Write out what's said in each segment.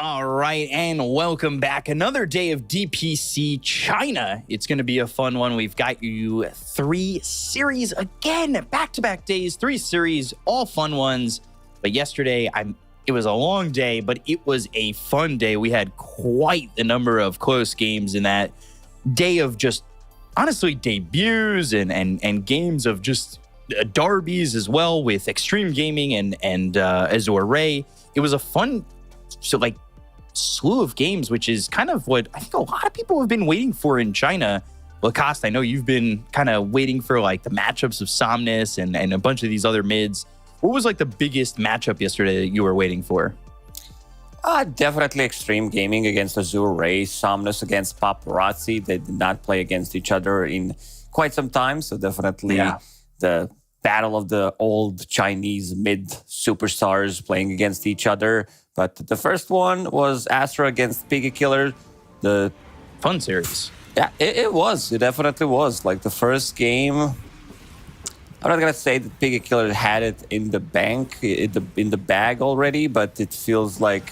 All right, and welcome back. Another day of DPC China. It's going to be a fun one. We've got you 3 series again, back-to-back days, 3 series, all fun ones. But yesterday, it was a long day, but it was a fun day. We had quite the number of close games in that day of just, honestly, debuts and games of just derbies as well with Extreme Gaming and Azure Ray. It was a fun, slew of games, which is kind of what I think a lot of people have been waiting for in China. Lacoste, I know you've been kind of waiting for the matchups of Somnus and a bunch of these other mids. What was the biggest matchup yesterday that you were waiting for? Definitely Extreme Gaming against Azure Ray, Somnus against Paparazzi. They did not play against each other in quite some time, so definitely the battle of the old Chinese mid superstars playing against each other. But the first one was Astra against Piggy Killer. The fun series. Yeah, it was. It definitely was. The first game, I'm not going to say that Piggy Killer had it in the bank, in the bag already, but it feels like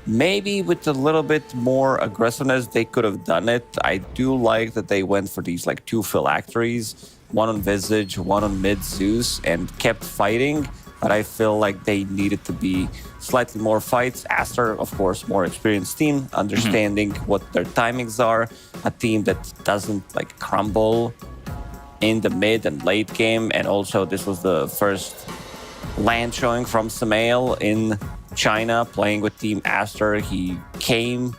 maybe with a little bit more aggressiveness, they could have done it. I do like that they went for these 2 phylacteries, one on Visage, one on mid Zeus, and kept fighting. But I feel like they needed to be slightly more fights. Aster, of course, more experienced team, understanding what their timings are. A team that doesn't crumble in the mid and late game. And also, this was the first land showing from Samael in China, playing with Team Aster. He came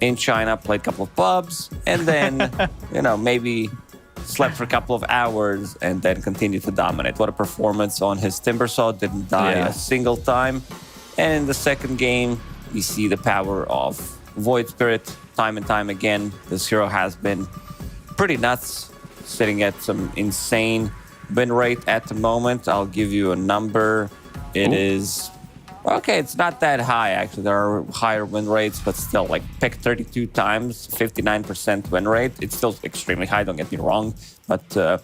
in China, played a couple of pubs, and then, maybe slept for a couple of hours and then continued to dominate. What a performance on his Timbersaw. Didn't die a single time. And in the second game, we see the power of Void Spirit time and time again. This hero has been pretty nuts, sitting at some insane win rate at the moment. I'll give you a number. It is... Okay, it's not that high, actually. There are higher win rates, but still, pick 32 times, 59% win rate. It's still extremely high, don't get me wrong. But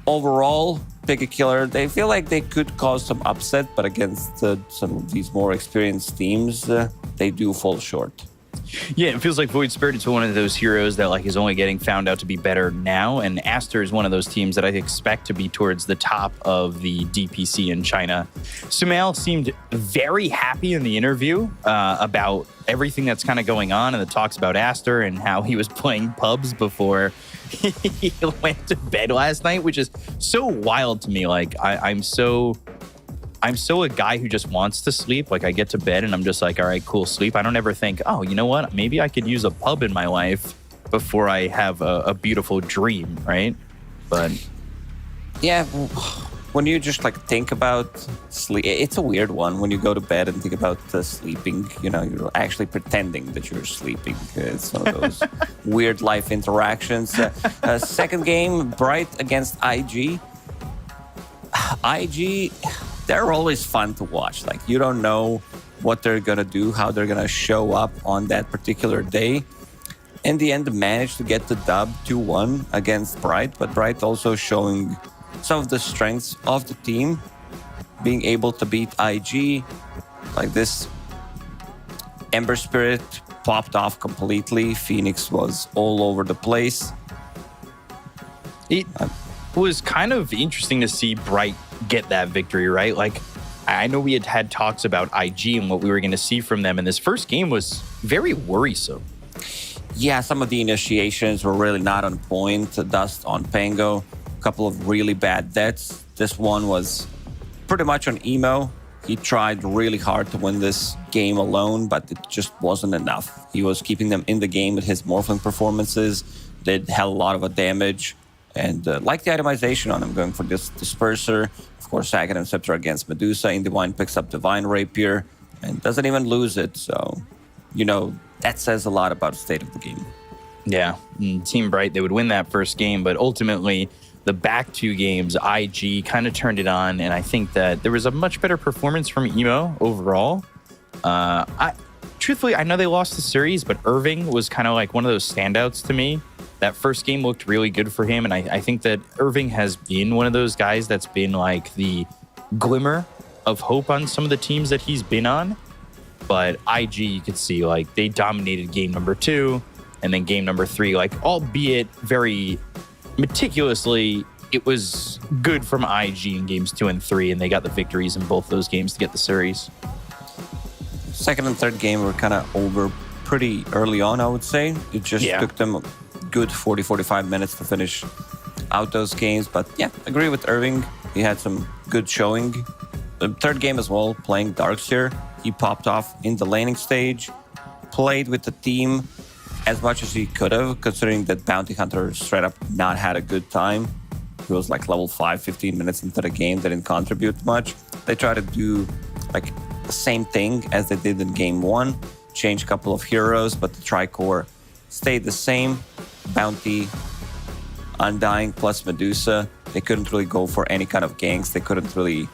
overall, Pick a Killer, they feel like they could cause some upset, but against some of these more experienced teams, they do fall short. Yeah, it feels like Void Spirit is one of those heroes that is only getting found out to be better now, and Aster is one of those teams that I expect to be towards the top of the DPC in China. Sumail seemed very happy in the interview about everything that's kind of going on, and the talks about Aster and how he was playing pubs before he went to bed last night, which is so wild to me. I'm so a guy who just wants to sleep. I get to bed and I'm just all right, cool, sleep. I don't ever think, oh, you know what? Maybe I could use a pub in my life before I have a beautiful dream, right? But yeah, when you just think about sleep, it's a weird one when you go to bed and think about sleeping. You're actually pretending that you're sleeping. It's one of those weird life interactions. Second game, Bright against IG. IG, they're always fun to watch. You don't know what they're going to do, how they're going to show up on that particular day. In the end, managed to get the dub 2-1 against Bright, but Bright also showing some of the strengths of the team, being able to beat IG. This Ember Spirit popped off completely. Phoenix was all over the place. It was kind of interesting to see Bright get that victory, right? I know we had talks about IG and what we were going to see from them, and this first game was very worrisome. Yeah, some of the initiations were really not on point. Dust on Pango, a couple of really bad deaths. This one was pretty much on Emo. He tried really hard to win this game alone, but it just wasn't enough. He was keeping them in the game with his Morphling performances, did hell a lot of damage, and like the itemization on him, going for this Disperser. Of course, Sagat and Scepter against Medusa. Indivine picks up Divine Rapier and doesn't even lose it. So, that says a lot about the state of the game. Yeah, Team Bright, they would win that first game, but ultimately, the back 2 games, IG kind of turned it on, and I think that there was a much better performance from Emo overall. Truthfully, I know they lost the series, but Irving was kind of one of those standouts to me. That first game looked really good for him, and I think that Irving has been one of those guys that's been the glimmer of hope on some of the teams that he's been on. But IG, you could see like they dominated game number 2 and then game number 3, like albeit very meticulously, it was good from IG in games 2 and 3, and they got the victories in both those games to get the series. Second and third game were kind of over pretty early on, I would say. It just took them a good 40-45 minutes to finish out those games. But yeah, agree with Irving. He had some good showing. The third game as well, playing Darkseer. He popped off in the laning stage, played with the team as much as he could have, considering that Bounty Hunter straight up not had a good time. He was like level 5, 15 minutes into the game, didn't contribute much. They tried to do like the same thing as they did in game 1, change a couple of heroes, but the Tricore stayed the same. Bounty, Undying plus Medusa. They couldn't really go for any kind of ganks. They couldn't really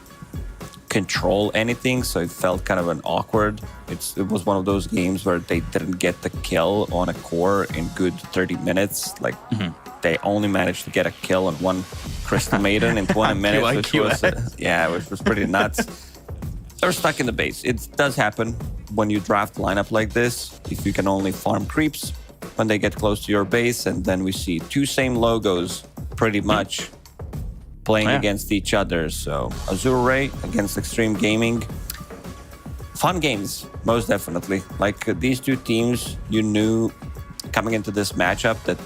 control anything, so it felt kind of an awkward. It was one of those games where they didn't get the kill on a core in good 30 minutes. Like they only managed to get a kill on one Crystal Maiden in 20 minutes, which was pretty nuts. They're stuck in the base. It does happen when you draft lineup like this. If you can only farm creeps when they get close to your base, and then we see 2 same logos pretty much playing against each other. So Azure Ray against Extreme Gaming. Fun games, most definitely. Like these 2 teams, you knew coming into this matchup that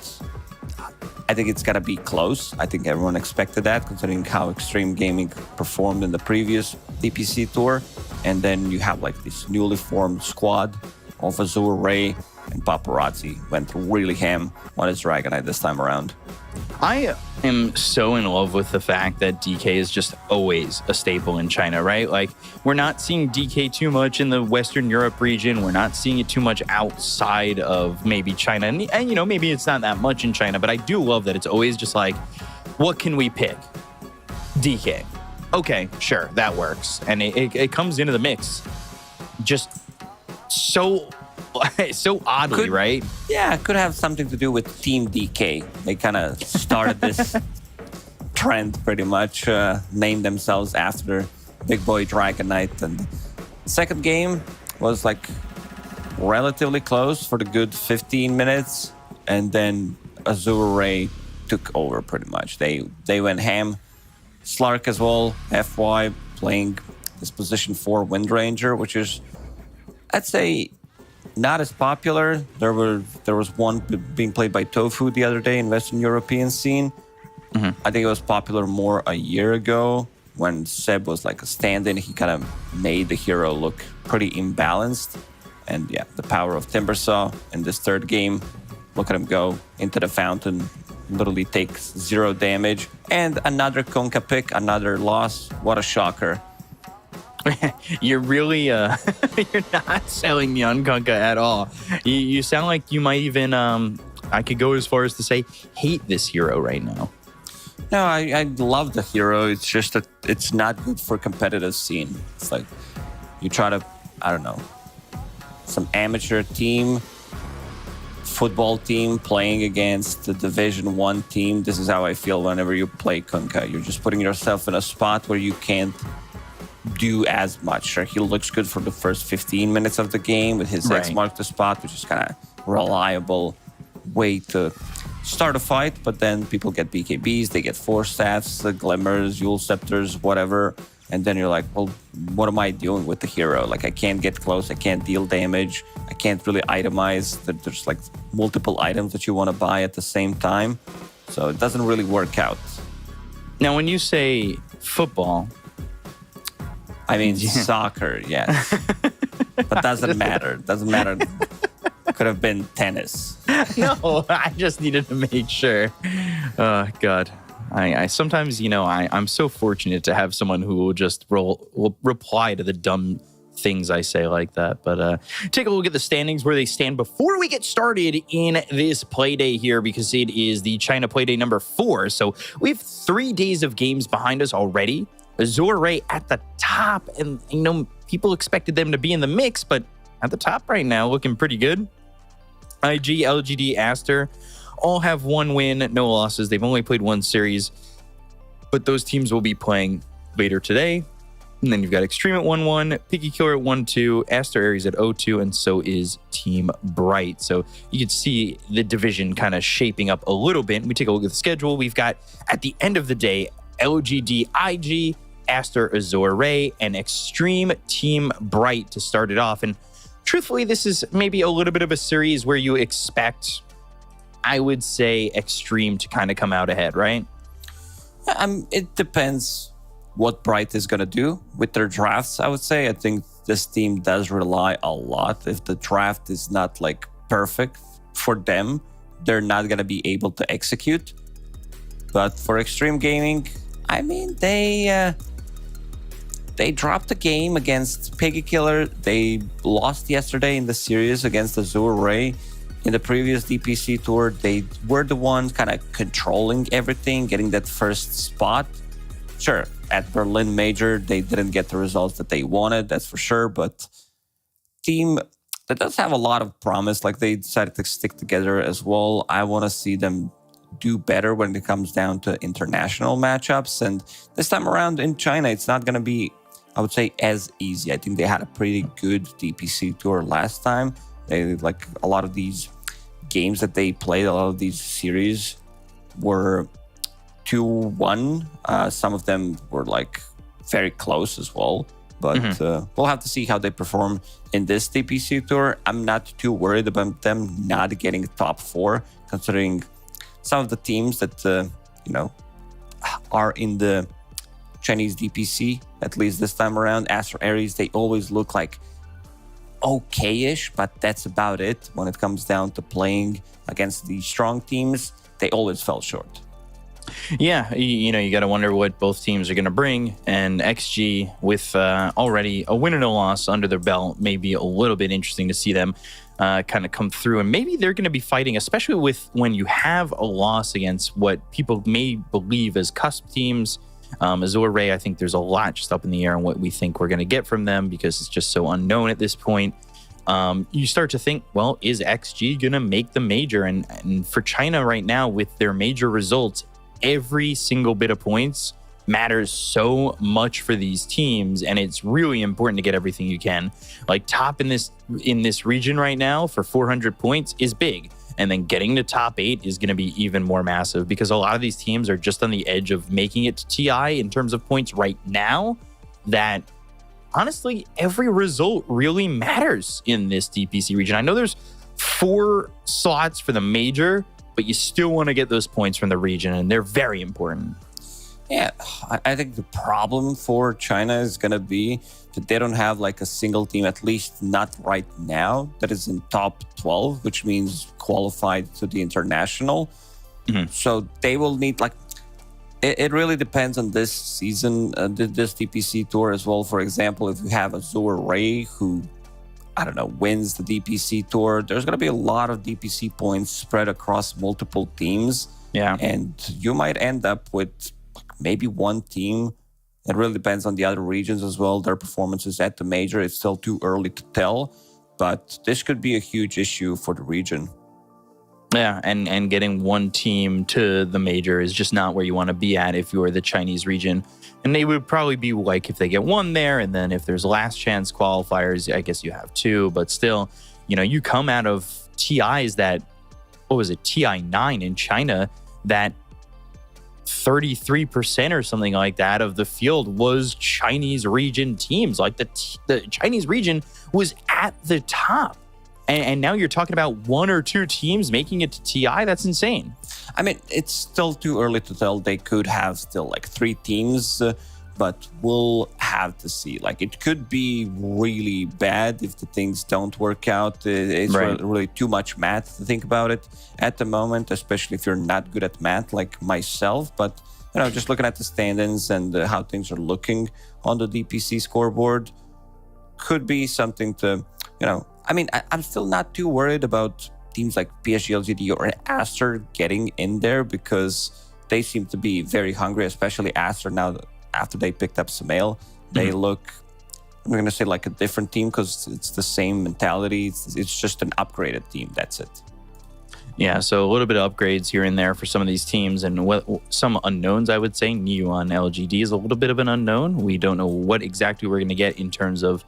I think it's going to be close. I think everyone expected that, considering how Extreme Gaming performed in the previous DPC tour. And then you have like this newly formed squad of Azure Ray, and Paparazzi went really ham on his Dragonite this time around. I am so in love with the fact that DK is just always a staple in China, right? Like, we're not seeing DK too much in the Western Europe region. We're not seeing it too much outside of maybe China. And you know, maybe it's not that much in China, but I do love that it's always just like, what can we pick? DK. Okay, sure, that works. And it comes into the mix just so oddly, right? Yeah, it could have something to do with Team DK. They kind of started this trend pretty much, named themselves after Big Boy Dragonite. And the second game was like relatively close for the good 15 minutes. And then Azure Ray took over pretty much. They went ham. Slark as well, FY, playing this position 4 Windranger, which is, I'd say, not as popular. There was one being played by Tofu the other day in Western European scene. I think it was popular more a year ago when Seb was like a stand-in. He kind of made the hero look pretty imbalanced. And yeah, the power of Timbersaw in this third game. Look at him go into the fountain. Literally takes 0 damage. And another Konka pick, another loss. What a shocker. You're really, you're not selling me on Konka at all. You sound like you might even, I could go as far as to say, hate this hero right now. No, I love the hero. It's just that it's not good for competitive scene. It's like you try to, I don't know, some amateur team, football team playing against the Division 1 team. This is how I feel whenever you play Konka. You're just putting yourself in a spot where you can't do as much. Sure, he looks good for the first 15 minutes of the game with his X mark the spot, which is kind of reliable way to start a fight. But then people get BKBs, they get Force Staffs, Glimmers, Yule Scepters, whatever. And then you're like, well, what am I doing with the hero? Like, I can't get close, I can't deal damage, I can't really itemize. There's like multiple items that you want to buy at the same time. So it doesn't really work out. Now, when you say football, I mean, soccer, yes. But doesn't matter. Doesn't matter. Could have been tennis. No, I just needed to make sure. Oh, God. I sometimes, you know, I'm so fortunate to have someone who will just will reply to the dumb things I say like that. But take a look at the standings where they stand before we get started in this play day here, because it is the China play day number 4. So we have 3 days of games behind us already. Azure Ray at the top, and you know, people expected them to be in the mix, but at the top right now, looking pretty good. IG, LGD, Aster all have 1 win, no losses. They've only played 1 series, but those teams will be playing later today. And then you've got Extreme at 1-1, Picky Killer at 1-2, Aster Aries at 0-2, and so is Team Bright. So you can see the division kind of shaping up a little bit. We take a look at the schedule. We've got, at the end of the day, LGD IG, Aster Azure Ray, and Extreme Team Bright to start it off. And truthfully, this is maybe a little bit of a series where you expect, I would say, Extreme to kind of come out ahead, right? It depends what Bright is going to do with their drafts, I would say. I think this team does rely a lot. If the draft is not like perfect for them, they're not going to be able to execute. But for Extreme Gaming, I mean, they dropped a game against Piggy Killer. They lost yesterday in the series against Azure Ray. In the previous DPC tour, they were the ones kind of controlling everything, getting that first spot. Sure, at Berlin Major, they didn't get the results that they wanted, that's for sure. But team that does have a lot of promise, like they decided to stick together as well. I want to see them do better when it comes down to international matchups. And this time around in China, it's not going to be, I would say, as easy. I think they had a pretty good DPC tour last time. They, like, a lot of these games that they played, a lot of these series were 2-1. Some of them were like very close as well. But we'll have to see how they perform in this DPC tour. I'm not too worried about them not getting top 4, considering some of the teams that are in the Chinese DPC, at least this time around. Aster Aries, they always look like okay-ish, but that's about it. When it comes down to playing against these strong teams, they always fell short. Yeah, you got to wonder what both teams are going to bring. And XG, with already a win and a loss under their belt, may be a little bit interesting to see them kind of come through. And maybe they're going to be fighting, especially with when you have a loss against what people may believe as cusp teams. Azure Ray, I think there's a lot just up in the air on what we think we're going to get from them because it's just so unknown at this point. You start to think, well, is XG going to make the major? And for China right now, with their major results, every single bit of points matters so much for these teams, and it's really important to get everything you can. Like, top in this region right now for 400 points is big, and then getting to top 8 is going to be even more massive because a lot of these teams are just on the edge of making it to TI in terms of points right now. That honestly, every result really matters in this DPC region. I know there's 4 slots for the major, but you still want to get those points from the region, and they're very important. Yeah, I think the problem for China is going to be that they don't have like a single team, at least not right now, that is in top 12, which means qualified to the international. So they will need, like, it really depends on this season, this DPC tour as well. For example, if you have Azure Ray, who, I don't know, wins the DPC tour, there's going to be a lot of DPC points spread across multiple teams. Yeah. And you might end up with maybe one team. It really depends on the other regions as well, their performances at the major. It's still too early to tell, but this could be a huge issue for the region. Yeah, and getting one team to the major is just not where you want to be at if you're the Chinese region. And they would probably be like if they get one there, and then if there's last chance qualifiers, I guess you have 2. But still, you come out of TIs that, what was it, TI 9 in China, that 33% or something like that of the field was Chinese region teams. Like the Chinese region was at the top. And now you're talking about 1 or 2 teams making it to TI. That's insane. I mean, it's still too early to tell. They could have still like 3 teams, but we'll have to see. Like, it could be really bad if the things don't work out. It's really too much math to think about it at the moment, especially if you're not good at math like myself. But, just looking at the standings and how things are looking on the DPC scoreboard could be something to, I mean, I'm still not too worried about teams like PSG, LGD, or Aster getting in there because they seem to be very hungry, especially Aster now after they picked up Samael. They look, I'm going to say, like a different team because it's the same mentality. It's just an upgraded team. That's it. Yeah, so a little bit of upgrades here and there for some of these teams, and some unknowns, I would say. Neo on LGD is a little bit of an unknown. We don't know what exactly we're going to get in terms of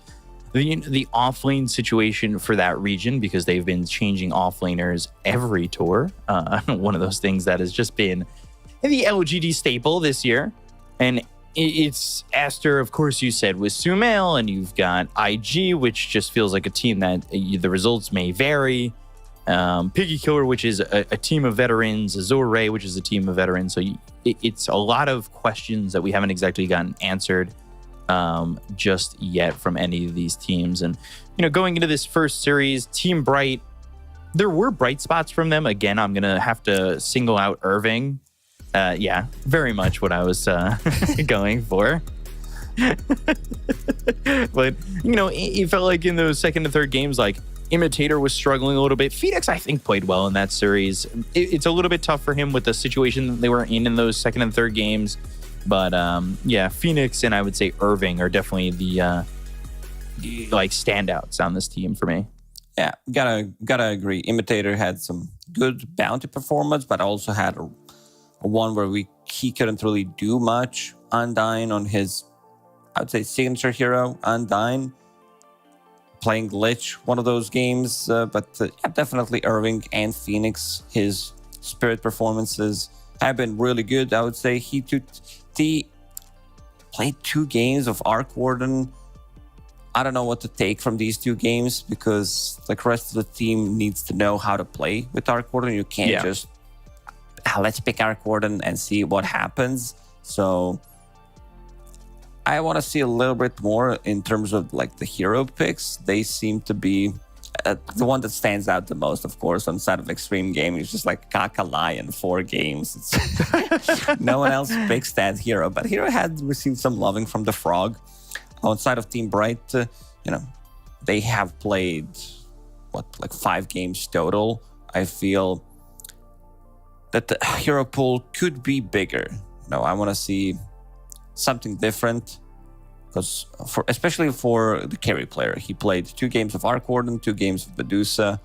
the offlane situation for that region, because they've been changing offlaners every tour. One of those things that has just been the LGD staple this year. And it's Aster, of course, you said, with Sumail, and you've got IG, which just feels like a team that the results may vary. Piggy Killer, which is a team of veterans, Azure Ray, which is a team of veterans. So it's a lot of questions that we haven't exactly gotten answered just yet from any of these teams. And, going into this first series, Team Bright, there were bright spots from them. Again, I'm going to have to single out Irving. Yeah, very much what I was going for. But, it felt like in those second and third games, like, Imitator was struggling a little bit. Phoenix, I think, played well in that series. It's a little bit tough for him with the situation that they were in those second and third games. But yeah, Phoenix and I would say Irving are definitely the standouts on this team for me. Yeah, gotta agree. Imitator had some good bounty performance, but also had a one where he couldn't really do much. Undyne on his, I would say, signature hero, Undyne, playing Lich, one of those games. But yeah, definitely Irving and Phoenix, his spirit performances have been really good. I would say he played 2 games of Arc Warden. I don't know what to take from these 2 games, because the rest of the team needs to know how to play with Arc Warden. You can't just, let's pick Arc Warden and see what happens. So I want to see a little bit more in terms of like the hero picks. They seem to be the one that stands out the most, of course, on the side of Extreme Gaming. Is just like Kaka Lion, 4 games. No one else picks that hero, but hero had received some loving from the Frog. Outside of Team Bright, they have played 5 games total. I feel that the hero pool could be bigger. I want to see something different, because especially for the carry player, he played 2 games of Arc Warden, 2 games of Medusa,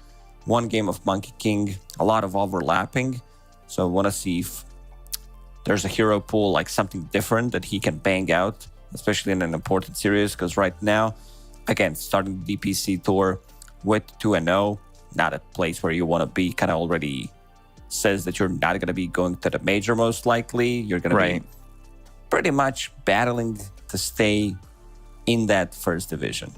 1 game of Monkey King, a lot of overlapping. So I want to see if there's a hero pool, like something different that he can bang out, especially in an important series, because right now, again, starting the DPC tour with 2-0, not a place where you want to be, kind of already says that you're not going to be going to the major most likely. You're going to be pretty much battling to stay in that first division.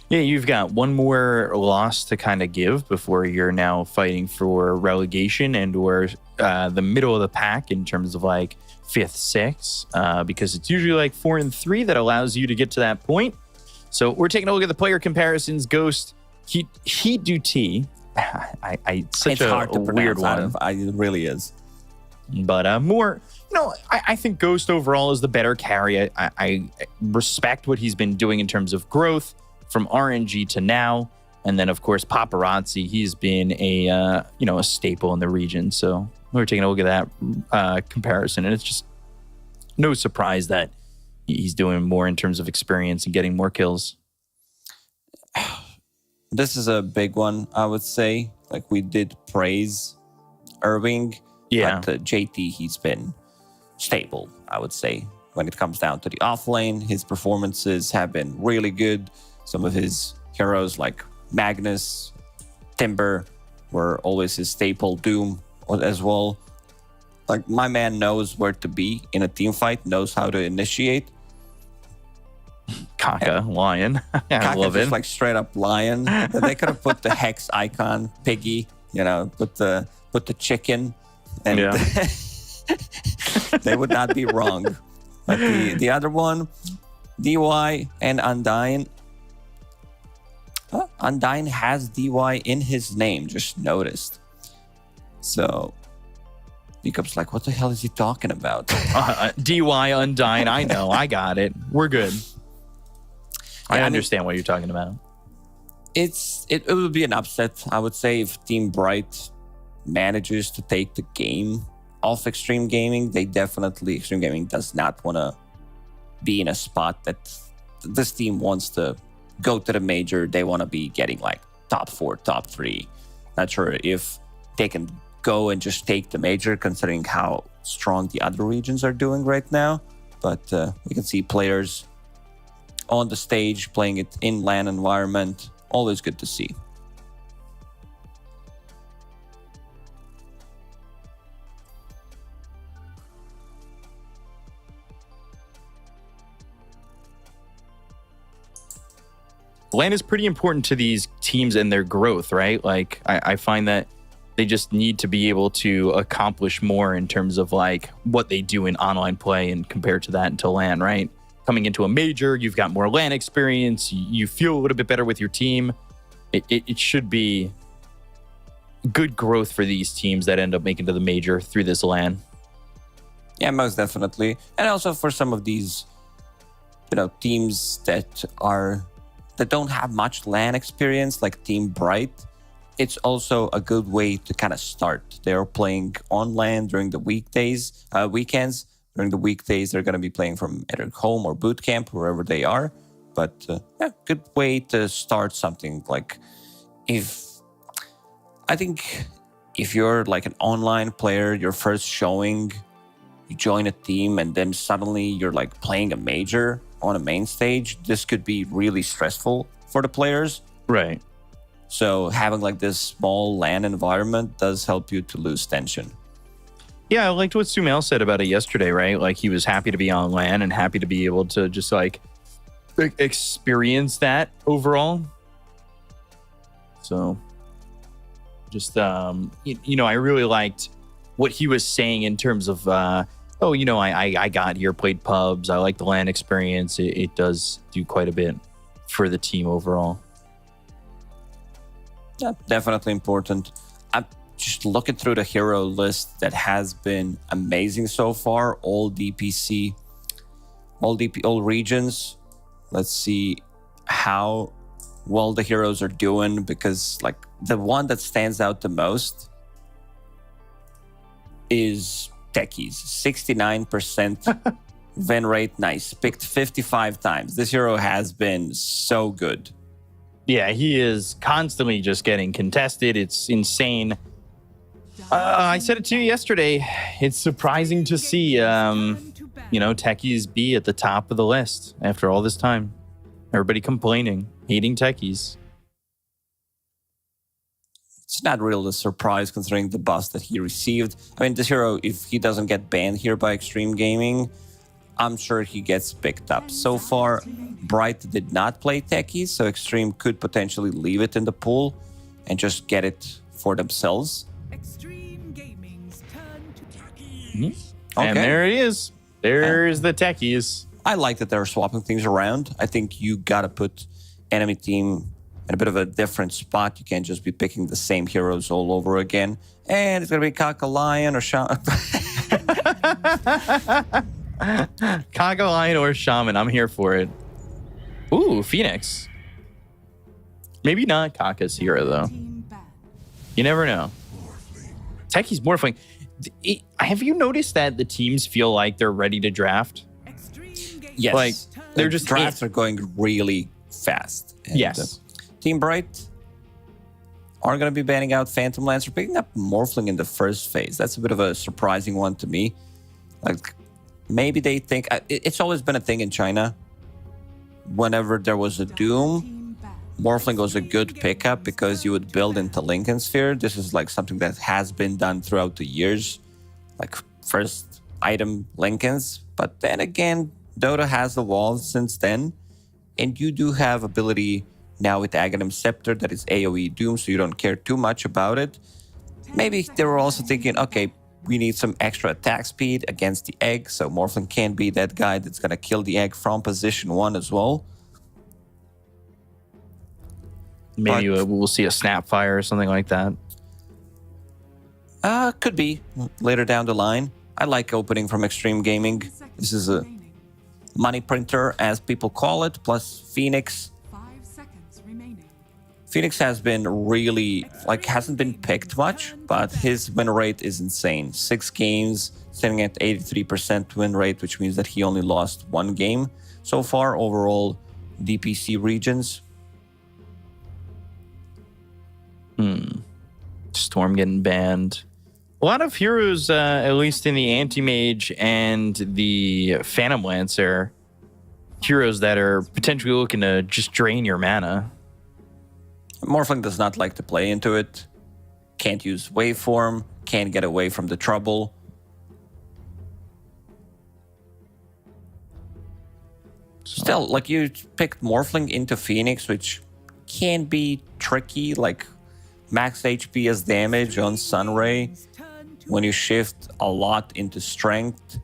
Yeah, you've got one more loss to kind of give before you're now fighting for relegation and or the middle of the pack in terms of like 5th, 6th, because it's usually like 4 and 3 that allows you to get to that point. So we're taking a look at the player comparisons. Ghost, Heat do T. It's hard to weird one. It really is. But more, I think Ghost overall is the better carry. I respect what he's been doing in terms of growth from RNG to now. And then, of course, Paparazzi, he's been a staple in the region. So we're taking a look at that comparison. And it's just no surprise that he's doing more in terms of experience and getting more kills. This is a big one, I would say. Like, we did praise Irving. Yeah. But JT, he's been stable, I would say. When it comes down to the offlane, his performances have been really good. Some of his heroes like Magnus, Timber were always his staple. Doom as well. Like, my man knows where to be in a team fight, knows how to initiate. Kaka, lion. I love it. Like straight up lion. They could have put the hex icon, Piggy, put the chicken, and they would not be wrong. But the other one, DY and Undyne. Undyne has DY in his name, just noticed. So becomes like, what the hell is he talking about? DY Undyne, I know, I got it. We're good. I understand what you're talking about. It would be an upset, I would say, if Team Bright manages to take the game off Extreme Gaming. Extreme Gaming does not want to be in a spot that this team wants to go to the major. They want to be getting like top 4, top 3. Not sure if they can go and just take the major, considering how strong the other regions are doing right now. But we can see players on the stage playing it in LAN environment. Always good to see. LAN is pretty important to these teams and their growth, right? Like, I find that they just need to be able to accomplish more in terms of like what they do in online play and compared to that into LAN, right? Coming into a major, you've got more LAN experience. You feel a little bit better with your team. It should be good growth for these teams that end up making to the major through this LAN. Yeah, most definitely. And also for some of these, teams that don't have much LAN experience, like Team Bright, it's also a good way to kind of start. They're playing on LAN during the weekends. During the weekdays, they're going to be playing from either home or boot camp, wherever they are. But good way to start something. Like, I think if you're like an online player, your first showing, you join a team, and then suddenly you're like playing a major on a main stage, this could be really stressful for the players. Right. So having like this small LAN environment does help you to lose tension. Yeah, I liked what Sumail said about it yesterday, right? Like, he was happy to be on LAN and happy to be able to just like experience that overall. So just, I really liked what he was saying in terms of, I got here, played pubs. I like the LAN experience. It does do quite a bit for the team overall. Yeah, definitely important. I'm just looking through the hero list that has been amazing so far. All DPC, all regions. Let's see how well the heroes are doing, because like the one that stands out the most is Techies. 69% win rate. Nice. Picked 55 times. This hero has been so good. Yeah, he is constantly just getting contested. It's insane. I said it to you yesterday. It's surprising to see, Techies be at the top of the list after all this time. Everybody complaining, hating Techies. It's not really a surprise considering the buff that he received. I mean, this hero, if he doesn't get banned here by Extreme Gaming, I'm sure he gets picked up. So far, Bright did not play Techies, so Extreme could potentially leave it in the pool and just get it for themselves. Extreme Gaming's turn to Techies. Mm-hmm. Okay. And there it is. There's the Techies. I like that they're swapping things around. I think you gotta put enemy team in a bit of a different spot. You can't just be picking the same heroes all over again. And it's gonna be Kaka Lion or Shaman. Kaka Lion or Shaman. I'm here for it. Ooh, Phoenix. Maybe not Kaka's hero, though. You never know. Techies Morphling. Have you noticed that the teams feel like they're ready to draft? Yes. Like, they're just drafts are going really fast. And, yes. Team Bright are going to be banning out Phantom Lancer, picking up Morphling in the first phase. That's a bit of a surprising one to me. Like, maybe they think... It's always been a thing in China. Whenever there was a Doom, Morphling was a good pickup because you would build into Lincoln Sphere. This is like something that has been done throughout the years. Like, first item Lincolns. But then again, Dota has evolved since then. And you do have ability now with Aghanim Scepter that is AoE Doom, so you don't care too much about it. Maybe they were also thinking, okay, we need some extra attack speed against the egg, so Morphling can be that guy that's going to kill the egg from position 1 as well. Maybe we'll see a Snapfire or something like that. Could be later down the line. I like opening from Extreme Gaming. This is a money printer, as people call it, plus Phoenix. Phoenix has been really, hasn't been picked much, but his win rate is insane. 6 games, sitting at 83% win rate, which means that he only lost 1 game so far, overall DPC regions. Storm getting banned. A lot of heroes, at least in the Anti-Mage and the Phantom Lancer, heroes that are potentially looking to just drain your mana. Morphling does not like to play into it. Can't use waveform. Can't get away from the trouble. Still, like, you picked Morphling into Phoenix, which can be tricky. Like, max HP as damage on Sunray. When you shift a lot into Strength,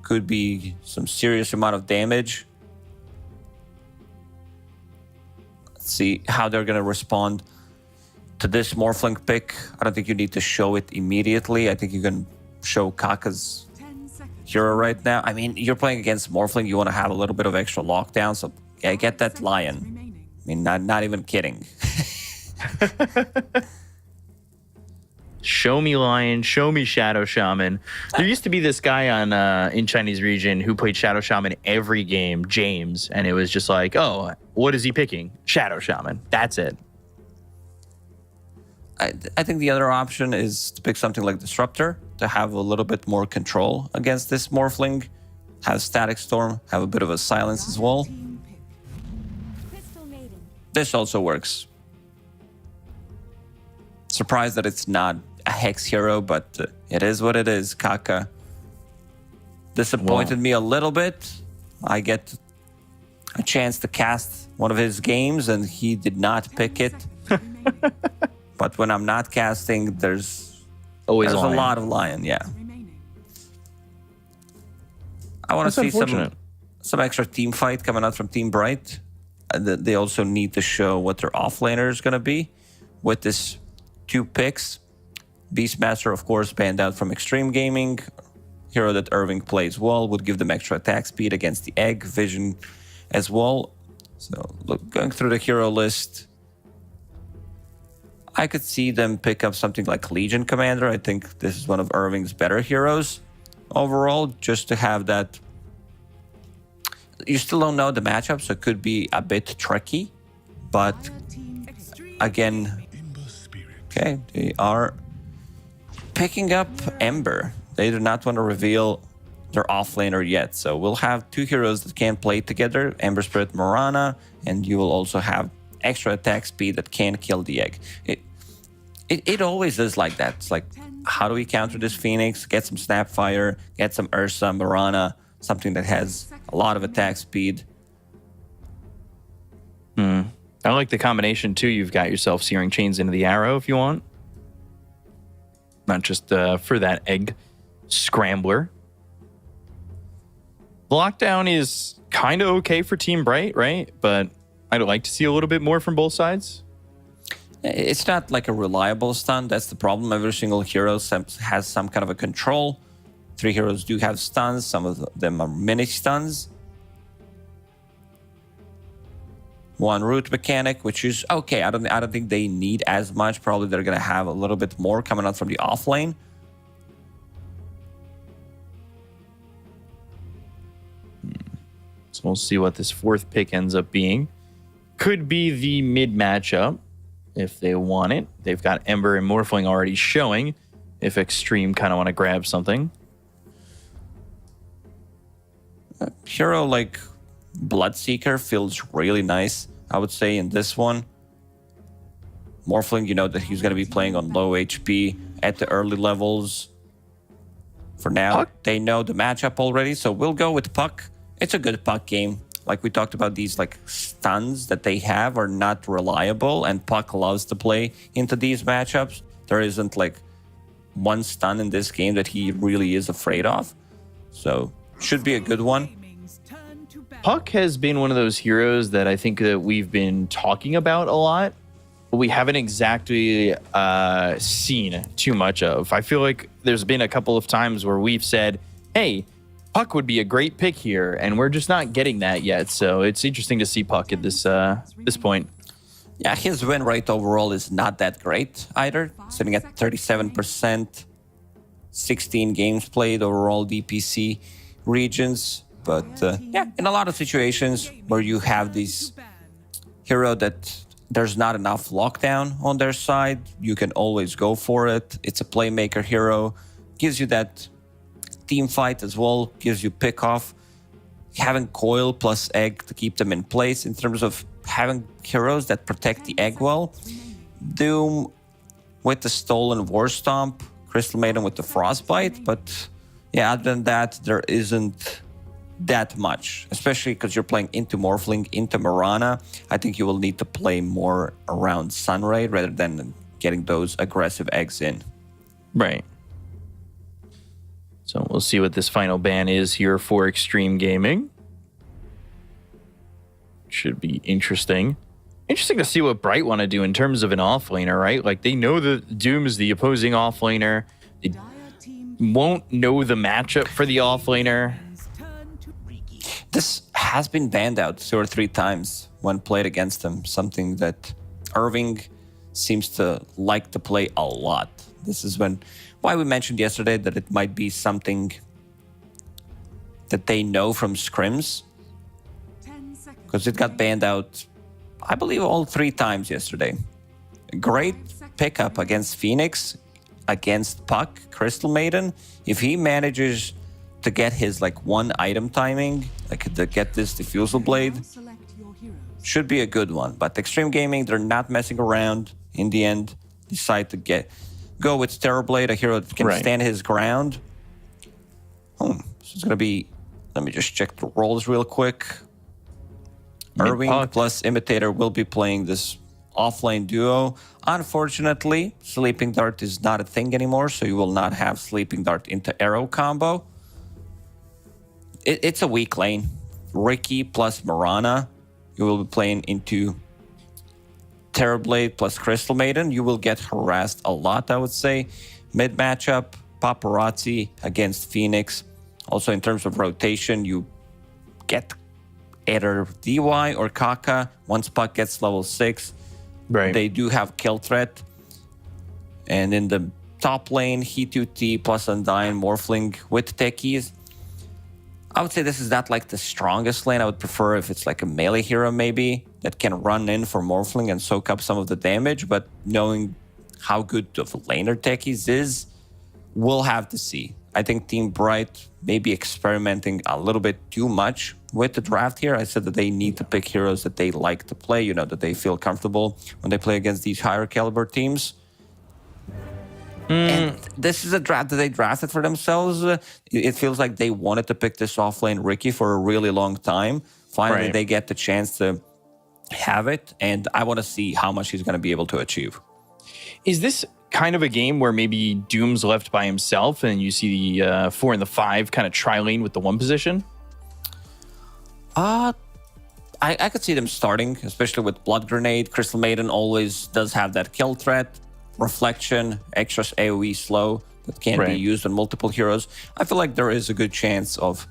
could be some serious amount of damage. Let's see how they're going to respond to this Morphling pick. I don't think you need to show it immediately. I think you can show Kaka's hero right now. I mean, you're playing against Morphling. You want to have a little bit of extra lockdown. So, yeah, get that Lion. I mean, not even kidding. Show me Lion, show me Shadow Shaman. There used to be this guy on in Chinese region who played Shadow Shaman every game, James, and it was just like, oh, what is he picking? Shadow Shaman. That's it. I think the other option is to pick something like Disruptor to have a little bit more control against this Morphling. Have Static Storm, have a bit of a silence as well. This also works. Surprised that it's not a Hex hero, but it is what it is. Kaka disappointed me a little bit. I get a chance to cast one of his games and he did not pick it. But when I'm not casting, there's Always a Lion. lot of Lion, yeah. I want to see some extra team fight coming out from Team Bright. They also need to show what their offlaner is going to be with this 2 picks. Beastmaster, of course, banned out from Extreme Gaming. Hero that Irving plays well would give them extra attack speed against the Egg, Vision as well. So, look, going through the hero list, I could see them pick up something like Legion Commander. I think this is one of Irving's better heroes overall, just to have that. You still don't know the matchup, so it could be a bit tricky. But again, okay, they are picking up Ember. They do not want to reveal their offlaner yet. So we'll have 2 heroes that can play together, Ember Spirit Morana, and you will also have extra attack speed that can kill the Egg. It always is like that. It's like, how do we counter this Phoenix? Get some Snapfire, get some Ursa, Morana, something that has a lot of attack speed. I like the combination too. You've got yourself Searing Chains into the Arrow if you want. Not just for that Egg Scrambler. Lockdown is kind of okay for Team Bright, right? But I'd like to see a little bit more from both sides. It's not like a reliable stun. That's the problem. Every single hero has some kind of a control. 3 heroes do have stuns. Some of them are mini stuns. 1 root mechanic, which is okay. I don't think they need as much. Probably they're gonna have a little bit more coming out from the off lane. So we'll see what this 4th pick ends up being. Could be the mid matchup if they want it. They've got Ember and Morphling already showing if Extreme kind of want to grab something. A hero like Bloodseeker feels really nice, I would say, in this one. Morphling, you know that he's going to be playing on low HP at the early levels. For now, Puck? They know the matchup already, so we'll go with Puck. It's a good Puck game. Like we talked about, these like stuns that they have are not reliable, and Puck loves to play into these matchups. There isn't like one stun in this game that he really is afraid of. So should be a good one. Puck has been one of those heroes that I think that we've been talking about a lot, but we haven't exactly seen too much of. I feel like there's been a couple of times where we've said, hey, Puck would be a great pick here, and we're just not getting that yet. So it's interesting to see Puck at this point. Yeah, his win rate overall is not that great either, sitting at 37%, 16 games played overall DPC regions. But yeah, in a lot of situations where you have this hero that there's not enough lockdown on their side. You can always go for it. It's a playmaker hero. Gives you that team fight as well. Gives you pick off. Having coil plus egg to keep them in place in terms of having heroes that protect the egg well. Doom with the stolen War Stomp. Crystal Maiden with the Frostbite. But yeah, other than that, there isn't that much, especially because you're playing into Morphling, into Mirana. I think you will need to play more around Sunray rather than getting those aggressive eggs in. Right. So we'll see what this final ban is here for Extreme Gaming. Should be interesting. Interesting to see what Bright want to do in terms of an offlaner, right? Like, they know that Doom is the opposing offlaner. They won't know the matchup for the offlaner. This has been banned out 2 or 3 times when played against him. Something that Irving seems to like to play a lot. This is why we mentioned yesterday that it might be something that they know from scrims. Because it got banned out, I believe, all 3 times yesterday. Great pickup against Phoenix, against Puck, Crystal Maiden. If he manages to get his like 1 item timing, like to get this Diffusal Blade, should be a good one. But Extreme Gaming, they're not messing around. In the end, decide to go with Terrorblade, a hero that can stand his ground. So it's gonna be, let me just check the roles real quick. Irving plus Imitator will be playing this offlane duo. Unfortunately, Sleeping Dart is not a thing anymore, so you will not have Sleeping Dart into Arrow combo. It's a weak lane. Ricky plus Mirana. You will be playing into Terrorblade plus Crystal Maiden. You will get harassed a lot, I would say. Mid matchup, Paparazzi against Phoenix. Also, in terms of rotation, you get either DY or Kaka once Puck gets level 6. Right. They do have kill threat. And in the top lane, He2T plus Undyne, Morphling with techies. I would say this is not like the strongest lane. I would prefer if it's like a melee hero maybe that can run in for Morphling and soak up some of the damage. But knowing how good of a laner techies is, we'll have to see. I think Team Bright may be experimenting a little bit too much with the draft here. I said that they need to pick heroes that they like to play, you know, that they feel comfortable when they play against these higher caliber teams. And this is a draft that they drafted for themselves. It feels like they wanted to pick this offlane Ricky for a really long time. Finally, they get the chance to have it, and I want to see how much he's going to be able to achieve. Is this kind of a game where maybe Doom's left by himself and you see the 4 and the 5 kind of tri-lane with the 1 position? I could see them starting, especially with Blood Grenade. Crystal Maiden always does have that kill threat. Reflection, extra AoE slow that can be used on multiple heroes. I feel like there is a good chance of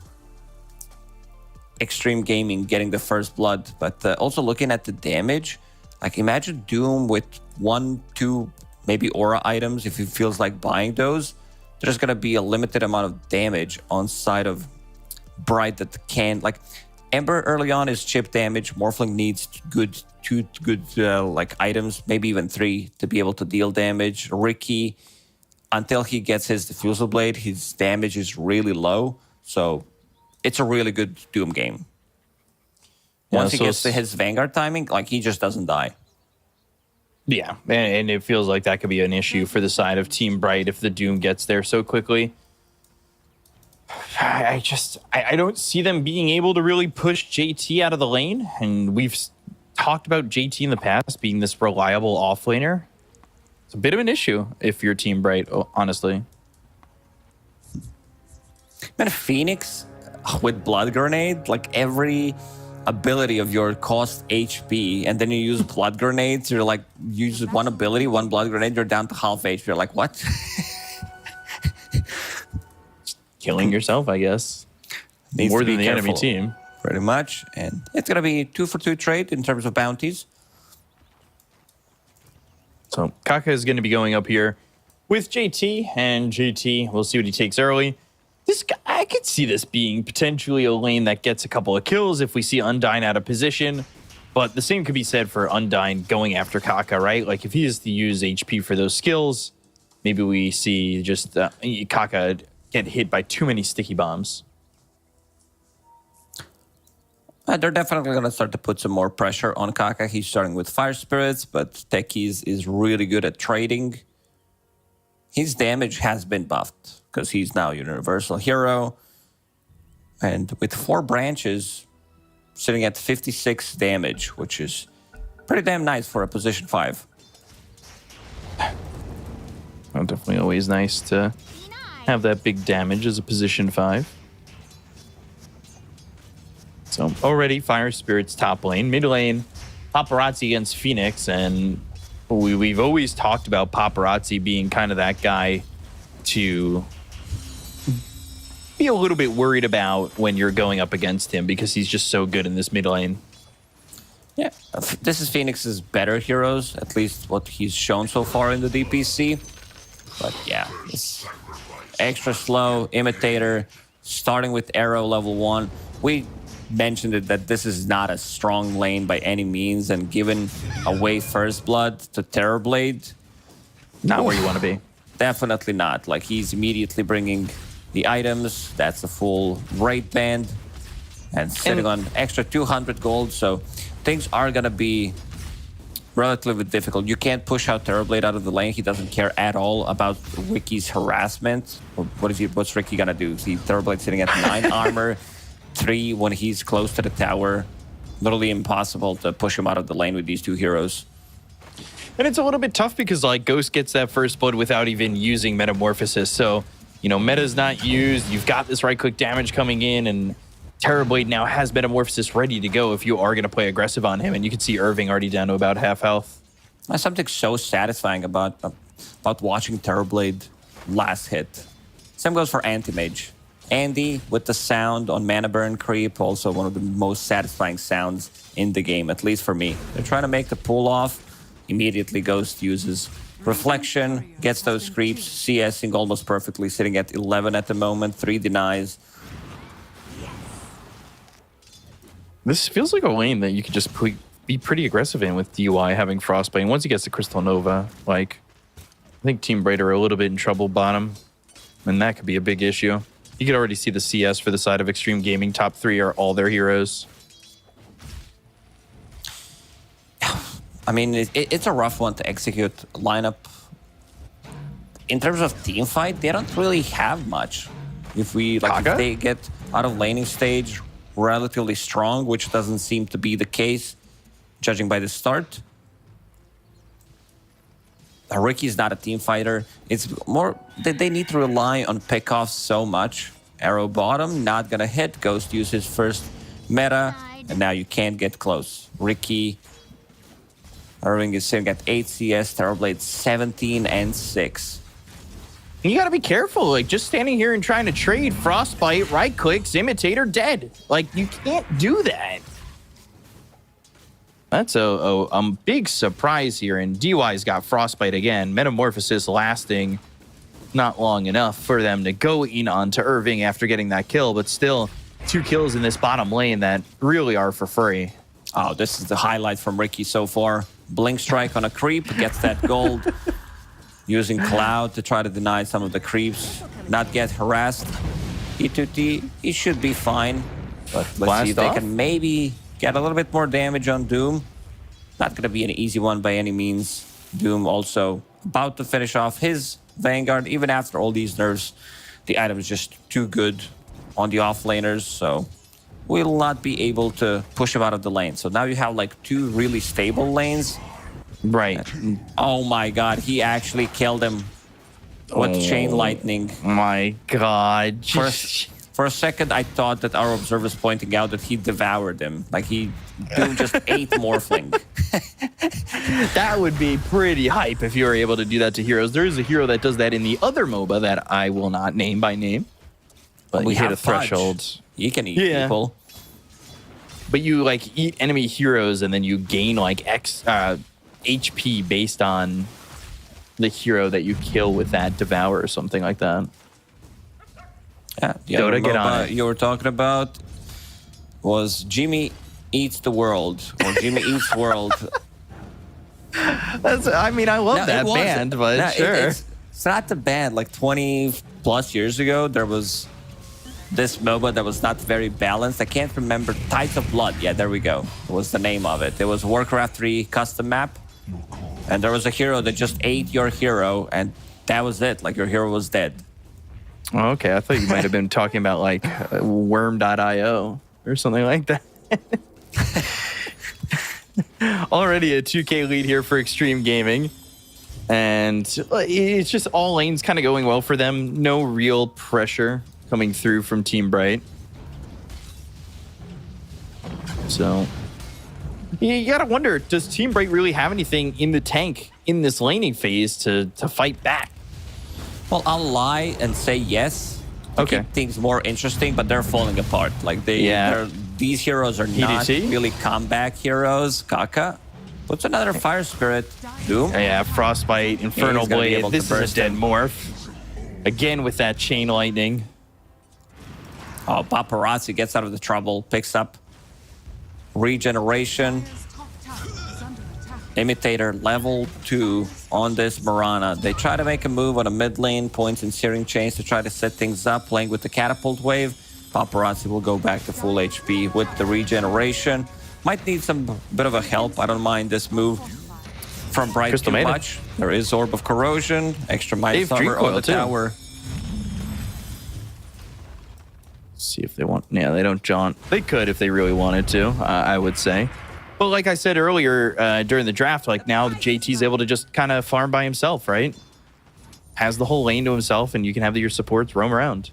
Extreme Gaming getting the first blood, but also looking at the damage, like imagine Doom with 1, 2, maybe aura items. If he feels like buying those, there's going to be a limited amount of damage on side of Bright that can, like Ember early on is chip damage. Morphling needs two good like items, maybe even 3 to be able to deal damage. Ricky, until he gets his Diffusal Blade, his damage is really low. So it's a really good Doom game. Once he gets to his Vanguard timing, like he just doesn't die. Yeah, and it feels like that could be an issue for the side of Team Bright if the Doom gets there so quickly. I don't see them being able to really push JT out of the lane. And we've talked about JT in the past being this reliable offlaner. It's a bit of an issue if you're Team Bright, honestly. Man, Phoenix with Blood Grenade, like every ability of your cost HP, and then you use Blood Grenades, you're like, use 1 ability, 1 Blood Grenade, you're down to half HP. You're like, what? Killing yourself, I guess. More than the enemy team. Pretty much. And it's going to be 2 for 2 trade in terms of bounties. So Kaka is going to be going up here with JT, and JT, we'll see what he takes early. This guy, I could see this being potentially a lane that gets a couple of kills if we see Undyne out of position. But the same could be said for Undyne going after Kaka, right? Like if he is to use HP for those skills, maybe we see just Kaka get hit by too many sticky bombs. They're definitely going to start to put some more pressure on Kaka. He's starting with Fire Spirits, but Techies is really good at trading. His damage has been buffed because he's now Universal Hero. And with 4 branches, sitting at 56 damage, which is pretty damn nice for a position 5. Well, definitely always nice to have that big damage as a position 5. So already Fire Spirits top lane, mid lane, Paparazzi against Phoenix, and we've always talked about Paparazzi being kind of that guy to be a little bit worried about when you're going up against him because he's just so good in this mid lane. Yeah, this is Phoenix's better heroes, at least what he's shown so far in the DPC. But yeah, it's extra slow, Imitator, starting with Arrow level 1. We mentioned it that this is not a strong lane by any means, and given away First Blood to Terrorblade, Not where you want to be. definitely not. Like, he's immediately bringing the items. That's a full raid band and sitting on extra 200 gold. So things are going to be relatively difficult. You can't push out Terrorblade out of the lane. He doesn't care at all about Ricky's harassment. What's Ricky going to do? See Terrorblade sitting at 9 armor, 3 when he's close to the tower. Literally impossible to push him out of the lane with these 2 heroes. And it's a little bit tough because like Ghost gets that first blood without even using Metamorphosis. So, you know, meta's not used. You've got this right-click damage coming in, and Terrorblade now has Metamorphosis ready to go if you are going to play aggressive on him. And you can see Irving already down to about half health. There's something so satisfying about watching Terrorblade last hit. Same goes for Anti-Mage. Andy with the sound on Mana Burn Creep, also one of the most satisfying sounds in the game, at least for me. They're trying to make the pull off. Immediately Ghost uses Reflection, gets those creeps, CSing almost perfectly, sitting at 11 at the moment, 3 denies. This feels like a lane that you could just be pretty aggressive in with DUI having Frostbite. And once he gets to Crystal Nova, like, I think Team Bright are a little bit in trouble bottom, and that could be a big issue. You could already see the CS for the side of Extreme Gaming. Top 3 are all their heroes. I mean, it's a rough one to execute lineup. In terms of team fight, they don't really have much. If they get out of laning stage relatively strong, which doesn't seem to be the case, judging by the start. Ricky's not a team fighter. It's more that they need to rely on pickoffs so much. Arrow bottom, not gonna hit. Ghost uses first meta, and now you can't get close. Ricky, Irving is sitting at 8 CS, Terrorblade 17 and 6. You gotta be careful, like just standing here and trying to trade Frostbite, right clicks, Imitator, dead. Like you can't do that. That's a big surprise here, and DY's got Frostbite again. Metamorphosis lasting not long enough for them to go in onto Irving after getting that kill, but still 2 kills in this bottom lane that really are for free. Oh, this is the highlight from Ricky so far. Blink Strike on a creep, gets that gold. Using Cloud to try to deny some of the creeps, not get harassed. E2T, he should be fine. But let's see if they can maybe get a little bit more damage on Doom. Not going to be an easy one by any means. Doom also about to finish off his Vanguard. Even after all these nerfs, the item is just too good on the offlaners, so will not be able to push him out of the lane. So now you have like 2 really stable lanes. Right. Oh my god, he actually killed him with Chain Lightning. My god. For a second, I thought that our observer was pointing out that he devoured him. Like he just ate Morphling. That would be pretty hype if you were able to do that to heroes. There is a hero that does that in the other MOBA that I will not name by name. But we you hit have a threshold. You can eat people. But you like eat enemy heroes and then you gain like HP based on the hero that you kill with that devour or something like that. Yeah, Dota, get on it. You were talking about was Jimmy Eats the World or Jimmy Eats World. I mean, I love that band, but no, sure. It's not the band. Like 20 plus years ago, there was this MOBA that was not very balanced. I can't remember. Tides of Blood. Yeah, there we go. Was the name of it. It was Warcraft 3 custom map. And there was a hero that just ate your hero, and that was it. Like, your hero was dead. Oh, okay, I thought you might have been talking about like worm.io or something like that. Already a 2K lead here for Extreme Gaming. And it's just all lanes kind of going well for them. No real pressure coming through from Team Bright. So you gotta wonder, does Team Bright really have anything in the tank in this laning phase to fight back? Well, I'll lie and say yes. To keep things more interesting, but they're falling apart. Like these heroes are not really comeback heroes. Kaka puts another Fire Spirit. Doom. Yeah, Frostbite, Infernal Blade. This is a dead morph. Again with that Chain Lightning. Oh, Paparazzi gets out of the trouble, picks up Regeneration. Imitator level 2 on this Mirana. They try to make a move on a mid lane, points and Searing Chains to try to set things up, playing with the Catapult Wave. Paparazzi will go back to full HP with the Regeneration. Might need some bit of a help. I don't mind this move from Bright too much. There is Orb of Corrosion, extra Might Summer on the tower. See if they want. Yeah, they don't jaunt. They could if they really wanted to, I would say. But like I said earlier during the draft, like now JT's able to just kind of farm by himself, right? Has the whole lane to himself, and you can have your supports roam around.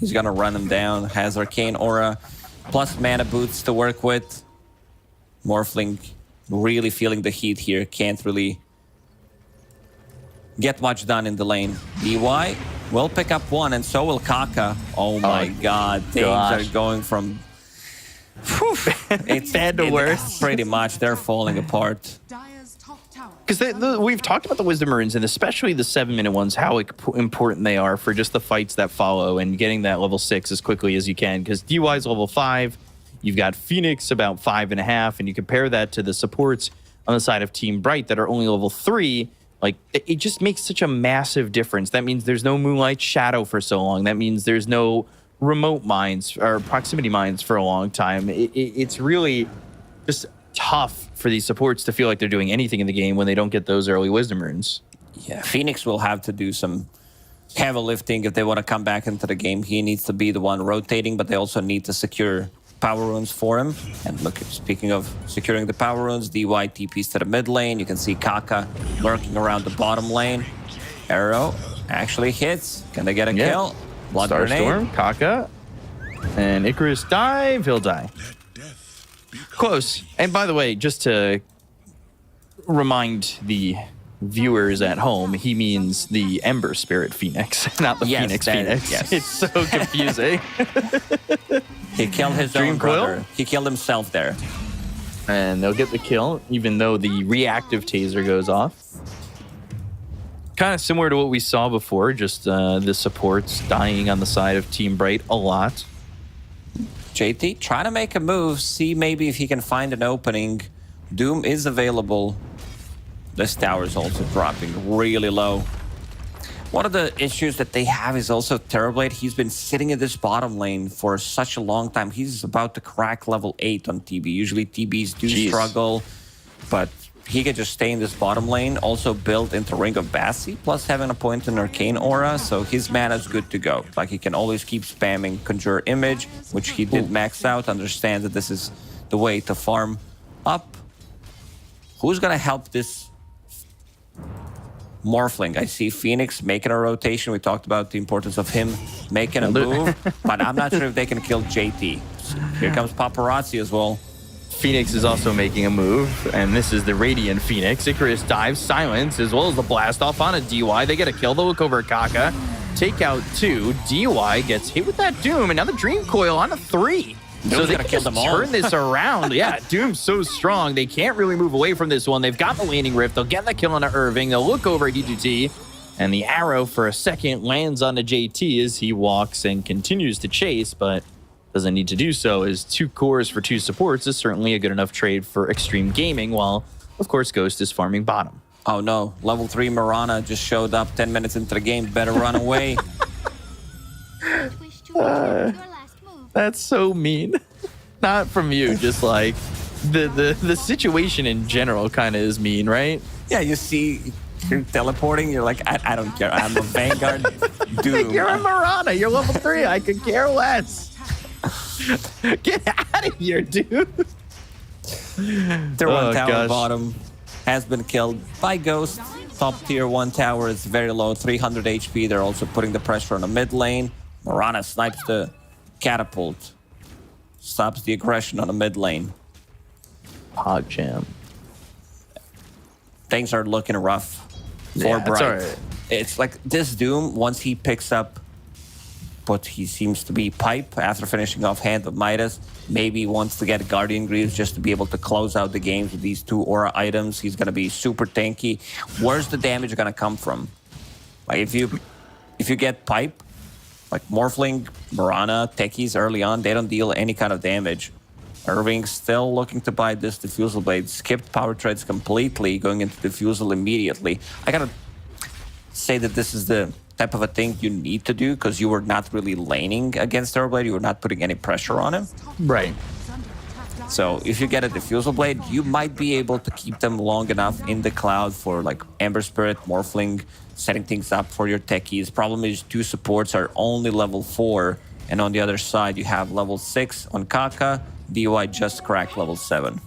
He's going to run him down. Has Arcane Aura, plus mana boots to work with. Morphling really feeling the heat here. Can't really get much done in the lane. DY will pick up one, and so will Kaka. Oh my god. Things are going from... it's bad to worse. Pretty much. They're falling apart. Because we've talked about the Wisdom Runes, and especially the 7-minute ones, how important they are for just the fights that follow and getting that level 6 as quickly as you can. Because DY's level 5, you've got Phoenix about 5.5, and you compare that to the supports on the side of Team Bright that are only level 3. Like, it just makes such a massive difference. That means there's no Moonlight Shadow for so long. That means there's no remote mines or proximity mines for a long time. It's really just tough for these supports to feel like they're doing anything in the game when they don't get those early Wisdom Runes. Yeah, Phoenix will have to do some heavy lifting if they want to come back into the game. He needs to be the one rotating, but they also need to secure power runes for him. And look, speaking of securing the power runes, DY TPs to the mid lane. You can see Kaka lurking around the bottom lane. Arrow actually hits. Can they get a kill? Blood Starstorm, Kaka, and Icarus dive. He'll die. Close. And by the way, just to remind the viewers at home, he means the Ember Spirit Phoenix, not the Phoenix Phoenix. Yes. It's so confusing. He killed his own brother. He killed himself there. And they'll get the kill, even though the reactive taser goes off. Kind of similar to what we saw before, just the supports dying on the side of Team Bright a lot. JT trying to make a move, see maybe if he can find an opening. Doom is available. This tower is also dropping really low. One of the issues that they have is also Terrorblade. He's been sitting in this bottom lane for such a long time. He's about to crack level 8 on TB. Usually TBs do struggle, but he could just stay in this bottom lane. Also built into Ring of Bassi, plus having a point in Arcane Aura, so his mana is good to go. Like, he can always keep spamming Conjure Image, which he did max out. Understand that this is the way to farm up. Who's gonna help this Morphling? I see Phoenix making a rotation. We talked about the importance of him making a move, but I'm not sure if they can kill JT. So here comes Paparazzi as well. Phoenix is also making a move, and this is the Radiant Phoenix. Icarus dives, silence, as well as the blast off on a DY. They get a kill. They'll look over at Kaka. Take out 2. DY gets hit with that Doom, and now the Dream Coil on a 3. So they can just turn this around. Yeah, Doom's so strong. They can't really move away from this one. They've got the Laning Rift. They'll get the kill on Irving. They'll look over at D2T, and the arrow for a second lands on JT as he walks and continues to chase, but doesn't need to do so, as 2 cores for 2 supports is certainly a good enough trade for Extreme Gaming, while, of course, Ghost is farming bottom. Oh no, level 3 Mirana just showed up 10 minutes into the game. Better run away. That's so mean. Not from you, just like the situation in general kind of is mean, right? Yeah, you see, you're teleporting. You're like, I don't care. I'm a Vanguard dude. You're a Mirana. You're level 3. I could care less. Get out of here, dude. Tier 1 tower bottom has been killed by Ghost. Top tier 1 tower is very low, 300 HP. They're also putting the pressure on the mid lane. Mirana snipes the catapult. Stops the aggression on the mid lane. Hog jam. Things are looking rough for Yeah, Bright. that's all right. It's like this Doom, once he picks up what he seems to be Pipe after finishing off Hand of Midas, maybe wants to get Guardian Greaves just to be able to close out the games with these 2 aura items. He's going to be super tanky. Where's the damage going to come from? Like if you get Pipe, like Morphling, Mirana, Techies early on, they don't deal any kind of damage. Irving's still looking to buy this Diffusal Blade. Skipped Power Treads completely, going into Diffusal immediately. I gotta say that this is the type of a thing you need to do because you were not really laning against Terrorblade. You were not putting any pressure on him. Right. So if you get a Diffusal Blade, you might be able to keep them long enough in the cloud for like Ember Spirit, Morphling, setting things up for your techies. Problem is 2 supports are only level 4, and on the other side you have level 6 on Kaka. DY just cracked level 7.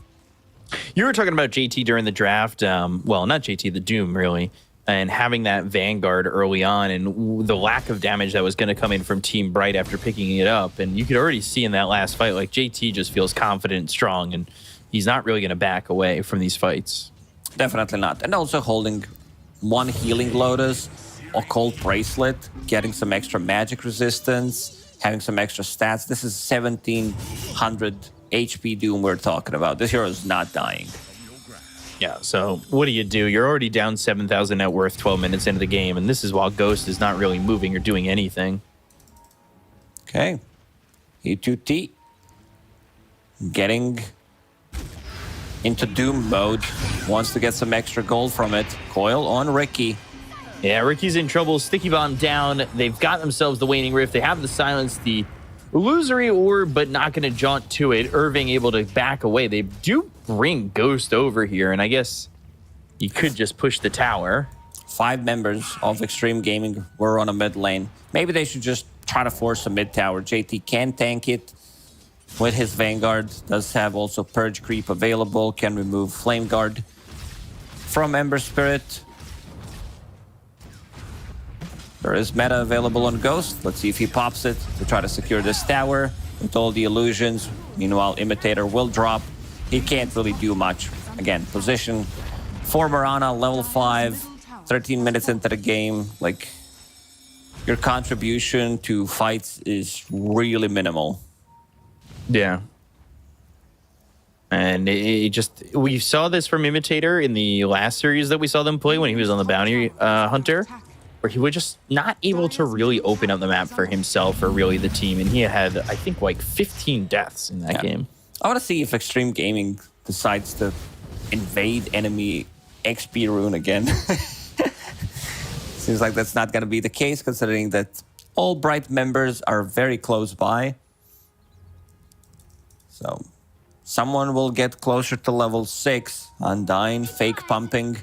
You were talking about JT during the draft. Well, not JT, the Doom, really. And having that Vanguard early on and the lack of damage that was going to come in from Team Bright after picking it up. And you could already see in that last fight, like JT just feels confident and strong, and he's not really going to back away from these fights. Definitely not. And also holding 1 Healing Lotus, Occult Bracelet, getting some extra magic resistance, having some extra stats. This is 1700 HP Doom we're talking about. This hero is not dying. Yeah, so what do? You're already down 7,000 net worth 12 minutes into the game, and this is while Ghost is not really moving or doing anything. Okay. E2T. Getting into Doom mode. Wants to get some extra gold from it. Coil on Ricky. Yeah, Ricky's in trouble. Sticky Bomb down. They've got themselves the Waning Rift. They have the Silence, the Illusory Orb, but not going to jaunt to it. Irving able to back away. They do bring Ghost over here, and I guess you could just push the tower. 5 members of Extreme Gaming were on a mid lane. Maybe they should just try to force a mid tower. JT can tank it with his Vanguard. Does have also Purge Creep available. Can remove Flame Guard from Ember Spirit. There is meta available on Ghost. Let's see if he pops it to try to secure this tower with all the illusions. Meanwhile, Imitator will drop. He can't really do much. Again, position for Mirana, level 5, 13 minutes into the game. Like, your contribution to fights is really minimal. Yeah. And we saw this from Imitator in the last series that we saw them play when he was on the Bounty Hunter, where he was just not able to really open up the map for himself or really the team. And he had, I think, like 15 deaths in that game. I want to see if Extreme Gaming decides to invade enemy XP rune again. Seems like that's not going to be the case, considering that all Bright members are very close by. So someone will get closer to level 6, Undyne, fake pumping,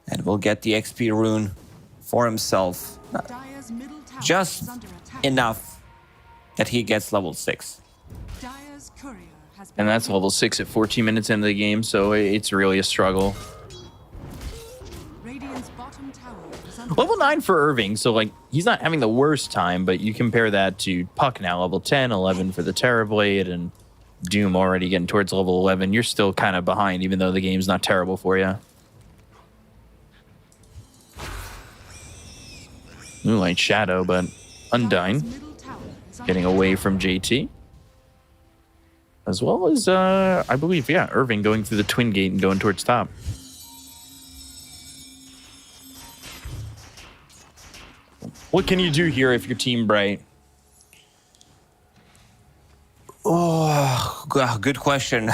and will get the XP rune for himself. Just enough that he gets level 6. And that's level 6 at 14 minutes into the game, so it's really a struggle. Level 9 for Irving, so like he's not having the worst time, but you compare that to Puck now, level 10, 11 for the Terrorblade, and Doom already getting towards level 11. You're still kind of behind, even though the game's not terrible for you. Moonlight Shadow, but Undyne getting away from JT. As well as, I believe, yeah, Irving going through the Twin Gate and going towards top. What can you do here if you're Team Bright? Good question.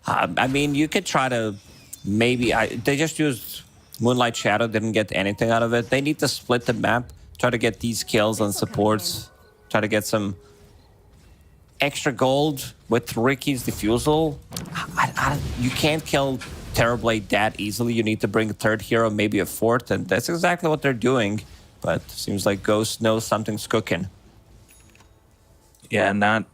I mean, you could try to maybe... they just used Moonlight Shadow, didn't get anything out of it. They need to split the map, try to get these kills on supports, try to get some extra gold with Ricky's Diffusal. You can't kill Terrorblade that easily. You need to bring a third hero, maybe a fourth, and that's exactly what they're doing. But seems like Ghost knows something's cooking. Yeah, not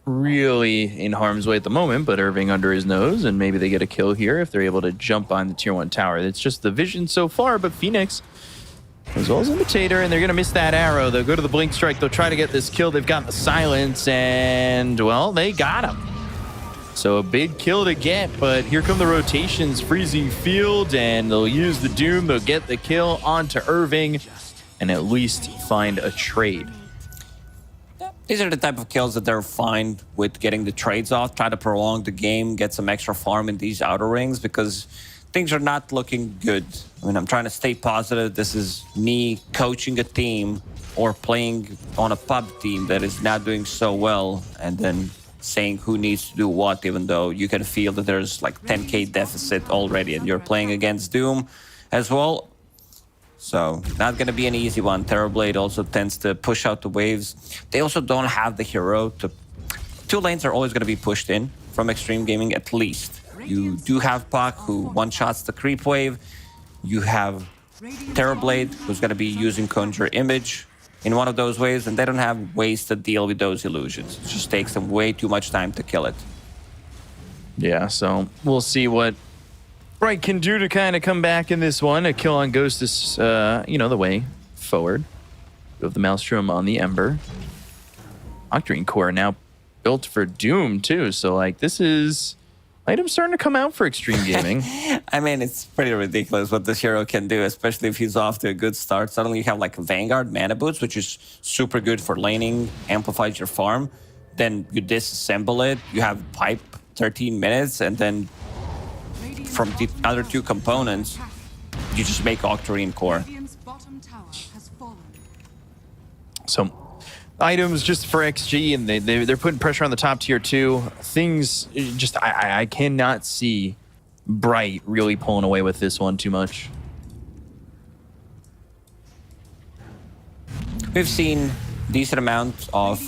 really in harm's way at the moment, but Irving under his nose, and maybe they get a kill here if they're able to jump on the tier 1 tower. It's just the vision so far, but Phoenix, as well as Imitator, and they're going to miss that arrow. They'll go to the Blink Strike. They'll try to get this kill. They've got the Silence, and, well, they got him. So a big kill to get, but here come the rotations. Freezing Field, and they'll use the Doom. They'll get the kill onto Irving, and at least find a trade. These are the type of kills that they're fine with getting the trades off, try to prolong the game, get some extra farm in these outer rings, because things are not looking good. I mean, I'm trying to stay positive. This is me coaching a team or playing on a pub team that is not doing so well, and then saying who needs to do what, even though you can feel that there's like 10k deficit already, and you're playing against Doom as well. So, not going to be an easy one. Terrorblade also tends to push out the waves. They also don't have the hero to... Two lanes are always going to be pushed in from Extreme Gaming, at least. You do have Puck, who one-shots the creep wave. You have Terrorblade, who's going to be using Conjure Image in one of those waves, and they don't have ways to deal with those illusions. It just takes them way too much time to kill it. Yeah, so we'll see what Bright can do to kind of come back in this one. A kill on Ghost is, the way forward. You have the Maelstrom on the Ember. Octarine Core now built for Doom, too. So, like, this is... items starting to come out for Extreme Gaming. I mean, it's pretty ridiculous what this hero can do, especially if he's off to a good start. Suddenly you have, like, Vanguard Mana Boots, which is super good for laning, amplifies your farm. Then you disassemble it. You have Pipe 13 minutes, and then from the other two components, you just make Octarine Core. So, items just for XG, and they're putting pressure on the top tier too. Things just, I cannot see Bright really pulling away with this one too much. We've seen decent amount of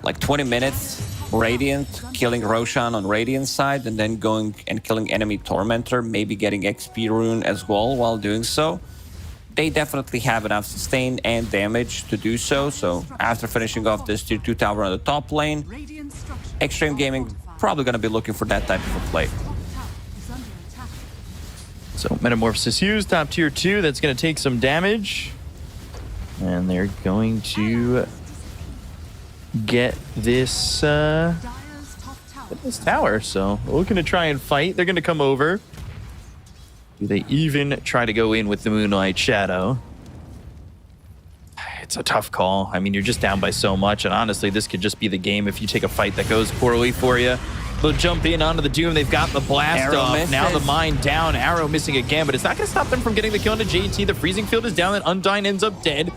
like 20 minutes Radiant, killing Roshan on Radiant side, and then going and killing enemy Tormentor, maybe getting XP rune as well while doing so. They definitely have enough sustain and damage to do so. So after finishing off this tier 2 tower on the top lane, Extreme Gaming probably going to be looking for that type of a play. So Metamorphosis used, top tier 2, that's going to take some damage. And they're going to get this tower. So looking to try and fight. They're going to come over. Do they even try to go in with the Moonlight Shadow? It's a tough call. I mean, you're just down by so much, and honestly, this could just be the game if you take a fight that goes poorly for you. They'll jump in onto the Doom. They've got the blast Arrow off. misses. Now the mine down. Arrow missing again, but it's not going to stop them from getting the kill into JT. The freezing field is down, and Undyne ends up dead.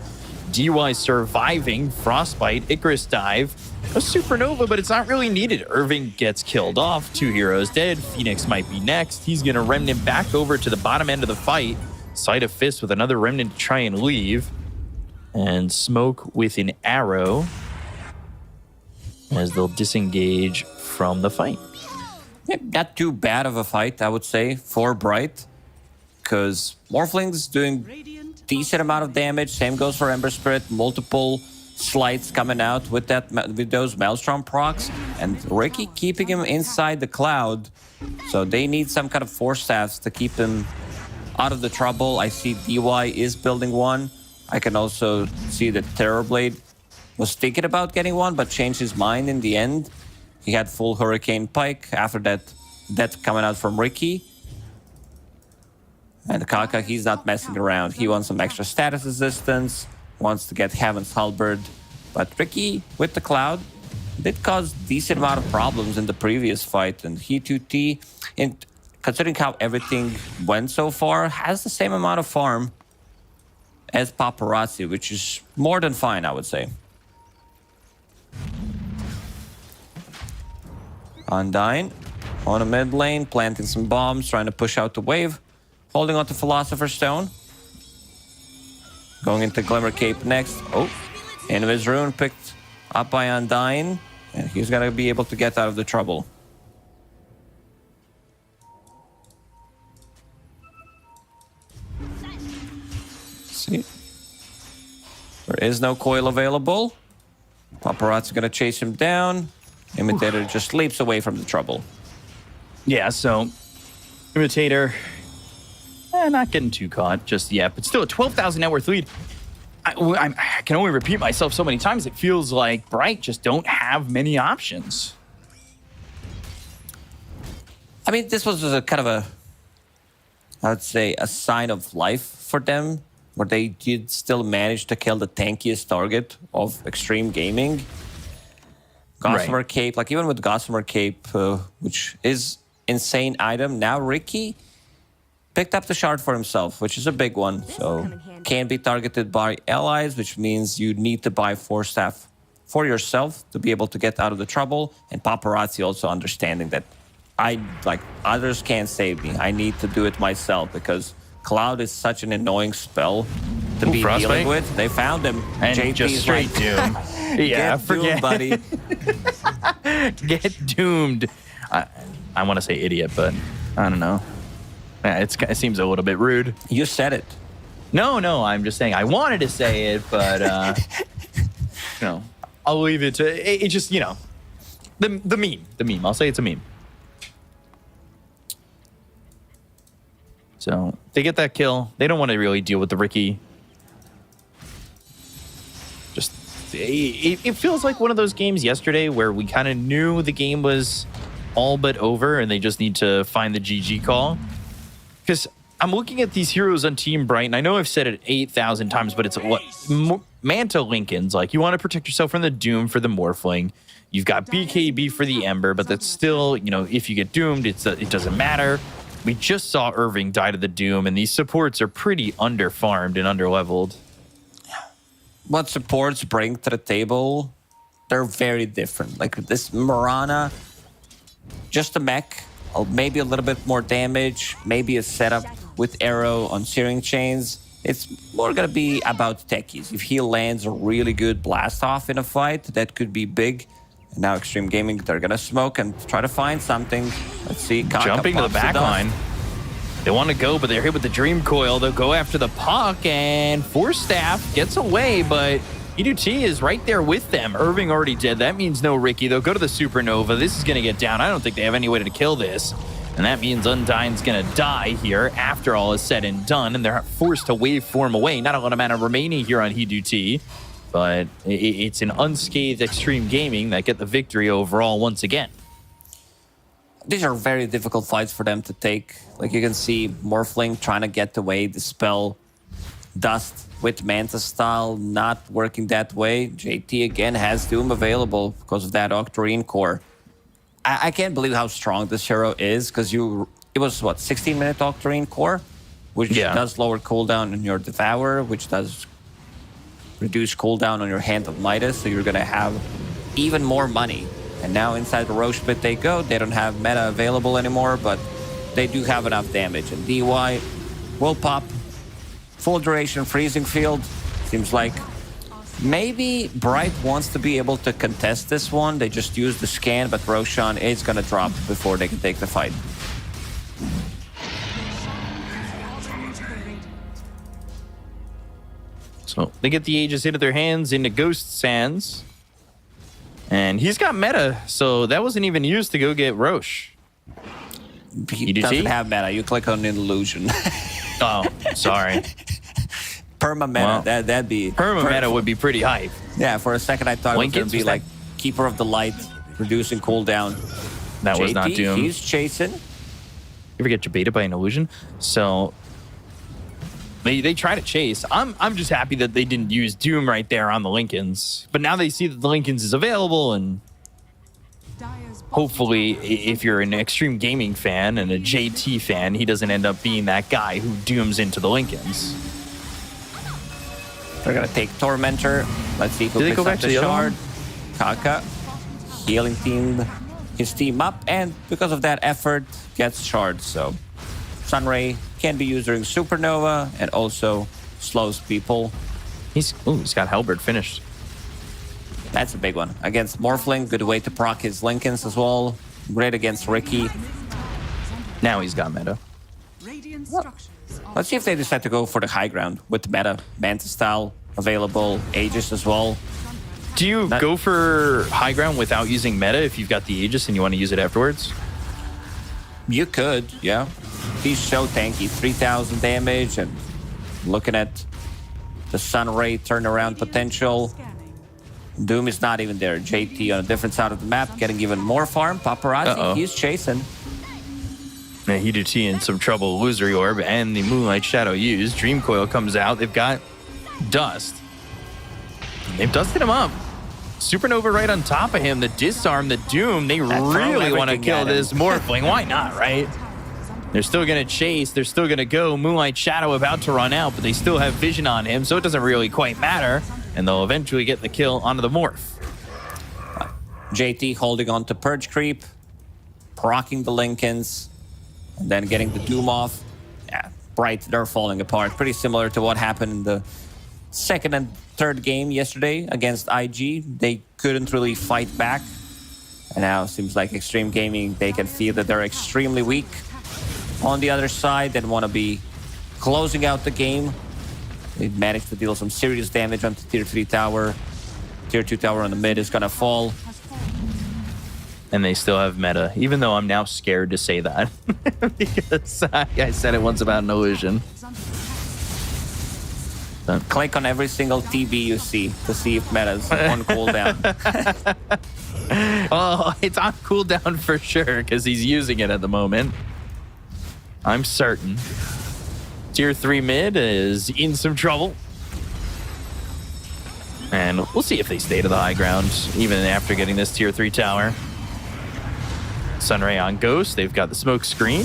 DY surviving. Frostbite, Icarus dive. A supernova, but it's not really needed. Irving gets killed off. 2 heroes dead. Phoenix might be next. He's going to remnant back over to the bottom end of the fight. Sight of Fist with another remnant to try and leave. And Smoke with an arrow as they'll disengage from the fight. Yeah, not too bad of a fight, I would say, for Bright, because Morphling's doing decent amount of damage. Same goes for Ember Spirit. Multiple slides coming out with those Maelstrom procs, and Ricky keeping him inside the cloud. So they need some kind of force staffs to keep him out of the trouble. I see DY is building one. I can also see that Terrorblade was thinking about getting one, but changed his mind in the end. He had full Hurricane Pike. After that coming out from Ricky. And Kaka, he's not messing around. He wants some extra status resistance, wants to get Heaven's Halberd. But Ricky, with the Cloud, did cause decent amount of problems in the previous fight. And he 2T, and considering how everything went so far, has the same amount of farm as Paparazzi, which is more than fine, I would say. Undyne on a mid lane, planting some bombs, trying to push out the wave. Holding on to Philosopher's Stone. Going into Glimmer Cape next. Oh, Invis Rune picked up by Undyne. And he's going to be able to get out of the trouble. See? There is no coil available. Paparazzi going to chase him down. Imitator just leaps away from the trouble. Yeah, so Imitator, not getting too caught just yet, but still a 12,000 net worth lead. I can only repeat myself so many times. It feels like Bright just don't have many options. I mean, this was a kind of a, I would say, a sign of life for them, where they did still manage to kill the tankiest target of Extreme Gaming. Gossamer Cape, like even with Gossamer Cape, which is insane item, now Ricky picked up the shard for himself, which is a big one. So can be targeted by allies, which means you need to buy Force Staff for yourself to be able to get out of the trouble. And Paparazzi also understanding that others can't save me. I need to do it myself because Cloud is such an annoying spell to be dealing with. They found him. And JP just straight Doom. Yeah, forget, buddy. Get doomed. I want to say idiot, but I don't know. Yeah, it seems a little bit rude. You said it. No, I'm just saying I wanted to say it, but I'll leave it to it. Just the meme. I'll say it's a meme. So they get that kill. They don't want to really deal with the Ricky. Just it feels like one of those games yesterday where we kind of knew the game was all but over, and they just need to find the GG call. Because I'm looking at these heroes on Team Bright, and I know I've said it 8,000 times, but it's what Manta Lincoln's like. You want to protect yourself from the Doom for the Morphling. You've got BKB for the Ember, but that's still, if you get doomed, it doesn't matter. We just saw Irving die to the Doom, and these supports are pretty underfarmed and underleveled. What supports bring to the table, they're very different. Like this Mirana, just a mech, maybe a little bit more damage, maybe a setup with arrow on searing chains. It's more going to be about techies. If he lands a really good blast off in a fight, that could be big. And now Extreme Gaming, they're going to smoke and try to find something. Let's see. Kaka jumping to the back line. They want to go, but they're hit with the Dream Coil. They'll go after the puck, and Force Staff gets away, but E2T is right there with them. Irving already did. That means no Ricky. They'll go to the Supernova. This is going to get down. I don't think they have any way to kill this. And that means Undyne's going to die here after all is said and done, and they're forced to waveform away. Not a lot of mana remaining here on E2T, but it's an unscathed Extreme Gaming that get the victory overall once again. These are very difficult fights for them to take. Like you can see Morphling trying to get away, the spell Dust with Manta style not working that way. JT again has Doom available because of that Octarine core. I can't believe how strong this hero is because it was what, 16-minute Octarine core, which does lower cooldown on your Devour, which does reduce cooldown on your Hand of Midas, so you're gonna have even more money. And now inside the Roche Pit they go. They don't have meta available anymore, but they do have enough damage. And DY will pop. Full duration freezing field. Seems like maybe Bright wants to be able to contest this one. They just use the scan, but Roshan is going to drop before they can take the fight. So they get the Aegis into their hands, into Ghost's hands. And he's got meta, so that wasn't even used to go get Roche. He doesn't have meta. You click on an illusion. Oh, sorry. Perma meta, well, that'd be... Perma meta would be pretty hype. Yeah, for a second I thought it was going to be like Keeper of the Light, reducing cooldown. That was not Doom. He's chasing. You ever get baited by an illusion? So they try to chase. I'm just happy that they didn't use Doom right there on the Lincolns. But now they see that the Lincolns is available, and hopefully if you're an Extreme Gaming fan and a JT fan, he doesn't end up being that guy who dooms into the Lincolns. They're going to take Tormentor. Let's see who picks up the shard. Kaka, healing team his team up, and because of that effort, gets shards. So Sunray can be used during Supernova and also slows people. He's got Halberd finished. That's a big one. Against Morphling, good way to proc his Lincolns as well. Great against Ricky. Now he's got meta. Radiant structures are Let's see if they decide to go for the high ground with meta. Manta style available, Aegis as well. Do you go for high ground without using meta if you've got the Aegis and you want to use it afterwards? You could, yeah. He's so tanky, 3,000 damage, and looking at the Sunray turnaround potential. scanning. Doom is not even there. JT on a different side of the map, getting even more farm. Paparazzi, he's chasing. Now Hiduti in some trouble. Illusory Orb and the Moonlight Shadow used. Dream Coil comes out. They've got Dust. They've dusted him up. Supernova right on top of him. The Disarm, the Doom. They really want to everything kill at him. this Morphling. Why not, right? They're still going to chase. They're still going to go. Moonlight Shadow about to run out, but they still have vision on him, so it doesn't really quite matter. And they'll eventually get the kill onto the Morph. JT holding on to Purge Creep, proccing the Lincolns, and then getting the Doom off. Yeah, Bright, they're falling apart. Pretty similar to what happened in the second and third game yesterday against IG. They couldn't really fight back. And now it seems like Extreme Gaming, they can feel that they're extremely weak. On the other side, they want to be closing out the game. They managed to deal some serious damage on the tier 3 tower. Tier 2 tower on the mid is going to fall. And they still have meta, even though I'm now scared to say that. Because I said it once about an illusion. Click on every single TB you see to see if meta's on cooldown. Oh, it's on cooldown for sure, because he's using it at the moment. I'm certain. Tier 3 mid is in some trouble. And we'll see if they stay to the high ground, even after getting this tier 3 tower. Sunray on Ghost. They've got the smoke screen.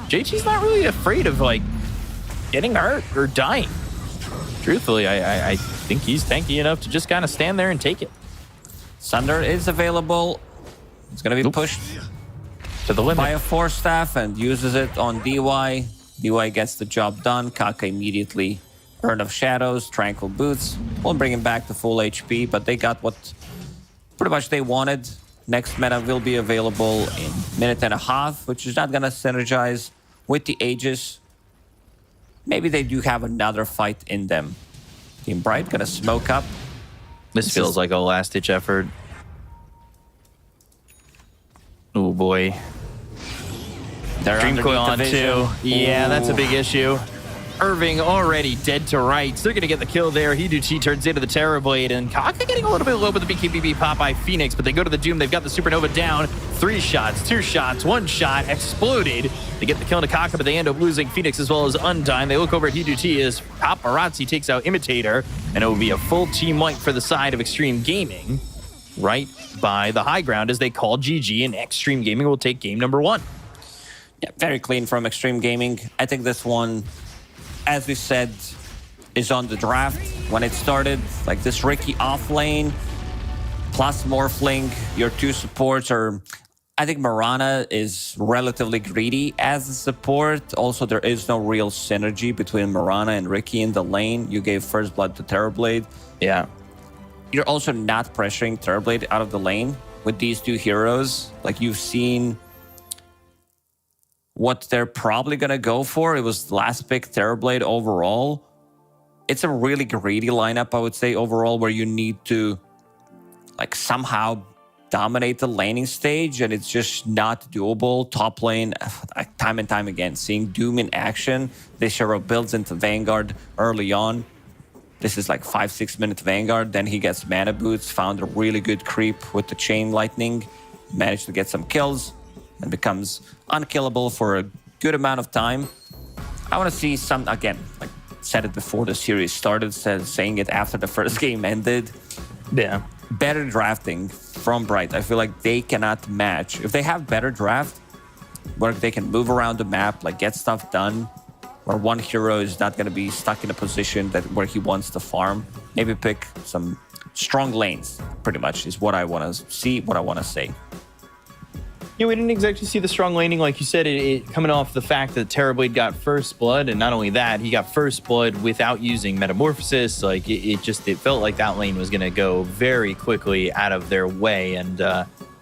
JT's not really afraid of, like, getting hurt or dying. Truthfully, I think he's tanky enough to just kind of stand there and take it. Sunder is available. It's going to be pushed To the limit. by a Force Staff and uses it on DY. DY gets the job done. Kaka immediately Urn of Shadows, Tranquil Boots. Won't bring him back to full HP, but they got what pretty much they wanted. Next meta will be available in a minute and a half, which is not going to synergize with the Aegis. Maybe they do have another fight in them. Team Bright going to smoke up. This feels like a last-ditch effort. Oh, boy. They're Dream Coil on underneath the 2. vision. Yeah, that's a Ooh. big issue. Irving already dead to rights. They're going to get the kill there. Hiduchi turns into the Terror Blade, and Kaka getting a little bit low with the BKBB Popeye Phoenix, but they go to the Doom. They've got the Supernova down. 3 shots, 2 shots, 1 shot, exploded. They get the kill into Kaka, but they end up losing Phoenix as well as Undyne. They look over at Hiduchi as Paparazzi takes out Imitator, and it will be a full team wipe for the side of Extreme Gaming right by the high ground as they call GG, and Extreme Gaming will take game number 1. Yeah, very clean from Extreme Gaming. I think this one, as we said, is on the draft. When it started, like this Ricky off lane, plus Morphling, your 2 supports are... I think Mirana is relatively greedy as a support. Also, there is no real synergy between Mirana and Ricky in the lane. You gave First Blood to Terrorblade. Yeah. You're also not pressuring Terrorblade out of the lane with these 2 heroes. Like, you've seen what they're probably going to go for. It was last pick Terrorblade overall. It's a really greedy lineup, I would say, overall, where you need to like somehow dominate the laning stage, and it's just not doable. Top lane, time and time again, seeing Doom in action. This hero builds into Vanguard early on. This is like 5-6 minute Vanguard. Then he gets mana boots, found a really good creep with the Chain Lightning, managed to get some kills, and becomes unkillable for a good amount of time. I want to see some, again, like said it before the series started, saying it after the first game ended. Yeah. Better drafting from Bright. I feel like they cannot match. If they have better draft, where they can move around the map, like get stuff done, where one hero is not going to be stuck in a position that where he wants to farm, maybe pick some strong lanes, pretty much, is what I want to see, what I want to say. Yeah, we didn't exactly see the strong laning, like you said, it coming off the fact that Terrorblade got first blood, and not only that, he got first blood without using Metamorphosis. Like, it felt like that lane was going to go very quickly out of their way, and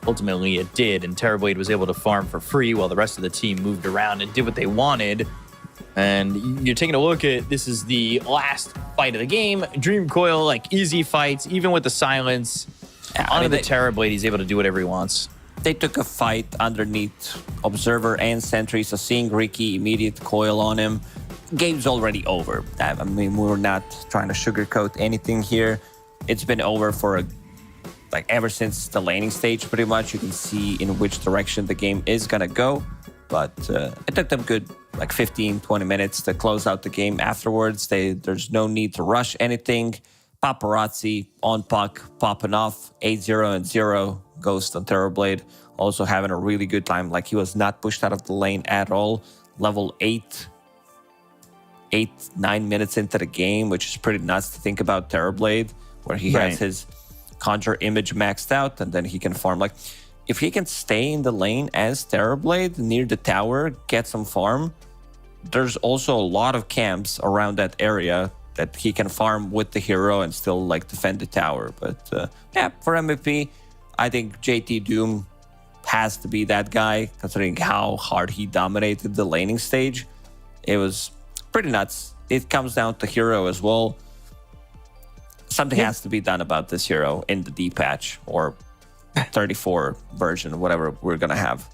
ultimately it did, and Terrorblade was able to farm for free while the rest of the team moved around and did what they wanted. And you're taking a look at, this is the last fight of the game. Dream Coil, like, easy fights, even with the silence. Onto the Terrorblade, he's able to do whatever he wants. They took a fight underneath Observer and Sentry, so seeing Ricky, immediate coil on him. Game's already over. I mean, we're not trying to sugarcoat anything here. It's been over for ever since the laning stage, pretty much. You can see in which direction the game is gonna go. But it took them good 15, 20 minutes to close out the game afterwards. There's no need to rush anything. Paparazzi on puck, popping off, 8-0 and 0. Ghost on Terrorblade, also having a really good time. Like, he was not pushed out of the lane at all. Level 9 minutes into the game, which is pretty nuts to think about Terrorblade, where he has his Conjure Image maxed out, and then he can farm. Like, if he can stay in the lane as Terrorblade near the tower, get some farm, there's also a lot of camps around that area that he can farm with the hero and still defend the tower. But yeah, for MVP, I think JT Doom has to be that guy, considering how hard he dominated the laning stage. It was pretty nuts. It comes down to hero as well. Something has to be done about this hero in the D patch or 34 version, whatever we're going to have.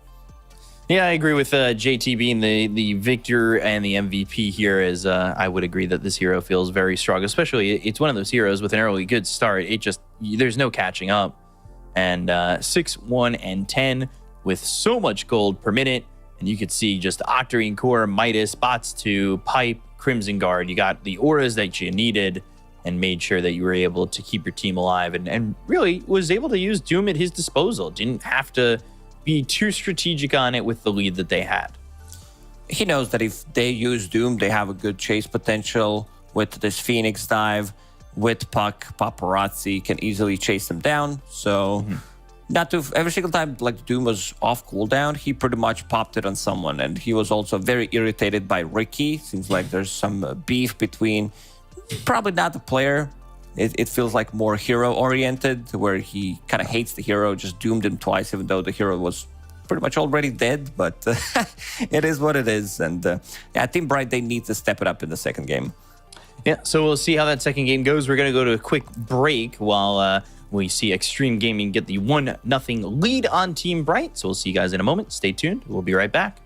Yeah, I agree with JT being the victor and the MVP here, as I would agree that this hero feels very strong, especially it's one of those heroes with an early good start. There's no catching up. And 6, 1, and 10 with so much gold per minute. And you could see just Octarine Core, Midas, Bots 2, Pipe, Crimson Guard. You got the auras that you needed and made sure that you were able to keep your team alive, and really was able to use Doom at his disposal. Didn't have to be too strategic on it with the lead that they had. He knows that if they use Doom, they have a good chase potential with this Phoenix dive. With puck, Paparazzi can easily chase them down. So not to every single time Doom was off cooldown, he pretty much popped it on someone. And he was also very irritated by Ricky. Seems like there's some beef between, probably not the player. It feels like more hero oriented, where he kind of hates the hero, just doomed him twice, even though the hero was pretty much already dead. But it is what it is. And yeah, Team Bright, they need to step it up in the second game. Yeah, so we'll see how that second game goes. We're going to go to a quick break while we see Extreme Gaming get the 1-0 lead on Team Bright. So we'll see you guys in a moment. Stay tuned. We'll be right back.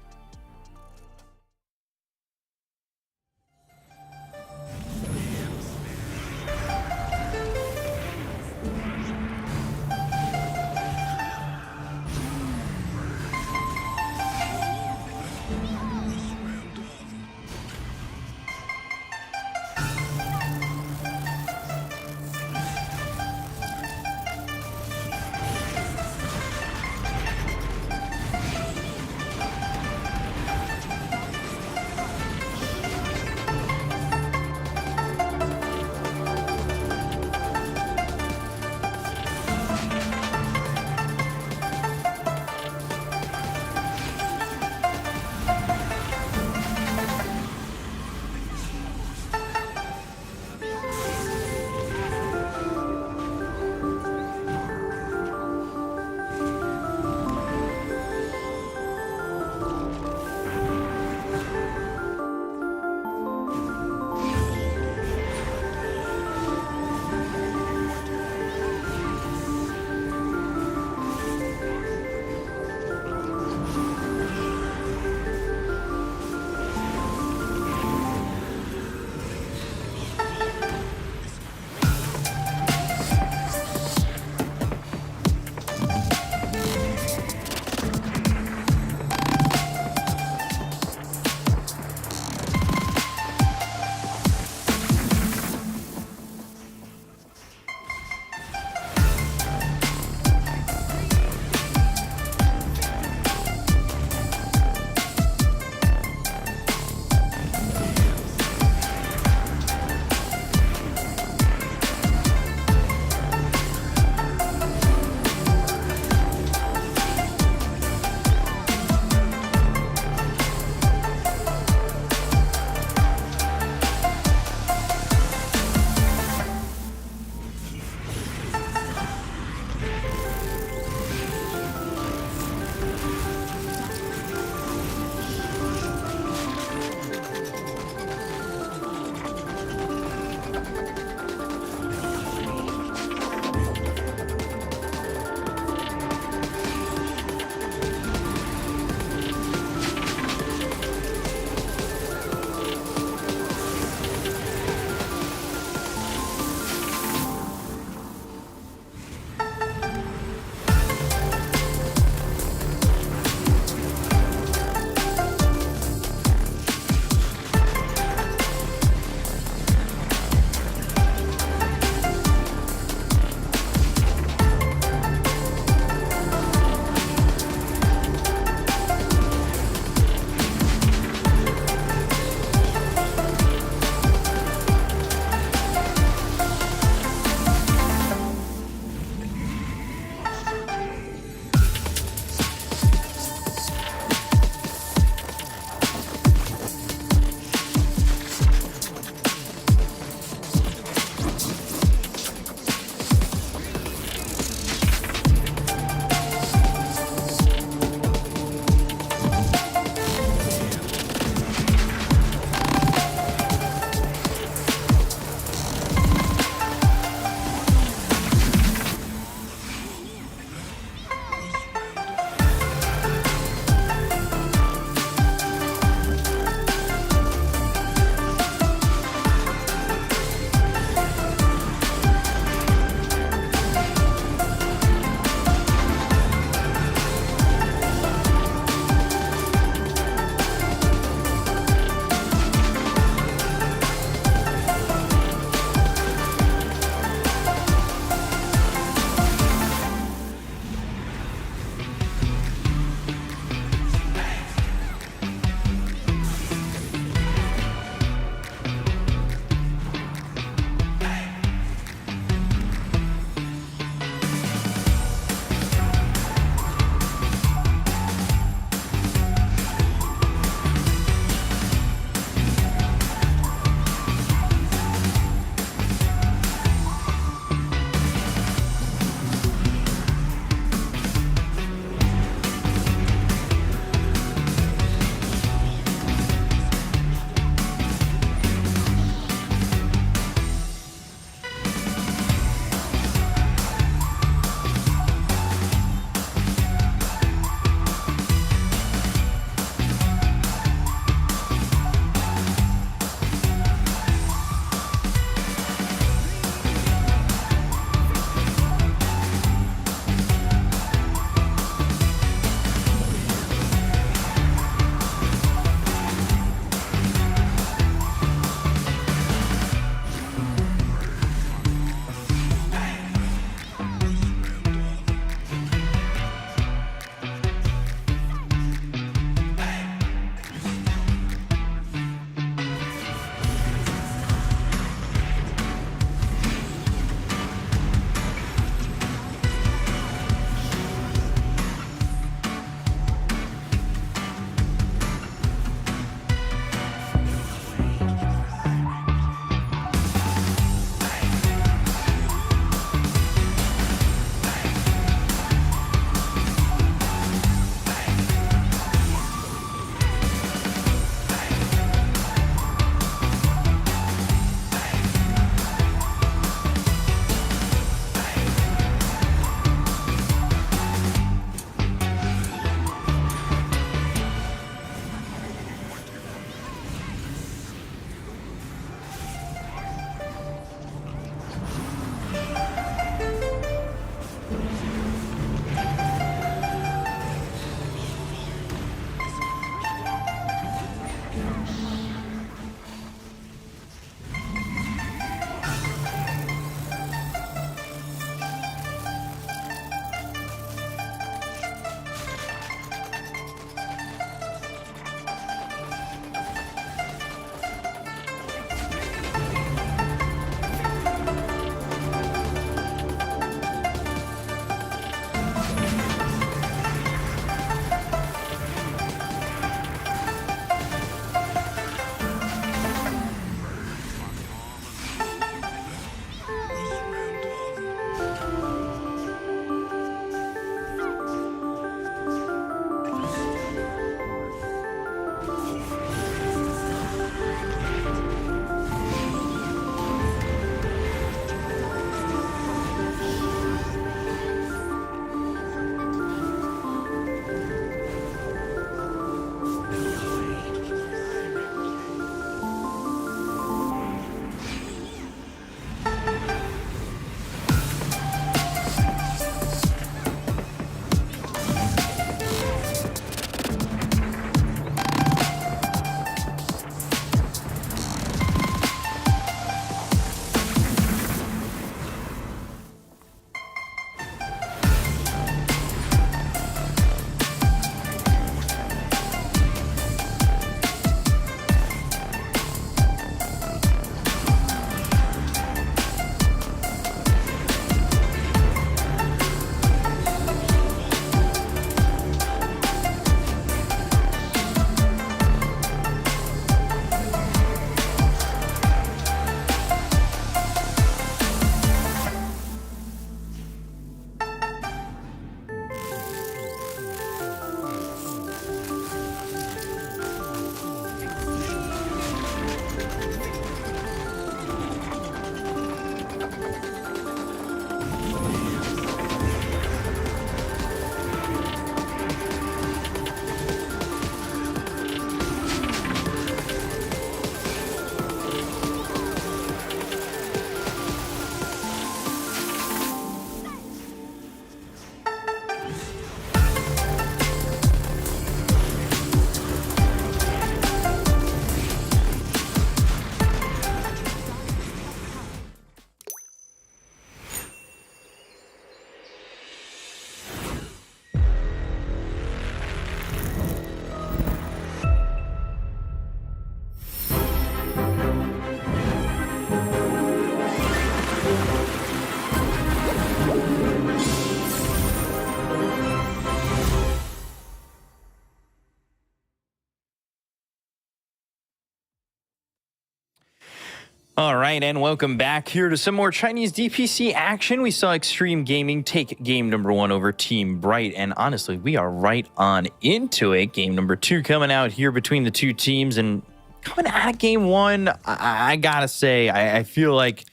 All right, and welcome back here to some more Chinese DPC action. We saw Extreme Gaming take game number 1 over Team Bright, and honestly, we are right on into it. Game number 2 coming out here between the two teams, and coming out of game 1, I gotta say, I feel like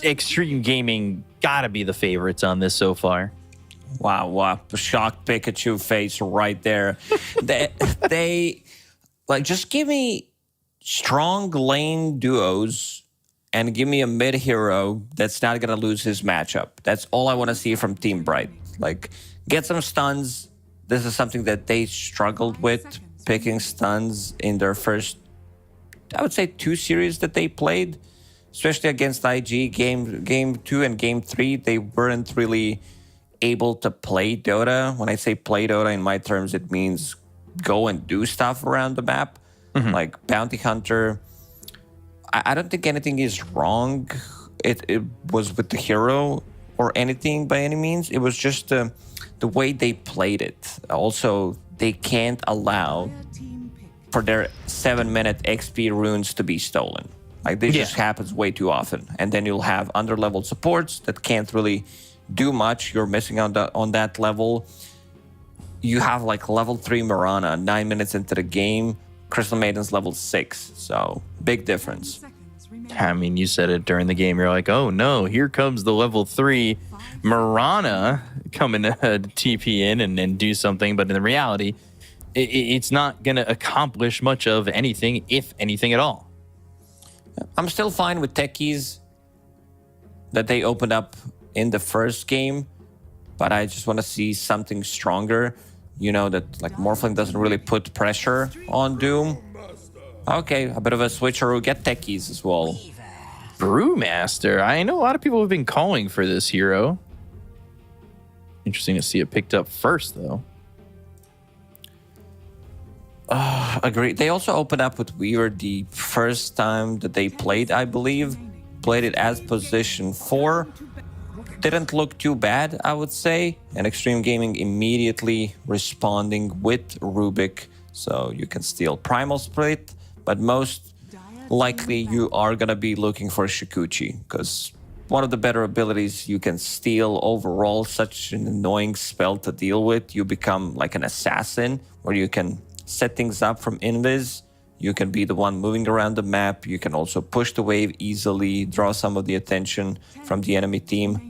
Extreme Gaming gotta be the favorites on this so far. Wow, shocked Pikachu face right there. they like, just give me strong lane duos and give me a mid hero that's not going to lose his matchup. That's all I want to see from Team Bright. Like, get some stuns. This is something that they struggled with, picking stuns in their first, I would say, 2 series that they played, especially against IG. Game 2 and game 3, they weren't really able to play Dota. When I say play Dota, in my terms, it means go and do stuff around the map. Like Bounty Hunter. I don't think anything is wrong. It was with the hero or anything by any means. It was just the way they played it. Also, they can't allow for their 7-minute XP runes to be stolen. Like, this just happens way too often. And then you'll have under-leveled supports that can't really do much. You're missing on that level. You have like level 3 Mirana 9 minutes into the game. Crystal Maiden's level 6, so big difference. I mean, you said it during the game. You're like, oh no, here comes the level 3 Mirana coming to TP in and do something. But in reality, it's not going to accomplish much of anything, if anything at all. I'm still fine with techies that they opened up in the first game, but I just want to see something stronger. You know, that like Morphling doesn't really put pressure on Doom. Okay, a bit of a switcheroo. Get techies as well. Brewmaster. I know a lot of people have been calling for this hero. Interesting to see it picked up first, though. Agree. They also opened up with Weaver the first time that they played, I believe. Played it as position 4. Didn't look too bad, I would say. And Extreme Gaming immediately responding with Rubik. So you can steal Primal Split. But most likely you are going to be looking for Shikuchi. Because one of the better abilities you can steal overall, such an annoying spell to deal with. You become like an assassin where you can set things up from invis. You can be the one moving around the map. You can also push the wave easily, draw some of the attention from the enemy team.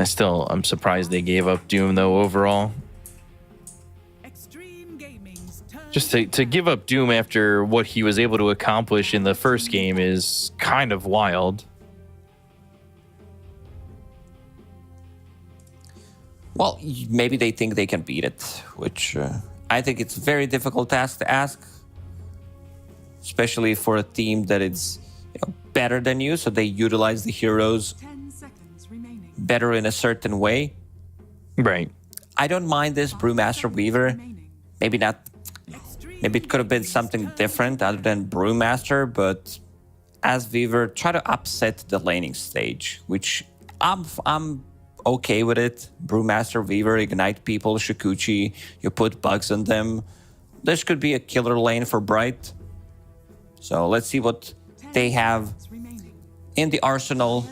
I'm surprised they gave up Doom, though, overall. Just to give up Doom after what he was able to accomplish in the first game is kind of wild. Well, maybe they think they can beat it, which I think it's a very difficult task to ask, especially for a team that is better than you, so they utilize the heroes better in a certain way. Right. I don't mind this Brewmaster Weaver. Maybe not. Maybe it could have been something different other than Brewmaster, but as Weaver, try to upset the laning stage, which I'm okay with it. Brewmaster, Weaver, ignite people, Shikuchi, you put bugs on them. This could be a killer lane for Bright. So let's see what they have in the arsenal.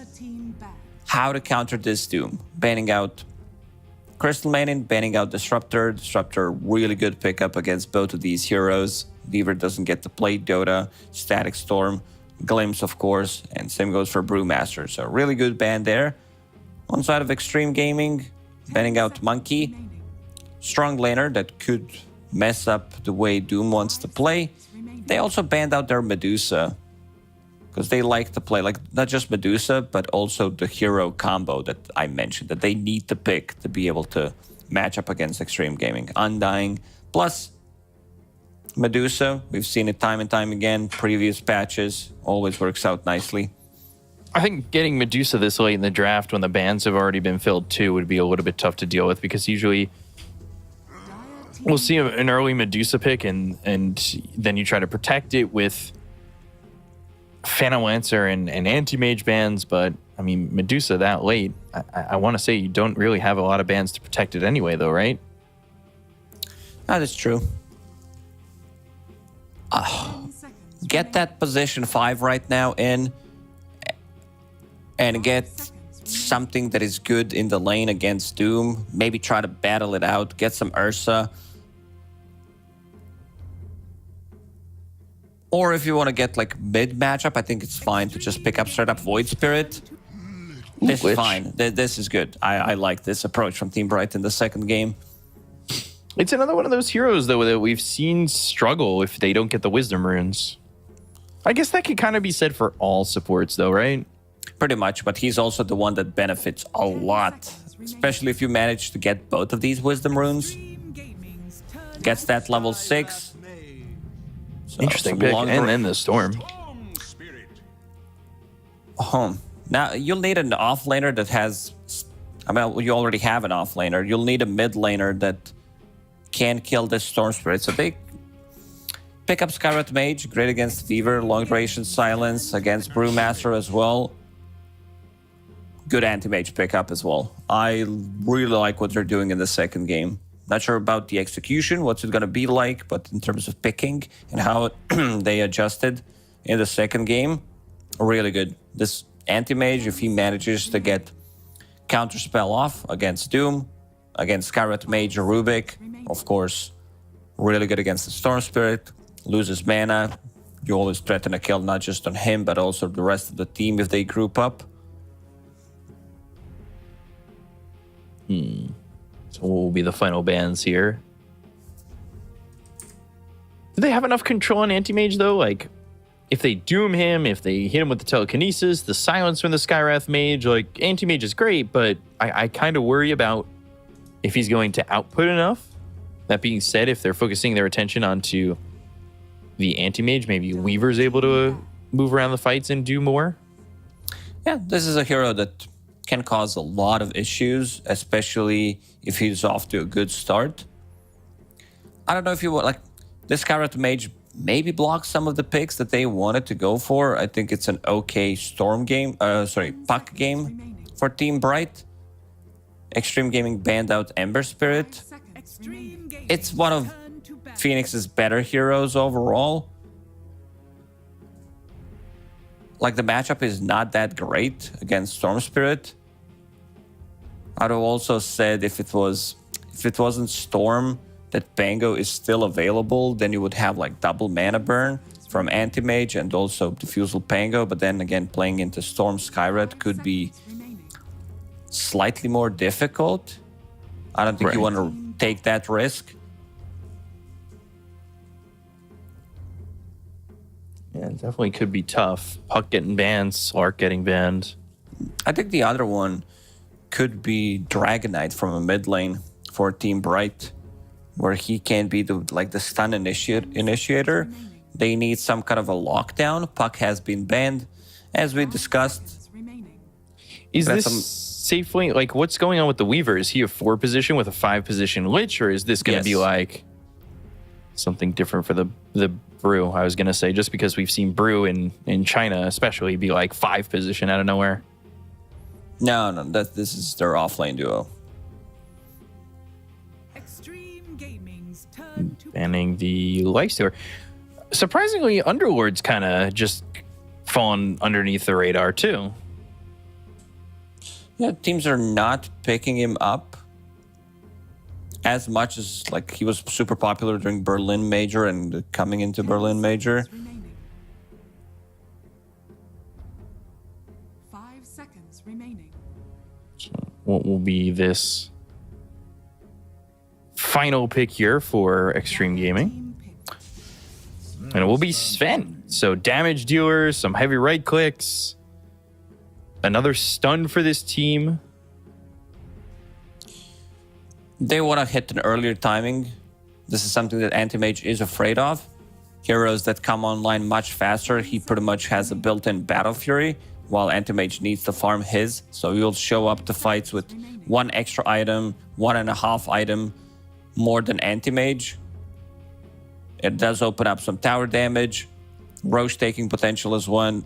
How to counter this Doom. Banning out Crystal Maiden, banning out Disruptor. Disruptor, really good pickup against both of these heroes. Weaver doesn't get to play Dota. Static Storm, Glimpse, of course, and same goes for Brewmaster. So really good ban there. On side of Extreme Gaming, banning out Monkey. Strong laner that could mess up the way Doom wants to play. They also banned out their Medusa, because they like to play, like, not just Medusa, but also the hero combo that I mentioned, that they need to pick to be able to match up against Extreme Gaming. Undying, plus Medusa. We've seen it time and time again. Previous patches, always works out nicely. I think getting Medusa this late in the draft when the bans have already been filled too would be a little bit tough to deal with, because usually we'll see an early Medusa pick and then you try to protect it with Phantom Lancer and anti-mage bans, but I mean, Medusa that late, I want to say you don't really have a lot of bans to protect it anyway, though, right? That is true. get that position 5 right now in and get something that is good in the lane against Doom. Maybe try to battle it out, get some Ursa. Or if you want to get like mid matchup, I think it's fine to just pick up straight up Void Spirit. This is fine. This is good. I like this approach from Team Bright in the second game. It's another one of those heroes, though, that we've seen struggle if they don't get the Wisdom Runes. I guess that could kind of be said for all supports, though, right? Pretty much, but he's also the one that benefits a lot. Especially if you manage to get both of these Wisdom Runes. Gets that level 6. So Interesting pick. And then the Storm. Now, you'll need an offlaner that has... I mean, you already have an offlaner. You'll need a mid laner that can kill this Storm Spirit. So they pick up Skywrath Mage, great against Fever, long duration silence, against Brewmaster as well. Good anti-mage pickup as well. I really like what they're doing in the second game. Not sure about the execution, what's it going to be like, but in terms of picking and how they adjusted in the second game, really good. This anti-mage, if he manages to get counterspell off against Doom, against Skywrath Mage or Rubik, of course, really good against the Storm Spirit, loses mana, you always threaten a kill not just on him, but also the rest of the team if they group up. So what will be the final bans here? Do they have enough control on Anti-Mage, though? Like, if they doom him, if they hit him with the telekinesis, the silence from the Skywrath Mage, like, Anti-Mage is great, but I kind of worry about if he's going to output enough. That being said, if they're focusing their attention onto the Anti-Mage, maybe Weaver's able to move around the fights and do more. Yeah, this is a hero that can cause a lot of issues, especially if he's off to a good start. I don't know if you want, like, this Skywrath Mage maybe blocks some of the picks that they wanted to go for. I think it's an okay Storm game, Puck game for Team Bright. Extreme Gaming banned out Ember Spirit. It's one of Phoenix's better heroes overall. Like, the matchup is not that great against Storm Spirit. I'd have also said if it wasn't Storm, that Pango is still available, then you would have like double mana burn from Anti-Mage and also Diffusal Pango. But then again, playing into Storm Skywrath could be slightly more difficult. I don't think you want to take that risk. Yeah, it definitely could be tough. Puck getting banned, Slark getting banned. I think the other one could be Dragonite from a mid lane for Team Bright, where he can be the stun initiator. They need some kind of a lockdown. Puck has been banned, as we discussed. Is this safely, like, what's going on with the Weaver? Is he a 4 position with a 5 position Lich, or is this going to be like something different for the Brew? I was going to say, just because we've seen Brew in China especially be like 5 position out of nowhere. No, this is their offlane duo. Banning the Lifestealer. Surprisingly, Underlord's kind of just fallen underneath the radar too. Yeah, teams are not picking him up as much as, like, he was super popular during Berlin Major and coming into Berlin Major. 5 seconds remaining. So what will be this final pick here for Extreme Gaming? And it will be Sven. So damage dealer, some heavy right clicks, another stun for this team. They want to hit an earlier timing. This is something that Anti-Mage is afraid of. Heroes that come online much faster, he pretty much has a built-in Battle Fury, while Anti-Mage needs to farm his. So he'll show up to fights with 1 extra item, 1.5 item, more than Anti-Mage. It does open up some tower damage. Roche taking potential as well.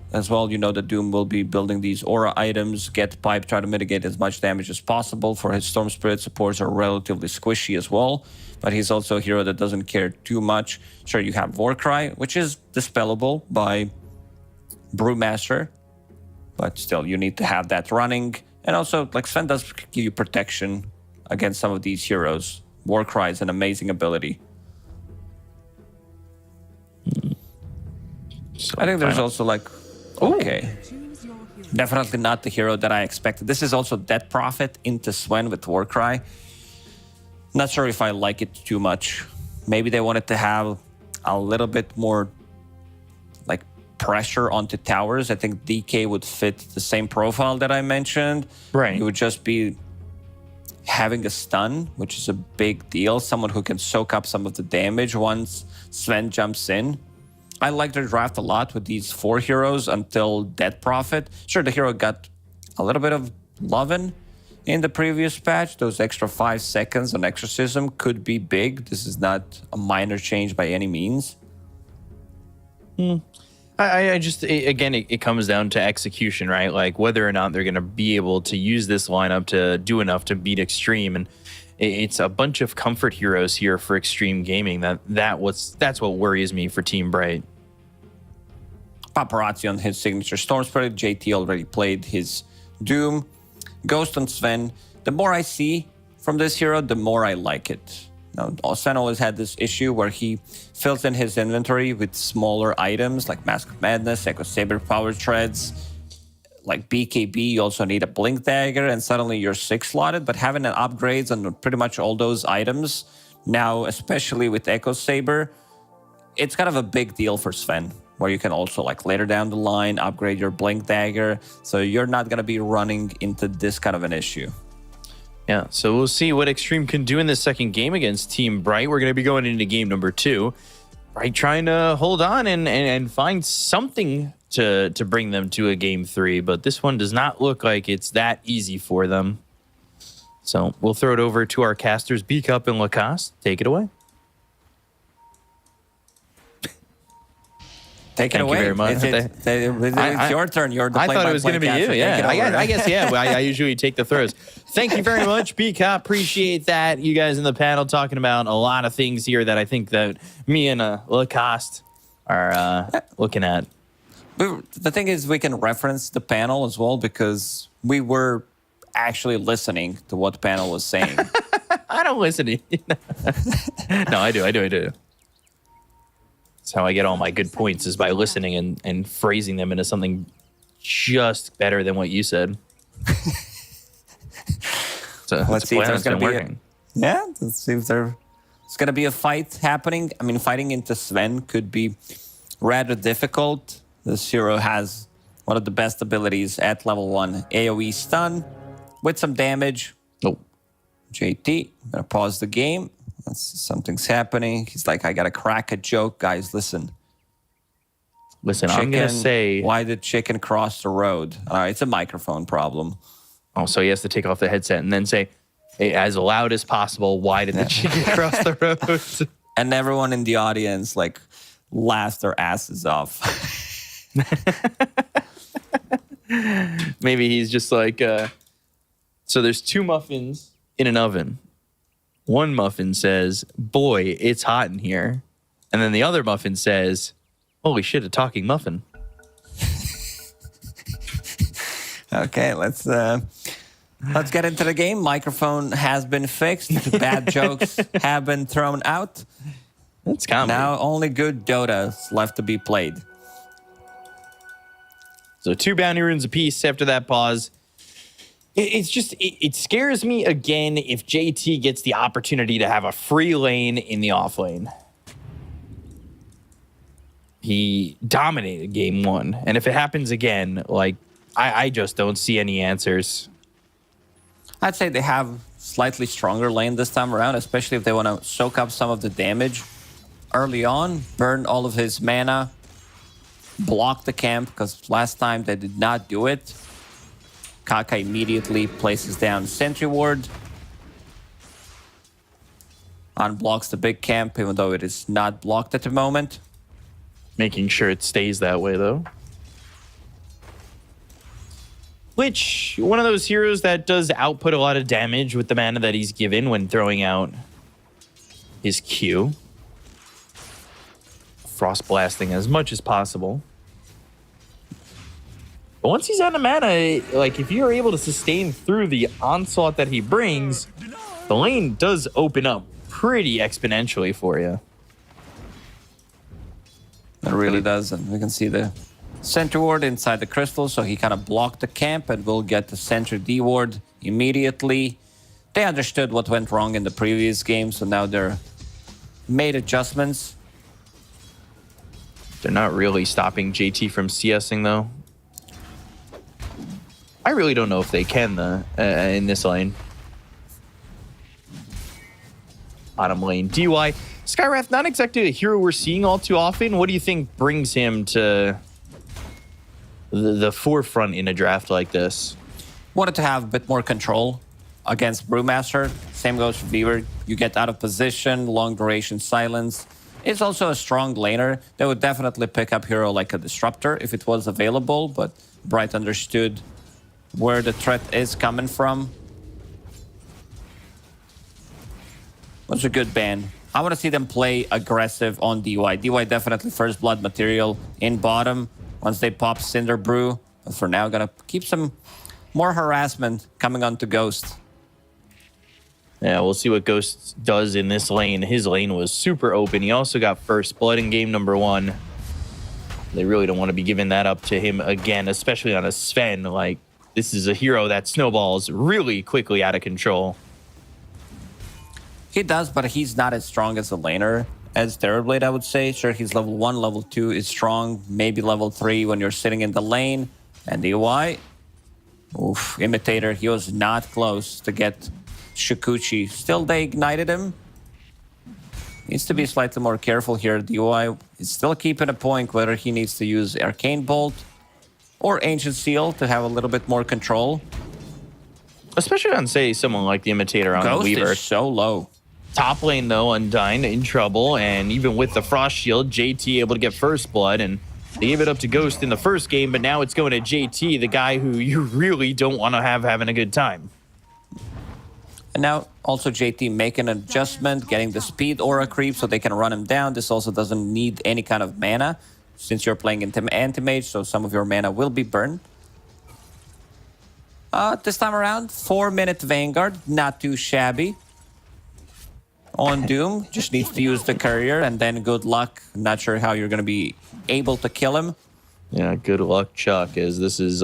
You know that Doom will be building these aura items, get pipe, try to mitigate as much damage as possible. For his Storm Spirit supports are relatively squishy as well, but he's also a hero that doesn't care too much. Sure, you have Warcry, which is dispellable by Brewmaster, but still you need to have that running. And also, like, Sven does give you protection against some of these heroes. Warcry is an amazing ability. So I think there's also like, okay, Choose your hero. definitely not the hero that I expected. This is also Death Prophet into Sven with Warcry. Not sure if I like it too much. Maybe they wanted to have a little bit more like pressure onto towers. I think DK would fit the same profile that I mentioned. Right. It would just be having a stun, which is a big deal. Someone who can soak up some of the damage once Sven jumps in. I like their draft a lot with these 4 heroes until Death Prophet. Sure, the hero got a little bit of lovin' in the previous patch. Those extra 5 seconds on Exorcism could be big. This is not a minor change by any means. I just, again, it comes down to execution, right? Like whether or not they're going to be able to use this lineup to do enough to beat Extreme. And it's a bunch of comfort heroes here for Extreme Gaming. That's what worries me for Team Bright. Paparazzi on his signature Storm Spirit. JT already played his Doom. Ghost on Sven. The more I see from this hero, the more I like it. Now, Sven always had this issue where he fills in his inventory with smaller items like Mask of Madness, Echo Saber Power Treads. Like BKB, you also need a Blink Dagger, and suddenly you're 6 slotted. But having an upgrades on pretty much all those items, now especially with Echo Saber, it's kind of a big deal for Sven, where you can also like later down the line upgrade your Blink Dagger, so you're not going to be running into this kind of an issue. Yeah, so we'll see what Extreme can do in this second game against Team Bright. We're going to be going into game number 2. Bright trying to hold on and find something to bring them to a game 3, but this one does not look like it's that easy for them. So we'll throw it over to our casters, B Cup and Lacoste. Take it away. Take it Thank away. you very much. It's your turn. You're the I thought it was going to be you. Yeah, I guess. Yeah, I usually take the throws. Thank you very much, BCOP. Appreciate that. You guys in the panel talking about a lot of things here that I think that me and Lacoste are looking at. The thing is, we can reference the panel as well because we were actually listening to what the panel was saying. I don't listen to you. No, I do. That's how I get all my good points, is by listening and phrasing them into something just better than what you said. So Let's see if there's going to be working. let's see if there's going to be a fight happening. I mean, fighting into Sven could be rather difficult. This hero has one of the best abilities at level 1, AoE stun with some damage. Oh, JT, I'm going to pause the game. Something's happening. He's like, I got to crack a joke. Guys, listen. I'm going to say... Why did chicken cross the road? All right, it's a microphone problem. Oh, so he has to take off the headset and then say, hey, as loud as possible, why did the chicken cross the road? And everyone in the audience, like, laughed their asses off. Maybe he's just like, so there's 2 muffins in an oven. One muffin says, boy, it's hot in here. And then the other muffin says, holy shit, a talking muffin. Okay, let's get into the game. Microphone has been fixed. Bad jokes have been thrown out. That's comedy. Now only good Dota's left to be played. So 2 bounty runes apiece after that pause. It scares me again if JT gets the opportunity to have a free lane in the off lane. He dominated game 1. And if it happens again, like, I just don't see any answers. I'd say they have slightly stronger lane this time around, especially if they want to soak up some of the damage early on, burn all of his mana, block the camp, because last time they did not do it. Kaka immediately places down Sentry Ward. Unblocks the big camp, even though it is not blocked at the moment. Making sure it stays that way, though. Which, one of those heroes that does output a lot of damage with the mana that he's given when throwing out his Q. Frost blasting as much as possible. But once he's out of mana, like, if you're able to sustain through the onslaught that he brings, the lane does open up pretty exponentially for you. It really does, and we can see the center ward inside the crystal, so he kind of blocked the camp and will get the center D ward immediately. They understood what went wrong in the previous game, so now they're made adjustments. They're not really stopping JT from CSing, though. I really don't know if they can, in this lane. Bottom lane, DY. Skywrath, not exactly a hero we're seeing all too often. What do you think brings him to the forefront in a draft like this? Wanted to have a bit more control against Brewmaster. Same goes for Beaver. You get out of position, long duration silence. It's also a strong laner that would definitely pick up hero like a Disruptor if it was available, but Bright understood where the threat is coming from. What's a good ban? I want to see them play aggressive on DY. DY definitely first blood material in bottom once they pop Cinder Brew. But for now, gonna keep some more harassment coming onto Ghost. Yeah, we'll see what Ghost does in this lane. His lane was super open. He also got first blood in game number 1. They really don't want to be giving that up to him again, especially on a Sven. Like, this is a hero that snowballs really quickly out of control. He does, but he's not as strong as a laner as Terrorblade, I would say. Sure, he's level 1, level 2 is strong. Maybe level 3 when you're sitting in the lane. And DY, oof, Imitator, he was not close to get Shikuchi. Still, they ignited him. Needs to be slightly more careful here. DY is still keeping a point whether he needs to use Arcane Bolt or Ancient Seal to have a little bit more control. Especially on, say, someone like the Imitator on Ghost Weaver. is so low. Top lane, though, Undyne in trouble. And even with the Frost Shield, JT able to get first blood. And they gave it up to Ghost in the first game, but now it's going to JT, the guy who you really don't want to have having a good time. And now also JT making an adjustment, getting the speed aura creep so they can run him down. This also doesn't need any kind of mana since you're playing anti-mage, so some of your mana will be burned. This time around, 4-minute Vanguard, not too shabby. On Doom, just needs to use the courier and then good luck. Not sure how you're going to be able to kill him. Yeah, good luck, Chuck, as this is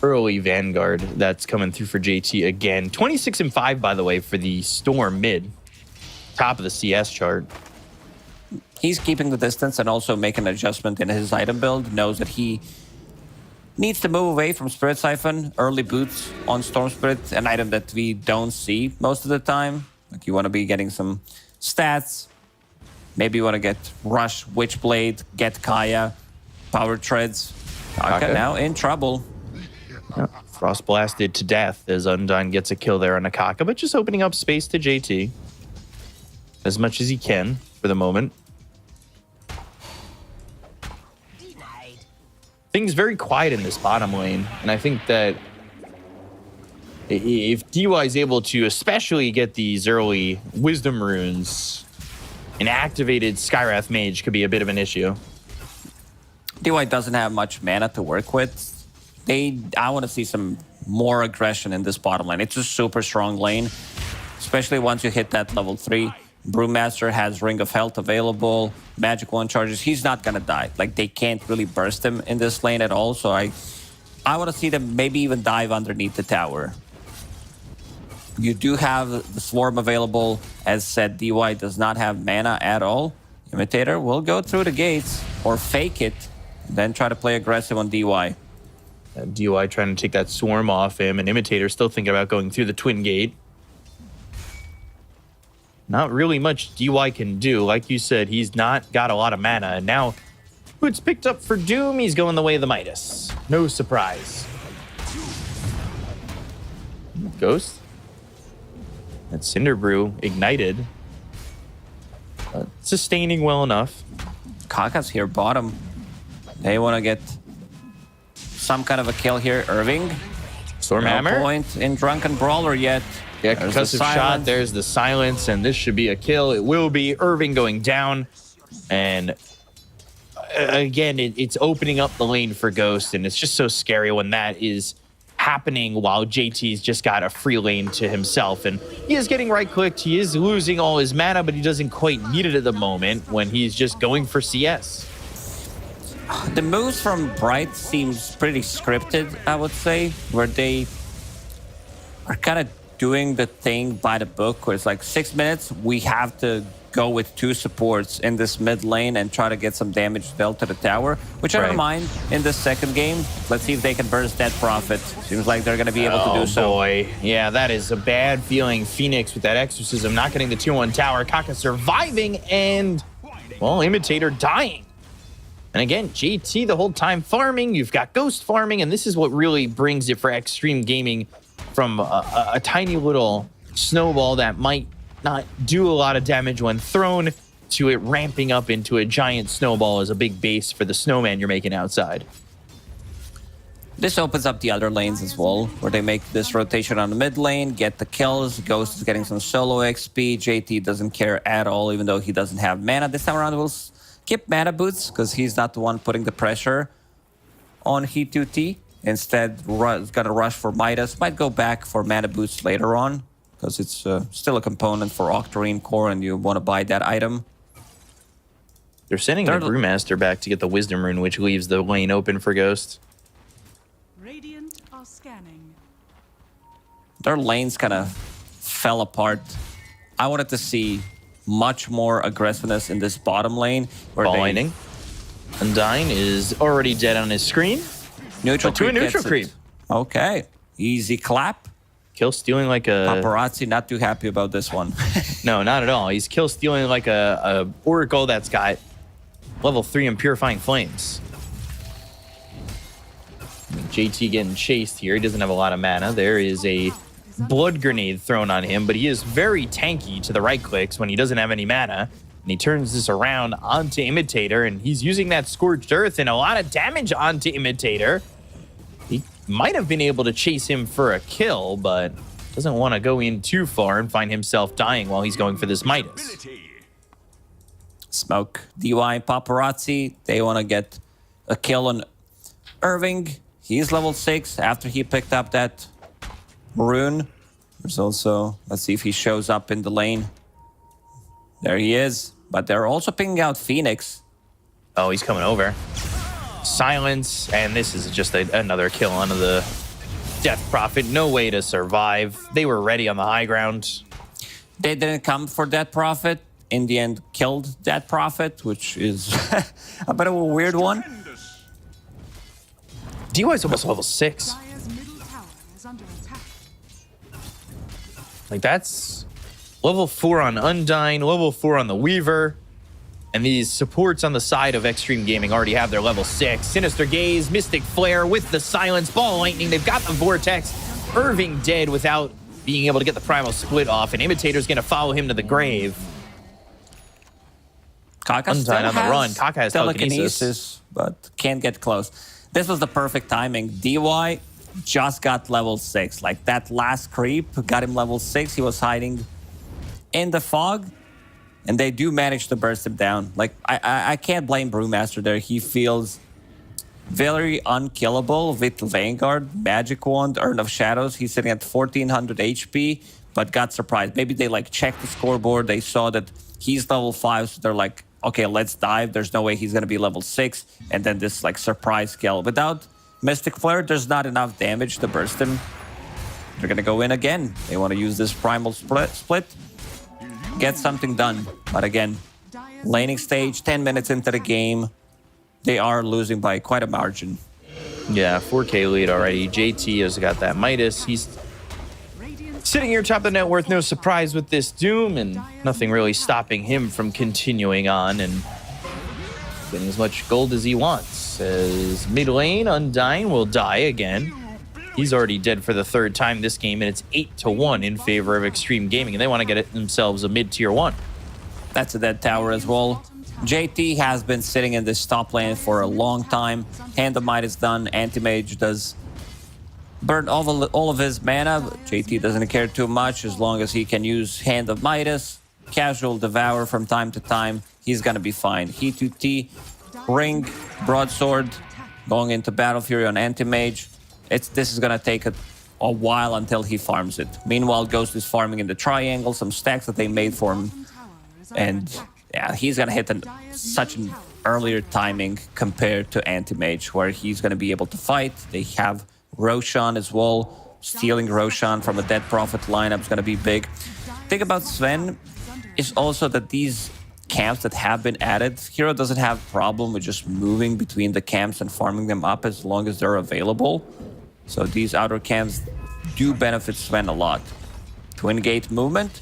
early Vanguard that's coming through for JT again. 26 and 5, by the way, for the Storm mid. Top of the CS chart. He's keeping the distance and also making an adjustment in his item build. Knows that he needs to move away from Spirit Siphon. Early boots on Storm Spirit, an item that we don't see most of the time. Like, you want to be getting some stats. Maybe you want to get Rush, Witchblade, get Kaya, Power Treads. Kaka now in trouble. Yep. Frost blasted to death as Undyne gets a kill there on Akaka, but just opening up space to JT as much as he can for the moment. Things very quiet in this bottom lane, and I think that if DY is able to especially get these early Wisdom runes, an activated Skywrath Mage could be a bit of an issue. DY doesn't have much mana to work with. I want to see some more aggression in this bottom lane. It's a super strong lane, especially once you hit that level 3. Brewmaster has Ring of Health available, Magic Wand charges. He's not going to die. Like, they can't really burst him in this lane at all, so I want to see them maybe even dive underneath the tower. You do have the Swarm available. As said, DY does not have mana at all. Imitator will go through the gates or fake it, then try to play aggressive on DY. DY trying to take that Swarm off him, and Imitator still thinking about going through the Twin Gate. Not really much DY can do. Like you said, he's not got a lot of mana. And now, Boots picked up for Doom. He's going the way of the Midas. No surprise. Ghost. That Cinder Brew ignited. Sustaining well enough. Kaka's here bottom. They want to get some kind of a kill here. Irving. Stormhammer. No point in Drunken Brawler yet. Yeah, There's the concussive shot. silence. There's the silence, and this should be a kill. It will be. Irving going down, and again, it's opening up the lane for Ghost, and it's just so scary when that is happening while JT's just got a free lane to himself, and he is getting right-clicked. He is losing all his mana, but he doesn't quite need it at the moment when he's just going for CS. The moves from Bright seems pretty scripted, I would say, where they are kind of doing the thing by the book, where it's like 6 minutes, we have to go with 2 supports in this mid lane and try to get some damage dealt to the tower, which I don't mind in the second game. Let's see if they can burst that Prophet. Seems like they're going to be able to do so. Oh boy, yeah, that is a bad feeling. Phoenix with that exorcism, not getting the 2-1 tower. Kaka surviving, and, well, Imitator dying. And again, JT the whole time farming. You've got Ghost farming, and this is what really brings it for Extreme Gaming from a tiny little snowball that might not do a lot of damage when thrown to it ramping up into a giant snowball as a big base for the snowman you're making outside. This opens up the other lanes as well, where they make this rotation on the mid lane, get the kills. Ghost is getting some solo XP. JT doesn't care at all, even though he doesn't have mana. This time around, we'll skip mana boots, because he's not the one putting the pressure on He2T. Instead, he's got to rush for Midas. Might go back for mana boots later on, because it's still a component for Octarine Core, and you want to buy that item. They're sending the Brewmaster back to get the Wisdom Rune, which leaves the lane open for Ghost. Radiant are scanning. Their lanes kind of fell apart. I wanted to see much more aggressiveness in this bottom lane. Ball laning. Undyne is already dead on his screen. Neutral to a creep neutral gets it. creep. Okay. Easy clap. Kill stealing like a... Paparazzi not too happy about this one. No, not at all. He's kill stealing like a Oracle that's got level 3 in Purifying Flames. JT getting chased here. He doesn't have a lot of mana. There is a blood grenade thrown on him, but he is very tanky to the right clicks when he doesn't have any mana. And he turns this around onto Imitator, and he's using that Scorched Earth and a lot of damage onto Imitator. He might have been able to chase him for a kill, but doesn't want to go in too far and find himself dying while he's going for this Midas. Smoke, DY, Paparazzi. They want to get a kill on Irving. He's level 6 after he picked up that rune. There's also, let's see if he shows up in the lane. There he is. But they're also picking out Phoenix. Oh, he's coming over. Silence, and this is just another kill onto the Death Prophet. No way to survive. They were ready on the high ground. They didn't come for Death Prophet. In the end, killed Death Prophet, which is a bit of a weird one. DY's almost level 6. Dire's middle tower is under attack. Like, that's level 4 on Undyne, level 4 on the Weaver. And these supports on the side of Extreme Gaming already have their level 6. Sinister Gaze, Mystic Flare with the Silence, Ball Lightning. They've got the Vortex. Irving dead without being able to get the Primal Split off. And Imitator's going to follow him to the grave. Kaka Undyne on the run. Kaka has telekinesis, but can't get close. This was the perfect timing. DY just got level 6. Like, that last creep got him level 6. He was hiding in the fog, and they do manage to burst him down. Like, I can't blame Brewmaster there. He feels very unkillable with Vanguard, Magic Wand, Urn of Shadows. He's sitting at 1400 HP, but got surprised. Maybe they, like, checked the scoreboard. They saw that he's level 5, so they're like, okay, let's dive. There's no way he's going to be level 6. And then this, like, surprise kill. Without Mystic Flare, there's not enough damage to burst him. They're going to go in again. They want to use this Primal Split. Get something done. But again, laning stage, 10 minutes into the game. They are losing by quite a margin. Yeah, 4K lead already. JT has got that Midas. He's sitting here top of the net worth, no surprise with this Doom, and nothing really stopping him from continuing on and getting as much gold as he wants. As mid lane, Undyne will die again. He's already dead for the 3rd time this game, and it's 8-1 in favor of Extreme Gaming, and they want to get it themselves a mid-tier 1. That's a dead tower as well. JT has been sitting in this top lane for a long time. Hand of Might is done. Anti-Mage does burn all of his mana. But JT doesn't care too much as long as he can use Hand of Midas, casual Devour from time to time. He's gonna be fine. He2T, Ring, Broadsword, going into Battle Fury on Anti-Mage. This is gonna take a while until he farms it. Meanwhile, Ghost is farming in the triangle, some stacks that they made for him. And yeah, he's gonna hit such an earlier timing compared to Anti-Mage, where he's gonna be able to fight. They have Roshan as well. Stealing Roshan from a Dead Prophet lineup is gonna be big. Thing about Sven is also that these camps that have been added, Hero doesn't have a problem with just moving between the camps and farming them up as long as they're available. So these outer camps do benefit Sven a lot. Twin gate movement.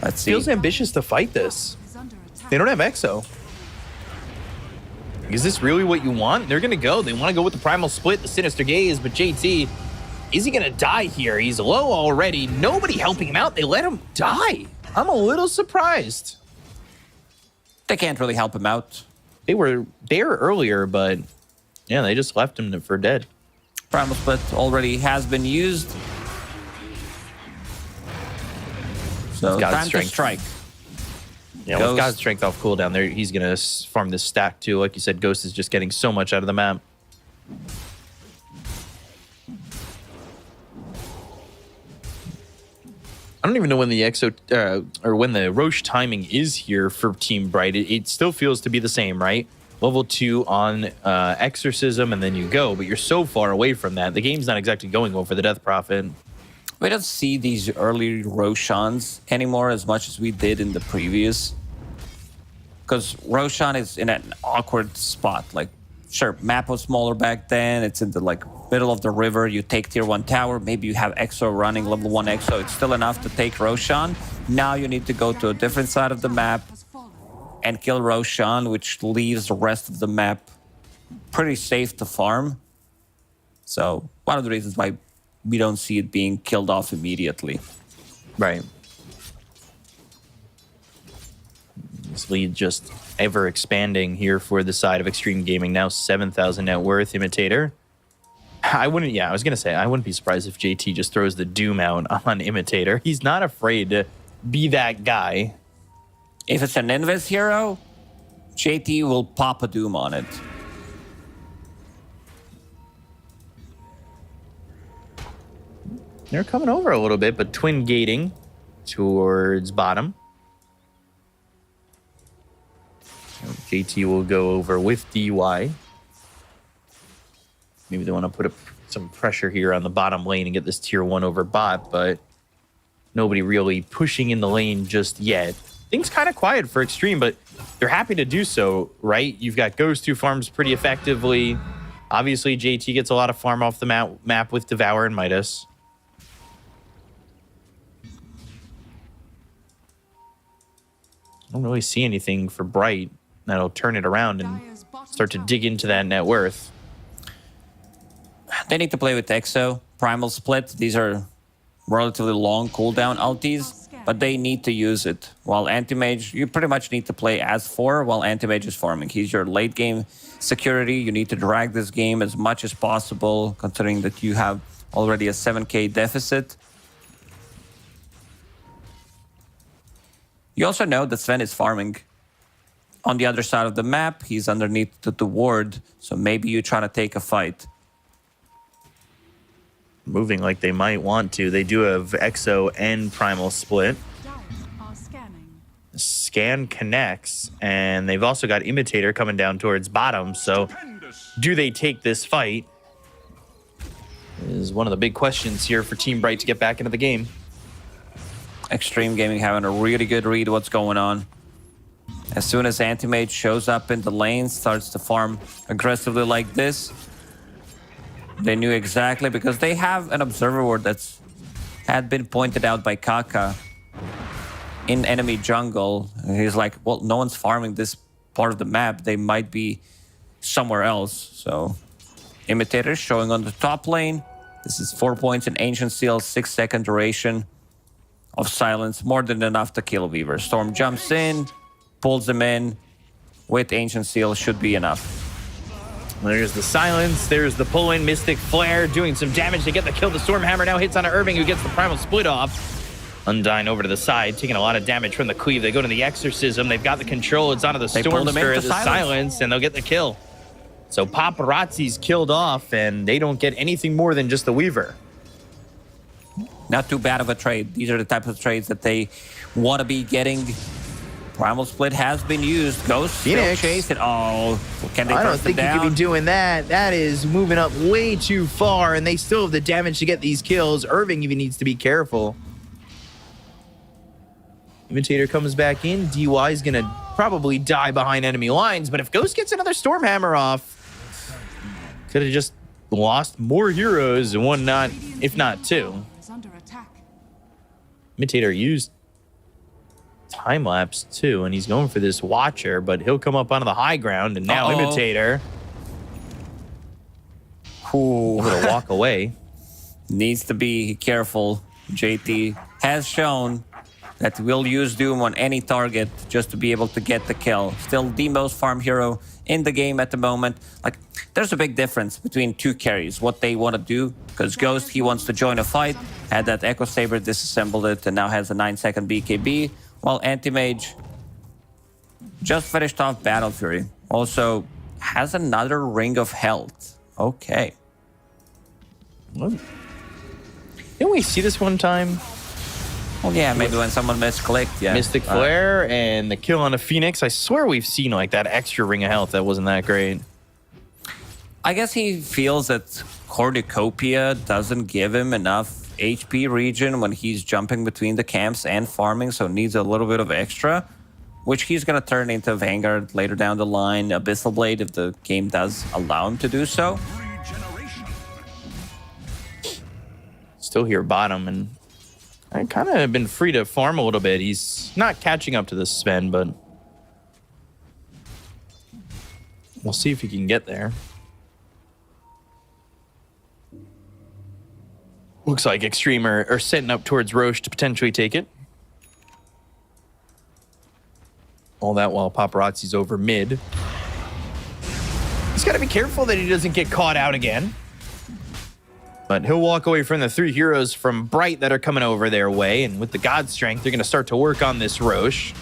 Let's see. Feels ambitious to fight this. They don't have Exo. Is this really what you want? They're gonna go. They want to go with the Primal Split, the Sinister Gaze, but JT, is he gonna die here? He's low already. Nobody helping him out. They let him die. I'm a little surprised. They can't really help him out. They were there earlier, but yeah, they just left him for dead. Primal Split already has been used. So God's time strength. to strike. Yeah, Ghost. with God's Strength off cooldown there, he's gonna farm this stack too. Like you said, Ghost is just getting so much out of the map. I don't even know when the Exo or when the Roche timing is here for Team Bright. It still feels to be the same, right? Level 2 on Exorcism, and then you go. But you're so far away from that. The game's not exactly going well for the Death Prophet. We don't see these early Roshans anymore as much as we did in the previous. Because Roshan is in an awkward spot. Like, sure, map was smaller back then. It's in the middle of the river. You take tier 1 tower. Maybe you have Exo running, level 1 Exo. It's still enough to take Roshan. Now you need to go to a different side of the map and kill Roshan, which leaves the rest of the map pretty safe to farm. So one of the reasons why we don't see it being killed off immediately. Right. This lead just ever expanding here for the side of Extreme Gaming. Now 7,000 net worth. Imitator. I wouldn't be surprised if JT just throws the Doom out on Imitator. He's not afraid to be that guy. If it's an Invis hero, JT will pop a Doom on it. They're coming over a little bit, but twin gating towards bottom. JT will go over with DY. Maybe they want to put some pressure here on the bottom lane and get this tier 1 over bot, but nobody really pushing in the lane just yet. Things kind of quiet for Extreme, but they're happy to do so, right? You've got Ghost who farms pretty effectively. Obviously, JT gets a lot of farm off the map with Devour and Midas. I don't really see anything for Bright that'll turn it around and start to dig into that net worth. They need to play with Exo, Primal Split. These are relatively long cooldown ultis, but they need to use it. While Anti-Mage, you pretty much need to play as 4 while Anti-Mage is farming. He's your late game security. You need to drag this game as much as possible, considering that you have already a 7k deficit. You also know that Sven is farming on the other side of the map. He's underneath the ward, so maybe you try to take a fight. Moving like they might want to. They do have Exo and Primal Split. Scan connects, and they've also got Imitator coming down towards bottom. So do they take this fight? Is one of the big questions here for Team Bright to get back into the game. Extreme Gaming having a really good read of what's going on. As soon as Anti-Mage shows up in the lane, starts to farm aggressively like this, they knew exactly, because they have an observer ward that's had been pointed out by Kaka in enemy jungle. And he's like, well, no one's farming this part of the map. They might be somewhere else. So Imitator showing on the top lane. This is 4 points in Ancient Seal, 6-second duration of silence, more than enough to kill Weaver. Storm jumps in, pulls him in, with Ancient Seal should be enough. There's the silence. There's the pull-in. Mystic Flare doing some damage to get the kill. The Stormhammer now hits on Irving, who gets the Primal Split off. Undyne over to the side, taking a lot of damage from the Cleave. They go to the Exorcism. They've got the control. It's onto the Stormster, the silence, and they'll get the kill. So Paparazzi's killed off, and they don't get anything more than just the Weaver. Not too bad of a trade. These are the types of trades that they want to be getting. Primal Split has been used. Ghost still chasing. Oh, can they I don't burst think them you down? could be doing that. That is moving up way too far, and they still have the damage to get these kills. Irving even needs to be careful. Imitator comes back in. DY is going to probably die behind enemy lines, but if Ghost gets another Stormhammer off, could have just lost more heroes and one not, if not two. Imitator used time-lapse too, and he's going for this Watcher, but he'll come up onto the high ground, and now Imitator will walk away. Needs to be careful. JT has shown that will use Doom on any target just to be able to get the kill. Still the most farm hero in the game at the moment. Like, there's a big difference between two carries, what they want to do, because Ghost, he wants to join a fight, had that Echo Saber, disassembled it, and now has a 9-second BKB, while Anti-Mage just finished off Battle Fury. Also has another Ring of Health. Okay. Didn't we see this one time? Well, yeah, maybe when someone misclicked, yeah. Mystic Flare and the kill on a Phoenix. I swear we've seen like that extra Ring of Health that wasn't that great. I guess he feels that Cornucopia doesn't give him enough HP regen when he's jumping between the camps and farming, so needs a little bit of extra, which he's going to turn into Vanguard later down the line, Abyssal Blade, if the game does allow him to do so. Still here bottom, and I kind of have been free to farm a little bit. He's not catching up to the Sven, but we'll see if he can get there. Looks like Extreme are setting up towards Roche to potentially take it. All that while Paparazzi's over mid. He's got to be careful that he doesn't get caught out again. But he'll walk away from the three heroes from Bright that are coming over their way. And with the God Strength, they're going to start to work on this Roche.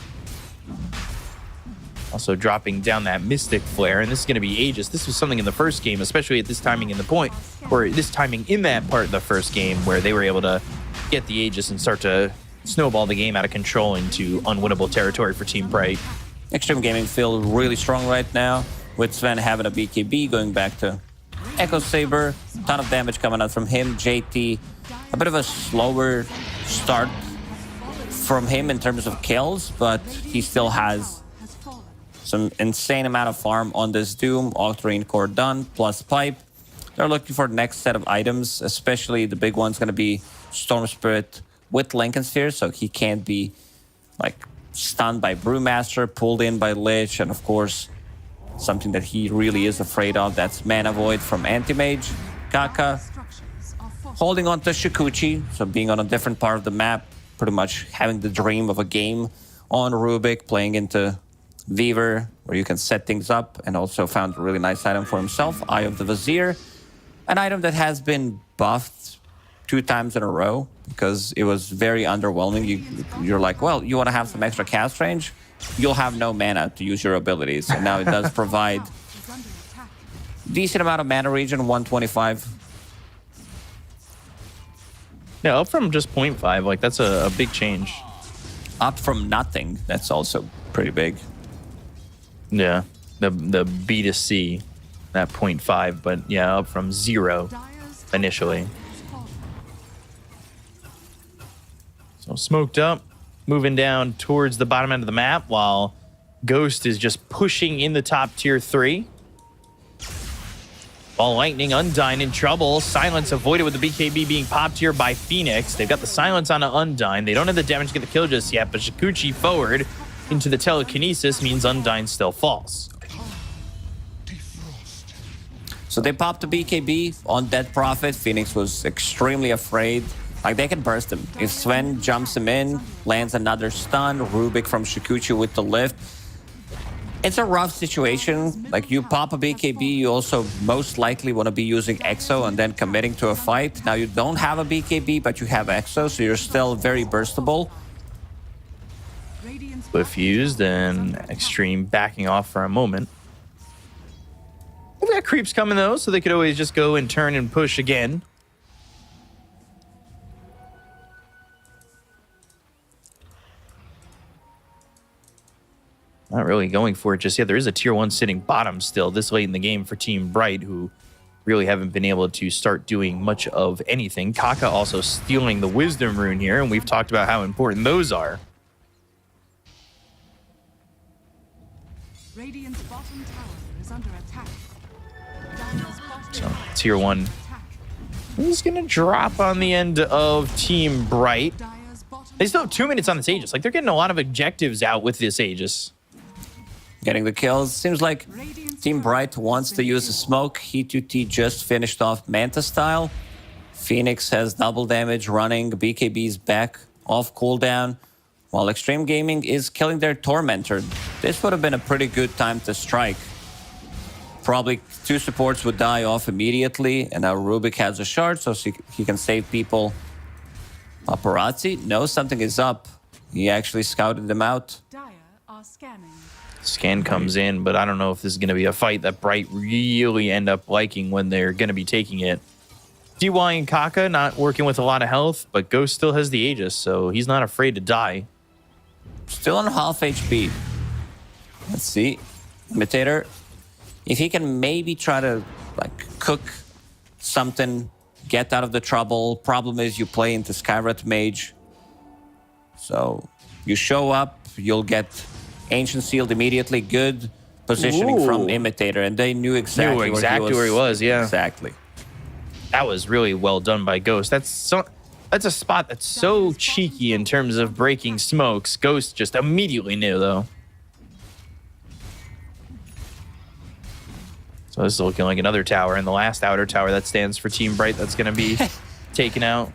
Also dropping down that Mystic Flare. And this is going to be Aegis. This was something in the first game, especially at this timing in the point, or this timing in that part of the first game where they were able to get the Aegis and start to snowball the game out of control into unwinnable territory for Team Bright. Extreme Gaming feel really strong right now, with Sven having a BKB, going back to Echo Saber. Ton of damage coming out from him. JT, a bit of a slower start from him in terms of kills, but he still has some insane amount of farm on this Doom. Octarine Core done, plus Pipe. They're looking for the next set of items, especially the big one's going to be Storm Spirit with Lincoln Sphere, so he can't be like stunned by Brewmaster, pulled in by Lich, and of course, something that he really is afraid of, that's Mana Void from Anti-Mage. Kaka holding on to Shikuchi, so being on a different part of the map, pretty much having the dream of a game on Rubik, playing into Weaver, where you can set things up, and also found a really nice item for himself, Eye of the Vizier. An item that has been buffed 2 times in a row, because it was very underwhelming. You're like, well, you want to have some extra cast range? You'll have no mana to use your abilities. And now it does provide decent amount of mana regen, 125. Yeah, up from just 0.5, like that's a big change. Up from nothing, that's also pretty big. Yeah, the B to C, that 0.5, but yeah, up from 0 initially. So smoked up, moving down towards the bottom end of the map, while Ghost is just pushing in the top tier 3. Ball Lightning, Undyne in trouble. Silence avoided with the BKB being popped here by Phoenix. They've got the Silence on Undyne. They don't have the damage to get the kill just yet, but Shikuchi forward into the telekinesis means Undyne still falls. So they popped the BKB on Dead Prophet. Phoenix was extremely afraid. Like, they can burst him. If Sven jumps him in, lands another stun, Rubik from Shikuchi with the lift, It's a rough situation. Like, you pop a BKB, you also most likely want to be using EXO and then committing to a fight. Now, you don't have a BKB, but you have EXO, so you're still very burstable. Cliff used and Extreme backing off for a moment. We've got creeps coming though, so they could always just go and turn and push again. Not really going for it just yet. There is a tier 1 sitting bottom still this late in the game for Team Bright, who really haven't been able to start doing much of anything. Kaka also stealing the Wisdom Rune here, and we've talked about how important those are. Radiant's bottom tower is under attack. Dire's bottom So tower tier 1 is under attack. is going to drop on the end of Team Bright. Dire's bottom They still have 2 minutes on this Aegis. Like, they're getting a lot of objectives out with this Aegis. Getting the kills. Seems like Radiant's Team turret Bright wants has to been use a smoke. He2T just finished off Manta style. Phoenix has double damage running. BKB's back off cooldown. While Extreme Gaming is killing their Tormentor. This would have been a pretty good time to strike. Probably 2 supports would die off immediately. And now Rubik has a shard, so he can save people. Paparazzi knows something is up. He actually scouted them out. Dire are scanning. Scan comes in, but I don't know if this is going to be a fight that Bright really end up liking when they're going to be taking it. DY and Kaka not working with a lot of health, but Ghost still has the Aegis, so he's not afraid to die. Still on half HP. Let's see. Imitator. If he can maybe try to like cook something, get out of the trouble. Problem is you play into Skywrath Mage. So you show up, you'll get Ancient Sealed immediately. Good positioning from Ooh. Imitator, and they knew exactly, where he was, yeah. Exactly. That was really well done by Ghost. That's a spot that's so cheeky in terms of breaking smokes. Ghost just immediately knew, though. So this is looking like another tower, and the last outer tower that stands for Team Bright that's going to be taken out.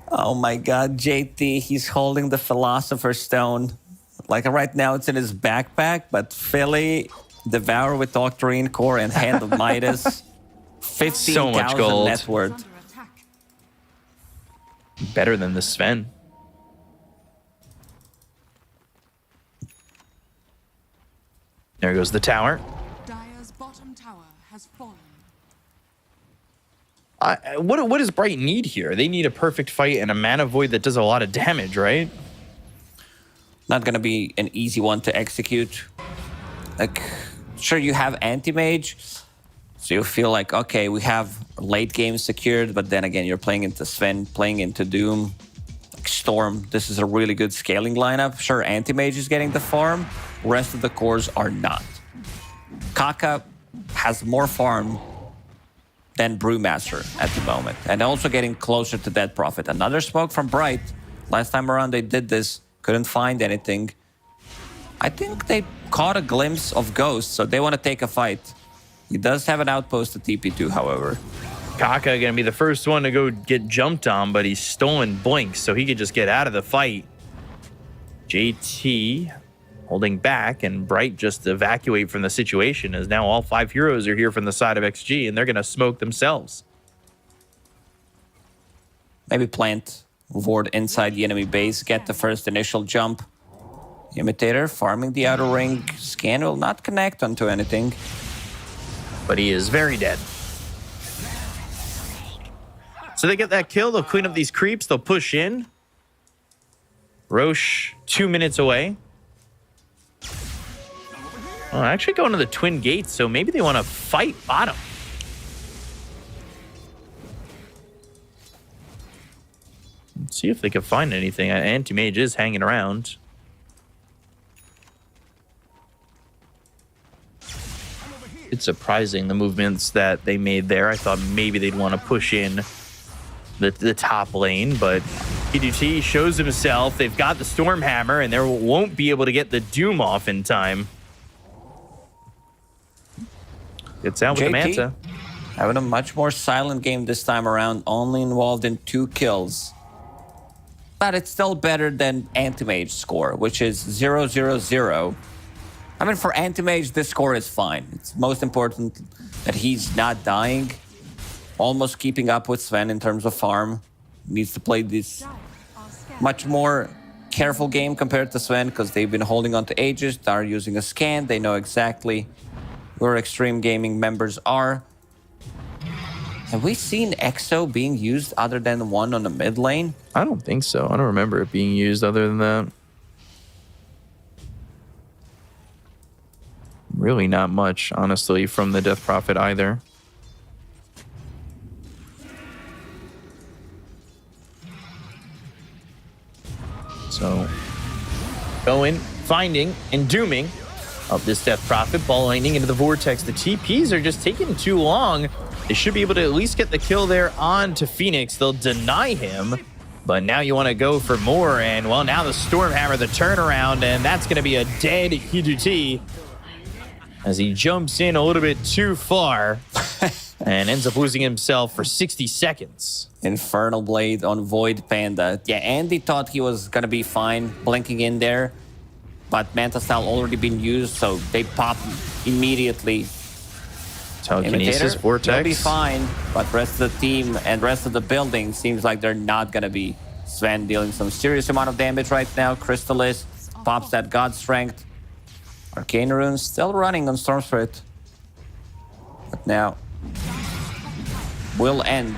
Oh my god, JT, he's holding the Philosopher's Stone. Like right now it's in his backpack, but Philly, Devour with Octarine Core and Hand of Midas. So much 15,000 gold. net worth. Under attack. Better than the Sven. There goes the tower. Dire's bottom tower has fallen. What does Bright need here? They need a perfect fight and a mana void that does a lot of damage, right? Not gonna be an easy one to execute. Like, sure, you have anti-mage, so you feel like, okay, we have late game secured, but then again, you're playing into Sven, playing into Doom, like Storm. This is a really good scaling lineup. Sure, anti-mage is getting the farm, rest of the cores are not. Kaka has more farm than Brewmaster at the moment, and also getting closer to Dead Prophet. Another smoke from Bright. Last time around they did this, couldn't find anything. I think they caught a glimpse of Ghost, so they want to take a fight. He does have an outpost at TP2, however. Kaka gonna be the first one to go get jumped on, but he's stolen blinks, so he could just get out of the fight. JT holding back, and Bright just evacuate from the situation, as now all 5 heroes are here from the side of XG, and they're gonna smoke themselves. Maybe plant Ward inside the enemy base, get the first initial jump. Imitator farming the outer ring. Scan will not connect onto anything. But he is very dead. So they get that kill, they'll clean up these creeps, they'll push in. Roche 2 minutes away. Oh, actually going to the twin gates, so maybe they want to fight bottom. Let's see if they can find anything. Anti-mage is hanging around. It's surprising the movements that they made there. I thought maybe they'd want to push in the top lane, but PDT shows himself. They've got the Stormhammer, and they won't be able to get the Doom off in time. Gets out with the Manta. Having a much more silent game this time around, only involved in 2 kills. But it's still better than Anti-Mage score, which is 0-0-0. I mean, for Anti-Mage, this score is fine. It's most important that he's not dying. Almost keeping up with Sven in terms of farm. Needs to play this much more careful game compared to Sven because they've been holding on to Aegis. They're using a scan. They know exactly where Extreme Gaming members are. Have we seen EXO being used other than one on the mid lane? I don't think so. I don't remember it being used other than that. Really not much, honestly, from the Death Prophet either. So, going, finding, and dooming of this Death Prophet, ball lightning into the Vortex. The TPs are just taking too long. They should be able to at least get the kill there on to Phoenix. They'll deny him, but now you want to go for more. And, well, now the Stormhammer, the turnaround, and that's going to be a dead Hiduti as he jumps in a little bit too far and ends up losing himself for 60 seconds. Infernal Blade on Void Panda. Yeah, Andy thought he was going to be fine blinking in there, but Manta Style already been used, so they pop immediately. Telekinesis, Vortex. They'll be fine, but rest of the team and rest of the building seems like they're not going to be. Sven dealing some serious amount of damage right now. Crystallis pops that God Strength. Arcane Runes still running on Storm Spirit. But now will end.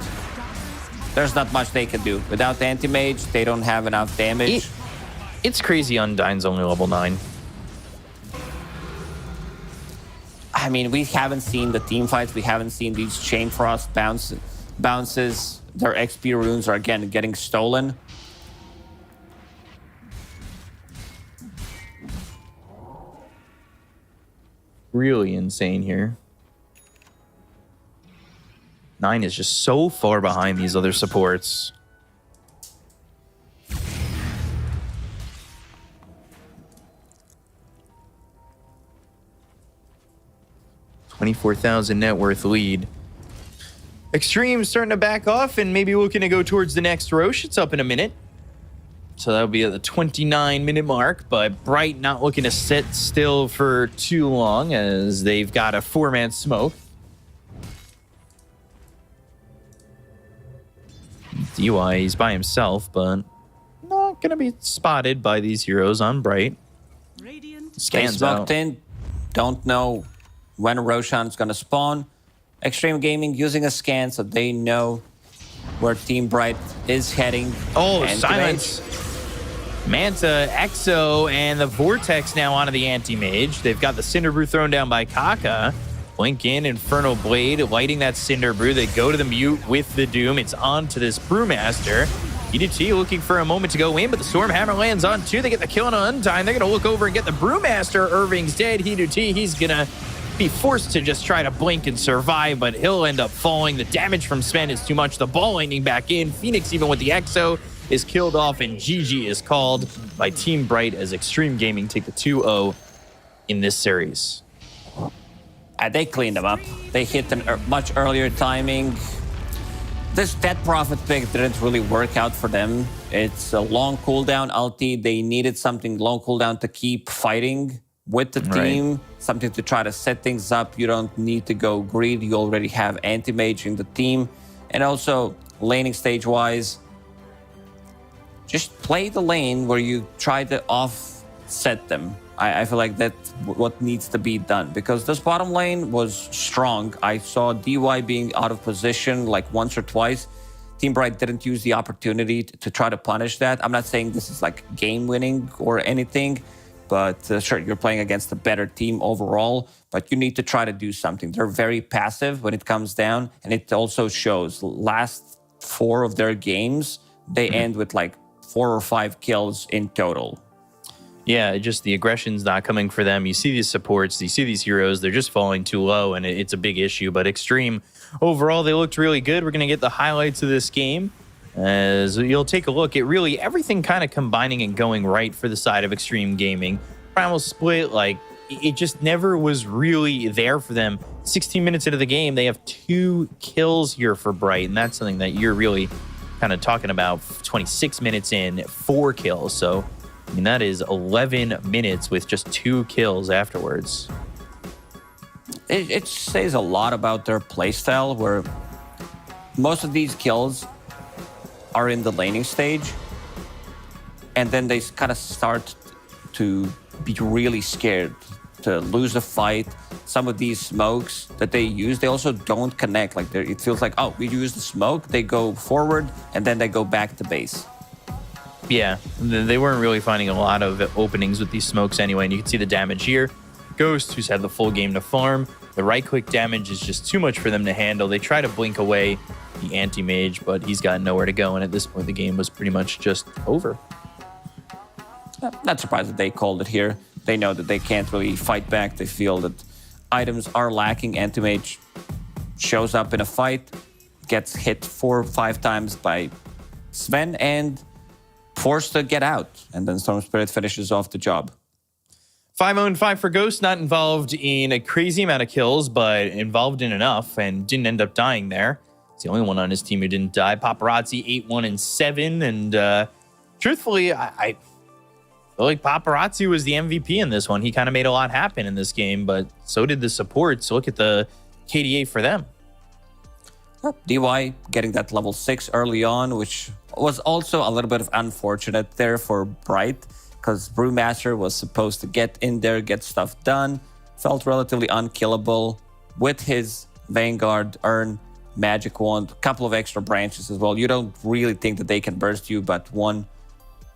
There's not much they can do. Without the Anti-Mage, they don't have enough damage. It's crazy Undyne's only level 9. I mean, we haven't seen the team fights. We haven't seen these Chain Frost bounces. Their XP runes are again getting stolen. Really insane here. 9 is just so far behind these other supports. $24,000 net worth lead. Extreme starting to back off and maybe looking to go towards the next Roche. It's up in a minute. So that'll be at the 29-minute mark, but Bright not looking to sit still for too long as they've got a 4-man smoke. DY, he's by himself, but not going to be spotted by these heroes on Bright. Scans out. In, don't know when Roshan's going to spawn. Extreme Gaming using a scan so they know where Team Bright is heading. Oh, silence. Manta, Exo, and the Vortex now onto the Anti-Mage. They've got the Cinder Brew thrown down by Kaka. Blink in, Infernal Blade, lighting that Cinder Brew. They go to the mute with the Doom. It's on to this Brewmaster. EDT looking for a moment to go in, but the Stormhammer lands on 2. They get the kill on Undyne. They're going to look over and get the Brewmaster. Irving's dead. EDT, he's going to be forced to just try to blink and survive, but he'll end up falling. The damage from Sven is too much. The ball lightning back in. Phoenix, even with the Exo, is killed off, and GG is called by Team Bright as Extreme Gaming take the 2-0 in this series. They cleaned them up. They hit a much earlier timing. This Death Prophet pick didn't really work out for them. It's a long cooldown ulti. They needed something long cooldown to keep fighting with the team, something to try to set things up. You don't need to go greed. You already have Anti-Mage in the team. And also, laning stage-wise, just play the lane where you try to offset them. I feel like that's what needs to be done because this bottom lane was strong. I saw DY being out of position like once or twice. Team Bright didn't use the opportunity to try to punish that. I'm not saying this is like game winning or anything, but sure, you're playing against a better team overall, but you need to try to do something. They're very passive when it comes down, and it also shows. Last 4 of their games, they end with like 4 or 5 kills in total. Yeah, just the aggression's not coming for them. You see these supports, you see these heroes, they're just falling too low, and it's a big issue. But Extreme, overall, they looked really good. We're going to get the highlights of this game. As you'll take a look at really everything kind of combining and going right for the side of Extreme Gaming. Primal Split, like, it just never was really there for them. 16 minutes into the game, they have 2 kills here for Bright, and that's something that you're really kind of talking about. 26 minutes in, 4 kills. So I mean, that is 11 minutes with just 2 kills afterwards. It says a lot about their playstyle, where most of these kills are in the laning stage, and then they kind of start to be really scared to lose a fight. Some of these smokes that they use, they also don't connect. Like it feels like, oh, we use the smoke, they go forward, and then they go back to base. Yeah, they weren't really finding a lot of openings with these smokes anyway, and you can see the damage here. Ghost, who's had the full game to farm, the right-click damage is just too much for them to handle. They try to blink away the anti-mage, but he's got nowhere to go, and at this point, the game was pretty much just over. Not surprised that they called it here. They know that they can't really fight back. They feel that items are lacking. Anti-mage shows up in a fight, gets hit 4 or 5 times by Sven, and forced to get out. And then Storm Spirit finishes off the job. 5-0-5 for Ghost, not involved in a crazy amount of kills, but involved in enough and didn't end up dying there. It's the only one on his team who didn't die. Paparazzi 8-1-7, and truthfully, I feel like Paparazzi was the MVP in this one. He kind of made a lot happen in this game, but so did the support. So look at the KDA for them. DY getting that level 6 early on, which was also a little bit of unfortunate there for Bright, because Brewmaster was supposed to get in there, get stuff done, felt relatively unkillable with his Vanguard, earn Magic Wand, a couple of extra branches as well. You don't really think that they can burst you, but one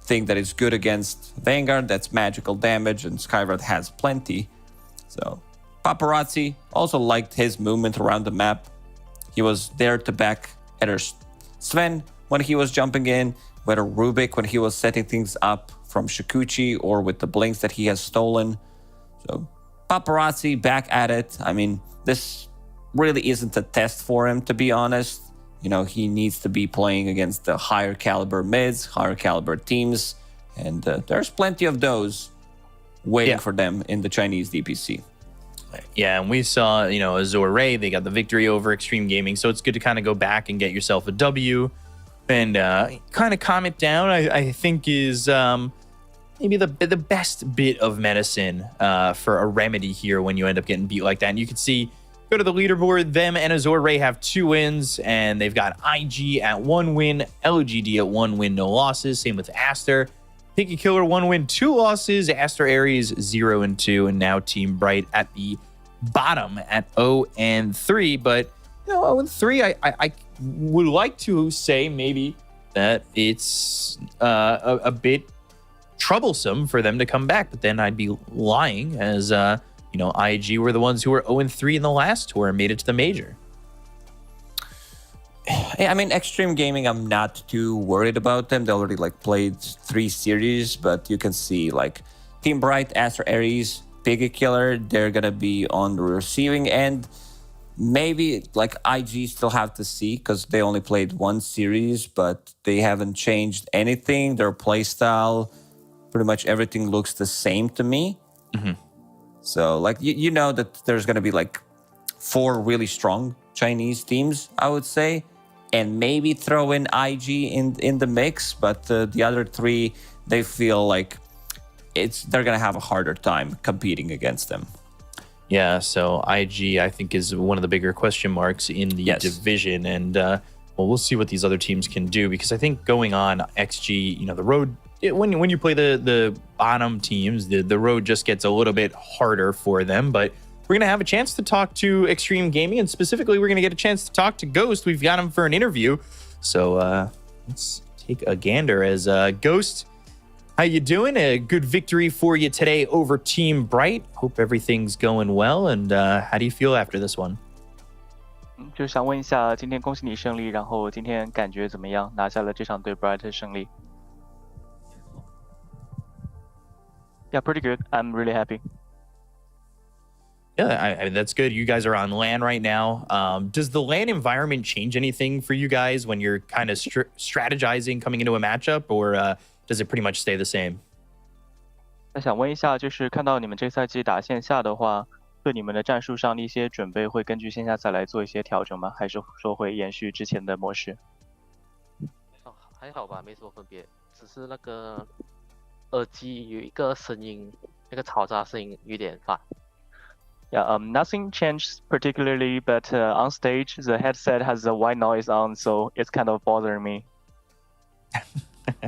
thing that is good against Vanguard, that's magical damage, and Skyward has plenty. So Paparazzi also liked his movement around the map. He was there to back either Sven when he was jumping in, whether Rubik when he was setting things up from Shikuchi or with the blinks that he has stolen. So Paparazzi back at it. I mean, this really isn't a test for him, to be honest. You know, he needs to be playing against the higher caliber mids, higher caliber teams, and there's plenty of those waiting for them in the Chinese DPC. Yeah, and we saw, you know, Azure Ray, they got the victory over Extreme Gaming, so it's good to kind of go back and get yourself a W and kind of calm it down, I think is maybe the best bit of medicine for a remedy here when you end up getting beat like that. And you can see, go to the leaderboard, them and Azure Ray have 2 wins, and they've got IG at 1 win, LGD at 1 win, no losses. Same with Aster. Pinky Killer 1 win, 2 losses. Aster Aries 0-2, and now Team Bright at the bottom at 0-3. But you know, 0-3, I would like to say maybe that it's a bit troublesome for them to come back, but then I'd be lying, as you know, IG were the ones who were 0-3 in the last tour and made it to the major. I mean, Extreme Gaming, I'm not too worried about them. They already played 3 series, but you can see Team Bright, Aster Aries, Piggy Killer, they're gonna be on the receiving end. Maybe IG still have to see, because they only played 1 series, but they haven't changed anything. Their playstyle, pretty much everything looks the same to me. Mm-hmm. So you know that there's gonna be 4 really strong Chinese teams, I would say, and maybe throw in IG in the mix, but the other 3, they feel like they're gonna have a harder time competing against them. Yeah, so IG I think is one of the bigger question marks in the division, and well, we'll see what these other teams can do, because I think going on XG, you know, the road, when you play the bottom teams, the road just gets a little bit harder for them. But we're going to have a chance to talk to Extreme Gaming, and specifically we're going to get a chance to talk to Ghost. We've got him for an interview. So let's take a gander as Ghost. How you doing? A good victory for you today over Team Bright. Hope everything's going well. And how do you feel after this one? 就想问一下，今天恭喜你胜利，然后今天感觉怎么样？拿下了这场对 Bright 的胜利。Yeah, pretty good. I'm really happy. Yeah, I mean, that's good. You guys are on LAN right now. Does the LAN environment change anything for you guys when you're kind of strategizing coming into a matchup, or does it pretty much stay the same? 那想问一下，就是看到你们这赛季打线下的话，对你们的战术上的一些准备会根据线下赛来做一些调整吗？还是说会延续之前的模式？还好吧，没什么分别，只是那个耳机有一个声音，那个嘈杂声音有点烦。Yeah, nothing changed particularly, but on stage the headset has a white noise on, so it's kind of bothering me.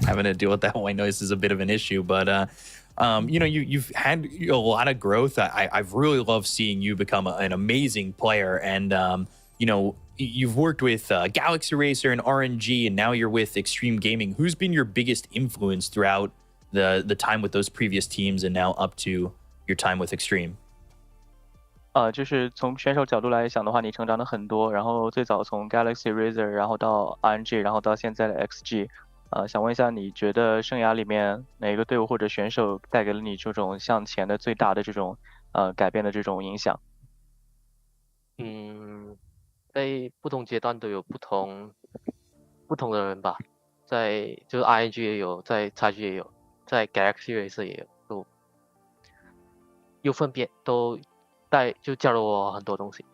Having to deal with that white noise is a bit of an issue, but you've had a lot of growth. I've really loved seeing you become an amazing player, and you've worked with Galaxy Racer and RNG, and now you're with Extreme Gaming. Who's been your biggest influence throughout the time with those previous teams, and now up to your time with Extreme? 就是从选手角度来想的话，你成长了很多，然后最早从 Galaxy Racer，然后到 RNG，然后到现在的 XG，想问一下，你觉得生涯里面哪个队伍或者选手带给了你这种向前的最大的这种改变的这种影响？在不同阶段都有不同的人吧，就是 RNG 也有，在 XG 也有，在 Galaxy Racer 也有，有分别都就教了我很多东西。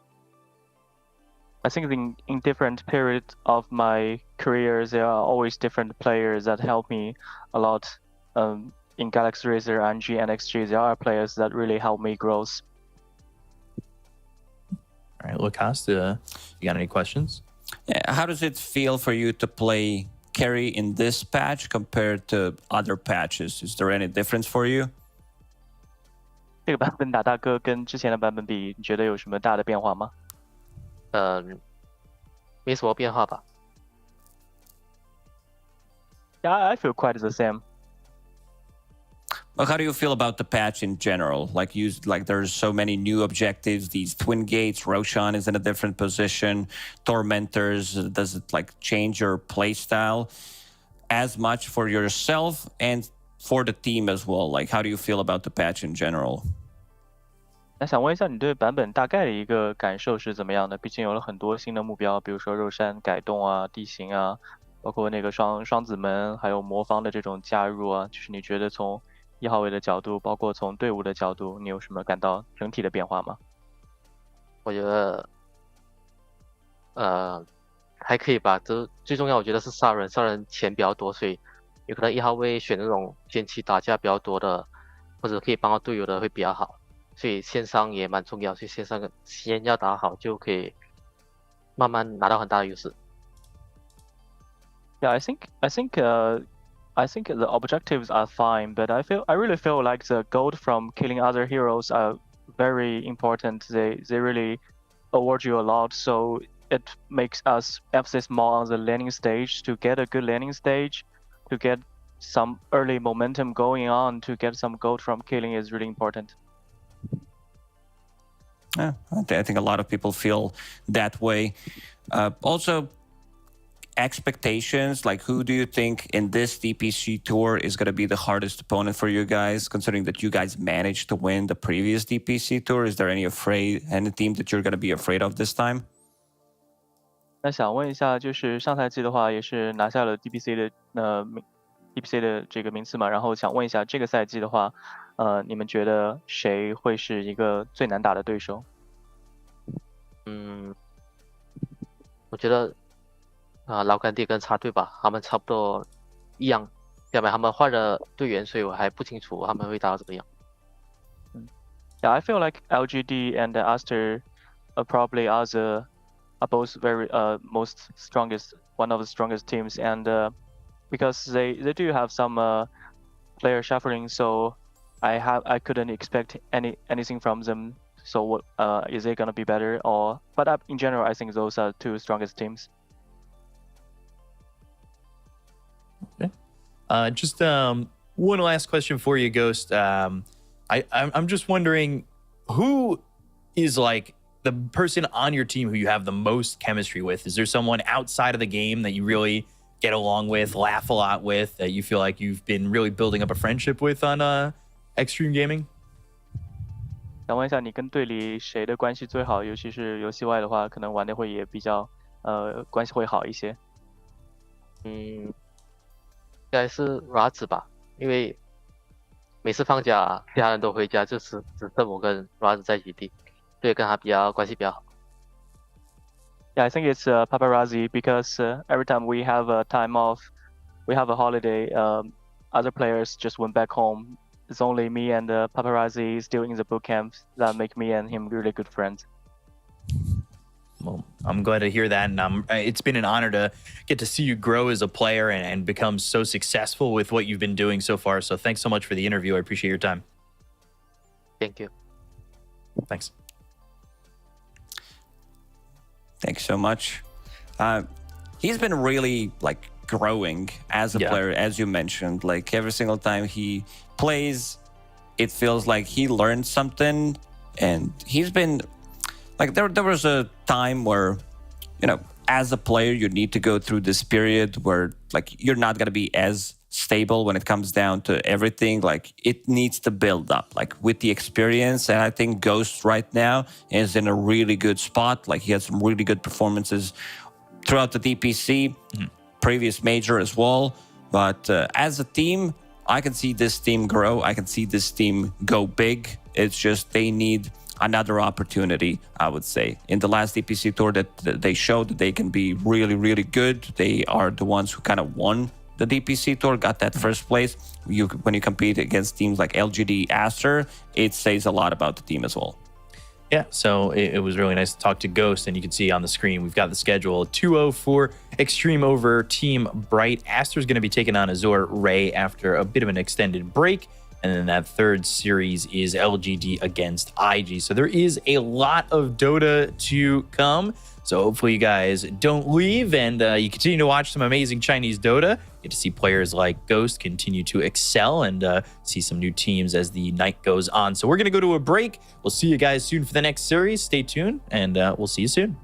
I think in different periods of my career, there are always different players that help me a lot. In Galaxy Racer, RNG, and XG, there are players that really help me grow. All right, Lucas, you got any questions? Yeah, how does it feel for you to play carry in this patch compared to other patches? Is there any difference for you? 这个版本打大哥跟之前的版本比，你觉得有什么大的变化吗？没什么变化吧。Yeah, I feel quite the same. Well, how do you feel about the patch in general? Like there's so many new objectives. These twin gates. Roshan is in a different position. Tormentors. Does it change your play style as much for yourself and for the team as well? How do you feel about the patch in general? 那想问一下，你对版本大概的一个感受是怎么样的？毕竟有了很多新的目标，比如说肉山改动啊、地形啊，包括那个双子门，还有魔方的这种加入啊，就是你觉得从1号位的角度，包括从队伍的角度，你有什么感到整体的变化吗？我觉得，还可以吧。最重要，我觉得是杀人钱比较多，所以有可能1号位选那种前期打架比较多的，或者可以帮到队友的会比较好。所以线上也蛮重要，所以线上先要打好，就可以慢慢拿到很大的优势。Yeah, I think the objectives are fine, but I really feel like the gold from killing other heroes are very important. They really award you a lot, so it makes us emphasis more on the landing stage. To get a good landing stage, to get some early momentum going on, to get some gold from killing is really important. Yeah, I think a lot of people feel that way. Also, expectations, who do you think in this DPC tour is going to be the hardest opponent for you guys, considering that you guys managed to win the previous DPC tour? Is there any team that you're going to be afraid of this time? 那想问一下，就是上赛季的话，也是拿下了 DPC 的这个名次嘛，然后想问一下，这个赛季的话，你们觉得谁会是一个最难打的对手？我觉得老干爹跟插队吧，他们差不多一样，要不然他们换了队员，所以我还不清楚他们会打到怎么样。Yeah, I feel like LGD and Aster probably are both very one of the strongest teams, and because they do have some player shuffling, so I couldn't expect anything from them. So what is it gonna be better? But in general, I think those are two strongest teams. Okay. Just one last question for you, Ghost. I'm just wondering, who is the person on your team who you have the most chemistry with? Is there someone outside of the game that you really get along with, laugh a lot with, that you feel like you've been really building up a friendship with on Extreme Gaming? 想问一下，你跟队里谁的关系最好？尤其是游戏外的话，可能玩的会也比较关系会好一些。应该是 Raz 吧，因为每次放假，其他人都回家，只剩我跟 Raz 在基地，所以跟他关系比较好。Yeah, I think it's Paparazzi because every time we have a time off, we have a holiday. other players just went back home. It's only me and the paparazzi still in the boot camp that make me and him really good friends. Well, I'm glad to hear that, and it's been an honor to get to see you grow as a player and become so successful with what you've been doing so far. So thanks so much for the interview. I appreciate your time. Thank you. Thanks. Thanks so much. He's been really like growing as a player, as you mentioned. Like every single time he plays, it feels like he learned something, and he's been like there was a time where, you know, as a player, you need to go through this period where like you're not gonna be as stable when it comes down to everything. Like it needs to build up like with the experience, and I think Ghost right now is in a really good spot. Like he had some really good performances throughout the DPC, previous major as well. But as a team, I can see this team grow. I can see this team go big. It's just they need another opportunity, I would say. In the last DPC tour that they showed that they can be really, really good. They are the ones who kind of won the DPC tour, got that first place. When you compete against teams like LGD, Aster, it says a lot about the team as well. Yeah, so it was really nice to talk to Ghost, and you can see on the screen we've got the schedule: 204 Extreme over Team Bright. Aster's going to be taking on Azure Ray after a bit of an extended break, and then that third series is LGD against IG. So there is a lot of Dota to come. So hopefully you guys don't leave, and you continue to watch some amazing Chinese Dota. Get to see players like Ghost continue to excel, and see some new teams as the night goes on. So we're going to go to a break. We'll see you guys soon for the next series. Stay tuned, and we'll see you soon.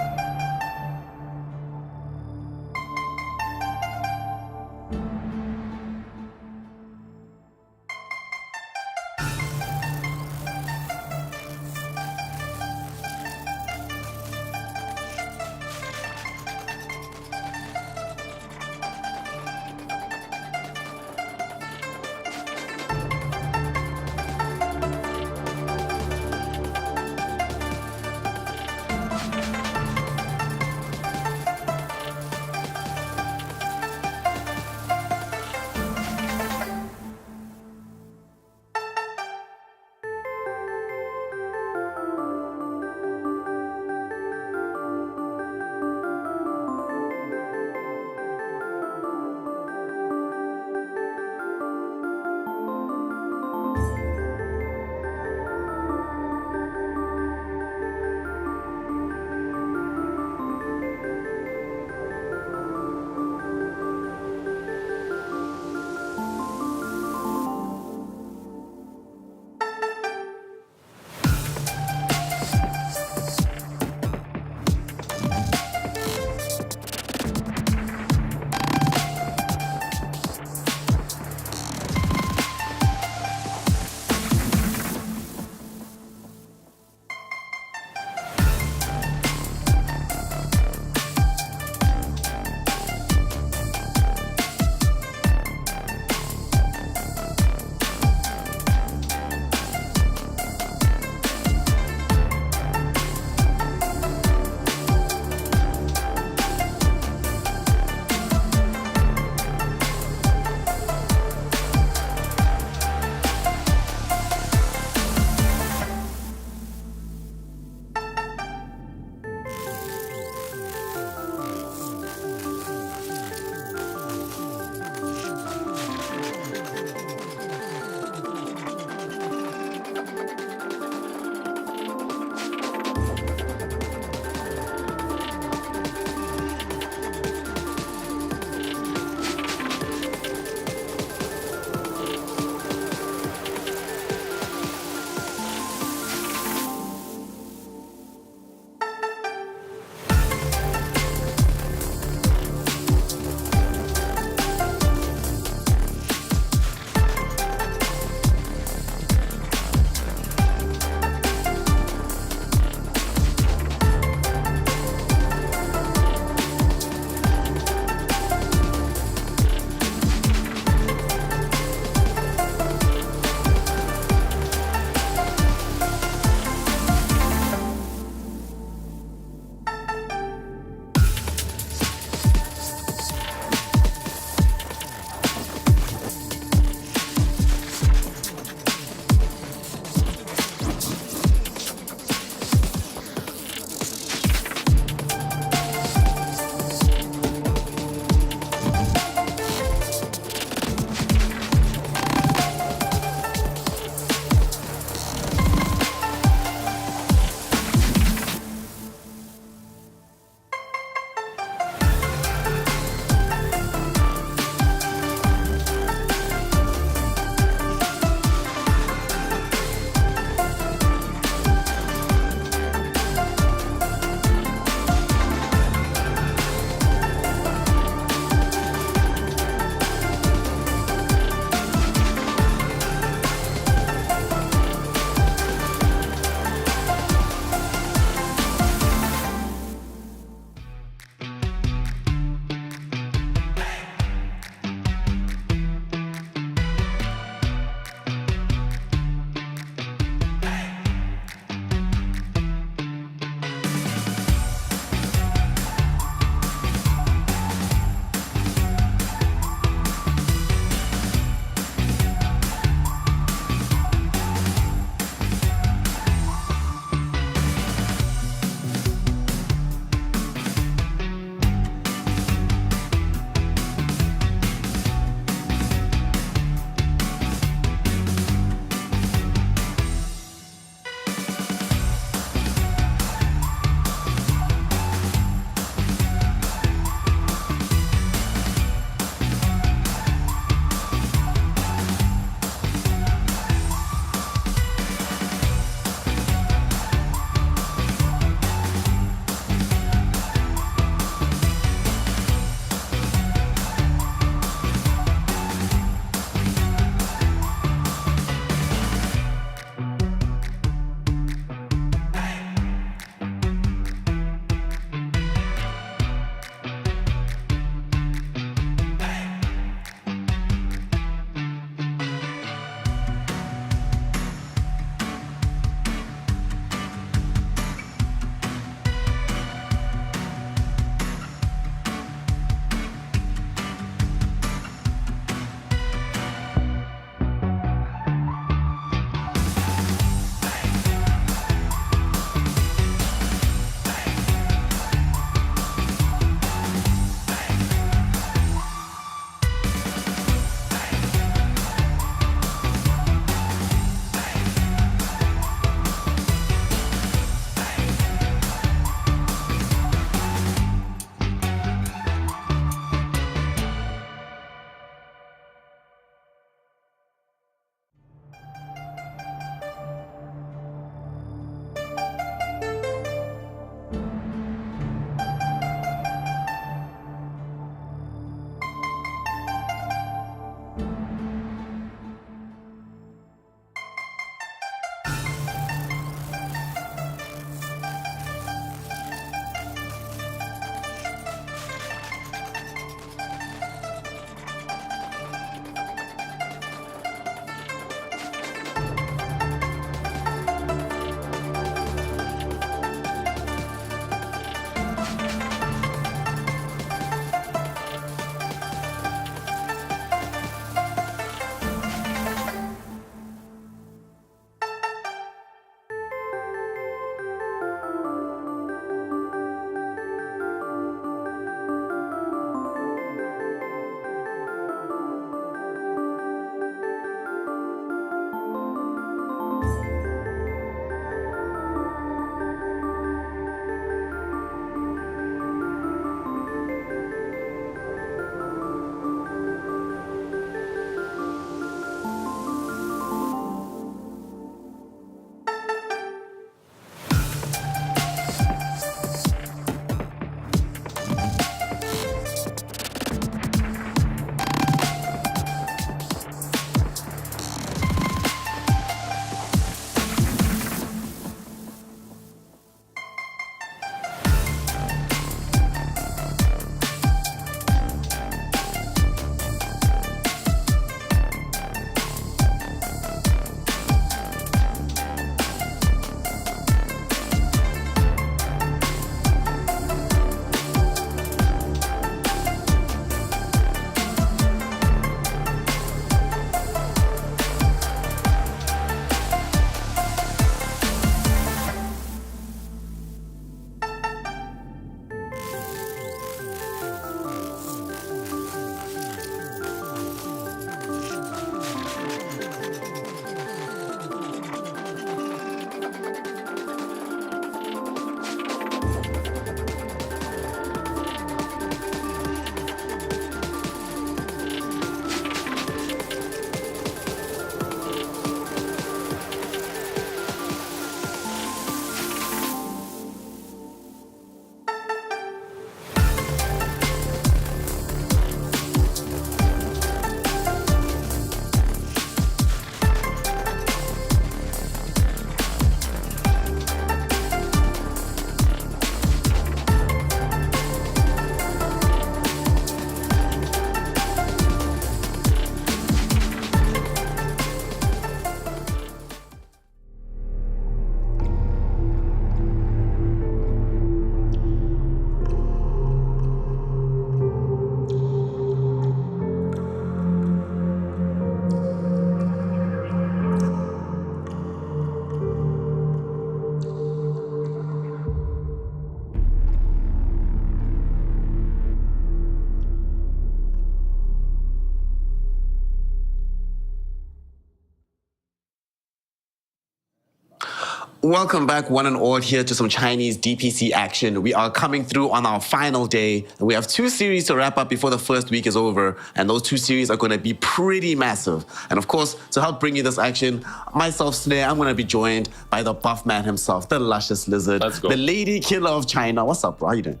Welcome back, one and all, here to some Chinese DPC action. We are coming through on our final day. We have 2 series to wrap up before the first week is over, and those 2 series are going to be pretty massive. And of course, to help bring you this action, myself, Snare, I'm going to be joined by the buff man himself, the luscious lizard, Let's go. the lady killer of China. What's up, bro? How you doing?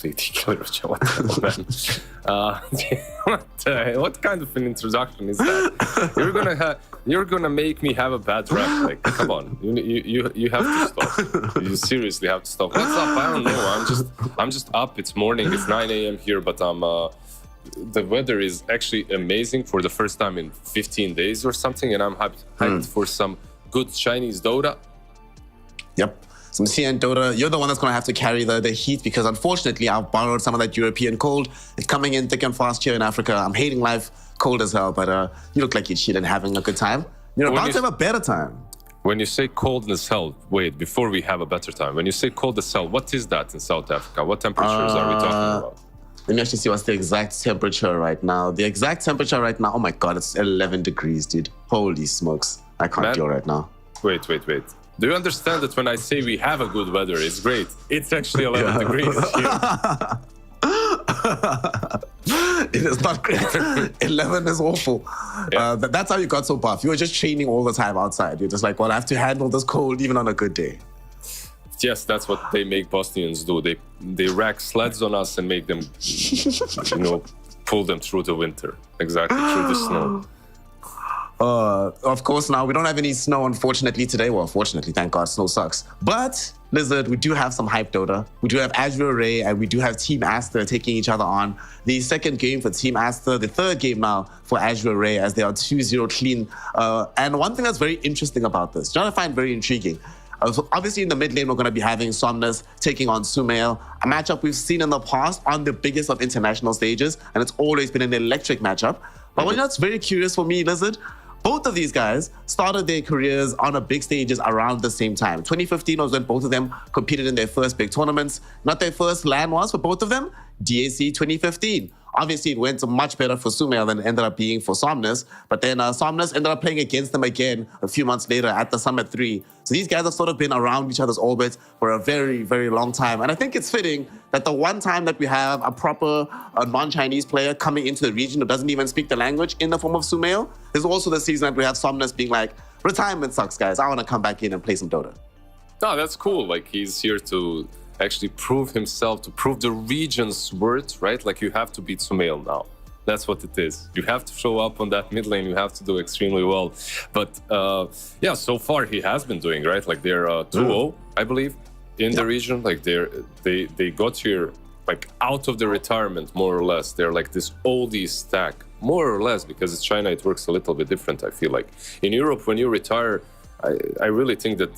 Lady Killer of China. What the hell, man? What kind of an introduction is that? You're gonna make me have a bad rep. Like, come on, you have to stop. You seriously have to stop. What's up? I don't know. I'm just up. It's morning. It's 9 a.m. here, but the weather is actually amazing for the first time in 15 days or something, and I'm hyped for some good Chinese Dota. Yep. Some CN Dota. You're the one that's going to have to carry the heat because unfortunately I've borrowed some of that European cold. It's coming in thick and fast here in Africa. I'm hating life, cold as hell, but you look like you're chilling, having a good time. You're about to have a better time. When you say cold as hell, wait, before we have a better time, when you say cold as hell, what is that in South Africa? What temperatures are we talking about? Let me actually see what's the exact temperature right now. The exact temperature right now, oh my God, it's 11 degrees, dude. Holy smokes. I can't deal right now. Wait. Do you understand that when I say we have a good weather, it's great? It's actually 11 degrees here. It is not great. 11 is awful. Yeah. That's how you got so buff. You were just training all the time outside. You're just like, well, I have to handle this cold even on a good day. Yes, that's what they make Bosnians do. They rack sleds on us and make them, pull them through the winter. Exactly, through the snow. Of course, now we don't have any snow, unfortunately, today. Well, fortunately, thank God, snow sucks. But, Lizard, we do have some hype Dota. We do have Azure Ray, and we do have Team Aster taking each other on. The second game for Team Aster, the third game now for Azure Ray, as they are 2-0 clean. And one thing that's very interesting about this, which I find very intriguing, so obviously in the mid lane, we're going to be having Somnus taking on Sumail, a matchup we've seen in the past on the biggest of international stages, and it's always been an electric matchup. But what's very curious for me, Lizard, both of these guys started their careers on a big stages around the same time. 2015 was when both of them competed in their first big tournaments. Not their first LAN was for both of them, DAC 2015. Obviously, it went much better for Sumail than it ended up being for Somnus. But then Somnus ended up playing against them again a few months later at the Summit 3. So these guys have sort of been around each other's orbit for a very, very long time. And I think it's fitting that the one time that we have a proper non-Chinese player coming into the region who doesn't even speak the language in the form of Sumail is also the season that we have Somnus being like, retirement sucks, guys. I want to come back in and play some Dota. No, that's cool. Like, he's here to actually prove himself, to prove the region's worth, right? Like, you have to beat Sumail now. That's what it is. You have to show up on that mid lane. You have to do extremely well. But yeah, so far he has been doing, right? Like, they're 2-0, I believe, in the region. Like, they got here like out of the retirement, more or less. They're like this oldie stack, more or less, because it's China, it works a little bit different, I feel like. In Europe, when you retire, I really think that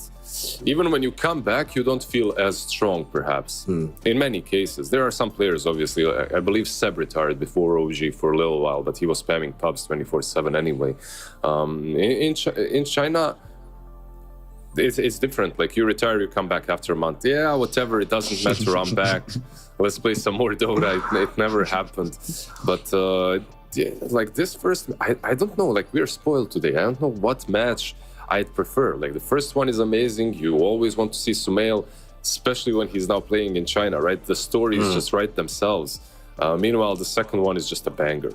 even when you come back, you don't feel as strong, perhaps. In many cases. There are some players, obviously. I believe Seb retired before OG for a little while, but he was spamming pubs 24/7 anyway. In China, it's different. Like, you retire, you come back after a month. Yeah, whatever, it doesn't matter, I'm back. Let's play some more Dota. It never happened. But yeah, like this first, I don't know. Like, we're spoiled today. I don't know what match I'd prefer. Like, the first one is amazing. You always want to see Sumail, especially when he's now playing in China, right? The stories just write themselves. Meanwhile, the second one is just a banger.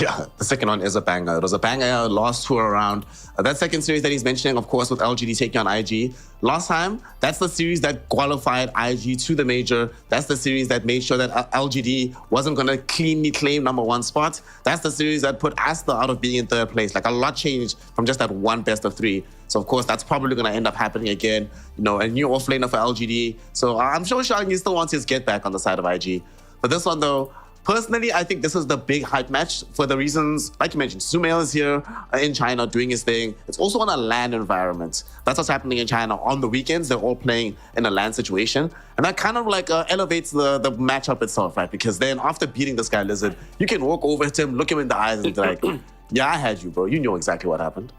Yeah, the second one is a banger. It was a banger last tour around. That second series that he's mentioning, of course, with LGD taking on IG. Last time, that's the series that qualified IG to the major. That's the series that made sure that LGD wasn't going to cleanly claim #1 spot. That's the series that put Aster out of being in third place. Like, a lot changed from just that one best of 3. So, of course, that's probably going to end up happening again. You know, a new offlaner for LGD. So, I'm sure Shang still wants his get back on the side of IG. But this one, though, personally, I think this is the big hype match for the reasons, like you mentioned, Sumail is here in China doing his thing. It's also on a LAN environment. That's what's happening in China. On the weekends, they're all playing in a LAN situation. And that kind of like elevates the matchup itself, right? Because then after beating this guy, Lizard, you can walk over to him, look him in the eyes and be like, yeah, I had you, bro. You know exactly what happened.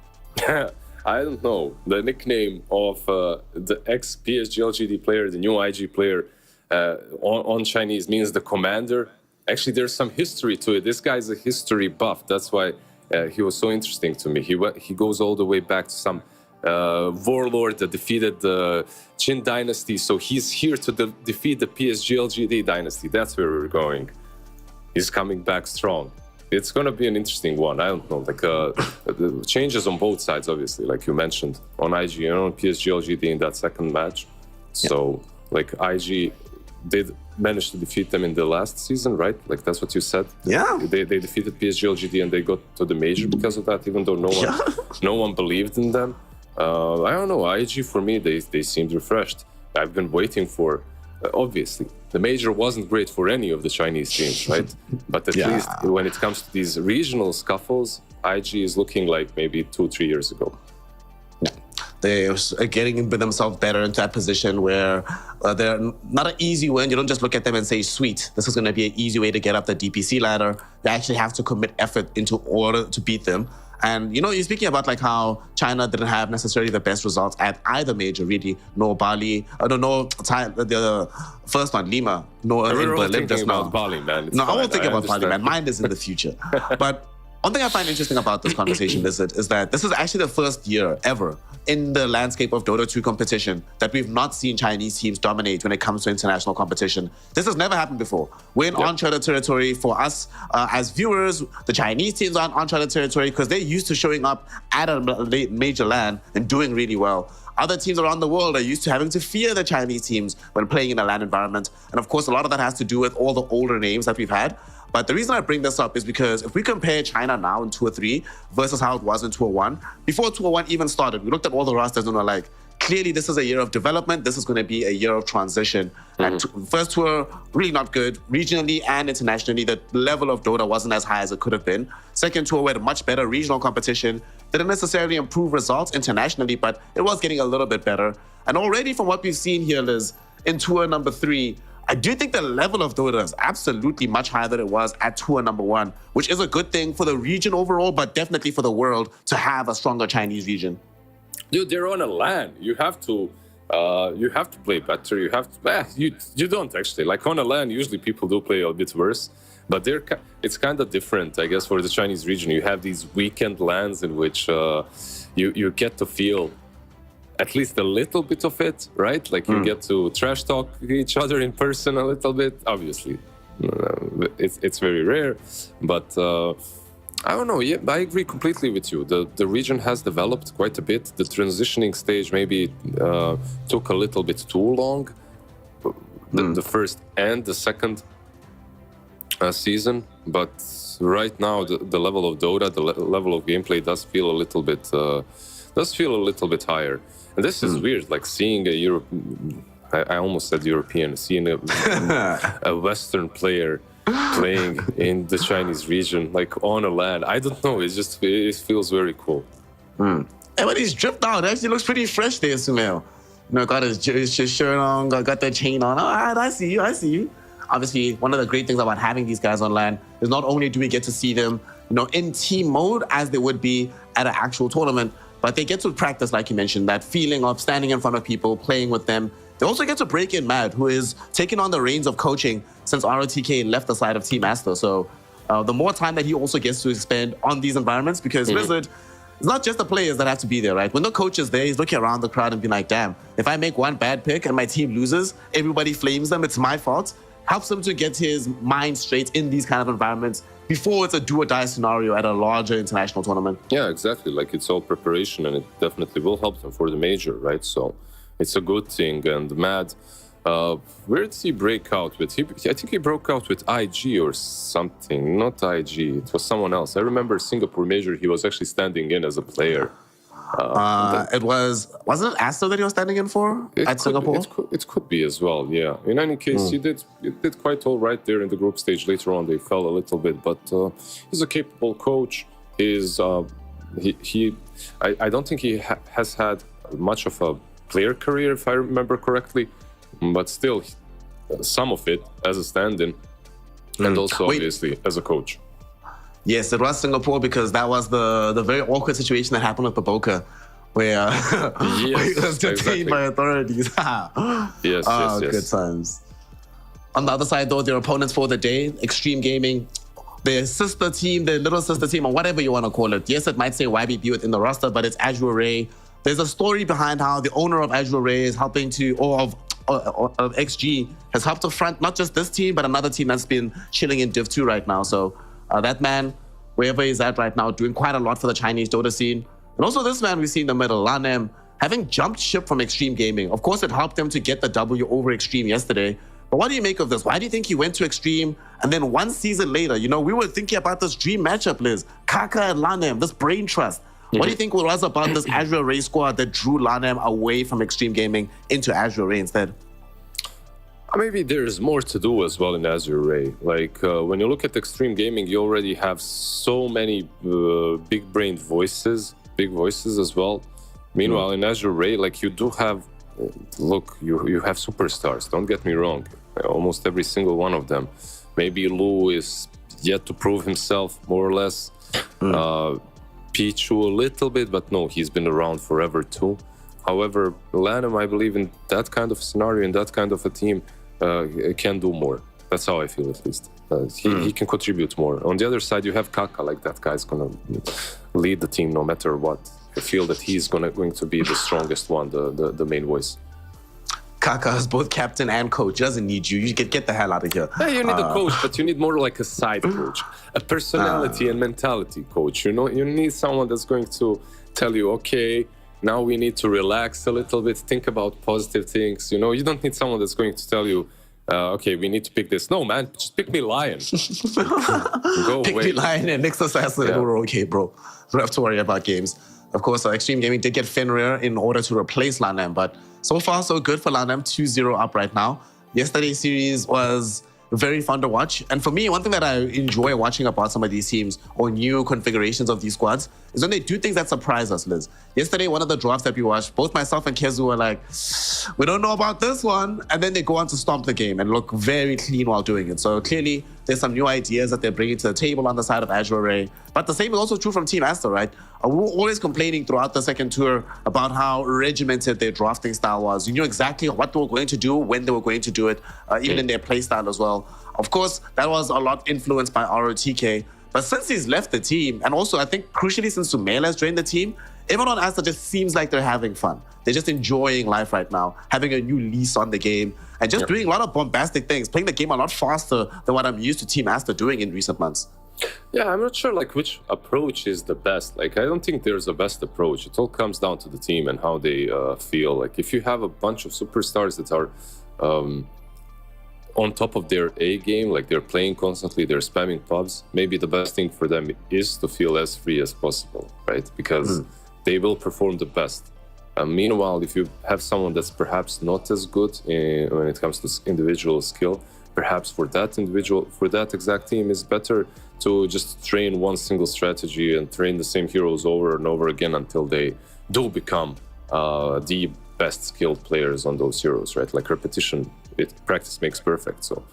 I don't know. The nickname of the ex-PSG LGD player, the new IG player on Chinese means the commander. Actually, there's some history to it. This guy's a history buff. That's why he was so interesting to me. He goes all the way back to some warlord that defeated the Qin dynasty. So he's here to defeat the PSG LGD dynasty. That's where we're going. He's coming back strong. It's going to be an interesting one. I don't know, like the changes on both sides, obviously, like you mentioned, on IG and on PSG LGD in that second match. So, like, IG did manage to defeat them in the last season, right? Like, that's what you said. Yeah. They defeated PSG LGD and they got to the major because of that, even though no one believed in them. I don't know. IG, for me, they seemed refreshed. I've been waiting for, obviously, the major wasn't great for any of the Chinese teams, right? But at least when it comes to these regional scuffles, IG is looking like maybe 2-3 years ago. They are getting themselves better into that position where they're not an easy win. You don't just look at them and say, sweet, this is going to be an easy way to get up the DPC ladder. You actually have to commit effort into order to beat them. And, you know, you're speaking about like how China didn't have necessarily the best results at either major, really. No Bali, the first one, Lima, no in Berlin just now. Bali, man. I won't think about Bali, man. Mine is in the future. But one thing I find interesting about this conversation is that this is actually the first year ever in the landscape of Dota 2 competition that we've not seen Chinese teams dominate when it comes to international competition. This has never happened before. We're in uncharted territory for us as viewers. The Chinese teams are in uncharted territory because they're used to showing up at a major LAN and doing really well. Other teams around the world are used to having to fear the Chinese teams when playing in a LAN environment. And of course, a lot of that has to do with all the older names that we've had. But the reason I bring this up is because if we compare China now in Tour 3 versus how it was in Tour 1, before Tour 1 even started, we looked at all the rosters and we're like, clearly this is a year of development. This is going to be a year of transition. And first tour, really not good. Regionally and internationally, the level of Dota wasn't as high as it could have been. Second tour, we had a much better regional competition. Didn't necessarily improve results internationally, but it was getting a little bit better. And already from what we've seen here, Liz, in tour number 3, I do think the level of Dota is absolutely much higher than it was at tour number 1, which is a good thing for the region overall, but definitely for the world to have a stronger Chinese region. Dude, they're on a LAN. You have to play better. You have to. You don't actually. Like on a LAN, usually people do play a bit worse, but it's kind of different, I guess, for the Chinese region. You have these weekend LANs in which you get to feel at least a little bit of it, right? Like you get to trash talk each other in person a little bit. Obviously, it's very rare, but I don't know. Yeah, I agree completely with you. The region has developed quite a bit. The transitioning stage maybe took a little bit too long. The first and the second season, but right now the level of Dota, the level of gameplay does feel a little bit higher. And this is weird, like seeing a I almost said European, seeing a Western player playing in the Chinese region, like on a LAN. I don't know, it feels very cool. And when he's dripped out, it actually looks pretty fresh there, Sumail. You know, got his shirt on, got that chain on. All right, I see you. Obviously, one of the great things about having these guys on LAN is not only do we get to see them, you know, in team mode as they would be at an actual tournament, but they get to practice, like you mentioned, that feeling of standing in front of people, playing with them. They also get to break in Mad, who is taking on the reins of coaching since ROTK left the side of Team Aster. So the more time that he also gets to spend on these environments, because Blizzard, it's not just the players that have to be there, right? When the coach is there, he's looking around the crowd and being like, damn, if I make one bad pick and my team loses, everybody flames them, it's my fault. Helps him to get his mind straight in these kind of environments before it's a do-or-die scenario at a larger international tournament. Yeah, exactly. Like, it's all preparation, and it definitely will help them for the major, right? So it's a good thing. And Mad, where did he break out with? I think he broke out with IG or something. Not IG, it was someone else. I remember Singapore major, he was actually standing in as a player. Wasn't it Aster that he was standing in for at Singapore? It could be as well, yeah. In any case, he did quite all right there in the group stage. Later on, they fell a little bit, but he's a capable coach. I don't think he has had much of a player career, if I remember correctly, but still, some of it as a stand-in, and also obviously as a coach. Yes, it was Singapore because that was the very awkward situation that happened with Baboka, where he was detained by authorities. Yes. Good times. On the other side, though, their opponents for the day, Extreme Gaming, their sister team, their little sister team, or whatever you want to call it. Yes, it might say YBB within the roster, but it's Azure Ray, there's a story behind how the owner of Azure Ray is helping to, or of XG, has helped to front not just this team, but another team that's been chilling in Div 2 right now. So that man, wherever he's at right now, doing quite a lot for the Chinese Dota scene. And also this man we see in the middle, Lanem, having jumped ship from Extreme Gaming. Of course, it helped him to get the W over Extreme yesterday. But what do you make of this? Why do you think he went to Extreme? And then one season later, you know, we were thinking about this dream matchup, Liz. Kaka and Lanem, this brain trust. What do you think it was about this Azure Ray squad that drew Lanem away from Extreme Gaming into Azure Ray instead? Maybe there's more to do as well in Azure Ray. Like when you look at Extreme Gaming, you already have so many big-brained voices, big voices as well. Meanwhile, in Azure Ray, like you do have, look, you have superstars. Don't get me wrong. Almost every single one of them. Maybe Lu is yet to prove himself more or less. Pichu a little bit, but no, he's been around forever too. However, Lanem, I believe in that kind of scenario, in that kind of a team, can do more. That's how I feel, at least. He can contribute more. On the other side, you have Kaka, like that guy's gonna lead the team no matter what. I feel that he's going to be the strongest one, the main voice. Kaka is both captain and coach. He doesn't need you. You get the hell out of here. Yeah, you need a coach, but you need more like a side coach, a personality and mentality coach. You know, you need someone that's going to tell you, okay, now we need to relax a little bit, think about positive things. You know, you don't need someone that's going to tell you, okay, we need to pick this. No, man, just pick me Lion. Go pick away. me Lion and next assassin. Yeah. We're okay, bro. Don't have to worry about games. Of course, Extreme Gaming did get Fenrir in order to replace Lanem, but so far so good for Lanem, 2-0 up right now. Yesterday's series was very fun to watch. And for me, one thing that I enjoy watching about some of these teams or new configurations of these squads is when they do things that surprise us, Liz. Yesterday, one of the drafts that we watched, both myself and Kezu were like, we don't know about this one. And then they go on to stomp the game and look very clean while doing it. So clearly, there's some new ideas that they're bringing to the table on the side of Azure Ray. But the same is also true from Team Aster, right? We were always complaining throughout the second tour about how regimented their drafting style was. You knew exactly what they were going to do, when they were going to do it, even in their play style as well. Of course, that was a lot influenced by ROTK. But since he's left the team, and also I think crucially since Sumail has joined the team, everyone on Aster just seems like they're having fun. They're just enjoying life right now, having a new lease on the game, and just doing a lot of bombastic things, playing the game a lot faster than what I'm used to Team Aster doing in recent months. Yeah, I'm not sure like which approach is the best. Like, I don't think there's a best approach. It all comes down to the team and how they feel. Like, if you have a bunch of superstars that are on top of their A game, like they're playing constantly, they're spamming pubs, maybe the best thing for them is to feel as free as possible, right? Because they will perform the best. Meanwhile, if you have someone that's perhaps not as good when it comes to individual skill, perhaps for that exact team, it's better to just train one single strategy and train the same heroes over and over again until they do become the best skilled players on those heroes, right? Like repetition, practice makes perfect. So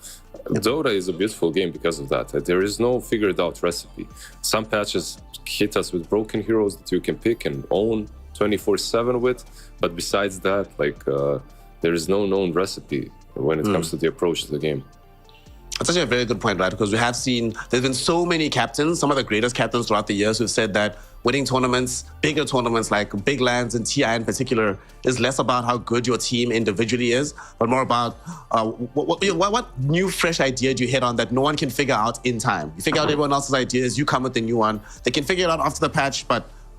Dota is a beautiful game because of that. There is no figured out recipe. Some patches hit us with broken heroes that you can pick and own 24/7 with, but besides that, like there is no known recipe when it comes to the approach to the game. That's actually a very good point, right? Because we have seen, there's been so many captains, some of the greatest captains throughout the years who've said that winning tournaments, bigger tournaments like Big Lands and TI in particular, is less about how good your team individually is, but more about what new, fresh idea do you hit on that no one can figure out in time? You figure out everyone else's ideas, you come with the new one. They can figure it out after the patch,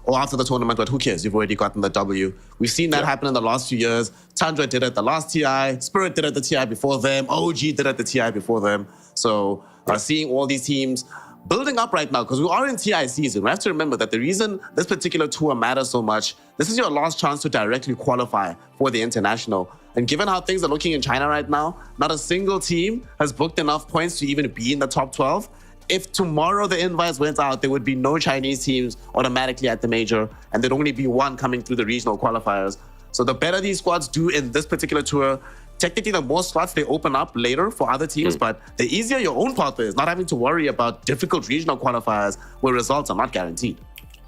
or after the tournament, but who cares? You've already gotten the W. We've seen that happen in the last few years. Tundra did it the last TI, Spirit did it the TI before them, OG did it the TI before them. So seeing all these teams building up right now, because we are in TI season, we have to remember that the reason this particular tour matters so much, this is your last chance to directly qualify for the international. And given how things are looking in China right now, not a single team has booked enough points to even be in the top 12. If tomorrow the invites went out, there would be no Chinese teams automatically at the major, and there'd only be one coming through the regional qualifiers. So the better these squads do in this particular tour, technically the more slots they open up later for other teams, but the easier your own path is, not having to worry about difficult regional qualifiers where results are not guaranteed.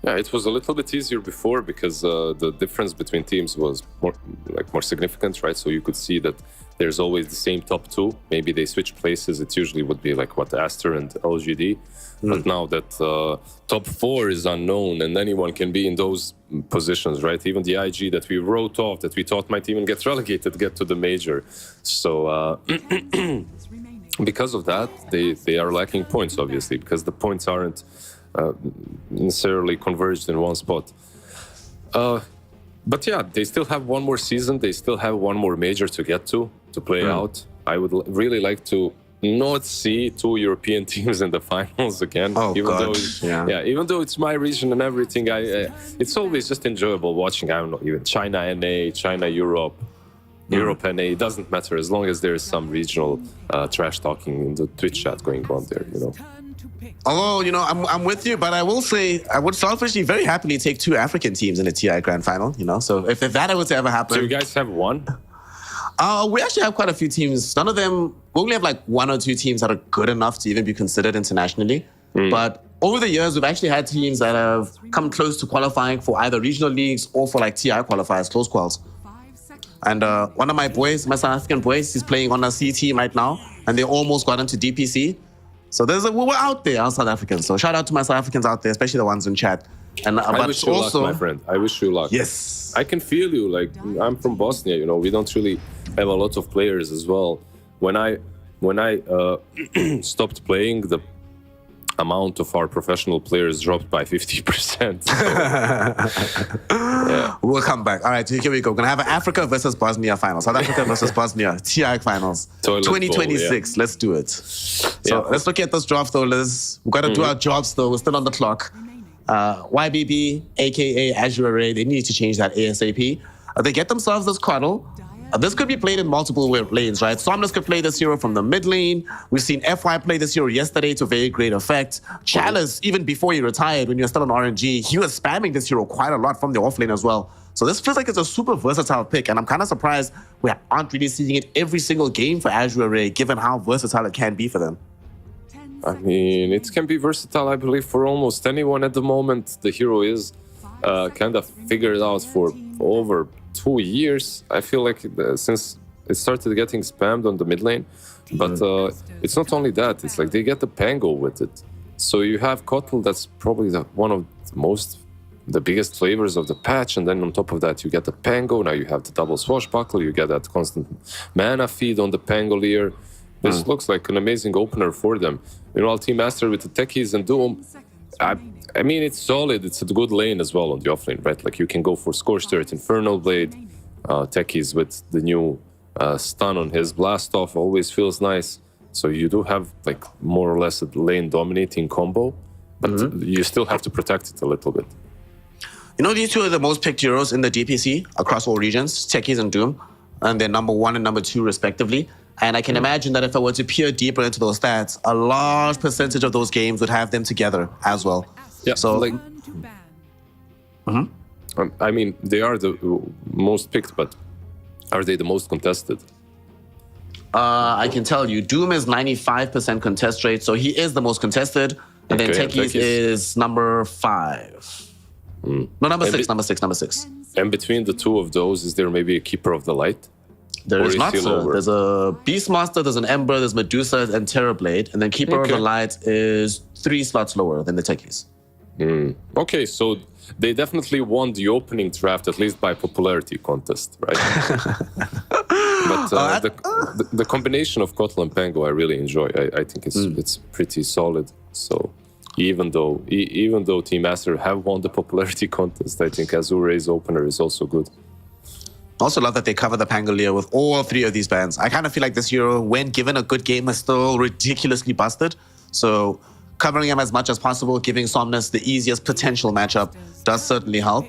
Yeah, it was a little bit easier before because the difference between teams was more significant, right? So you could see that there's always the same top two. Maybe they switch places. It usually would be like Aster and LGD. But now that top four is unknown and anyone can be in those positions, right? Even the IG that we wrote off, that we thought might even get relegated, get to the major. So because of that, they are lacking points, obviously, because the points aren't necessarily converged in one spot. But yeah, they still have one more season. They still have one more major to get to play out. I would really like to not see two European teams in the finals again. Oh, even God. though even though it's my region and everything, it's always just enjoyable watching. I don't know, even China NA, China Europe, Europe NA. It doesn't matter as long as there is some regional trash talking in the Twitch chat going on there. You know. Turn to pick. Although, you know, I'm with you, but I will say I would selfishly very happily take two African teams in the TI Grand Final, you know? So if that was to ever happen... So you guys have one? We actually have quite a few teams. None of them... We only have like one or two teams that are good enough to even be considered internationally. But over the years, we've actually had teams that have come close to qualifying for either regional leagues or for like TI qualifiers, close quals. 5 seconds. And one of my boys, my South African boys, he's playing on a C team right now, and they almost got into DPC. So we're out there, our South Africans. So shout out to my South Africans out there, especially the ones in chat. And I wish you luck, my friend. I wish you luck. Yes. I can feel you. Like, I'm from Bosnia, you know, we don't really have a lot of players as well. When I stopped playing, the amount of our professional players dropped by 50%. Yeah. We'll come back. All right, here we go. We're gonna have an Africa versus Bosnia final. South Africa versus Bosnia TI finals. Toilet bowl, 2026. Let's do it. So let's look at this draft though, Liz. We've got to do our jobs though. We're still on the clock. YBB, aka Azure Array, they need to change that ASAP. They get themselves this Coddle. This could be played in multiple lanes, right? Somnus could play this hero from the mid lane. We've seen FY play this hero yesterday to very great effect. Chalice, even before he retired, when he was still on RNG, he was spamming this hero quite a lot from the off lane as well. So this feels like it's a super versatile pick, and I'm kind of surprised we aren't really seeing it every single game for Azure Array, given how versatile it can be for them. 10 I seconds. mean, it can be versatile, I believe, for almost anyone at the moment. The hero is kind of figured out for over 2 years. I feel like since it started getting spammed on the mid lane. But it's not only that, it's like they get the Pango with it. So you have Kotl, that's probably one of the biggest flavors of the patch, and then on top of that you get the Pango. Now you have the double swashbuckle, you get that constant mana feed on the Pangolier. This looks like an amazing opener for them. Meanwhile, Team Master with the Techies and Doom, I mean, it's solid. It's a good lane as well on the offlane, right? Like you can go for Scorched Earth, Infernal Blade, Techies with the new stun on his Blast Off always feels nice. So you do have like more or less a lane dominating combo, but you still have to protect it a little bit. You know, these two are the most picked heroes in the DPC across all regions, Techies and Doom, and they're number 1 and number 2 respectively. And I can imagine that if I were to peer deeper into those stats, a large percentage of those games would have them together as well. Yeah, So, like Turn to ban. I mean, they are the most picked, but are they the most contested? I can tell you, Doom is 95% contest rate, so he is the most contested. And then Okay, Techies Techies. is number 5. No, number And 6, it- number 6, number 6. And between the two of those, is there maybe a Keeper of the Light? There Or is is not, he sir. lower? There's a Beastmaster, there's an Ember, there's Medusa, and Terrorblade. And then Keeper of the Okay. Light is 3 slots lower than the Techies. Okay, so they definitely won the opening draft, at least by popularity contest, right? But the combination of Kotl and Pango I really enjoy. I think it's pretty solid. So even though Team Master have won the popularity contest, I think Azure's opener is also good. Also love that they cover the Pangolier with all 3 of these bands. I kind of feel like this hero, when given a good game, is still ridiculously busted. So covering him as much as possible, giving Somnus the easiest potential matchup does certainly help.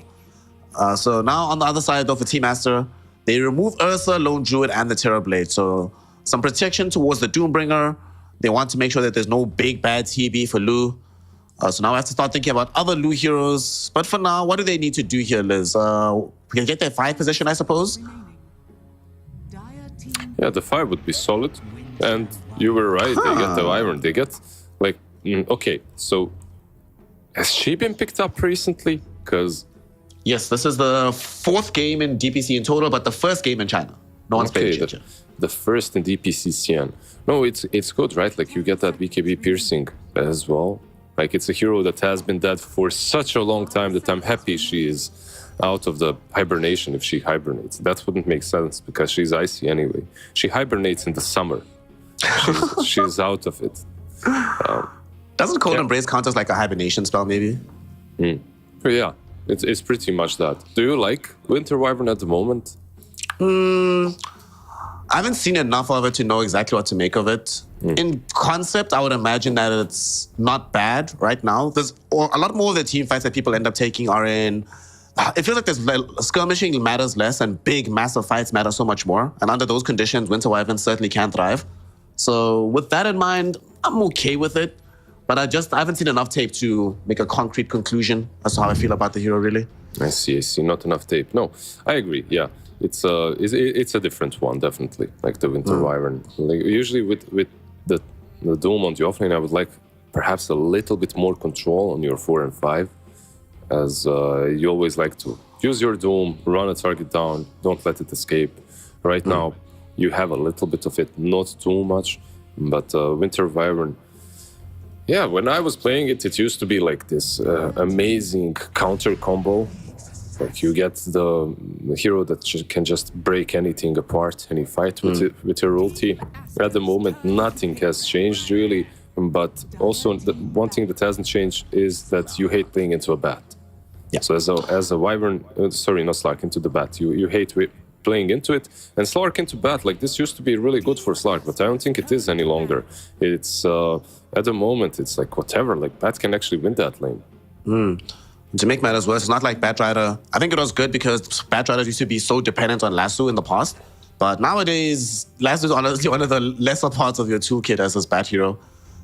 So now on the other side, though, for Team Master, they remove Ursa, Lone Druid, and the Terrorblade. So some protection towards the Doombringer. They want to make sure that there's no big bad TB for Lu. So now I have to start thinking about other Lu heroes. But for now, what do they need to do here, Liz? We can get their 5 position, I suppose. Dire team Yeah, the 5 would be solid. And you were right, they get the Iron. They get, like, okay, so Has she been picked up recently? Because Yes, this is the 4th game in DPC in total, but the first game in China. No one's played it yet. the first in DPC CN. No, it's good, right? Like you get that BKB piercing as well. Like it's a hero that has been dead for such a long time that I'm happy she is out of the hibernation if she hibernates. That wouldn't make sense because she's icy anyway. She hibernates in the summer. She's out of it. Doesn't Cold Embrace count as like a hibernation spell, maybe? Yeah, it's pretty much that. Do you like Winter Wyvern at the moment? I haven't seen enough of it to know exactly what to make of it. In concept, I would imagine that it's not bad right now. There's a lot more of the team fights that people end up taking are in... It feels like skirmishing matters less and big, massive fights matter so much more. And under those conditions, Winter Wyvern certainly can thrive. So with that in mind, I'm okay with it. But I haven't seen enough tape to make a concrete conclusion as to how I feel about the hero, really. I see. Not enough tape. No, I agree. Yeah, it's a different one, definitely. Like the Winter Wyvern. Like, usually with the Doom on the offlane, I would like perhaps a little bit more control on your 4 and 5, as you always like to use your Doom, run a target down, don't let it escape. Right now, you have a little bit of it, not too much, but Winter Wyvern. Yeah, when I was playing it, it used to be like this amazing counter combo. Like you get the hero that can just break anything apart, any fight with your ulti. At the moment, nothing has changed really, but also the one thing that hasn't changed is that you hate playing into a bat. Yeah. So as a Wyvern, sorry, not Slark, into the bat, you hate playing into it, and Slark into bat, like this used to be really good for Slark, but I don't think it is any longer. It's at the moment it's like whatever, like bat can actually win that lane. To make matters worse, it's not like Batrider. I think it was good because Batrider used to be so dependent on Lasso in the past, but nowadays Lasso is honestly one of the lesser parts of your toolkit as a bat hero.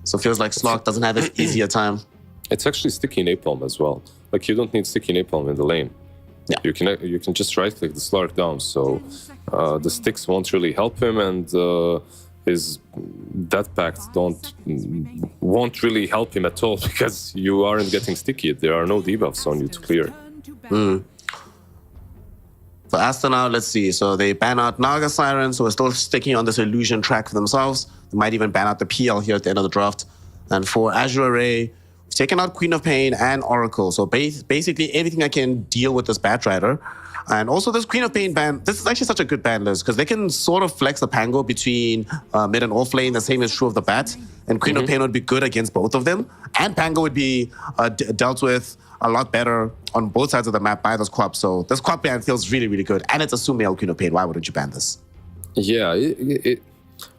So it feels like Slark doesn't have an easier time. It's actually sticky napalm as well. Like you don't need sticky napalm in the lane. Yeah. You can just right click the Slark down, so the sticks won't really help him, and his death pact won't really help him at all because you aren't getting sticky. There are no debuffs on you to clear. For Asta now, let's see. So they ban out Naga Siren, so we're still sticking on this illusion track for themselves. They might even ban out the PL here at the end of the draft. And for Azure Array, we've taken out Queen of Pain and Oracle. So basically everything that can deal with this Batrider. And also this Queen of Pain ban, this is actually such a good ban list because they can sort of flex the Pango between mid and off lane. The same is true of the Bat. And Queen of Pain would be good against both of them. And Pango would be dealt with a lot better on both sides of the map by this Quap. So this Quap ban feels really, really good. And it's a Sumail Queen of Pain. Why wouldn't you ban this? Yeah,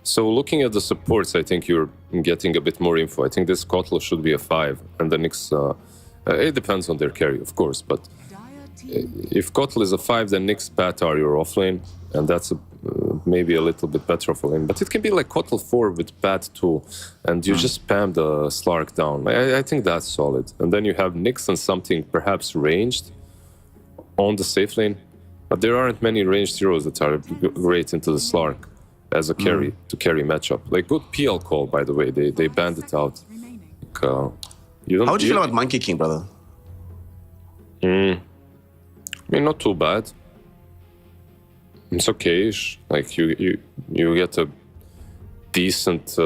so looking at the supports, I think you're getting a bit more info. I think this Kotl should be a 5, and the Nyx, it depends on their carry, of course, but if Kotl is a 5, then Nyx Bat are your offlane, and that's maybe a little bit better of a lane. But it can be like Kotl 4 with Bat 2, and you just spam the Slark down. I think that's solid. And then you have Nyx and something perhaps ranged on the safe lane, but there aren't many ranged heroes that are great into the Slark as a carry, to carry matchup. Like good PL call, by the way, they banned it out. Like, How would you feel about Monkey King, brother? I mean, not too bad. It's okay. Like you get a decent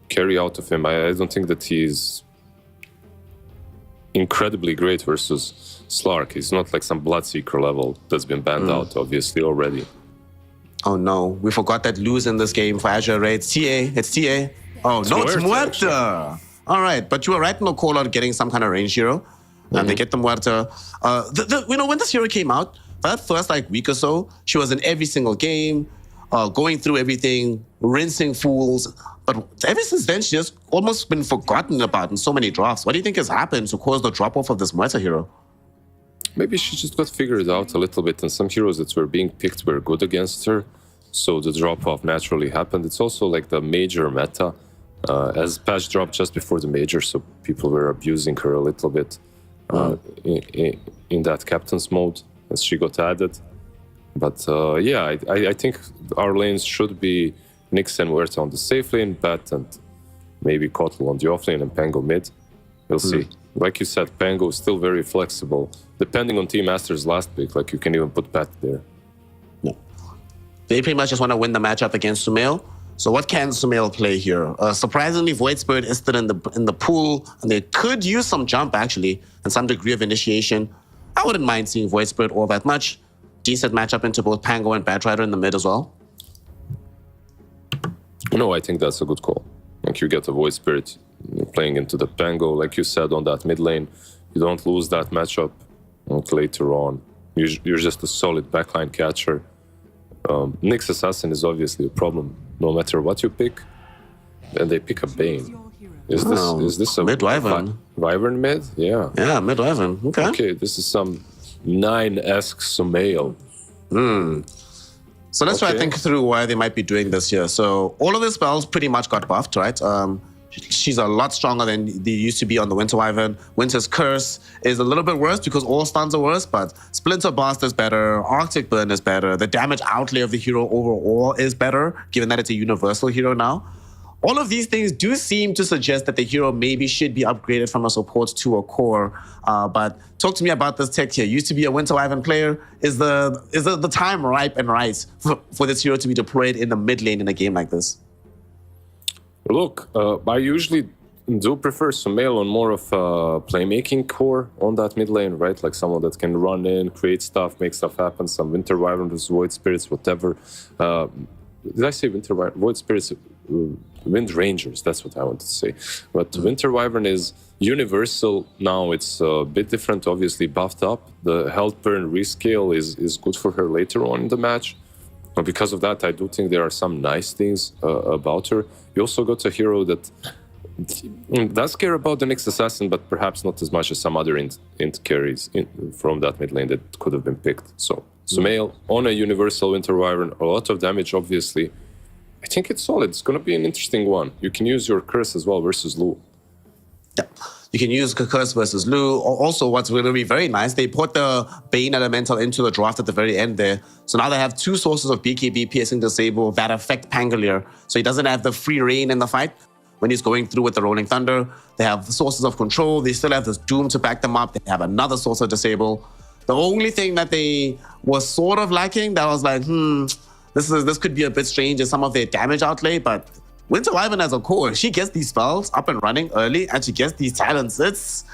carry out of him. I don't think that he's incredibly great versus Slark. He's not like some Bloodseeker level that's been banned out, obviously, already. Oh no, we forgot that lose in this game for Azure Array. It's TA. It's TA. Oh no, it's Muerta. All right, but you were right in the call out getting some kind of range hero. And they get the Muerta. When this hero came out, for that first week or so, she was in every single game, going through everything, rinsing fools. But ever since then, she has almost been forgotten about in so many drafts. What do you think has happened to cause the drop-off of this Muerta hero? Maybe she just got figured out a little bit, and some heroes that were being picked were good against her, so the drop-off naturally happened. It's also like the major meta, as patch dropped just before the major, so people were abusing her a little bit in that captain's mode as she got added. But I think our lanes should be Nyx and Muerta on the safe lane, Bat and maybe Kotl on the off lane and Pango mid. We'll see. like you said, Pango is still very flexible. Depending on Team Master's last pick, like you can even put Pat there. No. They pretty much just want to win the matchup against Sumail. So what can Sumail play here? Surprisingly, Void Spirit is still in the pool, and they could use some jump actually, and some degree of initiation. I wouldn't mind seeing Void Spirit all that much. Decent matchup into both Pango and Batrider in the mid as well. No, I think that's a good call. Like you get a Void Spirit playing into the Pango, like you said, on that mid lane. You don't lose that matchup later on. You're just a solid backline catcher. Nyx Assassin is obviously a problem, no matter what you pick. And they pick a Bane. Is this a mid Wyvern? Wyvern mid? Yeah. Yeah, mid Wyvern. Okay. Okay, this is some 9-esque Sumail. So let's try to think through why they might be doing this here. So all of the spells pretty much got buffed, right? She's a lot stronger than they used to be on the Winter Wyvern. Winter's Curse is a little bit worse because all stuns are worse, but Splinter Blast is better, Arctic Burn is better, the damage outlay of the hero overall is better, given that it's a universal hero now. All of these things do seem to suggest that the hero maybe should be upgraded from a support to a core. But talk to me about this tech here. Used to be a Winter Wyvern player. Is the time ripe and right for this hero to be deployed in the mid lane in a game like this? Look, I usually do prefer Sumail on more of a playmaking core on that mid lane, right? Like someone that can run in, create stuff, make stuff happen, some Winter Wyvern, Void Spirits, whatever. Did I say Winter Wyvern? Void Spirits, Wind Rangers, that's what I wanted to say. But Winter Wyvern is universal now. It's a bit different, obviously buffed up. The health burn rescale is good for her later on in the match. But because of that, I do think there are some nice things about her. You also got a hero that does care about the Nyx Assassin, but perhaps not as much as some other int carries from that mid lane that could have been picked. So Sumail on a universal Winter Wyvern, a lot of damage, obviously. I think it's solid. It's going to be an interesting one. You can use your Curse as well versus Lu. Yeah. You can use Curse versus Lu. Also, what's going to be very nice, they put the Bane Elemental into the draft at the very end there. So now they have two sources of BKB piercing disable that affect Pangolier. So he doesn't have the free reign in the fight when he's going through with the Rolling Thunder. They have sources of control. They still have this Doom to back them up. They have another source of disable. The only thing that they was sort of lacking, that was like, this could be a bit strange, is some of their damage outlay, but Winter Wyvern as a core, she gets these spells up and running early, and she gets these talents. It's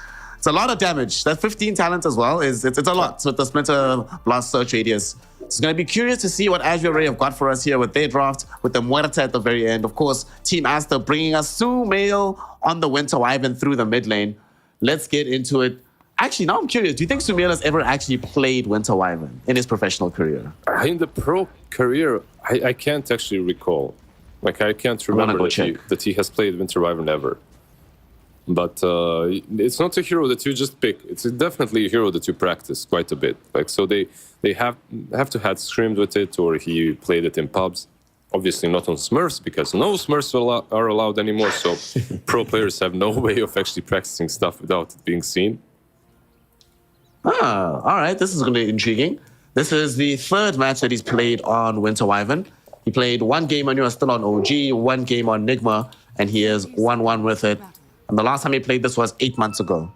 a lot of damage. That 15 talents as well it's a lot with the Splinter Blast search radius. So it's going to be curious to see what Azure Ray have got for us here with their draft, with the Muerta at the very end. Of course, Team Aster bringing us Sumail on the Winter Wyvern through the mid lane. Let's get into it. Actually, now I'm curious. Do you think Sumail has ever actually played Winter Wyvern in his professional career? In the pro career, I can't actually recall. Like, I can't remember that he has played Winter Wyvern ever. But it's not a hero that you just pick. It's definitely a hero that you practice quite a bit. Like, so they have to have scrimmed with it, or he played it in pubs. Obviously not on Smurfs, because no Smurfs are allowed anymore. So pro players have no way of actually practicing stuff without it being seen. All right. This is going to be intriguing. This is the third match that he's played on Winter Wyvern. He played one game when you were still on OG, one game on Nigma, and he is 1-1 with it. And the last time he played this was 8 months ago.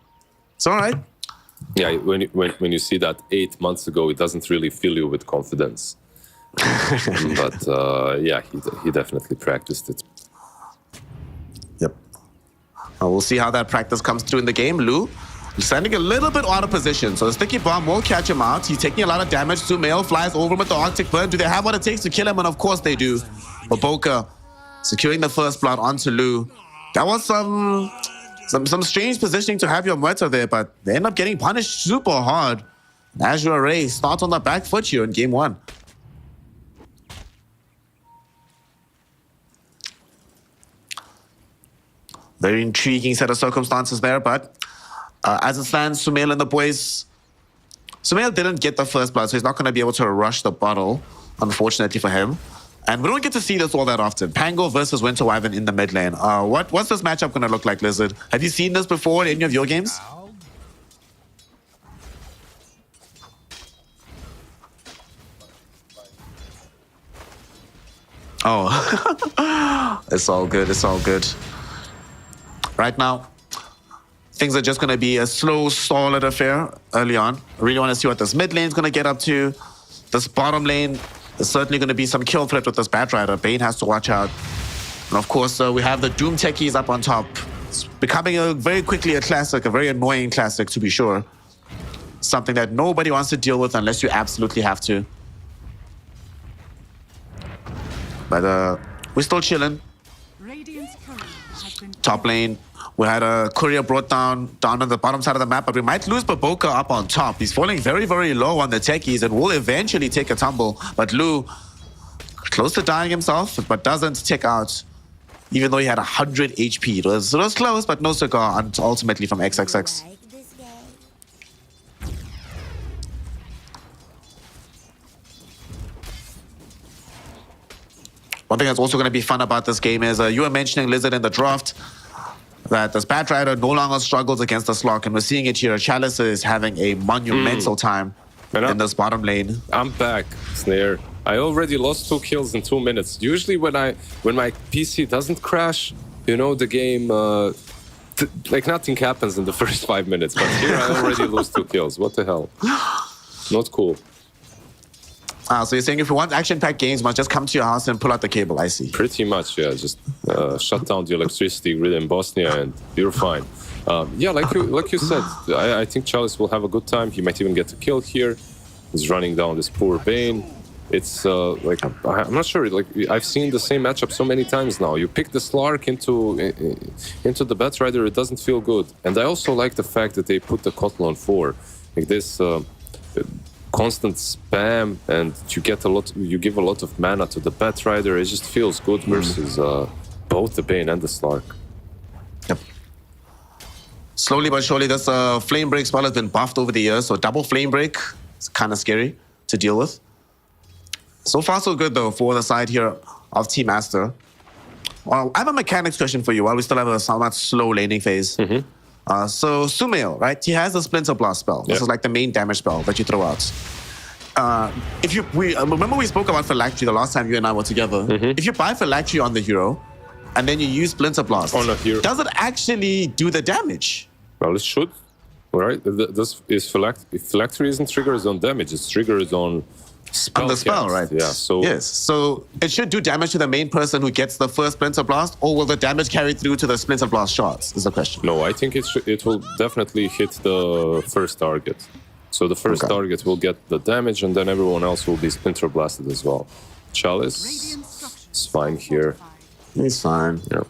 It's all right. Yeah, when you see that 8 months ago, it doesn't really fill you with confidence. But yeah, he definitely practiced it. Yep. We'll see how that practice comes through in the game. Lu standing a little bit out of position, so the sticky bomb will catch him out. He's taking a lot of damage. Sumail flies over with the Arctic Burn. Do they have what it takes to kill him? And of course they do. Boca securing the first blood onto Lu. That was some strange positioning to have your Muerta there, but they end up getting punished super hard. Azure Ray starts on the back foot here in game one. Very intriguing set of circumstances there, but as it stands, Sumail and the boys, Sumail didn't get the first blood, so he's not going to be able to rush the bottle, unfortunately for him. And we don't get to see this all that often. Pango versus Winter Wyvern in the mid lane. What's this matchup going to look like, Lizard? Have you seen this before in any of your games? Oh, it's all good. It's all good. Right now, things are just going to be a slow, solid affair early on. I really want to see what this mid lane is going to get up to. This bottom lane is certainly going to be some kill threat with this Batrider. Bane has to watch out. And of course, we have the Doom techies up on top. It's becoming very quickly a classic, a very annoying classic to be sure. Something that nobody wants to deal with unless you absolutely have to. But we're still chilling. Radiant's courier has been Top lane, we had a courier brought down on the bottom side of the map, but we might lose Baboka up on top. He's falling very, very low on the techies and will eventually take a tumble. But Lu, close to dying himself, but doesn't tick out, even though he had 100 HP. It was close, but no cigar ultimately from XXX. One thing that's also going to be fun about this game is you were mentioning, Lizard, in the draft, that this Batrider no longer struggles against the Slok, and we're seeing it here. Chalice is having a monumental time in this bottom lane. I'm back, Snare. I already lost 2 kills in 2 minutes. Usually when my PC doesn't crash, you know, the game, like nothing happens in the first 5 minutes. But here I already lose 2 kills. What the hell? Not cool. So you're saying if you want action-packed games, you must just come to your house and pull out the cable, I see. Pretty much, yeah. Just shut down the electricity grid in Bosnia and you're fine. Yeah, like you said, I think Chalice will have a good time. He might even get a kill here. He's running down this poor Bane. It's like, I'm not sure, like I've seen the same matchup so many times now. You pick the Slark into the Batrider, it doesn't feel good. And I also like the fact that they put the Kotl on 4. Like this constant spam, and you give a lot of mana to the Batrider. It just feels good versus both the Bane and the Slark. Yep. Slowly but surely, this Flame Break spell has been buffed over the years, so double Flame Break is kind of scary to deal with. So far, so good, though, for the side here of Team Aster. Well, I have a mechanics question for you while we still have a somewhat slow laning phase. So, Sumail, right? He has a Splinter Blast spell. This is like the main damage spell that you throw out. Remember we spoke about Phylactery the last time you and I were together. If you buy Phylactery on the hero, and then you use Splinter Blast, on a hero, does it actually do the damage? Well, it should. All right. This is Phylactery isn't triggered on damage. It's triggered on spell. On the spell, cast. right? Yeah. So yes. So it should do damage to the main person who gets the first Splinter Blast, or will the damage carry through to the Splinter Blast shots? Is the question. No, I think it will definitely hit the first target. So the first target will get the damage, and then everyone else will be Splinter Blasted as well. Chalice is fine here. He's fine. Yeah.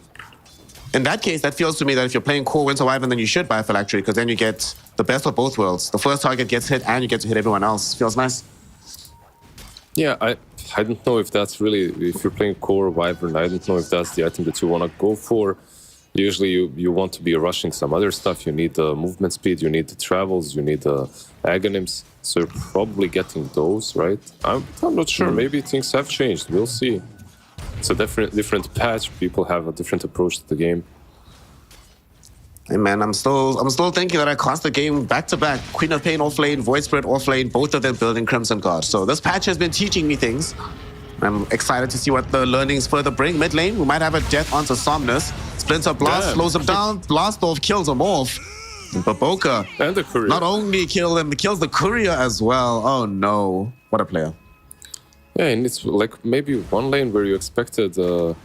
In that case, that feels to me that if you're playing core Winter Wyvern, then you should buy Phylactery, because then you get the best of both worlds. The first target gets hit, and you get to hit everyone else. Feels nice. Yeah, I don't know if that's really, if you're playing core Wyvern, I don't know if that's the item that you want to go for. Usually you want to be rushing some other stuff. You need the movement speed, you need the travels, you need the Agonyms. So you're probably getting those, right? I'm not sure. Maybe things have changed. We'll see. It's a different patch. People have a different approach to the game. Hey man, I'm still thinking that I cost the game back to back. Queen of Pain offlane, Void Spirit offlane, both of them building Crimson Guard. So this patch has been teaching me things. I'm excited to see what the learnings further bring. Mid lane, we might have a death onto Somnus. Splinter Blast slows him down. Blast off kills him off. And Baboka and the courier not only kills him, kills the courier as well. Oh no, what a player. Yeah, and it's like maybe one lane where you expected the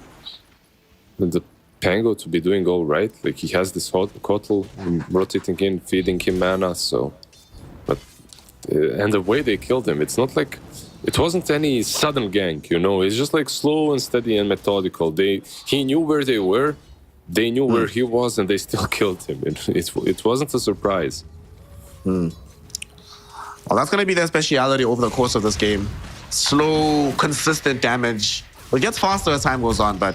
Pango to be doing all right. Like he has this Kotl rotating in, feeding him mana. So, but and the way they killed him, it's not like it wasn't any sudden gank. You know, it's just like slow and steady and methodical. He knew where they were, they knew where he was, and they still killed him. It wasn't a surprise. Well, that's going to be their speciality over the course of this game. Slow, consistent damage. It gets faster as time goes on, but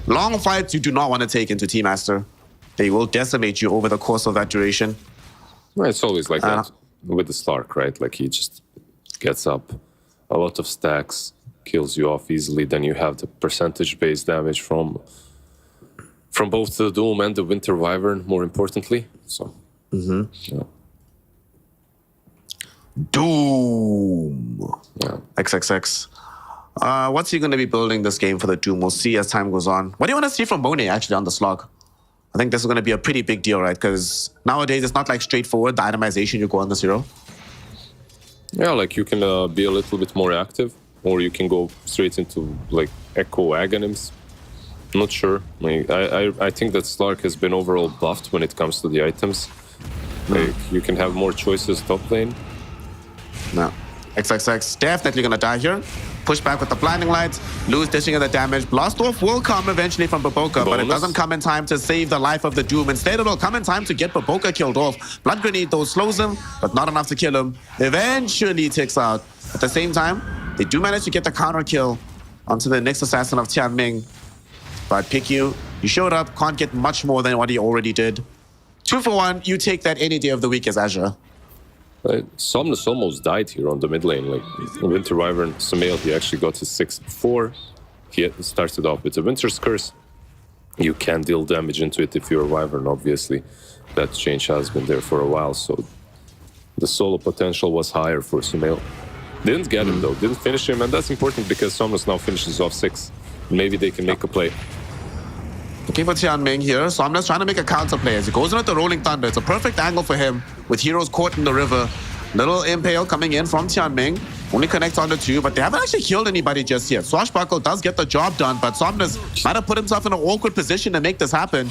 long fights you do not want to take into Team Aster. They will decimate you over the course of that duration. Well, it's always like that with the Slark, right? Like he just gets up a lot of stacks, kills you off easily. Then you have the percentage-based damage from both the Doom and the Winter Wyvern, more importantly. So, yeah. Doom. Yeah. XXX. What's he going to be building this game for the Doom? We'll see as time goes on. What do you want to see from Monet actually on the slog? I think this is going to be a pretty big deal, right? Because nowadays it's not like straightforward, the itemization you go on this hero. Yeah, like you can be a little bit more active, or you can go straight into like Echo Aghanims. Not sure. Like, I think that Slark has been overall buffed when it comes to the items. Like you can have more choices top lane. No. XXX definitely gonna die here. Push back with the blinding lights, lose dishing of the damage. Blast off will come eventually from Baboka, but it Bonus. doesn't come in time to save the life of the Doom. Instead, it'll come in time to get Baboka killed off. Blood Grenade though slows him, but not enough to kill him. Eventually ticks out. At the same time, they do manage to get the counter kill onto the next assassin of Tianming. But PQ, you showed up, can't get much more than what he already did. 2 for 1, you take that any day of the week as Azure. Somnus almost died here on the mid lane. Like Winter Wyvern, Sumail, he actually got his 6 before. He started off with a Winter's Curse. You can deal damage into it if you're a Wyvern, obviously. That change has been there for a while, so the solo potential was higher for Sumail. Didn't get him though, didn't finish him, and that's important because Somnus now finishes off 6. Maybe they can make a play. Looking for Tianming here. Somnus trying to make a counter play as he goes in with the Rolling Thunder. It's a perfect angle for him with heroes caught in the river. Little Impale coming in from Tianming. Only connects on the 2, but they haven't actually killed anybody just yet. Swashbuckle does get the job done, but Somnus might have put himself in an awkward position to make this happen.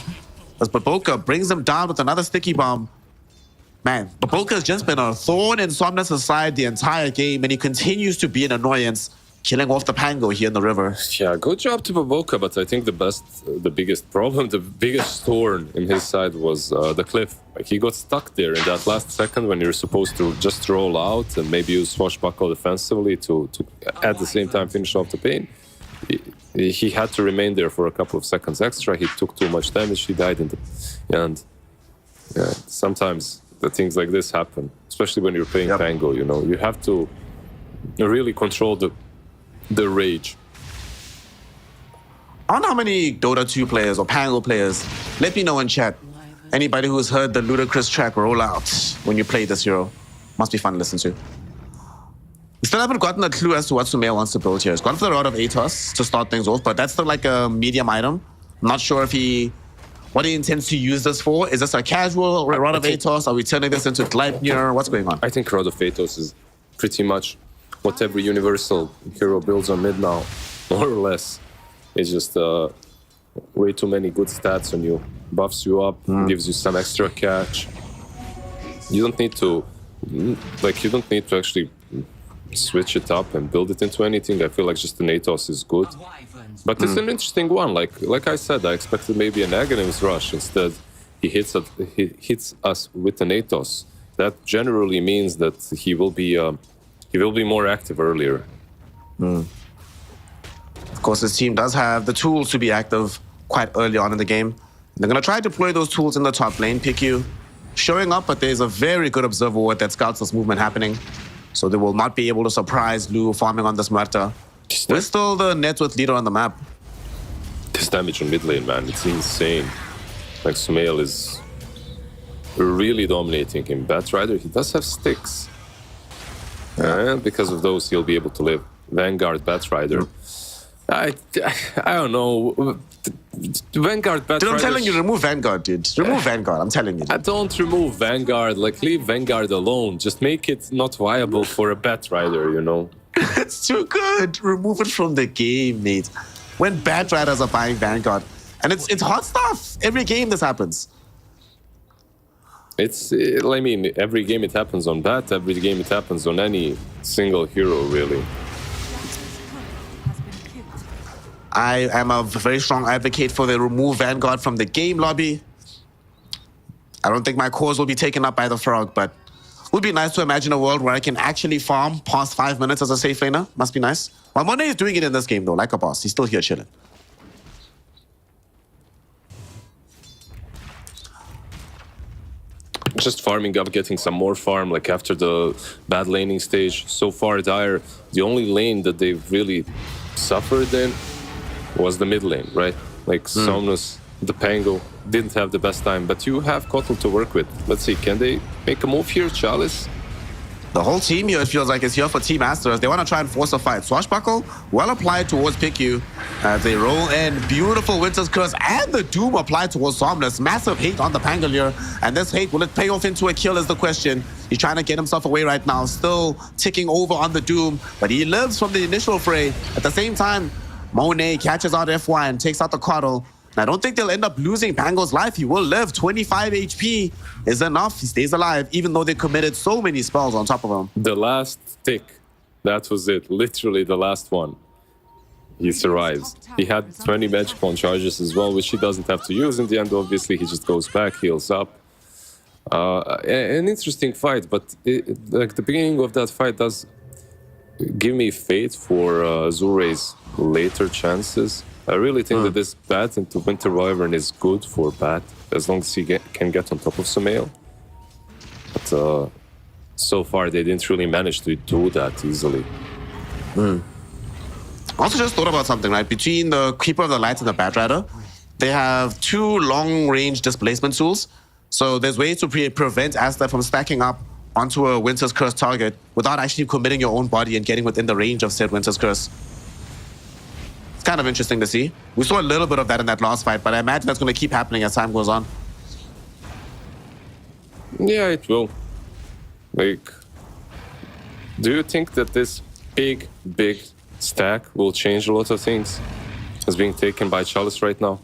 As Baboka brings him down with another sticky bomb. Man, Baboka has just been a thorn in Somnus' side the entire game, and he continues to be an annoyance, killing off the Pango here in the river. Yeah, good job to Baboka, but I think the biggest problem, the biggest thorn in his side was the cliff. Like he got stuck there in that last second when you're supposed to just roll out and maybe use Swashbuckle defensively to at the same time finish off the pain. He had to remain there for a couple of seconds extra. He took too much damage. He died in the end. Yeah, sometimes the things like this happen, especially when you're playing Pango. You know, you have to really control the rage. I don't know how many Dota 2 players or Pango players, let me know in chat. Anybody who's heard the ludicrous track roll out when you play this hero. Must be fun to listen to. We still haven't gotten a clue as to what Sumail wants to build here. He's gone for the Rod of Atos to start things off, but that's still like a medium item. I'm not sure if what he intends to use this for. Is this a casual Rod of Atos? Are we turning this into Gleipnir? What's going on? I think Rod of Atos is pretty much what every universal hero builds on mid now, more or less. It's just way too many good stats on you. Buffs you up, gives you some extra catch. You don't need to, actually switch it up and build it into anything. I feel like just an Atos is good. But it's an interesting one. Like I said, I expected maybe an Aghanim's rush. Instead, he hits us with an Atos. That generally means that he will be more active earlier. Of course, this team does have the tools to be active quite early on in the game. They're going to try to deploy those tools in the top lane. PQ showing up, but there's a very good observer ward that scouts this movement happening. So they will not be able to surprise Lu farming on this Muerta. We're still the net worth leader on the map. This damage on mid lane, man, it's insane. Like Sumail is really dominating him. Batrider, he does have sticks. And because of those, he'll be able to live. Vanguard, Batrider. I don't know. Vanguard, Batrider. Dude, I'm telling you, remove Vanguard, dude. Remove Vanguard, I'm telling you. I don't remove Vanguard. Like, leave Vanguard alone. Just make it not viable for a Batrider, you know? It's too good. Remove it from the game, mate. When Batriders are buying Vanguard. And it's hot stuff. Every game this happens. I mean, every game it happens on Bat, every game it happens on any single hero, really. I am a very strong advocate for the remove Vanguard from the game lobby. I don't think my cause will be taken up by the frog, but it would be nice to imagine a world where I can actually farm past 5 minutes as a safe laner. Must be nice. Mamone is doing it in this game, though, like a boss. He's still here chilling. Just farming up, getting some more farm, like after the bad laning stage. So far, Dire, the only lane that they've really suffered in was the mid lane, right? Like Somnus, the Pango, didn't have the best time, but you have Kotl to work with. Let's see, can they make a move here? Chalice? The whole team here, it feels like, is here for Team Astros. They want to try and force a fight. Swashbuckle, well applied towards PickU as they roll in. Beautiful Winter's Curse and the Doom applied towards Somnus. Massive hate on the Pangolier. And this hate, will it pay off into a kill is the question. He's trying to get himself away right now. Still ticking over on the Doom, but he lives from the initial fray. At the same time, Monet catches out FY and takes out the Coddle. I don't think they'll end up losing Pango's life. He will live. 25 HP is enough. He stays alive, even though they committed so many spells on top of him. The last tick, that was it. Literally the last one. He survives. He had 20 magic on charges as well, which he doesn't have to use in the end. Obviously, he just goes back, heals up. An interesting fight, but like the beginning of that fight does give me faith for Zurei's later chances. I really think that this bat into Winter Wyvern is good for Bat, as long as he can get on top of Sumail. But so far, they didn't really manage to do that easily. Also just thought about something, right? Between the Keeper of the Light and the Bat Rider, they have 2 long-range displacement tools. So there's ways to prevent Asta from stacking up onto a Winter's Curse target without actually committing your own body and getting within the range of said Winter's Curse. It's kind of interesting to see. We saw a little bit of that in that last fight, but I imagine that's going to keep happening as time goes on. Yeah, it will. Like, do you think that this big stack will change a lot of things? It's being taken by Chalice right now.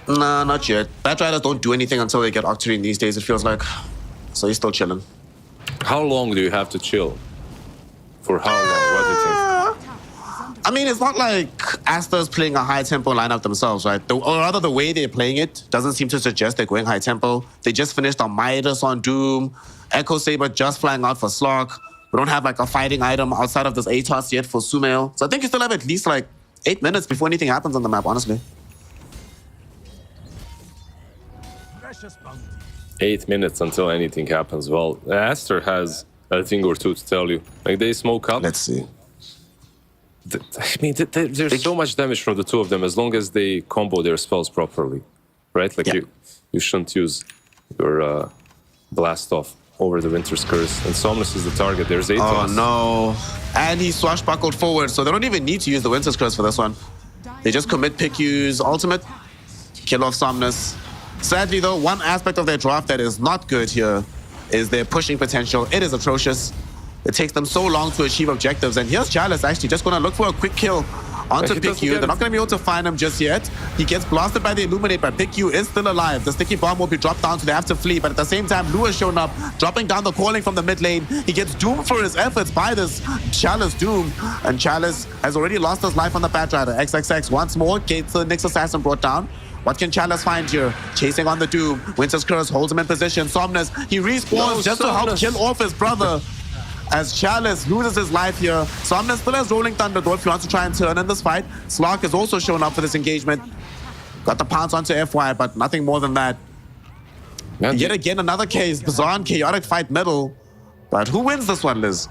Nah, not yet. Bat Riders don't do anything until they get Octarine these days, it feels like. So he's still chilling. How long do you have to chill? For how long? What do you think? I mean, it's not like Asta's playing a high-tempo lineup themselves, right? Or rather, the way they're playing it doesn't seem to suggest they're going high-tempo. They just finished on Midas on Doom. Echo Saber just flying out for Slok. We don't have like a fighting item outside of this ATOS yet for Sumail. So I think you still have at least like 8 minutes before anything happens on the map, honestly. Precious bounty. 8 minutes until anything happens. Well, Aster has a thing or two to tell you. Like, they smoke up. Let's see. I mean, there's so much damage from the two of them as long as they combo their spells properly, right? Like, Yeah. you shouldn't use your blast off over the Winter's Curse. And Somnus is the target. There's 8 Oh no. And he swashbuckled forward, so they don't even need to use the Winter's Curse for this one. They just commit PickU's ultimate, kill off Somnus. Sadly though, one aspect of their draft that is not good here is their pushing potential. It is atrocious. It takes them so long to achieve objectives. And here's Chalice actually just going to look for a quick kill onto He doesn't PickU. get They're not it. going to be able to find him just yet. He gets blasted by the Illuminate, but PickU is still alive. The sticky bomb will be dropped down, so they have to flee. But at the same time, Lou has shown up, dropping down the calling from the mid lane. He gets doomed for his efforts by this Chalice Doom. And Chalice has already lost his life on the Bat Rider. XXX once more gets the Nyx Assassin brought down. What can Chalice find here? Chasing on the Doom. Winter's Curse holds him in position. Somnus, he respawns No, just to help Somnus. kill off his brother. As Chalice loses his life here. Somnus still has Rolling Thunder, though, if he wants to try and turn in this fight. Slok has also shown up for this engagement. Got the pounce onto FY, but nothing more than that. Man, Yet again, another case. Bizarre and chaotic fight middle. But who wins this one, Liz?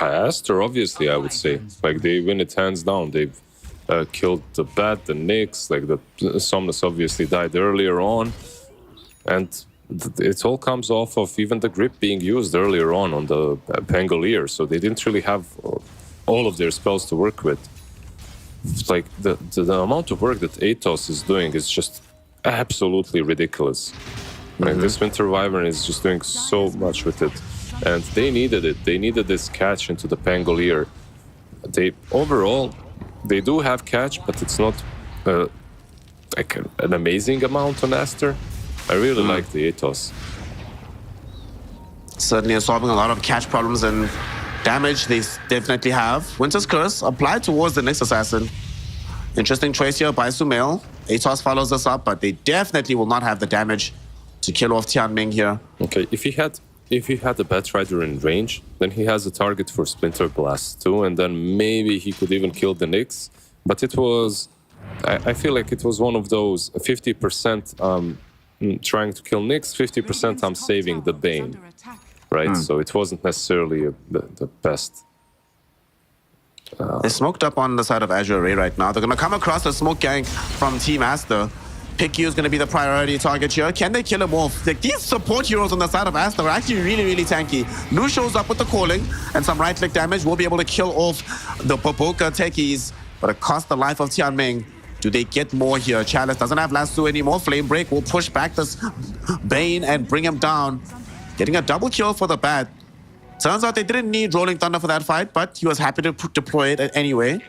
Aster, obviously, I would say. Like, they win it hands down. They've killed the Bat, the Nyx, like the Somnus obviously died earlier on. And it all comes off of even the grip being used earlier on the Pangolier, so they didn't really have all of their spells to work with. It's like the amount of work that Atos is doing is just absolutely ridiculous. Like, this Winter Wyvern is just doing so much with it, and they needed it. They needed this catch into the Pangolier. They do have catch, but it's not like an amazing amount on Aster. I really like the Atos. Certainly are solving a lot of catch problems and damage they definitely have. Winter's Curse applied towards the Nyx Assassin. Interesting choice here by Sumail. Atos follows this up, but they definitely will not have the damage to kill off Tianming here. Okay, if he had the Bat Rider in range, then he has a target for Splinter Blast too, and then maybe he could even kill the Nyx. But it was, I feel like it was one of those 50% trying to kill Nyx, 50% I'm saving the Bane, right? So it wasn't necessarily the best. They're smoked up on the side of Azure Array right now. They're going to come across a smoke gang from Team Aster. Piku is going to be the priority target here. Can they kill him off? Like, these support heroes on the side of Asta are actually really, really tanky. Lu shows up with the calling and some right-click damage. Will be able to kill off the Baboka techies, but it cost the life of Tianming. Do they get more here? Chalice doesn't have lasso anymore. Flame Break will push back this Bane and bring him down. Getting a double kill for the Bat. Turns out they didn't need Rolling Thunder for that fight, but he was happy to deploy it anyway.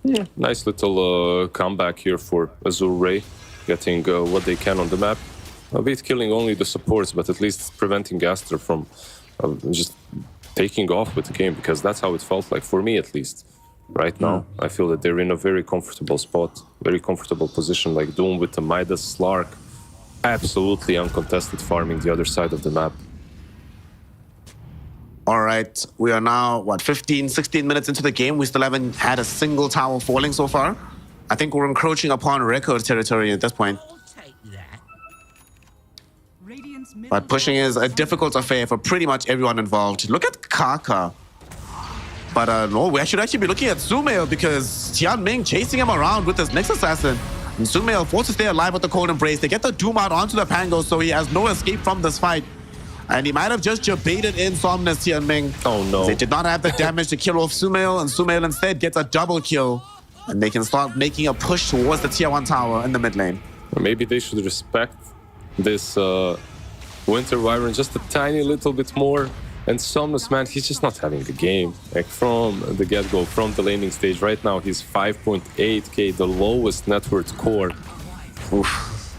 Yeah, nice little comeback here for Azure Ray, getting what they can on the map. A bit killing only the supports, but at least preventing Aster from just taking off with the game, because that's how it felt like, for me at least. Right now, I feel that they're in a very comfortable spot, very comfortable position, like Doom with the Midas Slark. Absolutely uncontested farming the other side of the map. All right, we are now, 15, 16 minutes into the game. We still haven't had a single tower falling so far. I think we're encroaching upon record territory at this point. But pushing is a difficult affair for pretty much everyone involved. Look at Kaka. But no, we should actually be looking at Sumail, because Tianming chasing him around with his Nyx Assassin. And Sumail forced to stay alive with the Cold Embrace. They get the Doom out onto the Pango, so he has no escape from this fight. And he might have just baited in Somnus, Tianming. Oh no. They did not have the damage to kill off Sumail, and Sumail instead gets a double kill. And they can start making a push towards the tier 1 tower in the mid lane. Or maybe they should respect this Winter Wyvern just a tiny little bit more. And Somnus, man, he's just not having a game. Like, from the get-go, from the laning stage, right now he's 5.8k, the lowest net worth core. Oof.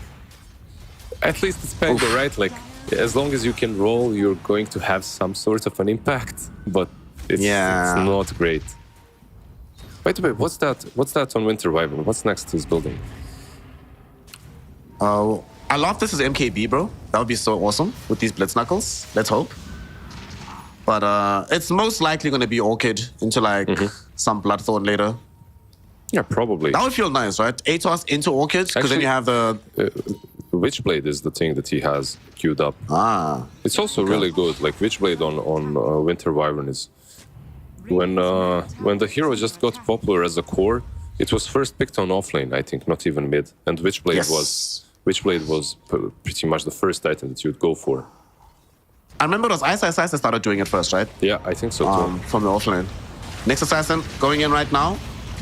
At least it's Pango, right? Like, as long as you can roll, you're going to have some sort of an impact, but it's not great. By the way, what's that on Winter Wyvern? What's next to his building? Oh, I love this as MKB, bro. That would be so awesome with these Blitz Knuckles. Let's hope. But it's most likely going to be Orchid into like some Bloodthorn later. Yeah, probably. That would feel nice, right? Atos into Orchid, because then you have the... Witchblade is the thing that he has queued up. It's also really good. Like, Witchblade on Winter Wyvern is... When the hero just got popular as a core, it was first picked on offlane, I think, not even mid. And Witchblade was pretty much the first item that you'd go for. I remember it was Ice that started doing it first, right? Yeah, I think so too. From the offlane. Nyx Assassin going in right now.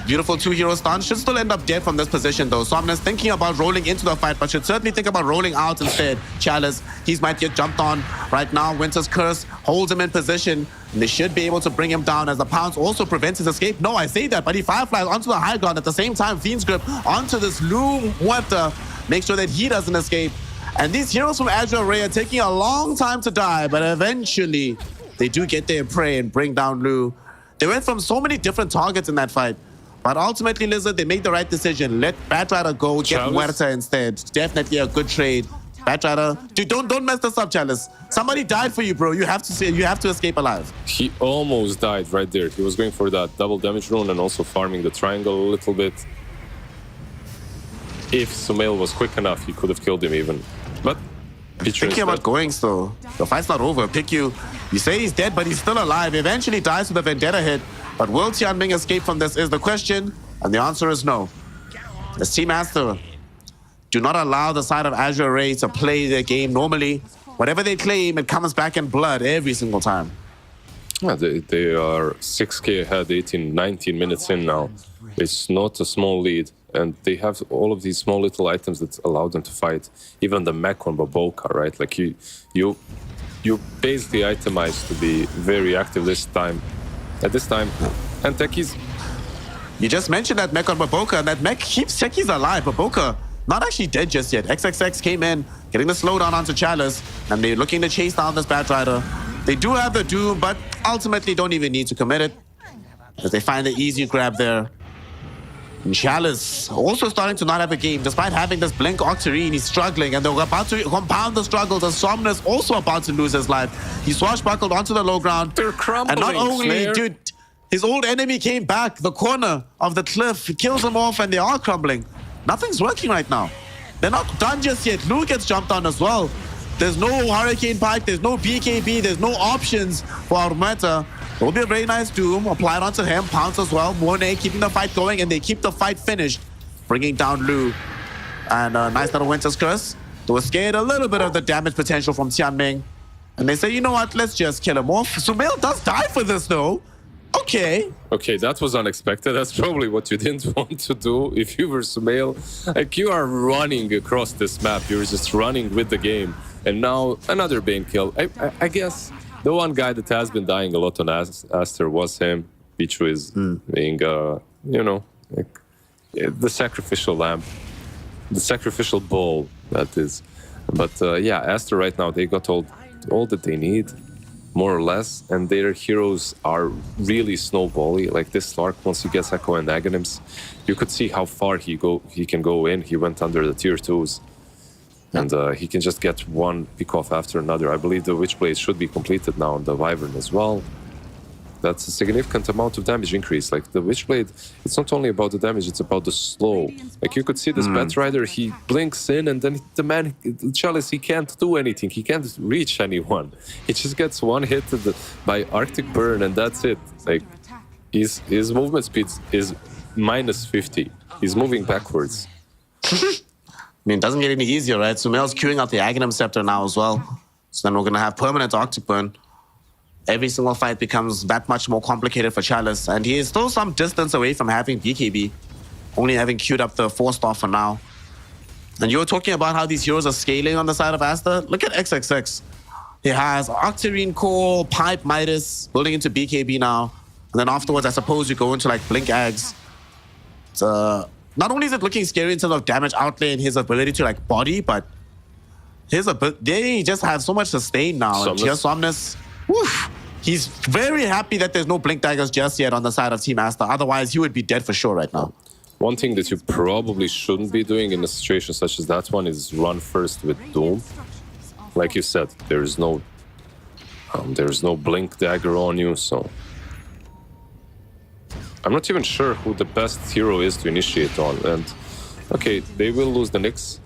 Beautiful 2-hero stun. Should still end up dead from this position though. Somnus thinking about rolling into the fight, but should certainly think about rolling out instead. Chalice, he might get jumped on right now. Winter's Curse holds him in position. And they should be able to bring him down, as the Pounce also prevents his escape. No, I say that, but he fireflies onto the high ground. At the same time, Fiend's Grip onto this Lu Muerta. Make sure that he doesn't escape. And these heroes from Azure Ray are taking a long time to die, but eventually they do get their prey and bring down Lu. They went from so many different targets in that fight. But ultimately, Lizard, they made the right decision. Let Batrider go, get Muerta instead. Definitely a good trade. Batrider, dude, don't mess this up, Chalice. Somebody died for you, bro. You have to escape alive. He almost died right there. He was going for that double damage rune and also farming the triangle a little bit. If Sumail was quick enough, he could have killed him even. But thinking about going still. The fight's not over. Piku, you say he's dead, but he's still alive. Eventually dies with a Vendetta hit. But will Tianming escape from this is the question, and the answer is no. As Team Aster do not allow the side of Azure Ray to play their game normally. Whatever they claim, it comes back in blood every single time. Yeah, they are 6k ahead, 18, 19 minutes in now. It's not a small lead. And they have all of these small little items that allow them to fight. Even the mech on Baboka, right? Like you base the itemized to be very active at this time. And Techies. You just mentioned that mech on Baboka, and that mech keeps Techies alive. Baboka, not actually dead just yet. XXX came in, getting the slowdown onto Chalice, and they're looking to chase down this Batrider. They do have the Doom, but ultimately don't even need to commit it, as they find the easy grab there. And Chalice also starting to not have a game, despite having this Blink Octarine. He's struggling, and they're about to compound the struggles as Somnus also about to lose his life. He swashbuckled onto the low ground. They're crumbling, and not only, Slayer. dude, his old enemy came back, the corner of the cliff. He kills him off, and they are crumbling. Nothing's working right now. They're not done just yet. Lu gets jumped on as well. There's no Hurricane Pike, there's no BKB, there's no options for Armeta. It will be a very nice Doom applied onto him. Pounce as well. Monet keeping the fight going, and they keep the fight finished. bringing down Lu. And a nice little Winter's Curse to escape a little bit of the damage potential from Tianming. And they say, you know what, let's just kill him off. Sumail does die for this though. Okay. Okay, that was unexpected. That's probably what you didn't want to do if you were Sumail. Like, you are running across this map. You're just running with the game. And now another Bane kill. I guess the one guy that has been dying a lot on Aster was him. Pichu is being, you know, like, the sacrificial lamb. The sacrificial bull, that is. But yeah, Aster right now, they got all that they need, more or less, and their heroes are really snowbally. Like this Slark, once he gets Echo and Aghanims, you could see how far he can go in. He went under the tier 2s, and he can just get one pick off after another. I believe the Witchblade should be completed now on the Wyvern as well. That's a significant amount of damage increase. Like the Witchblade, it's not only about the damage, it's about the slow. Like you could see this Batrider, he blinks in and then the man, Chalice, he can't do anything. He can't reach anyone. He just gets one hit by Arctic Burn and that's it. Like his movement speed is minus 50. He's moving backwards. I mean, it doesn't get any easier, right? Sumail's queuing out the Aghanim Scepter now as well. So then we're going to have permanent Arctic Burn. Every single fight becomes that much more complicated for Chalice, and he is still some distance away from having BKB, only having queued up the 4-star for now. And you were talking about how these heroes are scaling on the side of Aster. Look at XXX. He has Octarine Core, Pipe, Midas, building into BKB now. And then afterwards, I suppose you go into like Blink Ags. It's, not only is it looking scary in terms of damage outlay and his ability to like body, but they just have so much sustain now. And Tear Somnus, woof. He's very happy that there's no Blink Daggers just yet on the side of Team Aster. Otherwise, he would be dead for sure right now. One thing that you probably shouldn't be doing in a situation such as that one is run first with Doom. Like you said, there's no Blink Dagger on you, so I'm not even sure who the best hero is to initiate on. And okay, they will lose the Nyx.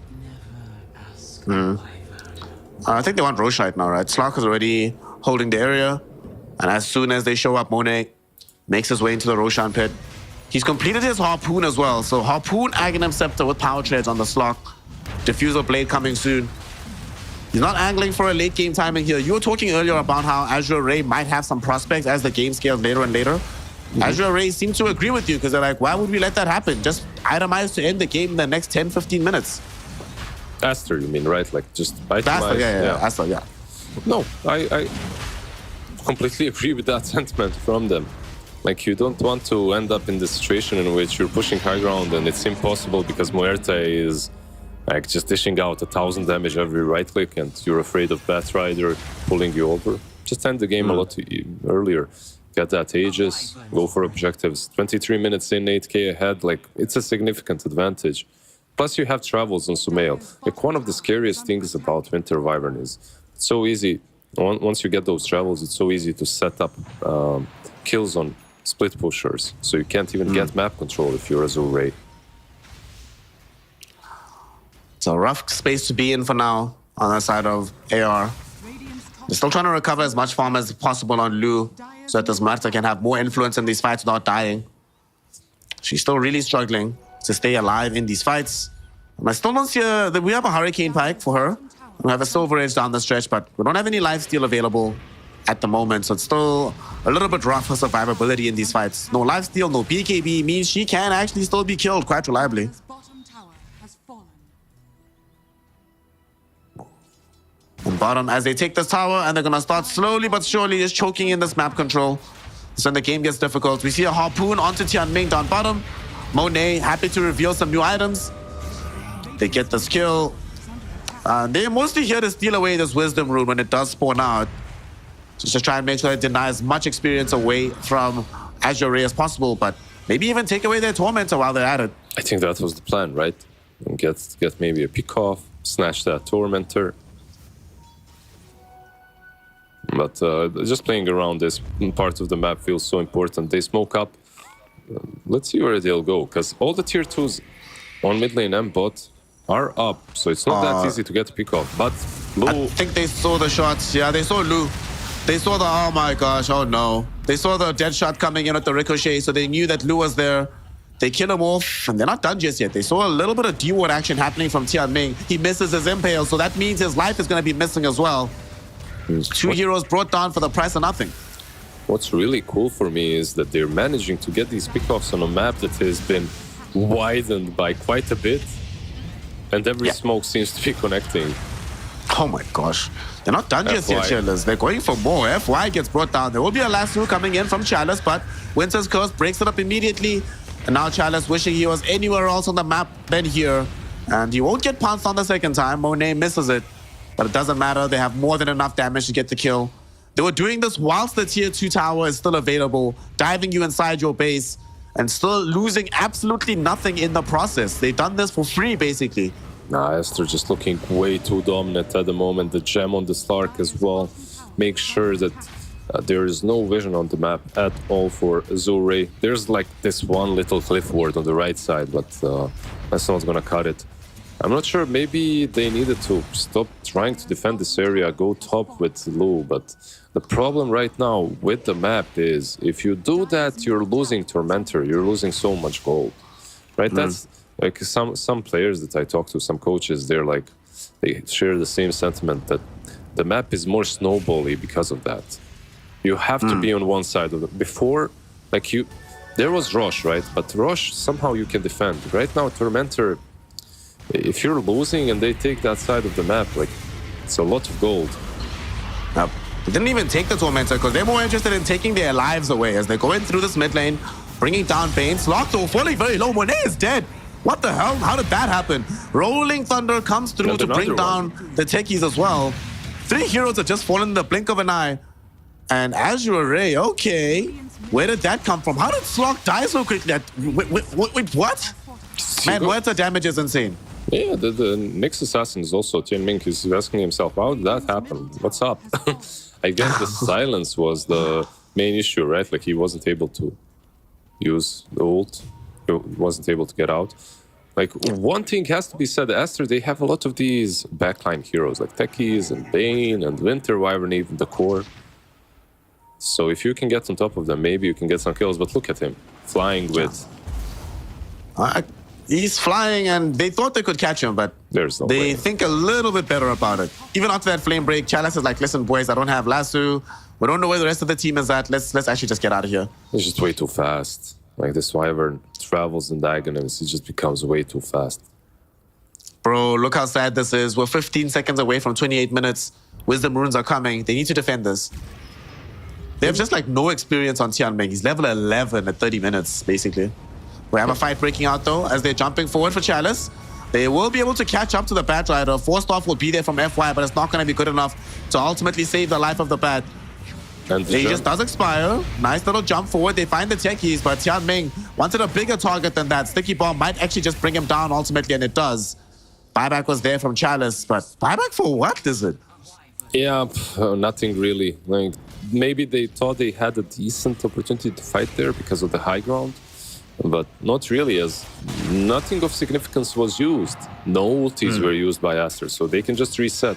I think they want Rosh right now, right? Slark is already holding the area. And as soon as they show up, Monet makes his way into the Roshan pit. He's completed his Harpoon as well. So Harpoon, Aghanim Scepter with Power Treads on the Slark. Diffuser Blade coming soon. He's not angling for a late game timing here. You were talking earlier about how Azure Ray might have some prospects as the game scales later and later. Azure Ray seem to agree with you because they're like, why would we let that happen? Just itemize to end the game in the next 10, 15 minutes. Aster, you mean, right? Like just itemize. Aster, yeah. Aster, yeah. No, I completely agree with that sentiment from them. Like, you don't want to end up in the situation in which you're pushing high ground and it's impossible because Muerte is like just dishing out 1,000 damage every right click and you're afraid of Batrider pulling you over. Just end the game a lot earlier. Get that Aegis, go for objectives. 23 minutes in, 8k ahead, like it's a significant advantage. Plus you have travels on Sumail. Like one of the scariest things about Winter Wyvern is it's so easy. Once you get those travels, it's so easy to set up kills on split pushers. So you can't even get map control if you're Azure Ray. It's a rough space to be in for now on the side of AR. They're still trying to recover as much farm as possible on Lu so that this Marta can have more influence in these fights without dying. She's still really struggling to stay alive in these fights. And I still don't see that we have a Hurricane Pike for her. We have a Silver Edge down the stretch, but we don't have any lifesteal available at the moment. So it's still a little bit rough for survivability in these fights. No lifesteal, no BKB means she can actually still be killed quite reliably. And bottom, as they take this tower, and they're going to start slowly but surely just choking in this map control. So when the game gets difficult, we see a Harpoon onto Tianming down bottom. Monet happy to reveal some new items. They get this kill. They're mostly here to steal away this Wisdom Rune when it does spawn out. Just to try and make sure it denies much experience away from Azure Ray as possible, but maybe even take away their Tormentor while they're at it. I think that was the plan, right? And get maybe a pick off, snatch that Tormentor. But just playing around this part of the map feels so important. They smoke up. Let's see where they'll go, because all the tier 2s on mid lane and bot are up, so it's not that easy to get a pick off. But Lu... I think they saw the shots. Yeah, they saw Lu. They saw the, oh my gosh, oh no. They saw the dead shot coming in at the ricochet, so they knew that Lu was there. They kill him off, and they're not done just yet. They saw a little bit of D-ward action happening from Tianming. He misses his impale, so that means his life is going to be missing as well. 2 heroes brought down for the price of nothing. What's really cool for me is that they're managing to get these pickoffs on a map that has been widened by quite a bit. And every smoke seems to be connecting. Oh my gosh. They're not done just yet, Chalice. They're going for more. FY gets brought down. There will be a lasso coming in from Chalice, but Winter's Curse breaks it up immediately. And now Chalice wishing he was anywhere else on the map than here. And he won't get pounced on the second time. Monet misses it. But it doesn't matter. They have more than enough damage to get the kill. They were doing this whilst the tier 2 tower is still available, diving you inside your base, and still losing absolutely nothing in the process. They've done this for free, basically. Nah, Esther just looking way too dominant at the moment. The gem on the Slark as well. Make sure that there is no vision on the map at all for Azure. There's like this one little cliff ward on the right side, but that's not gonna cut it. I'm not sure, maybe they needed to stop trying to defend this area, go top with Lu, but the problem right now with the map is if you do that, you're losing Tormentor, you're losing so much gold, right? That's like some players that I talk to, some coaches, they share the same sentiment that the map is more snowbally because of that. You have to be on one side of it. Before, like there was Rosh, right? But Rosh, somehow you can defend. Right now, Tormentor, if you're losing and they take that side of the map, like, it's a lot of gold. They didn't even take the Tormentor because they're more interested in taking their lives away as they're going through this mid lane, bringing down Bane. Slocto falling very low. Monet is dead. What the hell? How did that happen? Rolling Thunder comes through to bring down the techies as well. 3 heroes have just fallen in the blink of an eye. And Azure Ray, okay. Where did that come from? How did Slock die so quickly? Wait, what? Man, Huerta damage is insane. Yeah, the Nyx Assassin is also, Tianming is asking himself, how did that happen? What's up? I guess the silence was the main issue, right? Like he wasn't able to use the ult. He wasn't able to get out. Like one thing has to be said, Aster, they have a lot of these backline heroes like Techies and Bane and Winter Wyvern, even the core. So if you can get on top of them, maybe you can get some kills. But look at him, flying with... He's flying, and they thought they could catch him, but There's no they way. think a little bit better about it. Even after that flame break, Chalice is like, listen, boys, I don't have lasso. We don't know where the rest of the team is at. Let's actually just get out of here. It's just way too fast. Like this Wyvern travels in diagonals, he just becomes way too fast. Bro, look how sad this is. We're 15 seconds away from 28 minutes. Wisdom runes are coming. They need to defend this. They have just like no experience on Tianming. He's level 11 at 30 minutes, basically. We have a fight breaking out though, as they're jumping forward for Chalice. They will be able to catch up to the Bat Rider. Forced off will be there from FY, but it's not going to be good enough to ultimately save the life of the Bat. And the Aegis does expire. Nice little jump forward. They find the techies, but Tianming wanted a bigger target than that. Sticky Bomb might actually just bring him down ultimately, and it does. Buyback was there from Chalice, but buyback for what is it? Yeah, nothing really. Like maybe they thought they had a decent opportunity to fight there because of the high ground, but not really, as nothing of significance was used. No ultis were used by Aster, so they can just reset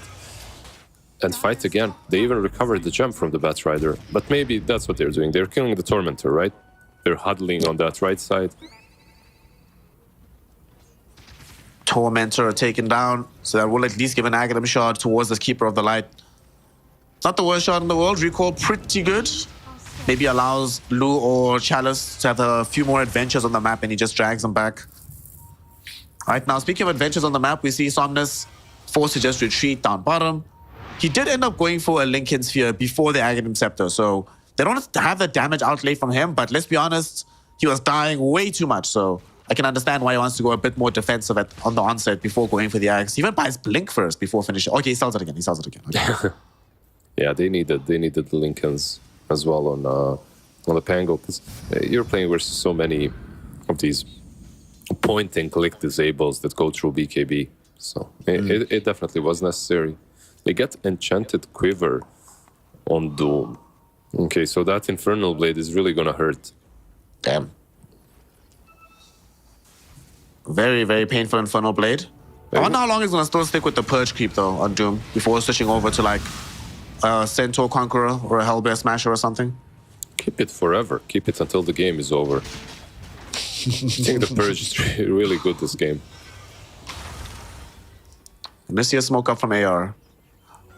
and fight again. They even recovered the gem from the Bat Rider, but maybe that's what they're doing. They're killing the Tormentor, right? They're huddling on that right side. Tormentor taken down, so that will at least give an Aghanim shot towards this Keeper of the Light. Not the worst shot in the world. Recall pretty good. Maybe allows Lu or Chalice to have a few more adventures on the map, and he just drags them back. Right now, speaking of adventures on the map, we see Somnus forced to just retreat down bottom. He did end up going for a Lincoln Sphere before the Aghanim Scepter, so they don't have the damage outlay from him, but let's be honest, he was dying way too much, so I can understand why he wants to go a bit more defensive on the onset before going for the Axe. He even buys Blink first before finishing. Okay, he sells it again. Okay. Yeah, they needed the Lincolns as well on the Pango, because you're playing versus so many of these point and click disables that go through BKB. So it definitely was necessary. They get Enchanted Quiver on Doom. Okay, so that Infernal Blade is really gonna hurt. Damn. Very, very painful Infernal Blade. I wonder how long he's gonna still stick with the Purge Creep though on Doom before switching over to like a Centaur Conqueror or a Hellbear Smasher or something. Keep it forever. Keep it until the game is over. think the Purge is really good this game. And this year's smoke up from AR.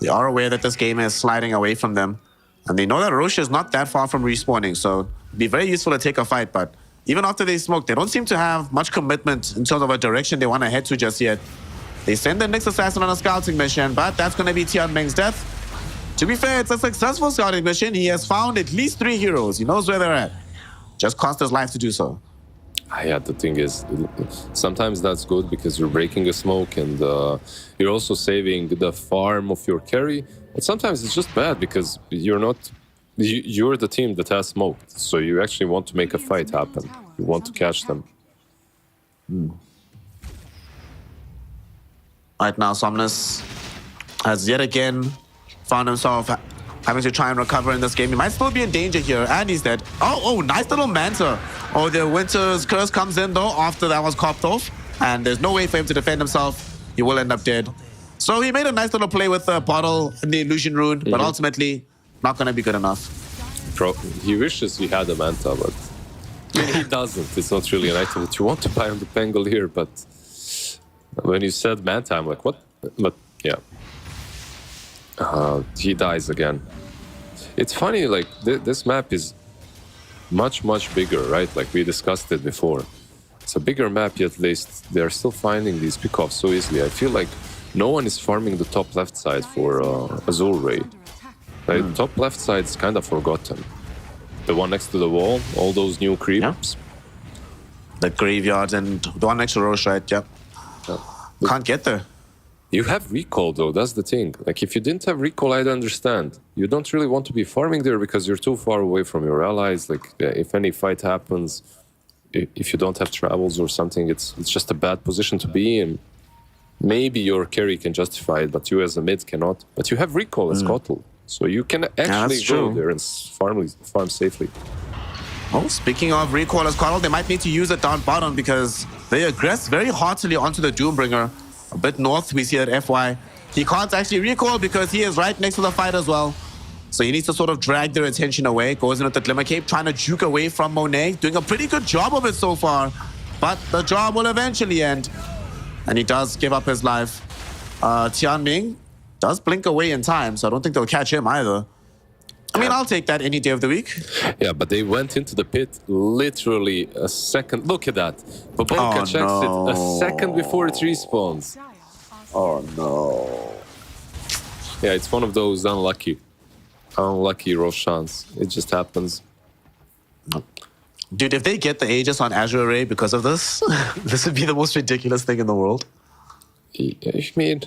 They are aware that this game is sliding away from them. And they know that Roche is not that far from respawning, so it'd be very useful to take a fight. But even after they smoke, they don't seem to have much commitment in terms of a direction they want to head to just yet. They send the next assassin on a scouting mission, but that's going to be Tianming's death. To be fair, it's a successful scouting mission. He has found at least 3 heroes. He knows where they're at. Just cost his life to do so. Yeah, the thing is, sometimes that's good because you're breaking a smoke and you're also saving the farm of your carry. But sometimes it's just bad because you're the team that has smoked. So you actually want to make a fight happen. You want to catch them. Right now, Somnus has yet again found himself having to try and recover in this game. He might still be in danger here, and he's dead. Oh, nice little Manta. Oh, the Winter's Curse comes in, though, after that was copped off, and there's no way for him to defend himself. He will end up dead. So he made a nice little play with the bottle and the illusion rune, but ultimately, not going to be good enough. He wishes he had a Manta, but he doesn't. It's not really an item that you want to buy on the Bengal here, but when you said Manta, I'm like, what? But yeah. He dies again. It's funny, like, this map is much bigger, right? Like, we discussed it before. It's a bigger map, yet they're still finding these pickoffs so easily. I feel like no one is farming the top left side for Azul Ray. Like, top left side is kind of forgotten. The one next to the wall, all those new creeps. The graveyard and the one next to Roche, right? Yep. Can't get there. You have recall, though, that's the thing. Like, if you didn't have recall, I'd understand. You don't really want to be farming there because you're too far away from your allies. Like, if any fight happens, if you don't have travels or something, it's just a bad position to be in. Maybe your carry can justify it, but you as a mid cannot. But you have recall as Kotl, so you can actually go there and farm safely. Oh, speaking of recall as Kotl, they might need to use it down bottom because they aggress very heartily onto the Doombringer. A bit north, we see that FY. He can't actually recall because he is right next to the fight as well. So he needs to sort of drag their attention away. Goes in with the Glimmer Cape, trying to juke away from Monet. Doing a pretty good job of it so far. But the job will eventually end. And he does give up his life. Tianming does blink away in time, so I don't think they'll catch him either. I mean, I'll take that any day of the week. Yeah, but they went into the pit literally a second. Look at that. Babonka checks it a second before it respawns. Oh, no. Yeah, it's one of those unlucky Roshans. It just happens. Dude, if they get the Aegis on Azure Array because of this, this would be the most ridiculous thing in the world. I mean,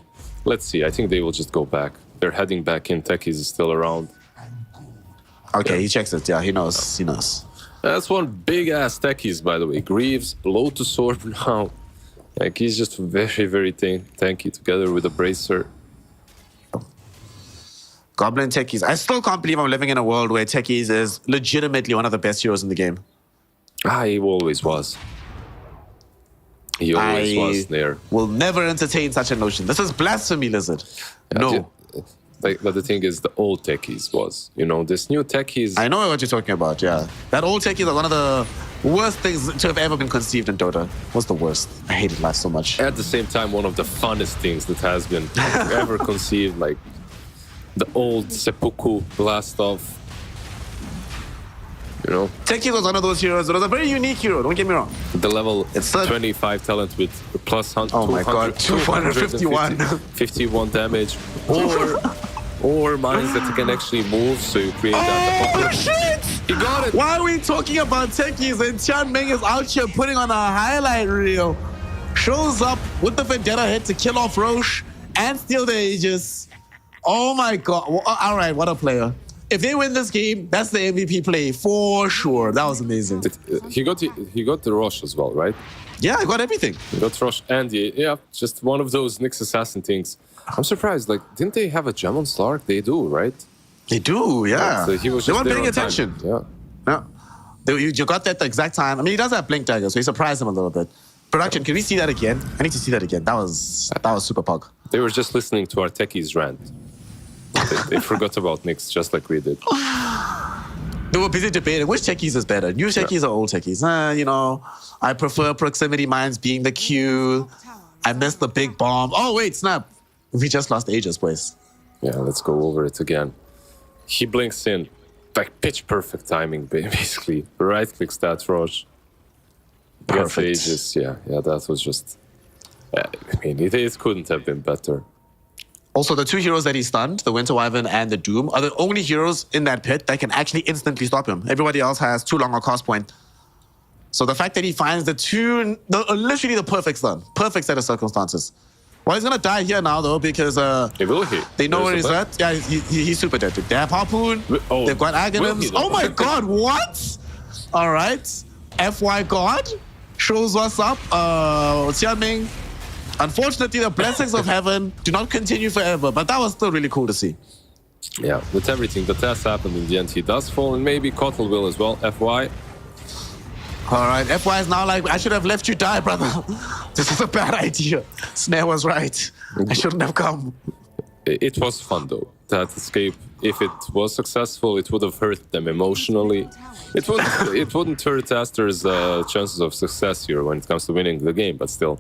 let's see. I think they will just go back. They're heading back in. Techies is still around. Okay, he checks it. Yeah, he knows. He knows. That's one big-ass Techies, by the way. Greaves, Lotus Orb now. Like, he's just very tanky together with a Bracer. Goblin Techies. I still can't believe I'm living in a world where Techies is legitimately one of the best heroes in the game. He always was. He always was there. Will never entertain such a notion. This is blasphemy, Lizard. Yeah, no. But the thing is, the old Techies was, this new Techies. I know what you're talking about, yeah. That old Techies are one of the worst things to have ever been conceived in Dota. What's the worst? I hated life so much. At the same time, one of the funnest things that has been ever conceived, like the old Seppuku blast off. Techies was one of those heroes. It was a very unique hero, don't get me wrong. The level 25 talent with plus 100, oh my god, 251. 51 damage. Or mines that can actually move, so you create that. Oh shit! He got it! Why are we talking about Techies and Tianming is out here putting on a highlight reel? Shows up with the Vendetta hit to kill off Roche and steal the Aegis. Oh my god. Well, all right, what a player. If they win this game, that's the MVP play for sure. That was amazing. He got the Roche as well, right? Yeah, I got everything. He got Roche and just one of those Nyx Assassin things. I'm surprised. Like, didn't they have a gem on Slark? They do, right? They do, yeah. So he was they just weren't paying attention. Yeah. You got that at the exact time. I mean, he does have Blink Dagger, so he surprised him a little bit. Production, can we see that again? I need to see that again. That was super pug. They were just listening to our Techies rant. They forgot about Nyx, just like we did. They were busy debating which techies is better, new techies or old techies. You know, I prefer proximity mines being the Q. I missed the big bomb. Oh, wait, snap. We just lost Aegis, boys. Yeah, let's go over it again. He blinks in, like pitch perfect timing, basically. Right click stats rush. Gets Perfect. Aegis, yeah, that was just. I mean, it couldn't have been better. Also, the 2 heroes that he stunned, the Winter Wyvern and the Doom, are the only heroes in that pit that can actually instantly stop him. Everybody else has too long a cost point. So the fact that he finds literally the perfect stun, perfect set of circumstances. Well, he's gonna die here now though because He will hit. they know where There's he's a at. Yeah, he's super dead. They have Harpoon. Oh, They've got will he Aghanims. though? Oh my God, what? All right, FY God shows us up. Xianming. Unfortunately, the blessings of heaven do not continue forever, but that was still really cool to see. Yeah, with everything that has happened in the end, he does fall, and maybe Kotl will as well. FY. All right, FY is now like, I should have left you die, brother. This is a bad idea. Snare was right. I shouldn't have come. It was fun though. That escape, if it was successful, it would have hurt them emotionally. It wouldn't hurt Aster's chances of success here when it comes to winning the game, but still.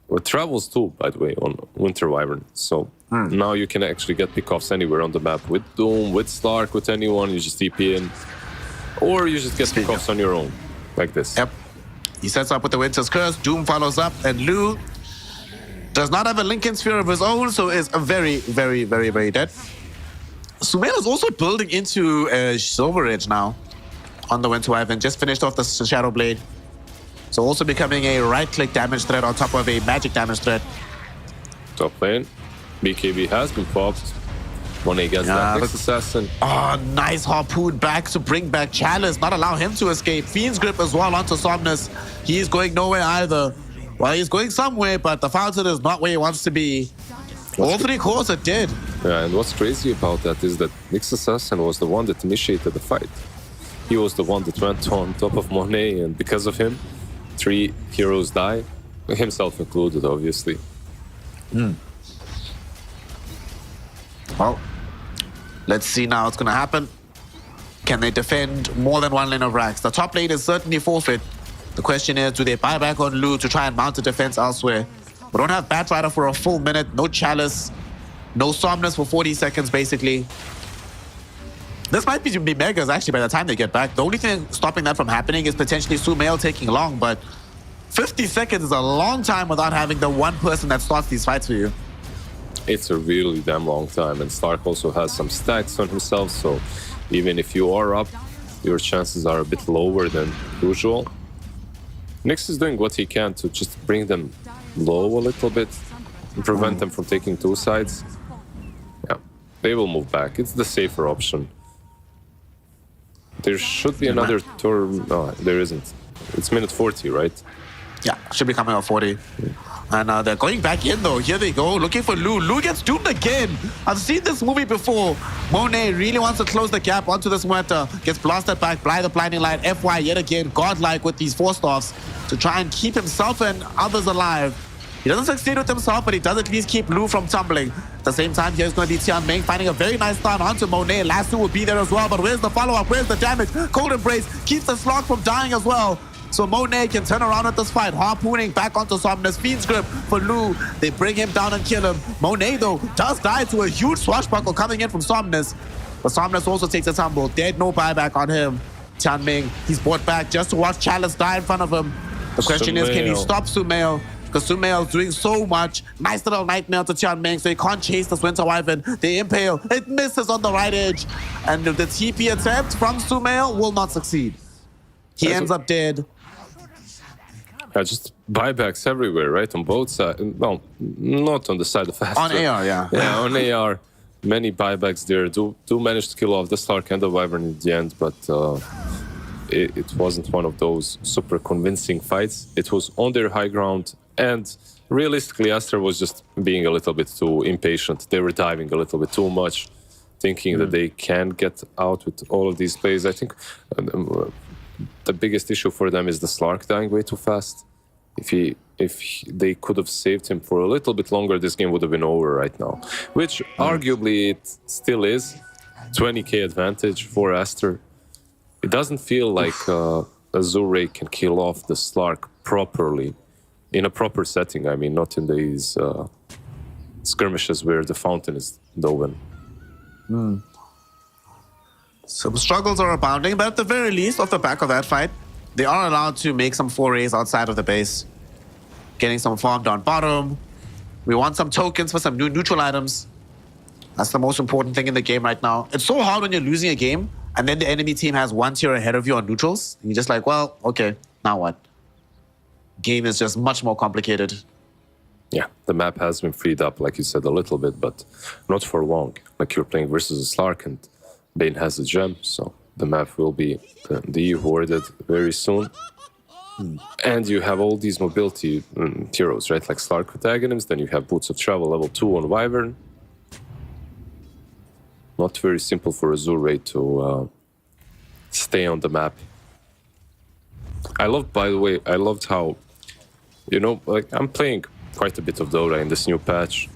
It travels too, by the way, on Winter Wyvern. So now you can actually get pickoffs anywhere on the map with Doom, with Stark, with anyone. You just TP in, or you just get pickoffs on your own, like this. Yep. He sets up with the Winter's Curse. Doom follows up, and Lu does not have a Lincoln Sphere of his own, so is very, very, very, very dead. Sumail is also building into a Silver Edge now on the Winter Wyvern. Just finished off the Shadow Blade. So also becoming a right-click damage threat on top of a magic damage threat. Top lane, BKB has been popped. Monet gets that next assassin. Oh, nice Harpoon back to bring back Chalice, not allow him to escape. Fiend's Grip as well onto Somnus. He's going nowhere either. Well, he's going somewhere, but the fountain is not where he wants to be. All 3 cores are dead. Yeah, and what's crazy about that is that Nyx Assassin was the one that initiated the fight. He was the one that went on top of Monet, and because of him, 3 heroes die, himself included, obviously. Well, let's see now what's going to happen. Can they defend more than 1 lane of racks? The top lane is certainly forfeit. The question is, do they buy back on Lu to try and mount a defense elsewhere? We don't have Batrider for a full minute, no Chalice, no Somnus for 40 seconds, basically. This might be Megas, actually, by the time they get back. The only thing stopping that from happening is potentially Sumail taking long, but 50 seconds is a long time without having the one person that starts these fights for you. It's a really damn long time, and Stark also has some stacks on himself, so even if you are up, your chances are a bit lower than usual. Nyx is doing what he can to just bring them low a little bit and prevent them from taking 2 sides. Yeah, they will move back. It's the safer option. There should be another turn. No, there isn't. It's minute 40, right? Yeah, should be coming out 40. And they're going back in though. Here they go, looking for Lu. Lu gets doomed again. I've seen this movie before. Monet really wants to close the gap onto this Muerta. Gets blasted back by the blinding light. FY yet again, godlike with these 4 staffs to try and keep himself and others alive. He doesn't succeed with himself, but he does at least keep Lu from tumbling. At the same time, here's going to be Xianming finding a very nice stun onto Monet. Lasso will be there as well, but where's the follow-up? Where's the damage? Cold Embrace keeps the slog from dying as well. So Monet can turn around at this fight. Harpooning back onto Somnus. Fiend's Grip for Lu. They bring him down and kill him. Monet, though, does die to a huge swashbuckle coming in from Somnus. But Somnus also takes a tumble. Dead, no buyback on him. Xianming, he's brought back just to watch Chalice die in front of him. The question is, can he stop Sumail? Because Sumail is doing so much. Nice little nightmare to Xianming, so he can't chase this Winter Wyvern. They impale. It misses on the right edge. And the TP attempt from Sumail will not succeed. He ends up dead. Just buybacks everywhere, right? On both sides. Well, not on the side of Astra. On AR, yeah. Yeah, on AR. Many buybacks there. Do manage to kill off the Stark and the Wyvern in the end, but it wasn't one of those super convincing fights. It was on their high ground, and realistically, Astra was just being a little bit too impatient. They were diving a little bit too much, thinking that they can get out with all of these plays. I think the biggest issue for them is the Slark dying way too fast. If they could have saved him for a little bit longer, this game would have been over right now. Which arguably it still is. 20k advantage for Aster. it doesn't feel like Azure can kill off the Slark properly, in a proper setting. I mean, not in these skirmishes where the fountain is Doven. Some struggles are abounding, but at the very least, off the back of that fight, they are allowed to make some forays outside of the base. Getting some farm down bottom. We want some tokens for some new neutral items. That's the most important thing in the game right now. It's so hard when you're losing a game, and then the enemy team has one tier ahead of you on neutrals. And you're just like, well, okay, now what? Game is just much more complicated. Yeah, the map has been freed up, like you said, a little bit, but not for long. Like you're playing versus a Slark, and Bane has a gem, so the map will be de-hoarded very soon. And you have all these mobility heroes, right? Like Slark with Aghanims, then you have Boots of Travel level 2 on Wyvern. Not very simple for Azure to stay on the map. I loved, by the way, I loved how, you know, like I'm playing quite a bit of Dota in this new patch,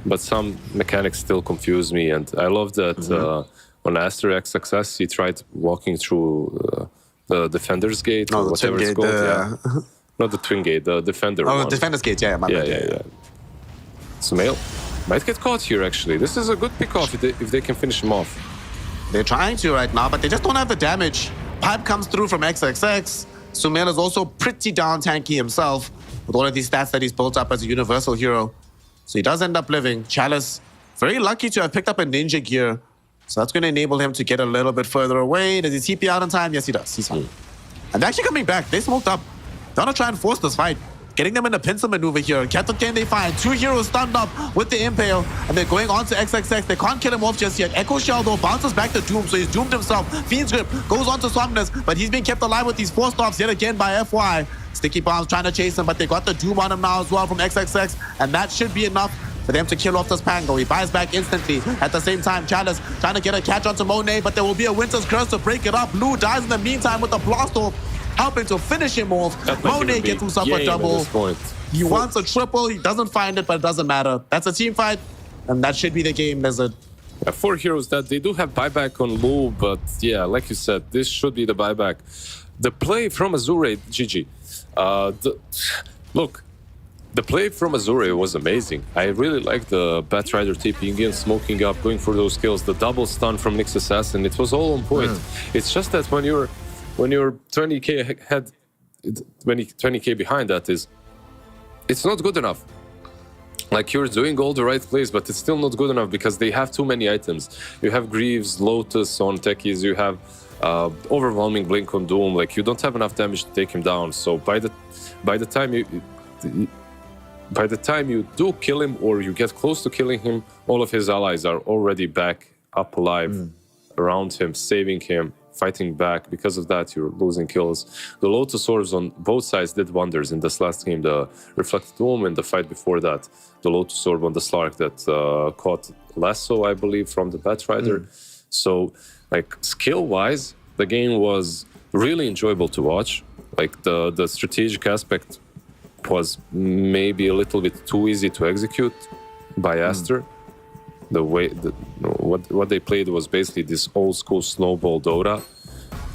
but some mechanics still confuse me, and I love that on Aster XXS he tried walking through the Defender's Gate, or whatever it's called. Yeah. Not the Twin Gate, the Defender one. Oh, Defender's Gate, yeah. Yeah. Sumail might get caught here, actually. This is a good pick-off if they can finish him off. They're trying to right now, but they just don't have the damage. Pipe comes through from XXX. Sumail is also pretty down tanky himself with all of these stats that he's built up as a universal hero. So he does end up living. Chalice, very lucky to have picked up a ninja gear. So that's going to enable him to get a little bit further away. Does he TP out in time? Yes, he does. He's fine. And they're actually coming back. They smoked up. They're going to try and force this fight. Getting them in a pincer maneuver here. Can they find 2 heroes stunned up with the Impale, and they're going on to XXX. They can't kill him off just yet. Echo Shell, though, bounces back to Doom, so he's doomed himself. Fiend's Grip goes on to Somnus, but he's being kept alive with these 4 stops yet again by FY. Sticky Bombs trying to chase him, but they got the Doom on him now as well from XXX, and that should be enough for them to kill off this Pango. He buys back instantly. At the same time, Chalice trying to get a catch onto Monet, but there will be a Winter's Curse to break it up. Lou dies in the meantime with the blast off, helping to finish him off. Monet gets himself a double. He wants a triple. He doesn't find it, but it doesn't matter. That's a team fight, and that should be the game, Lizard. Yeah, 4 heroes that they do have buyback on Lou, but yeah, like you said, this should be the buyback. The play from Azure, GG. Look, the play from Azure was amazing. I really liked the Batrider TPing in, smoking up, going for those kills, the double stun from Nyx Assassin. It was all on point. It's just that when you're 20k ahead, 20k behind that it's not good enough. Like you're doing all the right plays, but it's still not good enough because they have too many items. You have Greaves, Lotus on techies, you have overwhelming blink on Doom. Like you don't have enough damage to take him down. So by the time you do kill him or you get close to killing him, all of his allies are already back up alive around him, saving him, fighting back. Because of that, you're losing kills. The Lotus Orbs on both sides did wonders in this last game. The Reflected Doom and the fight before that, the Lotus Orb on the Slark that caught Lasso, I believe, from the Batrider. So, like, skill-wise, the game was really enjoyable to watch. Like, the strategic aspect was maybe a little bit too easy to execute by Aster. The way what they played was basically this old school snowball Dota.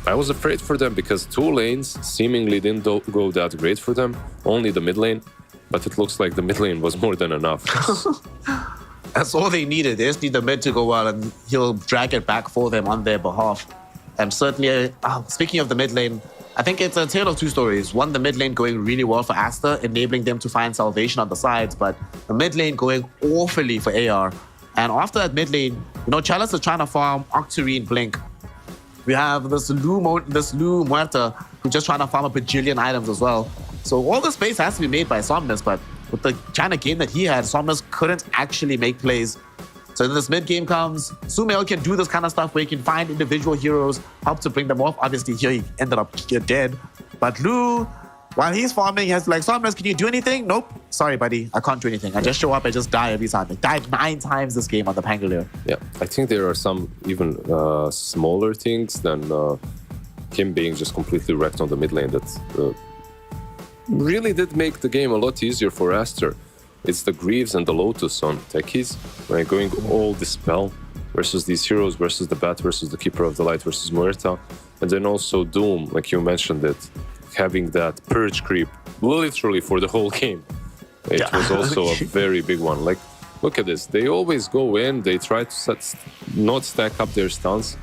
I was afraid for them because 2 lanes seemingly didn't go that great for them, only the mid lane, but it looks like the mid lane was more than enough. That's all they needed. They just need the mid to go well, and he'll drag it back for them on their behalf. And certainly, speaking of the mid lane, I think it's a tale of 2 stories. One, the mid lane going really well for Aster, enabling them to find salvation on the sides, but the mid lane going awfully for AR. And after that mid lane, Chalice is trying to farm Octarine Blink. We have this Lou Muerta who's just trying to farm a bajillion items as well. So all the space has to be made by Somnus, but with the kind of game that he had, Somnus couldn't actually make plays. So then this mid game comes. Sumail can do this kind of stuff where he can find individual heroes, help to bring them off. Obviously here he ended up dead. But Lou, while he's farming, he has like, Somnus, can you do anything? Nope. Sorry, buddy. I can't do anything. I just show up, I just die every time. I died 9 times this game on the Pangolier. Yeah, I think there are some even smaller things than him being just completely wrecked on the mid lane that really did make the game a lot easier for Aster. It's the Greaves and the Lotus on techies, right? Going all Dispel. versus these heroes, versus the Bat, versus the Keeper of the Light, versus Muerta. And then also Doom, like you mentioned it, having that purge creep literally for the whole game. It was also a very big one. Like, look at this. They always go in, they try to not stack up their stuns,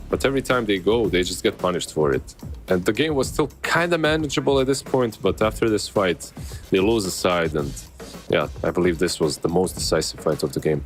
but every time they go, they just get punished for it. And the game was still kind of manageable at this point, but after this fight, they lose the side. And yeah, I believe this was the most decisive fight of the game.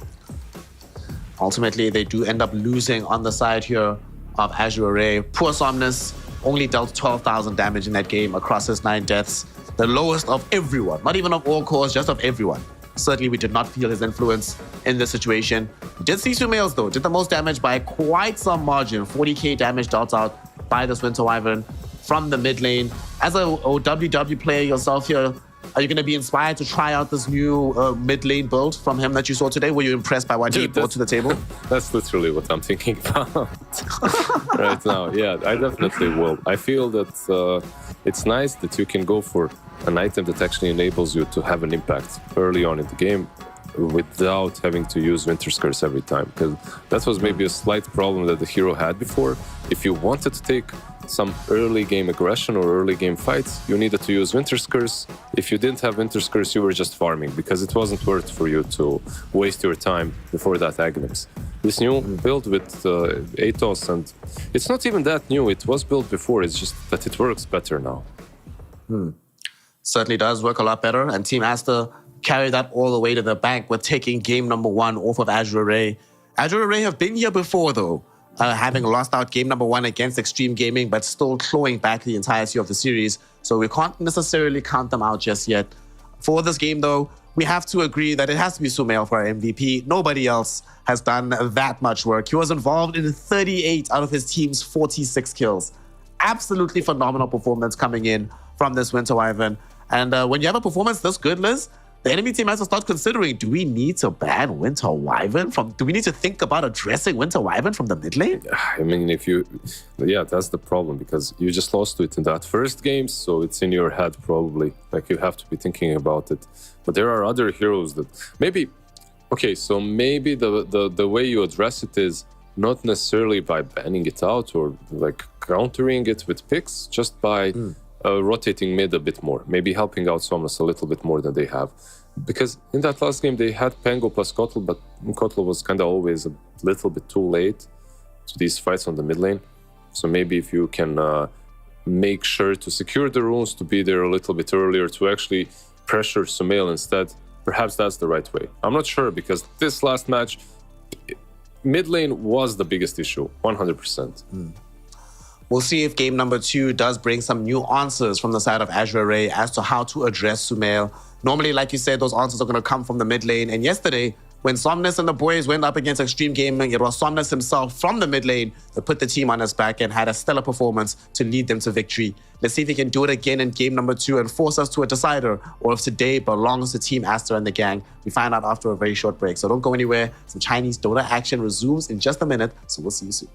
Ultimately, they do end up losing on the side here of Azure Array. Poor Somnus only dealt 12,000 damage in that game across his 9 deaths. The lowest of everyone, not even of all cores, just of everyone. Certainly, we did not feel his influence in this situation. We did see Sumails, though, did the most damage by quite some margin. 40k damage dealt out by this Winter Wyvern from the mid lane. As a OWW player yourself here, are you going to be inspired to try out this new mid lane build from him that you saw today? Were you impressed by what he brought to the table? That's literally what I'm thinking about right now. Yeah, I definitely will. I feel that it's nice that you can go for an item that actually enables you to have an impact early on in the game without having to use Winter's Curse every time. Because that was maybe a slight problem that the hero had before. If you wanted to take some early game aggression or early game fights, you needed to use Winter's Curse. If you didn't have Winter's Curse, you were just farming because it wasn't worth for you to waste your time before that Aghanim. This new build with Atos, and it's not even that new, it was built before, it's just that it works better now. Certainly does work a lot better, and Team Aster carried that all the way to the bank with taking game number 1 off of Azure Array. Azure Array have been here before, though, having lost out game number 1 against Extreme Gaming, but still clawing back the entirety of the series. So we can't necessarily count them out just yet. For this game, though, we have to agree that it has to be Sumail for our MVP. Nobody else has done that much work. He was involved in 38 out of his team's 46 kills. Absolutely phenomenal performance coming in from this Winter Wyvern. And when you have a performance this good, Liz, the enemy team has to start considering, do we need to ban Winter Wyvern do we need to think about addressing Winter Wyvern from the mid lane? I mean, yeah, that's the problem, because you just lost to it in that first game, so it's in your head probably. Like, you have to be thinking about it. But there are other heroes that maybe, okay, so maybe the way you address it is not necessarily by banning it out or like countering it with picks, just by rotating mid a bit more, maybe helping out Somnus a little bit more than they have. Because in that last game, they had Pango plus Kotl, but Kotl was kind of always a little bit too late to these fights on the mid lane. So maybe if you can make sure to secure the runes, to be there a little bit earlier, to actually pressure Sumail instead, perhaps that's the right way. I'm not sure, because this last match, mid lane was the biggest issue, 100%. We'll see if game number 2 does bring some new answers from the side of Azure Array as to how to address Sumail. Normally, like you said, those answers are going to come from the mid lane. And yesterday, when Somnus and the boys went up against Extreme Gaming, it was Somnus himself from the mid lane that put the team on his back and had a stellar performance to lead them to victory. Let's see if he can do it again in game number 2 and force us to a decider, or if today belongs to Team Aster and the gang. We find out after a very short break. So don't go anywhere. Some Chinese Dota action resumes in just a minute. So we'll see you soon.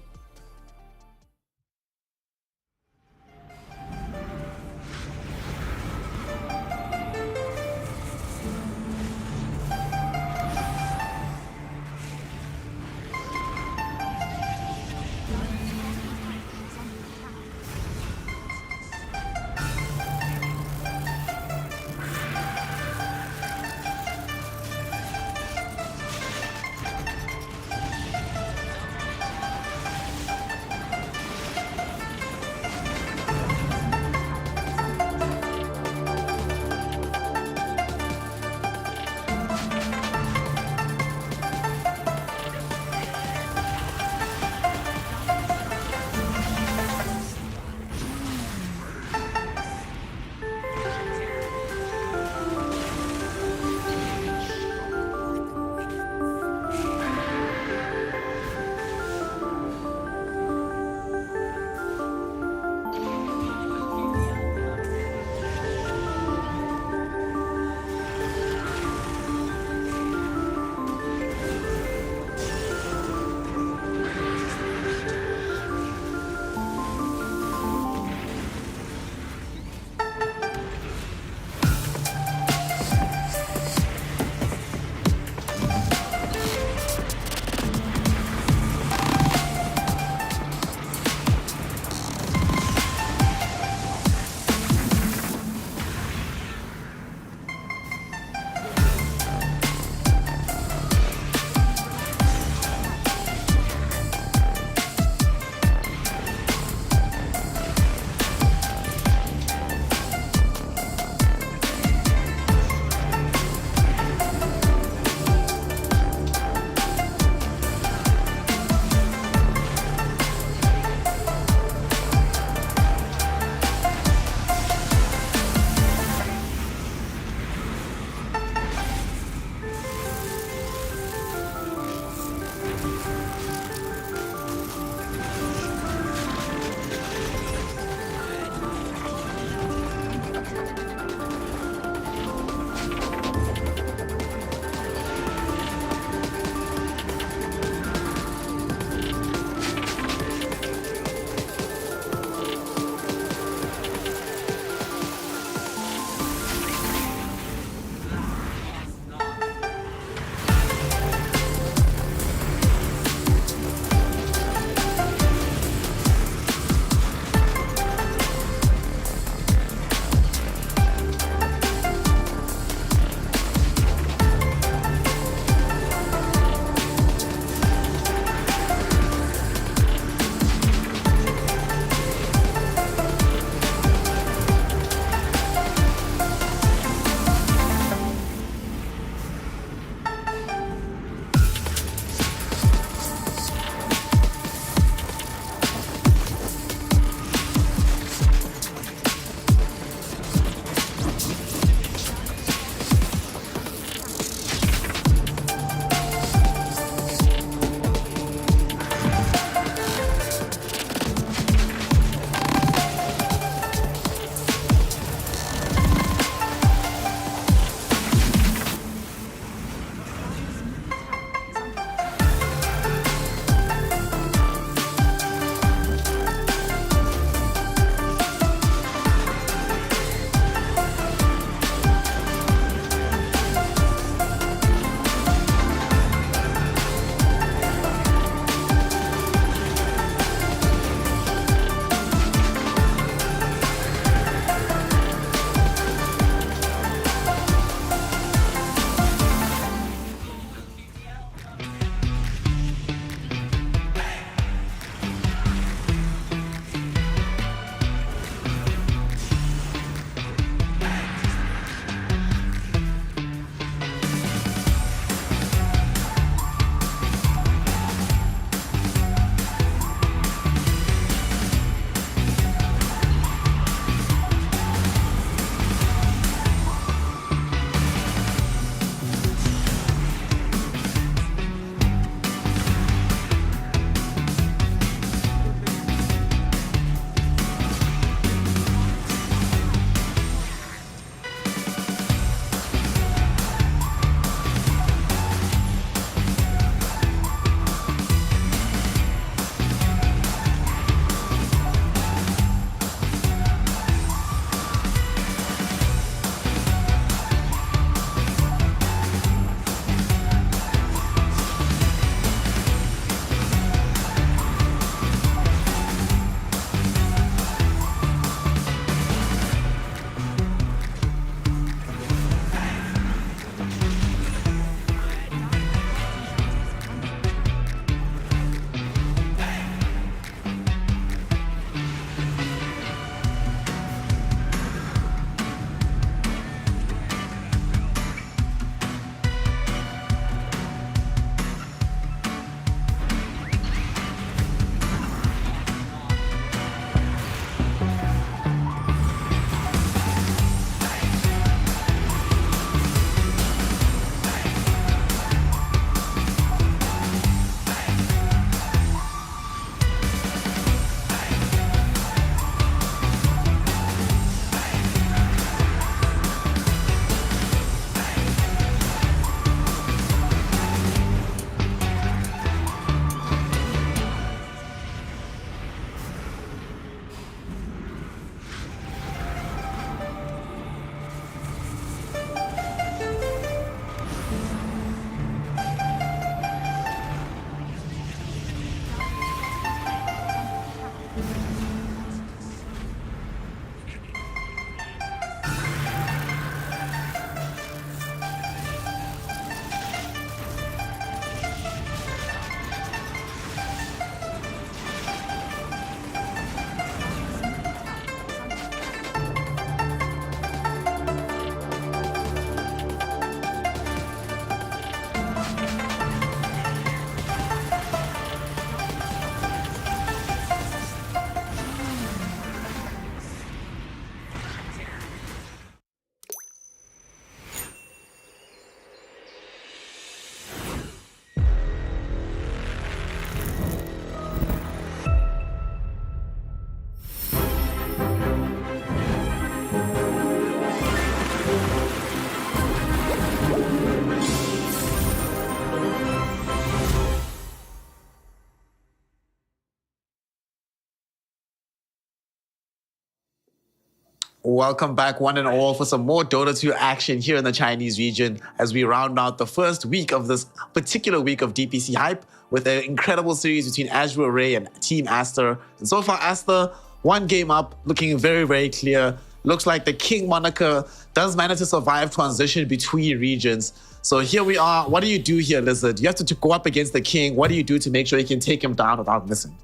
Welcome back, one and all, for some more Dota 2 action here in the Chinese region as we round out the first week of this particular week of DPC hype with an incredible series between Azure Array and Team Aster. And so far, Aster, one game up, looking very, very clear. Looks like the King moniker does manage to survive transition between regions. So here we are. What do you do here, Lizard? You have to go up against the King. What do you do to make sure you can take him down without missing?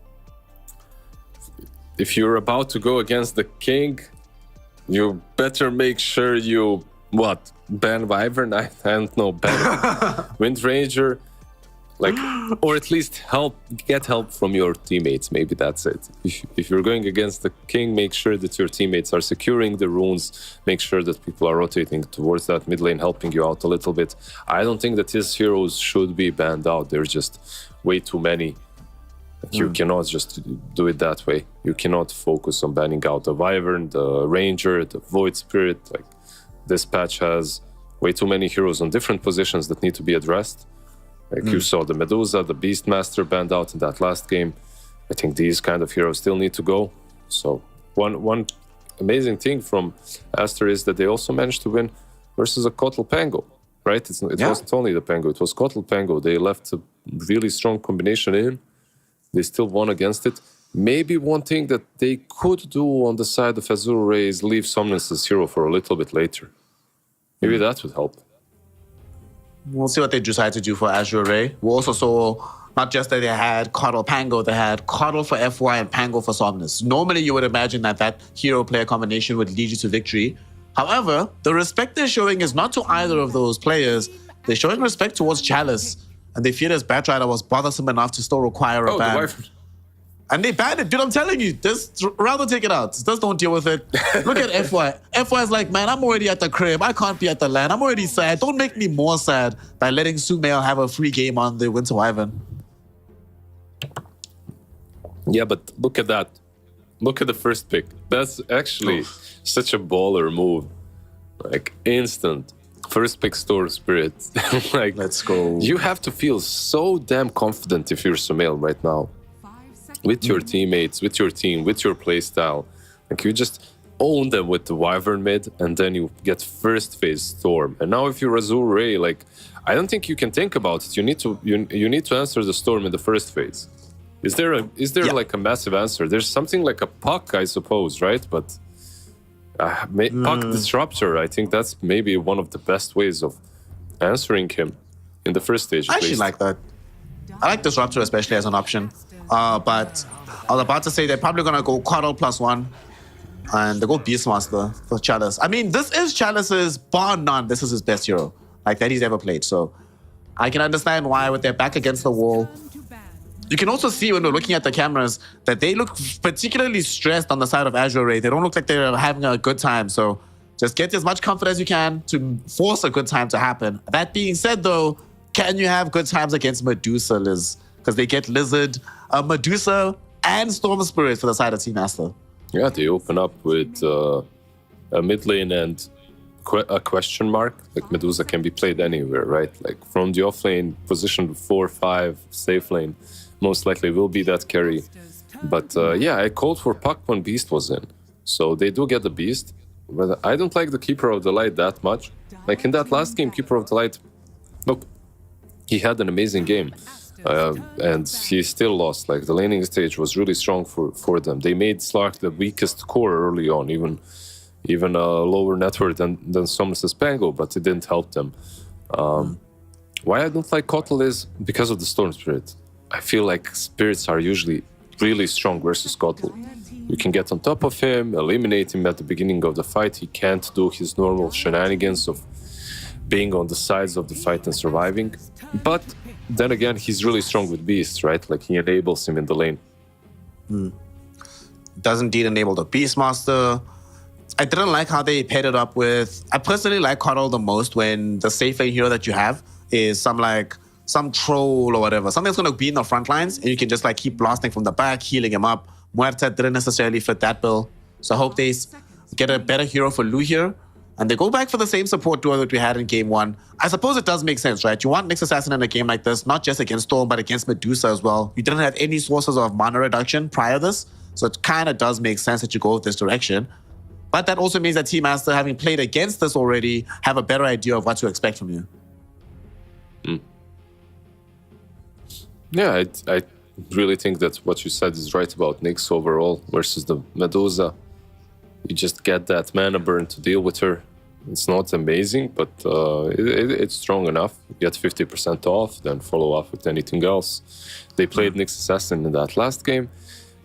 If you're about to go against the King, you better make sure you, ban Wyvern? I don't know, ban Wind Ranger, or at least get help from your teammates. Maybe that's it. If you're going against the King, make sure that your teammates are securing the runes, make sure that people are rotating towards that mid lane, helping you out a little bit. I don't think that his heroes should be banned out. There's just way too many. You cannot just do it that way. You cannot focus on banning out the Wyvern, the Ranger, the Void Spirit. Like, this patch has way too many heroes on different positions that need to be addressed. Like you saw the Medusa, the Beastmaster banned out in that last game. I think these kind of heroes still need to go. So one amazing thing from Aster is that they also managed to win versus a Kotal Pango, right? It wasn't only the Pango, it was Kotal Pango. They left a really strong combination in. They still won against it. Maybe one thing that they could do on the side of Azure Ray is leave Somnus's hero for a little bit later. Maybe that would help. We'll see what they decide to do for Azure Ray. We also saw not just that they had Kotal Pango, they had Kotal for FY and Pango for Somnus. Normally, you would imagine that hero-player combination would lead you to victory. However, the respect they're showing is not to either of those players. They're showing respect towards Chalice. And they feel his Batrider was bothersome enough to still require a ban. And they banned it. Dude, I'm telling you, just rather take it out. Just don't deal with it. Look at FY. FY is like, man, I'm already at the crib. I can't be at the LAN. I'm already sad. Don't make me more sad by letting Sumail have a free game on the Winter Wyvern. Yeah, but look at that. Look at the first pick. That's actually such a baller move. Like, instant. First pick Storm Spirit. Like, let's go. You have to feel so damn confident if you're Sumail right now. With your teammates, with your team, with your playstyle. Like, you just own them with the Wyvern mid, and then you get first phase Storm. And now if you're Azure Ray, like, I don't think you can think about it. You need to answer the Storm in the first phase. Is there like a massive answer? There's something like a Puck, I suppose, right? But Puck Disruptor, I think that's maybe one of the best ways of answering him in the first stage. I actually like that. I like Disruptor especially as an option. But I was about to say they're probably going to go Kotal +1 and they go Beastmaster for Chalice. I mean, this is Chalice's, bar none, this is his best hero like that he's ever played. So I can understand why with their back against the wall. You can also see when we're looking at the cameras that they look particularly stressed on the side of Azure Ray. They don't look like they're having a good time. So just get as much comfort as you can to force a good time to happen. That being said, though, can you have good times against Medusa, Liz? Because they get Lizard, Medusa, and Storm Spirit for the side of Team Aster. Yeah, they open up with a mid lane and a question mark. Like, Medusa can be played anywhere, right? Like, from the off lane, position 4-5, safe lane, most likely will be that carry. But yeah, I called for Puck when Beast was in. So they do get the Beast. But I don't like the Keeper of the Light that much. Like, in that last game, Keeper of the Light, look, he had an amazing game. And he still lost. Like, the laning stage was really strong for them. They made Slark the weakest core early on, even a lower net worth than Somnus' Pango, but it didn't help them. Why I don't like Kotal is because of the Storm Spirit. I feel like spirits are usually really strong versus Kotal. You can get on top of him, eliminate him at the beginning of the fight. He can't do his normal shenanigans of being on the sides of the fight and surviving. But then again, he's really strong with Beasts, right? Like, he enables him in the lane. Does indeed enable the Beastmaster. I didn't like how they paired it up with... I personally like Kotal the most when the safe lane hero that you have is some troll or whatever. Something that's going to be in the front lines, and you can just like keep blasting from the back, healing him up. Muerta didn't necessarily fit that bill. So I hope they get a better hero for Lu here. And they go back for the same support duo that we had in game 1. I suppose it does make sense, right? You want Nyx Assassin in a game like this, not just against Storm, but against Medusa as well. You didn't have any sources of mana reduction prior to this. So it kind of does make sense that you go this direction. But that also means that Team Master, having played against this already, have a better idea of what to expect from you. Yeah, I really think that what you said is right about Nyx overall versus the Medusa. You just get that mana burn to deal with her. It's not amazing, but it's strong enough. You get 50% off, then follow up with anything else. They played Nyx Assassin in that last game.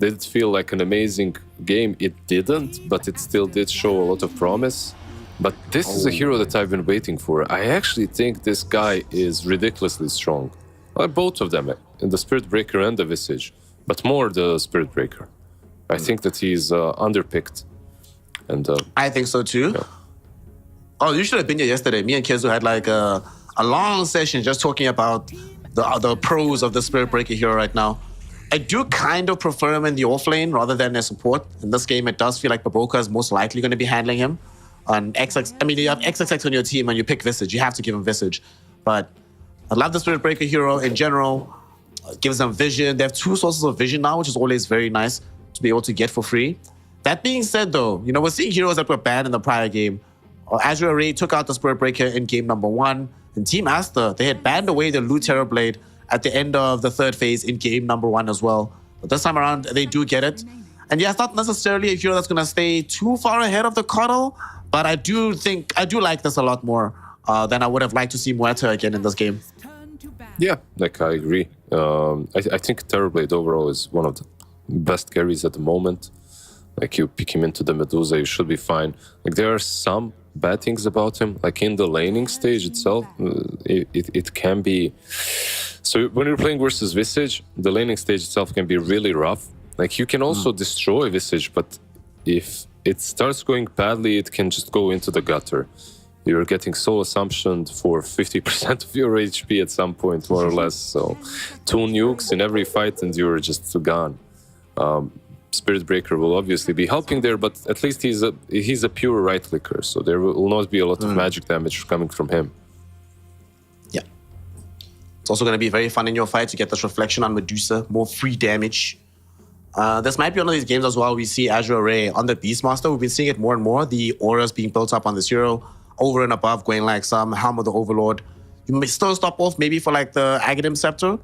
Did it feel like an amazing game? It didn't, but it still did show a lot of promise. But this is a hero that I've been waiting for. I actually think this guy is ridiculously strong. Both of them, in the Spirit Breaker and the Visage, but more the Spirit Breaker. I think that he's underpicked. And I think so too. Yeah. Oh, you should have been here yesterday. Me and Kizu had like a long session just talking about the pros of the Spirit Breaker hero right now. I do kind of prefer him in the off lane rather than as support. In this game, it does feel like Baboka is most likely going to be handling him. On XX, I mean, you have XXX on your team and you pick Visage. You have to give him Visage. But I love the Spirit Breaker hero in general. It gives them vision. They have 2 sources of vision now, which is always very nice to be able to get for free. That being said, though, you know, we're seeing heroes that were banned in the prior game. Azure Array took out the Spirit Breaker in game number 1. And Team Aster, they had banned away the Loot Terror Blade at the end of the 3rd phase in game number 1 as well. But this time around, they do get it. And yeah, it's not necessarily a hero that's going to stay too far ahead of the Coddle, but I do like this a lot more than I would have liked to see Muerta again in this game. yeah, like I agree. I think Terrorblade overall is one of the best carries at the moment. Like you pick him into the Medusa, you should be fine. Like there are some bad things about him. Like in the laning stage itself, it can be. So when you're playing versus Visage, the laning stage itself can be really rough. Like you can also destroy Visage, but if it starts going badly, it can just go into the gutter. You're getting soul assumptioned for 50% of your HP at some point, more or less. So 2 nukes in every fight and you're just gone. Spirit Breaker will obviously be helping there, but at least he's a pure right clicker, so there will not be a lot of magic damage coming from him. Yeah. It's also going to be very fun in your fight to get this reflection on Medusa, more free damage. This might be one of these games as well. We see Azure Array on the Beastmaster. We've been seeing it more and more. The auras being built up on this hero, over and above, going like some Helm of the Overlord. You may still stop off maybe for like the Aghanim Scepter,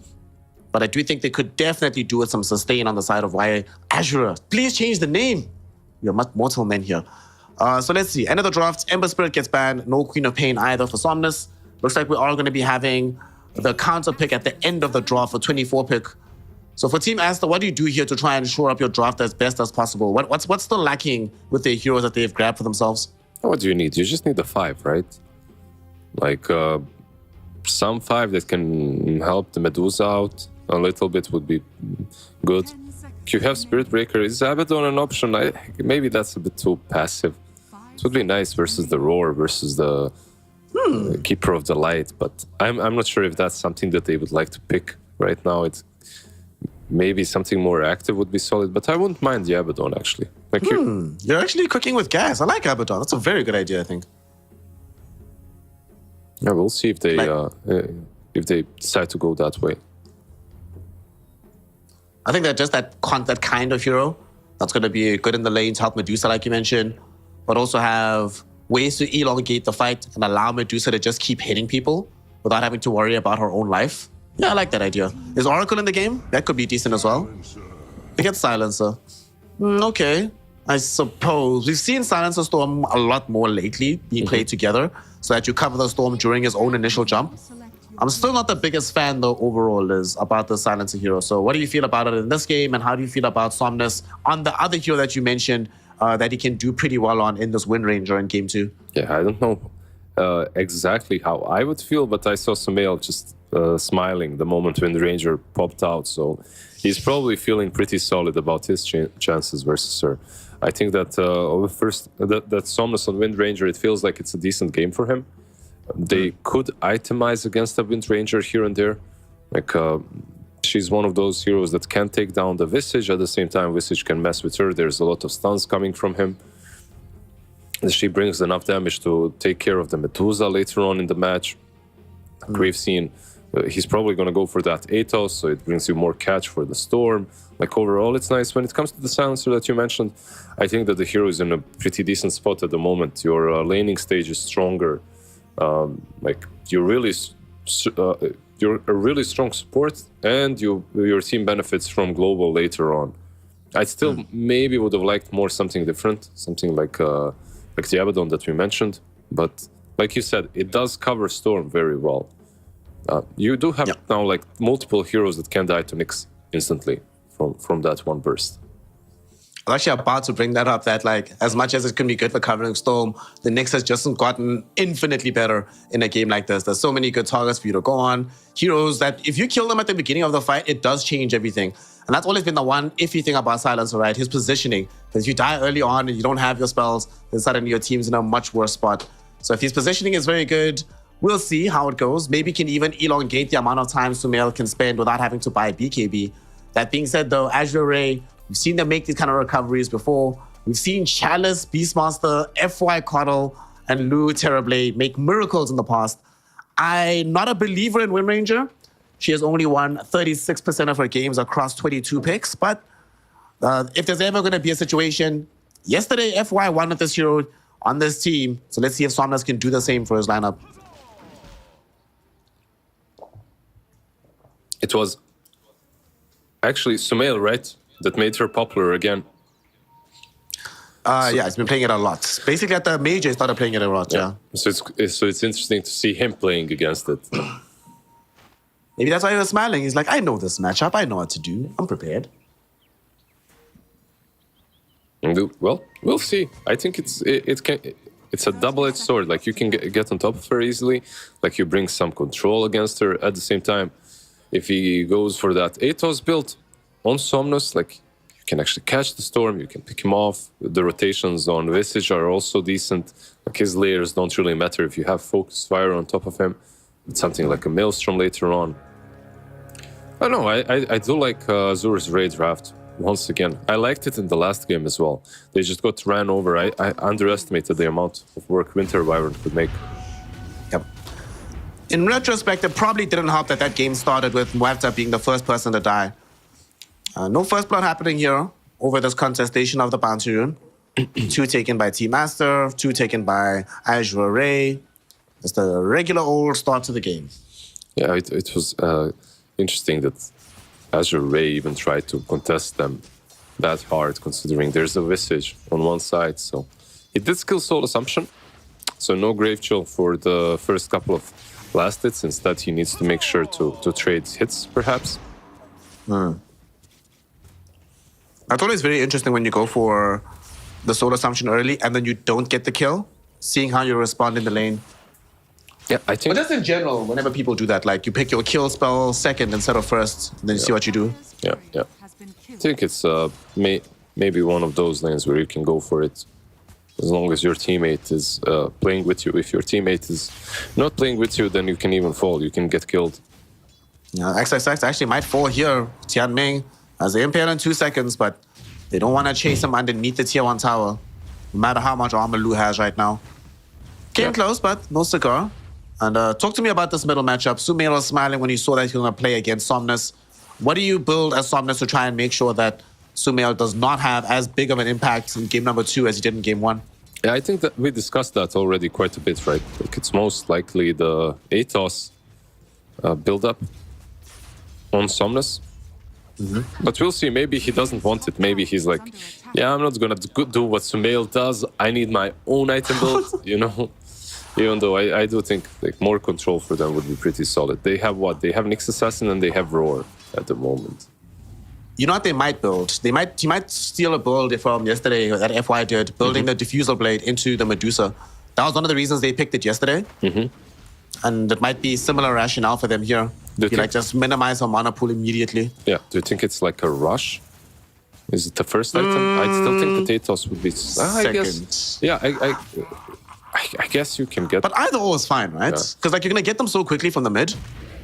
but I do think they could definitely do with some sustain on the side of why Azure. Please change the name. You're mortal men here. So let's see. End of the draft. Ember Spirit gets banned. No Queen of Pain either for Somnus. Looks like we are going to be having the counter pick at the end of the draft for 24 pick. So for Team Aster, what do you do here to try and shore up your draft as best as possible? What's still lacking with the heroes that they've grabbed for themselves? What do you need? You just need a 5, right? Like some 5 that can help the Medusa out a little bit would be good. You have Spirit Breaker. Is Abaddon an option? Maybe that's a bit too passive. It would be nice versus the Roar, versus the Keeper of the Light, but I'm not sure if that's something that they would like to pick right now. It's maybe something more active would be solid, but I wouldn't mind the Abaddon actually. Like You're actually cooking with gas. I like Abaddon. That's a very good idea, I think. Yeah, we'll see if they decide to go that way. I think that just that kind of hero that's going to be good in the lane to help Medusa, like you mentioned, but also have ways to elongate the fight and allow Medusa to just keep hitting people without having to worry about her own life. Yeah, I like that idea. Is Oracle in the game? That could be decent as well. They get Silencer. Okay, I suppose. We've seen Silencer Storm a lot more lately being played together so that you cover the Storm during his own initial jump. I'm still not the biggest fan, though, overall, is about the Silencer hero. So what do you feel about it in this game, and how do you feel about Somnus on the other hero that you mentioned that he can do pretty well on in this Wind Ranger in Game 2? Yeah, I don't know exactly how I would feel, but I saw Sumail just smiling the moment when the Ranger popped out. So he's probably feeling pretty solid about his chances versus her. I think that that Somnus on Wind Ranger, it feels like it's a decent game for him. They could itemize against a Wind Ranger here and there. Like, she's one of those heroes that can take down the Visage. At the same time, Visage can mess with her. There's a lot of stuns coming from him. She brings enough damage to take care of the Medusa later on in the match. We've seen He's probably going to go for that Atos, so it brings you more catch for the Storm. Like overall, it's nice. When it comes to the Silencer that you mentioned, I think that the hero is in a pretty decent spot at the moment. Your laning stage is stronger. Like you're a really strong support, and your team benefits from global later on. I still maybe would have liked more something different, something like the Abaddon that we mentioned. But like you said, it does cover Storm very well. You do have now like multiple heroes that can die to Nyx instantly from that one burst. I was actually about to bring that up, that like as much as it can be good for covering Storm, the Nyx has just gotten infinitely better in a game like this. There's so many good targets for you to go on. Heroes that if you kill them at the beginning of the fight, it does change everything. And that's always been the one iffy thing about Silencer, right? His positioning. Because if you die early on and you don't have your spells, then suddenly your team's in a much worse spot. So if his positioning is very good, we'll see how it goes. Maybe can even elongate the amount of time Sumail can spend without having to buy BKB. That being said, though, Azure Ray, we've seen them make these kind of recoveries before. We've seen Chalice, Beastmaster, FY Coddle, and Lou Terrorblade make miracles in the past. I'm not a believer in Wind Ranger. She has only won 36% of her games across 22 picks. But if there's ever going to be a situation, yesterday FY won with this hero on this team. So let's see if Somnus can do the same for his lineup. It was actually Sumail, right, that made her popular again. Yeah, he's been playing it a lot. Basically, at the major, he started playing it a lot, yeah. So it's interesting to see him playing against it. Maybe that's why he was smiling. He's like, I know this matchup. I know what to do. I'm prepared. Well, we'll see. I think it's a double-edged sword. Like you can get on top of her easily. Like you bring some control against her at the same time. If he goes for that Atos build on Somnus, like you can actually catch the Storm, you can pick him off. The rotations on Visage are also decent. Like his layers don't really matter if you have Focus Fire on top of him. It's something like a Maelstrom later on. I don't know, I do like Azur's Raid draft. Once again, I liked it in the last game as well. They just got ran over. I underestimated the amount of work Winter Wyvern could make. Yep. In retrospect, it probably didn't help that that game started with Muerta being the first person to die. No first blood happening here over this contestation of the Bounty Rune. 2 taken by Team Master, 2 taken by Azure Ray. It's the regular old start to the game. Yeah, it was interesting that Azure Ray even tried to contest them that hard, considering there's a Visage on one side. So he did skill Soul Assumption. So no Grave Chill for the first couple of last hits. Instead, he needs to make sure to trade hits, perhaps. That's always very interesting when you go for the Soul Assumption early and then you don't get the kill, seeing how you respond in the lane. Yeah, I think. But just in general, whenever people do that, like you pick your kill spell second instead of first, and then you see what you do. Yeah. I think it's maybe one of those lanes where you can go for it as long as your teammate is playing with you. If your teammate is not playing with you, then you can even fall. You can get killed. Yeah, XXX actually might fall here. Tianming has the Impale in 2 seconds, but they don't want to chase him underneath the tier 1 tower, no matter how much armor Lu has right now. Came close, but no cigar. And talk to me about this middle matchup. Sumail was smiling when he saw that he was going to play against Somnus. What do you build as Somnus to try and make sure that Sumail does not have as big of an impact in game number 2 as he did in game 1? Yeah, I think that we discussed that already quite a bit, right? Like it's most likely the Atos build-up on Somnus. But we'll see. Maybe he doesn't want it. Maybe he's like, yeah, I'm not going to do what Sumail does. I need my own item build, you know? Even though I do think like more control for them would be pretty solid. They have what? They have Nyx Assassin and they have Roar at the moment. You know what they might build? He might steal a build from yesterday that FY did, building the Diffusal Blade into the Medusa. That was one of the reasons they picked it yesterday. And it might be similar rationale for them here. Like just minimize her mana pool immediately. Yeah. Do you think it's like a rush? Is it the first item? I still think the Atos would be second. I guess. Yeah, I guess you can get. But either or is fine, right? Because like you're gonna get them so quickly from the mid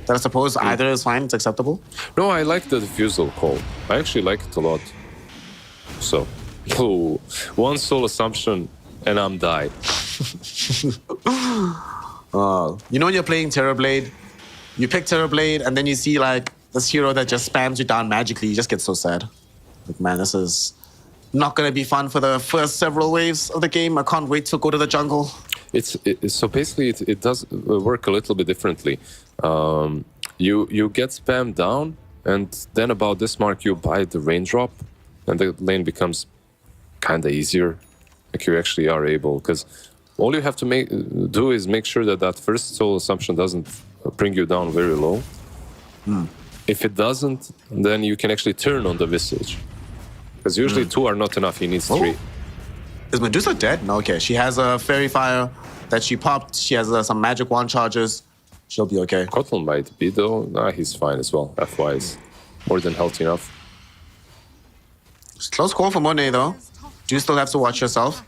that I suppose either is fine. It's acceptable. No, I like the Diffusal call. I actually like it a lot. So, one Soul Assumption and I'm died. You know when you're playing Terrorblade You pick Terrorblade, and then you see like this hero that just spams you down magically. You just get so sad. Like, man, this is not going to be fun for the first several waves of the game. I can't wait to go to the jungle. So basically it does work a little bit differently. You get spammed down, and then about this mark you buy the raindrop, and the lane becomes kind of easier. Like you actually are able, because all you have to do is make sure that first soul assumption doesn't bring you down very low. If it doesn't, then you can actually turn on the Visage. Because usually 2 are not enough, he needs 3. Is Medusa dead? No, okay. She has a Fairy Fire that she popped. She has some Magic Wand charges. She'll be okay. Kotlin might be though. Nah, he's fine as well. F-wise. More than healthy enough. It's close call for Monet though. Do still have to watch yourself.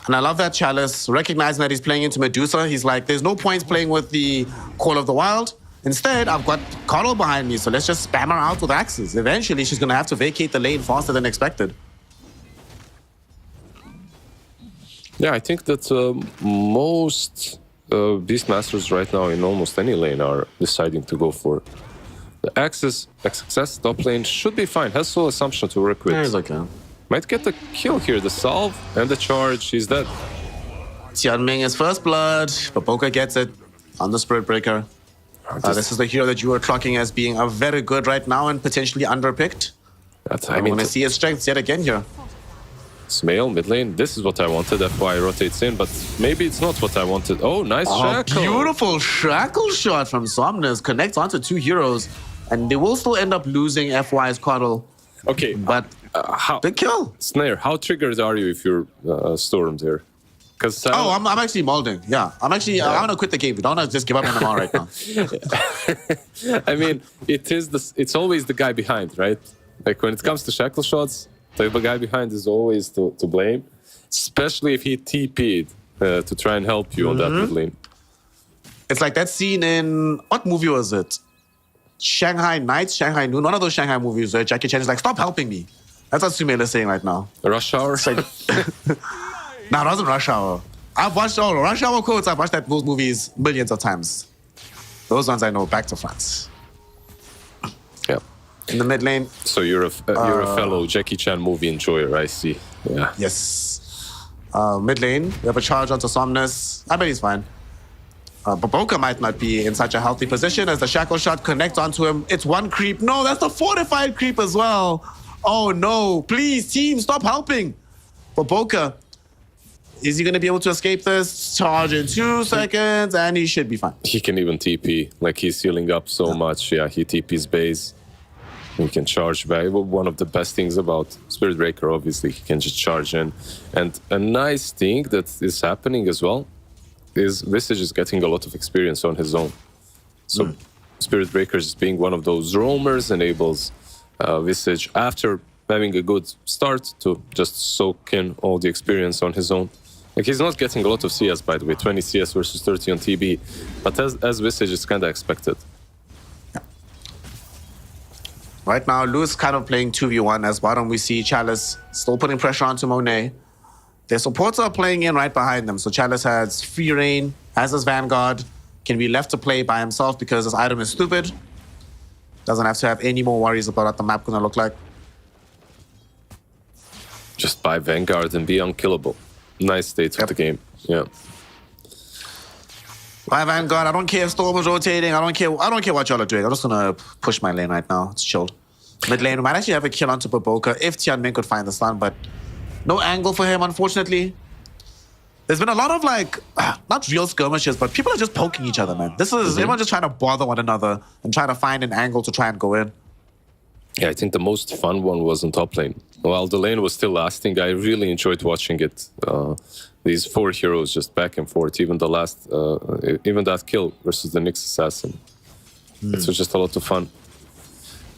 And I love that Chalice, recognizing that he's playing into Medusa, he's like, there's no point playing with the Call of the Wild. Instead, I've got Carl behind me, so let's just spam her out with axes. Eventually, she's going to have to vacate the lane faster than expected. Yeah, I think that most Beastmasters right now in almost any lane are deciding to go for the axes. XXS top lane should be fine. Has Soul Assumption to work with. Yeah, he's okay. Might get the kill here. The salve and the charge. He's dead. Tianming is first blood, but Boca gets it on the Spirit Breaker. This is the hero that you were clocking as being a very good right now and potentially underpicked. I want to see his strengths yet again here. Smail, mid lane. This is what I wanted. FY rotates in, but maybe it's not what I wanted. Oh, nice shackle. Beautiful shackle shot from Somnus. Connects onto 2 heroes, and they will still end up losing FY's Coddle. Okay, but big kill. Snare, how triggered are you if you're stormed here? I'm actually molding. Yeah, I'm gonna quit the game. We don't want to just give up MMR right now. I mean, it's always the guy behind, right? Like when it comes to shackle shots, the guy behind is always to blame, especially if he TP'd to try and help you on that mid lane. It's like that scene in, what movie was it? Shanghai Nights, Shanghai Noon, one of those Shanghai movies where Jackie Chan is like, stop helping me. That's what Sumail is saying right now. Rush Hour? Like, no, it wasn't Rush Hour. I've watched all Rush Hour quotes. I've watched those movies millions of times. Those ones I know back to France. Yeah. In the mid lane. So you're a fellow Jackie Chan movie enjoyer, I see. Yeah. Yes. Mid lane, we have a charge onto Somnus. I bet he's fine. But Boca might not be in such a healthy position as the shackle shot connects onto him. It's one creep. No, that's the fortified creep as well. Oh no, please team, stop helping. But Boca, is he going to be able to escape this? Charge in 2 seconds and he should be fine. He can even TP, like he's healing up so much. Yeah, he TP's base. He can charge back. One of the best things about Spirit Breaker, obviously, he can just charge in. And a nice thing that is happening as well is Visage is getting a lot of experience on his own. So Spirit Breakers being one of those roamers enables Visage, after having a good start, to just soak in all the experience on his own. Like he's not getting a lot of CS, by the way, 20 CS versus 30 on TB, but as Visage is kind of expected. Right now, Lewis kind of playing 2v1. As bottom, we see Chalice still putting pressure onto Monet. Their supports are playing in right behind them. So Chalice has free reign, has his Vanguard, can be left to play by himself because his item is stupid. Doesn't have to have any more worries about what the map gonna look like. Just buy Vanguard and be unkillable. Nice state of the game. Yeah. Buy Vanguard. I don't care if Storm is rotating. I don't care what y'all are doing. I'm just gonna push my lane right now. It's chilled. Mid lane, we might actually have a kill onto Baboka if Tianming could find the stun, but no angle for him, unfortunately. There's been a lot of not real skirmishes, but people are just poking each other, man. This is everyone just trying to bother one another and trying to find an angle to try and go in. Yeah, I think the most fun one was on top lane. While the lane was still lasting, I really enjoyed watching it. These 4 heroes just back and forth. Even the last, even that kill versus the Nyx assassin. It was just a lot of fun.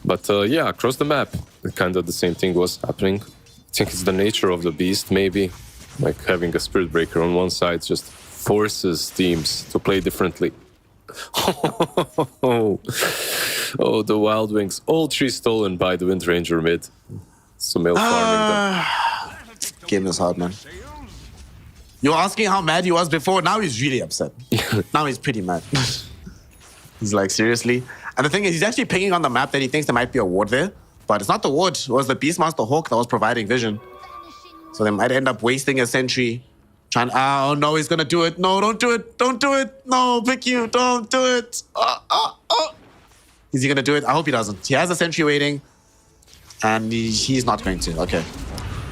But yeah, across the map, kind of the same thing was happening. I think it's the nature of the beast, maybe. Like having a Spirit Breaker on one side just forces teams to play differently. Oh, the Wild Wings. All 3 stolen by the Wind Ranger mid. Sumail farming them. Game is hard, man. You're asking how mad he was before. Now he's really upset. Now he's pretty mad. He's like, seriously? And the thing is, he's actually pinging on the map that he thinks there might be a ward there. But it's not the ward. It was the Beastmaster Hawk that was providing vision. So they might end up wasting a sentry. Trying, oh no, he's gonna do it. No, don't do it. Don't do it. No, pick you. Don't do it. Is he gonna do it? I hope he doesn't. He has a sentry waiting. And he's not going to. Okay.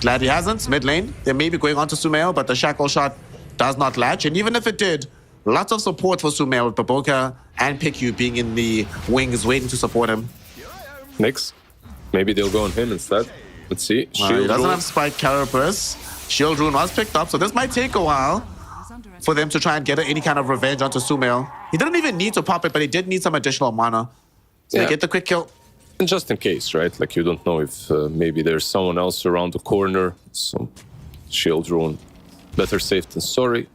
Glad he hasn't. Mid lane. They may be going on to Sumail, but the shackle shot does not latch. And even if it did, lots of support for Sumail with Baboka and Piku being in the wings waiting to support him. Nyx. Maybe they'll go on him instead. Let's see. He doesn't have Spike Carapace. Shield Rune was picked up, so this might take a while for them to try and get any kind of revenge onto Sumail. He didn't even need to pop it, but he did need some additional mana. So they get the quick kill. And just in case, right? Like, you don't know if maybe there's someone else around the corner. So, Shield Rune. Better safe than sorry.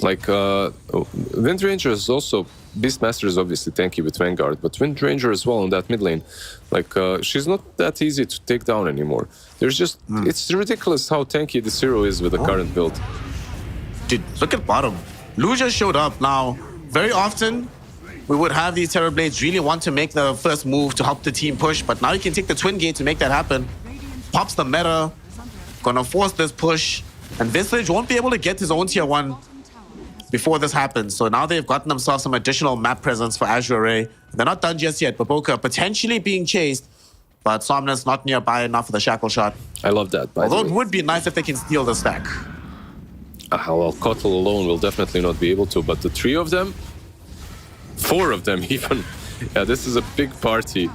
Like, Wind Ranger is also... Beastmaster is obviously tanky with Vanguard, but Wind Ranger as well in that mid lane. Like, she's not that easy to take down anymore. There's just... It's ridiculous how tanky this hero is with the current build. Dude, look at bottom. Lu just showed up. Now, very often, we would have these Terrorblades really want to make the first move to help the team push, but now you can take the Twin Gate to make that happen. Pops the meta. Gonna force this push. And Visage won't be able to get his own tier 1 before this happens. So now they've gotten themselves some additional map presence for Azure Array. They're not done just yet. Baboka potentially being chased, but Somnus not nearby enough for the shackle shot. I love that, by Although the it way. would be nice if they can steal the stack. Well, Kotl alone will definitely not be able to, but the 3 of them, 4 of them even. Yeah, this is a big party.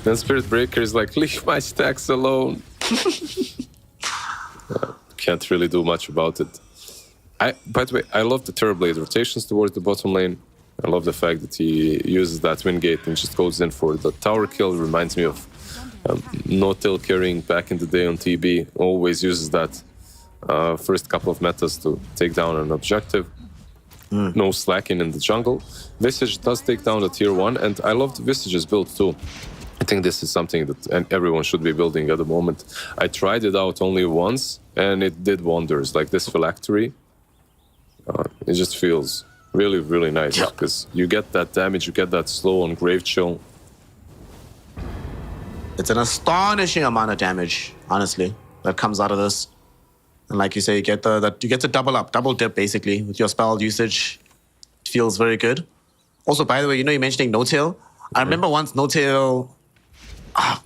Then Spirit Breaker is like, leave my stacks alone. Can't really do much about it. By the way, I love the Terrorblade rotations towards the bottom lane. I love the fact that he uses that Wind Gate and just goes in for the tower kill. Reminds me of no-till carrying back in the day on TB. Always uses that first couple of metas to take down an objective. No slacking in the jungle. Visage does take down the tier 1, and I love the Visage's build too. I think this is something that everyone should be building at the moment. I tried it out only once, and it did wonders. Like this Phylactery, it just feels really, really nice because you get that damage, you get that slow on Grave Chill. It's an astonishing amount of damage, honestly, that comes out of this. And like you say, you get to double dip basically with your spell usage. It feels very good. Also, by the way, you're mentioning No-Tail. I remember once No-Tail, I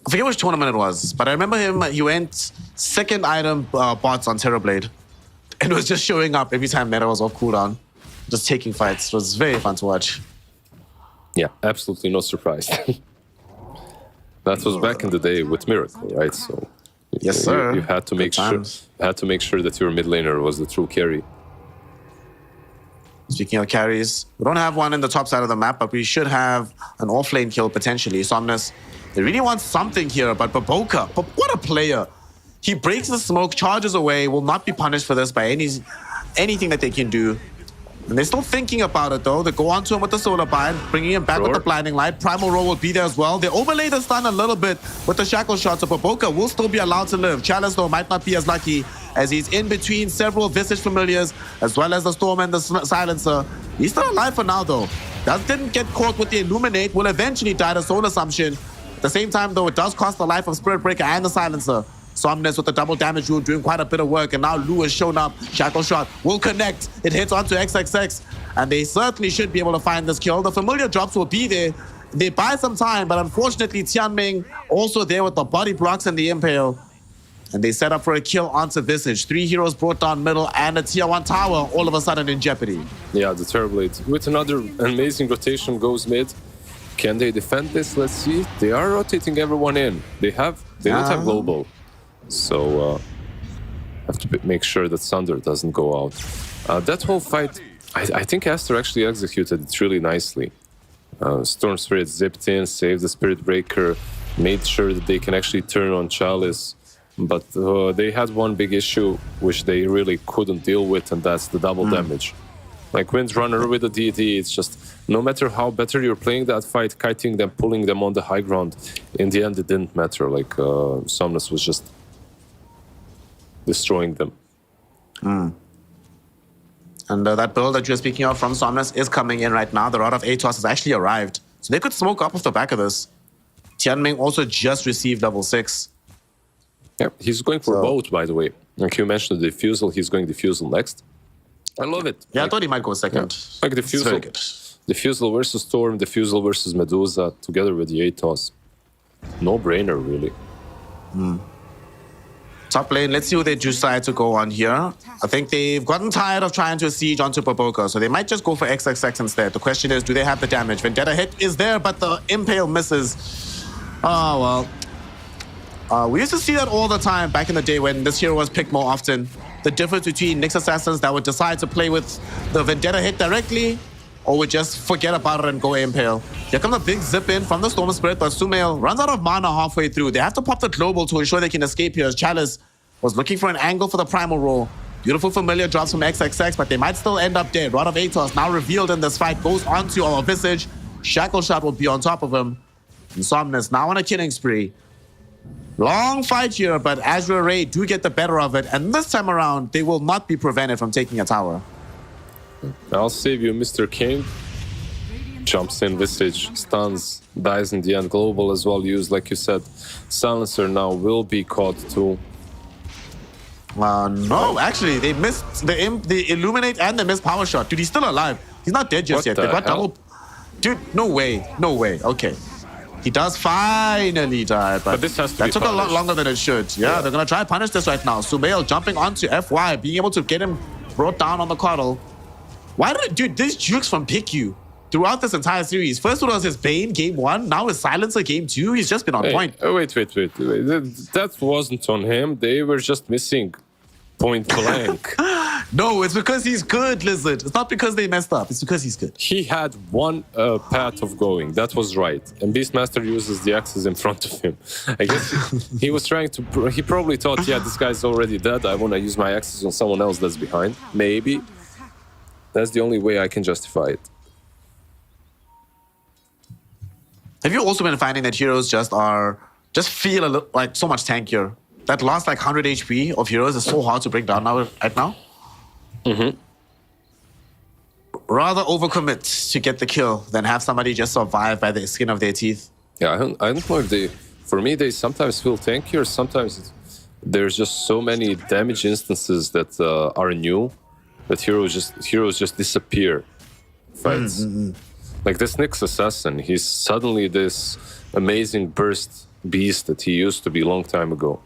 forget which tournament it was, but I remember he went second item bots on Terrorblade. And was just showing up every time meta was off cooldown, just taking fights. It was very fun to watch. Yeah, absolutely not surprised. That was back in the day with Miracle, right? So yes, sir. You had to make sure that your mid laner was the true carry. Speaking of carries, we don't have one in the top side of the map, but we should have an off-lane kill potentially. Somnus, they really want something here, but Baboka, what a player. He breaks the smoke, charges away, will not be punished for this by anything that they can do. And they're still thinking about it though. They go on to him with the Solar Bind, bringing him back with the Blinding Light. Primal Roll will be there as well. They overlay the stun a little bit with the Shackle Shot, so Baboka will still be allowed to live. Chalice though might not be as lucky as he's in between several Visage Familiars, as well as the Storm and the Silencer. He's still alive for now though. That didn't get caught with the Illuminate, will eventually die to Soul Assumption. At the same time though, it does cost the life of Spirit Breaker and the Silencer. Somnus with the double damage rule doing quite a bit of work, and now Lu has shown up. Shackle Shot will connect. It hits onto XXX, and they certainly should be able to find this kill. The familiar drops will be there. They buy some time, but unfortunately Tianming also there with the body blocks and the Impale. And they set up for a kill onto Visage. 3 heroes brought down middle and a tier 1 tower all of a sudden in jeopardy. Yeah, the Terrorblade with another amazing rotation goes mid. Can they defend this? Let's see. They are rotating everyone in. They don't have global. So have to make sure that Sunder doesn't go out. That whole fight, I think Aster actually executed it really nicely. Storm Spirit zipped in, saved the Spirit Breaker, made sure that they can actually turn on Chalice. But they had one big issue which they really couldn't deal with, and that's the double damage. Like Windrunner with the DD, it's just no matter how better you're playing that fight, kiting them, pulling them on the high ground, in the end it didn't matter. Like Somnus was just destroying them. And And that build that you're speaking of from Somnus is coming in right now. The Rod of Atos has actually arrived. So they could smoke up off the back of this. Tianming also just received level 6. Yeah, he's going for both, by the way. Like you mentioned, the Diffusal, he's going Diffusal next. I love it. Yeah, like, I thought he might go second. Yeah. Like It's very Diffusal. good. Diffusal versus Storm, Diffusal versus Medusa, together with the Atos. No-brainer, really. Top lane, let's see who they decide to go on here. I think they've gotten tired of trying to siege onto Baboka, so they might just go for XXX instead. The question is, do they have the damage? Vendetta hit is there, but the Impale misses. Oh, well. We used to see that all the time back in the day when this hero was picked more often. The difference between Nyx Assassins that would decide to play with the Vendetta hit directly or would just forget about it and go Impale. Here comes a big zip in from the Storm Spirit, but Sumail runs out of mana halfway through. They have to pop the global to ensure they can escape here as Chalice was looking for an angle for the primal roll. Beautiful familiar drops from XXX, but they might still end up dead. Rod of Atos now revealed in this fight goes onto our Visage. Shackle Shot will be on top of him. Insomnus now on a killing spree. Long fight here, but Azure Ray do get the better of it, and this time around, they will not be prevented from taking a tower. I'll save you, Mr. King. Jumps in, Visage, stuns, dies in the end. Global as well used, like you said. Silencer now will be caught too. No, actually, they missed the Illuminate and they missed Power Shot. Dude, he's still alive. He's not dead just What yet. the They got hell? double. Dude, no way. No way. Okay. He does finally die, but this has to that be took a lot punished. longer than it should. Yeah, they're going to try and punish this right now. Sumail jumping onto FY, being able to get him brought down on the cuddle. Why did dude, this jukes from PICU throughout this entire series. First one was his Bane game 1, now his Silencer game 2. He's just been on point. Wait. That wasn't on him. They were just missing point blank. No, it's because he's good, Lizard. It's not because they messed up. It's because he's good. He had one path of going. That was right. And Beastmaster uses the axes in front of him. I guess he was trying to... He probably thought, yeah, this guy's already dead. I want to use my axes on someone else that's behind. Maybe. That's the only way I can justify it. Have you also been finding that heroes just feel a little, like so much tankier? That last like 100 HP of heroes is so hard to bring down right now. Mm-hmm. Rather overcommit to get the kill than have somebody just survive by the skin of their teeth. Yeah, I don't know if they... For me, they sometimes feel tankier. Sometimes there's just so many damage instances that are new that heroes just disappear. Fights. Like this Nyx Assassin, he's suddenly this amazing burst beast that he used to be a long time ago.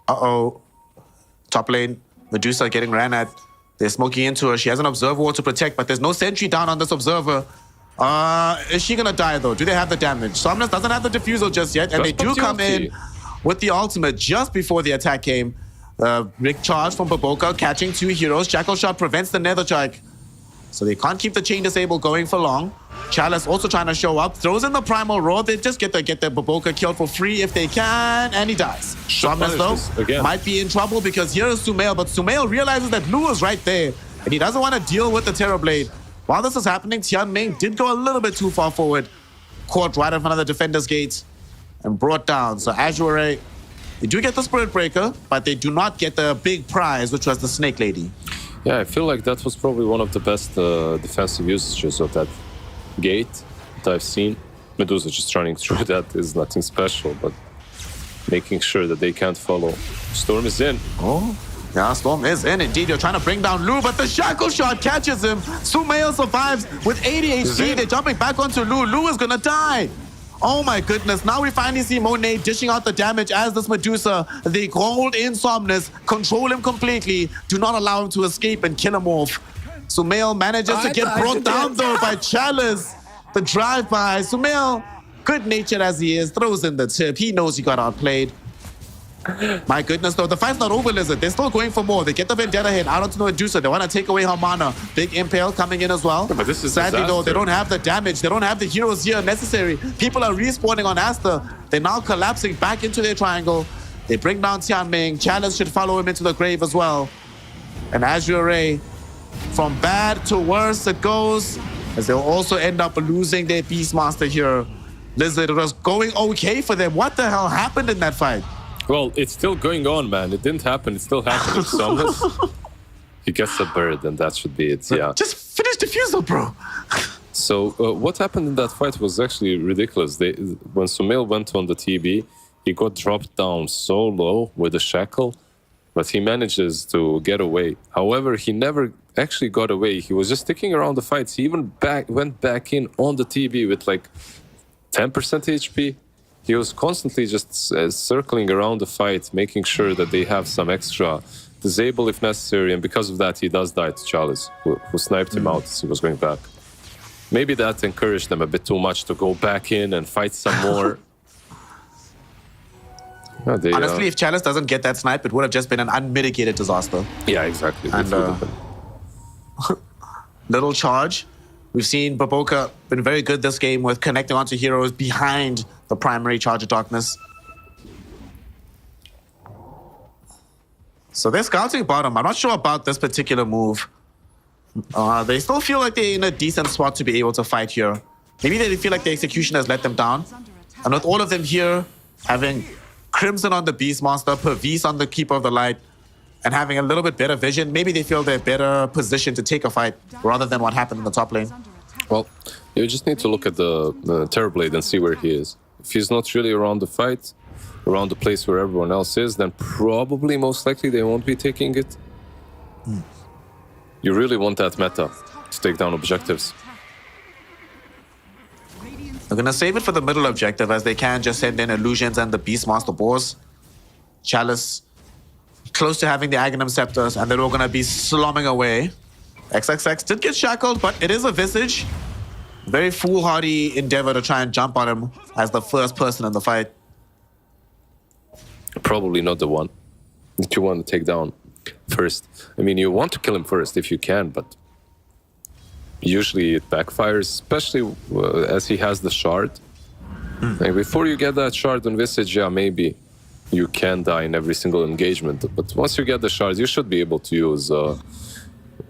Uh-oh. Top lane, Medusa getting ran at. They're smoking into her. She has an observer wall to protect, but there's no sentry down on this observer. Is she gonna die though? Do they have the damage? Somnus doesn't have the diffusal just yet, and Just they do put the come in ulti. with the ultimate just before the attack came. Big charge from Baboka, catching 2 heroes. Shackle Shot prevents the Nether Strike. So they can't keep the chain disable going for long. Chalice also trying to show up, throws in the primal roar. They just get the Baboka killed for free if they can, and he dies. Somnus though might be in trouble because here is Sumail, but Sumail realizes that Lu is right there, and he doesn't want to deal with the Terrorblade. While this is happening, Tianming did go a little bit too far forward, caught right in front of the defender's gate, and brought down. So Azure Ray, they do get the Spirit Breaker, but they do not get the big prize, which was the Snake Lady. Yeah, I feel like that was probably one of the best defensive usages of that gate that I've seen. Medusa just running through that is nothing special, but making sure that they can't follow. Storm is in. Oh, yeah, Storm is in. Indeed, you're trying to bring down Lu, but the Shackle Shot catches him. Sumail survives with 80 HP. They're jumping back onto Lu. Lu is gonna die. Oh my goodness, now we finally see Monet dishing out the damage as this Medusa. They hold Insomnus, control him completely, do not allow him to escape and kill him off. Sumail manages to get brought down though by Chalice. The drive-by. Sumail, good-natured as he is, throws in the tip. He knows he got outplayed. My goodness, though, the fight's not over, Lizard. They're still going for more. They get the Vendetta hit out onto the Medusa. They want to take away her mana. Big Impale coming in as well. Yeah, but this is sadly, though, they disaster. don't have the damage. They don't have the heroes here necessary. People are respawning on Aster. They're now collapsing back into their triangle. They bring down Tianming. Chalice should follow him into the grave as well. And Azure Ray, from bad to worse it goes, as they'll also end up losing their Beastmaster here. Lizard, it was going okay for them. What the hell happened in that fight? Well, it's still going on, man. It didn't happen. It's still happening. Somnus. He gets a bird, and that should be it. Yeah. Just finish diffusal, bro. So what happened in that fight was actually ridiculous. When Sumail went on the TB, he got dropped down so low with the shackle, but he manages to get away. However, he never actually got away. He was just sticking around the fights. He even went back in on the TB with like 10% HP. He was constantly just circling around the fight, making sure that they have some extra disable if necessary, and because of that, he does die to Chalice, who sniped him out as he was going back. Maybe that encouraged them a bit too much to go back in and fight some more. Yeah, Honestly, if Chalice doesn't get that snipe, it would have just been an unmitigated disaster. Yeah, exactly. And little charge. We've seen Baboka been very good this game with connecting onto heroes behind the primary charge of darkness. So they're scouting bottom. I'm not sure about this particular move. They still feel like they're in a decent spot to be able to fight here. Maybe they feel like the execution has let them down. And with all of them here, having Crimson on the Beastmaster, Pervis on the Keeper of the Light, and having a little bit better vision, maybe they feel they're better positioned to take a fight rather than what happened in the top lane. Well, you just need to look at the Terrorblade and see where he is. If he's not really around the fight, around the place where everyone else is, then probably most likely they won't be taking it. You really want that meta to take down objectives. They're going to save it for the middle objective as they can just send in Illusions and the Beastmaster Boars. Chalice close to having the Aghanim Scepters, and they're all going to be slumming away. XXX did get shackled, but it is a Visage. Very foolhardy endeavor to try and jump on him as the first person in the fight. Probably not the one that you want to take down first. I mean, you want to kill him first if you can, but usually it backfires, especially as he has the shard. Like before you get that shard on Visage, yeah, maybe you can die in every single engagement. But once you get the shard, you should be able to use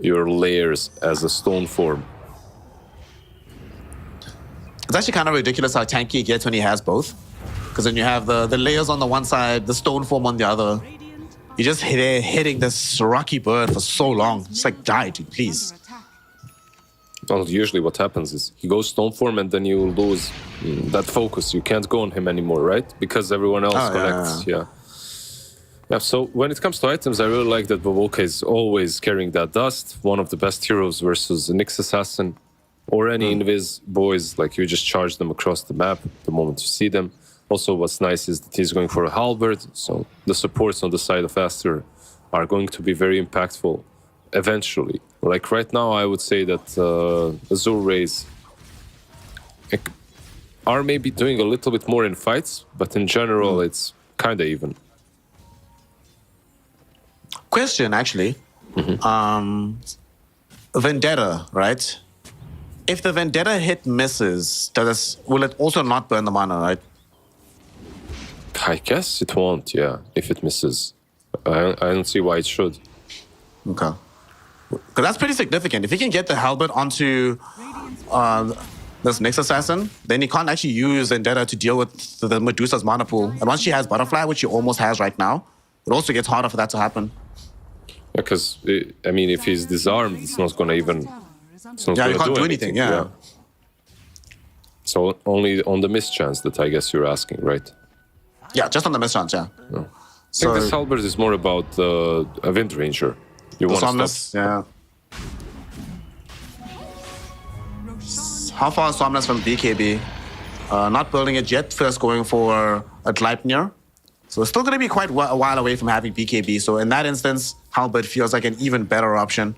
your layers as a stone form. It's actually kind of ridiculous how tanky he gets when he has both. Because then you have the layers on the one side, the stone form on the other. You're just hitting this rocky bird for so long. It's like, die, dude, please. Well, usually what happens is he goes stone form and then you lose that focus. You can't go on him anymore, right? Because everyone else connects. Yeah, so when it comes to items, I really like that Baboka is always carrying that dust. One of the best heroes versus a Nyx Assassin or any Invis boys. Like, you just charge them across the map the moment you see them. Also, what's nice is that he's going for a halberd, so the supports on the side of Aster are going to be very impactful eventually. Like right now, I would say that Azure Rays are maybe doing a little bit more in fights, but in general, it's kind of even. Question, actually. Vendetta, right? If the Vendetta hit misses, will it also not burn the mana, right? I guess it won't, yeah, if it misses. I don't see why it should. Okay. Because that's pretty significant. If he can get the halberd onto this Nyx Assassin, then he can't actually use Vendetta to deal with the Medusa's mana pool. And once she has Butterfly, which she almost has right now, it also gets harder for that to happen. Because, I mean, if he's disarmed, it's not going to even... You can't do anything, yeah. So only on the mischance that I guess you're asking, right? Yeah, just on the mischance, yeah. No. I think this halberd is more about a Wind Ranger. You want to stop... Yeah. How far is Somnus from BKB? Not building it yet, first going for a Gleipnir. So it's still going to be quite a while away from having BKB. So in that instance, Halberd feels like an even better option.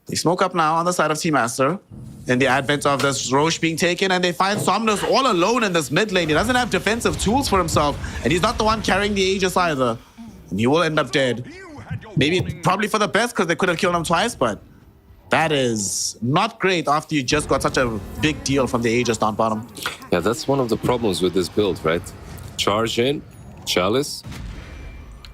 They smoke up now on the side of Team Aster in the advent of this Roche being taken, and they find Somnus all alone in this mid lane. He doesn't have defensive tools for himself, and he's not the one carrying the Aegis either. And he will end up dead. Maybe probably for the best because they could have killed him twice, but that is not great after you just got such a big deal from the Aegis down bottom. Yeah, that's one of the problems with this build, right? Charge in, Chalice.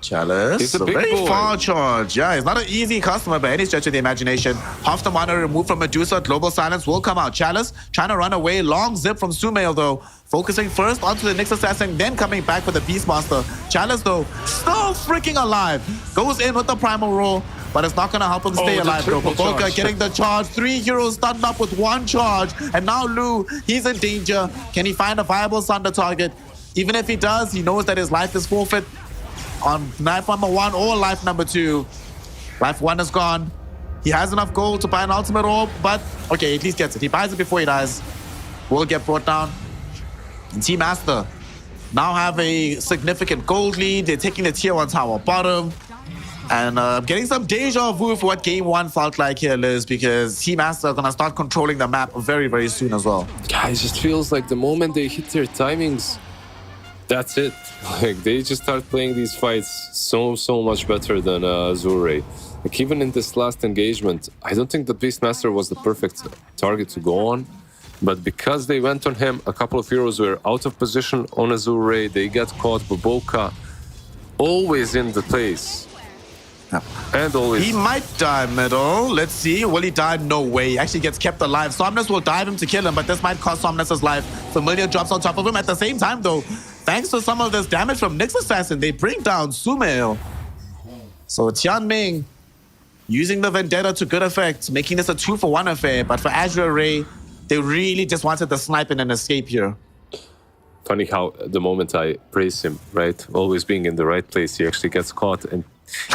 He's a very boy. far charge. Yeah, he's not an easy customer by any stretch of the imagination. Half the mana removed from Medusa. Global Silence will come out. Chalice trying to run away. Long zip from Sumail, though. Focusing first onto the Nyx Assassin, then coming back with the Beastmaster. Chalice, though, still freaking alive. Goes in with the Primal Roll. but it's not going to help him stay the alive, though. triple Baboka charge. getting the charge. 3 heroes stunned up with 1 charge. And now Lu, he's in danger. Can he find a viable Sunder target? Even if he does, he knows that his life is forfeit on life number 1 or life number 2. Life 1 is gone. He has enough gold to buy an ultimate orb, but okay, at least gets it. He buys it before he dies. Will get brought down. And Team Aster now have a significant gold lead. They're taking the tier 1 tower bottom. And getting some deja vu for what game 1 felt like here, Liz, because Team Aster are going to start controlling the map very, very soon as well. Yeah, it just feels like the moment they hit their timings, that's it. Like, they just start playing these fights so much better than Azure. Like, even in this last engagement, I don't think the Beastmaster was the perfect target to go on. But because they went on him, a couple of heroes were out of position on Azure. They got caught. Baboka always in the place. And always. He might die middle. Let's see. Will he die? No way. He actually gets kept alive. Somnus will dive him to kill him, but this might cost Somnus' life. Familiar drops on top of him. At the same time, though, thanks to some of this damage from Nyx Assassin, they bring down Sumail. So Tianming using the Vendetta to good effect, making this a 2-for-1 affair. But for Azure Ray, they really just wanted the snipe and an escape here. Funny how the moment I praise him, right? Always being in the right place, he actually gets caught. And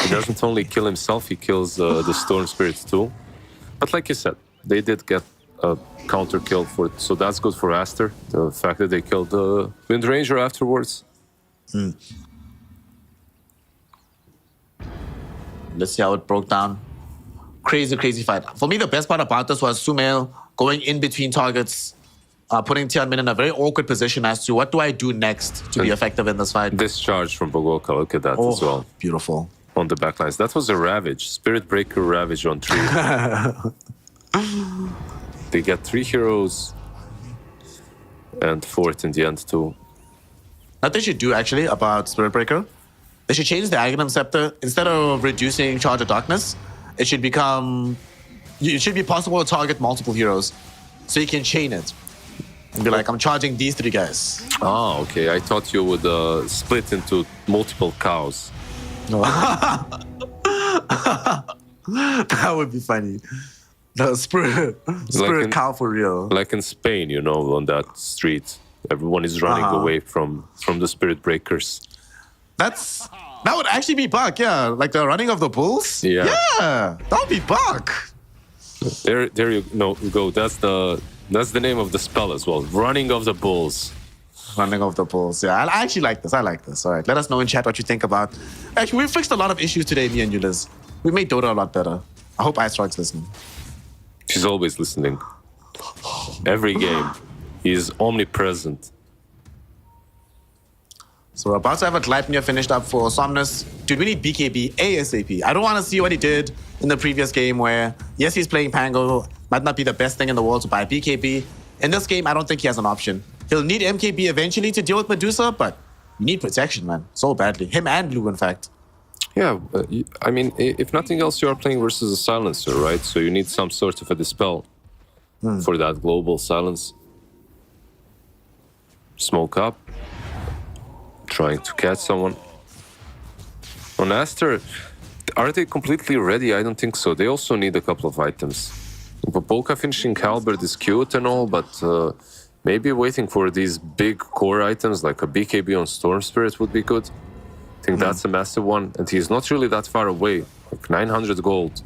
he doesn't only kill himself, he kills the Storm Spirits too. But like you said, they did get a counter kill for it. So that's good for Aster. The fact that they killed the Wind Ranger afterwards. Let's see how it broke down. Crazy fight. For me, the best part about this was Sumail going in between targets, putting Tianmin in a very awkward position as to what do I do next to be effective in this fight. Discharge from Bagoka, look at that as well. Beautiful. On the backlines. That was a Ravage. Spirit Breaker Ravage on 3. They get 3 heroes and 4th in the end too. What they should do actually about Spirit Breaker, they should change the Aghanim Scepter. Instead of reducing Charge of Darkness, it should be possible to target multiple heroes. So you can chain it. And be like, I'm charging these 3 guys. Ah, okay. I thought you would split into multiple cows. That would be funny. The spirit cow for real. Like in Spain, you know, on that street. Everyone is running away from the Spirit Breakers. That would actually be Buck, yeah. Like the running of the bulls? Yeah. Yeah, that would be Buck. There you go. That's the name of the spell as well. Running of the bulls. Running of the bulls. Yeah, I actually like this. I like this. All right, let us know in chat what you think about. Actually, we fixed a lot of issues today, me and you, Liz. We made Dota a lot better. I hope Icerock's listening. She's always listening. Every game. He's omnipresent. So we're about to have a Gleipnir finished up for Somnus. Dude, we need BKB ASAP. I don't want to see what he did in the previous game where, yes, he's playing Pango. Might not be the best thing in the world to buy BKB. In this game, I don't think he has an option. He'll need MKB eventually to deal with Medusa, but you need protection, man. So badly. Him and Lou, in fact. Yeah, I mean, if nothing else, you are playing versus a silencer, right? So you need some sort of a dispel for that global silence. Smoke up. Trying to catch someone. On Aster, are they completely ready? I don't think so. They also need a couple of items. Baboka finishing Halberd is cute and all, but maybe waiting for these big core items like a BKB on Storm Spirit would be good. I think that's a massive one, and he's not really that far away, like 900 gold.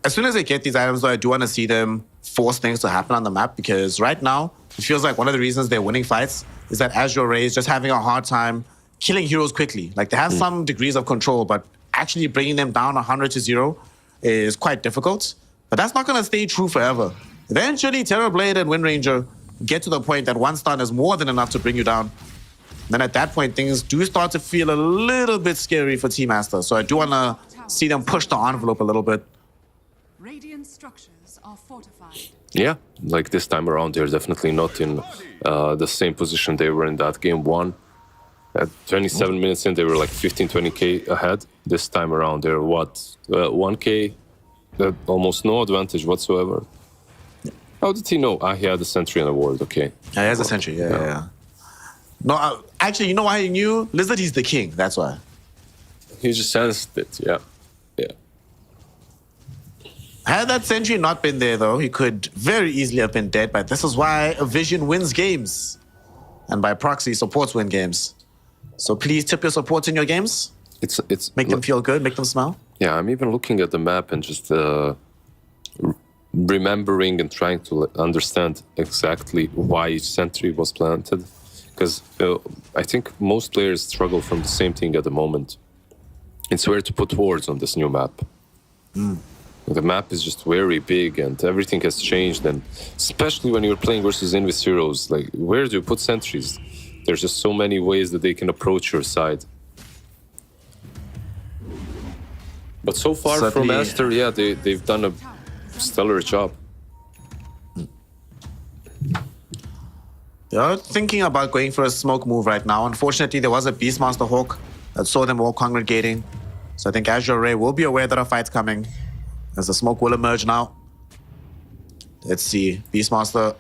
As soon as they get these items, though, I do want to see them force things to happen on the map, because right now, it feels like one of the reasons they're winning fights is that Azure Ray is just having a hard time killing heroes quickly. Like, they have some degrees of control, but actually bringing them down 100-0 is quite difficult. But that's not going to stay true forever. Eventually, Terrorblade and Wind Ranger get to the point that one stun is more than enough to bring you down. Then at that point, things do start to feel a little bit scary for Team Aster. So I do want to see them push the envelope a little bit. Radiant structures are fortified. Yeah, like this time around, they're definitely not in the same position they were in that game 1. At 27 minutes in, they were like 15-20k ahead. This time around, they're 1k? Almost no advantage whatsoever. How did he know? He had a sentry and a ward, okay. Yeah, he has a sentry, yeah. No, actually, you know why he knew? Lizard, he's the king, that's why. He just sensed it. Yeah. Had that sentry not been there, though, he could very easily have been dead. But this is why a Vision wins games. And by proxy, supports win games. So please tip your supports in your games. It's Make them feel good, make them smile. Yeah, I'm even looking at the map and just remembering and trying to understand exactly why each sentry was planted. Because I think most players struggle from the same thing at the moment. It's where to put wards on this new map. The map is just very big and everything has changed. And especially when you're playing versus Invis heroes, like where do you put sentries? There's just so many ways that they can approach your side. But so far from Certainly. Master, yeah, they've done a stellar job. They're thinking about going for a smoke move right now. Unfortunately, there was a Beastmaster Hawk that saw them all congregating. So I think Azure Ray will be aware that a fight's coming, as the smoke will emerge now. Let's see. Beastmaster,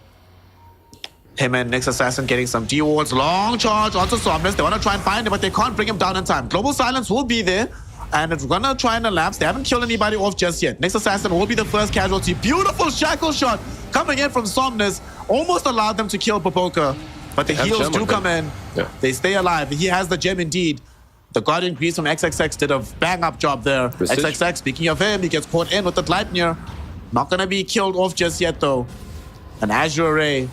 him and Nyx Assassin getting some D-wards. Long charge onto Somnus. They want to try and find him, but they can't bring him down in time. Global Silence will be there, and it's gonna try and elapse. They haven't killed anybody off just yet. Nyx Assassin will be the first casualty. Beautiful shackle shot coming in from Somnus. Almost allowed them to kill Popoka, but the They have heals gem do on come him. in. Yeah. They stay alive. He has the gem indeed. The Guardian Grease from XXX did a bang-up job there. Precision. XXX, speaking of him, he gets caught in with the Gleipnir. Not gonna be killed off just yet, though. And Azure Ray,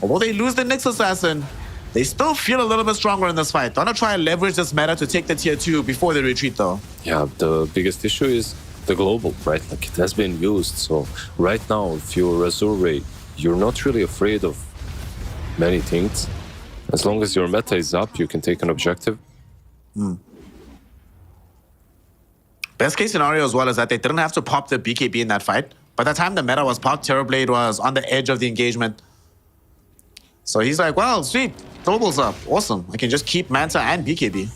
although they lose the Nyx Assassin, they still feel a little bit stronger in this fight. They're gonna try and leverage this meta to take the tier 2 before they retreat, though. Yeah, the biggest issue is the global, right? Like it has been used. So right now, if you're Azure Ray, you're not really afraid of many things. As long as your meta is up, you can take an objective. Best case scenario as well is that they didn't have to pop the BKB in that fight. By the time the meta was popped, Terrorblade was on the edge of the engagement. So he's like, well, sweet, global's up. Awesome. I can just keep Manta and BKB.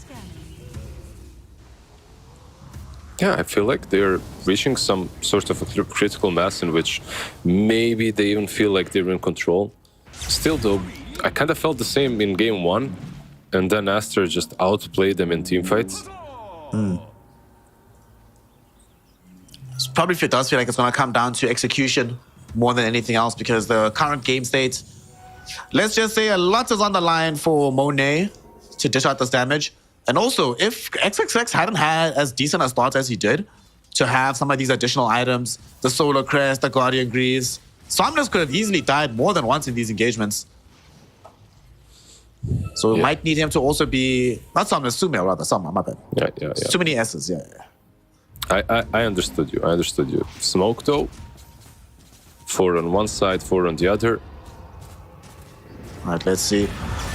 Yeah, I feel like they're reaching some sort of a critical mass in which maybe they even feel like they're in control. Still, though, I kind of felt the same in game 1, and then Aster just outplayed them in teamfights. Probably does feel like it's going to come down to execution more than anything else, because the current game state, let's just say a lot is on the line for Monet to dish out this damage. And also, if XXX hadn't had as decent a start as he did, to have some of these additional items, the Solar Crest, the Guardian Greaves, Somnus could have easily died more than once in these engagements. So we Yeah. might need him to also be, not Somnus, Sumail rather, Somnus, my bad. Yeah. Too many S's, yeah. I understood you. Smoke, though. 4 on one side, 4 on the other. All right, let's see.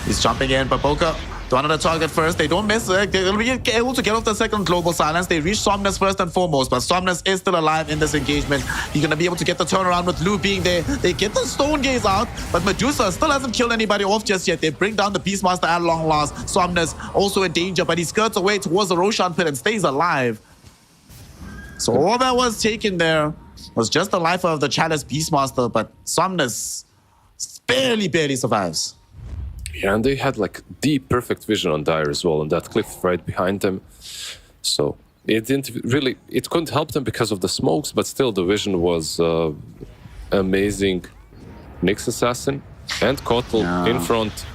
He's jumping in. Popoka, they wanted to target first. They don't miss it. They'll be able to get off the second global silence. They reach Somnus first and foremost, but Somnus is still alive in this engagement. He's going to be able to get the turnaround with Lu being there. They get the Stone Gaze out, but Medusa still hasn't killed anybody off just yet. They bring down the Beastmaster at long last. Somnus also in danger, but he skirts away towards the Roshan pit and stays alive. So all that was taken there was just the life of the Chalice Beastmaster, but Somnus barely survives. Yeah, and they had like the perfect vision on Dire as well, on that cliff right behind them. So it couldn't help them because of the smokes, but still the vision was amazing. Nyx Assassin and Kotal in front.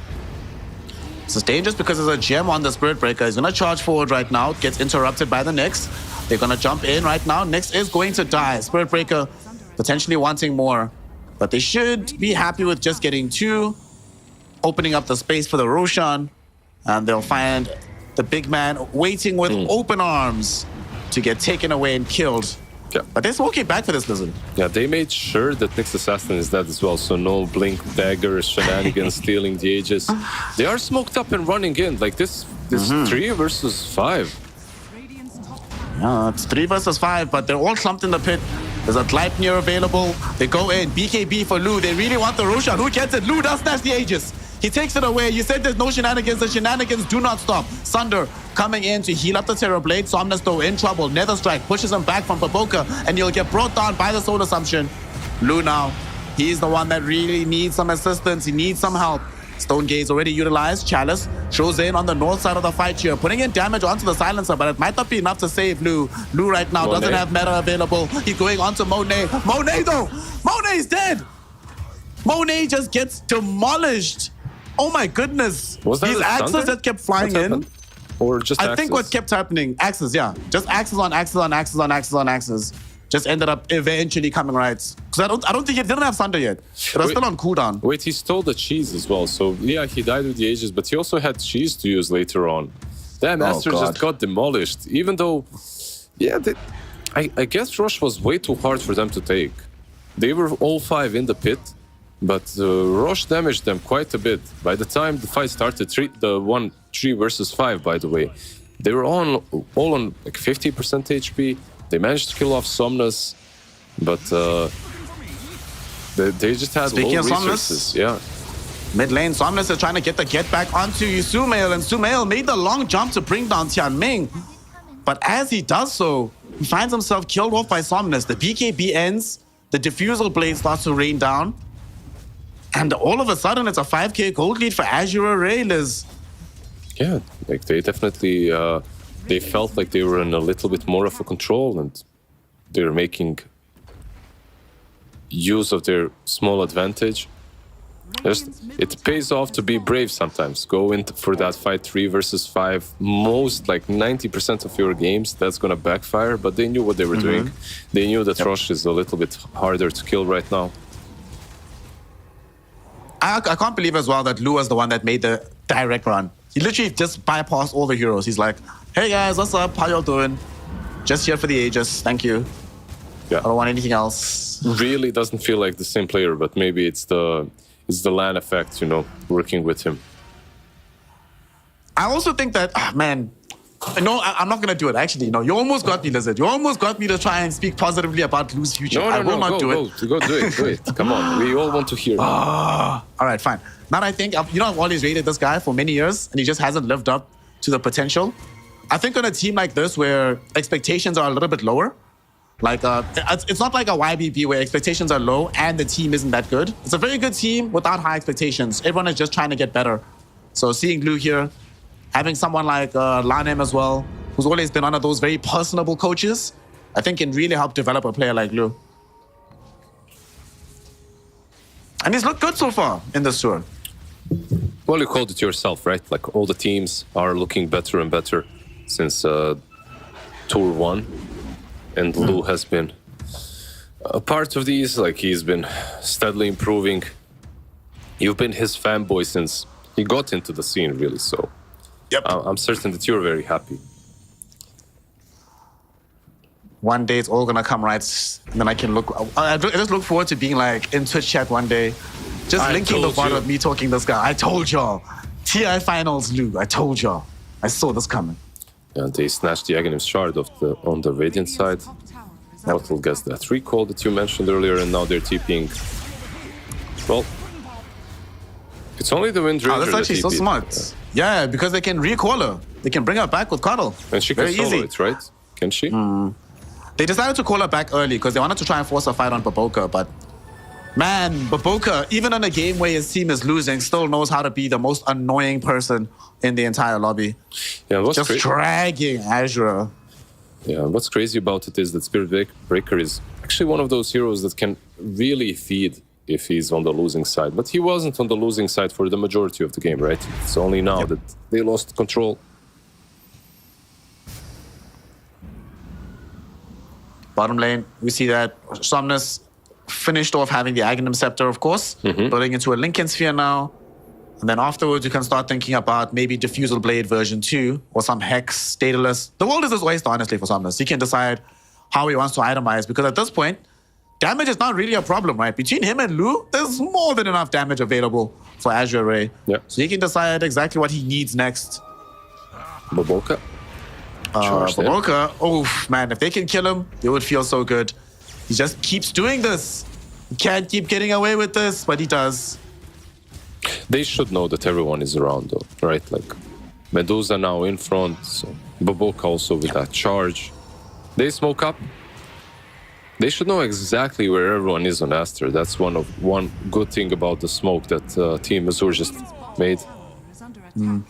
This is dangerous because there's a gem on the Spirit Breaker. He's gonna charge forward right now, gets interrupted by the Nyx. They're gonna jump in right now. Nyx is going to die. Spirit Breaker potentially wanting more, but they should be happy with just getting 2, opening up the space for the Roshan, and they'll find the big man waiting with open arms to get taken away and killed. Yeah. But they're smoking back for this Lizard. Yeah, they made sure that Nyx Assassin is dead as well, so no blink dagger shenanigans stealing the Aegis. They are smoked up and running in. Like this 3 versus 5. Yeah, it's 3 versus 5, but they're all clumped in the pit. There's a Gleipnir available. They go in. BKB for Lu. They really want the Roshan. Who gets it? Lu does snatch the Aegis. He takes it away. You said there's no shenanigans. The shenanigans do not stop. Sunder coming in to heal up the Terrorblade. Somnus, though, in trouble. Nether Strike pushes him back from Popoka, and he'll get brought down by the Soul Assumption. Lu now, he's the one that really needs some assistance. He needs some help. Stone Gaze already utilized. Chalice shows in on the north side of the fight here, putting in damage onto the silencer, but it might not be enough to save Lou. Lou right now doesn't have meta available. He's going onto Monet. Monet though! Monet's dead! Monet just gets demolished. Oh my goodness. Was that These a axes thunder? that kept flying What in. happened? Or just I think what kept happening, axes, yeah. Just axes on axes on axes on axes on axes. Just ended up eventually coming right. Because I don't think it didn't have thunder yet. It was still on cooldown. Wait, he stole the cheese as well. So yeah, he died with the Aegis, but he also had cheese to use later on. Damn, Aster God. just got demolished. Even though, yeah, I guess Rosh was way too hard for them to take. They were all 5 in the pit, but Rosh damaged them quite a bit. By the time the fight started, the 1-3 versus 5, by the way, they were all on like 50% HP. They managed to kill off Somnus, but they just had Speaking low of Somnus, resources. Yeah. Mid lane, Somnus is trying to get the get back onto Sumail, and Sumail made the long jump to bring down Tianming. But as he does so, he finds himself killed off by Somnus. The BKB ends, the Diffusal Blade starts to rain down, and all of a sudden it's a 5k gold lead for Azure Array, Liz. Yeah, like they definitely they felt like they were in a little bit more of a control, and they're making use of their small advantage. It pays off to be brave sometimes. Go in for that fight 3 versus 5. Most, like 90% of your games, that's gonna backfire, but they knew what they were doing. They knew that Rosh is a little bit harder to kill right now. I can't believe as well that Lou was the one that made the direct run. He literally just bypassed all the heroes. He's like, hey guys, what's up? How y'all doing? Just here for the Aegis. Thank you. Yeah. I don't want anything else. Really doesn't feel like the same player, but maybe it's the LAN effect, you know, working with him. I also think that, man, no, I'm not going to do it. Actually, no, you almost got me, Lizard. You almost got me to try and speak positively about Lou's future. No, I will not do it. Go do it. Come on, we all want to hear. All right, fine. Now I think, you know, I've always rated this guy for many years, and he just hasn't lived up to the potential. I think on a team like this where expectations are a little bit lower, like it's not like a YBB where expectations are low and the team isn't that good. It's a very good team without high expectations. Everyone is just trying to get better. So seeing Lou here, having someone like Lanem as well, who's always been one of those very personable coaches, I think can really help develop a player like Lou. And he's looked good so far in this tour. Well, you called it yourself, right? Like all the teams are looking better and better since Tour 1. And Lou has been a part of these. Like he's been steadily improving. You've been his fanboy since he got into the scene, really. So Yep. I'm certain that you're very happy. One day it's all gonna come right, and then I can look. I just look forward to being like in Twitch chat one day, just I linking the told part you. of me talking this guy. I told y'all, TI finals, Lou. I told y'all. I saw this coming. And they snatched the Aghanim's shard on the Radiant side. Mortal gets that recall that you mentioned earlier, and now they're TPing. Well, it's only the Wind Ranger Oh, that's actually that so TP'd. smart. Yeah, because they can recall her. They can bring her back with Cuddle. And she can Very solo easy. it, right? Can she? They decided to call her back early because they wanted to try and force a fight on Baboka, but man, Baboka, even in a game where his team is losing, still knows how to be the most annoying person in the entire lobby. Yeah, what's Just dragging Azure. Yeah, what's crazy about it is that Spirit Breaker is actually one of those heroes that can really feed if he's on the losing side. But he wasn't on the losing side for the majority of the game, right? It's only now that they lost control. Bottom lane, we see that Somnus finished off having the Aghanim Scepter, of course, building into a Lincoln Sphere now. And then afterwards, you can start thinking about maybe Diffusal Blade version 2 or some Hex, Daedalus. The world is his oyster, honestly, for Somnus. He can decide how he wants to itemize because at this point, damage is not really a problem, right? Between him and Lou, there's more than enough damage available for Azure Ray. Yeah. So he can decide exactly what he needs next. Baboka. Charge there. Baboka, oh man, if they can kill him, it would feel so good. He just keeps doing this. He can't keep getting away with this, but he does. They should know that everyone is around, though, right? Like Medusa now in front, so Baboka also with that charge. They smoke up. They should know exactly where everyone is on Aster. That's one good thing about the smoke that Team Azure just made. is under attack.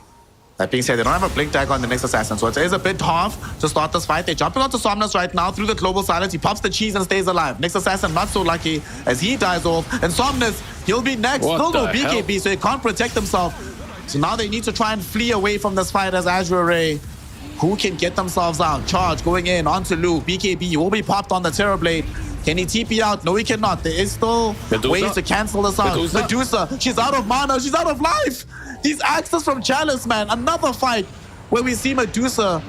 That being said, they don't have a blink dagger on the next assassin, so it is a bit tough to start this fight. They're jumping onto Somnus right now through the global silence. He pops the cheese and stays alive. Next assassin not so lucky as he dies off. And Somnus, he'll be next. What Still no the BKB, so he can't protect himself. So now they need to try and flee away from this fight as Azure Ray, who can get themselves out. Charge going in onto Lu. BKB will be popped on the Terrorblade. Can he TP out? No, he cannot. There is still Medusa? ways to cancel this out. Medusa? Medusa, she's out of mana. She's out of life. These axes from Chalice, man. Another fight where we see Medusa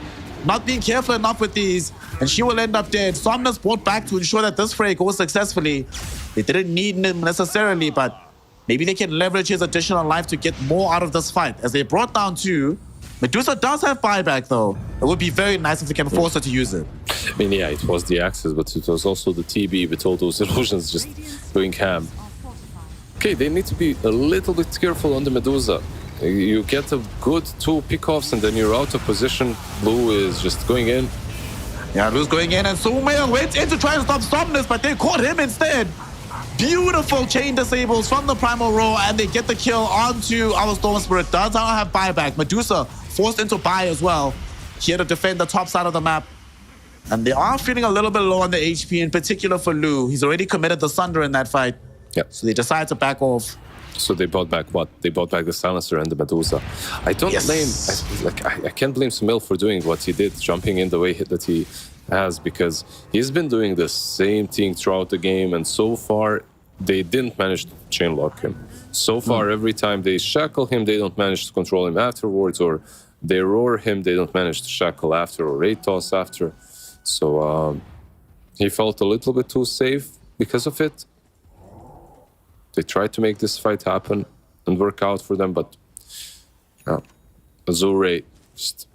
not being careful enough with these, and she will end up dead. Somnus brought back to ensure that this fray goes successfully. They didn't need him necessarily, but maybe they can leverage his additional life to get more out of this fight. As they brought down 2, Medusa does have buyback though. It would be very nice if they can force her to use it. I mean, yeah, it was the Axis, but it was also the TB with all those illusions just going ham. Okay, they need to be a little bit careful on the Medusa. You get a good 2 pickoffs and then you're out of position. Blue is just going in. Yeah, Lu's going in, and Sumail went in to try and stop Somnus, but they caught him instead. Beautiful chain disables from the Primal Roar, and they get the kill onto our Storm Spirit. Does not have buyback. Medusa forced into buy as well, here to defend the top side of the map. And they are feeling a little bit low on the HP, in particular for Lu. He's already committed the Sunder in that fight. Yeah. So they decide to back off. So they bought back what? They bought back the Silencer and the Medusa. I don't blame... I can't blame Sumail for doing what he did, jumping in the way that he has, because he's been doing the same thing throughout the game, and so far they didn't manage to chain lock him. So far, every time they shackle him, they don't manage to control him afterwards, or they roar him, they don't manage to shackle after, or raid toss after. So he felt a little bit too safe because of it. They tried to make this fight happen and work out for them, but Azure just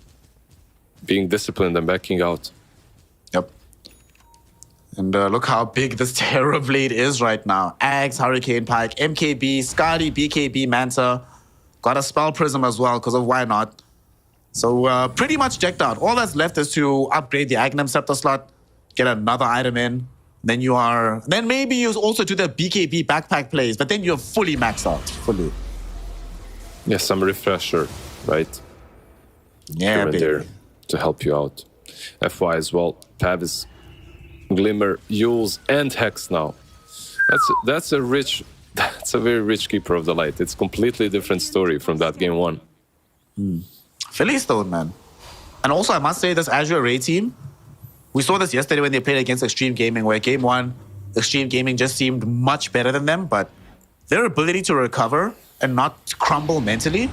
being disciplined and backing out. Yep. And look how big this Terrorblade is right now. Ags, Hurricane Pike, MKB, Skadi, BKB, Manta. Got a Spell Prism as well, because of why not. So pretty much decked out. All that's left is to upgrade the Aghanim Scepter slot, get another item in. Then maybe you also do the BKB backpack plays, but then you're fully maxed out, fully. Yeah, some refresher, right? Yeah, Here and baby. there to help you out. FY as well. Pavis, Glimmer, Yules, and Hex now. That's a very rich Keeper of the Light. It's completely different story from that game 1. Philly Stone, man. And also, I must say, this Azure Ray team, we saw this yesterday when they played against Extreme Gaming, where game 1, Extreme Gaming just seemed much better than them, but their ability to recover and not crumble mentally,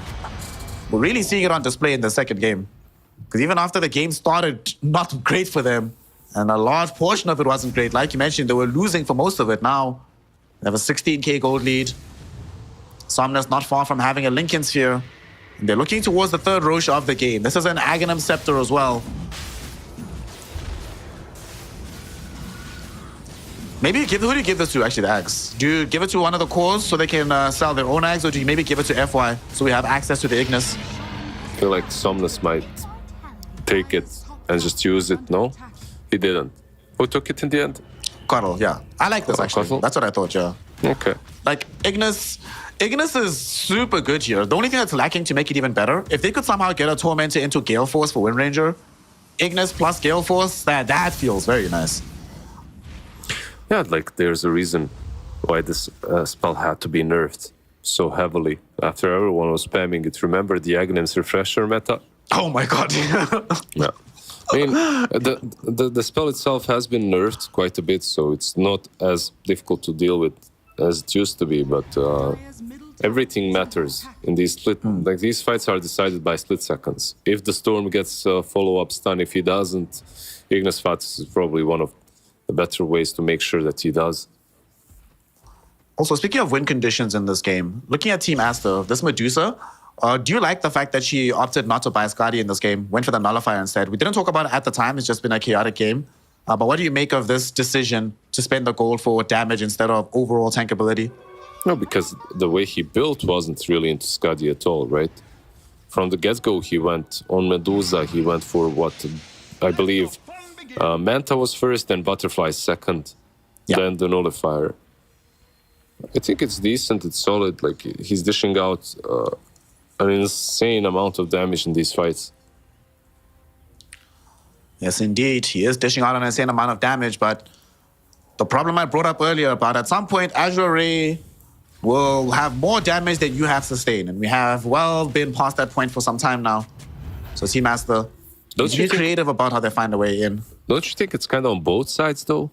we're really seeing it on display in the second game. Because even after the game started, not great for them, and a large portion of it wasn't great. Like you mentioned, they were losing for most of it. Now, they have a 16k gold lead. Somnus not far from having a Lincoln Sphere. And they're looking towards the third Rosh of the game. This is an Aghanim Scepter as well. Maybe who do you give this to, actually, the Ags? Do you give it to one of the cores so they can sell their own Ags, or do you maybe give it to FY so we have access to the Ignis? I feel like Somnus might take it and just use it, no? He didn't. Who took it in the end? Cuddle, yeah. I like this, actually. Cuddle? That's what I thought, yeah. Okay. Like, Ignis is super good here. The only thing that's lacking to make it even better, if they could somehow get a Tormentor into Gale Force for Wind Ranger, Ignis plus Gale Force, that feels very nice. Yeah, like there's a reason why this spell had to be nerfed so heavily after everyone was spamming it. Remember the Aghanim's refresher meta? Oh my god. Yeah. I mean, the spell itself has been nerfed quite a bit, so it's not as difficult to deal with as it used to be, but everything matters in these split. Like these fights are decided by split seconds. If the Storm gets a follow-up stun, if he doesn't, Ignis Fatus is probably one of the better ways to make sure that he does. Also, speaking of win conditions in this game, looking at Team Aster, this Medusa, do you like the fact that she opted not to buy Skadi in this game, went for the Nullifier instead? We didn't talk about it at the time, it's just been a chaotic game. But what do you make of this decision to spend the gold for damage instead of overall tankability? No, because the way he built wasn't really into Skadi at all, right? From the get-go, he went on Medusa, he went for what I believe Manta was first, then Butterfly second, then the Nullifier. I think it's decent, it's solid, like he's dishing out an insane amount of damage in these fights. Yes, indeed. He is dishing out an insane amount of damage, but the problem I brought up earlier about at some point, Azure Ray will have more damage than you have sustained. And we have well been past that point for some time now. So Team Master, be creative about how they find a way in. Don't you think it's kind of on both sides, though?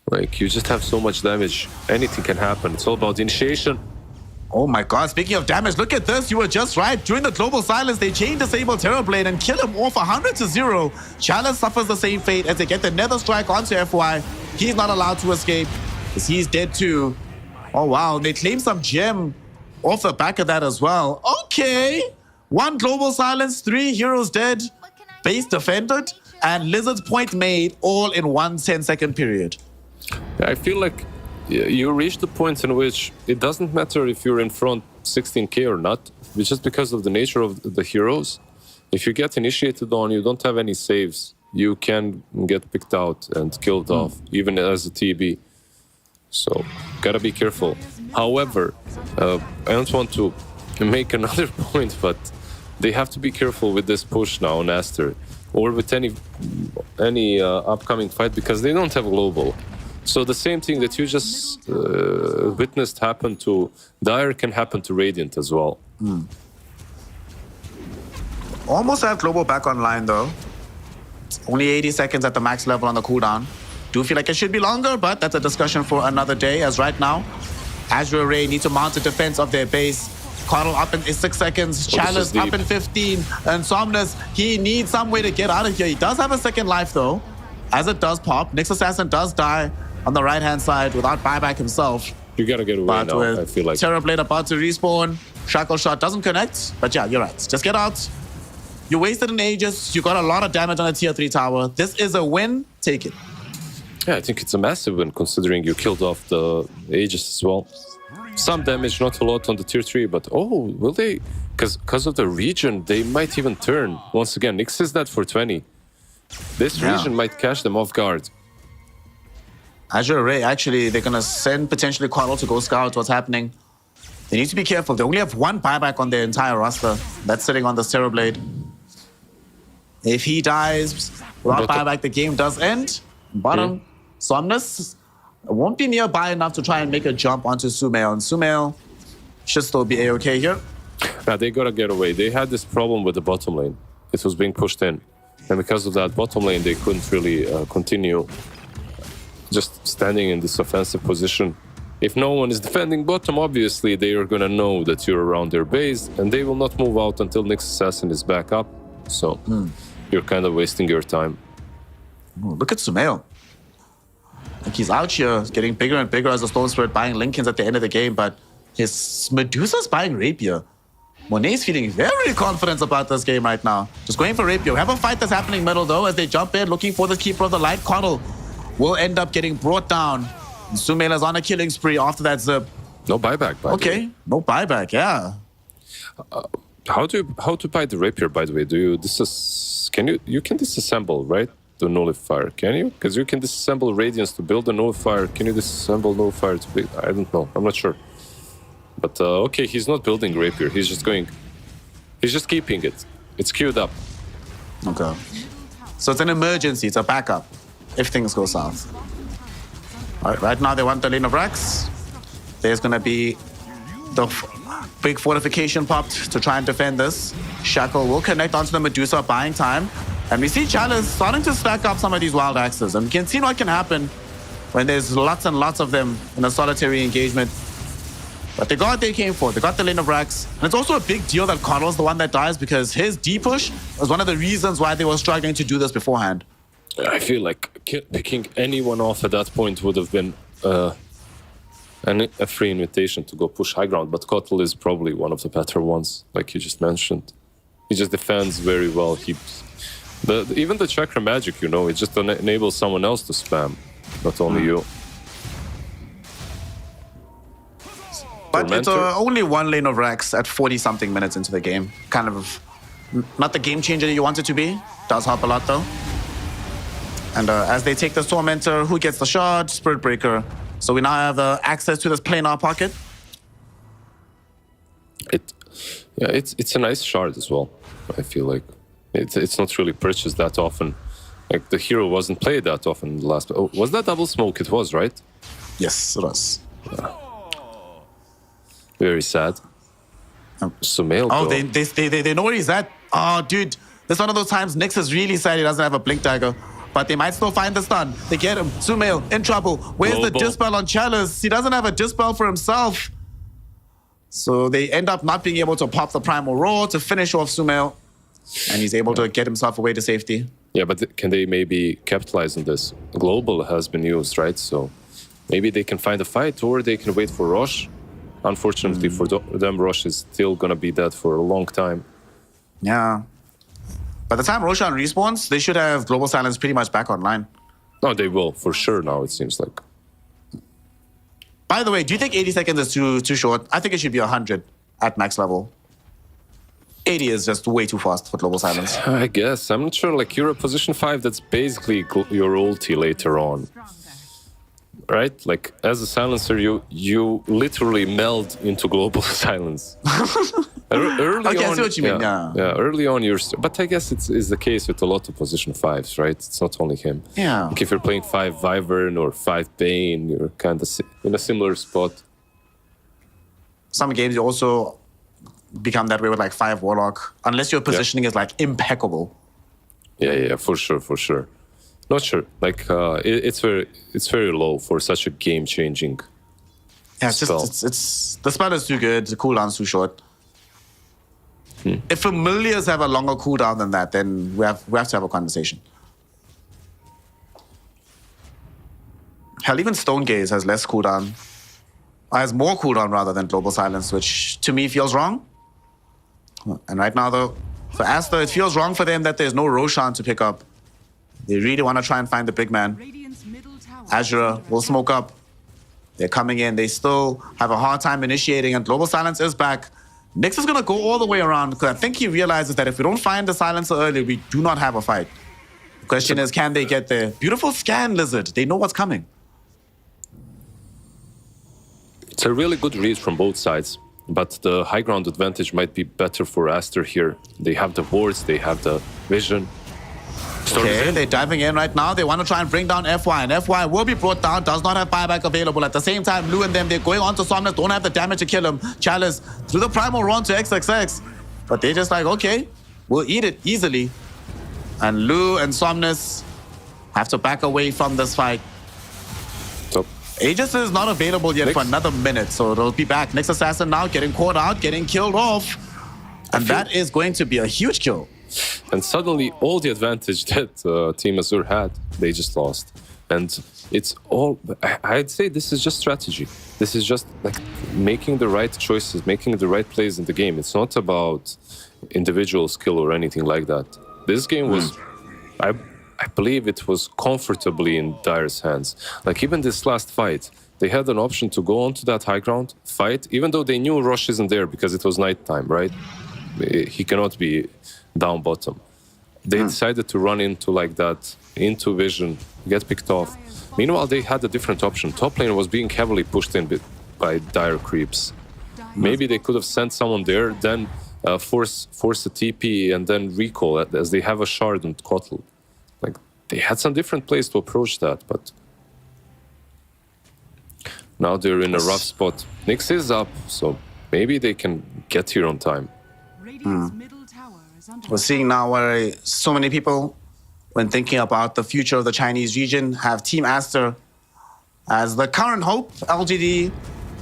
Like, you just have so much damage. Anything can happen. It's all about initiation. Oh my god, speaking of damage, look at this. You were just right. During the global silence, they chain disable Terrorblade and kill him off 100-0. Chalice suffers the same fate as they get the Nether Strike onto FY. He's not allowed to escape because he's dead too. Oh wow, they claim some gem off the back of that as well. Okay. 1 global silence, 3 heroes dead, base defended, and Lizard's point made all in 1 10-second period. I feel like you reach the point in which it doesn't matter if you're in front 16k or not, it's just because of the nature of the heroes. If you get initiated on, you don't have any saves, you can get picked out and killed off, even as a TB. So, gotta be careful. However, I don't want to make another point, but they have to be careful with this push now on Aster, or with any upcoming fight, because they don't have global. So the same thing that you just witnessed happen to Dire can happen to Radiant as well. Almost have global back online though. Only 80 seconds at the max level on the cooldown. Do feel like it should be longer, but that's a discussion for another day. As right now, Azure Ray need to mount a defense of their base. Coddle up in 6 seconds. Chalice up in 15. And Somnus, he needs some way to get out of here. He does have a second life though, as it does pop. Nyx Assassin does die on the right-hand side without buyback himself. You gotta get away now, I feel like. Terrorblade about to respawn. Shackle Shot doesn't connect, but yeah, you're right. Just get out. You wasted an Aegis. You got a lot of damage on a tier 3 tower. This is a win. Take it. Yeah, I think it's a massive win considering you killed off the Aegis as well. Some damage, not a lot on the tier 3, but oh, will they? Because of the region, they might even turn. Once again, Nyx is dead for 20. This region might catch them off guard. Azure Ray, actually, they're going to send potentially Coddle to go scout what's happening. They need to be careful. They only have 1 buyback on their entire roster. That's sitting on the Terrorblade. If he dies without buyback, the game does end. Bottom, Somnus won't be nearby enough to try and make a jump onto Sumail. And Sumail should still be A-okay here. Yeah, they gotta get away. They had this problem with the bottom lane. It was being pushed in. And because of that bottom lane, they couldn't really continue just standing in this offensive position. If no one is defending bottom, obviously they are gonna know that you're around their base, and they will not move out until Nyx Assassin is back up. So you're kind of wasting your time. Ooh, look at Sumail. Like he's out here getting bigger and bigger as a Stone Spirit, buying Lincolns at the end of the game, but his Medusa's buying Rapier. Monet's feeling very confident about this game right now. Just going for Rapier. We have a fight that's happening middle though as they jump in looking for the Keeper of the Light. Coddle will end up getting brought down. Sumail is on a killing spree after that zip. No buyback, by the way. No buyback, yeah. How to buy the Rapier, by the way? Do you you can disassemble, right? The Nullifier, can you? Because you can disassemble Radiance to build a Nullifier. Can you disassemble Nullifier to build? I don't know. I'm not sure. But okay, he's not building Rapier. He's just keeping it. It's queued up. Okay. So it's an emergency. It's a backup if things go south. All right now they want the lane of Rax. There's going to be the big fortification popped to try and defend this. Shackle will connect onto the Medusa, buying time. And we see Chalice starting to stack up some of these wild axes. And we can see what can happen when there's lots and lots of them in a solitary engagement. But they got what they came for. They got the lane of Rax. And it's also a big deal that Coddle's the one that dies because his D-push was one of the reasons why they were struggling to do this beforehand. I feel like picking anyone off at that point would have been a free invitation to go push high ground. But Kotl is probably one of the better ones, like you just mentioned. He just defends very well. Even the chakra magic, it just enables someone else to spam, not only you. But it's only 1 lane of Rax at 40-something minutes into the game. Kind of not the game changer that you want it to be. Does help a lot, though. And as they take the Tormentor, who gets the shard? Spirit Breaker. So we now have access to this planar pocket. Yeah, it's a nice shard as well. I feel like it's not really purchased that often. Like the hero wasn't played that often in the last. Oh, was that double smoke? It was, right? Yes, it was. Very sad. Sumail. Oh, though. they know where he's at. Oh, dude, this is one of those times Nyx is really sad he doesn't have a blink dagger. But they might still find the stun. They get him. Sumail in trouble. Where's the Global. dispel on Chalice? He doesn't have a dispel for himself. So they end up not being able to pop the Primal Roar to finish off Sumail. And he's able to get himself away to safety. Yeah, but can they maybe capitalize on this? Global has been used, right? So maybe they can find a fight, or they can wait for Rosh. Unfortunately for them, Rosh is still gonna be dead for a long time. Yeah. By the time Roshan respawns, they should have Global Silence pretty much back online. No, they will for sure now. It seems like. By the way, do you think 80 seconds is too short? I think it should be 100 at max level. 80 is just way too fast for Global Silence. I guess I'm not sure. Like you're at position 5, that's basically your ulti later on, right? Like as a silencer, you literally meld into Global Silence. Early Okay, on, I see what you mean, yeah. Early on, but I guess it's the case with a lot of position 5s, right? It's not only him. Yeah. Like if you're playing 5 Wyvern or 5 Bane, you're kind of in a similar spot. Some games you also become that way with like 5 Warlock, unless your positioning is like impeccable. Yeah, for sure. Not sure. Like it's very low for such a game-changing. Yeah, it's spell. just it's the spell is too good, the cooldown's too short. If familiars have a longer cooldown than that, then we have to have a conversation. Hell, even Stone Gaze has less cooldown. Has more cooldown rather than Global Silence, which to me feels wrong. And right now, though, for Aster, it feels wrong for them that there's no Roshan to pick up. They really want to try and find the big man. Radiant's middle tower. Azure will smoke up. They're coming in. They still have a hard time initiating, and Global Silence is back. Nyx is going to go all the way around because I think he realizes that if we don't find the silencer early, we do not have a fight. The question is, can they get there? Beautiful scan, Lizard. They know what's coming. It's a really good read from both sides, but the high ground advantage might be better for Aster here. They have the wards, they have the vision. Storm is Okay, in. they're diving in right now. They want to try and bring down FY, and FY will be brought down, does not have buyback available. At the same time, Lou and them, they're going on to Somnus, don't have the damage to kill him. Chalice through the Primal run to XXX. But they're just like, okay, we'll eat it easily. And Lou and Somnus have to back away from this fight. So, Aegis is not available yet for Nyx. another minute, so it'll be back. Next assassin now getting caught out, getting killed off. And that is going to be a huge kill. and suddenly all the advantage that Team Azure had, they just lost. And it's all, I'd say this is just strategy. This is just like making the right choices, making the right plays in the game. It's not about individual skill or anything like that. This game was, I believe it was comfortably in Dire's hands. Like even this last fight, they had an option to go onto that high ground, fight, even though they knew Rosh isn't there because it was nighttime, right? He cannot be down bottom. They decided to run into like that, into vision, get picked off. Meanwhile, they had a different option. Top lane was being heavily pushed in by dire creeps. Maybe they could have sent someone there, then force a TP and then recall it, as they have a shard and Kotl. Like they had some different plays to approach that, but now they're in a rough spot. Nyx is up, so maybe they can get here on time. Radiant's middle tower is under We're seeing now where so many people, when thinking about the future of the Chinese region, have Team Aster as the current hope. LGD,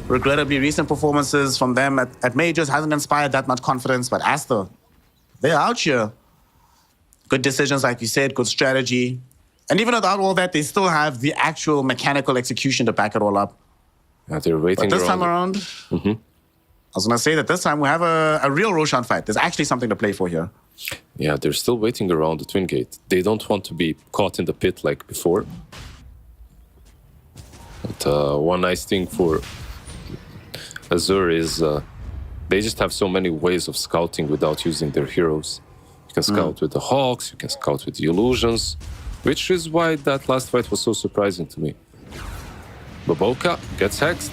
regrettably, recent performances from them at majors hasn't inspired that much confidence, but Aster, they're out here. Good decisions, like you said, good strategy. And even without all that, they still have the actual mechanical execution to back it all up. Yeah, they're waiting But this time around. around, I was going to say that this time we have a real Roshan fight. There's actually something to play for here. Yeah, they're still waiting around the Twin Gate. They don't want to be caught in the pit like before. But one nice thing for Azure is they just have so many ways of scouting without using their heroes. You can scout with the Hawks, you can scout with the Illusions, which is why that last fight was so surprising to me. Baboka gets hexed.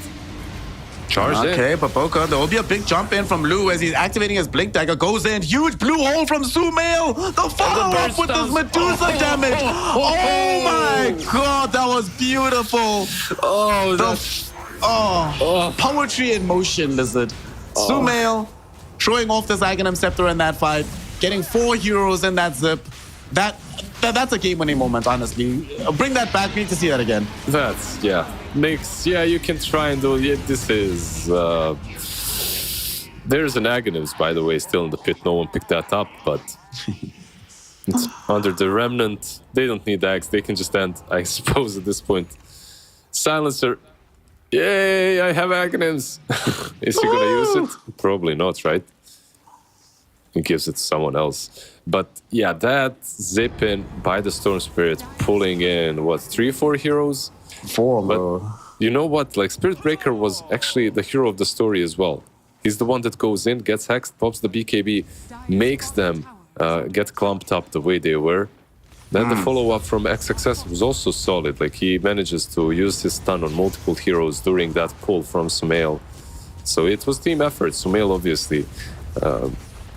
Charged in. Okay, Baboka, there will be a big jump in from Lou as he's activating his Blink Dagger. Goes in, huge blue hole from Sumail. The follow-up with this Medusa damage. Oh my god, that was beautiful. Poetry in motion, Lizard. Sumail throwing off this Aghanim Scepter in that fight, getting 4 heroes in that zip. That's a game-winning moment, honestly. Bring that back. We need to see that again. That's, yeah. Makes, yeah, you can try and do, yeah, this is, there's an Aghanims, by the way, still in the pit. No one picked that up, but it's under the Remnant. They don't need Axe. They can just end, I suppose, at this point. Silencer. Yay, I have Aghanims. Is he going to use it? Probably not, right? He gives it to someone else. But yeah, that zip in by the Storm Spirit, pulling in, what, 3 or 4 heroes? 4, But bro. you know what? Like, Spirit Breaker was actually the hero of the story as well. He's the one that goes in, gets hexed, pops the BKB, makes them get clumped up the way they were. Then the follow-up from XXS was also solid. Like, he manages to use his stun on multiple heroes during that pull from Sumail. So it was team effort. Sumail, obviously,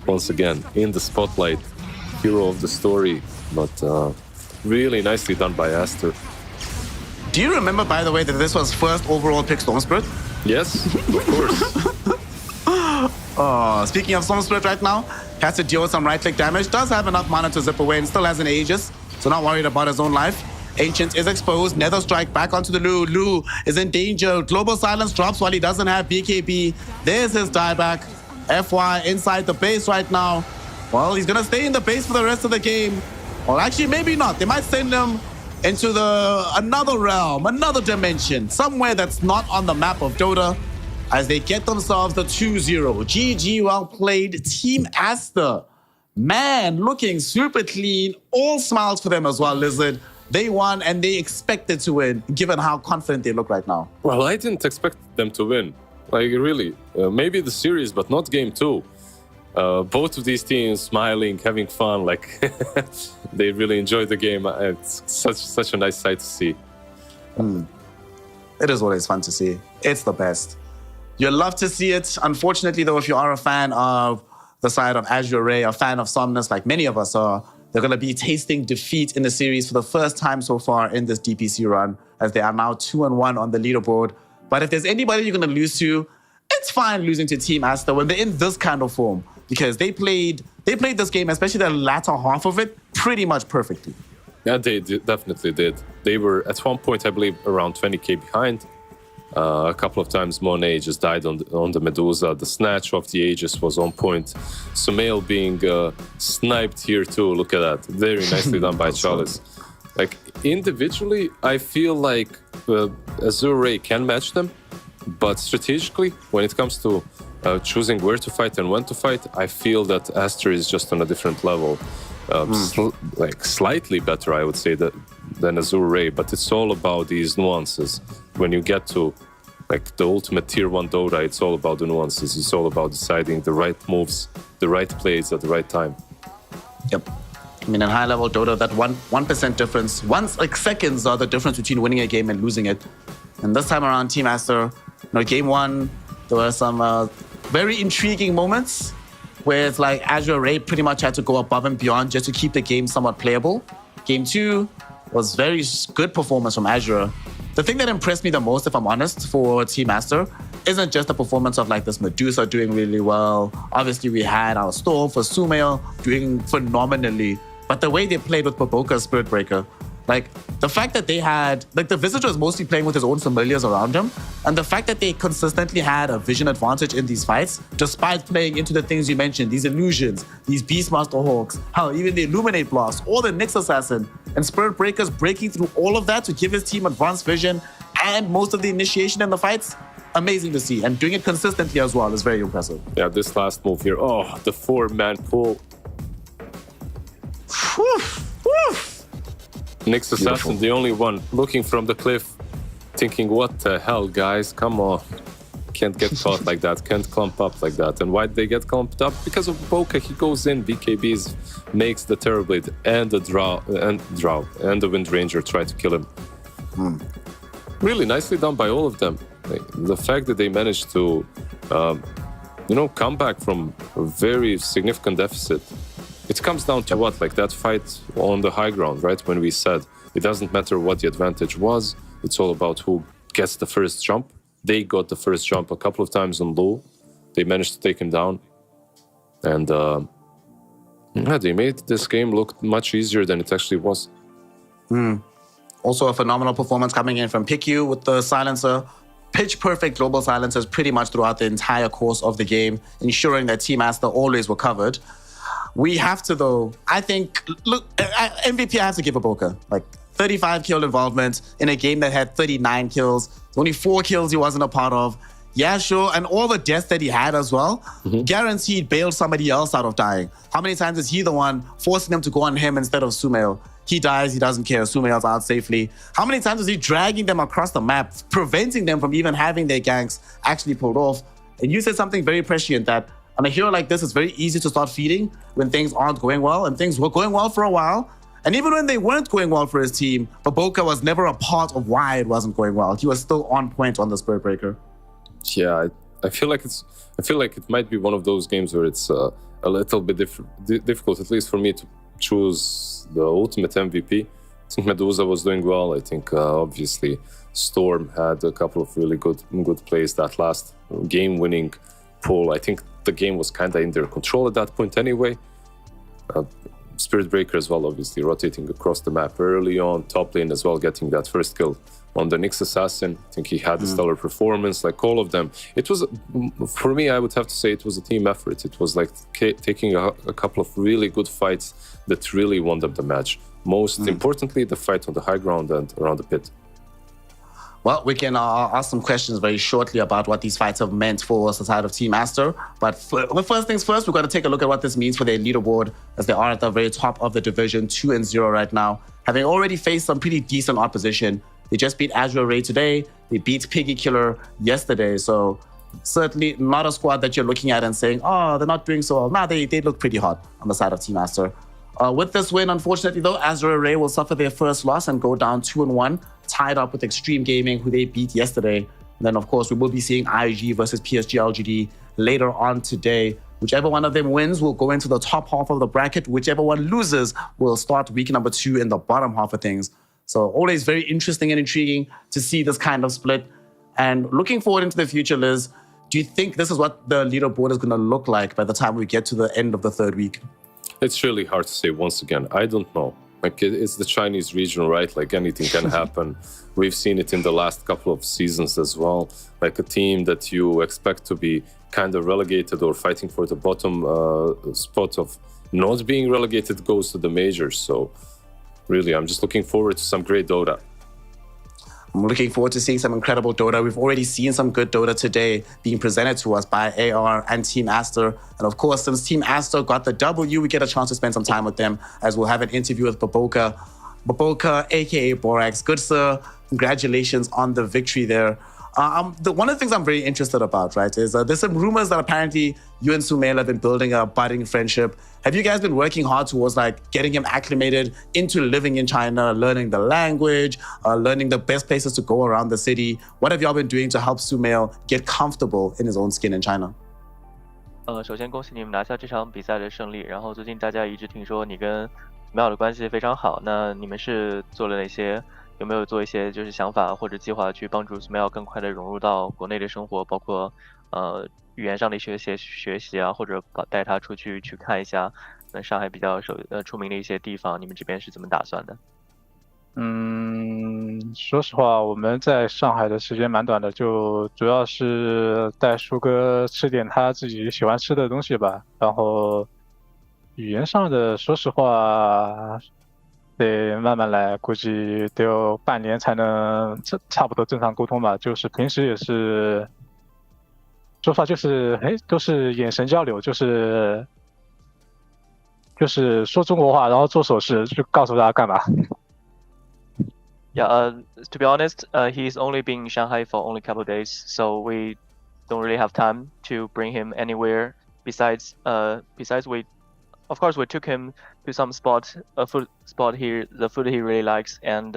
once again, in the spotlight, hero of the story, but really nicely done by Aster. Do you remember, by the way, that this was first overall pick Storm Spirit? Yes, of course. Speaking of Storm Spirit right now, has to deal with some right-click damage, does have enough mana to zip away and still has an Aegis, so not worried about his own life. Ancient is exposed, Nether Strike back onto the Lu. Lu is in danger, Global Silence drops while he doesn't have BKB. There's his dieback. FY inside the base right now. Well, he's gonna stay in the base for the rest of the game. Or actually, maybe not. They might send him into another realm, another dimension, somewhere that's not on the map of Dota, as they get themselves the 2-0. GG, well played. Team Aster, man, looking super clean. All smiles for them as well, Lizard. They won and they expected to win, given how confident they look right now. Well, I didn't expect them to win. Like, really. Maybe the series, but not game 2. Both of these teams smiling, having fun, like they really enjoyed the game. It's such a nice sight to see. It is always fun to see. It's the best. You love to see it. Unfortunately, though, if you are a fan of the side of Azure Ray, a fan of Somnus, like many of us are, they're going to be tasting defeat in the series for the first time so far in this DPC run, as they are now 2-1 on the leaderboard. But if there's anybody you're going to lose to, it's fine losing to Team Aster when they're in this kind of form, because they played this game, especially the latter half of it, pretty much perfectly. Yeah, they definitely did. They were at one point, I believe, around 20k behind. A couple of times Monet just died on the Medusa. The snatch of the Aegis was on point. Sumail being sniped here too. Look at that. Very nicely done by Chalice. Like, individually, I feel like Azure Ray can match them. But strategically, when it comes to choosing where to fight and when to fight, I feel that Aster is just on a different level. Like, slightly better, I would say, than Azure Ray. But it's all about these nuances. When you get to like the ultimate tier 1 Dota, it's all about the nuances. It's all about deciding the right moves, the right plays at the right time. Yep. I mean, in high-level Dota, that 1% difference, seconds are the difference between winning a game and losing it. And this time around, Team Aster, game 1, there were some very intriguing moments where it's like Azure Ray pretty much had to go above and beyond just to keep the game somewhat playable. Game 2 was very good performance from Azure. The thing that impressed me the most, if I'm honest, for Team Aster isn't just the performance of like this Medusa doing really well. Obviously, we had our Storm for Sumail doing phenomenally, but the way they played with Baboka's Spirit Breaker, like the fact that they had, like the Visitor was mostly playing with his own familiars around him, and the fact that they consistently had a vision advantage in these fights, despite playing into the things you mentioned, these illusions, these Beastmaster Hawks, hell, even the Illuminate Blast, or the Nyx Assassin, and Spirit Breakers breaking through all of that to give his team advanced vision and most of the initiation in the fights. Amazing to see, and doing it consistently as well is very impressive. Yeah, this last move here, oh, the 4-man pull. Nyx Assassin, the only one looking from the cliff, thinking, what the hell, guys, come on. Can't get caught like that, can't clump up like that. And why did they get clumped up? Because of Boka, he goes in, BKBs, makes the Terrorblade and the Drow and the Wind Ranger try to kill him. Really nicely done by all of them. Like, the fact that they managed to, come back from a very significant deficit, it comes down to what? Like that fight on the high ground, right? When we said it doesn't matter what the advantage was, it's all about who gets the first jump. They got the first jump a couple of times on low. They managed to take him down. And they made this game look much easier than it actually was. Also a phenomenal performance coming in from PickU with the silencer. Pitch perfect global silencers pretty much throughout the entire course of the game, ensuring that Team Aster always were covered. We have to, though, I think, look, MVP I have to give Boca. Like 35 kill involvement in a game that had 39 kills. Only 4 kills he wasn't a part of. Yeah, sure. And all the deaths that he had as well, guaranteed bailed somebody else out of dying. How many times is he the one forcing them to go on him instead of Sumail? He dies, he doesn't care. Sumail's out safely. How many times is he dragging them across the map, preventing them from even having their ganks actually pulled off? And you said something very prescient that on a hero like this, it's very easy to start feeding when things aren't going well, and things were going well for a while. And even when they weren't going well for his team, Boca was never a part of why it wasn't going well. He was still on point on the Spirit Breaker. Yeah, I feel like it might be one of those games where it's a little bit difficult, at least for me, to choose the ultimate MVP. I think Medusa was doing well. I think obviously Storm had a couple of really good plays. That last game-winning pull, I think the game was kind of in their control at that point anyway. Spirit Breaker as well, obviously rotating across the map early on, top lane as well, getting that first kill on the Nyx Assassin. I think he had a stellar performance, like all of them. It was, for me, I would have to say it was a team effort. It was like taking a couple of really good fights that really won them the match. Most importantly, the fight on the high ground and around the pit. Well, we can ask some questions very shortly about what these fights have meant for us aside of Team Aster. But first things first, we've got to take a look at what this means for their leaderboard, as they are at the very top of the division, 2-0 right now. Having already faced some pretty decent opposition. They just beat Azure Ray today. They beat Piggy Killer yesterday. So certainly not a squad that you're looking at and saying, oh, they're not doing so well. Nah, they look pretty hot on the side of Team Aster. With this win, unfortunately, though, Azure Ray will suffer their first loss and go down 2-1, tied up with Extreme Gaming, who they beat yesterday. And then, of course, we will be seeing IG versus PSG LGD later on today. Whichever one of them wins will go into the top half of the bracket. Whichever one loses will start week number 2 in the bottom half of things. So always very interesting and intriguing to see this kind of split. And looking forward into the future, Liz, do you think this is what the leaderboard is going to look like by the time we get to the end of the third week? It's really hard to say once again. I don't know. Like, it's the Chinese region, right? Like, anything can happen. We've seen it in the last couple of seasons as well. Like, a team that you expect to be kind of relegated or fighting for the bottom spot of not being relegated goes to the majors. So, really, I'm just looking forward to some great Dota. I'm looking forward to seeing some incredible Dota. We've already seen some good Dota today being presented to us by AR and Team Aster. And of course, since Team Aster got the W, we get a chance to spend some time with them as we'll have an interview with Boca. Boca, aka Borax. Good sir, congratulations on the victory there. One of the things I'm very interested about, right, is there's some rumors that apparently you and Sumail have been building a budding friendship. Have you guys been working hard towards like getting him acclimated into living in China, learning the language, learning the best places to go around the city? What have y'all been doing to help Sumail get comfortable in his own skin in China? 首先恭喜你们拿下这场比赛的胜利。然后最近大家一直听说你跟Sumail的关系非常好，那你们是做了哪些？有没有做一些就是想法或者计划去帮助 Sumail 更快的融入到国内的生活，包括语言上的一些学习啊，或者带他出去看一下上海比较出名的一些地方，你们这边是怎么打算的？说实话，我们在上海的时间蛮短的，就主要是带舒哥吃点他自己喜欢吃的东西吧。然后语言上的，说实话得慢慢来，估计得有半年才能差不多正常沟通吧。就是平时也是说法就是都是眼神交流，就是说中国话，然后做手势，就告诉大家干嘛。Yeah, to be honest, he's only been in Shanghai for only a couple of days, so we don't really have time to bring him anywhere. Besides, of course, we took him to some food spot here, the food he really likes, and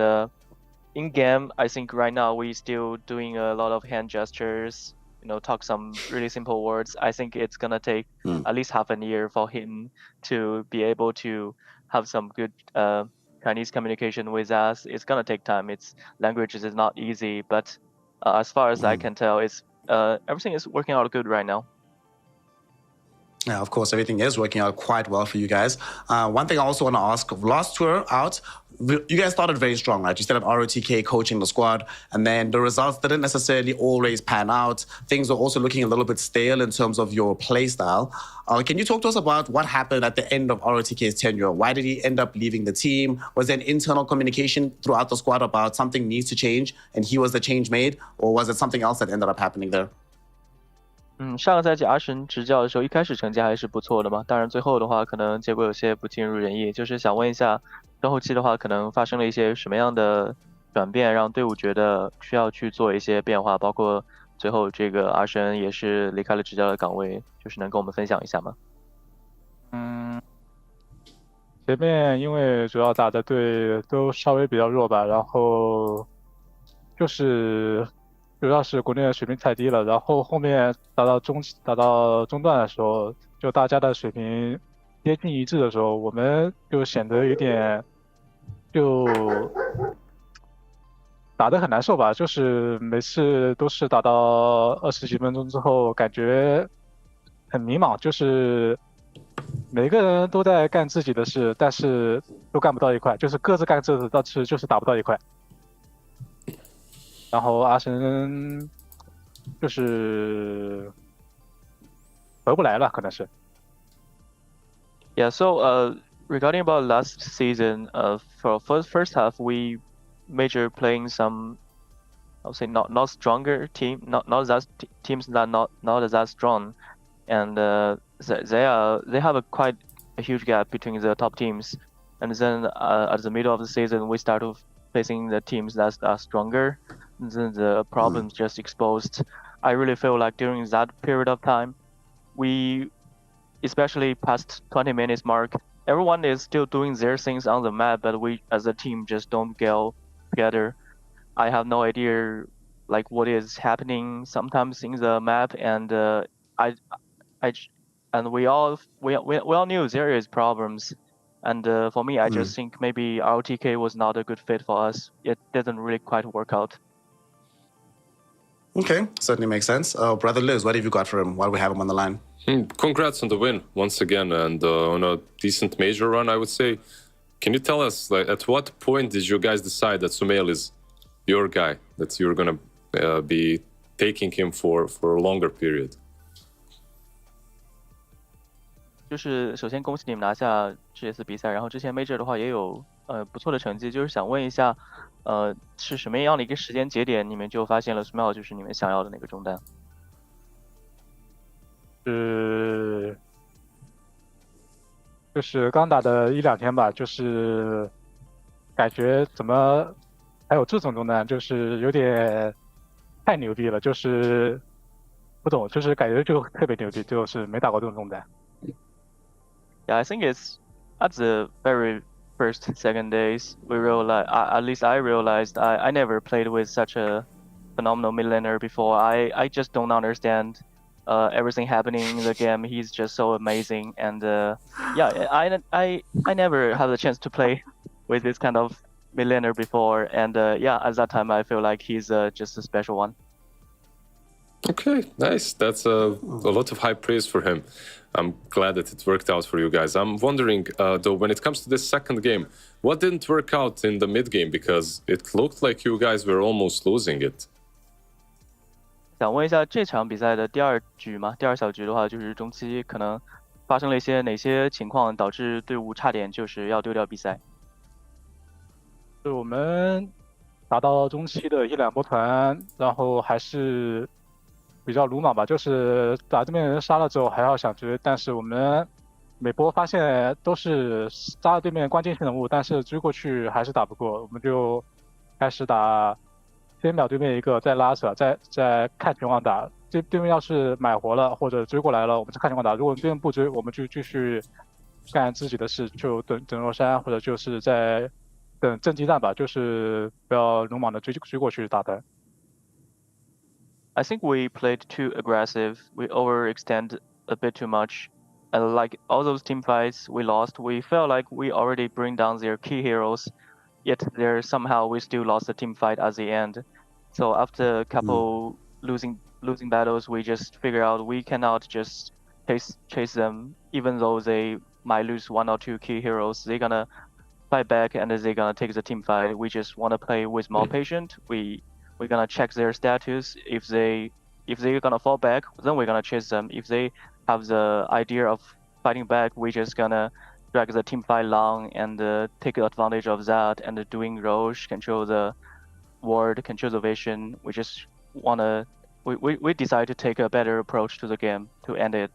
in game, I think right now we still doing a lot of hand gestures. Talk some really simple words. I think it's gonna take at least half a year for him to be able to have some good Chinese communication with us. It's gonna take time. Language is not easy, but as far as I can tell, it's everything is working out good right now. Yeah, of course, everything is working out quite well for you guys. One thing I also want to ask, last tour out, you guys started very strong, right? You started ROTK coaching the squad, and then the results didn't necessarily always pan out. Things were also looking a little bit stale in terms of your play style. Can you talk to us about what happened at the end of ROTK's tenure? Why did he end up leaving the team? Was there an internal communication throughout the squad about something needs to change, and he was the change made, or was it something else that ended up happening there? 上个赛季阿神执教的时候，一开始成绩还是不错的嘛，当然最后的话可能结果有些不尽如人意。就是想问一下，中后期的话可能发生了一些什么样的转变，让队伍觉得需要去做一些变化，包括最后这个阿神也是离开了执教的岗位，就是能跟我们分享一下吗？前面因为主要打的队都稍微比较弱吧，然后就是主要是国内的水平太低了，然后后面打到中段的时候，就大家的水平接近一致的时候，我们就显得有点就打得很难受吧，就是每次都是打到20几分钟之后，感觉很迷茫，就是每个人都在干自己的事，但是都干不到一块，就是各自干自己的，但是就是打不到一块。然后阿神就是回不来了，可能是。Yeah, so regarding about last season, for first half we major playing some, I would say not stronger team, not that teams that not that strong, and they have quite a huge gap between the top teams, and then at the middle of the season we start facing the teams that are stronger. Then the problems just exposed. I really feel like during that period of time, we, especially past 20 minutes mark, everyone is still doing their things on the map, but we as a team just don't go together. I have no idea like what is happening sometimes in the map, and we all knew there is problems. And for me, I just think maybe ROTK was not a good fit for us. It didn't really quite work out. Okay, certainly makes sense. Brother Liz, what have you got for him while we have him on the line? Congrats on the win once again, and on a decent major run, I would say. Can you tell us, like, at what point did you guys decide that Sumail is your guy, that you're going to be taking him for a longer period? 就是首先恭喜你们拿下这次比赛，然后之前 Major 的话也有不错的成绩，就是想问一下，是什么样的一个时间节点，你们就发现了 Smell 就是你们想要的那个中单？就是刚打的1-2天吧，就是感觉怎么还有这种中单，就是有点太牛逼了，就是不懂，就是感觉就特别牛逼，就是没打过这种中单。Yeah, I think it's at the very first, second days, we realized, at least I realized, I never played with such a phenomenal mid laner before. I just don't understand everything happening in the game. He's just so amazing, and yeah, I never had the chance to play with this kind of mid laner before, and yeah, at that time I feel like he's just a special one. Okay, nice. That's a lot of high praise for him. I'm glad that it worked out for you guys. I'm wondering, though, when it comes to this second game, what didn't work out in the mid game? Because it looked like you guys were almost losing it. 想问一下，这场比赛的第二小局的话，就是中期可能发生了哪些情况，导致队伍差点就是要丢掉比赛？就我们打到中期的1-2波团，然后还是比较鲁莽吧，就是把对面人杀了之后还要想追，但是我们每波发现都是杀了对面关键性人物，但是追过去还是打不过，我们就开始打，先秒对面一个，再拉扯，再看情况打。对面要是买活了或者追过来了，我们再看情况打。如果对面不追，我们就继续干自己的事，就等落山，或者就是在等阵地战吧，就是不要鲁莽的追过去打他。I think we played too aggressive. We overextend a bit too much. And like all those team fights we lost, we felt like we already bring down their key heroes, yet there somehow we still lost the team fight at the end. So after a couple losing battles, we just figure out we cannot just chase them, even though they might lose 1 or 2 key heroes. They're gonna fight back and they're gonna take the team fight. We just wanna play with more patient. We're gonna check their status. If they're gonna fall back, then we're gonna chase them. If they have the idea of fighting back, we're just gonna drag the team fight long and take advantage of that and doing roche, control the ward, control the vision. We just wanna we decide to take a better approach to the game to end it.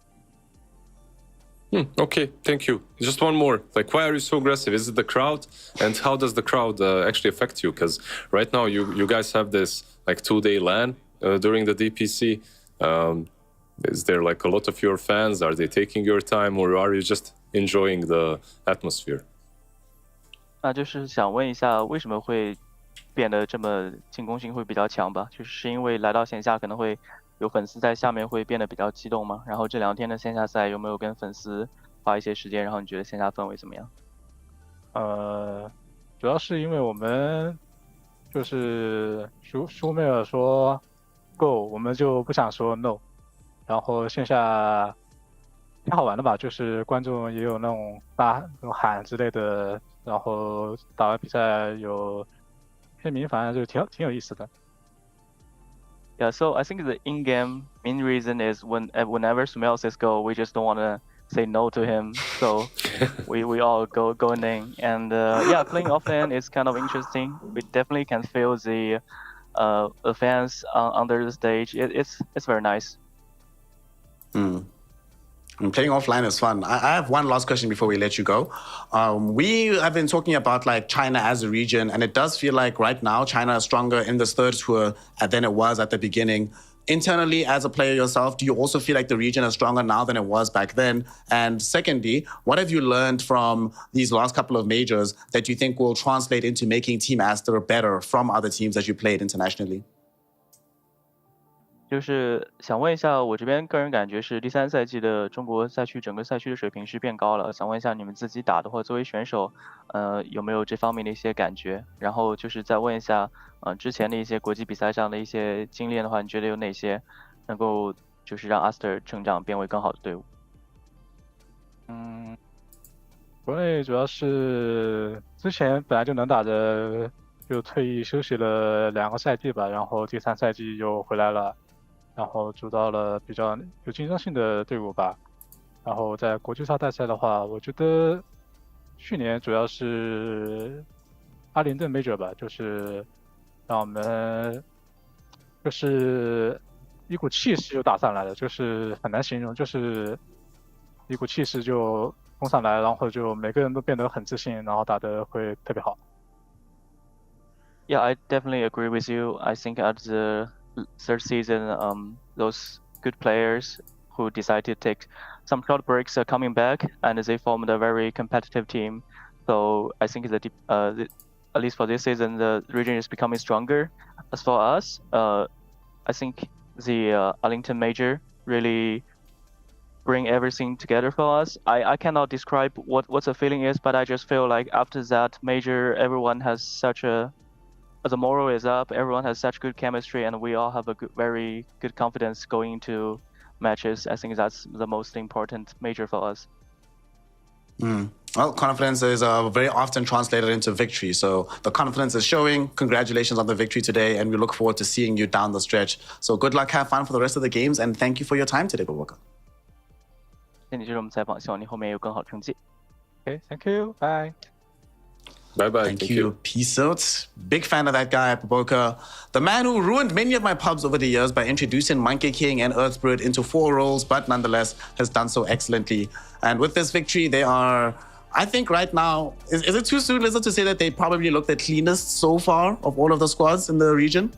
Okay, thank you. Just one more. Like, why are you so aggressive? Is it the crowd? And how does the crowd actually affect you? Because right now you guys have this like 2-day LAN during the DPC. Is there like a lot of your fans? Are they taking your time, or are you just enjoying the atmosphere? 那就是想问一下，为什么会变得这么进攻性会比较强吧？就是因为来到线下可能会有粉丝在下面会变得比较激动吗？然后这2天的线下赛有没有跟粉丝花一些时间？然后你觉得线下氛围怎么样？主要是因为我们就是舒梅尔说 go， 我们就不想说 no。然后线下挺好玩的吧，就是观众也有那种喊之类的，然后打完比赛有签名，反正就挺有意思的。Yeah, so I think the in-game main reason is whenever Smell says go, we just don't want to say no to him. So we all go in, and yeah, playing offlane is kind of interesting. We definitely can feel the fans under the stage. It's very nice. And playing offline is fun. I have one last question before we let you go. We have been talking about like China as a region, and it does feel like right now China is stronger in this third tour than it was at the beginning. Internally, as a player yourself, do you also feel like the region is stronger now than it was back then? And secondly, what have you learned from these last couple of majors that you think will translate into making Team Aster better from other teams that you played internationally? 就是想问一下，我这边个人感觉是第3赛季的中国赛区整个赛区的水平是变高了。想问一下你们自己打的或作为选手，有没有这方面的一些感觉？然后就是再问一下，之前的一些国际比赛上的一些经验的话，你觉得有哪些能够就是让 Aster 成长变为更好的队伍？国内主要是之前本来就能打的，就退役休息了2个赛季吧，然后第3赛季又回来了。然后组到了比较有竞争性的队伍吧。然后在国际赛大赛的话，我觉得去年主要是阿灵顿 Major 吧，就是让我们就是一股气势就打上来了，就是很难形容，就是一股气势就冲上来，然后就每个人都变得很自信，然后打得会特别好。Yeah, I definitely agree with you. I think at the third season, those good players who decide to take some short breaks are coming back, and they formed a very competitive team. So I think that at least for this season, the region is becoming stronger. As for us, I think the Arlington Major really bring everything together for us. I cannot describe what the feeling is, but I just feel like after that major, everyone has the moral is up, everyone has such good chemistry, and we all have a very good confidence going into matches. I think that's the most important major for us. Well, confidence is very often translated into victory. So the confidence is showing. Congratulations on the victory today, and we look forward to seeing you down the stretch. So good luck, have fun for the rest of the games, and thank you for your time today, Bubaka. 谢谢你接受我们采访，希望你后面有更好的成绩。Okay, thank you. Bye. Bye-bye. Thank you. Peace out. Big fan of that guy, Bubaka. The man who ruined many of my pubs over the years by introducing Monkey King and Earthbird into 4 roles, but nonetheless has done so excellently. And with this victory, they are, I think right now, is it too soon, Lizard, to say that they probably look the cleanest so far of all of the squads in the region?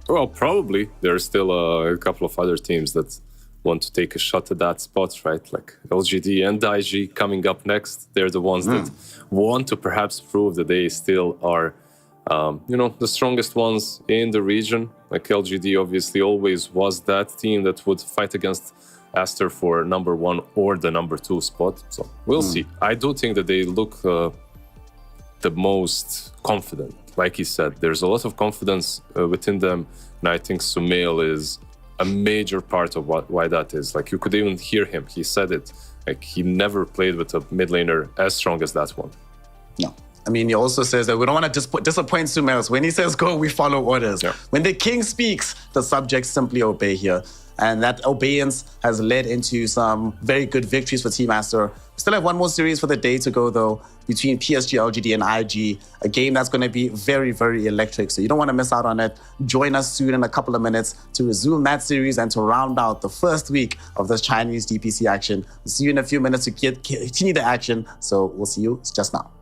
Well, probably. There are still a couple of other teams that want to take a shot at that spot, right? Like LGD and IG coming up next. They're the ones that want to perhaps prove that they still are, the strongest ones in the region. Like LGD obviously always was that team that would fight against Aster for number 1 or the number 2 spot. So we'll see. I do think that they look the most confident. Like he said, there's a lot of confidence within them. And I think Sumail is a major part of why that is. Like you could even hear him. He said it. Like he never played with a mid laner as strong as that one. No. I mean, he also says that we don't want to disappoint Sumail. When he says go, we follow orders. Yeah. When the king speaks, the subjects simply obey here. And that obedience has led into some very good victories for Team Aster. We still have one more series for the day to go, though, between PSG, LGD, and IG. A game that's going to be very, very electric. So you don't want to miss out on it. Join us soon in a couple of minutes to resume that series and to round out the first week of this Chinese DPC action. We'll see you in a few minutes to continue the action. So we'll see you just now.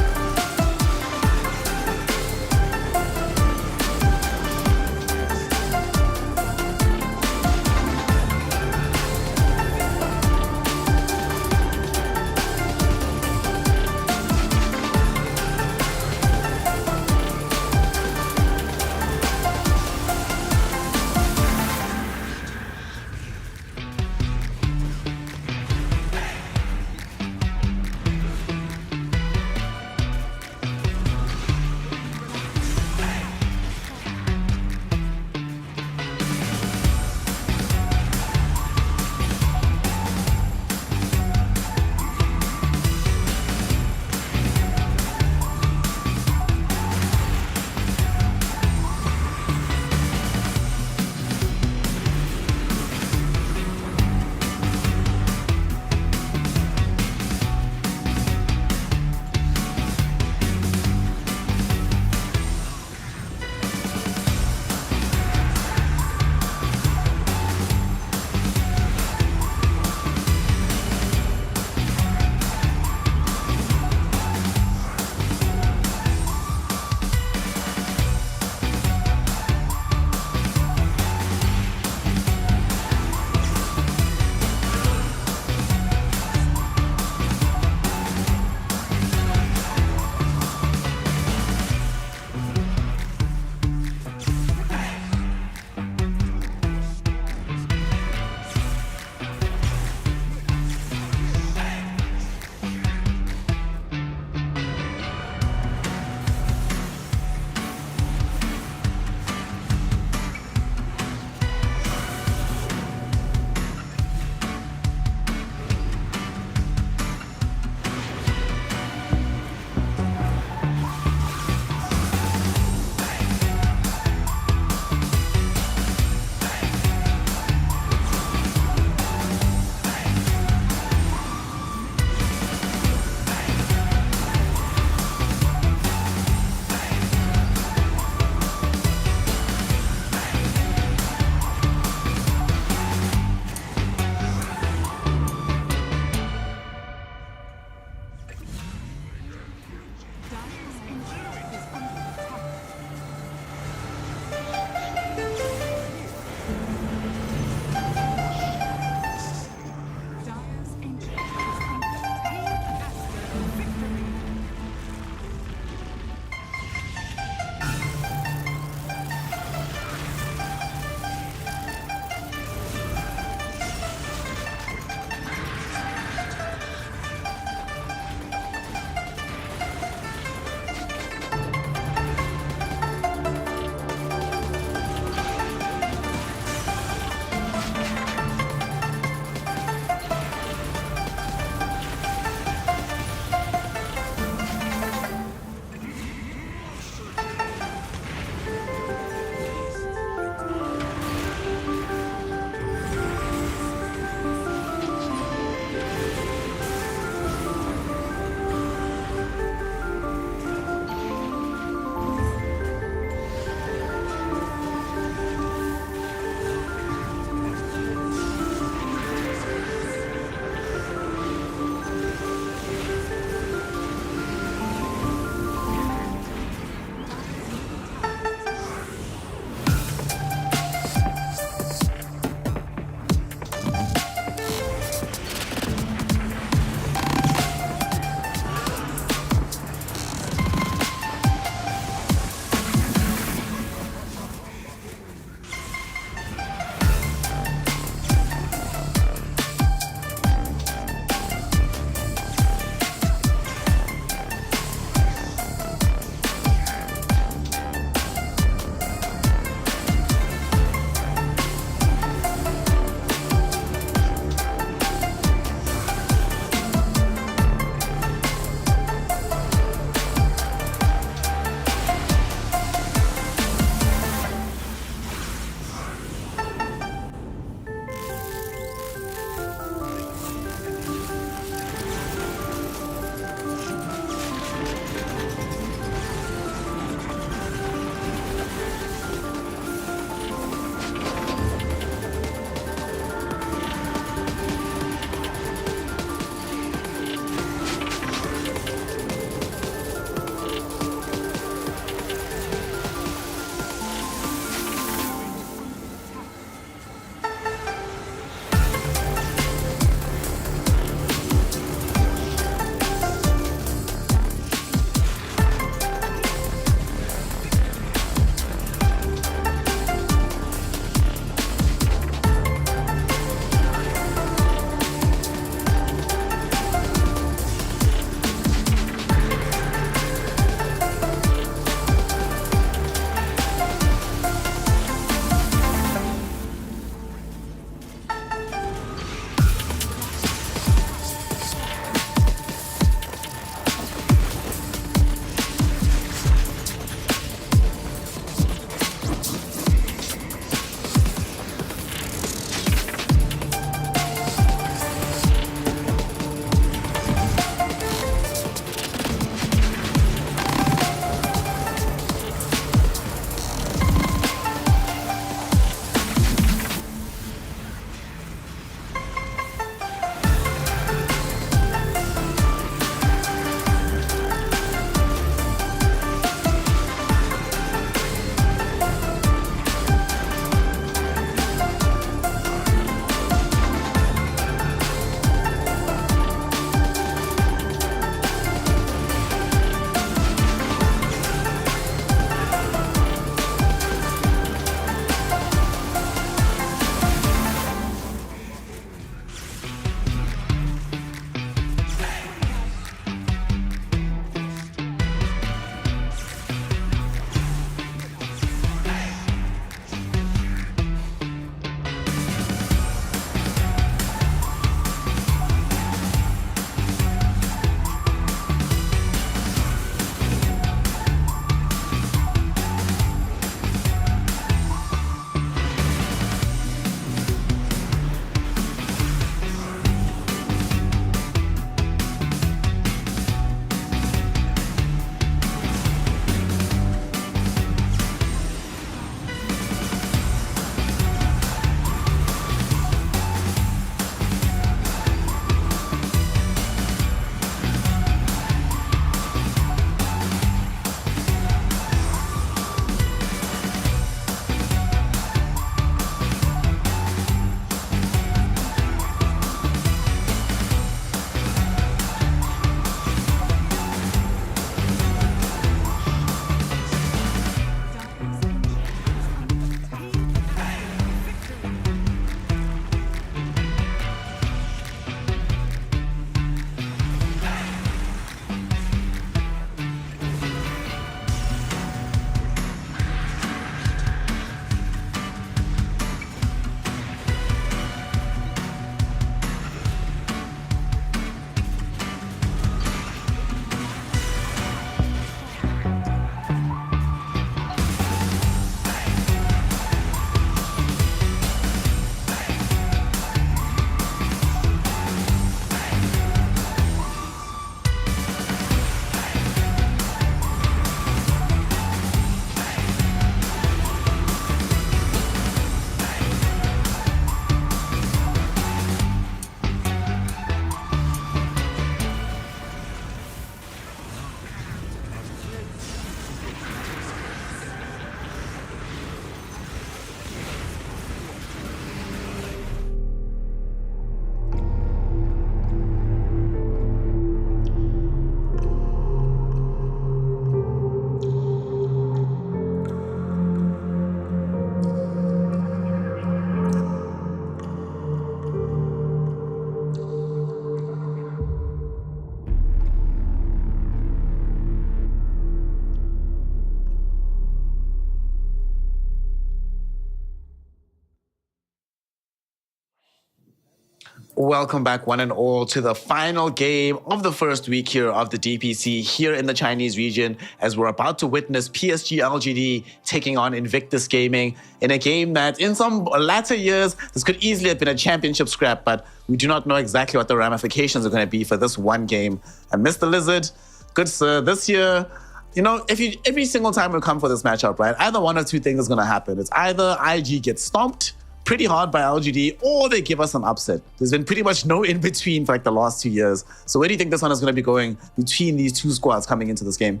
Welcome back, one and all, to the final game of the first week here of the DPC here in the Chinese region, as we're about to witness PSG LGD taking on Invictus Gaming in a game that in some latter years, this could easily have been a championship scrap, but we do not know exactly what the ramifications are going to be for this one game. And Mr. Lizard, good sir, this year, you know, every single time we come for this matchup, right, either one or two things is going to happen. It's either IG gets stomped pretty hard by LGD, or they give us an upset. There's been pretty much no in-between for like the last 2 years. So where do you think this one is going to be going between these two squads coming into this game?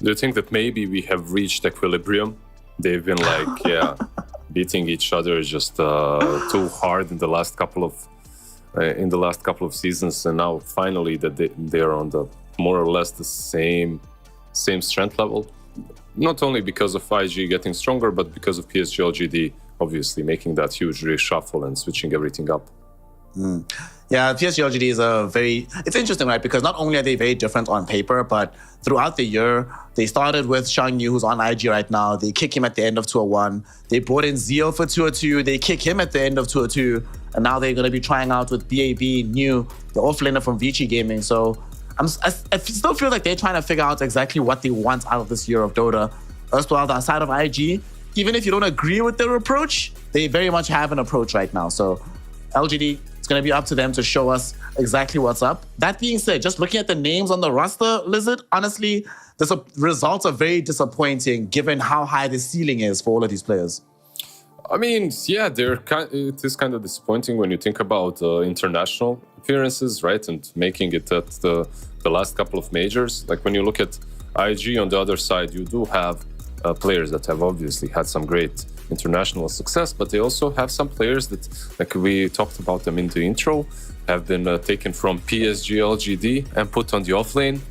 Do you think that maybe we have reached equilibrium? They've been like, beating each other just too hard in the last couple of seasons, and now finally that they're on the more or less the same strength level. Not only because of IG getting stronger, but because of PSG LGD obviously making that huge reshuffle and switching everything up. Yeah, PSG LGD is it's interesting, right? Because not only are they very different on paper, but throughout the year, they started with Shang Yu, who's on IG right now. They kick him at the end of 201. They brought in Zio for 202. They kick him at the end of 202. And now they're going to be trying out with BAB, New, the offlaner from Vici Gaming. So I still feel like they're trying to figure out exactly what they want out of this year of Dota. As well, the side of IG, even if you don't agree with their approach, they very much have an approach right now. So LGD, it's going to be up to them to show us exactly what's up. That being said, just looking at the names on the roster, Lizard, honestly, the results are very disappointing given how high the ceiling is for all of these players. I mean, yeah, it is kind of disappointing when you think about international appearances, right? And making it at the last couple of majors. Like when you look at IG on the other side, you do have players that have obviously had some great international success, but they also have some players that, like we talked about them in the intro, have been taken from PSG LGD and put on the offlane.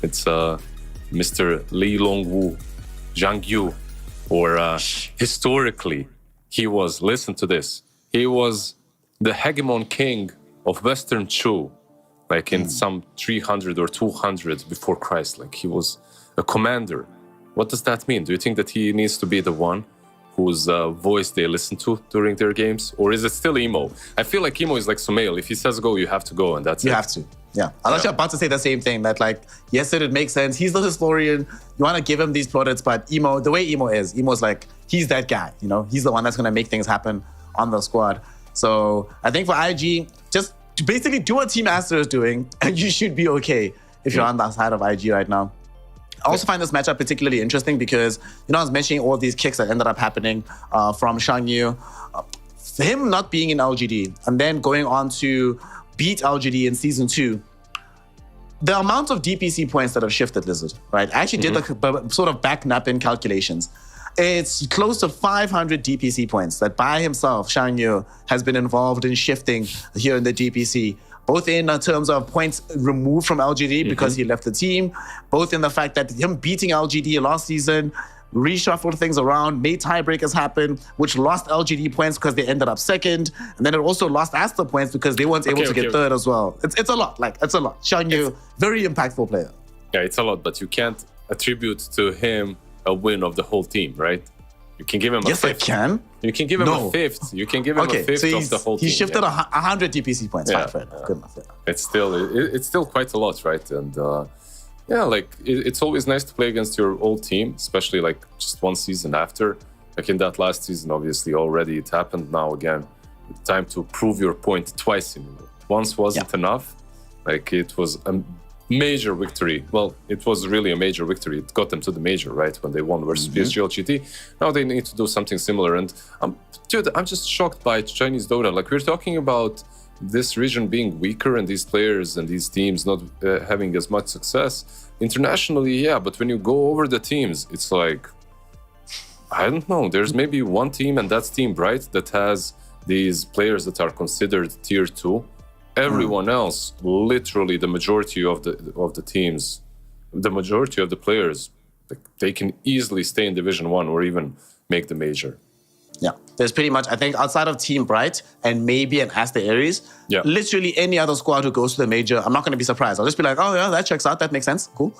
It's Mr. Li Longwu, Zhang Yu, or historically, he was, listen to this, he was the hegemon king of Western Chu, like in some 300 or 200 before Christ, like he was a commander. What does that mean? Do you think that he needs to be the one whose voice they listen to during their games? Or is it still Emo? I feel like Emo is like Sumail. If he says go, you have to go, and that's it. You have to, yeah. I was actually about to say the same thing, that like, yes, it makes sense. He's the historian. You want to give him these plaudits, but Emo, the way Emo's like, he's that guy, you know? He's the one that's going to make things happen on the squad. So I think for IG, just basically do what Team Aster is doing, and you should be okay if you're on the side of IG right now. I also find this matchup particularly interesting because, you know, I was mentioning all these kicks that ended up happening from Shang Yu. Him not being in LGD and then going on to beat LGD in Season 2, the amount of DPC points that have shifted, Lizard, right? I actually did the sort of back napping calculations. It's close to 500 DPC points that by himself, Shang Yu has been involved in shifting here in the DPC. Both in terms of points removed from LGD because he left the team, both in the fact that him beating LGD last season reshuffled things around, made tiebreakers happen, which lost LGD points because they ended up second, and then it also lost Aster points because they weren't able to get third as well. It's a lot, it's a lot. Shang Yu, very impactful player. Yeah, it's a lot, but you can't attribute to him a win of the whole team, right? You can give him a fifth. Yes, I can. You can give him a fifth. You can give him a fifth of the whole team. He shifted 100 DPC points. Fine, fair enough. Good enough. Yeah. It's still quite a lot, right? And it's always nice to play against your old team, especially like just one season after. Like in that last season, obviously already it happened. Now again, time to prove your point twice in a row. Once wasn't enough. Like it was a major victory. Well, it was really a major victory. It got them to the major, right? When they won versus PSG LGD. Now they need to do something similar. And I'm just shocked by Chinese Dota. Like we're talking about this region being weaker and these players and these teams not having as much success internationally. Yeah, but when you go over the teams, it's like, I don't know. There's maybe one team, and that's Team Bright, that has these players that are considered tier 2. Everyone else, literally the majority of the teams, the majority of the players, they can easily stay in Division 1 or even make the major. Yeah, there's pretty much, I think, outside of Team Bright and maybe an Aster Aries, literally any other squad who goes to the major, I'm not going to be surprised. I'll just be like, oh yeah, that checks out, that makes sense, cool.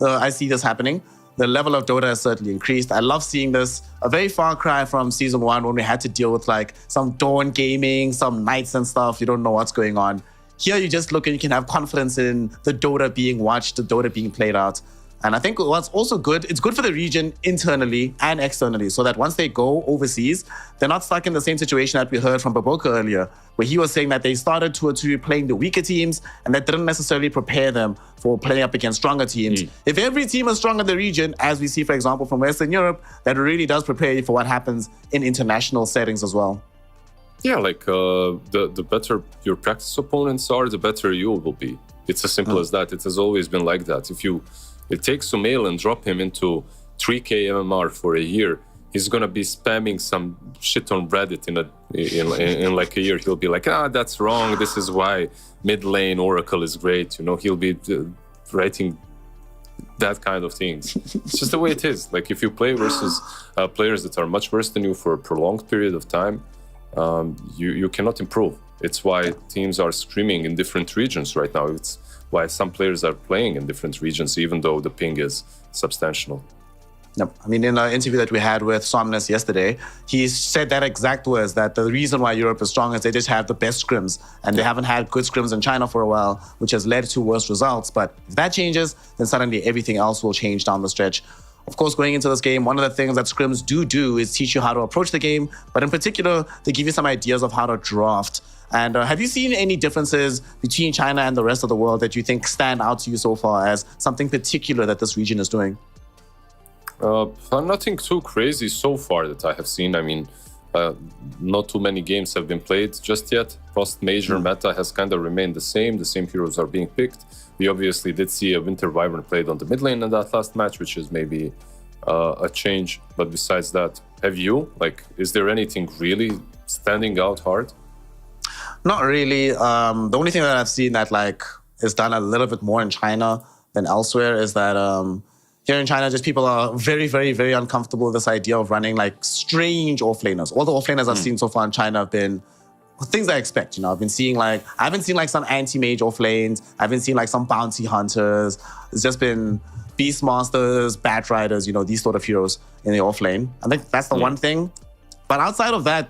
I see this happening. the level of Dota has certainly increased. I love seeing this. A very far cry from season 1 when we had to deal with like some dawn gaming, some nights and stuff. You don't know what's going on. Here you just look and you can have confidence in the Dota being watched, the Dota being played out. And I think what's also good, it's good for the region internally and externally, so that once they go overseas, they're not stuck in the same situation that we heard from Baboka earlier, where he was saying that they started to playing the weaker teams and that didn't necessarily prepare them for playing up against stronger teams. If every team is strong in the region, as we see, for example, from Western Europe, that really does prepare you for what happens in international settings as well. Yeah, like the better your practice opponents are, the better you will be. It's as simple as that. It has always been like that. If you take Sumail and drop him into 3K MMR for a year, he's gonna be spamming some shit on Reddit in like a year. He'll be like, that's wrong. This is why mid lane Oracle is great. You know, he'll be writing that kind of things. It's just the way it is. Like if you play versus players that are much worse than you for a prolonged period of time, you cannot improve. It's why teams are screaming in different regions right now. It's why some players are playing in different regions, even though the ping is substantial. Yep. I mean, in an interview that we had with Somnus yesterday, he said that exact words, that the reason why Europe is strong is they just have the best scrims, and they haven't had good scrims in China for a while, which has led to worse results. But if that changes, then suddenly everything else will change down the stretch. Of course, going into this game, one of the things that scrims do is teach you how to approach the game, but in particular, they give you some ideas of how to draft. And have you seen any differences between China and the rest of the world that you think stand out to you so far as something particular that this region is doing? Nothing too crazy so far that I have seen. I mean, not too many games have been played just yet. Post-major meta has kind of remained the same. The same heroes are being picked. We obviously did see a Winter Wyvern played on the mid lane in that last match, which is maybe a change. But besides that, have you? Like, is there anything really standing out hard? Not really. The only thing that I've seen that like is done a little bit more in China than elsewhere is that here in China, just people are very, very, very uncomfortable with this idea of running like strange offlaners. All the offlaners I've seen so far in China have been things I expect. You know, I haven't seen like some anti-mage offlanes. I haven't seen like some bounty hunters. It's just been Beastmasters, Bat Riders, you know, these sort of heroes in the offlane. I think that's the one thing. But outside of that,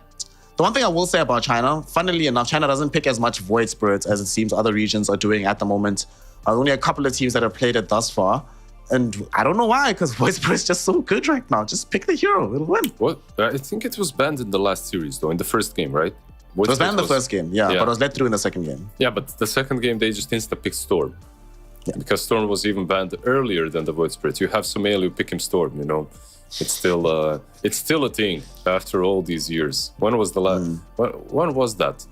the one thing I will say about China, funnily enough, China doesn't pick as much Void Spirits as it seems other regions are doing at the moment. Only a couple of teams that have played it thus far. And I don't know why, because Void Spirit is just so good right now. Just pick the hero, it'll win. What? I think it was banned in the last series, though, in the first game, right? It was banned in the first game, yeah, but it was let through in the second game. Yeah, but the second game, they just insta-picked Storm. Yeah. Because Storm was even banned earlier than the Void Spirit. You have Sumail, you pick him Storm, you know. It's still a thing after all these years. When was the last? When was that?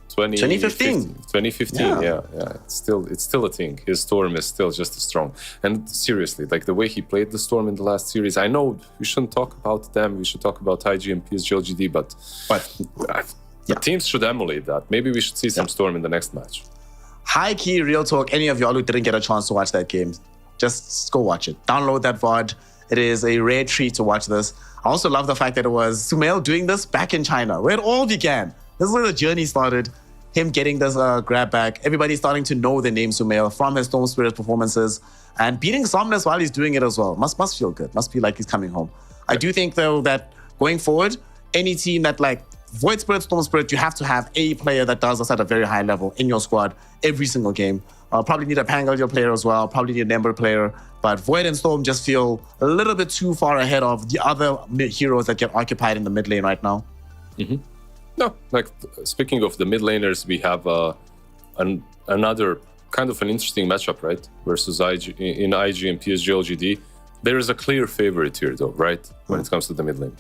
2015. 2015. Yeah. It's still a thing. His Storm is still just as strong. And seriously, like the way he played the Storm in the last series, I know we shouldn't talk about them. We should talk about IG and PSG LGD, but teams should emulate that. Maybe we should see some Storm in the next match. High key, real talk. Any of y'all who didn't get a chance to watch that game, just go watch it. Download that VOD. It is a rare treat to watch this. I also love the fact that it was Sumail doing this back in China, where it all began. This is where the journey started. Him getting this grab back. Everybody starting to know the name Sumail from his Storm Spirit performances. And beating Somnus while he's doing it as well. Must feel good. Must be like he's coming home. I do think, though, that going forward, any team that like Void Spirit, Storm Spirit, you have to have a player that does this at a very high level in your squad every single game. Probably need a Pangaleo player as well. Probably need an Ember player. But Void and Storm just feel a little bit too far ahead of the other heroes that get occupied in the mid lane right now. Mm-hmm. No, like speaking of the mid laners, we have another kind of an interesting matchup, right? Versus IG and PSG LGD. There is a clear favorite here, though, right? When it comes to the mid lane.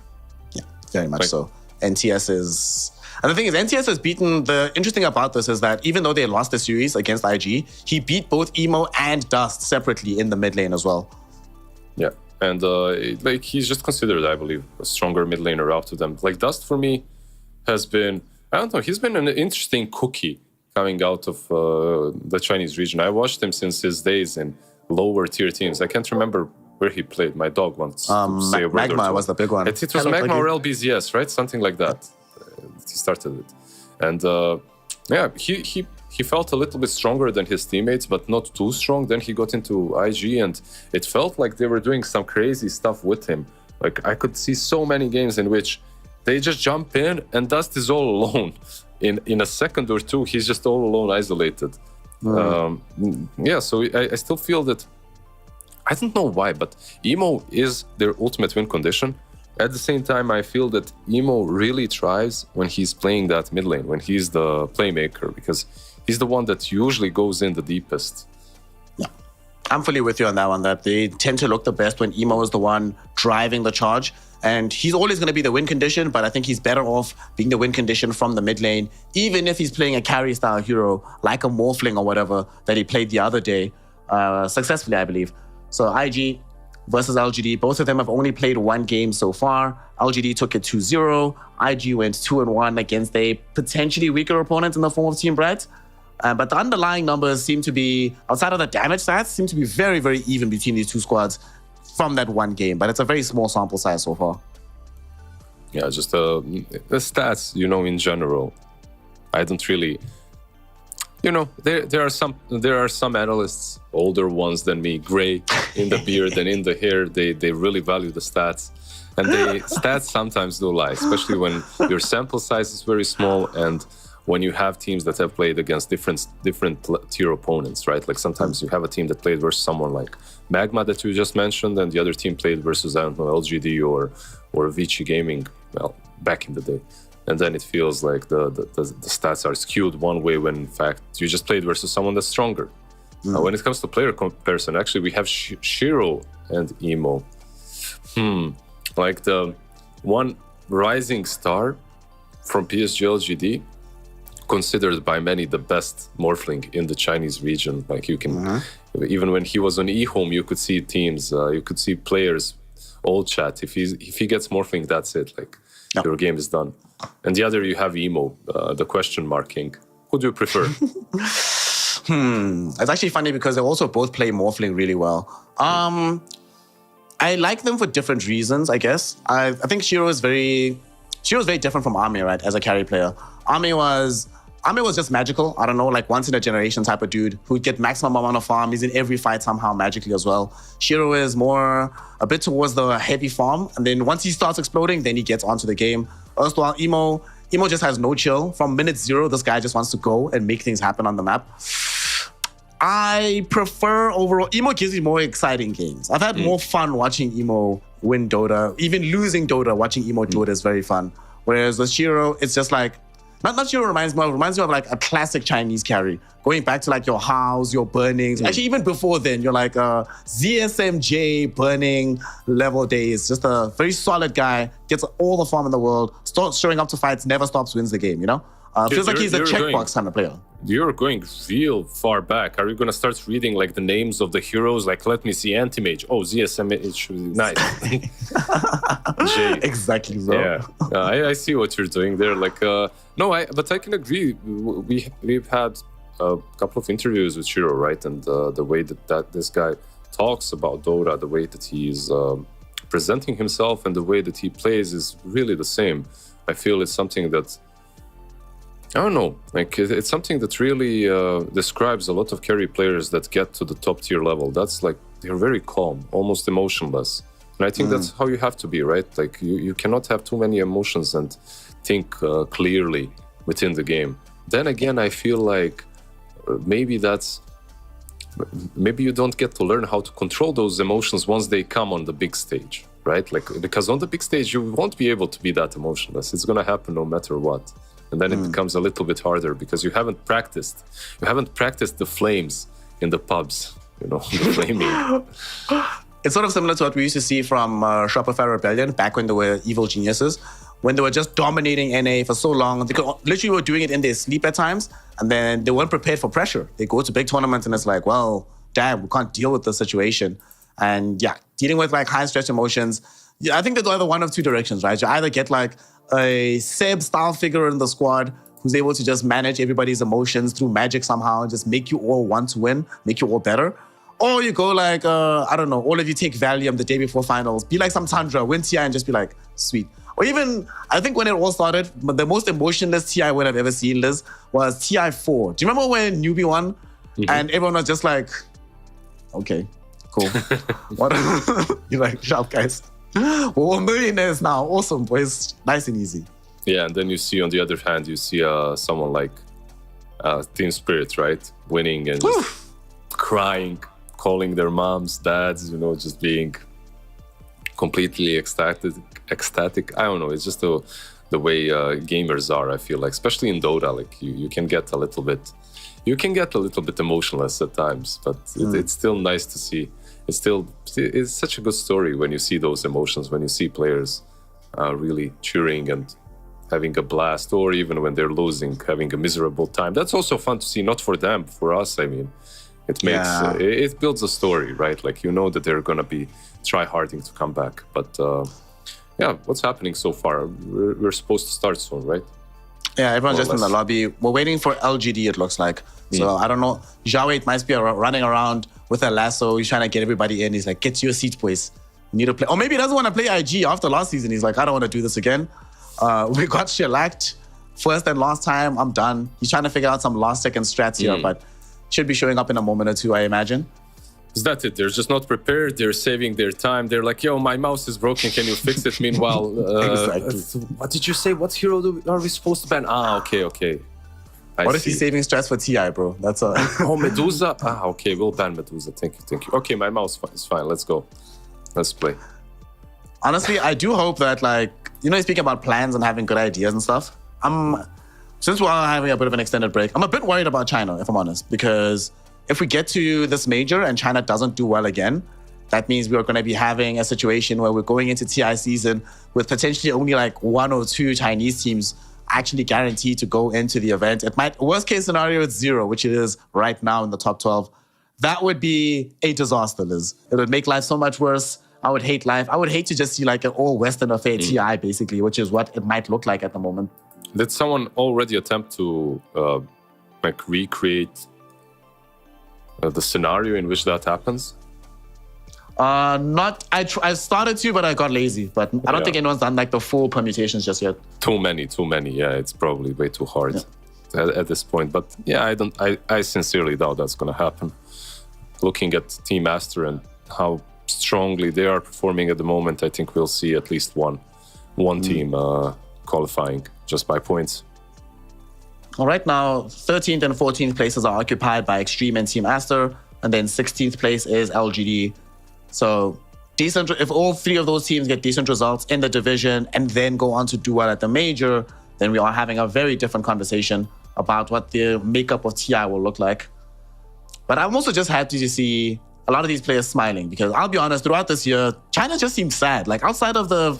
Yeah, very much so. NTS is... And the thing is, NTS has beaten... The interesting about this is that even though they lost the series against IG, he beat both Emo and Dust separately in the mid lane as well. Yeah, and like he's just considered, I believe, a stronger mid laner out of them. Like Dust, for me, has been... I don't know, he's been an interesting cookie coming out of the Chinese region. I watched him since his days in lower tier teams. I can't remember where he played. My dog wants to say a word Magma was the big one. It was Magma or LBZS, right? Something like that. He started it. And Yeah, he felt a little bit stronger than his teammates, but not too strong. Then he got into IG, and it felt like they were doing some crazy stuff with him. Like, I could see so many games in which they just jump in and Dust is all alone. In a second or two, he's just all alone, isolated. Yeah, so I still feel that, I don't know why, but Emo is their ultimate win condition. At the same time, I feel that Emo really thrives when he's playing that mid lane, when he's the playmaker, because he's the one that usually goes in the deepest. Yeah, I'm fully with you on that one, that they tend to look the best when Emo is the one driving the charge. And he's always going to be the win condition, but I think he's better off being the win condition from the mid lane, even if he's playing a carry-style hero, like a Morphling or whatever, that he played the other day, successfully, I believe. So IG versus LGD, both of them have only played one game so far. LGD took it 2-0. IG went 2-1 against a potentially weaker opponent in the form of Team Bright. But the underlying numbers seem to be, outside of the damage stats, seem to be very, very even between these two squads from that one game. But it's a very small sample size so far. Yeah, just the stats, in general, I don't really... there are some analysts, older ones than me, gray in the beard and in the hair. They really value the stats, and stats sometimes do lie, especially when your sample size is very small and when you have teams that have played against different tier opponents, right? Like sometimes you have a team that played versus someone like Magma that you just mentioned, and the other team played versus, I don't know, LGD or Vici Gaming, well, back in the day. And then it feels like the stats are skewed one way when, in fact, you just played versus someone that's stronger. When it comes to player comparison, actually, we have Shiro and Emo. Like the one rising star from PSG LGD, considered by many the best Morphling in the Chinese region. Like you can, even when he was on eHome, you could see teams, you could see players all chat. If he gets Morphling, that's it. Like your game is done. And the other, you have Emo, the question mark king. Who do you prefer? It's actually funny because they also both play Morphling really well. I like them for different reasons, I guess. I think Shiro is very different from Ame, right, as a carry player. Ame was just magical. I don't know, like once in a generation type of dude who'd get maximum amount of farm. He's in every fight somehow magically as well. Shiro is more a bit towards the heavy farm. And then once he starts exploding, then he gets onto the game. While Emo just has no chill. From minute 0, this guy just wants to go and make things happen on the map. I prefer overall, Emo gives me more exciting games. I've had more fun watching Emo win Dota. Even losing Dota, watching Emo Dota is very fun. Whereas with Shiro, it's just like, not Shiro reminds me of like a classic Chinese carry. Going back to like your House, your Burnings. Actually, even before then, you're like ZSMJ Burning level days. Just a very solid guy, gets all the farm in the world, starts showing up to fights, never stops, wins the game, Feels like he's a checkbox kind of player. You're going real far back. Are you going to start reading like the names of the heroes? Like, let me see, Anti-Mage. Oh, ZSMH. Nice. Exactly so. Yeah, I see what you're doing there. Like, but I can agree. We've had a couple of interviews with Shiro, right? And the way that this guy talks about Dota, the way that he's presenting himself and the way that he plays is really the same. I feel it's something that, I don't know, like it's something that really describes a lot of carry players that get to the top tier level. That's like, they're very calm, almost emotionless. And I think that's how you have to be, right? Like you cannot have too many emotions and think clearly within the game. Then again, I feel like maybe you don't get to learn how to control those emotions once they come on the big stage, right? Like, because on the big stage, you won't be able to be that emotionless. It's going to happen no matter what. And then it becomes a little bit harder because you haven't practiced the flames in the pubs, the flaming. It's sort of similar to what we used to see from Shopify Rebellion back when they were evil geniuses, when they were just dominating NA for so long. They literally were doing it in their sleep at times, and then they weren't prepared for pressure. They go to big tournaments and it's like, well, damn, we can't deal with the situation. And yeah, dealing with like high stress emotions. Yeah, I think there's either one of two directions, right? You either get like a Seb style figure in the squad who's able to just manage everybody's emotions through magic somehow and just make you all want to win, make you all better. Or you go like, I don't know, all of you take Valium the day before finals, be like some Tundra, win TI and just be like, sweet. Or even, I think when it all started, the most emotionless TI win I've ever seen, Liz, was TI4. Do you remember when Newbie won? And everyone was just like, okay, cool. What? You're like, sharp guys. We're millionaires now. Awesome, boys. Nice and easy. Yeah, and then you see on the other hand, you see someone like Team Spirit, right? Winning and just crying, calling their moms, dads, you know, just being completely ecstatic. I don't know. It's just the way gamers are, I feel like, especially in Dota, like you can get a little bit emotionless at times, but it's still nice to see. It's such a good story when you see those emotions, when you see players really cheering and having a blast, or even when they're losing, having a miserable time. That's also fun to see, not for them, for us. I mean, it makes it builds a story, right? Like, you know that they're gonna be try-harding to come back. But yeah, what's happening so far? We're supposed to start soon, right? Yeah, everyone's just in the lobby. We're waiting for LGD, it looks like. So I don't know. Jawed might be running around with a lasso. He's trying to get everybody in. He's like, get to your seat, boys. You need to play. Or maybe he doesn't want to play IG after last season. He's like, I don't want to do this again. We got shellacked first and last time. I'm done. He's trying to figure out some last second strats here, but should be showing up in a moment or two, I imagine. Is that it? They're just not prepared. They're saving their time. They're like, yo, my mouse is broken. Can you fix it? Meanwhile, what did you say? What hero are we supposed to ban? Okay. What if he's saving strats for TI, bro? That's a... Oh, Medusa? Okay, we'll ban Medusa. Thank you. Okay, my mouse is fine. Let's go. Let's play. Honestly, I do hope that, like, you know, speaking about plans and having good ideas and stuff, since we're having a bit of an extended break, I'm a bit worried about China, if I'm honest, because if we get to this major and China doesn't do well again, that means we're going to be having a situation where we're going into TI season with potentially only like 1 or 2 Chinese teams actually guaranteed to go into the event. It might, worst case scenario, it's 0, which it is right now in the top 12. That would be a disaster, Liz. It would make life so much worse. I would hate life. I would hate to just see like an all Western affair TI, basically, which is what it might look like at the moment. Did someone already attempt to like recreate the scenario in which that happens? I started to, but I got lazy. But I don't think anyone's done like the full permutations just yet. Too many. Yeah, it's probably way too hard at this point. But yeah, I sincerely doubt that's going to happen. Looking at Team Master and how strongly they are performing at the moment, I think we'll see at least one team qualifying just by points. All right, now 13th and 14th places are occupied by Extreme and Team Aster, and then 16th place is LGD. So decent. If all 3 of those teams get decent results in the division and then go on to do well at the major, then we are having a very different conversation about what the makeup of TI will look like. But I'm also just happy to see a lot of these players smiling, because I'll be honest, throughout this year, China just seems sad. Like, outside of the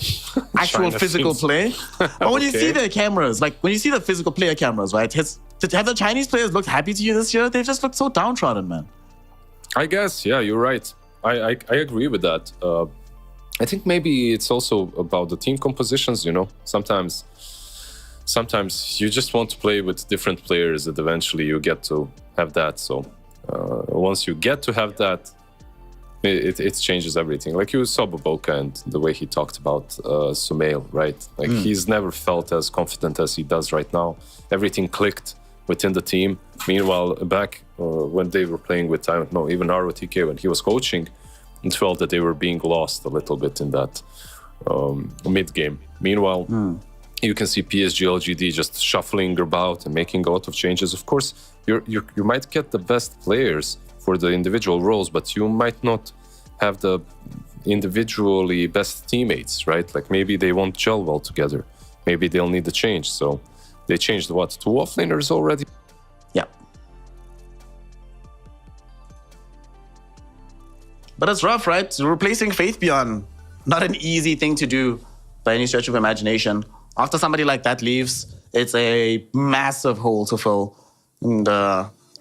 actual physical play, but when you see their cameras, like when you see the physical player cameras, right? Have the Chinese players looked happy to you this year? They've just looked so downtrodden, man. I guess, yeah, you're right. I agree with that. I think maybe it's also about the team compositions, you know. Sometimes you just want to play with different players, and eventually you get to have that. So once you get to have that, it changes everything. Like you saw Boboka and the way he talked about Sumail, right? Like he's never felt as confident as he does right now. Everything clicked within the team. Meanwhile, back when they were playing with, I don't know, even ROTK, when he was coaching, it felt that they were being lost a little bit in that mid-game. Meanwhile, you can see PSG LGD just shuffling about and making a lot of changes. Of course, you might get the best players for the individual roles, but you might not have the individually best teammates, right? Like maybe they won't gel well together. Maybe they'll need a change. So they changed 2 offlaners already? Yeah. But it's rough, right? Replacing Faith Beyond, not an easy thing to do by any stretch of imagination. After somebody like that leaves, it's a massive hole to fill. And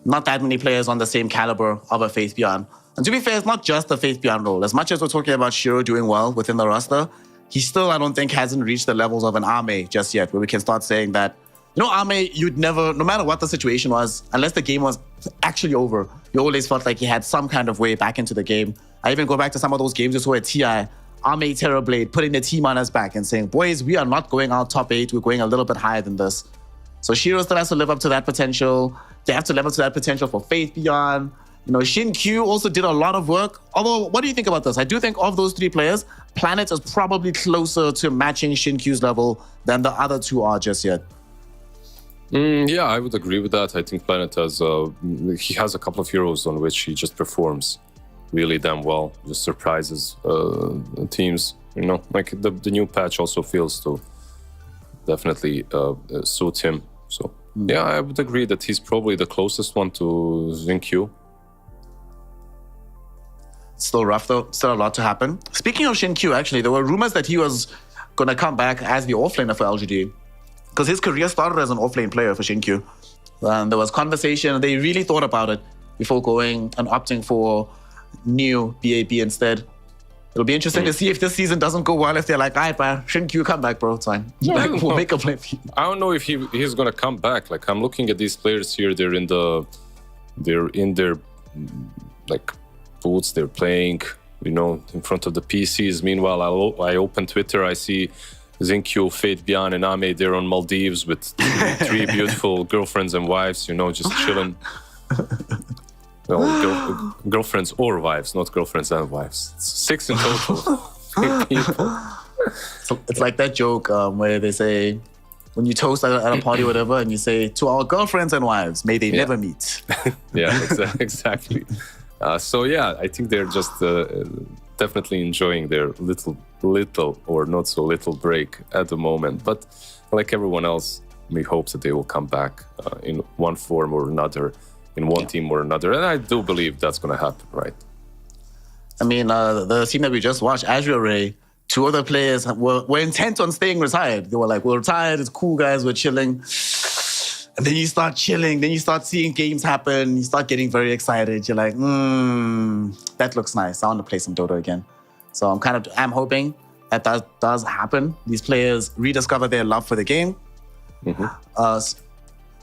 not that many players on the same caliber of a Faith Beyond. And to be fair, it's not just the Faith Beyond role. As much as we're talking about Shiro doing well within the roster, he still, I don't think, hasn't reached the levels of an Ame just yet, where we can start saying that, you know, Ame, you'd never, no matter what the situation was, unless the game was actually over, you always felt like he had some kind of way back into the game. I even go back to some of those games you saw at TI, Ame Terrorblade putting the team on his back and saying, boys, we are not going out top 8. We're going a little bit higher than this. So Shiro still has to live up to that potential. They have to live up to that potential for Faith Beyond. You know, Shin Q also did a lot of work. Although, what do you think about this? I do think of those 3 players, Planet is probably closer to matching Shin Q's level than the other 2 are just yet. Yeah, I would agree with that. I think Planet has he has a couple of heroes on which he just performs really damn well, just surprises teams. You know, like the new patch also feels to definitely suit him. So yeah, I would agree that he's probably the closest one to Xinkyu. Still rough though, still a lot to happen. Speaking of Shin Q, actually, there were rumors that he was going to come back as the offlaner for LGD. Because his career started as an offlane player for Shin Q. And there was conversation, they really thought about it before going and opting for new BAB instead. It'll be interesting to see if this season doesn't go well, if they're like, all right, bro, shouldn't you come back, bro? It's fine. Yeah, like, we'll make a play for you. I don't know if he's gonna come back. Like, I'm looking at these players here. They're in their like booths. They're playing, you know, in front of the PCs. Meanwhile, I open Twitter. I see Xinkyu, Fate Bian, and Ame. They're on Maldives with 3 beautiful girlfriends and wives. You know, just chilling. Well, girlfriends or wives, not girlfriends and wives. It's 6 in total. People. So it's like that joke where they say, when you toast at a party or whatever, and you say, to our girlfriends and wives, may they never meet. Yeah, exactly. So yeah, I think they're just definitely enjoying their little or not so little break at the moment. But like everyone else, we hope that they will come back in one form or another, in one team or another. And I do believe that's going to happen, right? I mean, the team that we just watched, Azure Ray, 2 other players were intent on staying retired. They were like, we're retired, it's cool, guys, we're chilling. And then you start chilling, then you start seeing games happen, you start getting very excited. You're like, that looks nice. I want to play some Dota again. So I'm hoping that does happen. These players rediscover their love for the game.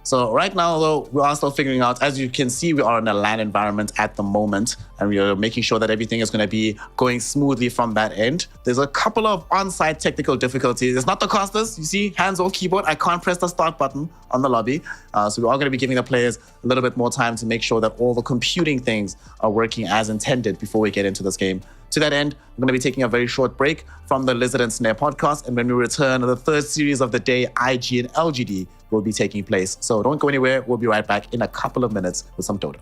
So right now, though, we are still figuring out, as you can see, we are in a LAN environment at the moment, and we are making sure that everything is going to be going smoothly from that end. There's a couple of on-site technical difficulties. It's not the casters. You see, hands off keyboard. I can't press the start button on the lobby. So we are going to be giving the players a little bit more time to make sure that all the computing things are working as intended before we get into this game. To that end, we're going to be taking a very short break from the Lizard and Snare podcast. And when we return, the 3rd series of the day, IG and LGD, will be taking place. So don't go anywhere. We'll be right back in a couple of minutes with some Dota.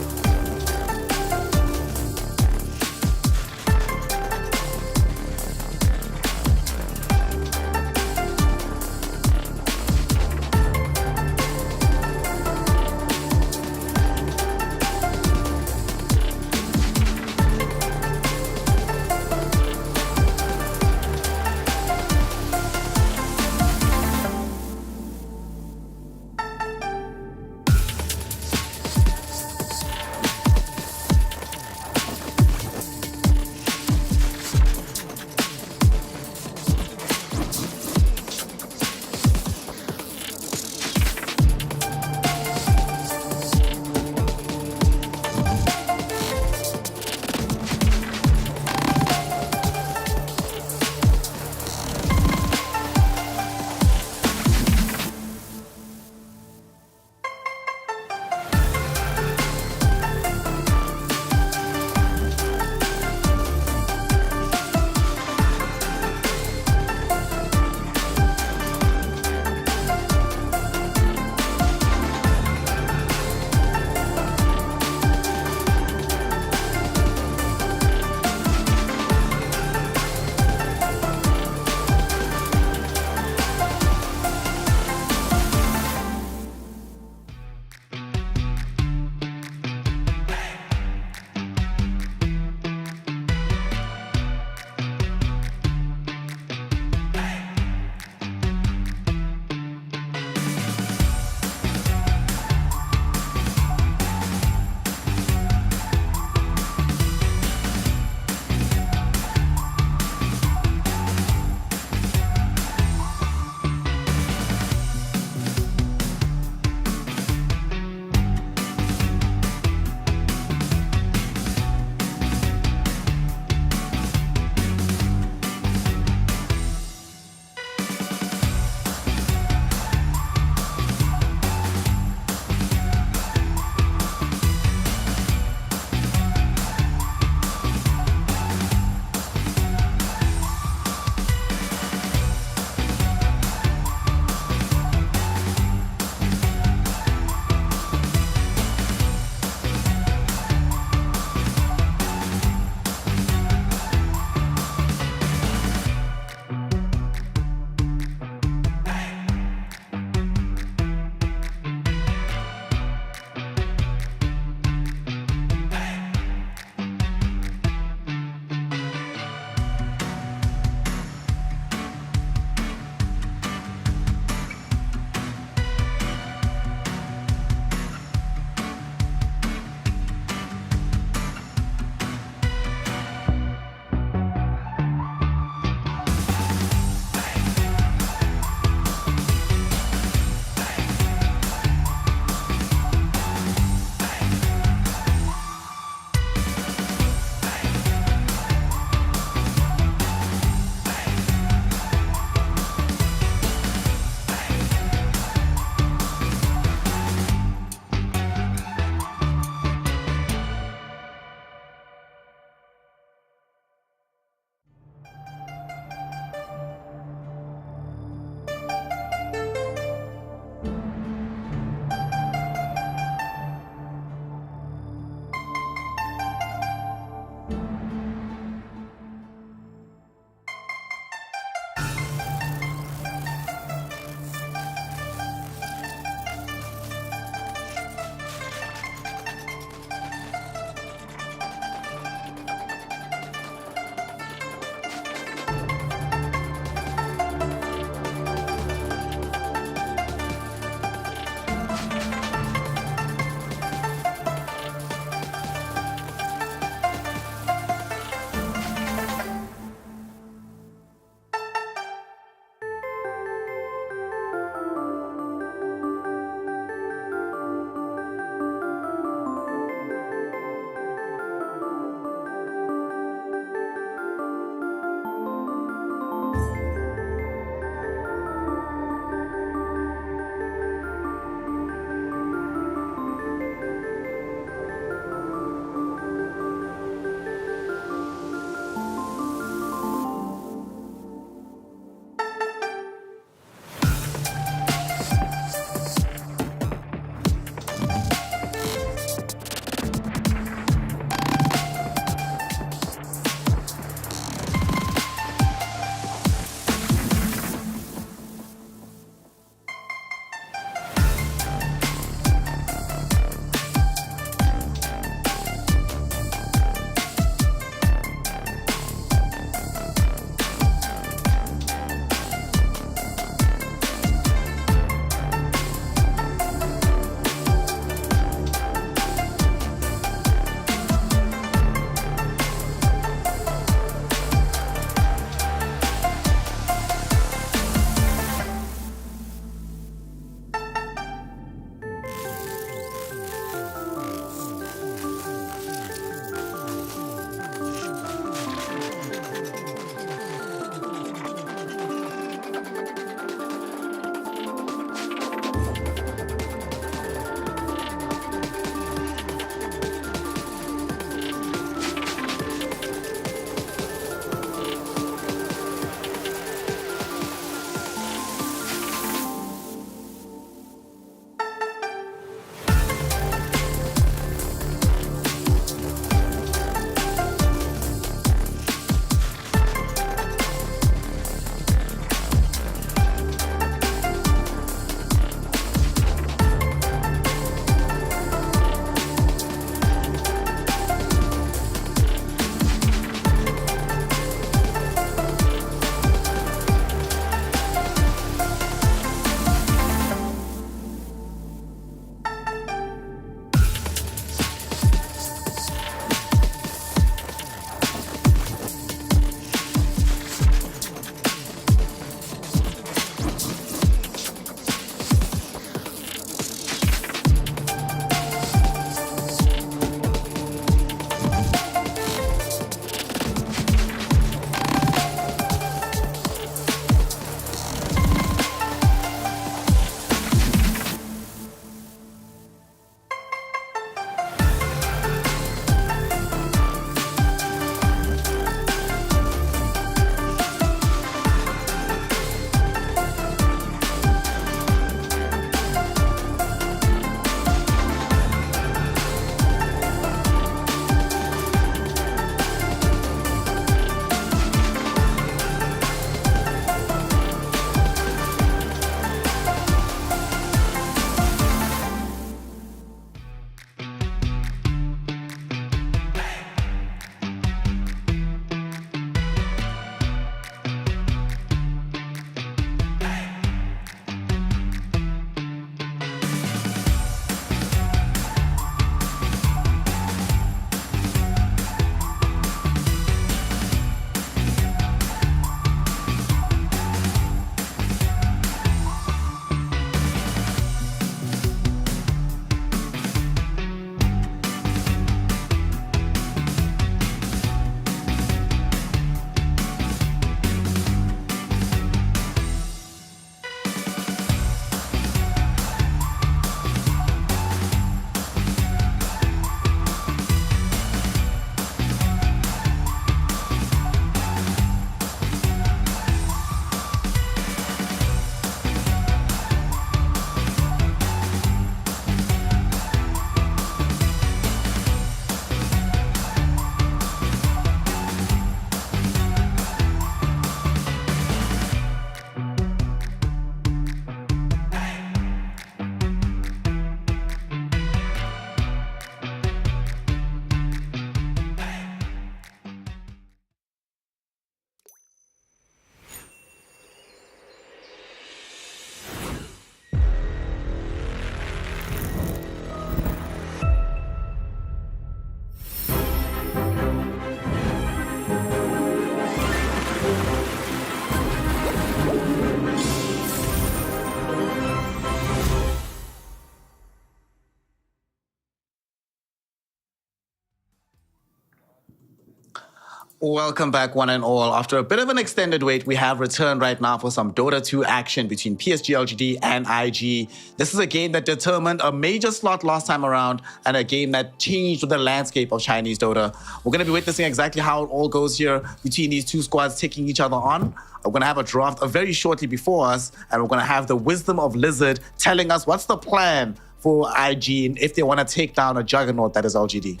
Welcome back, one and all. After a bit of an extended wait, we have returned right now for some Dota 2 action between PSG LGD and IG. This is a game that determined a major slot last time around and a game that changed the landscape of Chinese Dota. We're going to be witnessing exactly how it all goes here between these two squads taking each other on. We're going to have a draft very shortly before us, and we're going to have the wisdom of Lizard telling us what's the plan for IG and if they want to take down a juggernaut that is LGD.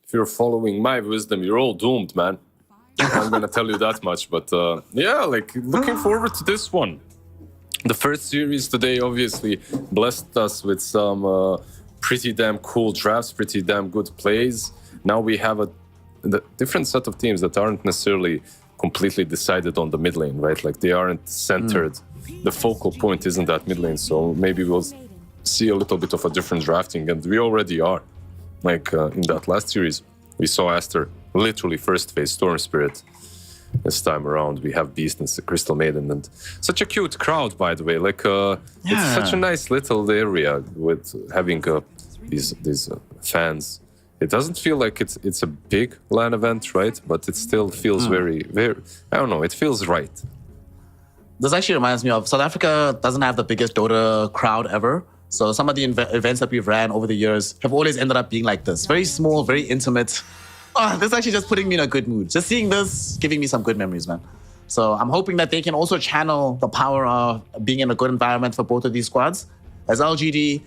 If you're following my wisdom, you're all doomed, man. I'm gonna tell you that much, but yeah, like looking forward to this one. The first series today obviously blessed us with some pretty damn cool drafts, pretty damn good plays. Now we have a different set of teams that aren't necessarily completely decided on the mid lane, right? Like they aren't centered. The focal point isn't that mid lane, so maybe we'll see a little bit of a different drafting, and we already are. Like in that last series, we saw Aster literally first phase Storm Spirit. This time around, we have Beast and Crystal Maiden, and such a cute crowd, by the way. Like it's such a nice little area with having these fans. It doesn't feel like it's a big LAN event, right? But it still feels very, I don't know, it feels right. This actually reminds me of South Africa doesn't have the biggest Dota crowd ever. So some of the events that we've ran over the years have always ended up being like this. Very small, very intimate. This is actually just putting me in a good mood. Just seeing this, giving me some good memories, man. So I'm hoping that they can also channel the power of being in a good environment for both of these squads. As LGD,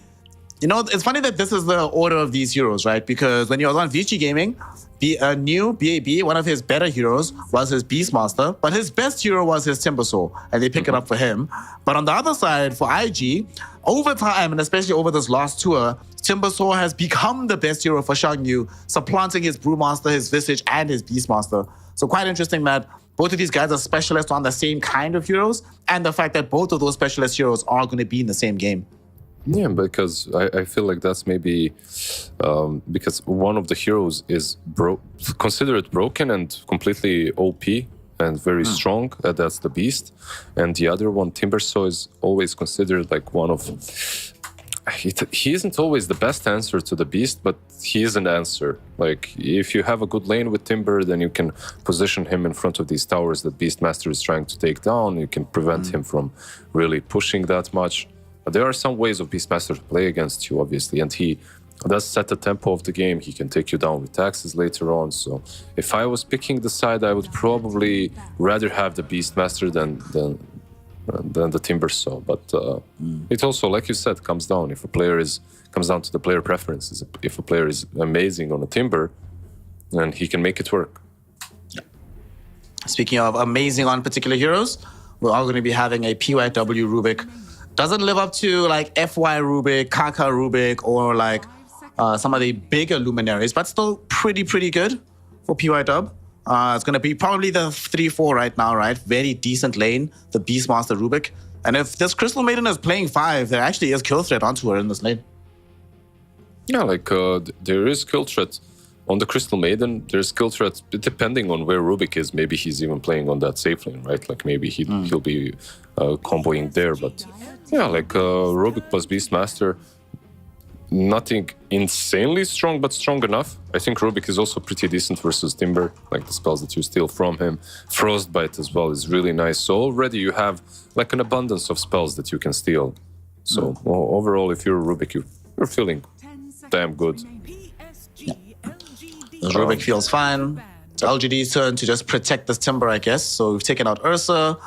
you know, it's funny that this is the order of these heroes, right? Because when you was on VG Gaming, new BAB, one of his better heroes was his Beastmaster, but his best hero was his Timbersaw, and they pick it up for him. But on the other side, for IG, over time, and especially over this last tour, Timbersaw has become the best hero for Shangyu, supplanting his Brewmaster, his Visage, and his Beastmaster. So quite interesting that both of these guys are specialists on the same kind of heroes, and the fact that both of those specialist heroes are going to be in the same game. Yeah, because I feel like that's maybe because one of the heroes is considered broken and completely OP and very strong. That's the Beast. And the other one, Timbersaw, is always considered like one of... He isn't always the best answer to the Beast, but he is an answer. Like, if you have a good lane with Timber, then you can position him in front of these towers that Beastmaster is trying to take down. You can prevent him from really pushing that much. But there are some ways of Beastmaster to play against you, obviously, and he does set the tempo of the game. He can take you down with taxes later on. So if I was picking the side, I would probably rather have the Beastmaster than the Timbersaw. But it also, like you said, comes down. If a player comes down to the player preferences. If a player is amazing on a Timber, then he can make it work. Speaking of amazing on particular heroes, we're all going to be having a PYW Rubik. Doesn't live up to like FY Rubik, Kaka Rubik, or like some of the bigger luminaries, but still pretty good for PYW. It's going to be probably the 3-4 right now, right? Very decent lane, the Beastmaster Rubik. And if this Crystal Maiden is playing 5, there actually is kill threat onto her in this lane. Yeah, like there is kill threat on the Crystal Maiden. There's skill threats depending on where Rubik is. Maybe he's even playing on that safe lane, right? Like maybe he'll be comboing there. But yeah, like Rubik plus Beastmaster, nothing insanely strong, but strong enough. I think Rubik is also pretty decent versus Timber, like the spells that you steal from him. Frostbite as well is really nice. So already you have like an abundance of spells that you can steal. So overall, if you're Rubik, you're feeling damn good. Rubik feels fine. It's LGD's turn to just protect this Timber, I guess. So we've taken out Ursa.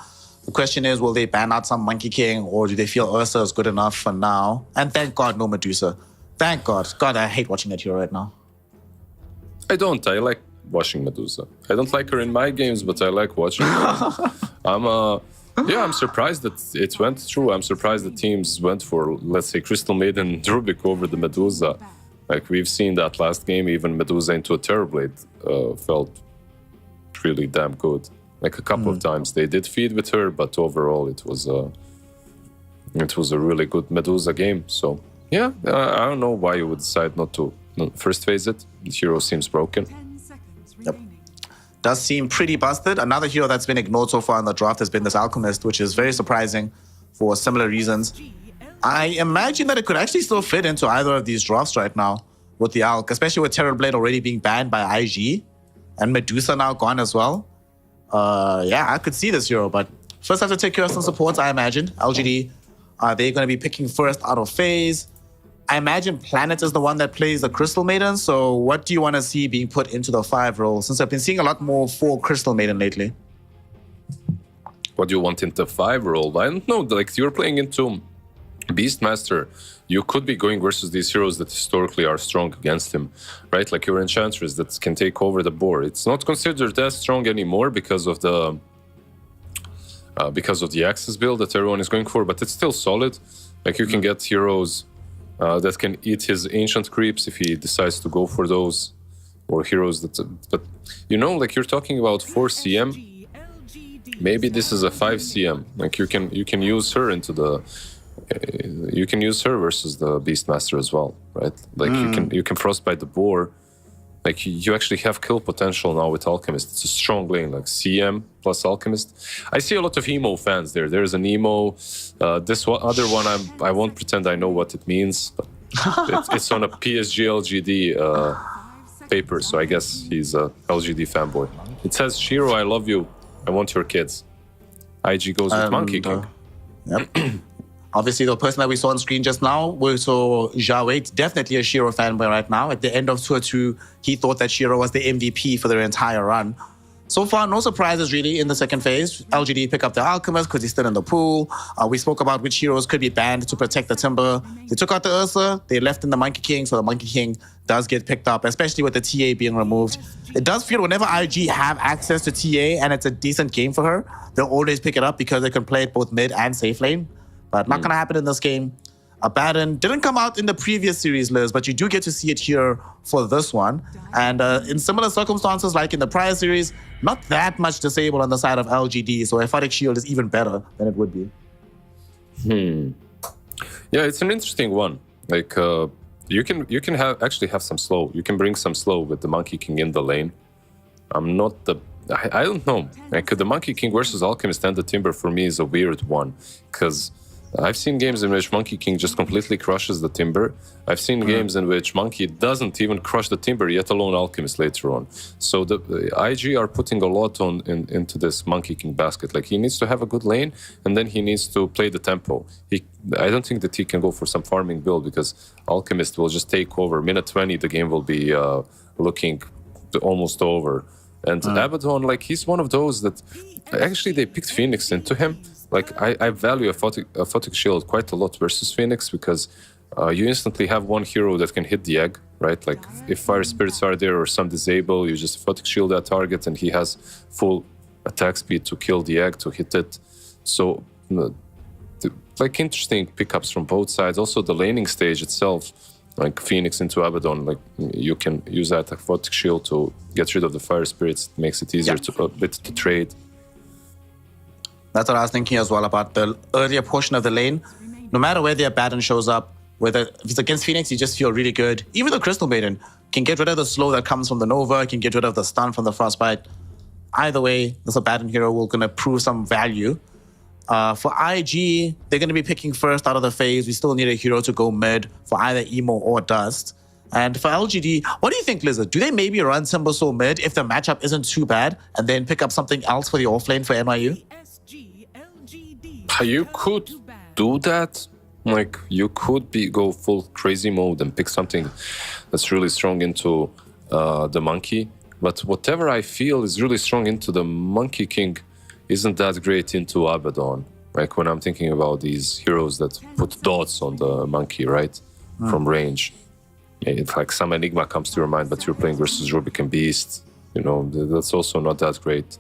The question is, will they ban out some Monkey King, or do they feel Ursa is good enough for now? And thank God, no Medusa. Thank God. God, I hate watching that hero right now. I don't. I like watching Medusa. I don't like her in my games, but I like watching her. I'm surprised that it went through. I'm surprised the teams went for, let's say, Crystal Maiden and Rubik over the Medusa. Like, we've seen that last game, even Medusa into a Terrorblade felt really damn good. Like, a couple of times they did feed with her, but overall it was a really good Medusa game. So, yeah, I don't know why you would decide not to first phase it. The hero seems broken. Yep. Does seem pretty busted. Another hero that's been ignored so far in the draft has been this Alchemist, which is very surprising for similar reasons. I imagine that it could actually still fit into either of these drafts right now with the Alch, especially with Terrorblade already being banned by IG. And Medusa now gone as well. Yeah, I could see this hero, but first I have to take care of some supports, I imagine. LGD, they're going to be picking first out of phase. I imagine Planet is the one that plays the Crystal Maiden, so what do you want to see being put into the 5 role? Since I've been seeing a lot more for Crystal Maiden lately. What do you want into 5 role? I don't know, like you're playing into Beastmaster. You could be going versus these heroes that historically are strong against him, right? Like your Enchantress that can take over the board. It's not considered as strong anymore because of the Axis build that everyone is going for, but it's still solid. Like you can get heroes that can eat his ancient creeps if he decides to go for those, or heroes that. But you know, like you're talking about 4 CM. Maybe this is a 5 CM. Like you can use her into the. You can use her versus the Beastmaster as well, right? Like you can frostbite the boar. Like you actually have kill potential now with Alchemist. It's a strong lane, like CM plus Alchemist. I see a lot of emo fans there. There's an emo. This other one, I won't pretend I know what it means. But it's on a PSG LGD paper, so I guess he's a LGD fanboy. It says, Shiro, I love you. I want your kids. IG goes with Monkey King. Yep. Obviously, the person that we saw on screen just now, we saw Zhao, definitely a Shiro fanboy right now. At the end of Tour 2, he thought that Shiro was the MVP for their entire run. So far, no surprises really in the second phase. LGD pick up the Alchemist because he's still in the pool. We spoke about which heroes could be banned to protect the Timber. They took out the Ursa, they left in the Monkey King, so the Monkey King does get picked up, especially with the TA being removed. It does feel whenever IG have access to TA and it's a decent game for her, they'll always pick it up because they can play it both mid and safe lane. But not going to happen in this game. Abaddon didn't come out in the previous series, Liz, but you do get to see it here for this one. And in similar circumstances, like in the prior series, not that much disabled on the side of LGD, so Aphotic Shield is even better than it would be. Yeah, it's an interesting one. Like you can actually have some slow. You can bring some slow with the Monkey King in the lane. I don't know. Like the Monkey King versus Alchemist and the Timber for me is a weird one because I've seen games in which Monkey King just completely crushes the Timber. I've seen games in which Monkey doesn't even crush the Timber, yet alone Alchemist later on. So the IG are putting a lot into this Monkey King basket. Like he needs to have a good lane, and then he needs to play the tempo. I don't think that he can go for some farming build because Alchemist will just take over. Minute 20, the game will be looking almost over. And Abaddon, like he's one of those that actually they picked Phoenix into him. Like I value Aphotic Shield quite a lot versus Phoenix because you instantly have one hero that can hit the egg, right? Like if Fire Spirits are there or some disable, you just Aphotic Shield that target and he has full attack speed to kill the egg, to hit it. So like interesting pickups from both sides. Also the laning stage itself, like Phoenix into Abaddon, like you can use that Aphotic Shield to get rid of the Fire Spirits. It makes it easier to trade. That's what I was thinking as well about the earlier portion of the lane. No matter where the Abaddon shows up, whether if it's against Phoenix, you just feel really good. Even the Crystal Maiden can get rid of the slow that comes from the Nova, can get rid of the stun from the Frostbite. Either way, this Abaddon hero will going to prove some value. For IG, they're going to be picking first out of the phase. We still need a hero to go mid for either Emo or Dust. And for LGD, what do you think, Lizard? Do they maybe run Timbersaw mid if the matchup isn't too bad and then pick up something else for the offlane for NYU? You could do that. Like you could go full crazy mode and pick something that's really strong into the Monkey. But whatever I feel is really strong into the Monkey King isn't that great into Abaddon. Like when I'm thinking about these heroes that put dots on the Monkey, right? From range. It's like some Enigma comes to your mind, but you're playing versus Rubicon Beast. You know, that's also not that great.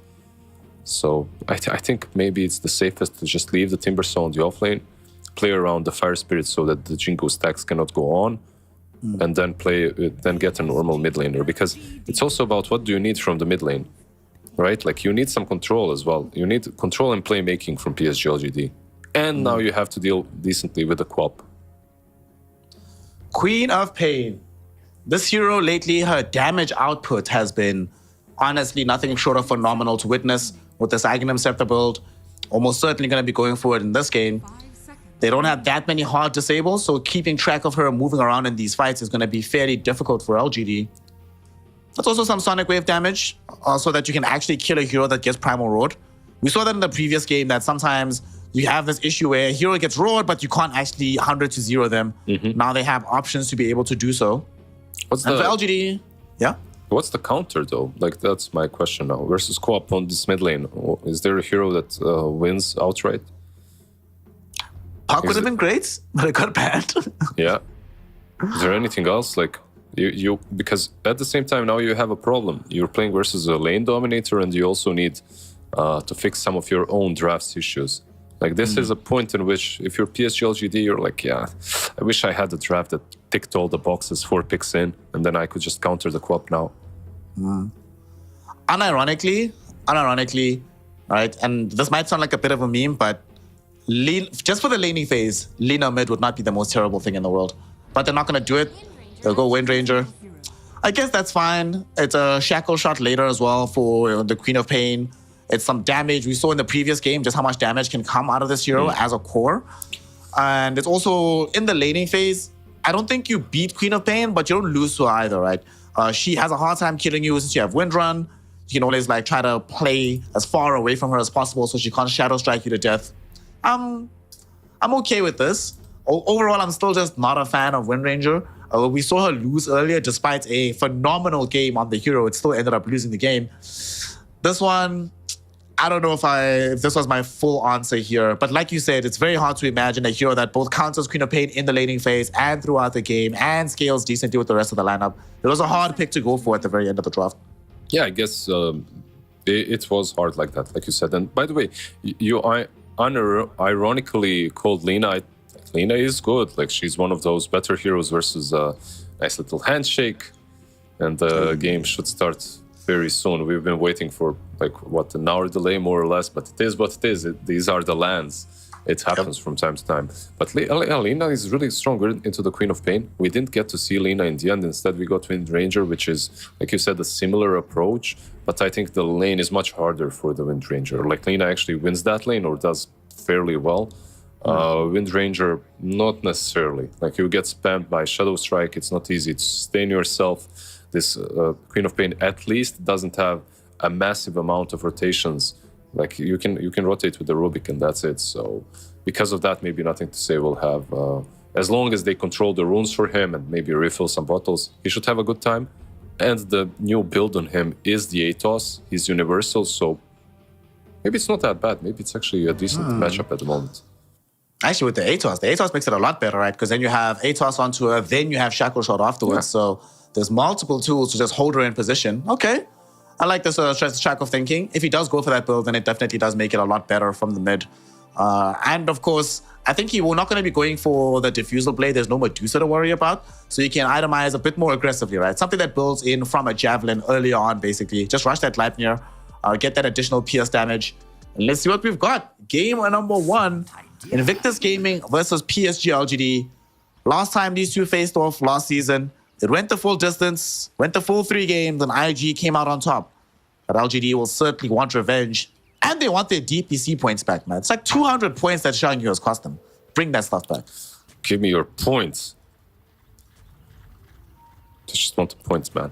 So I think maybe it's the safest to just leave the Timbersaw on the offlane, play around the Fire Spirit so that the Jingu stacks cannot go on, and then get a normal mid laner. Because it's also about what do you need from the mid lane, right? Like you need some control as well. You need control and playmaking from PSG LGD. And now you have to deal decently with the Quap. Queen of Pain. This hero lately, her damage output has been honestly nothing short of phenomenal to witness. With this Aghanim Scepter build, almost certainly going to be going for it in this game. They don't have that many hard disables, so keeping track of her moving around in these fights is going to be fairly difficult for LGD. That's also some Sonic Wave damage, so that you can actually kill a hero that gets Primal Roared. We saw that in the previous game, that sometimes you have this issue where a hero gets roared, but you can't actually 100 to 0 them. Now they have options to be able to do so. And for LGD, yeah? What's the counter, though? Like, that's my question now. Versus co-op on this mid lane, is there a hero that wins outright? Puck would have been great, but it got banned. Yeah. Is there anything else? Like, you because at the same time now you have a problem. You're playing versus a lane dominator, and you also need to fix some of your own drafts issues. Like, this is a point in which, if you're PSG LGD, you're like, yeah, I wish I had a draft that ticked all the boxes, 4 picks in, and then I could just counter the co-op now. Unironically, right, and this might sound like a bit of a meme, but just for the laning phase, Lina mid would not be the most terrible thing in the world. But they're not going to do it. They'll go Wind Ranger. I guess that's fine. It's a shackle shot later as well for the Queen of Pain. It's some damage. We saw in the previous game just how much damage can come out of this hero as a core. And it's also in the laning phase. I don't think you beat Queen of Pain, but you don't lose to her either, right? She has a hard time killing you since you have Wind Run. You can always like try to play as far away from her as possible so she can't Shadow Strike you to death. I'm okay with this. Overall, I'm still just not a fan of Wind Ranger. We saw her lose earlier despite a phenomenal game on the hero. It still ended up losing the game. This one, I don't know if this was my full answer here, but like you said, it's very hard to imagine a hero that both counters Queen of Pain in the laning phase and throughout the game and scales decently with the rest of the lineup. It was a hard pick to go for at the very end of the draft. Yeah, I guess it was hard like that, like you said. And by the way, you ironically called Lina. Lina is good. Like, she's one of those better heroes versus a nice little handshake. And the game should start very soon. We've been waiting for an hour delay more or less, but it is what it is. These are the lands. It happens from time to time. But Lina is really stronger into the Queen of Pain. We didn't get to see Lina in the end. Instead, we got Wind Ranger, which is, like you said, a similar approach. But I think the lane is much harder for the Wind Ranger. Like, Lina actually wins that lane or does fairly well. Wind Ranger, not necessarily. Like, you get spammed by Shadow Strike. It's not easy to sustain yourself. This Queen of Pain at least doesn't have a massive amount of rotations. Like, you can rotate with the Rubik and that's it. So because of that, maybe nothing to say will have. As long as they control the runes for him and maybe refill some bottles, he should have a good time. And the new build on him is the Atos. He's universal, so maybe it's not that bad. Maybe it's actually a decent matchup at the moment. Actually, with the Atos makes it a lot better, right? Because then you have Atos onto her, then you have Shackle Shot afterwards. Yeah. So there's multiple tools to just hold her in position. Okay. I like this track of thinking. If he does go for that build, then it definitely does make it a lot better from the mid. And of course, I think we're not going to be going for the Diffusal Blade. There's no Medusa to worry about. So you can itemize a bit more aggressively, right? Something that builds in from a Javelin earlier on, basically. Just rush that Leipnir, get that additional pierce damage. And let's see what we've got. Game number 1. Invictus Gaming versus PSG LGD. Last time these two faced off last season, it went the full distance, went the full 3 games, and IG came out on top. But LGD will certainly want revenge. And they want their DPC points back, man. It's like 200 points that Shang Yu has cost them. Bring that stuff back. Give me your points. I just want the points, man.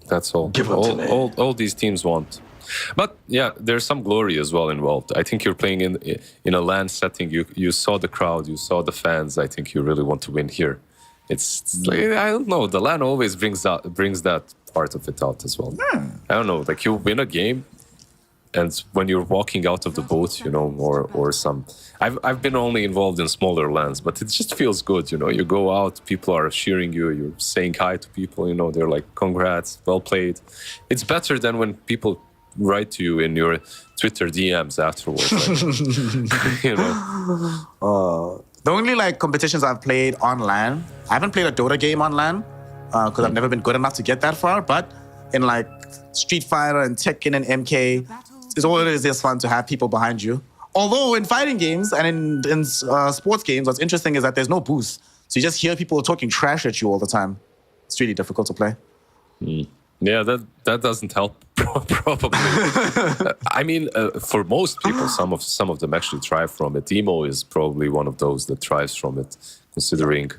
That's all. Give up to me. All these teams want. But yeah, there's some glory as well involved. I think you're playing in a LAN setting. You saw the crowd, you saw the fans. I think you really want to win here. It's like, I don't know. The LAN always brings that part of it out as well. I don't know. Like, you win a game, and when you're walking out of the booth, or some. I've been only involved in smaller LANs, but it just feels good. You go out, people are cheering you. You're saying hi to people. They're like, "Congrats, well played." It's better than when people write to you in your Twitter DMs afterwards. The only competitions I've played on LAN, I haven't played a Dota game on LAN because I've never been good enough to get that far. But in Street Fighter and Tekken and MK, it's always just fun to have people behind you. Although in fighting games and in sports games, what's interesting is that there's no boost, so you just hear people talking trash at you all the time. It's really difficult to play. Yeah, that doesn't help. Probably. I mean, for most people, some of them actually thrive from it. Emo is probably one of those that thrives from it, considering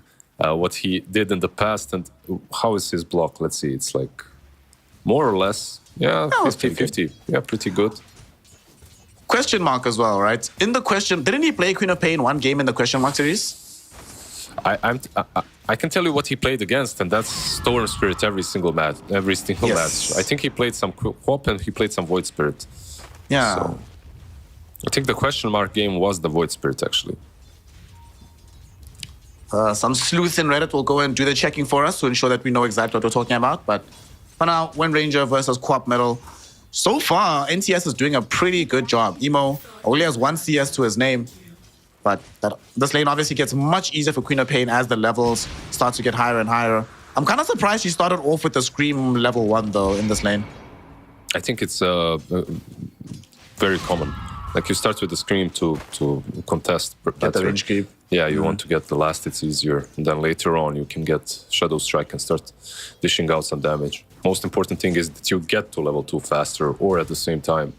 what he did in the past, and how is his block? Let's see. It's like more or less, 50-50. Yeah, pretty good. Question mark as well, right? In the question, didn't he play Queen of Pain one game in the question mark series? I can tell you what he played against, and that's Storm Spirit every single match. Yes. I think he played some Quap and he played some Void Spirit. Yeah. So, I think the question mark game was the Void Spirit, actually. Some sleuths in Reddit will go and do the checking for us to ensure that we know exactly what we're talking about. But for now, Wind Ranger versus Quap Metal. So far, NTS is doing a pretty good job. Emo only has 1 CS to his name. But this lane obviously gets much easier for Queen of Pain as the levels start to get higher and higher. I'm kind of surprised she started off with the Scream level 1, though, in this lane. I think it's very common. Like, you start with the Scream to contest. Get the range creep. Yeah, you want to get the last, it's easier. And then later on, you can get Shadow Strike and start dishing out some damage. Most important thing is that you get to level 2 faster or at the same time.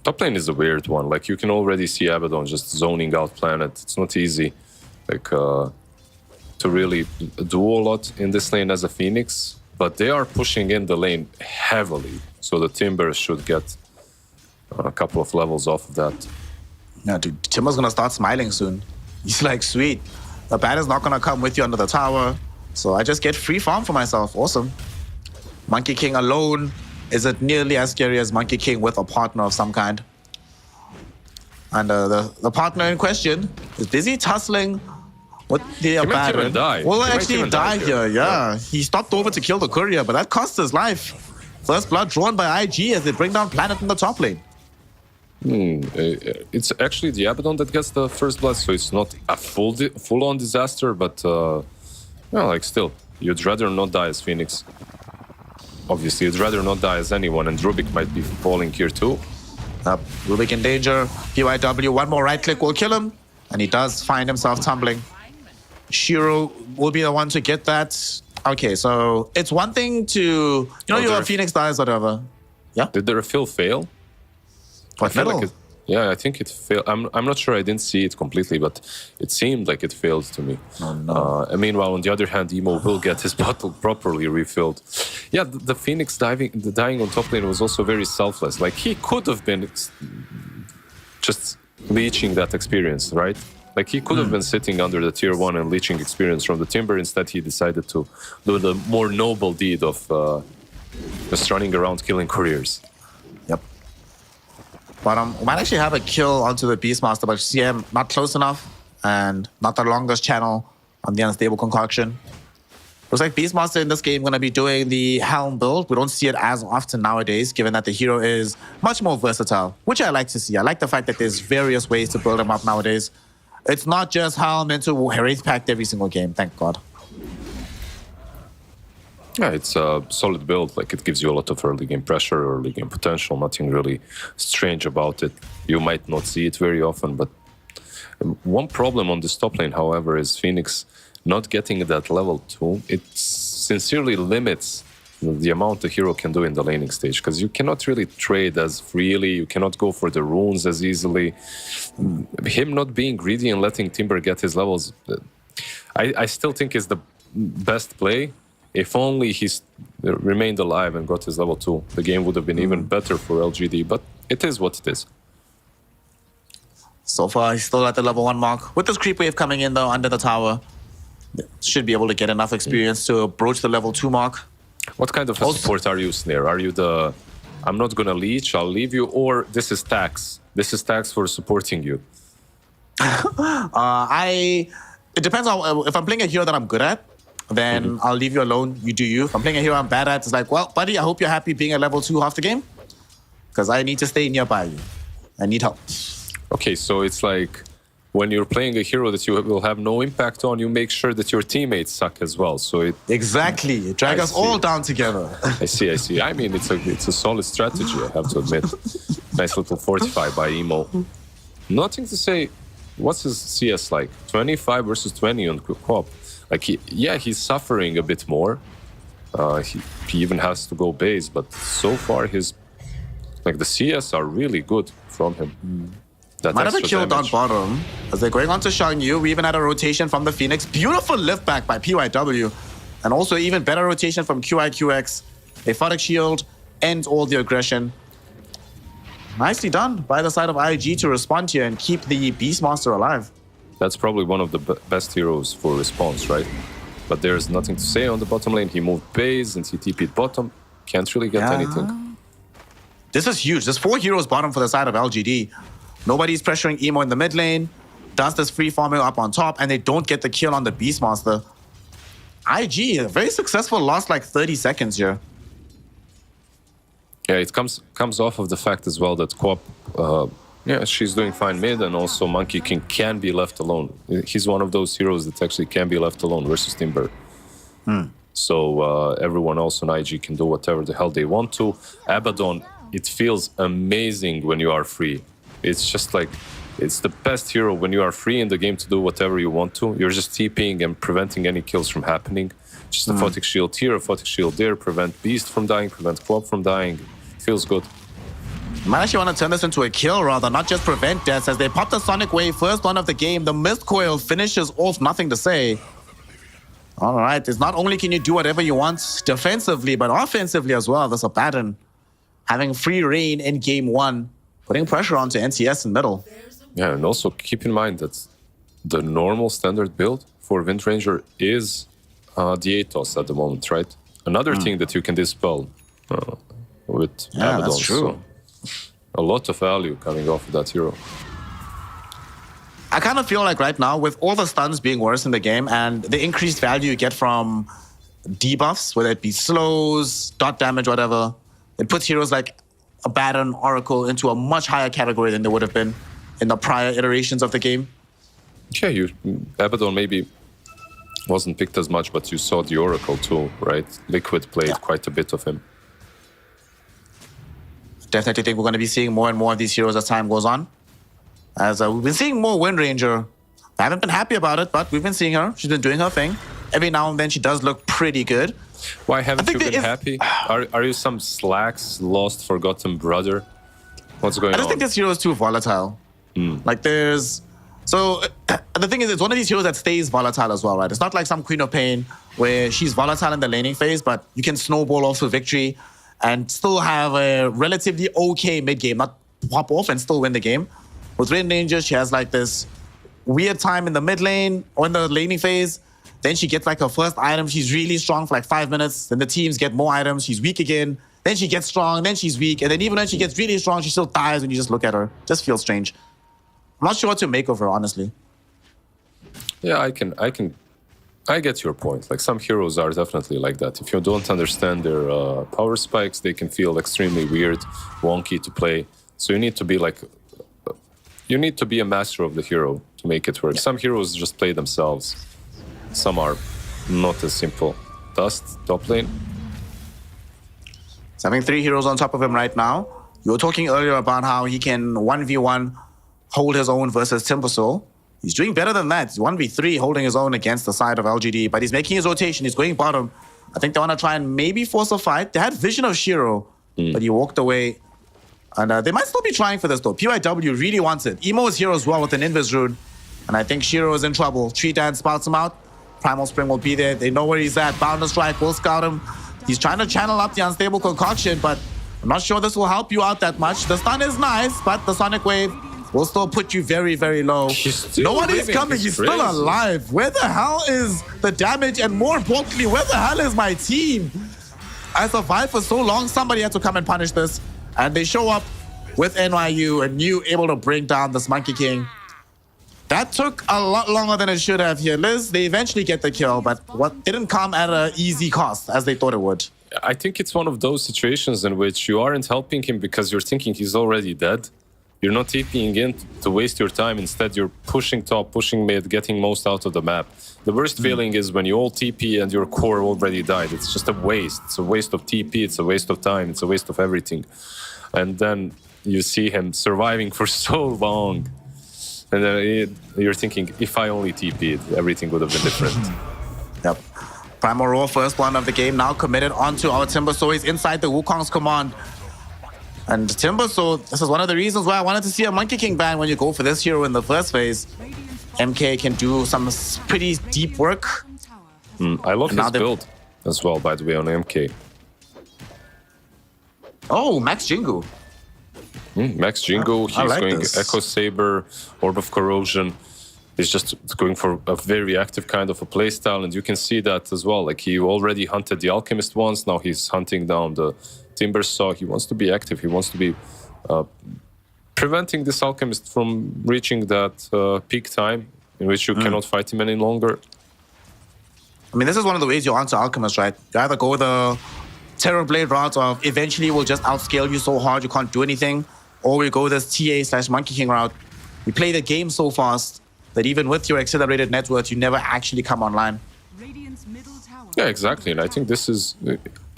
Top lane is a weird one. Like, you can already see Abaddon just zoning out planet. It's not easy, like, to really do a lot in this lane as a Phoenix. But they are pushing in the lane heavily, so the Timber should get a couple of levels off of that. Yeah, dude, Timber's gonna start smiling soon. He's like, sweet. The bat is not gonna come with you under the tower, so I just get free farm for myself. Awesome. Monkey King alone isn't nearly as scary as Monkey King with a partner of some kind. And the partner in question is busy tussling with the might even die. Well, He might actually even die die here, here. yeah. He stopped over to kill the courier, but that cost his life. First blood drawn by IG as they bring down Planet in the top lane. It's actually the Abaddon that gets the first blood, so it's not a full-on disaster, but like, still, you'd rather not die as Phoenix. Obviously, you'd rather not die as anyone, and Rubik might be falling here too. Rubik in danger. PYW, one more right click will kill him, and he does find himself tumbling. Shiro will be the one to get that. Okay, so it's one thing to, your Phoenix dies, whatever. Yeah? Did the refill fail? What, feel middle? like I think it failed. I'm not sure. I didn't see it completely, but it seemed like it failed to me. Oh, no. Meanwhile, on the other hand, Emo will get his bottle properly refilled. Yeah, the Phoenix dying on top lane was also very selfless. Like, he could have been just leeching that experience, right? Like, he could have been sitting under the tier 1 and leeching experience from the Timber. Instead, he decided to do the more noble deed of just running around killing couriers. Yep. But we might actually have a kill onto the Beastmaster, but CM not close enough and not the longest channel on the unstable concoction. Looks like Beastmaster in this game going to be doing the Helm build. We don't see it as often nowadays, given that the hero is much more versatile, which I like to see. I like the fact that there's various ways to build him up nowadays. It's not just Helm into Wraith Pact every single game, thank God. Yeah, it's a solid build. Like, it gives you a lot of early game pressure, early game potential. Nothing really strange about it. You might not see it very often, but one problem on this top lane, however, is Phoenix not getting that level 2. It sincerely limits the amount the hero can do in the laning stage, because you cannot really trade as freely, you cannot go for the runes as easily. Him not being greedy and letting Timber get his levels, I still think is the best play. If only he's remained alive and got his level 2, the game would have been even better for LGD, but it is what it is. So far, he's still at the level 1 mark. With this creep wave coming in, though, under the tower, should be able to get enough experience to approach the level 2 mark. What kind of a support are you, Snare? Are you the, I'm not gonna leech, I'll leave you, or this is tax? This is tax for supporting you. It depends on, if I'm playing a hero that I'm good at, then I'll leave you alone, you do you. If I'm playing a hero I'm bad at, it's like, well, buddy, I hope you're happy being at level 2 half the game, because I need to stay nearby you. I need help. Okay, so it's like, when you're playing a hero that you will have no impact on, you make sure that your teammates suck as well. So it Exactly. Drag us all down together. I see. I mean, it's a solid strategy, I have to admit. Nice little fortify by Emo. Nothing to say, what's his CS like? 25 versus 20 on Quap. Like, he's suffering a bit more. He even has to go base, but so far the CS are really good from him. That Might have a extra kill down damage. bottom as they're going on to Shang Yu. We even had a rotation from the Phoenix. Beautiful lift back by PYW. And also even better rotation from QIQX. A Photic Shield ends all the aggression. Nicely done by the side of IG to respond here and keep the Beastmaster alive. That's probably one of the best heroes for response, right? But there's nothing to say on the bottom lane. He moved base and he TP'd bottom. Can't really get anything. This is huge. There's 4 heroes bottom for the side of LGD. Nobody's pressuring Emo in the mid lane. Dust is free farming up on top, and they don't get the kill on the Beastmaster. IG, a very successful, lost like 30 seconds here. Yeah, it comes off of the fact as well that Quap, she's doing fine mid, and also Monkey King can be left alone. He's one of those heroes that actually can be left alone versus Timber. So everyone else on IG can do whatever the hell they want to. Abaddon, it feels amazing when you are free. It's just like, it's the best hero when you are free in the game to do whatever you want to. You're just TPing and preventing any kills from happening. Just a Photic Shield here, a Photic Shield there, prevent Beast from dying, prevent Quap from dying. Feels good. You might actually want to turn this into a kill rather, not just prevent deaths. As they pop the Sonic Wave, first one of the game, the Mist Coil finishes off, nothing to say. All right, it's not only can you do whatever you want defensively, but offensively as well. There's a pattern. Having free reign in game 1, putting pressure onto NCS in middle. Yeah, and also keep in mind that the normal standard build for Wind Ranger is the Atos at the moment, right? Another thing that you can dispel with Abaddon. That's true. So a lot of value coming off of that hero. I kind of feel like right now, with all the stuns being worse in the game and the increased value you get from debuffs, whether it be slows, dot damage, whatever, it puts heroes like Abaddon, Oracle into a much higher category than they would have been in the prior iterations of the game. Yeah, Abaddon maybe wasn't picked as much, but you saw the Oracle too, right? Liquid played quite a bit of him. Definitely think we're going to be seeing more and more of these heroes as time goes on. As we've been seeing more Wind Ranger. I haven't been happy about it, but we've been seeing her. She's been doing her thing. Every now and then she does look pretty good. Why haven't you been happy? Are you some slacks, lost, forgotten brother? What's going on? I just think this hero is too volatile. Like there's... So the thing is, it's one of these heroes that stays volatile as well, right? It's not like some Queen of Pain where she's volatile in the laning phase, but you can snowball off to victory and still have a relatively okay mid-game, not pop off and still win the game. With Wind Ranger, she has like this weird time in the mid lane or in the laning phase. Then she gets like her first item. She's really strong for like 5 minutes. Then the teams get more items. She's weak again. Then she gets strong. Then she's weak. And then even when she gets really strong, she still dies when you just look at her. Just feels strange. I'm not sure what to make of her, honestly. Yeah, I get your point. Like some heroes are definitely like that. If you don't understand their power spikes, they can feel extremely weird, wonky to play. So you need to be like, you need to be a master of the hero to make it work. Yeah. Some heroes just play themselves. Some are not as simple. Dust, top lane. He's having 3 heroes on top of him right now. You were talking earlier about how he can 1v1 hold his own versus Timbersoul. He's doing better than that. He's 1v3 holding his own against the side of LGD, but he's making his rotation. He's going bottom. I think they want to try and maybe force a fight. They had vision of Shiro, but he walked away. And they might still be trying for this though. PYW really wants it. Emo is here as well with an Invis Rune. And I think Shiro is in trouble. Tree Dance spouts him out. Primal Spring will be there. They know where he's at. Boundless Strike will scout him. He's trying to channel up the Unstable Concoction, but I'm not sure this will help you out that much. The stun is nice, but the Sonic Wave will still put you very, very low. Nobody's coming. He's still alive. Where the hell is the damage? And more importantly, where the hell is my team? I survived for so long. Somebody had to come and punish this. And they show up with NYU and you able to bring down this Monkey King. That took a lot longer than it should have here. Liz, they eventually get the kill, but what didn't come at an easy cost as they thought it would. I think it's one of those situations in which you aren't helping him because you're thinking he's already dead. You're not TPing in to waste your time. Instead, you're pushing top, pushing mid, getting most out of the map. The worst feeling is when you all TP and your core already died. It's just a waste. It's a waste of TP. It's a waste of time. It's a waste of everything. And then you see him surviving for so long. And then you're thinking, if I only TP'd, everything would have been different. Yep. Primal Roar, first one of the game, now committed onto our Timbersoul. He's inside the Wukong's command. And Timber, so this is one of the reasons why I wanted to see a Monkey King ban when you go for this hero in the first phase. MK can do some pretty deep work. I love Now his they- build as well, by the way, on MK. Oh, Max Jingu. Max Jingo, I he's like going this. Echo Saber, Orb of Corrosion. He's just going for a very active kind of a playstyle, and you can see that as well. Like, he already hunted the Alchemist once, now he's hunting down the Timber Saw. He wants to be active, he wants to be preventing this Alchemist from reaching that peak time in which you cannot fight him any longer. I mean, this is one of the ways you answer Alchemist, right? You either go the Terrorblade route of eventually will just outscale you so hard you can't do anything, or we go this TA/Monkey King route. We play the game so fast that even with your accelerated net worth, you never actually come online. Yeah, exactly. And I think this is...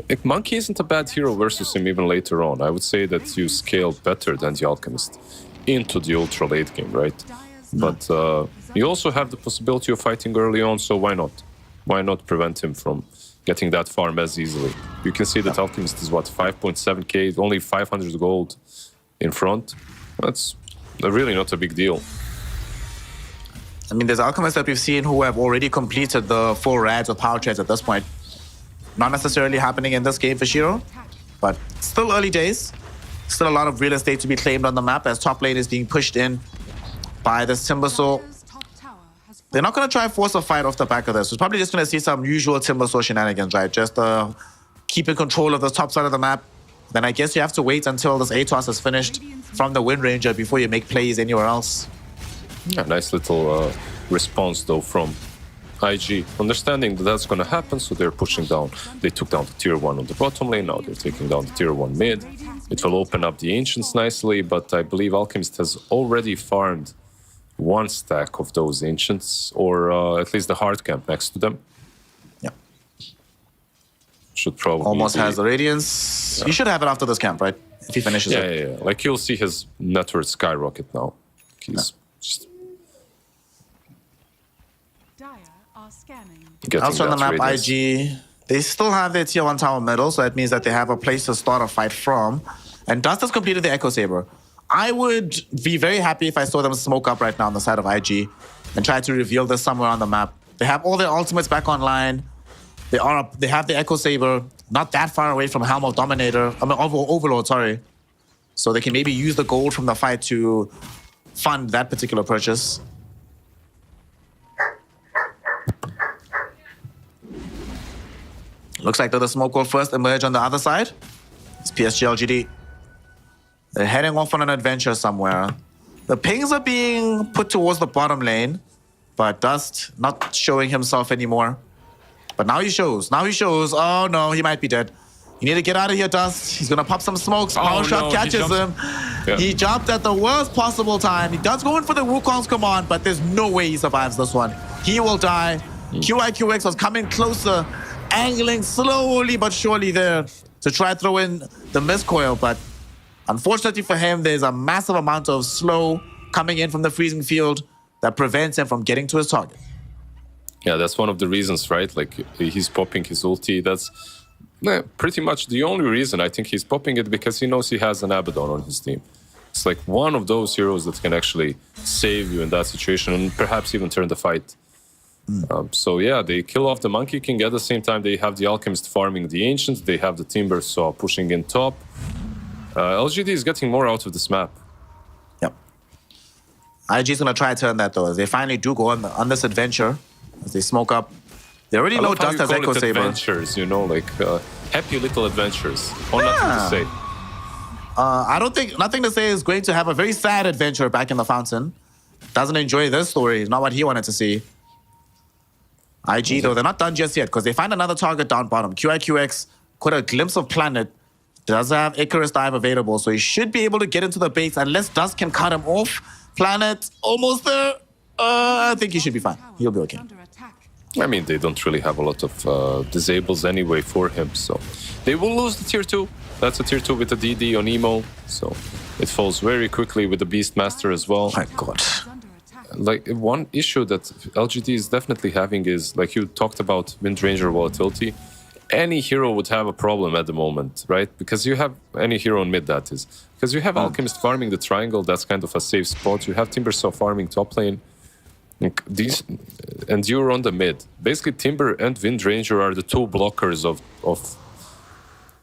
Like, Monkey isn't a bad hero versus him even later on. I would say that you scale better than the Alchemist into the ultra late game, right? But you also have the possibility of fighting early on, so why not? Why not prevent him from getting that farm as easily? You can see that Alchemist is, what, 5.7k, only 500 gold in front. That's really not a big deal. I mean, there's alchemists that we've seen who have already completed the 4 rads or power trades at this point. Not necessarily happening in this game for Shiro, but still early days. Still a lot of real estate to be claimed on the map as top lane is being pushed in by this Timbersaw. They're not going to try and force a fight off the back of this. We're probably just going to see some usual Timbersaw shenanigans, right? Just keeping control of the top side of the map. Then I guess you have to wait until this ATOS is finished from the Wind Ranger before you make plays anywhere else. Yeah, nice little response, though, from IG. Understanding that that's going to happen, so they're pushing down. They took down the tier 1 on the bottom lane, now they're taking down the tier 1 mid. It will open up the Ancients nicely, but I believe Alchemist has already farmed 1 stack of those Ancients, or at least the hard camp next to them. Yeah. Should probably Almost be... has the Radiance. He should have it after this camp, right? If he finishes it. Yeah. Like, you'll see his net worth skyrocket now. He's just getting Also on the that map, radius. IG, they still have their tier 1 tower middle, so that means that they have a place to start a fight from. And Dust has completed the Echo Saber. I would be very happy if I saw them smoke up right now on the side of IG and try to reveal this somewhere on the map. They have all their ultimates back online. They have the Echo Saber, not that far away from Helm of Dominator, Overlord, sorry. So they can maybe use the gold from the fight to fund that particular purchase. Looks like the smoke will first emerge on the other side. It's PSG LGD. They're heading off on an adventure somewhere. The pings are being put towards the bottom lane, but Dust not showing himself anymore. But now he shows. Now he shows. Oh no, he might be dead. You need to get out of here, Dust. He's gonna pop some smokes. Power shot catches him. Yeah. He jumped at the worst possible time. He does go in for the Wukong's command, but there's no way he survives this one. He will die. QIQX was coming closer, angling slowly but surely there to try throw in the miscoil, but unfortunately for him, there's a massive amount of slow coming in from the freezing field that prevents him from getting to his target. Yeah, that's one of the reasons, right? Like, he's popping his ulti. That's pretty much the only reason. I think he's popping it because he knows he has an Abaddon on his team. It's like one of those heroes that can actually save you in that situation and perhaps even turn the fight. So yeah, they kill off the Monkey King. At the same time, they have the Alchemist farming the Ancients. They have the Timber Saw pushing in top. LGD is getting more out of this map. Yep. IG's gonna try to turn that though. As they finally do go on this adventure, as they smoke up. They already know Dust has Echo Saber. Adventures, you know, like happy little adventures. Or nothing to say. I don't think Nothing to Say is going to have a very sad adventure back in the fountain. Doesn't enjoy this story. Not what he wanted to see. IG though, they're not done just yet because they find another target down bottom. QIQX caught a glimpse of Planet. Does have Icarus Dive available, so he should be able to get into the base unless Dust can cut him off. Planet almost there. I think he should be fine. He'll be okay. I mean, they don't really have a lot of disables anyway for him, so they will lose the tier 2. That's a tier 2 with a DD on Emo, so it falls very quickly with the Beastmaster as well. My God. Like, one issue that LGD is definitely having is, like you talked about, Wind Ranger volatility. any hero would have a problem at the moment, right? Because you have any hero in mid, that is. Because you have Alchemist farming the triangle, that's kind of a safe spot. You have Timbersaw farming top lane. Like these, and you're on the mid. Basically, Timber and Windranger are the two blockers of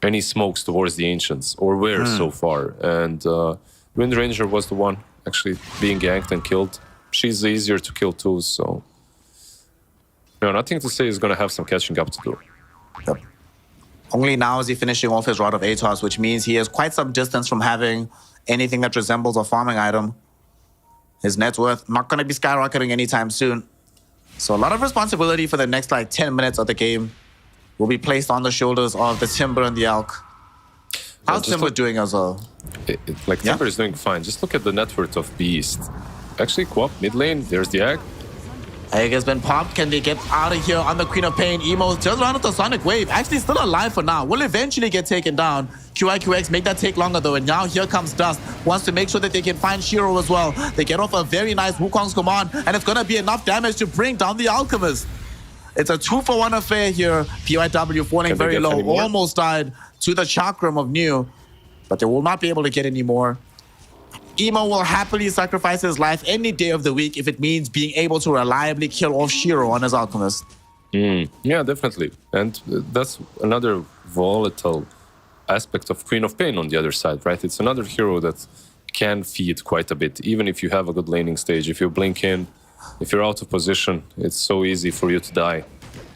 any smokes towards the Ancients, or were so far. And Windranger was the one actually being ganked and killed. She's easier to kill too, so... nothing to say he's going to have some catching up to do. Yep. Only now is he finishing off his Rod of Atos, which means he is quite some distance from having anything that resembles a farming item. His net worth not going to be skyrocketing anytime soon. So a lot of responsibility for the next 10 minutes of the game will be placed on the shoulders of the Timber and the Alk. How's Timber doing as well? Timber is doing fine. Just look at the net worth of Beast. Actually, co-op mid lane, there's the Egg. Egg has been popped. Can they get out of here on the Queen of Pain? Emo just around with the Sonic Wave. Actually still alive for now. Will eventually get taken down. QIQX make that take longer though. And now here comes Dust. Wants to make sure that they can find Shiro as well. They get off a very nice Wukong's command. And it's going to be enough damage to bring down the Alchemist. It's a 2-for-1 affair here. PYW falling very low. Almost died to the Chakram of New. But they will not be able to get any more. Emo will happily sacrifice his life any day of the week if it means being able to reliably kill off Shiro on his Alchemist. Yeah, definitely. And that's another volatile aspect of Queen of Pain on the other side, right? It's another hero that can feed quite a bit, even if you have a good laning stage. If you blink in, if you're out of position, it's so easy for you to die.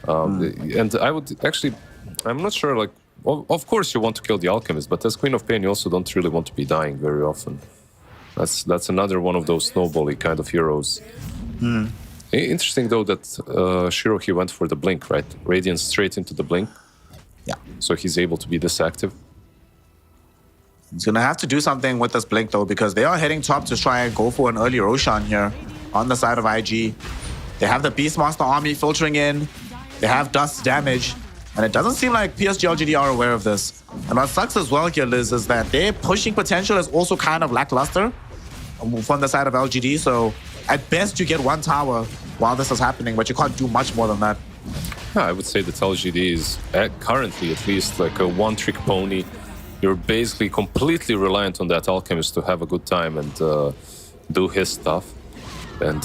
And I would actually, I'm not sure, of course you want to kill the Alchemist, but as Queen of Pain, you also don't really want to be dying very often. That's another one of those snowbally kind of heroes. Interesting though that Shiro, he went for the blink, right? Radiance straight into the blink. Yeah. So he's able to be this active. He's gonna have to do something with this blink though, because they are heading top to try and go for an early Roshan here on the side of IG. They have the Beastmaster army filtering in. They have Dust damage. And it doesn't seem like PSG LGD are aware of this. And what sucks as well here, Liz, is that their pushing potential is also kind of lackluster from the side of LGD. So at best, you get one tower while this is happening, but you can't do much more than that. Yeah, I would say that LGD is currently at least like a one-trick pony. You're basically completely reliant on that Alchemist to have a good time and do his stuff. And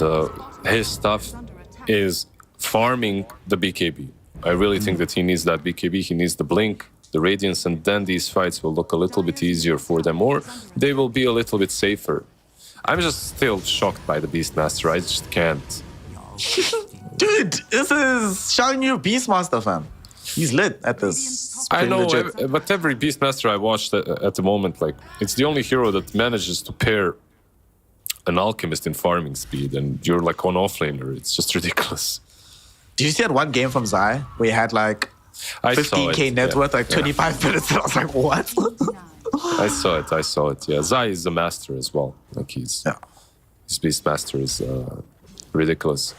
his stuff is farming the BKB. I really think that he needs that BKB, he needs the blink, the radiance, and then these fights will look a little bit easier for them, or they will be a little bit safer. I'm just still shocked by the Beastmaster, I just can't. Dude, this is showing you Beastmaster, fam. He's lit at this. I know, but every Beastmaster I watched at the moment, it's the only hero that manages to pair an Alchemist in farming speed, and you're on offlaner, it's just ridiculous. Did you see that one game from Zai where he had 15k net worth, 25 minutes? I was like, what? I saw it, yeah. Zai is a master as well. His Beastmaster is ridiculous.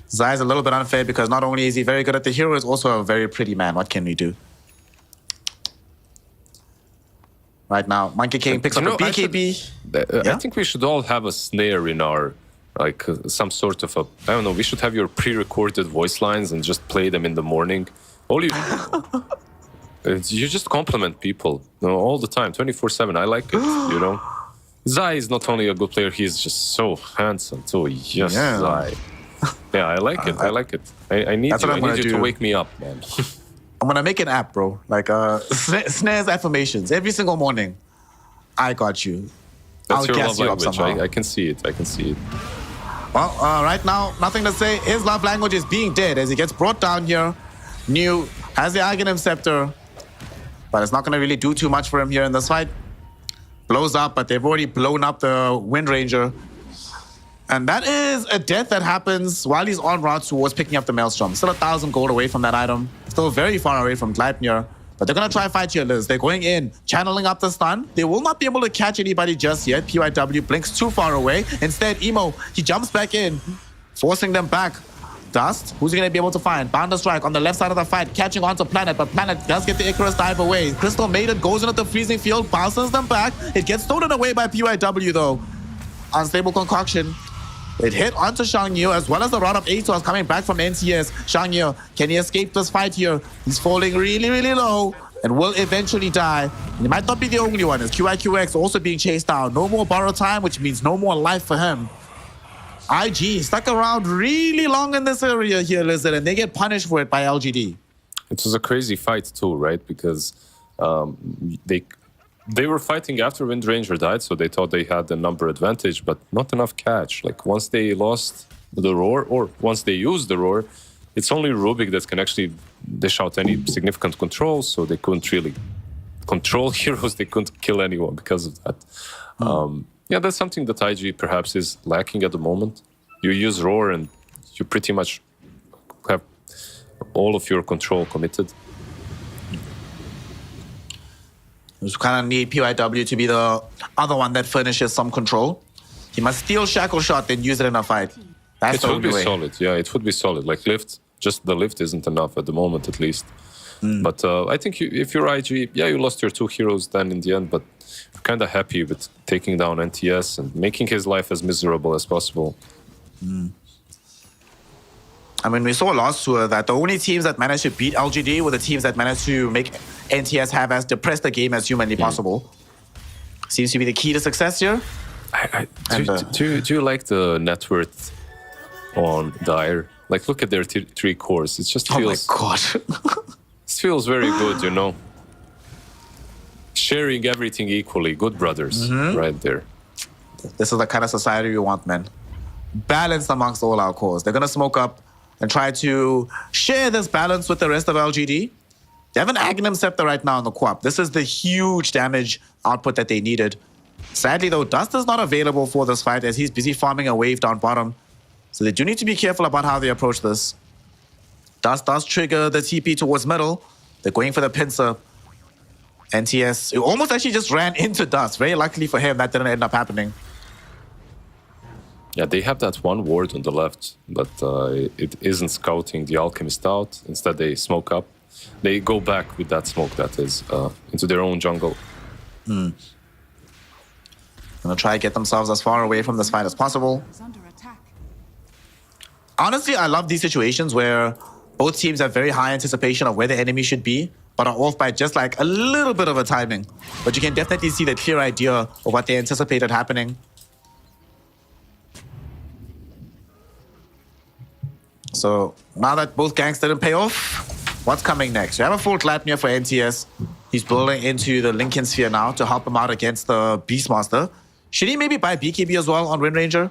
Zai is a little bit unfair because not only is he very good at the hero, he's also a very pretty man. What can we do? Right now, Monkey King picks up a BKB. I think we should all have a snare in our... some sort of I don't know, we should have your pre-recorded voice lines and just play them in the morning. You just compliment people all the time, 24/7. I like it, Zai is not only a good player, he's just so handsome too. Yes, Zai. Yeah, I like it. I like it. I need you to wake me up, man. I'm gonna make an app, bro. Snares affirmations every single morning. I got you. That's your love language. I can see it. I can see it. Well, right now, nothing to say. His love language is being dead as he gets brought down here. New has the Aghanim Scepter, but it's not going to really do too much for him here in this fight. Blows up, but they've already blown up the Windranger. And that is a death that happens while he's en route towards picking up the Maelstrom. Still 1,000 gold away from that item. Still very far away from Gleipnir. But they're going to try fight here, Liz. They're going in, channeling up the stun. They will not be able to catch anybody just yet. PYW blinks too far away. Instead, Emo, he jumps back in, forcing them back. Dust, who's he going to be able to find? Bounder Strike on the left side of the fight, catching onto Planet, but Planet does get the Icarus dive away. Crystal Maiden goes into the freezing field, bounces them back. It gets stolen away by PYW, though. Unstable concoction. It hit onto Shang Yu as well as the rod of ASOS coming back from NCS. Shang Yu, can he escape this fight here? He's falling really, really low and will eventually die. He might not be the only one, as QIQX also being chased down. No more borrow time, which means no more life for him. IG stuck around really long in this area here, Lizard, and they get punished for it by LGD. It was a crazy fight too, right? Because they were fighting after Wind Ranger died, so they thought they had the number advantage, but not enough catch. Like once they lost the roar, or once they used the roar, it's only Rubik that can actually dish out any significant controls, so they couldn't really control heroes. They couldn't kill anyone because of that. Yeah, that's something that IG perhaps is lacking at the moment. You use roar and you pretty much have all of your control committed. You kind of need PYW to be the other one that furnishes some control. He must steal Shackle Shot, then use it in a fight. That's It the would only be way. solid. Yeah, it would be solid. Like lift, just the lift isn't enough at the moment, at least. But I think if you're IG, yeah, you lost your two heroes then in the end, but you're kind of happy with taking down NTS and making his life as miserable as possible. I mean, we saw last tour that the only teams that managed to beat LGD were the teams that managed to make NTS have as depressed a game as humanly possible. Seems to be the key to success here. Do you like the net worth on Dire? Like, look at their three cores. It just feels, Oh my god. it feels very good, you know? Sharing everything equally. Good brothers, right there. This is the kind of society we want, man. Balance amongst all our cores. They're going to smoke up and try to share this balance with the rest of LGD. They have an Aghanim Scepter right now in the co-op. This is the huge damage output that they needed. Sadly, though, Dust is not available for this fight as he's busy farming a wave down bottom. So they do need to be careful about how they approach this. Dust does trigger the TP towards middle. They're going for the pincer. NTS almost actually just ran into Dust. Very luckily for him, that didn't end up happening. Yeah, they have that one ward on the left, but it isn't scouting the Alchemist out. Instead, they smoke up. They go back with that smoke, that is, into their own jungle. Gonna try to get themselves as far away from this fight as possible. Is under attack. Honestly, I love these situations where both teams have very high anticipation of where the enemy should be, but are off by just like a little bit of a timing. But you can definitely see the clear idea of what they anticipated happening. So now that both ganks didn't pay off, what's coming next? You have a full Gladnir for NTS. He's building into the Lincoln Sphere now to help him out against the Beastmaster. Should he maybe buy BKB as well on Wind Ranger?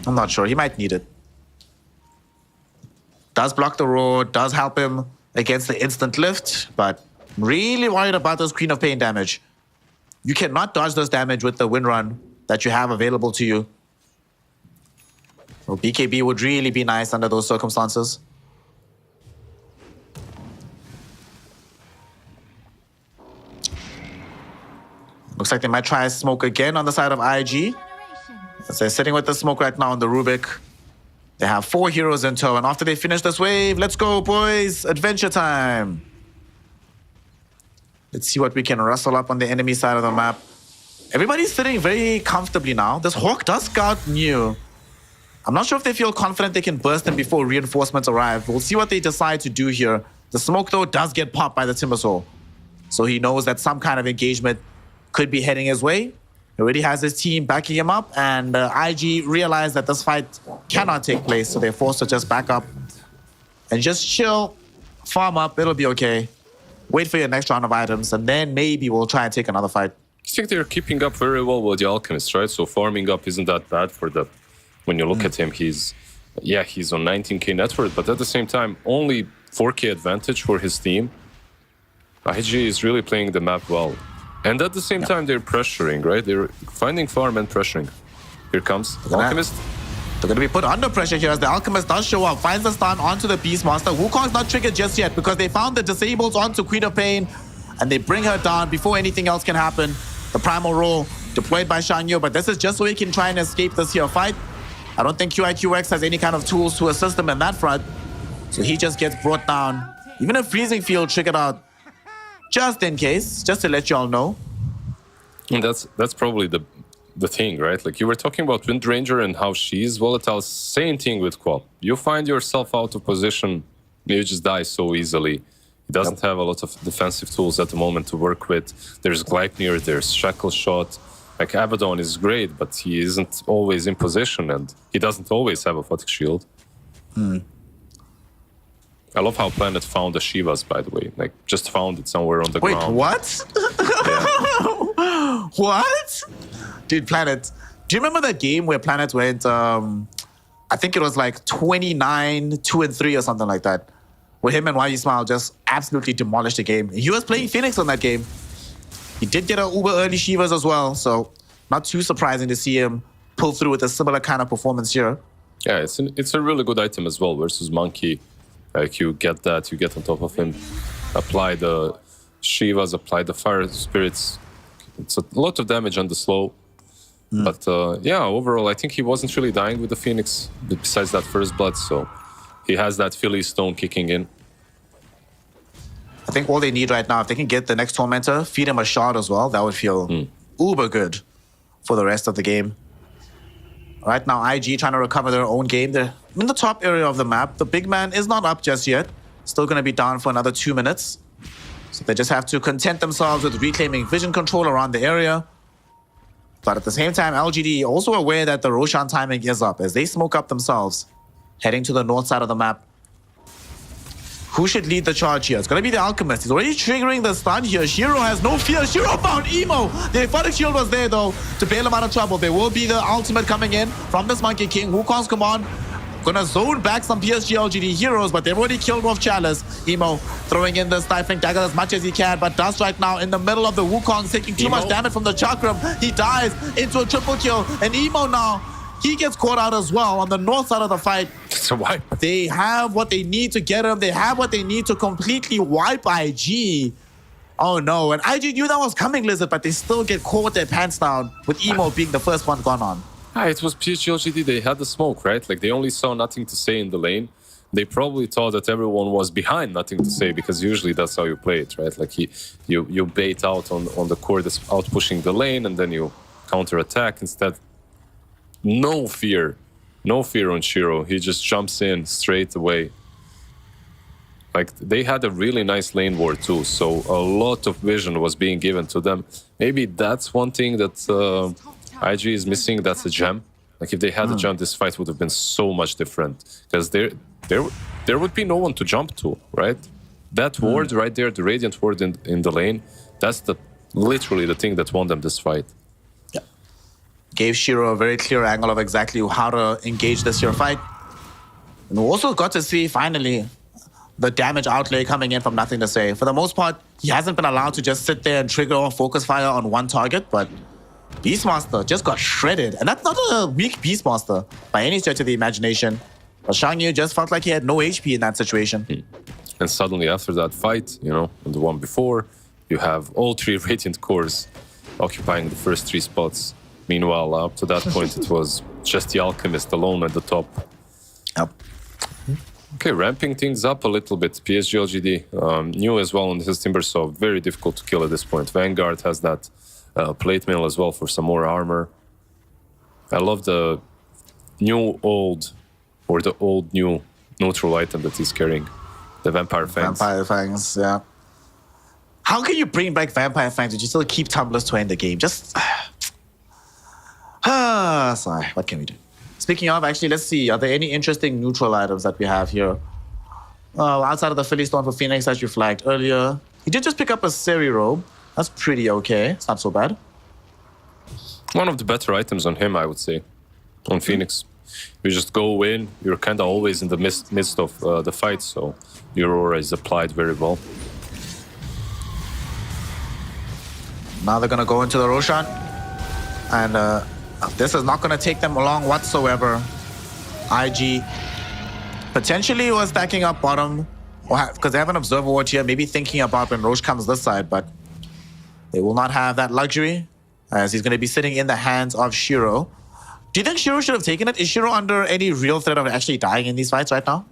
I'm not sure. He might need it. Does block the road, does help him against the instant lift, but really worried about this Queen of Pain damage. You cannot dodge this damage with the wind run that you have available to you. So BKB would really be nice under those circumstances. Looks like they might try smoke again on the side of IG. As they're sitting with the smoke right now on the Rubik. They have 4 heroes in tow, and after they finish this wave, let's go, boys! Adventure time! Let's see what we can rustle up on the enemy side of the map. Everybody's sitting very comfortably now. This Hawk does scout new. I'm not sure if they feel confident they can burst in before reinforcements arrive. We'll see what they decide to do here. The smoke, though, does get popped by the Timbersaw. So he knows that some kind of engagement could be heading his way. He already has his team backing him up, and IG realized that this fight cannot take place, so they're forced to just back up and just chill, farm up, it'll be okay. Wait for your next round of items, and then maybe we'll try and take another fight. I think they're keeping up very well with the Alchemist, right? So farming up isn't that bad for them. When you look at him, he's on 19k net worth, but at the same time, only 4k advantage for his team. IG is really playing the map well. And at the same time, they're pressuring, right? They're finding farm and pressuring. Here comes Alchemist. They're going to be put under pressure here as the Alchemist does show up, finds the stun onto the Beastmaster. Wukong's not triggered just yet because they found the disables onto Queen of Pain, and they bring her down before anything else can happen. The Primal Roll deployed by Shang Yu, but this is just so he can try and escape this here fight. I don't think QIQX has any kind of tools to assist him in that front, so he just gets brought down. Even a Freezing Field triggered out. just in case, just to let you all know. And that's probably the thing, right? Like you were talking about Wind Ranger and how she's volatile. Same thing with Quap. You find yourself out of position, you just die so easily. He doesn't have a lot of defensive tools at the moment to work with. There's Gleipnir, there's Shackle Shot. Like Abaddon is great, but he isn't always in position and he doesn't always have a Photic Shield. I love how Planet found the Shivas, by the way. Like, just found it somewhere on the Wait, ground. what? Yeah. What? Dude, Planet. Do you remember that game where Planet went, I think it was like 29, 2-3 or something like that, where him and YG Smile just absolutely demolished the game. He was playing Phoenix on that game. He did get an uber early Shivas as well, so not too surprising to see him pull through with a similar kind of performance here. Yeah, it's a really good item as well versus Monkey. Like, you get that, you get on top of him, apply the Shivas, apply the Fire Spirits. It's a lot of damage on the slow. But yeah, overall, I think he wasn't really dying with the Phoenix, besides that first blood, so he has that Philly Stone kicking in. I think all they need right now, if they can get the next Tormentor, feed him a shot as well, that would feel uber good for the rest of the game. Right now, IG trying to recover their own game. They're in the top area of the map. The big man is not up just yet. Still going to be down for another 2 minutes. So they just have to content themselves with reclaiming vision control around the area. But at the same time, LGD also aware that the Roshan timing is up as they smoke up themselves, heading to the north side of the map. Who should lead the charge here? It's going to be the Alchemist. He's already triggering the stun here. Shiro has no fear. Shiro found Emo. The Photic Shield was there, though, to bail him out of trouble. There will be the ultimate coming in from this Monkey King. Wukong's command. Gonna zone back some PSG LGD heroes, but they've already killed off Chalice. Emo throwing in the Stifling Dagger as much as he can, but Dust right now in the middle of the Wukong, taking too much damage from the Chakram. He dies into a triple kill, and Emo now, he gets caught out as well on the north side of the fight. It's a wipe. They have what they need to get him. They have what they need to completely wipe IG. Oh no, and IG knew that was coming, Lizard, but they still get caught with their pants down, with Emo being the first one gone on. It was PSG LGD. They had the smoke, right? Like, they only saw nothing to say in the lane. They probably thought that everyone was behind nothing to say, because usually that's how you play it, right? Like, you bait out on the core that's out pushing the lane, and then you counter attack instead. No fear on Shiro. He just jumps in straight away. Like, they had a really nice lane war too, so a lot of vision was being given to them. Maybe that's one thing that IG is missing. That's a gem. Like, if they had a gem, this fight would have been so much different, because there would be no one to jump to, right? That ward right there, the Radiant ward in the lane, that's literally the thing that won them this fight. Yeah. Gave Shiro a very clear angle of exactly how to engage this here fight. And we also got to see, finally, the damage outlay coming in from Nothing to Say. For the most part, he hasn't been allowed to just sit there and trigger or focus fire on one target, but Beastmaster just got shredded. And that's not a weak Beastmaster by any stretch of the imagination. But Shang Yu just felt like he had no HP in that situation. And suddenly after that fight, you know, and the one before, you have all 3 Radiant cores occupying the first 3 spots. Meanwhile, up to that point, it was just the Alchemist alone at the top. Yep. Okay, ramping things up a little bit. PSG LGD, new as well on his Timber, so very difficult to kill at this point. Vanguard has that plate mail as well for some more armor. I love the new old, or the old new neutral item that he's carrying. The Vampire Fangs. Vampire Fangs, yeah. How can you bring back Vampire Fangs if you still keep Tumblr's Toy in the game? Just... sorry, what can we do? Speaking of, actually, let's see. Are there any interesting neutral items that we have here? Outside of the Philly Stone for Phoenix that you flagged earlier, he did just pick up a Seri Robe. That's pretty okay. It's not so bad. One of the better items on him, I would say, on Phoenix. You just go in, you're kind of always in the midst of the fight, so your aura is applied very well. Now they're going to go into the Roshan. And this is not going to take them long whatsoever. IG potentially was stacking up bottom, because they have an Observer Watch here, maybe thinking about when Roche comes this side, but they will not have that luxury, as he's going to be sitting in the hands of Shiro. Do you think Shiro should have taken it? Is Shiro under any real threat of actually dying in these fights right now?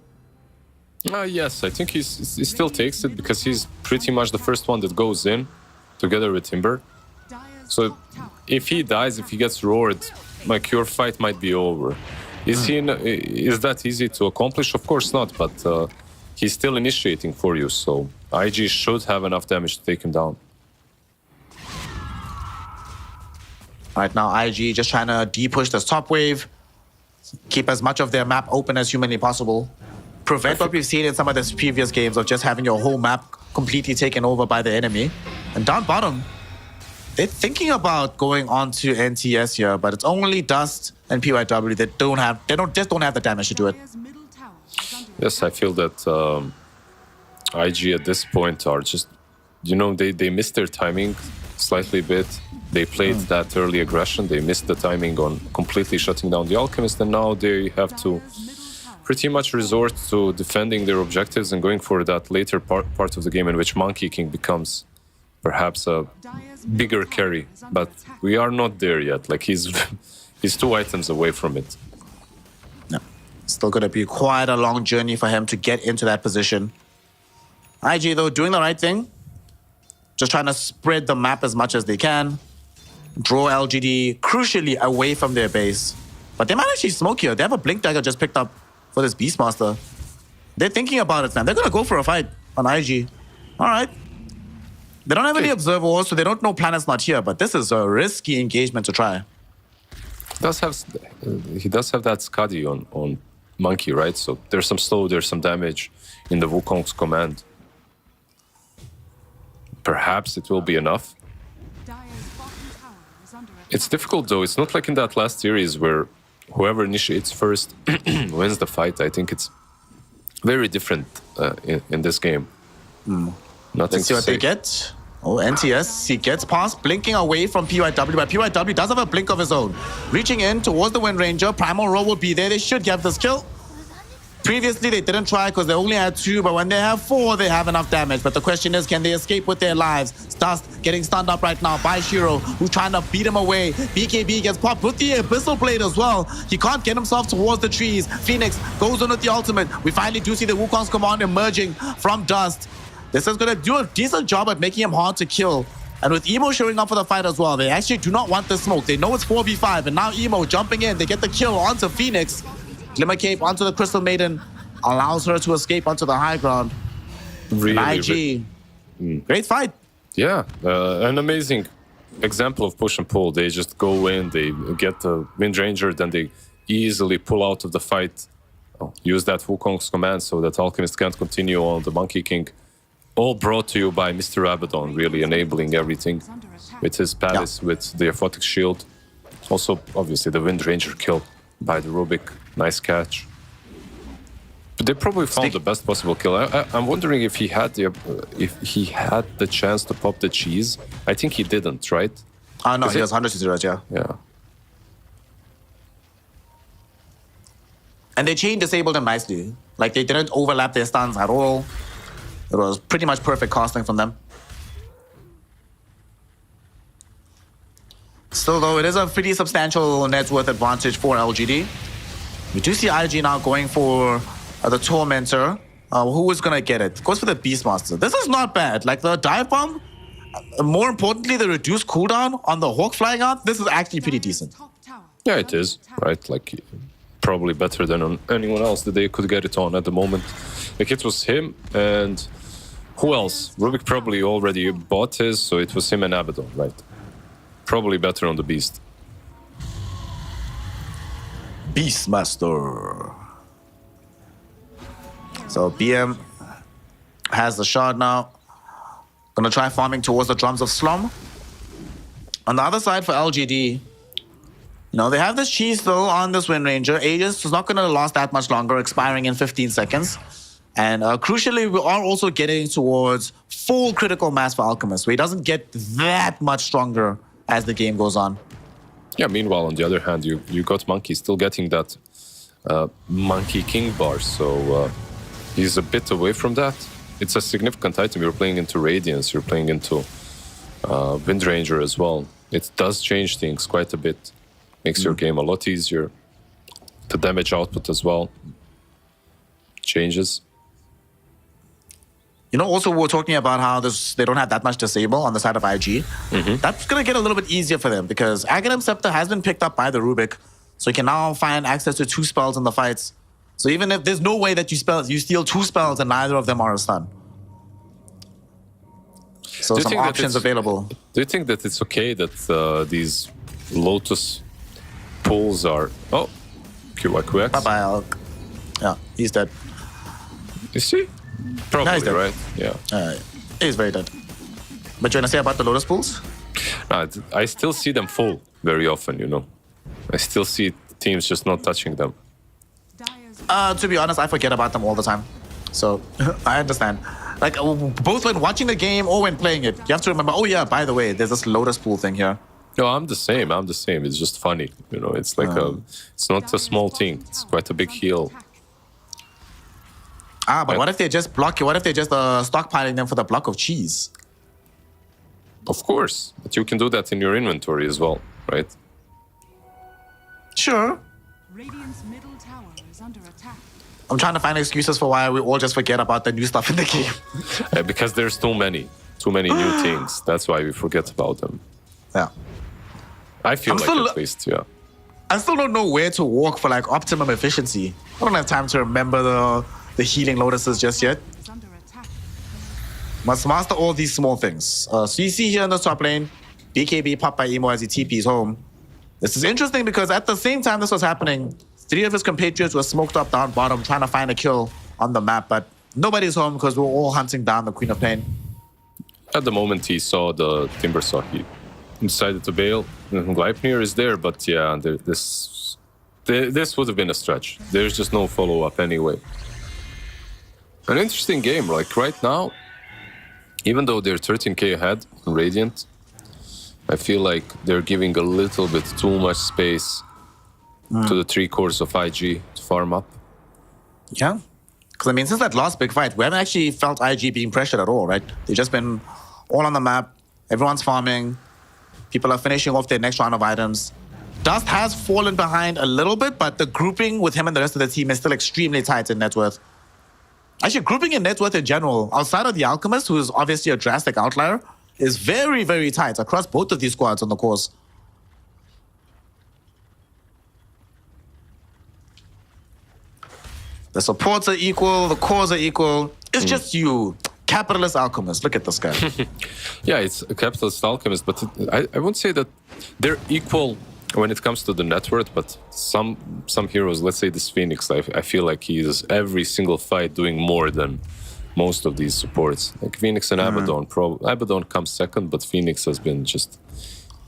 Yes, I think he still takes it because he's pretty much the first one that goes in together with Timber. So if he dies, if he gets roared, like your fight might be over. Is that easy to accomplish? Of course not, but he's still initiating for you, so IG should have enough damage to take him down. Right now, IG just trying to de-push this top wave, keep as much of their map open as humanly possible, prevent what we've seen in some of the previous games of just having your whole map completely taken over by the enemy. And down bottom, they're thinking about going on to NTS here, but it's only Dust and PYW that don't have the damage to do it. Yes, I feel that IG at this point are just, they missed their timing slightly bit. They played that early aggression. They missed the timing on completely shutting down the Alchemist, and now they have to pretty much resort to defending their objectives and going for that later part of the game in which Monkey King becomes perhaps a bigger carry. But we are not there yet. Like he's 2 items away from it. No. Still going to be quite a long journey for him to get into that position. IG, though, doing the right thing. Just trying to spread the map as much as they can. Draw LGD, crucially, away from their base. But they might actually smoke here. They have a Blink Dagger just picked up for this Beastmaster. They're thinking about it, man. They're going to go for a fight on IG. All right. They don't have any Observer Wars, so they don't know Planet's not here. But this is a risky engagement to try. He does have that Skadi on Monkey, right? So there's some slow, there's some damage in the Wukong's command. Perhaps it will be enough. It's difficult though. It's not like in that last series where whoever initiates first wins the fight. I think it's very different in this game. Nothing Let's see what they get. Oh, NTS, he gets past, blinking away from PYW, but PYW does have a blink of his own. Reaching in towards the Wind Ranger, Primal Roll will be there. They should get this kill. Previously, they didn't try because they only had 2, but when they have 4, they have enough damage. But the question is, can they escape with their lives? Dust getting stunned up right now by Shiro, who's trying to beat him away. BKB gets popped with the Abyssal Blade as well. He can't get himself towards the trees. Phoenix goes on with the ultimate. We finally do see the Wukong's command emerging from Dust. This is going to do a decent job at making him hard to kill. And with Emo showing up for the fight as well, they actually do not want the smoke. They know it's 4v5, and now Emo jumping in. They get the kill onto Phoenix. Glimmer Cape onto the Crystal Maiden. Allows her to escape onto the high ground. Really, IG. Great fight. Yeah, an amazing example of push and pull. They just go in, they get the Wind Ranger, then they easily pull out of the fight. Use that Wukong's command so that Alchemist can't continue on the Monkey King. All brought to you by Mr. Abaddon, really enabling everything with his Palace, with the Aphotic Shield. Also, obviously, the Wind Ranger kill by the Rubik. Nice catch. But they probably found the best possible kill. I'm wondering if he had the chance to pop the cheese. I think he didn't, right? No, he has 100 zeros, yeah. Yeah. And they chain disabled him nicely. Like, they didn't overlap their stuns at all. It was pretty much perfect casting from them. Still, though, it is a pretty substantial net worth advantage for LGD. We do see IG now going for the Tormentor. Who is going to get it? Goes for the Beastmaster. This is not bad. Like, the Dive Bomb, more importantly, the reduced cooldown on the Hawk flying out, this is actually pretty decent. Yeah, it is, right? Like, probably better than on anyone else that they could get it on at the moment. Like, it was him and who else? Rubik probably already bought his, so it was him and Abaddon, right? Probably better on the Beast. Beastmaster. So BM has the shard now. Gonna try farming towards the drums of Slum. On the other side for LGD, they have this cheese though on this Wind Ranger. Aegis is not gonna last that much longer, expiring in 15 seconds. And crucially, we are also getting towards full critical mass for Alchemist, where he doesn't get that much stronger as the game goes on. Yeah, meanwhile, on the other hand, you got Monkey still getting that Monkey King bar, so he's a bit away from that. It's a significant item. You're playing into Radiance, you're playing into Wind Ranger as well. It does change things quite a bit. Makes your game a lot easier. The damage output as well changes. You know, also we were talking about how they don't have that much disable on the side of IG. That's going to get a little bit easier for them because Aghanim Scepter has been picked up by the Rubik. So you can now find access to 2 spells in the fights. So even if there's no way that you steal 2 spells and neither of them are a stun. So some options available. Do you think that it's okay that these Lotus pulls are... Oh, QYQX. Bye-bye, Alk. Yeah, he's dead. Is he? Probably, he's dead. right? Yeah. He's very dead. But you want to say about the Lotus pools? I still see them full very often, you know. I still see teams just not touching them. To be honest, I forget about them all the time. So, I understand. Like, both when watching the game or when playing it, you have to remember, oh yeah, by the way, there's this Lotus pool thing here. No, I'm the same. It's just funny. You know, it's like it's not a small thing. It's quite a big heal. But what if they just block you? What if they just stockpiling them for the block of cheese? Of course. But you can do that in your inventory as well, right? Sure. Radiant's middle tower is under attack. I'm trying to find excuses for why we all just forget about the new stuff in the game. Because there's too many new things. That's why we forget about them. Yeah. I feel at least, yeah. I still don't know where to walk for like optimum efficiency. I don't have time to remember the healing lotuses just yet. Is under attack. Must master all these small things. So you see here in the top lane, BKB popped by Emo as he TPs home. This is interesting because at the same time this was happening, 3 of his compatriots were smoked up down bottom trying to find a kill on the map, but nobody's home because we're all hunting down the Queen of Pain. At the moment he saw the Timbersaw, he decided to bail. Gleipnir is there, but yeah, this would have been a stretch. There's just no follow-up anyway. An interesting game, like right now, even though they're 13k ahead in Radiant, I feel like they're giving a little bit too much space to the 3 cores of IG to farm up. Yeah. Because I mean, since that last big fight, we haven't actually felt IG being pressured at all, right? They've just been all on the map. Everyone's farming. People are finishing off their next round of items. Dust has fallen behind a little bit, but the grouping with him and the rest of the team is still extremely tight in net worth. Actually, grouping in net worth in general, outside of the Alchemist, who is obviously a drastic outlier, is very, very tight across both of these squads on the course. The supports are equal, the cores are equal. It's just you, capitalist alchemist. Look at this guy. Yeah, it's a capitalist alchemist, but I won't say that they're equal when it comes to the net worth, but some heroes, let's say this Phoenix, I feel like he is every single fight doing more than most of these supports. Like Phoenix and Abaddon, Abaddon comes second, but Phoenix has been just,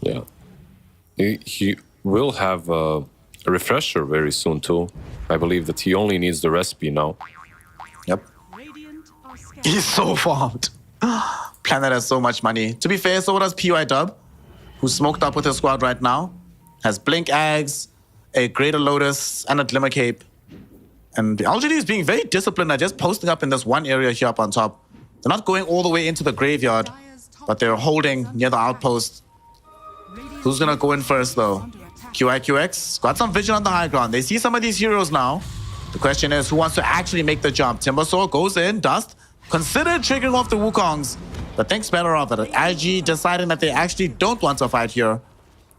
yeah. He will have a refresher very soon too. I believe that he only needs the recipe now. Radiant are scared. He's so farmed. Planet has so much money. To be fair, so does PY Dub, who's smoked up with his squad right now. Has Blink Ags, a Greater Lotus, and a Glimmer Cape. And the LGD is being very disciplined at just posting up in this one area here up on top. They're not going all the way into the graveyard, but they're holding near the outpost. Who's gonna go in first though? QIQX got some vision on the high ground. They see some of these heroes now. The question is, who wants to actually make the jump? Timbersaw goes in, Dust considered triggering off the Wukongs, but thinks better of it. IG deciding that they actually don't want to fight here,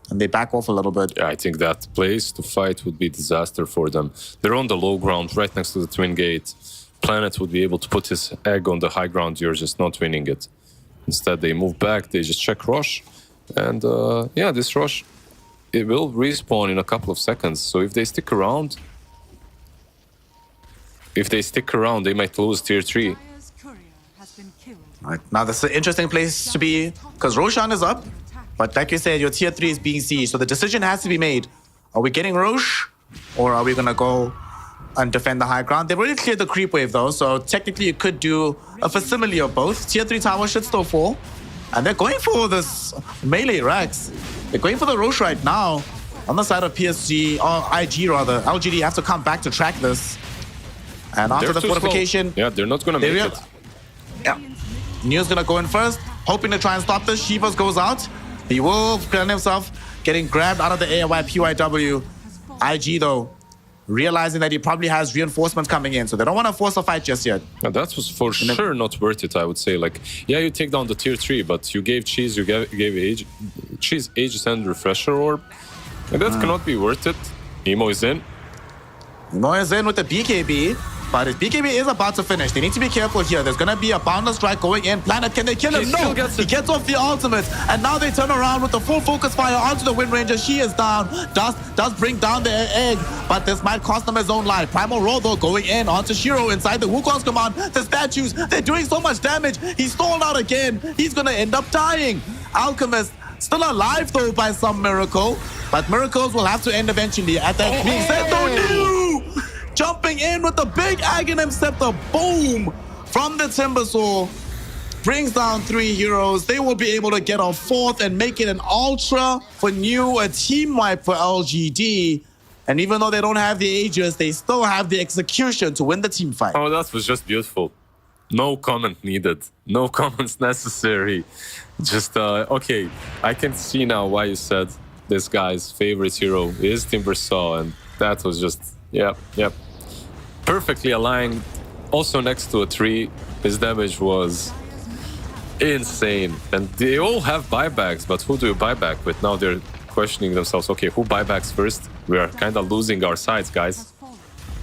and they back off a little bit. Yeah, I think that place to fight would be disaster for them. They're on the low ground, right next to the Twin Gate. Planet would be able to put his egg on the high ground. You're just not winning it. Instead, they move back. They just check Rosh, and yeah, this Rosh, it will respawn in a couple of seconds. So if they stick around, they might lose tier 3. Dire's courier has been killed. Right, now this is an interesting place to be, because Roshan is up, but like you said, your tier 3 is being sieged, so the decision has to be made. Are we getting Rosh, or are we gonna go and defend the high ground? They've already cleared the creep wave though, so technically you could do a facsimile of both. Tier 3 tower should still fall, and they're going for this melee Rex. They're going for the Rosh right now. On the side of PSG, or IG rather, LGD have to come back to track this. And after the They're too fortification, slow. Yeah, they're not gonna they make real- it. yeah. Neo's gonna go in first, hoping to try and stop this. Shivas goes out. He will find himself getting grabbed out of the air by PYW. IG though, realizing that he probably has reinforcements coming in, so they don't want to force a fight just yet. And that was for sure not worth it, I would say. Like, yeah, you take down the tier 3, but you gave Cheese, you gave Cheese Aegis and Refresher Orb. And that cannot be worth it. Emo is in. Emo is in with the BKB, but his BKB is about to finish. They need to be careful here. There's going to be a Boundless Strike going in. Planet, can they kill him? He No! still gets He it. gets off the ultimate, and now they turn around with the full focus fire onto the Wind Ranger. She is down. Does bring down the egg, but this might cost him his own life. Primal Roll, though, going in onto Shiro inside the Wukong's command. The statues, they're doing so much damage. He's stalled out again. He's going to end up dying. Alchemist still alive, though, by some miracle, but miracles will have to end eventually. At that being said, though, no! Jumping in with the big Aghanim Scepter, boom! From the Timbersaw, brings down 3 heroes. They will be able to get a 4th and make it an Ultra for New, a team wipe for LGD. And even though they don't have the Aegis, they still have the execution to win the team fight. Oh, that was just beautiful. No comment needed. No comments necessary. Just, okay, I can see now why you said this guy's favorite hero is Timbersaw, and that was just, yep. Perfectly aligned. Also next to a tree. His damage was insane. And they all have buybacks, but who do you buy back with? Now they're questioning themselves, okay, who buybacks first? We are kind of losing our sides, guys.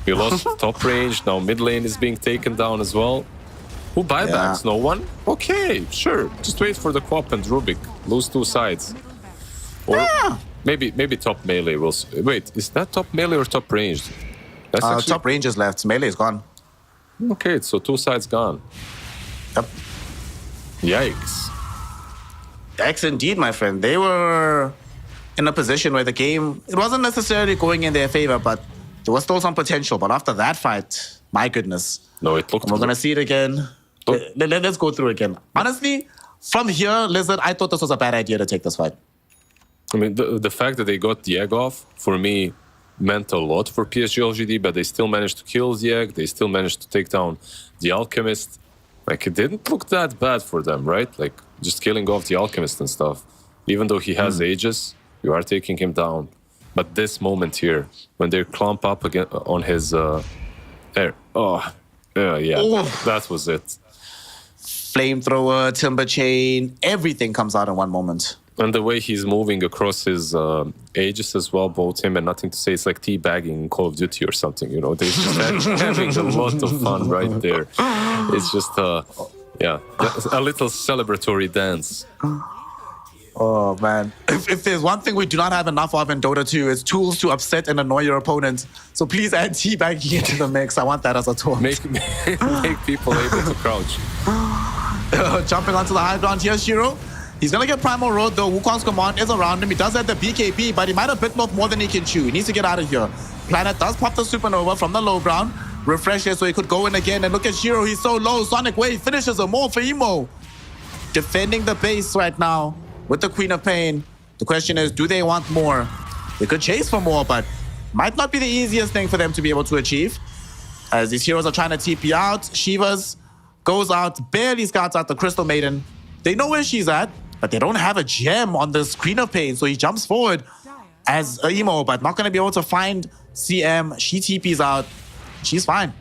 We lost top range, now mid lane is being taken down as well. Who buybacks? No one? Okay, sure. Just wait for the Quap and Rubik. Lose 2 sides. Or maybe top melee will... Wait, is that top melee or top ranged? That's actually... Top range is left. Melee is gone. Okay, so 2 sides gone. Yep. Yikes. Yikes indeed, my friend. They were in a position where the game, it wasn't necessarily going in their favor, but there was still some potential. But after that fight, my goodness. No, it looked... We're going to see it again. Let's go through again. Honestly, from here, Lizard, I thought this was a bad idea to take this fight. I mean, the fact that they got the egg off, for me, meant a lot for PSG LGD, but they still managed to kill the egg. They still managed to take down the Alchemist. Like, it didn't look that bad for them, right? Like, just killing off the Alchemist and stuff. Even though he has Aegis, you are taking him down. But this moment here, when they clump up again on his... there. Oh, yeah, that was it. Flamethrower, Timber Chain, everything comes out in one moment. And the way he's moving across his Aegis as well, both him and Nothing to Say, it's like teabagging in Call of Duty or something, you know? They're just having a lot of fun right there. It's just, yeah, a little celebratory dance. Oh, man. If there's one thing we do not have enough of in Dota 2, it's tools to upset and annoy your opponent. So please add teabagging into the mix. I want that as a tool. Make people able to crouch. Jumping onto the high ground here, Shiro. He's going to get Primal Road, though. Wukong's command is around him. He does have the BKB, but he might have bitten off more than he can chew. He needs to get out of here. Planet does pop the Supernova from the low ground. Refreshes so he could go in again. And look at Shiro. He's so low. Sonic Wave finishes him. More for Emo. Defending the base right now with the Queen of Pain. The question is, do they want more? They could chase for more, but might not be the easiest thing for them to be able to achieve. As these heroes are trying to TP out. Shivas goes out, barely scouts out the Crystal Maiden. They know where she's at, but they don't have a gem on the Screen of Pain, so he jumps forward as Emo, but not going to be able to find CM. She TPs out. She's fine.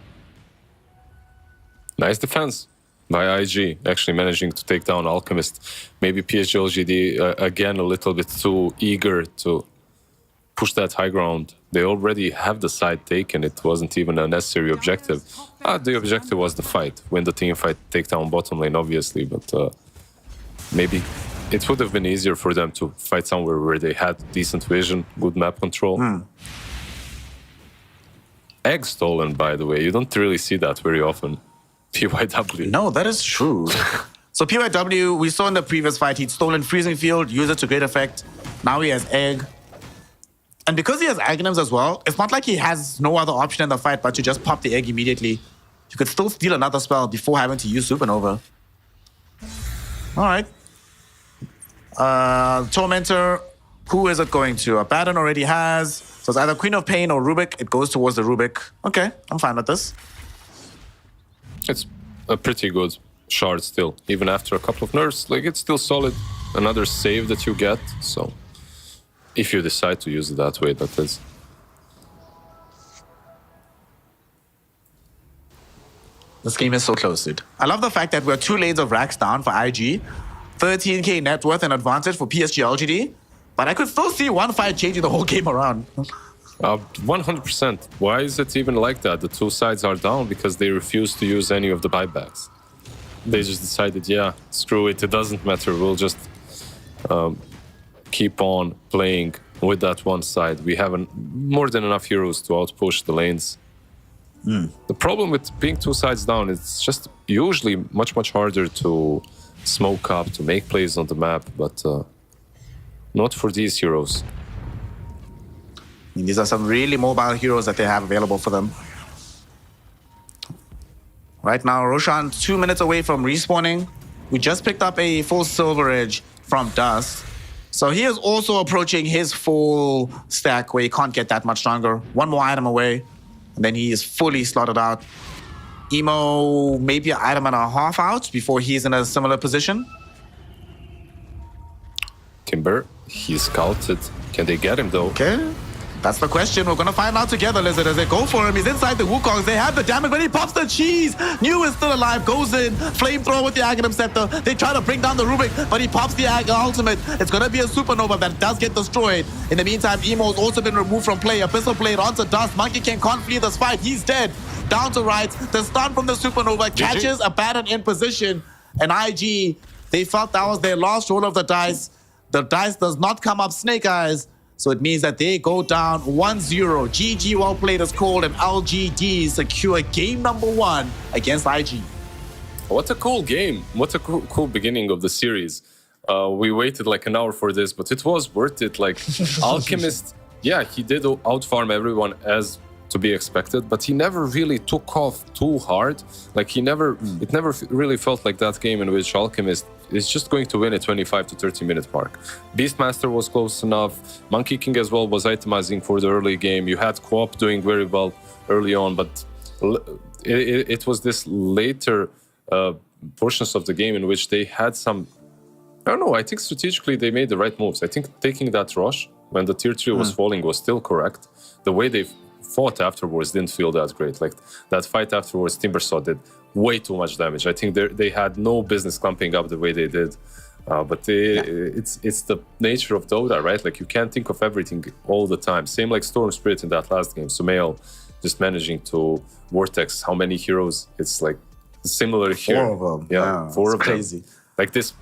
Nice defense by IG, actually managing to take down Alchemist. Maybe PSG LGD, again, a little bit too eager to push that high ground. They already have the side taken. It wasn't even a necessary objective. The objective was the fight. Win the team fight, take down bottom lane, obviously, but maybe it would have been easier for them to fight somewhere where they had decent vision, good map control. Egg stolen, by the way. You don't really see that very often. PYW. No, that is true. So PYW, we saw in the previous fight, he'd stolen Freezing Field, used it to great effect. Now he has Egg. And because he has Aghanims as well, it's not like he has no other option in the fight but to just pop the Egg immediately. You could still steal another spell before having to use Supernova. All right. Tormentor, who is it going to? Abaddon already has. So it's either Queen of Pain or Rubik. It goes towards the Rubik. Okay, I'm fine with this. It's a pretty good shard still. Even after a couple of nerfs, like, it's still solid. Another save that you get, so... If you decide to use it that way, that is. This game is so close, dude. I love the fact that we're 2 lanes of racks down for IG, 13k net worth and advantage for PSG LGD, but I could still see one fight changing the whole game around. 100%. Why is it even like that? The 2 sides are down because they refuse to use any of the buybacks. They just decided, yeah, screw it, it doesn't matter. We'll just keep on playing with that one side. We have more than enough heroes to outpush the lanes. The problem with being 2 sides down, it's just usually much harder to smoke up, to make plays on the map, but not for these heroes. I mean, these are some really mobile heroes that they have available for them. Right now, Roshan 2 minutes away from respawning. We just picked up a full Silver Edge from Dust. So he is also approaching his full stack where he can't get that much stronger. 1 more item away, and then he is fully slotted out. Emo, maybe an item and a half out before he's in a similar position. Timber, he's scouted. Can they get him though? Okay. That's the question. We're going to find out together, Lizard, as they go for him. He's inside the Wukongs. They have the damage, but he pops the cheese. New is still alive, goes in. Flamethrower with the Aghanim Scepter. They try to bring down the Rubik, but he pops the ultimate. It's going to be a supernova that does get destroyed. In the meantime, Emo's also been removed from play. Abyssal Blade onto Dust. Monkey King can't flee this fight. He's dead. Down to right. The stun from the supernova catches a Baron in position. And IG, they felt that was their last roll of the dice. The dice does not come up Snake Eyes. So it means that they go down 1-0. GG well played is called, and LGD secure game number 1 against IG. What a cool game. What a cool beginning of the series. We waited like an hour for this, but it was worth it. Like, Alchemist, yeah, he did outfarm everyone as to be expected, but he never really took off too hard. Like, it never really felt like that game in which Alchemist is just going to win a 25 to 30 minute mark. Beastmaster was close enough. Monkey King as well was itemizing for the early game. You had Co-op doing very well early on, but it was this later portions of the game in which they had some, I don't know, I think strategically they made the right moves. I think taking that rush when the tier 3 was falling was still correct. The way they fought afterwards didn't feel that great. Like, that fight afterwards, Timbersaw did way too much damage. I think they had no business clumping up the way they did. But it's the nature of Dota, right? Like, you can't think of everything all the time. Same like Storm Spirit in that last game. Sumail just managing to Vortex how many heroes. It's like similar here. 4 of them. Yeah, 4 of crazy. them. Like this.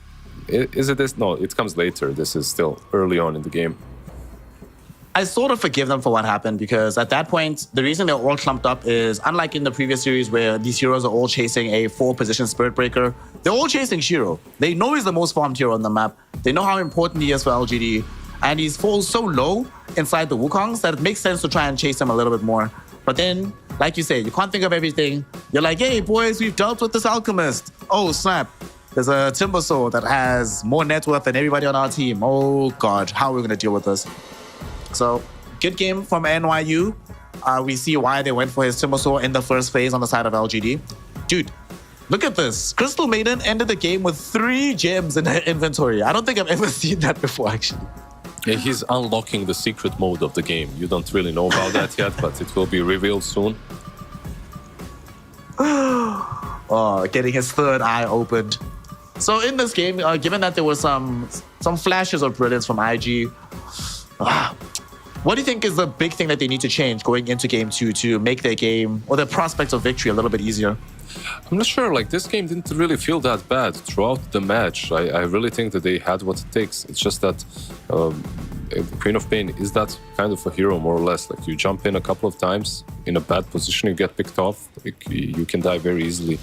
Is it this? No, it comes later. This is still early on in the game. I sort of forgive them for what happened, because at that point, the reason they're all clumped up is, unlike in the previous series where these heroes are all chasing a 4-position Spirit Breaker, they're all chasing Shiro. They know he's the most farmed hero on the map. They know how important he is for LGD. And he falls so low inside the Wukongs that it makes sense to try and chase him a little bit more. But then, like you say, you can't think of everything. You're like, hey, boys, we've dealt with this Alchemist. Oh, snap. There's a Timbersaw that has more net worth than everybody on our team. Oh, God, how are we going to deal with this? So, good game from NYU. We see why they went for his Timbersaw in the first phase on the side of LGD. Dude, look at this. Crystal Maiden ended the game with 3 gems in her inventory. I don't think I've ever seen that before, actually. Yeah, he's unlocking the secret mode of the game. You don't really know about that yet, but it will be revealed soon. Oh, getting his 3rd eye opened. So in this game, given that there were some flashes of brilliance from IG, what do you think is the big thing that they need to change going into game 2 to make their game or their prospects of victory a little bit easier? I'm not sure. Like, this game didn't really feel that bad throughout the match. I really think that they had what it takes. It's just that Queen of Pain is that kind of a hero, more or less. Like, you jump in a couple of times in a bad position, you get picked off. Like, you can die very easily.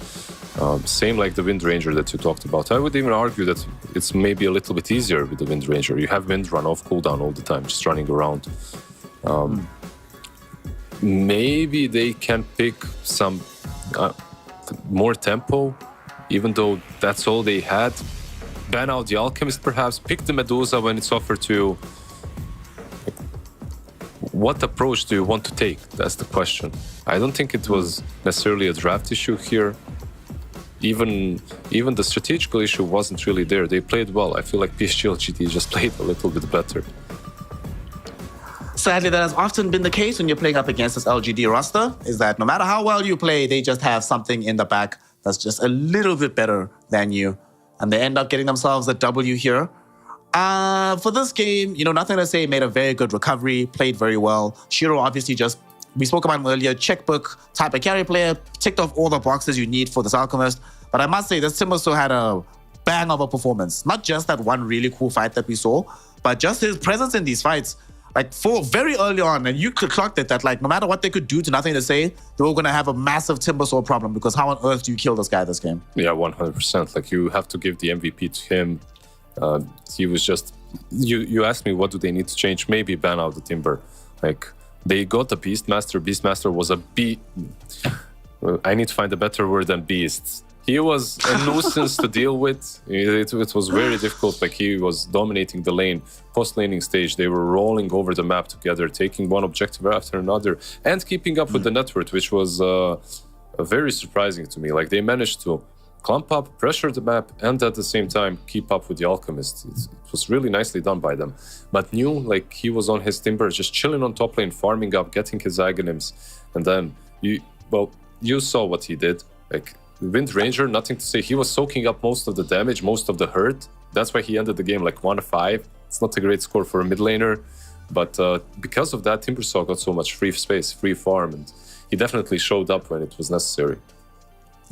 Same like the Wind Ranger that you talked about. I would even argue that it's maybe a little bit easier with the Wind Ranger. You have Wind Run off cooldown all the time, just running around. Maybe they can pick some more tempo, even though that's all they had. Ban out the Alchemist, perhaps. Pick the Medusa when it's offered to you. What approach do you want to take? That's the question. I don't think it was necessarily a draft issue here. Even the strategical issue wasn't really there. They played well. I feel like PSG LGD just played a little bit better. Sadly, that has often been the case when you're playing up against this LGD roster, is that no matter how well you play, they just have something in the back that's just a little bit better than you. And they end up getting themselves a W here. For this game, nothing to say, made a very good recovery, played very well. Shiro obviously we spoke about him earlier, checkbook type of carry player, ticked off all the boxes you need for this Alchemist. But I must say, this Timbersaw had a bang of a performance. Not just that one really cool fight that we saw, but just his presence in these fights. Like, for very early on, and you could clock it that, like, no matter what they could do to nothing to say, they were going to have a massive Timbersaw problem, because how on earth do you kill this guy this game? Yeah, 100%. Like, you have to give the MVP to him. He was just... You asked me, what do they need to change? Maybe ban out the Timber. Like, they got the Beastmaster. Beastmaster was I need to find a better word than beast. He was a nuisance to deal with. It was very difficult. Like, he was dominating the lane. Post-laning stage, they were rolling over the map together, taking one objective after another, and keeping up with the network, which was very surprising to me. Like, they managed to clump up, pressure the map, and at the same time keep up with the Alchemist. It was really nicely done by them. But New, like, he was on his Timber, just chilling on top lane, farming up, getting his Aghanims, and then you saw what he did. Like, Wind Ranger, nothing to say. He was soaking up most of the damage, most of the hurt. That's why he ended the game like 1-5. It's not a great score for a mid laner, but because of that, Timbersaw got so much free space, free farm, and he definitely showed up when it was necessary.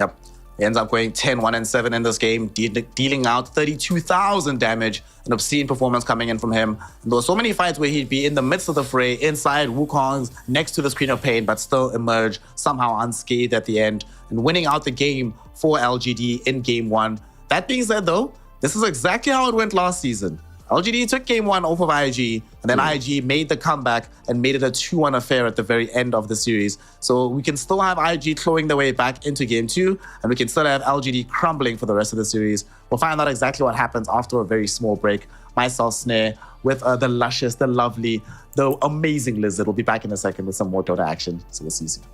Yep. He ends up going 10-1-7 in this game, dealing out 32,000 damage. An obscene performance coming in from him. And there were so many fights where he'd be in the midst of the fray, inside Wukong's, next to the screen of pain, but still emerge somehow unscathed at the end and winning out the game for LGD in game 1. That being said, though, this is exactly how it went last season. LGD took game 1 off of IG, and then IG made the comeback and made it a 2-1 affair at the very end of the series. So we can still have IG clawing their way back into game 2, and we can still have LGD crumbling for the rest of the series. We'll find out exactly what happens after a very small break. Myself, Snare, with the luscious, the lovely, the amazing Lizard. We'll be back in a second with some more Dota action. So we'll see you soon.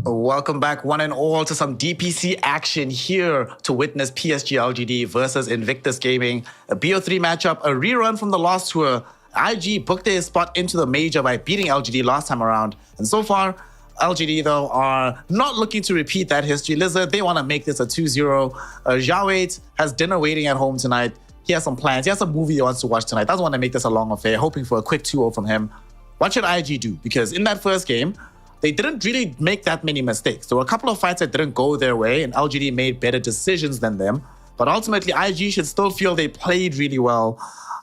Welcome back, one and all, to some DPC action here to witness PSG LGD versus Invictus Gaming. A BO3 matchup, a rerun from the last tour. IG booked their spot into the major by beating LGD last time around. And so far, LGD, though, are not looking to repeat that history. Lizard, they want to make this a 2-0. Xiao has dinner waiting at home tonight. He has some plans. He has a movie he wants to watch tonight. Doesn't want to make this a long affair, hoping for a quick 2-0 from him. What should IG do? Because in that first game, they didn't really make that many mistakes. There were a couple of fights that didn't go their way, and LGD made better decisions than them. But ultimately, IG should still feel they played really well.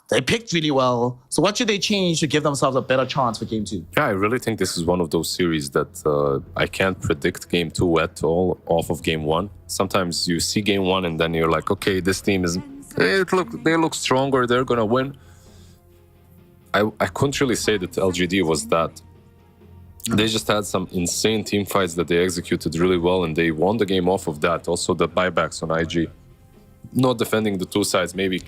They picked really well. So what should they change to give themselves a better chance for Game 2? Yeah, I really think this is one of those series that I can't predict Game 2 at all off of Game 1. Sometimes you see Game 1 and then you're like, okay, this team is... they look stronger, they're going to win. I couldn't really say that LGD was that. They just had some insane team fights that they executed really well, and they won the game off of that. Also, the buybacks on IG. Not defending the two sides maybe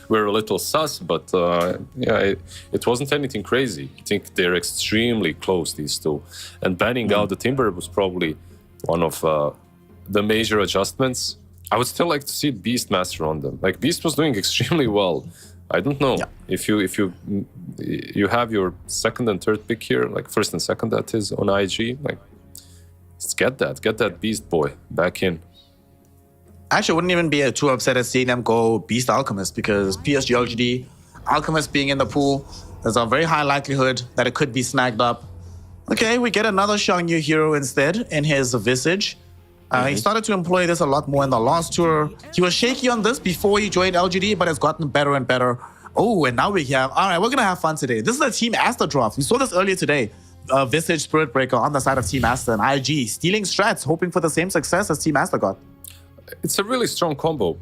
were a little sus, but yeah, it wasn't anything crazy. I think they're extremely close, these two. And banning out the Timber was probably one of the major adjustments. I would still like to see Beastmaster on them. Like, Beast was doing extremely well. I don't know if you have your second and third pick here, like first and second, that is on IG. Like, let's get that Beast boy back in. Actually, I wouldn't even be too upset at seeing them go Beast Alchemist, because PSG LGD, Alchemist being in the pool, there's a very high likelihood that it could be snagged up. Okay, we get another Xiangyu hero instead in his Visage. He started to employ this a lot more in the last tour. He was shaky on this before he joined LGD, but has gotten better and better. Oh, and now we have... All right, we're going to have fun today. This is a Team Asta draft. We saw this earlier today. Visage Spirit Breaker on the side of Team Asta and IG. Stealing strats, hoping for the same success as Team Asta got. It's a really strong combo.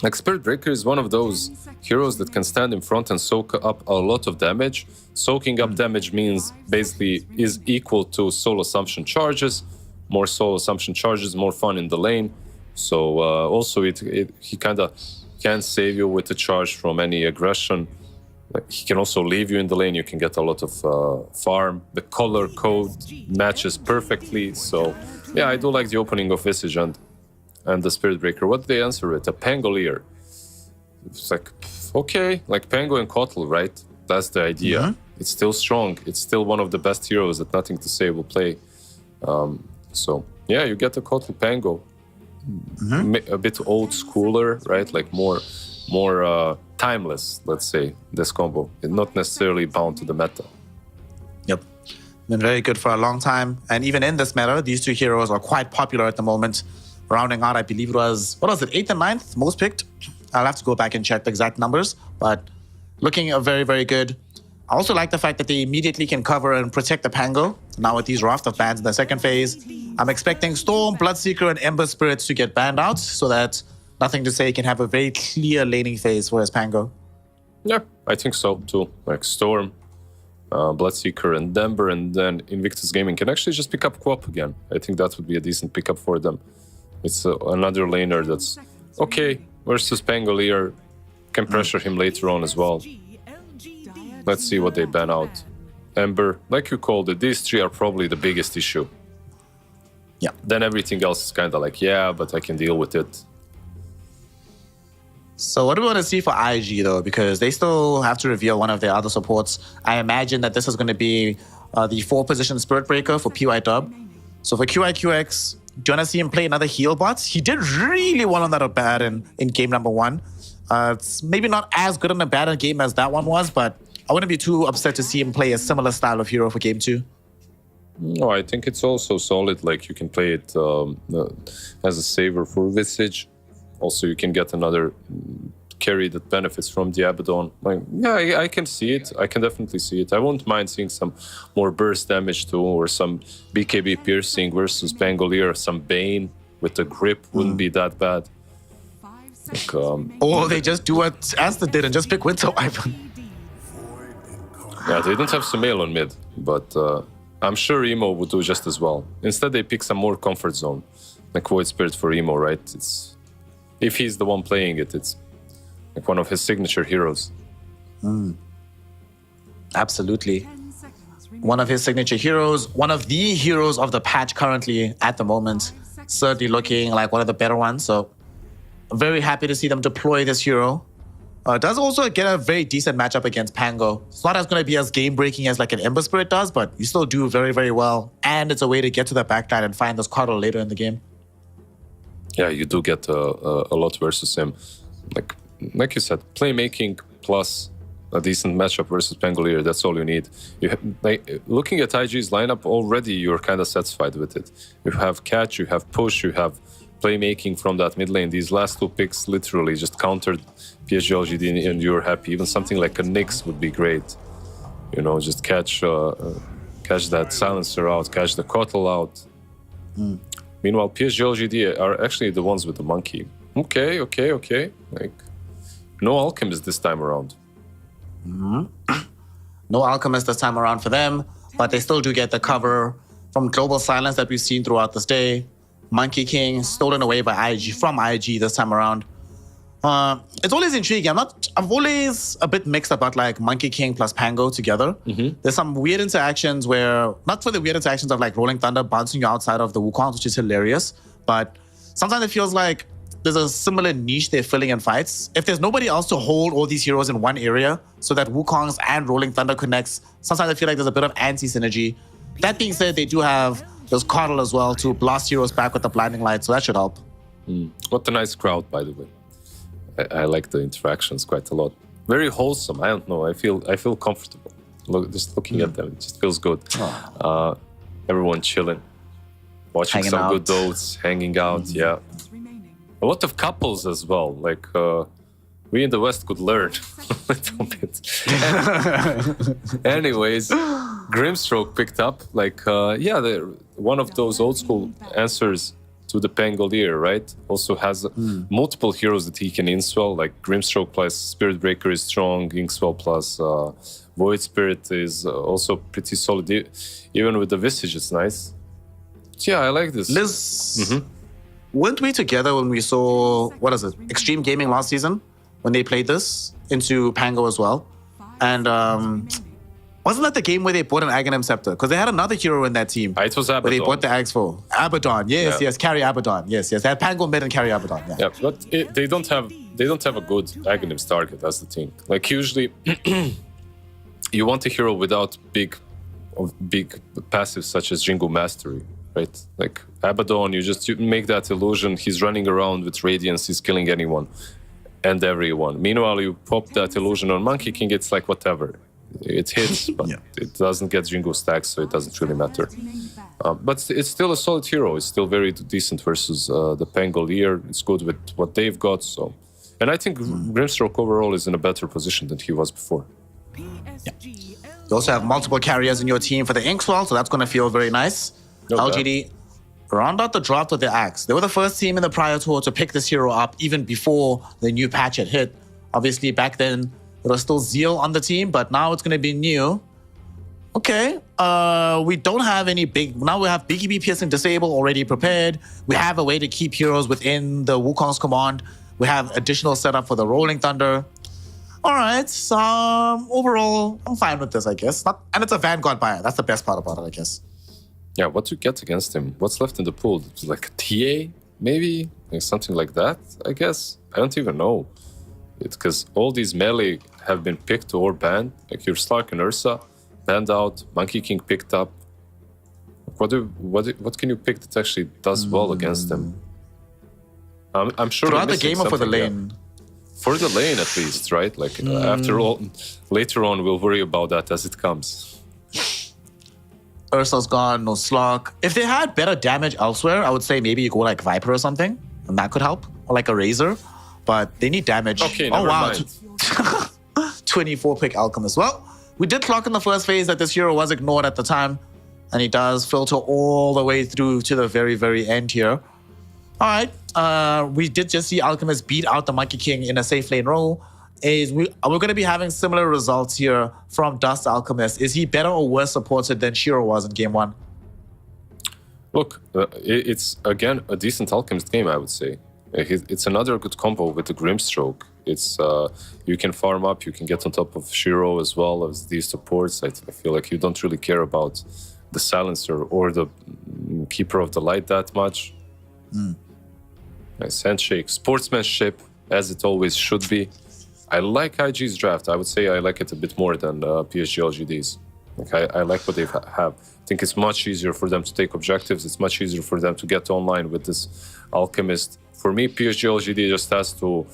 Like, Spirit Breaker is one of those heroes that can stand in front and soak up a lot of damage. Soaking up damage means basically is equal to soul assumption charges. More soul assumption charges, more fun in the lane. So also he kind of can save you with the charge from any aggression. Like, he can also leave you in the lane. You can get a lot of farm. The color code matches perfectly. So yeah, I do like the opening of Visage and the Spirit Breaker. What did they answer it? A Pangolier. It's like, okay, like Pango and Kotl, right? That's the idea. It's still strong. It's still one of the best heroes that Nothing to Say will play. So yeah, you get a Kotl Pango. A bit old schooler, right? Like more timeless, let's say, this combo. And not necessarily bound to the meta. Yep. Been very good for a long time. And even in this meta, these two heroes are quite popular at the moment. Rounding out, I believe it was, 8th and 9th most picked? I'll have to go back and check the exact numbers, but looking very, very good. I also like the fact that they immediately can cover and protect the Pango. Now with these raft of bans in the second phase, I'm expecting Storm, Bloodseeker, and Ember Spirits to get banned out so that Nothing to Say can have a very clear laning phase for his Pango. Yeah, I think so too. Like Storm, Bloodseeker, and Ember, and then Invictus Gaming can actually just pick up Co-op again. I think that would be a decent pickup for them. It's another laner that's okay versus Pangolier. Can pressure him later on as well. Let's see what they ban out. Ember, like you called it, these three are probably the biggest issue. Yeah. Then everything else is kind of like, yeah, but I can deal with it. So what do we want to see for IG, though? Because they still have to reveal one of their other supports. I imagine that this is going to be the 4-position Spirit Breaker for PY Dub. So for QIQX, do you want to see him play another heal bot? He did really well on that Abaddon in game number 1. It's maybe not as good in a Abaddon game as that one was, but I wouldn't be too upset to see him play a similar style of hero for game 2. No, I think it's also solid. Like, you can play it as a saver for Visage. Also, you can get another carry that benefits from the Abaddon. Like, yeah, I can see it. I can definitely see it. I won't mind seeing some more burst damage too, or some BKB piercing versus Pangolier, or some Bane with the grip wouldn't be that bad. Like, or they just do what Asta did and just pick Winter Wyvern. Yeah, they don't have Sumail on mid, but I'm sure Emo would do just as well. Instead, they pick some more comfort zone, like Void Spirit for Emo, right? It's if he's the one playing it, it's like one of his signature heroes. Absolutely. one of his signature heroes, one of the heroes of the patch currently at the moment. Certainly looking like one of the better ones. So I'm very happy to see them deploy this hero. Does also get a very decent matchup against Pango. It's not as going to be as game-breaking as like an Ember Spirit does, but you still do very, very well. And it's a way to get to the backline and find this Coddle later in the game. Yeah, you do get a lot versus him. Like you said, playmaking plus a decent matchup versus Pangolier. That's all you need. Looking at IG's lineup already, you're kind of satisfied with it. You have catch, you have push, you have playmaking from that mid lane. These last two picks literally just countered PSG LGD and you're happy. Even something like a Nyx would be great. You know, just catch that silencer out, catch the Kotal out. Meanwhile, PSG LGD are actually the ones with the monkey. Okay. Like, no Alchemist this time around. No Alchemist this time around for them, but they still do get the cover from Global Silence that we've seen throughout this day. Monkey King stolen away by IG from IG this time around. It's always intriguing. I'm always a bit mixed about like Monkey King plus Pango together. There's some weird interactions where, not for the weird interactions of like Rolling Thunder bouncing you outside of the Wukongs, which is hilarious, but sometimes it feels like there's a similar niche they're filling in fights. If there's nobody else to hold all these heroes in one area so that Wukongs and Rolling Thunder connects, sometimes I feel like there's a bit of anti-synergy. That being said, they do have this Coddle as well to blast heroes back with the Blinding Light, so that should help. What a nice crowd, by the way. I like the interactions quite a lot. Very wholesome. I don't know. I feel comfortable. Just looking at them, it just feels good. Everyone chilling, watching Hanging some out. good dotes, hanging out. Yeah, a lot of couples as well. Like we in the West could learn a little bit. Anyways, Grimstroke picked up like they're one of those old school answers to the Pangolier, right? Also has multiple heroes that he can inswell, like Grimstroke plus Spirit Breaker is strong, Inkswell plus Void Spirit is also pretty solid. Even with the Visage, it's nice. Yeah, I like this. Liz, weren't we together when we saw, Extreme Gaming last season? When they played this into Pango as well? And wasn't that the game where they bought an Aghanim Scepter? Because they had another hero in that team. It was Abaddon. Where they bought the Ags for. Abaddon, yes, carry Abaddon. Yes. They had Pango mid and carry Abaddon. Yeah. Yeah, but they don't have a good Aghanim's target. That's the thing. Like usually, you want a hero without big passives such as Jingu Mastery, right? Like Abaddon, you make that illusion. He's running around with Radiance. He's killing anyone and everyone. Meanwhile, you pop that illusion on Monkey King. It's like whatever. It hits, but it doesn't get Jingo stacks, so it doesn't really matter. But it's still a solid hero. It's still very decent versus the Pangolier. It's good with what they've got. So, and I think Grimstroke overall is in a better position than he was before. You also have multiple carriers in your team for the Inkswell, so that's going to feel very nice. LGD round out the draft with the Axe. They were the first team in the prior tour to pick this hero up even before the new patch had hit. Obviously, back then, there was still Zeal on the team, but now it's going to be new. Okay, we don't have any now we have BKB Piercing Disable already prepared. We have a way to keep heroes within the Wukong's command. We have additional setup for the Rolling Thunder. All right, so overall, I'm fine with this, I guess. And it's a Vanguard buyer. That's the best part about it, I guess. Yeah, what to get against him? What's left in the pool? Like a TA, maybe? Like something like that, I guess? I don't even know. It's because all these melee have been picked or banned. Like your Slark and Ursa, banned out. Monkey King picked up. What can you pick that actually does well against them? I'm sure throughout the game or for the lane? Yeah. For the lane, at least, right? Like after all, later on, we'll worry about that as it comes. Ursa's gone, no Slark. If they had better damage elsewhere, I would say maybe you go like Viper or something, and that could help, or like a Razor. But they need damage. Okay, never mind. 24 pick Alchemist. Well, we did clock in the first phase that this hero was ignored at the time, and he does filter all the way through to the very, very end here. All right, we did just see Alchemist beat out the Monkey King in a safe lane role. We're going to be having similar results here from Dust Alchemist. Is he better or worse supported than Shiro was in game 1? Look, it's again a decent Alchemist game, I would say. It's another good combo with the Grimstroke. It's you can farm up, you can get on top of Shiro as well as these supports. I feel like you don't really care about the silencer or the keeper of the light that much. Nice handshake, sportsmanship as it always should be. I like IG's draft. I would say I like it a bit more than PSG LGD's. Like I like what they have. I think it's much easier for them to take objectives. It's much easier for them to get online with this Alchemist. For me, PSG LGD just has to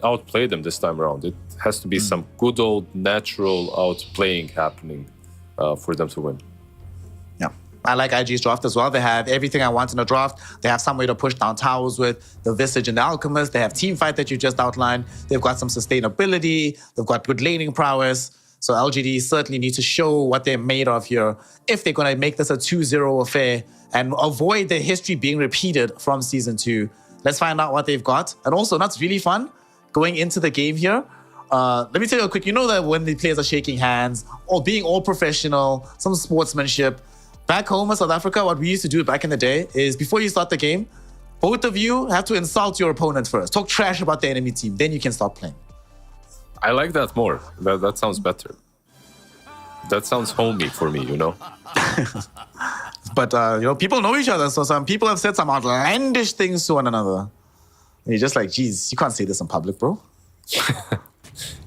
outplay them this time around. It has to be some good old natural outplaying happening for them to win. Yeah, I like IG's draft as well. They have everything I want in a draft. They have some way to push down towers with the Visage and the Alchemist. They have team fight that you just outlined. They've got some sustainability. They've got good laning prowess. So LGD certainly need to show what they're made of here if they're going to make this a 2-0 affair and avoid the history being repeated from Season 2. Let's find out what they've got. And also, that's really fun, going into the game here. Let me tell you a quick, you know that when the players are shaking hands or being all professional, some sportsmanship. Back home in South Africa, what we used to do back in the day is before you start the game, both of you have to insult your opponent first. Talk trash about the enemy team. Then you can start playing. I like that more. That sounds better. That sounds homey for me, you know? But, people know each other. So some people have said some outlandish things to one another. And you're just like, geez, you can't say this in public, bro.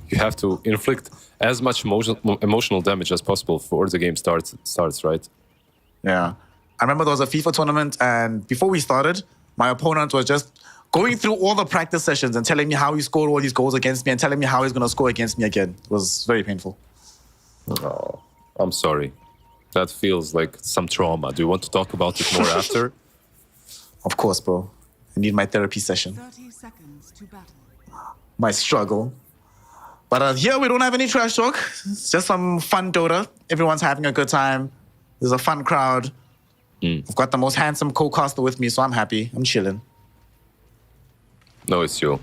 You have to inflict as much emotional damage as possible before the game starts, right? Yeah. I remember there was a FIFA tournament, and before we started, my opponent was just going through all the practice sessions and telling me how he scored all these goals against me and telling me how he's going to score against me again. It was very painful. Oh, I'm sorry. That feels like some trauma. Do you want to talk about it more after? Of course, bro. I need my therapy session. 30 seconds to battle. My struggle. But here we don't have any trash talk. It's just some fun Dota. Everyone's having a good time. There's a fun crowd. I've got the most handsome co-caster with me, so I'm happy. I'm chilling. No, it's you.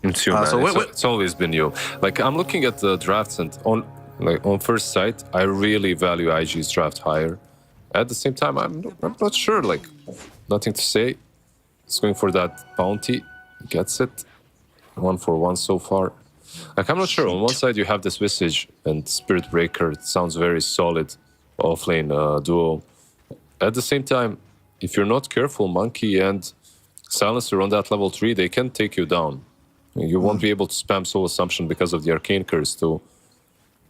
It's you, man. It's always been you. Like, I'm looking at the drafts, and on first sight, I really value IG's draft higher. At the same time, I'm not sure. Like, nothing to say. It's going for that bounty. Gets it. 1-for-1 so far. Like, I'm not sure. On one side, you have this Visage and Spirit Breaker. It sounds very solid offlane duo. At the same time, if you're not careful, Monkey and Silencer on that level 3, they can take you down. You won't be able to spam Soul Assumption because of the Arcane Curse too.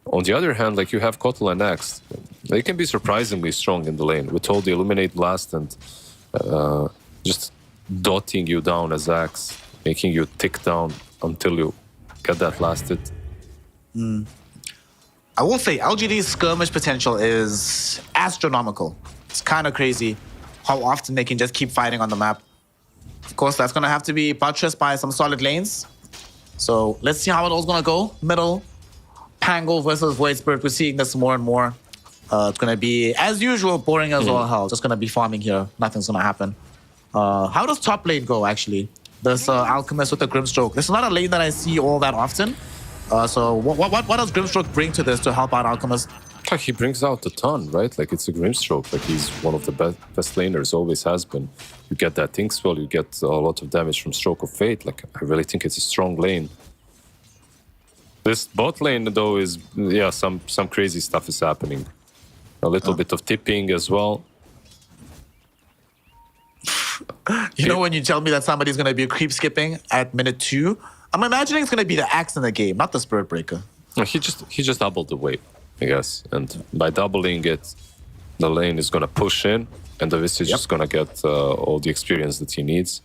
On the other hand, like, you have Kotal and Axe. They can be surprisingly strong in the lane with all the Illuminate Blast and just dotting you down as Axe, making you tick down until you get that last hit. I will say, LGD's skirmish potential is astronomical. It's kind of crazy how often they can just keep fighting on the map. Of course, that's going to have to be buttressed by some solid lanes. So let's see how it all's going to go. Middle, Pango versus Void Spirit. We're seeing this more and more. It's going to be, as usual, boring as all hell. Just going to be farming here. Nothing's going to happen. How does top lane go, actually? This Alchemist with the Grimstroke. This is not a lane that I see all that often. So what does Grimstroke bring to this to help out Alchemist? Like, he brings out a ton, right? Like, it's a Grimstroke. Like, he's one of the best laners, always has been. You get that Think Spell, you get a lot of damage from Stroke of Fate. Like, I really think it's a strong lane. This bot lane, though, is, yeah, some crazy stuff is happening. A little bit of tipping as well. You know, when you tell me that somebody's going to be creep skipping at minute 2, I'm imagining it's going to be the Axe in the game, not the Spirit Breaker. He just doubled the wave, I guess. And by doubling it, the lane is going to push in, and the Visage is going to get all the experience that he needs.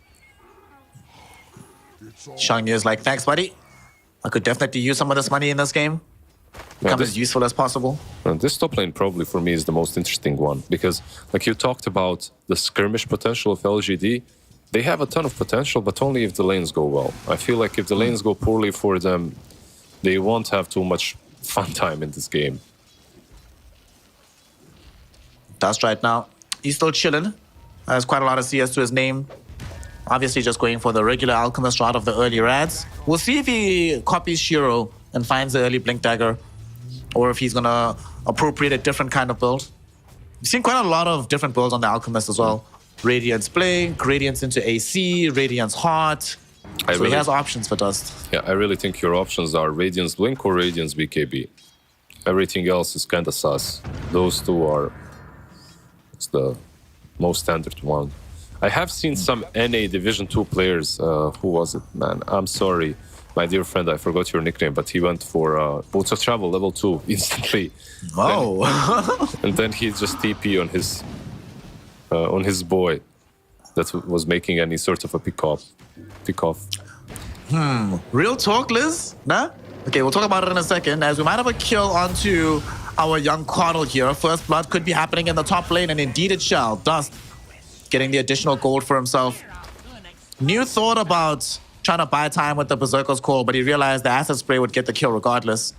Shang is like, thanks, buddy. I could definitely use some of this money in this game. Become as useful as possible. This top lane probably for me is the most interesting one, because like you talked about the skirmish potential of LGD, they have a ton of potential, but only if the lanes go well. I feel like if the lanes go poorly for them, they won't have too much fun time in this game. Dust right now. He's still chilling. Has quite a lot of CS to his name. Obviously just going for the regular Alchemist route of the early rads. We'll see if he copies Shiro and finds the early Blink Dagger, or if he's going to appropriate a different kind of build. We've seen quite a lot of different builds on the Alchemist as well. Radiance Blink, Radiance into AC, Radiance Heart. So he has options for Dust. Yeah, I really think your options are Radiance Blink or Radiance BKB. Everything else is kind of sus. Those two are the most standard one. I have seen some NA Division 2 players. Who was it, man? I'm sorry, my dear friend, I forgot your nickname, but he went for Boots of Travel level 2 instantly. Oh. And then he just TP on his boy that was making any sort of a pick off. Real talk, Liz? Nah? Okay, we'll talk about it in a second, as we might have a kill onto our young Cardinal here. First blood could be happening in the top lane, and indeed it shall. Dust getting the additional gold for himself. New thought about trying to buy time with the Berserker's Call, but he realized the Acid Spray would get the kill regardless.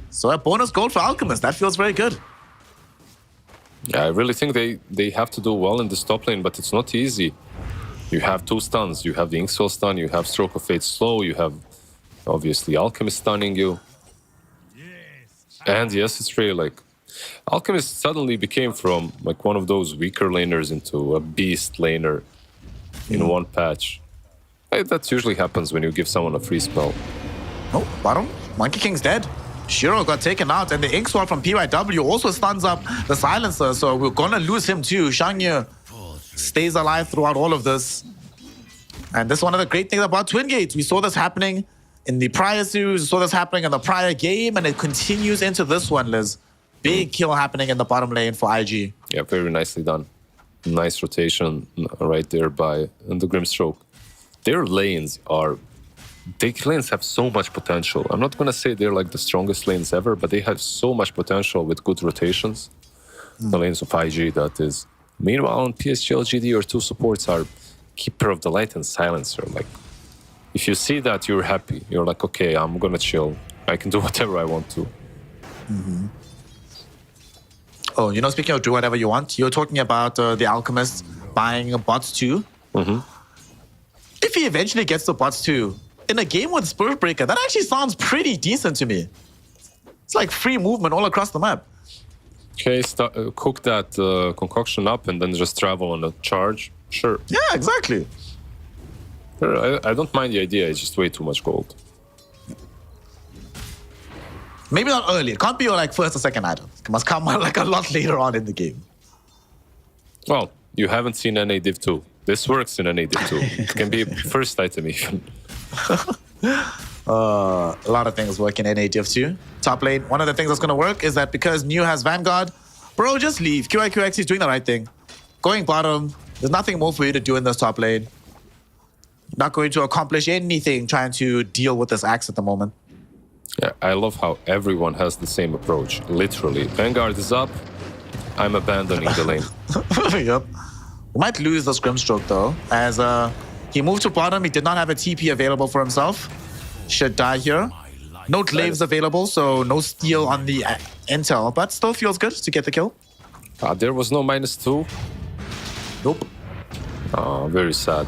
So a bonus gold for Alchemist. That feels very good. Yeah, I really think they have to do well in this top lane, but it's not easy. You have 2 stuns. You have the Inkswell stun, you have Stroke of Fate slow, you have obviously Alchemist stunning you. And yes, it's really like Alchemist suddenly became from like one of those weaker laners into a beast laner in one patch. That usually happens when you give someone a free spell. Oh, bottom. Monkey King's dead. Shiro got taken out, and the Ink Sword from PYW also stuns up the Silencer, so we're gonna lose him too. Shangye stays alive throughout all of this. And this is one of the great things about Twin Gates. We saw this happening in the prior series, we saw this happening in the prior game, and it continues into this one, Liz. Big kill happening in the bottom lane for IG. Yeah, very nicely done. Nice rotation right there by the Grimstroke. Their lanes have so much potential. I'm not gonna say they're like the strongest lanes ever, but they have so much potential with good rotations. The lanes of IG, that is. Meanwhile, on PSG LGD, your 2 supports are Keeper of the Light and Silencer. Like, if you see that, you're happy. You're like, okay, I'm gonna chill. I can do whatever I want to. Oh, you know, speaking of do whatever you want, you're talking about the Alchemist buying bots too. If he eventually gets the bots too, in a game with Spirit Breaker, that actually sounds pretty decent to me. It's like free movement all across the map. Okay, cook that concoction up and then just travel on a charge. Sure. Yeah, exactly. Sure, I don't mind the idea, it's just way too much gold. Maybe not early. It can't be your like first or second item. It must come like a lot later on in the game. Well, you haven't seen NA Div 2. This works in NA Div 2. It can be first item even. A lot of things work in NA Div 2. Top lane, one of the things that's going to work is that because New has Vanguard, bro, just leave. QIQX is doing the right thing. Going bottom, there's nothing more for you to do in this top lane. Not going to accomplish anything trying to deal with this axe at the moment. Yeah, I love how everyone has the same approach. Literally, Vanguard is up, I'm abandoning the lane. Yep. We might lose this Grimstroke though, as he moved to bottom. He did not have a TP available for himself. Should die here. No glaives available, so no steal on the intel, but still feels good to get the kill. There was no -2. Nope. Very sad.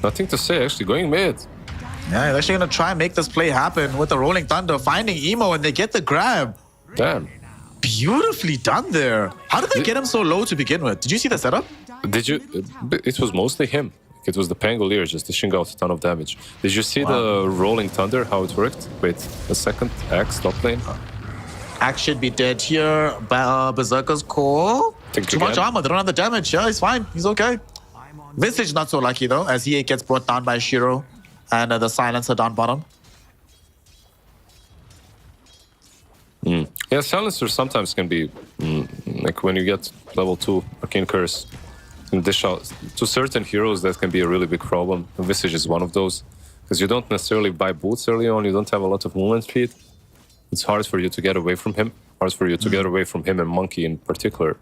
Nothing to say, actually, going mid. Yeah, they're actually gonna try and make this play happen with the Rolling Thunder, finding Emo, and they get the grab. Damn. Beautifully done there. How did they get him so low to begin with? Did you see the setup? Did you? It was mostly him. It was the Pangolier just dishing out a ton of damage. Did you see the Rolling Thunder, how it worked? Wait a second. Axe, top lane. Axe should be dead here. Berserker's Call. Too much armor. They don't have the damage. Yeah, he's fine. He's okay. Visage not so lucky though, as he gets brought down by Shiro. And the Silencer down bottom. Yeah, Silencer sometimes can be like when you get level 2 Arcane Curse. And dish out to certain heroes, that can be a really big problem. Visage is one of those. Because you don't necessarily buy boots early on, you don't have a lot of movement speed. It's hard for you to get away from him. Hard for you to get away from him and Monkey in particular.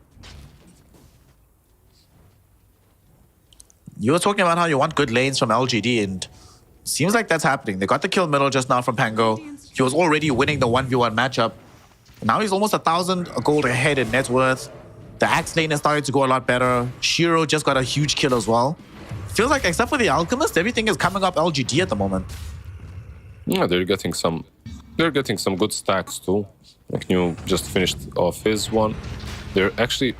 You were talking about how you want good lanes from LGD, and seems like that's happening. They got the kill middle just now from Pango. He was already winning the 1v1 matchup. Now he's almost 1,000 gold ahead in net worth. The Axe lane is starting to go a lot better. Shiro just got a huge kill as well. Feels like, except for the Alchemist, everything is coming up LGD at the moment. Yeah, they're getting some good stacks too. Like New just finished off his one. They're actually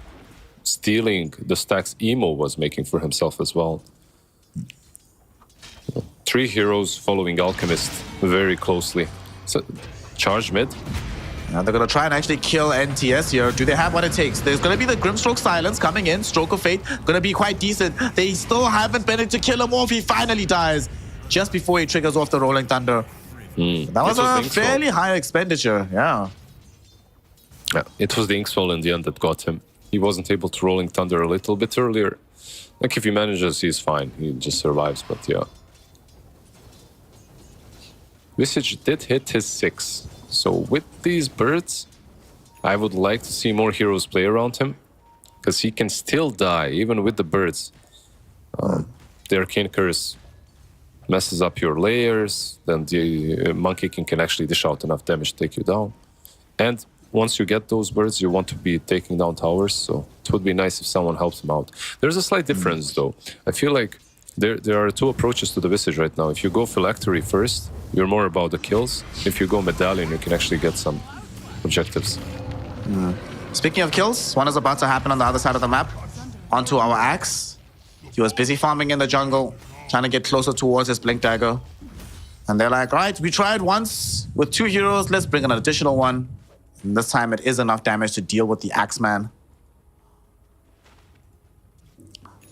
stealing the stacks Emo was making for himself as well. 3 heroes following Alchemist very closely. So, charge mid. Now they're going to try and actually kill NTS here. Do they have what it takes? There's going to be the Grimstroke Silence coming in. Stroke of Fate going to be quite decent. They still haven't been able to kill him off. He finally dies just before he triggers off the Rolling Thunder. That was a fairly high expenditure, yeah. Yeah, it was the Inkswell in the end that got him. He wasn't able to Rolling Thunder a little bit earlier. Like, if he manages, he's fine. He just survives, but yeah. Visage did hit his 6. So with these birds, I would like to see more heroes play around him, because he can still die, even with the birds. The Arcane Curse messes up your layers, then the Monkey King can actually dish out enough damage to take you down. And once you get those birds, you want to be taking down towers, so it would be nice if someone helps him out. There's a slight difference, though. I feel like there are 2 approaches to the Visage right now. If you go Phylactery first, you're more about the kills. If you go Medallion, you can actually get some objectives. Speaking of kills, one is about to happen on the other side of the map. Onto our Axe. He was busy farming in the jungle, trying to get closer towards his Blink Dagger. And they're like, right, we tried once with 2 heroes, let's bring an additional one. And this time it is enough damage to deal with the Axeman.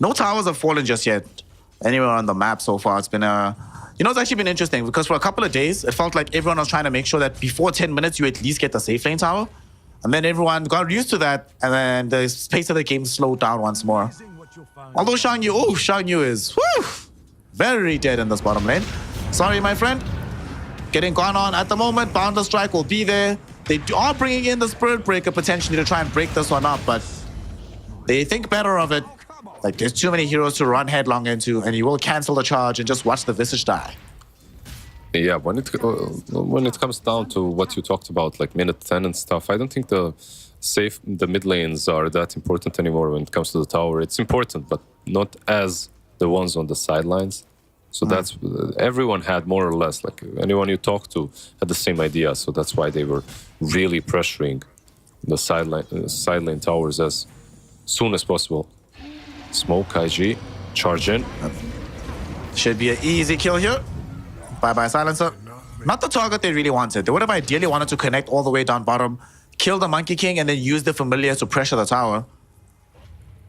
No towers have fallen just yet. Anywhere on the map so far. It's been a... it's actually been interesting because for a couple of days, it felt like everyone was trying to make sure that before 10 minutes, you at least get the safe lane tower. And then everyone got used to that, and then the pace of the game slowed down once more. Although Shang Yu is very dead in this bottom lane. Sorry, my friend. Getting gone on at the moment. Boundless Strike will be there. They are bringing in the Spirit Breaker potentially to try and break this one up, but they think better of it. Like, there's too many heroes to run headlong into, and you will cancel the charge and just watch the Visage die. Yeah, when it comes down to what you talked about, like minute 10 and stuff, I don't think the mid lanes are that important anymore when it comes to the tower. It's important, but not as the ones on the sidelines. So that's everyone had more or less, like anyone you talk to had the same idea. So that's why they were really pressuring the side lane towers as soon as possible. Smoke, IG, charge in. Should be an easy kill here. Bye-bye, Silencer. Not the target they really wanted. They would have ideally wanted to connect all the way down bottom, kill the Monkey King, and then use the Familiar to pressure the tower.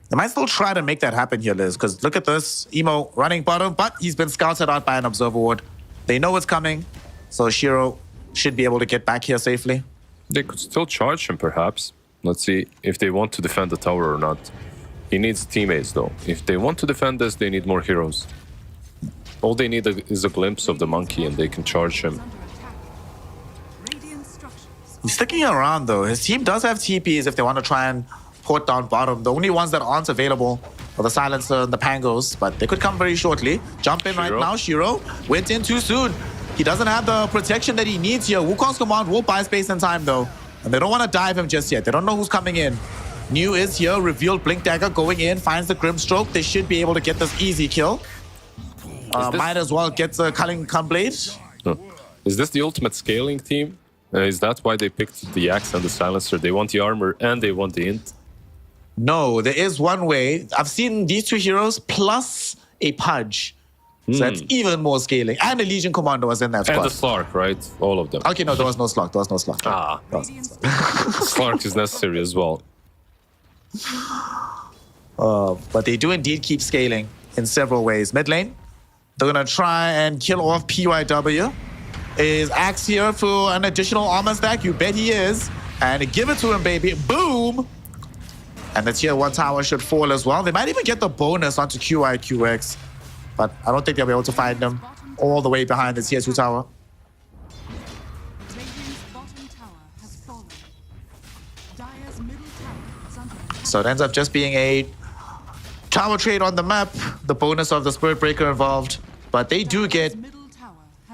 They might still try to make that happen here, Liz, because look at this. Emo running bottom, but he's been scouted out by an Observer Ward. They know what's coming, so Shiro should be able to get back here safely. They could still charge him, perhaps. Let's see if they want to defend the tower or not. He needs teammates, though. If they want to defend this, they need more heroes. All they need is a glimpse of the monkey, and they can charge him. He's sticking around, though. His team does have TPs if they want to try and port down bottom. The only ones that aren't available are the Silencer and the Pangos, but they could come very shortly. Jump in right now. Shiro went in too soon. He doesn't have the protection that he needs here. Wukong's command will buy space and time, though. And they don't want to dive him just yet. They don't know who's coming in. New is here, revealed Blink Dagger going in, finds the Grimstroke. They should be able to get this easy kill. Might as well get the Culling Blade. Is this the ultimate scaling team? Is that why they picked the Axe and the Silencer? They want the armor and they want the int? No, there is one way. I've seen these 2 heroes plus a Pudge. So that's even more scaling. And a Legion Commander was in that squad. And the Slark, right? All of them. Okay, no, there was no Slark. There was no Slark. Ah. Slark is necessary as well. But they do indeed keep scaling in several ways. Mid lane, they're going to try and kill off PYW. Is Axe here for an additional armor stack? You bet he is. And give it to him, baby. Boom! And the tier 1 tower should fall as well. They might even get the bonus onto QIQX. But I don't think they'll be able to find them all the way behind the tier 2 tower. So it ends up just being a tower trade on the map. The bonus of the Spirit Breaker involved. But they do get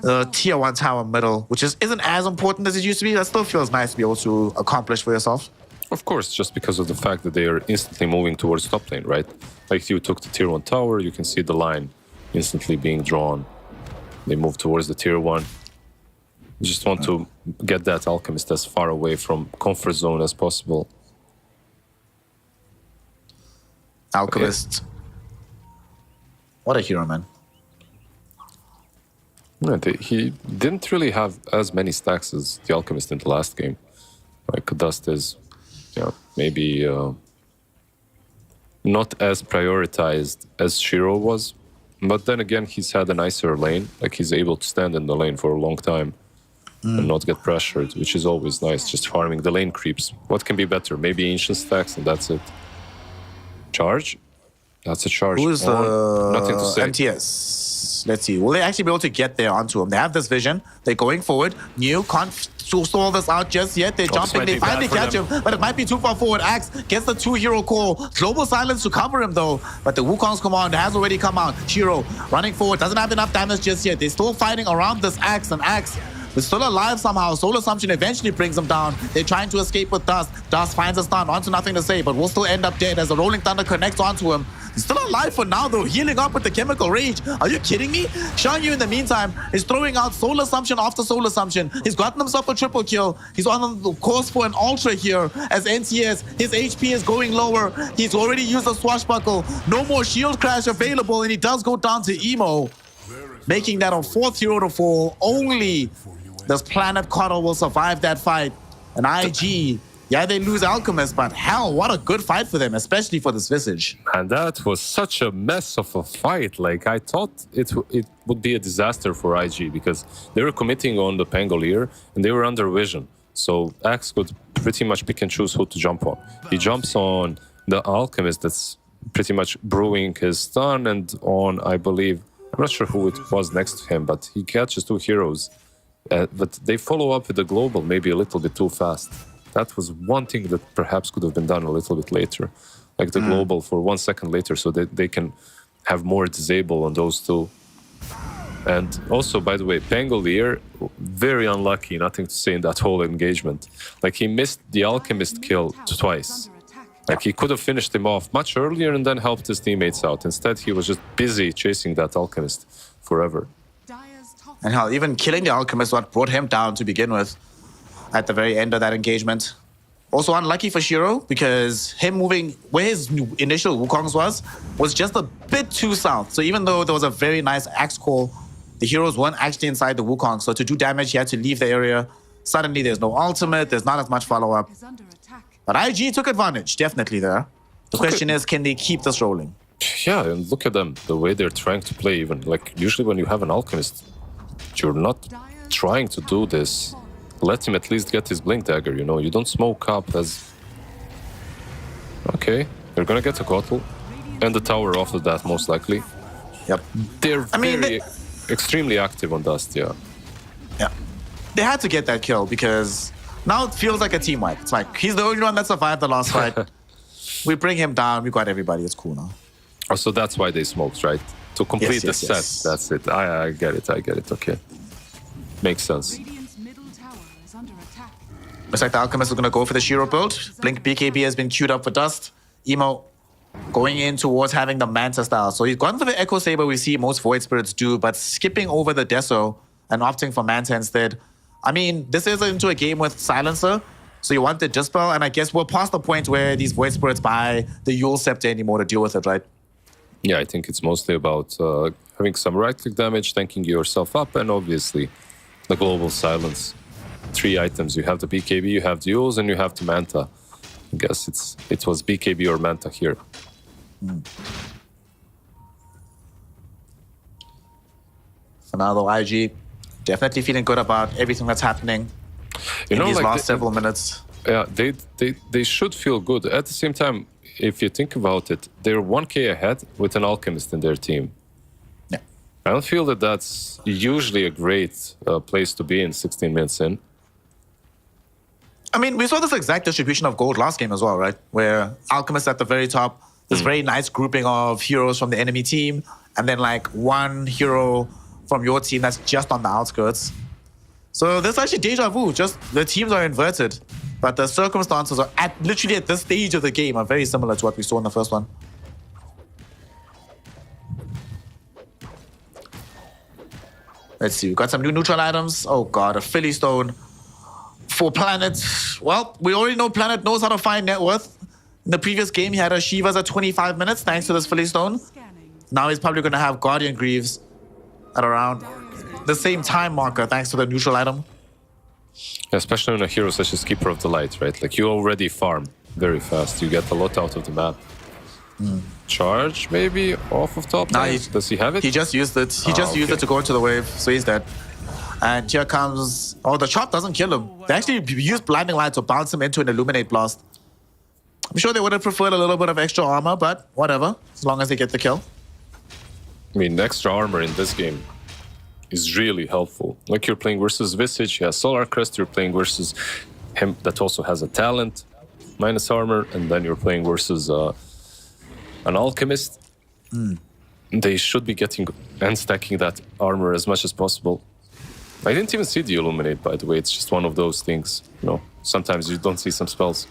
the tier 1 tower middle, which isn't as important as it used to be. That still feels nice to be able to accomplish for yourself. Of course, just because of the fact that they are instantly moving towards top lane, right? Like you took the tier 1 tower, you can see the line instantly being drawn. They move towards the tier 1. You just want to get that Alchemist as far away from comfort zone as possible. Alchemist. What a hero, man. Yeah, he didn't really have as many stacks as the Alchemist in the last game. Like Dust is, maybe not as prioritized as Shiro was. But then again, he's had a nicer lane. Like he's able to stand in the lane for a long time and not get pressured, which is always nice. Just farming the lane creeps. What can be better? Maybe ancient stacks, and that's it. Charge? That's a charge. Who's Nothing to say. MTS? Let's see. Will they actually be able to get there onto him? They have this vision. They're going forward. New can't stall this out just yet. They're jumping. They finally catch him, but it might be too far forward. Axe gets the 2-hero call. Global silence to cover him though. But the Wukong's command has already come out. Shiro running forward. Doesn't have enough damage just yet. They're still fighting around this Axe, and Axe is still alive somehow. Soul Assumption eventually brings him down. They're trying to escape with Dust. Dust finds a stun. Onto nothing to say, but will still end up dead as the Rolling Thunder connects onto him. He's still alive for now, though, healing up with the Chemical Rage. Are you kidding me? Shan Yu, in the meantime, is throwing out Soul Assumption after Soul Assumption. He's gotten himself a triple kill. He's on the course for an Ultra here as NCS. His HP is going lower. He's already used a Swashbuckle. No more Shield Crash available, and he does go down to Emo, making that a 4th hero to fall. Only this Planet Coddle will survive that fight. And IG, yeah, they lose Alchemist, but hell, what a good fight for them, especially for this Visage. And that was such a mess of a fight. Like, I thought it would be a disaster for IG because they were committing on the Pangolier and they were under vision. So Axe could pretty much pick and choose who to jump on. He jumps on the Alchemist that's pretty much brewing his stun, and on, I believe, I'm not sure who it was next to him, but he catches 2 heroes. But they follow up with the global maybe a little bit too fast. That was one thing that perhaps could have been done a little bit later. Like the global for 1 second later so that they can have more disable on those 2. And also, by the way, Pangolier, very unlucky, nothing to say in that whole engagement. Like he missed the Alchemist kill twice. Like he could have finished him off much earlier and then helped his teammates out. Instead, he was just busy chasing that Alchemist forever. And hell, even killing the Alchemist what brought him down to begin with at the very end of that engagement. Also unlucky for Shiro because him moving where his initial Wukong's was just a bit too south. So even though there was a very nice axe call, the heroes weren't actually inside the Wukong. So to do damage, he had to leave the area. Suddenly there's no ultimate, there's not as much follow-up. But IG took advantage, definitely there. The question is, can they keep this rolling? Yeah, and look at them, the way they're trying to play even. Like usually when you have an Alchemist, you're not trying to do this. Let him at least get his Blink Dagger, you know? You don't smoke up as... Okay, they're gonna get a Kotl. And the tower after that, most likely. Yep. They're extremely active on Dust, yeah. Yeah. They had to get that kill because now it feels like a team wipe. It's like, he's the only one that survived the last fight. We bring him down, we got everybody, it's cool now. Oh, so that's why they smoked, right? To complete the set, that's it. I get it, okay. Makes sense. Looks like the Alchemist is going to go for the Shiro build. Blink BKB has been queued up for Dust. Emo going in towards having the Manta style. So he's gone for the Echo Saber we see most Void Spirits do, but skipping over the Deso and opting for Manta instead. I mean, this is into a game with Silencer, so you want the Dispel, and I guess we're past the point where these Void Spirits buy the Yule Scepter anymore to deal with it, right? Yeah, I think it's mostly about having some right-click damage, tanking yourself up, and obviously the Global Silence. 3 items. You have the BKB, you have Duels, and you have the Manta. I guess it was BKB or Manta here. So now though, IG definitely feeling good about everything that's happening in these like last several minutes. Yeah, they should feel good. At the same time, if you think about it, they're 1k ahead with an Alchemist in their team. Yeah. I don't feel that that's usually a great place to be in 16 minutes in. I mean, we saw this exact distribution of gold last game as well, right? Where Alchemist at the very top, this very nice grouping of heroes from the enemy team, and then like 1 hero from your team that's just on the outskirts. So this is actually deja vu, just the teams are inverted, but the circumstances are literally at this stage of the game are very similar to what we saw in the first one. Let's see, we've got some new neutral items. Oh god, a Philly Stone. For Planet, well, we already know Planet knows how to find net worth. In the previous game, he had a Shivas at 25 minutes thanks to this Philly Stone. Scanning. Now he's probably going to have Guardian Greaves at around the same time marker thanks to the neutral item. Especially on a hero such as Keeper of the Light, right? Like you already farm very fast. You get a lot out of the map. Charge maybe off of top. Nah, lane? Does he have it? He just used it. He just used okay. it to go into the wave, so he's dead. And here comes... Oh, the chop doesn't kill him. They actually used Blinding Light to bounce him into an Illuminate Blast. I'm sure they would have preferred a little bit of extra armor, but whatever, as long as they get the kill. I mean, extra armor in this game is really helpful. Like you're playing versus Visage, he has Solar Crest, you're playing versus him that also has a talent, minus armor, and then you're playing versus an Alchemist. They should be getting and stacking that armor as much as possible. I didn't even see the Illuminate, by the way. It's just one of those things, you know. Sometimes you don't see some spells.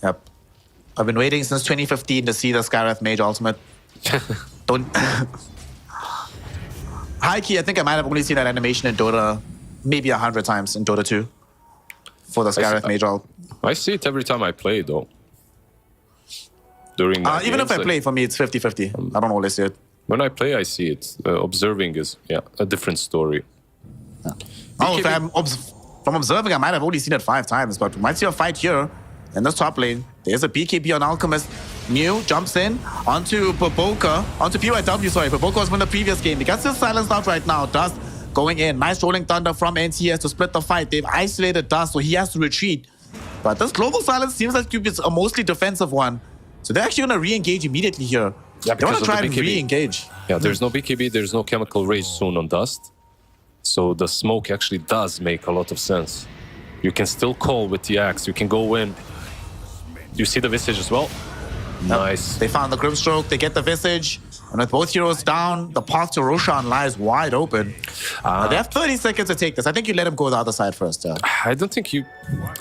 Yep. I've been waiting since 2015 to see the Skywrath Mage Ultimate. Don't... High key, I think I might have only seen that animation in Dota maybe 100 times in Dota 2 for the Skywrath Mage Ult. I see it every time I play, though. During Even if I play, for me, it's 50-50. I don't always see it. When I play, I see it. Observing is, a different story. Oh, if from observing, I might have only seen it 5 times, but we might see a fight here in this top lane. There's a BKB on Alchemist. Mew jumps in onto Baboka, onto PYW, sorry. Baboka was from the previous game. He gets his silenced out right now. Dust going in. Nice rolling thunder from NTS to split the fight. They've isolated Dust, so he has to retreat. But this global silence seems like it's a mostly defensive one. So they're actually going to re-engage immediately here. Yeah, they want because to of try the and BKB. re-engage. Yeah, there's no BKB, there's no Chemical Rage soon on Dust. So the smoke actually does make a lot of sense. You can still call with the axe. You can go in. You see the Visage as well? Nice. They found the Grimstroke. They get the Visage. And with both heroes down, the path to Roshan lies wide open. They have 30 seconds to take this. I think you let him go the other side first. I don't think you...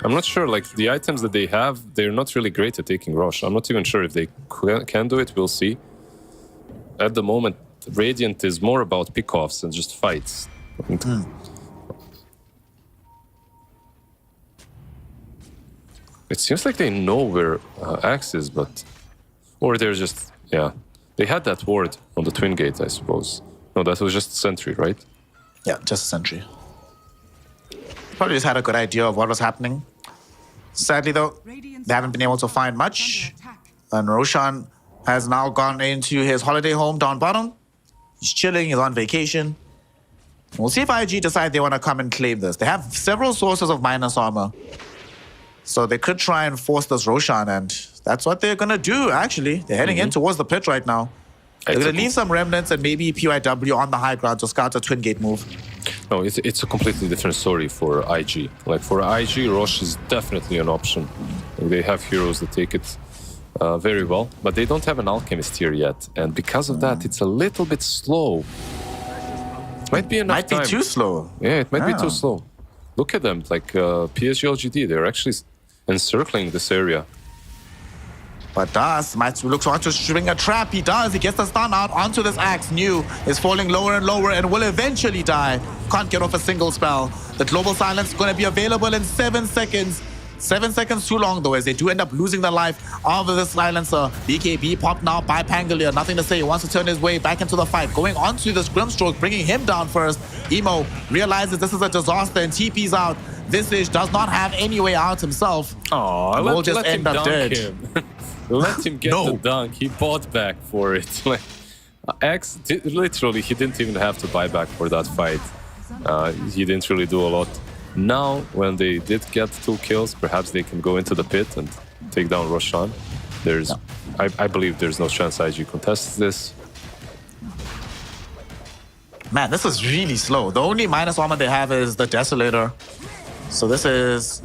I'm not sure. Like, the items that they have, they're not really great at taking Rosh. I'm not even sure if they can do it. We'll see. At the moment, Radiant is more about pickoffs and just fights. It seems like they know where Axe is, but... Or they're just... Yeah. They had that ward on the Twin Gate, I suppose. No, that was just Sentry, right? Yeah, just a Sentry. Probably just had a good idea of what was happening. Sadly, though, they haven't been able to find much. And Roshan has now gone into his holiday home down bottom. He's chilling, he's on vacation. We'll see if IG decide they want to come and claim this. They have several sources of minus armor. So they could try and force this Roshan, and that's what they're going to do, actually. They're heading in towards the pit right now. They're going to leave some remnants and maybe PYW on the high ground to scout a Twin Gate move. No, it's a completely different story for IG. Like, for IG, Rosh is definitely an option. Like, they have heroes that take it very well, but they don't have an Alchemist here yet. And because of that, it's a little bit slow. Might be enough time. Might be too slow. Yeah, it might be too slow. Look at them, like PSG LGD, they're actually encircling this area. But Das might look to string a trap. He does. He gets the stun out onto this axe. New is falling lower and lower and will eventually die. Can't get off a single spell. The global silence is going to be available in 7 seconds. 7 seconds too long, though, as they do end up losing the life of the silencer. BKB popped now by Pangolier. Nothing to say. He wants to turn his way back into the fight. Going onto this Grimstroke, bringing him down first. Emo realizes this is a disaster and TP's out. Visage does not have any way out himself. Oh, will just end up dead. Let him get the dunk. He bought back for it. Like, X, literally, he didn't even have to buy back for that fight. He didn't really do a lot. Now, when they did get 2 kills, perhaps they can go into the pit and take down Roshan. There's, I believe there's no chance IG contests this. Man, this is really slow. The only minus armor they have is the Desolator. So this is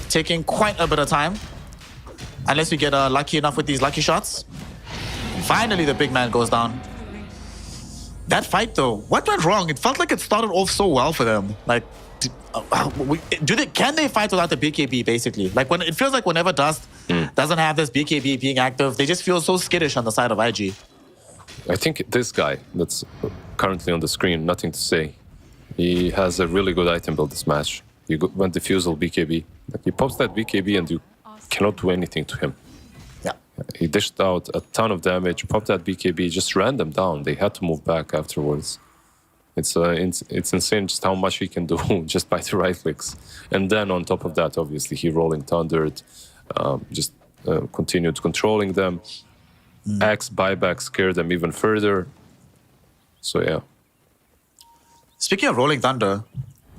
taking quite a bit of time. Unless you get lucky enough with these lucky shots. Finally, the big man goes down. That fight, though, what went wrong? It felt like it started off so well for them. Like, can they fight without the BKB, basically? Like, when it feels like whenever Dust doesn't have this BKB being active, they just feel so skittish on the side of IG. I think this guy that's currently on the screen, nothing to say. He has a really good item build this match. You went Diffusal BKB. Like, he pops that BKB and you cannot do anything to him. He dished out a ton of damage, popped that BKB, just ran them down. They had to move back afterwards. It's insane just how much he can do just by the right clicks. And then on top of that, obviously, he rolling thundered, continued controlling them. Axe buyback scared them even further. So yeah. Speaking of Rolling Thunder,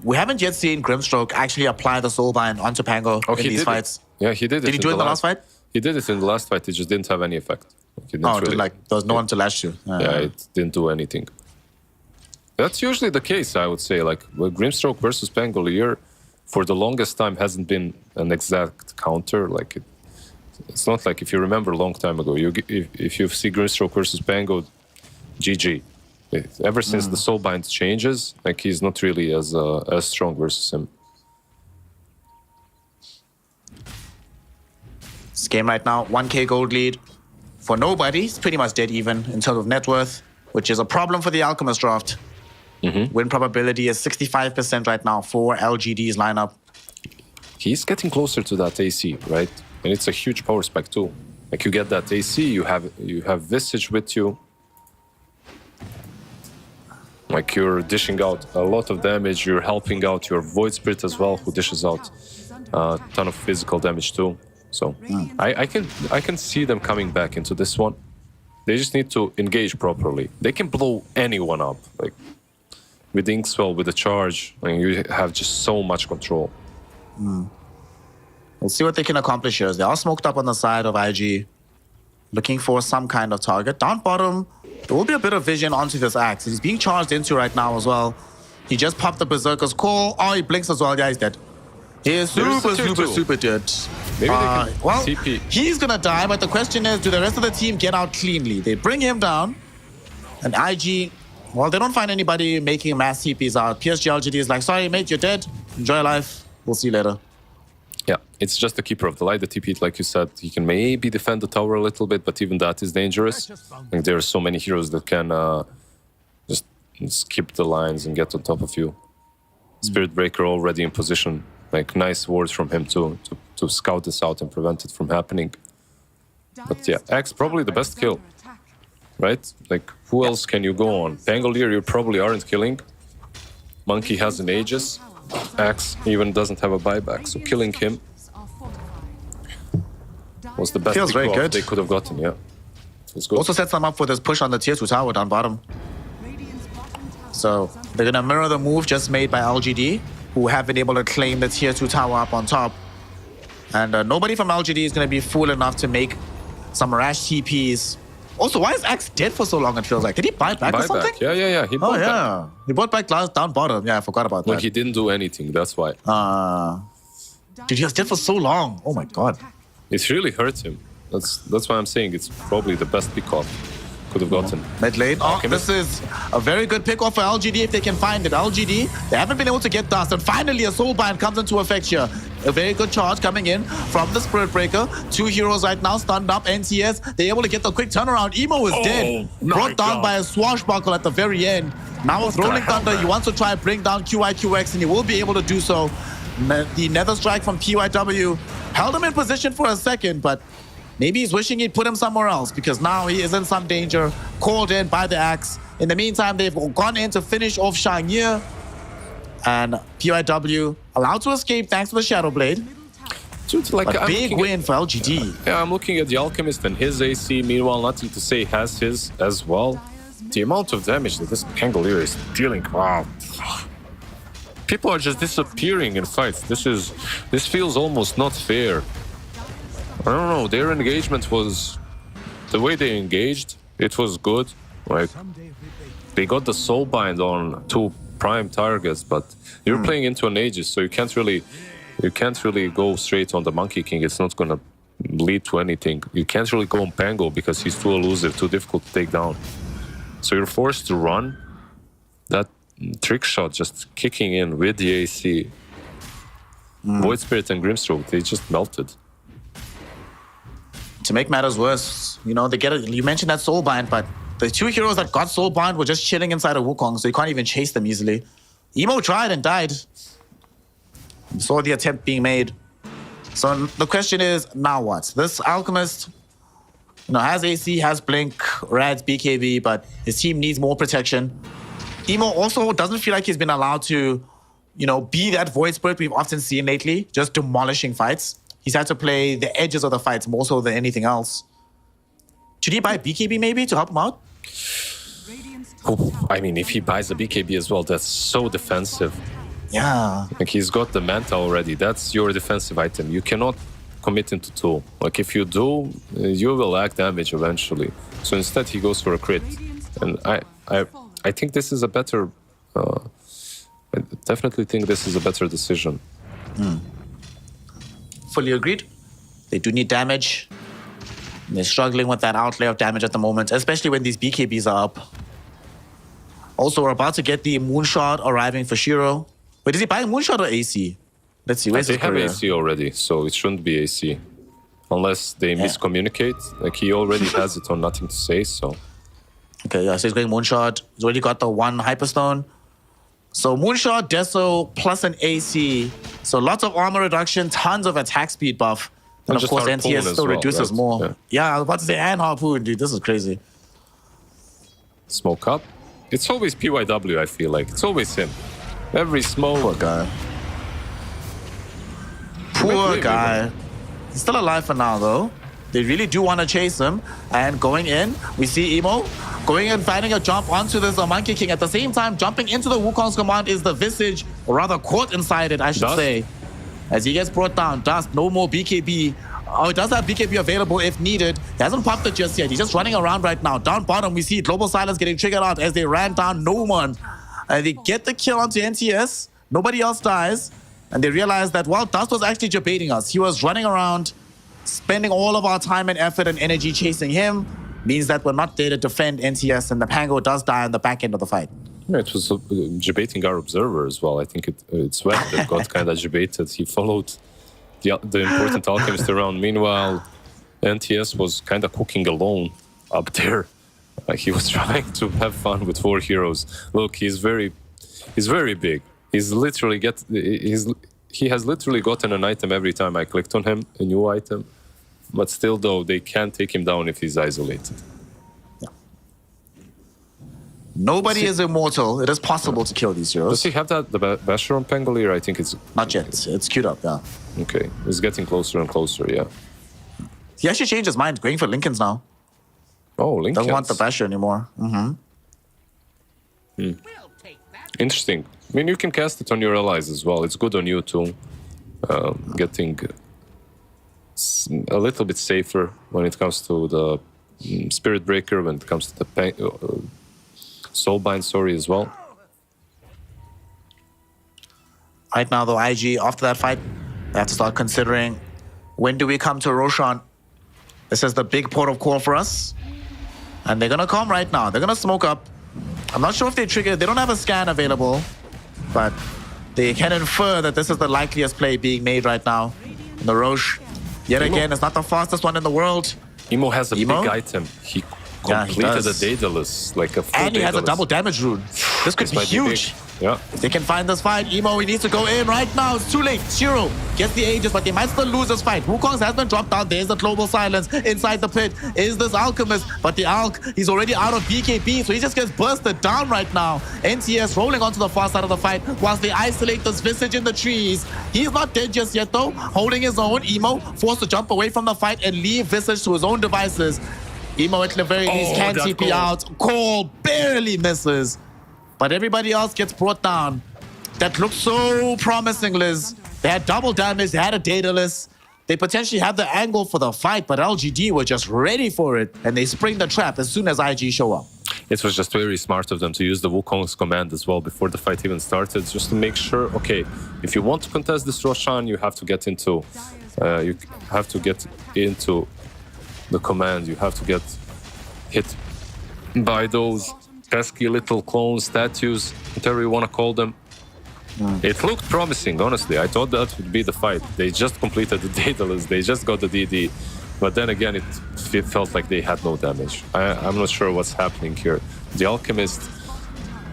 we haven't yet seen Grimstroke actually apply the Soulbind onto Pango in these fights. Yeah, he did it. Did he do it in the last fight? He did it in the last fight. It just didn't have any effect. There was no one to lash to. Yeah, it didn't do anything. That's usually the case, I would say. Like Grimstroke versus Pangolier, for the longest time, hasn't been an exact counter. Like it's not like if you remember a long time ago, if you see Grimstroke versus Pango, GG. Ever since the Soulbind changes, like he's not really as strong versus him. This game right now, 1k gold lead for nobody. It's pretty much dead even in terms of net worth, which is a problem for the Alchemist draft. Win probability is 65% right now for LGD's lineup. He's getting closer to that AC, right? And it's a huge power spike too. Like you get that AC, you have Visage with you. Like you're dishing out a lot of damage, you're helping out your Void Spirit as well, who dishes out a ton of physical damage too. So I can see them coming back into this one. They just need to engage properly. They can blow anyone up. Like with Inkswell, with the charge, I mean, you have just so much control. We'll see what they can accomplish here. They are smoked up on the side of IG, looking for some kind of target. Down bottom, there will be a bit of vision onto this Axe. He's being charged into right now as well. He just popped the Berserker's Call. Oh, he blinks as well. Yeah, he's dead. He is super dead. Maybe they can well, TP. He's gonna die, but the question is, do the rest of the team get out cleanly? They bring him down, and IG, well, they don't find anybody making mass TPs out. PSG LGD is like, sorry, mate, you're dead. Enjoy life. We'll see you later. Yeah, it's just the Keeper of the Light, the TP, like you said. He can maybe defend the tower a little bit, but even that is dangerous. Like, there are so many heroes that can just skip the lines and get on top of you. Spirit Breaker already in position. Like, nice words from him to scout this out and prevent it from happening. But yeah, Axe probably the best kill, right? Like, who else can you go on? Pangolier you probably aren't killing. Monkey has an Aegis. Axe even doesn't have a buyback, so killing him was the best Feels very pick-off good. they could have gotten, yeah. It's good. Also sets them up for this push on the tier 2 tower down bottom. So they're gonna mirror the move just made by LGD, who have been able to claim the tier 2 tower up on top. And nobody from LGD is gonna be fool enough to make some rash TPs. Also, why is Axe dead for so long, it feels like? Did he buy back or something? Yeah. He bought back. He bought back down bottom. Yeah, I forgot about When that. he didn't do anything, that's why. Dude, he was dead for so long. Oh my god. It really hurt him. That's why I'm saying it's probably the best pick-off could have gotten. Mid lane. Oh, Alchemist. this is a very good pick off for LGD if they can find it. LGD, they haven't been able to get dust, and finally a Soulbind comes into effect here. A very good charge coming in from the Spirit Breaker. 2 heroes right now stunned up. NCS, they're able to get the quick turnaround. Emo is dead. Brought down by a swashbuckle at the very end. Now with Rolling Thunder, he wants to try and bring down QIQX, and he will be able to do so. The Nether Strike from PYW held him in position for a second, but maybe he's wishing he'd put him somewhere else, because now he is in some danger, called in by the Axe. In the meantime, they've gone in to finish off Shangye, and PYW allowed to escape thanks to the Shadow Blade. Dude, like, A big win for LGD. Yeah, I'm looking at the Alchemist and his AC. Meanwhile, nothing to say has his as well. The amount of damage that this Pangolier is dealing, wow. People are just disappearing in fights. This feels almost not fair. I don't know, their engagement was... The way they engaged, it was good. Like, they got the Soulbind on 2 prime targets, but you're playing into an Aegis, so you can't really go straight on the Monkey King. It's not gonna lead to anything. You can't really go on Pango because he's too elusive, too difficult to take down. So you're forced to run. That trick shot just kicking in with the AC. Void Spirit and Grimstroke, they just melted. To make matters worse, you know, they get it. You mentioned that Soulbind, but the 2 heroes that got Soulbind were just chilling inside of Wukong, so you can't even chase them easily. Emo tried and died. You saw the attempt being made. So the question is, now what? This Alchemist, Has AC, has Blink, Rads, BKB, but his team needs more protection. Emo also doesn't feel like he's been allowed to, be that void spirit we've often seen lately, just demolishing fights. He's had to play the edges of the fights more so than anything else. Should he buy BKB maybe to help him out? Oh, I mean, if he buys a BKB as well, that's so defensive. Yeah. Like, he's got the Manta already. That's your defensive item. You cannot commit into 2. Like, if you do, you will lack damage eventually. So instead, he goes for a crit. And I think this is a better... I definitely think this is a better decision. Fully agreed. They do need damage. They're struggling with that outlay of damage at the moment, especially when these BKBs are up. Also, we're about to get the Moonshot arriving for Shiro. Wait, is he buying Moonshot or AC? Let's see, where's They his have career? AC already, so it shouldn't be AC. Unless they miscommunicate. Like, he already has it on Nothing to Say, so... Okay, yeah, so he's going Moonshot. He's already got the 1 Hyperstone. So Moonshot, Deso, plus an AC. So lots of armor reduction, tons of attack speed buff. And of just course, Harpoon NTS as still well, reduces right? more. Yeah, I was about to say, and Harpoon, dude, this is crazy. Smoke up. It's always PYW, I feel like. It's always him. Every smoke. Poor guy. Poor guy. He's still alive for now, though. They really do want to chase him. And going in, we see Emo going and finding a jump onto this Monkey King. At the same time, jumping into the Wukong's command is the Visage, or rather caught inside it, I should say. As he gets brought down, Dust, no more BKB. Oh, it does have BKB available if needed. He hasn't popped it just yet. He's just running around right now. Down bottom, we see Global Silence getting triggered out as they ran down no one. And they get the kill onto NTS. Nobody else dies. And they realize that, well, Dust was actually debating us. He was running around, spending all of our time and effort and energy chasing him. Means that we're not there to defend NTS, and the Pango does die on the back end of the fight. Yeah, it was debating our observer as well. I think it's Web that got kind of debated. He followed the important alchemist around. Meanwhile, NTS was kind of cooking alone up there. He was trying to have fun with 4 heroes. Look, he's very big. He has literally gotten an item every time I clicked on him, a new item. But still, though, they can't take him down if he's isolated. Yeah. Nobody is immortal. It is possible to kill these heroes. Does he have the Basher on Pangolier? I think it's... Not yet. It's queued up, yeah. Okay. It's getting closer and closer, yeah. He actually changed his mind, going for Lincoln's now. Oh, Lincoln's. Doesn't want the Basher anymore. Interesting. I mean, you can cast it on your allies as well. It's good on you, too. Getting a little bit safer when it comes to the Spirit Breaker, when it comes to the Soulbind, as well. Right now, though, IG, after that fight, they have to start considering, when do we come to Roshan? This is the big port of call for us. And they're going to come right now. They're going to smoke up. I'm not sure if they trigger. They don't have a scan available, but they can infer that this is the likeliest play being made right now in the Roche. Yet again, it's not the fastest one in the world. Emo has a big item. He completed a Daedalus, like a full And he has a Daedalus. double damage rune. This could be huge. Yeah. If they can find this fight, Emo, he needs to go in right now. It's too late. Shiro gets the Aegis, but they might still lose this fight. Wukong's has been dropped down. There's the Global Silence inside the pit. Is this Alchemist? But the Alch, he's already out of BKB, so he just gets bursted down right now. NTS rolling onto the far side of the fight whilst they isolate this Visage in the trees. He's not dead just yet, though. Holding his own. Emo forced to jump away from the fight and leave Visage to his own devices. Emo, at the very least, can TP out. Cole barely misses. But everybody else gets brought down. That looked so promising, Liz. They had double damage, they had a Daedalus. They potentially had the angle for the fight, but LGD were just ready for it. And they spring the trap as soon as IG show up. It was just very smart of them to use the Wukong's command as well before the fight even started, just to make sure, okay, if you want to contest this Roshan, you have to get into the command. You have to get hit by those pesky little clone statues, whatever you want to call them. It looked promising, honestly. I thought that would be the fight. They just completed the Daedalus, they just got the DD. But then again, it felt like they had no damage. I'm not sure what's happening here. The Alchemist,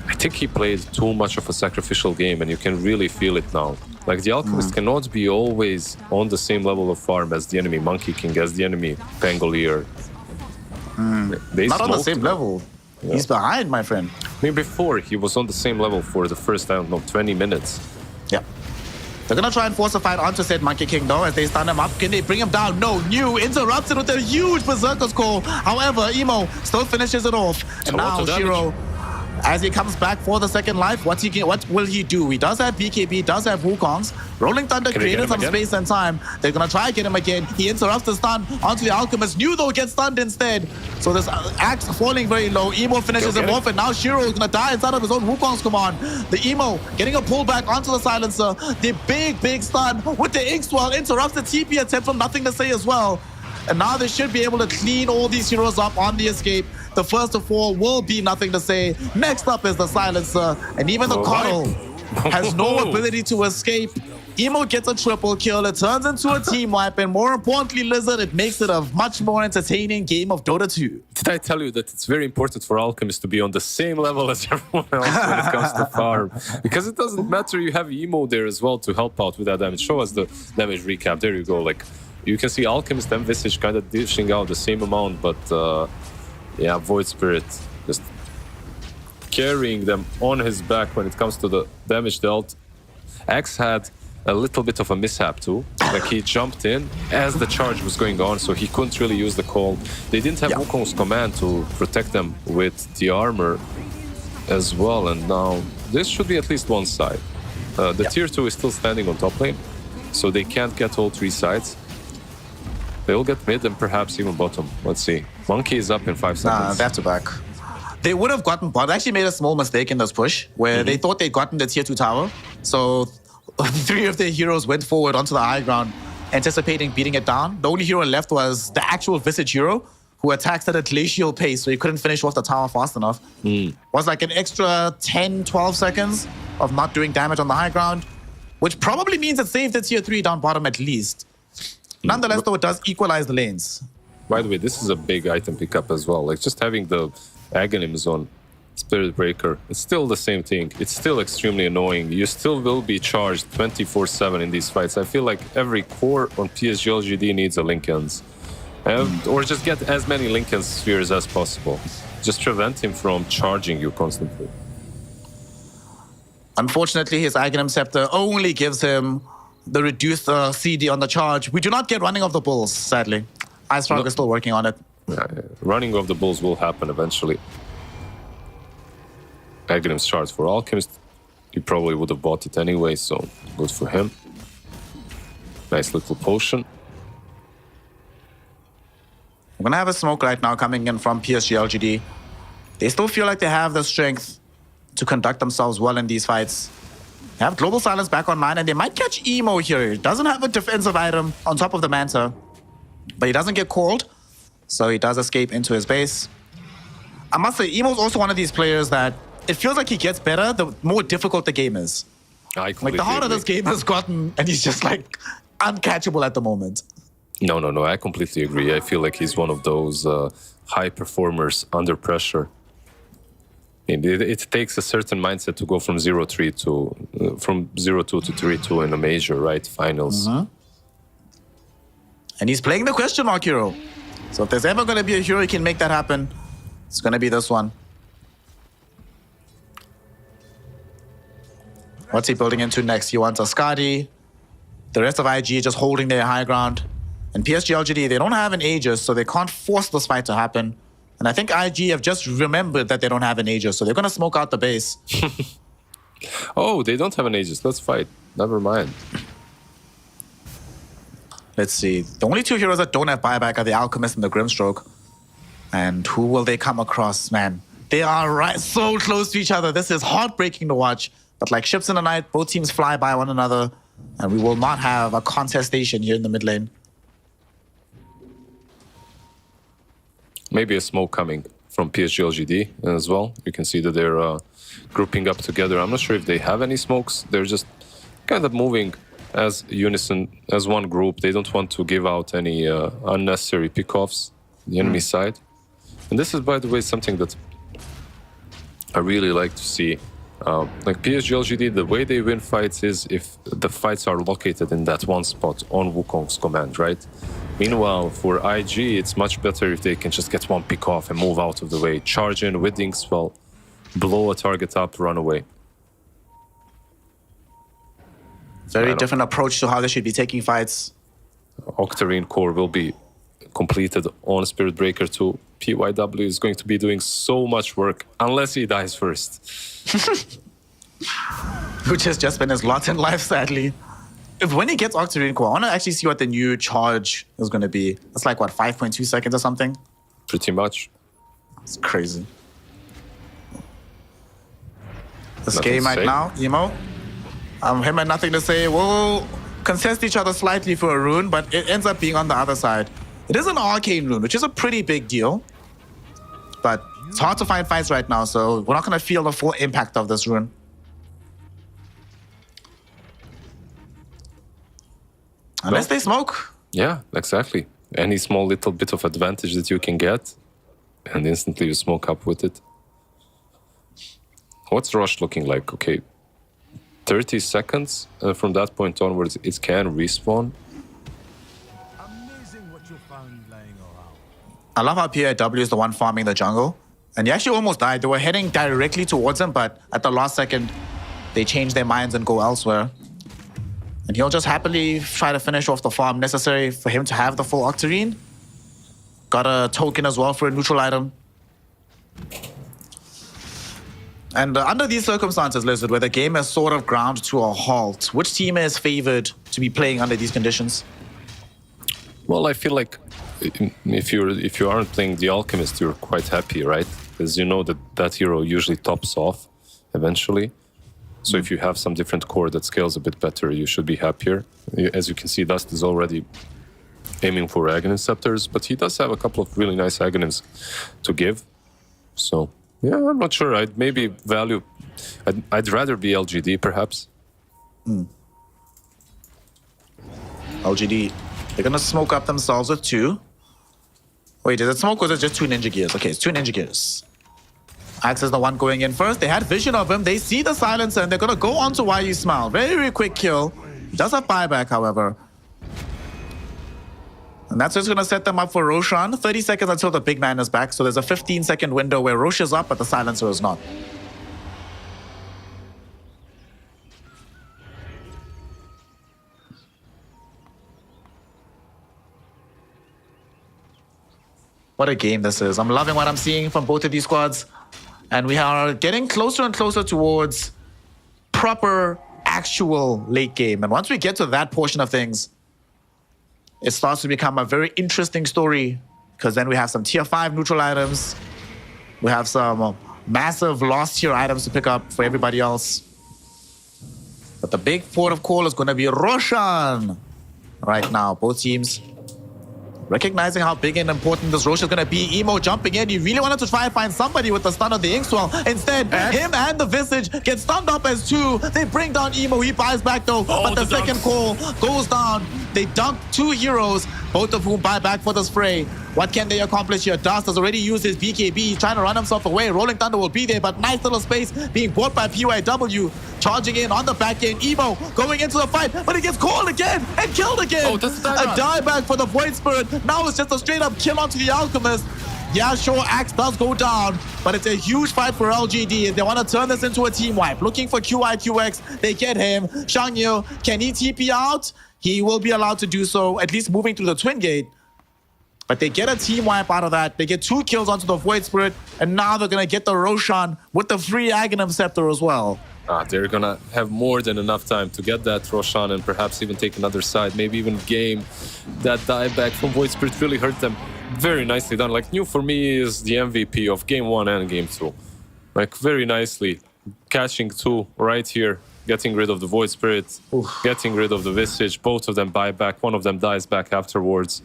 I think he played too much of a sacrificial game, and you can really feel it now. Like, the Alchemist cannot be always on the same level of farm as the enemy Monkey King, as the enemy Pangolier. They Not on the smoked same him. level. He's behind, my friend. I mean, before he was on the same level for the first, I don't know, 20 minutes. Yeah. They're gonna try and force a fight onto said Monkey King though as they stun him up. Can they bring him down? No. New interrupts it with a huge Berserker's call. However, Emo still finishes it off. And now auto damage. Shiro, as he comes back for the second life, what will he do? He does have BKB, does have Wukongs. Rolling Thunder Can they get created him some again? space and time. They're gonna try to get him again. He interrupts the stun onto the Alchemist. New though gets stunned instead. So this axe falling very low. Emo finishes Go him get off, and now Shiro is gonna die inside of his own Wukong's command. The Emo getting a pullback onto the silencer. The big stun with the Ink Swell interrupts the TP attempt from Nothing to Say as well. And now they should be able to clean all these heroes up on the escape. The first of all will be Nothing to Say. Next up is the silencer, and even the Oh, Coddle has no Whoa. ability to escape. Emo gets a triple kill. It turns into a team wipe, and more importantly, Lizard, it makes it a much more entertaining game of Dota 2. Did I tell you that it's very important for Alchemist to be on the same level as everyone else when it comes to farm? Because it doesn't matter, you have Emo there as well to help out with that damage. Show us the damage recap. There you go. Like, you can see Alchemist and Visage kind of dishing out the same amount, but yeah, Void Spirit just carrying them on his back when it comes to the damage dealt. Axe had a little bit of a mishap too. Like, he jumped in as the charge was going on, so he couldn't really use the call. They didn't have Wukong's command to protect them with the armor as well, and now this should be at least one side. The tier 2 is still standing on top lane, so they can't get all three sides. They'll get mid and perhaps even bottom. Let's see. Monkey is up in 5 seconds. Nah, they have to back. They would have gotten bot. They actually made a small mistake in this push where they thought they'd gotten the tier 2 tower. So 3 of their heroes went forward onto the high ground, anticipating beating it down. The only hero left was the actual Visage hero, who attacks at a glacial pace, so he couldn't finish off the tower fast enough. Was like an extra 10, 12 seconds of not doing damage on the high ground, which probably means it saved the tier 3 down bottom at least. Nonetheless, though, it does equalize the lanes. By the way, this is a big item pickup as well. Like, just having the Aghanims on Spirit Breaker, it's still the same thing. It's still extremely annoying. You still will be charged 24/7 in these fights. I feel like every core on PSG LGD needs a Linken's. Or just get as many Lincoln spheres as possible. Just prevent him from charging you constantly. Unfortunately, his Aghanim Scepter only gives him the reduced CD on the charge. We do not get running of the bulls, sadly. Icerock is still working on it. Running of the bulls will happen eventually. Aghanim's charge for Alchemist. He probably would have bought it anyway, so good for him. Nice little potion. We're gonna have a smoke right now coming in from PSG LGD. They still feel like they have the strength to conduct themselves well in these fights. They have Global Silence back online, and they might catch Emo here. He doesn't have a defensive item on top of the Manta, but he doesn't get called, so he does escape into his base. I must say, Emo's also one of these players that it feels like he gets better the more difficult the game is. I Like, the harder this game has gotten, and he's just like uncatchable at the moment. No, I completely agree. I feel like he's one of those high performers under pressure. It takes a certain mindset to go from 0-3 to from 0-2 to 3-2 in a major, right? Finals. And he's playing the question mark hero. So if there's ever going to be a hero who can make that happen, it's going to be this one. What's he building into next? He wants a Skadi. The rest of IG just holding their high ground. And PSG LGD, they don't have an Aegis, so they can't force this fight to happen. And I think IG have just remembered that they don't have an Aegis, so they're going to smoke out the base. Oh, they don't have an Aegis. Let's fight. Never mind. Let's see. The only two heroes that don't have buyback are the Alchemist and the Grimstroke. And who will they come across, man? They are right so close to each other. This is heartbreaking to watch. But like ships in the night, both teams fly by one another. And we will not have a contestation here in the mid lane. Maybe a smoke coming from PSG LGD as well. You can see that they're grouping up together. I'm not sure if they have any smokes. They're just kind of moving as unison, as one group. They don't want to give out any unnecessary pickoffs on the enemy side. And this is, by the way, something that I really like to see Like PSG LGD, the way they win fights is if the fights are located in that one spot on Wukong's command, right? Meanwhile, for IG, it's much better if they can just get one pick off and move out of the way, charge in with Ink Spell, blow a target up, run away. Very different approach to how they should be taking fights. Octarine core will be completed on Spirit Breaker 2. PYW is going to be doing so much work, unless he dies first. Which has just been his lot in life, sadly. If when he gets Octarine Core, I want to actually see what the new charge is going to be. It's like, what, 5.2 seconds or something? Pretty much. It's crazy. This Nothing game to right say. now, Emo, him and nothing to say. We'll contest each other slightly for a rune, but it ends up being on the other side. It is an arcane rune, which is a pretty big deal. But it's hard to find fights right now, so we're not going to feel the full impact of this rune. Unless they smoke. Yeah, exactly. Any small little bit of advantage that you can get, and instantly you smoke up with it. What's Rush looking like? Okay, 30 seconds. From that point onwards, it can respawn. Amazing what you found lying around. I love how PIW is the one farming the jungle. And he actually almost died. They were heading directly towards him, but at the last second, they change their minds and go elsewhere. And he'll just happily try to finish off the farm necessary for him to have the full Octarine. Got a token as well for a neutral item. And under these circumstances, Lizard, where the game is sort of ground to a halt, which team is favored to be playing under these conditions? Well, I feel like if you aren't playing the Alchemist, you're quite happy, right? Because you know that hero usually tops off eventually. So if you have some different core that scales a bit better, you should be happier. As you can see, Dust is already aiming for Aghanim Scepters, but he does have a couple of really nice Aghanims to give. So, yeah, I'm not sure. I'd maybe value... I'd rather be LGD, perhaps. LGD, they're gonna smoke up themselves with 2. Wait, is it smoke or is it just 2 Ninja Gears? Okay, it's 2 Ninja Gears. Axe is the one going in first. They had vision of him. They see the silencer and they're gonna go on to Why You Smile. Very, very quick kill. He does have buyback, however. And that's just gonna set them up for Roshan. 30 seconds until the big man is back. So there's a 15-second window where Rosh is up, but the silencer is not. What a game this is. I'm loving what I'm seeing from both of these squads. And we are getting closer and closer towards proper, actual late game. And once we get to that portion of things, it starts to become a very interesting story, because then we have some tier 5 neutral items. We have some massive lost tier items to pick up for everybody else. But the big port of call is going to be Roshan right now. Both teams recognizing how big and important this Rosh is going to be. Emo jumping in. He really wanted to try and find somebody with the stun of the Inkswell. Instead, him and the Visage get stunned up as 2. They bring down Emo. He buys back though. But the second call goes down. They dunk 2 heroes, both of whom buy back for the spray. What can they accomplish here? Dust has already used his BKB. He's trying to run himself away. Rolling Thunder will be there, but nice little space being bought by PYW. Charging in on the back end. Emo going into the fight, but he gets called again and killed again. Oh, that's a dieback for the Void Spirit. Now it's just a straight up kill onto the Alchemist. Yeah, sure, Axe does go down, but it's a huge fight for LGD. If they want to turn this into a team wipe, looking for QIQX, they get him. Shang Yu, can he TP out? He will be allowed to do so, at least moving through the Twin Gate. But they get a team wipe out of that. They get 2 kills onto the Void Spirit, and now they're going to get the Roshan with the free Aghanim Scepter as well. They're gonna have more than enough time to get that Roshan and perhaps even take another side, maybe even game. That dieback from Void Spirit really hurt them. Very nicely done. Like, New for me is the MVP of game 1 and game 2. Like, very nicely catching 2 right here, getting rid of the Void Spirit, getting rid of the Visage. Both of them buy back. One of them dies back afterwards.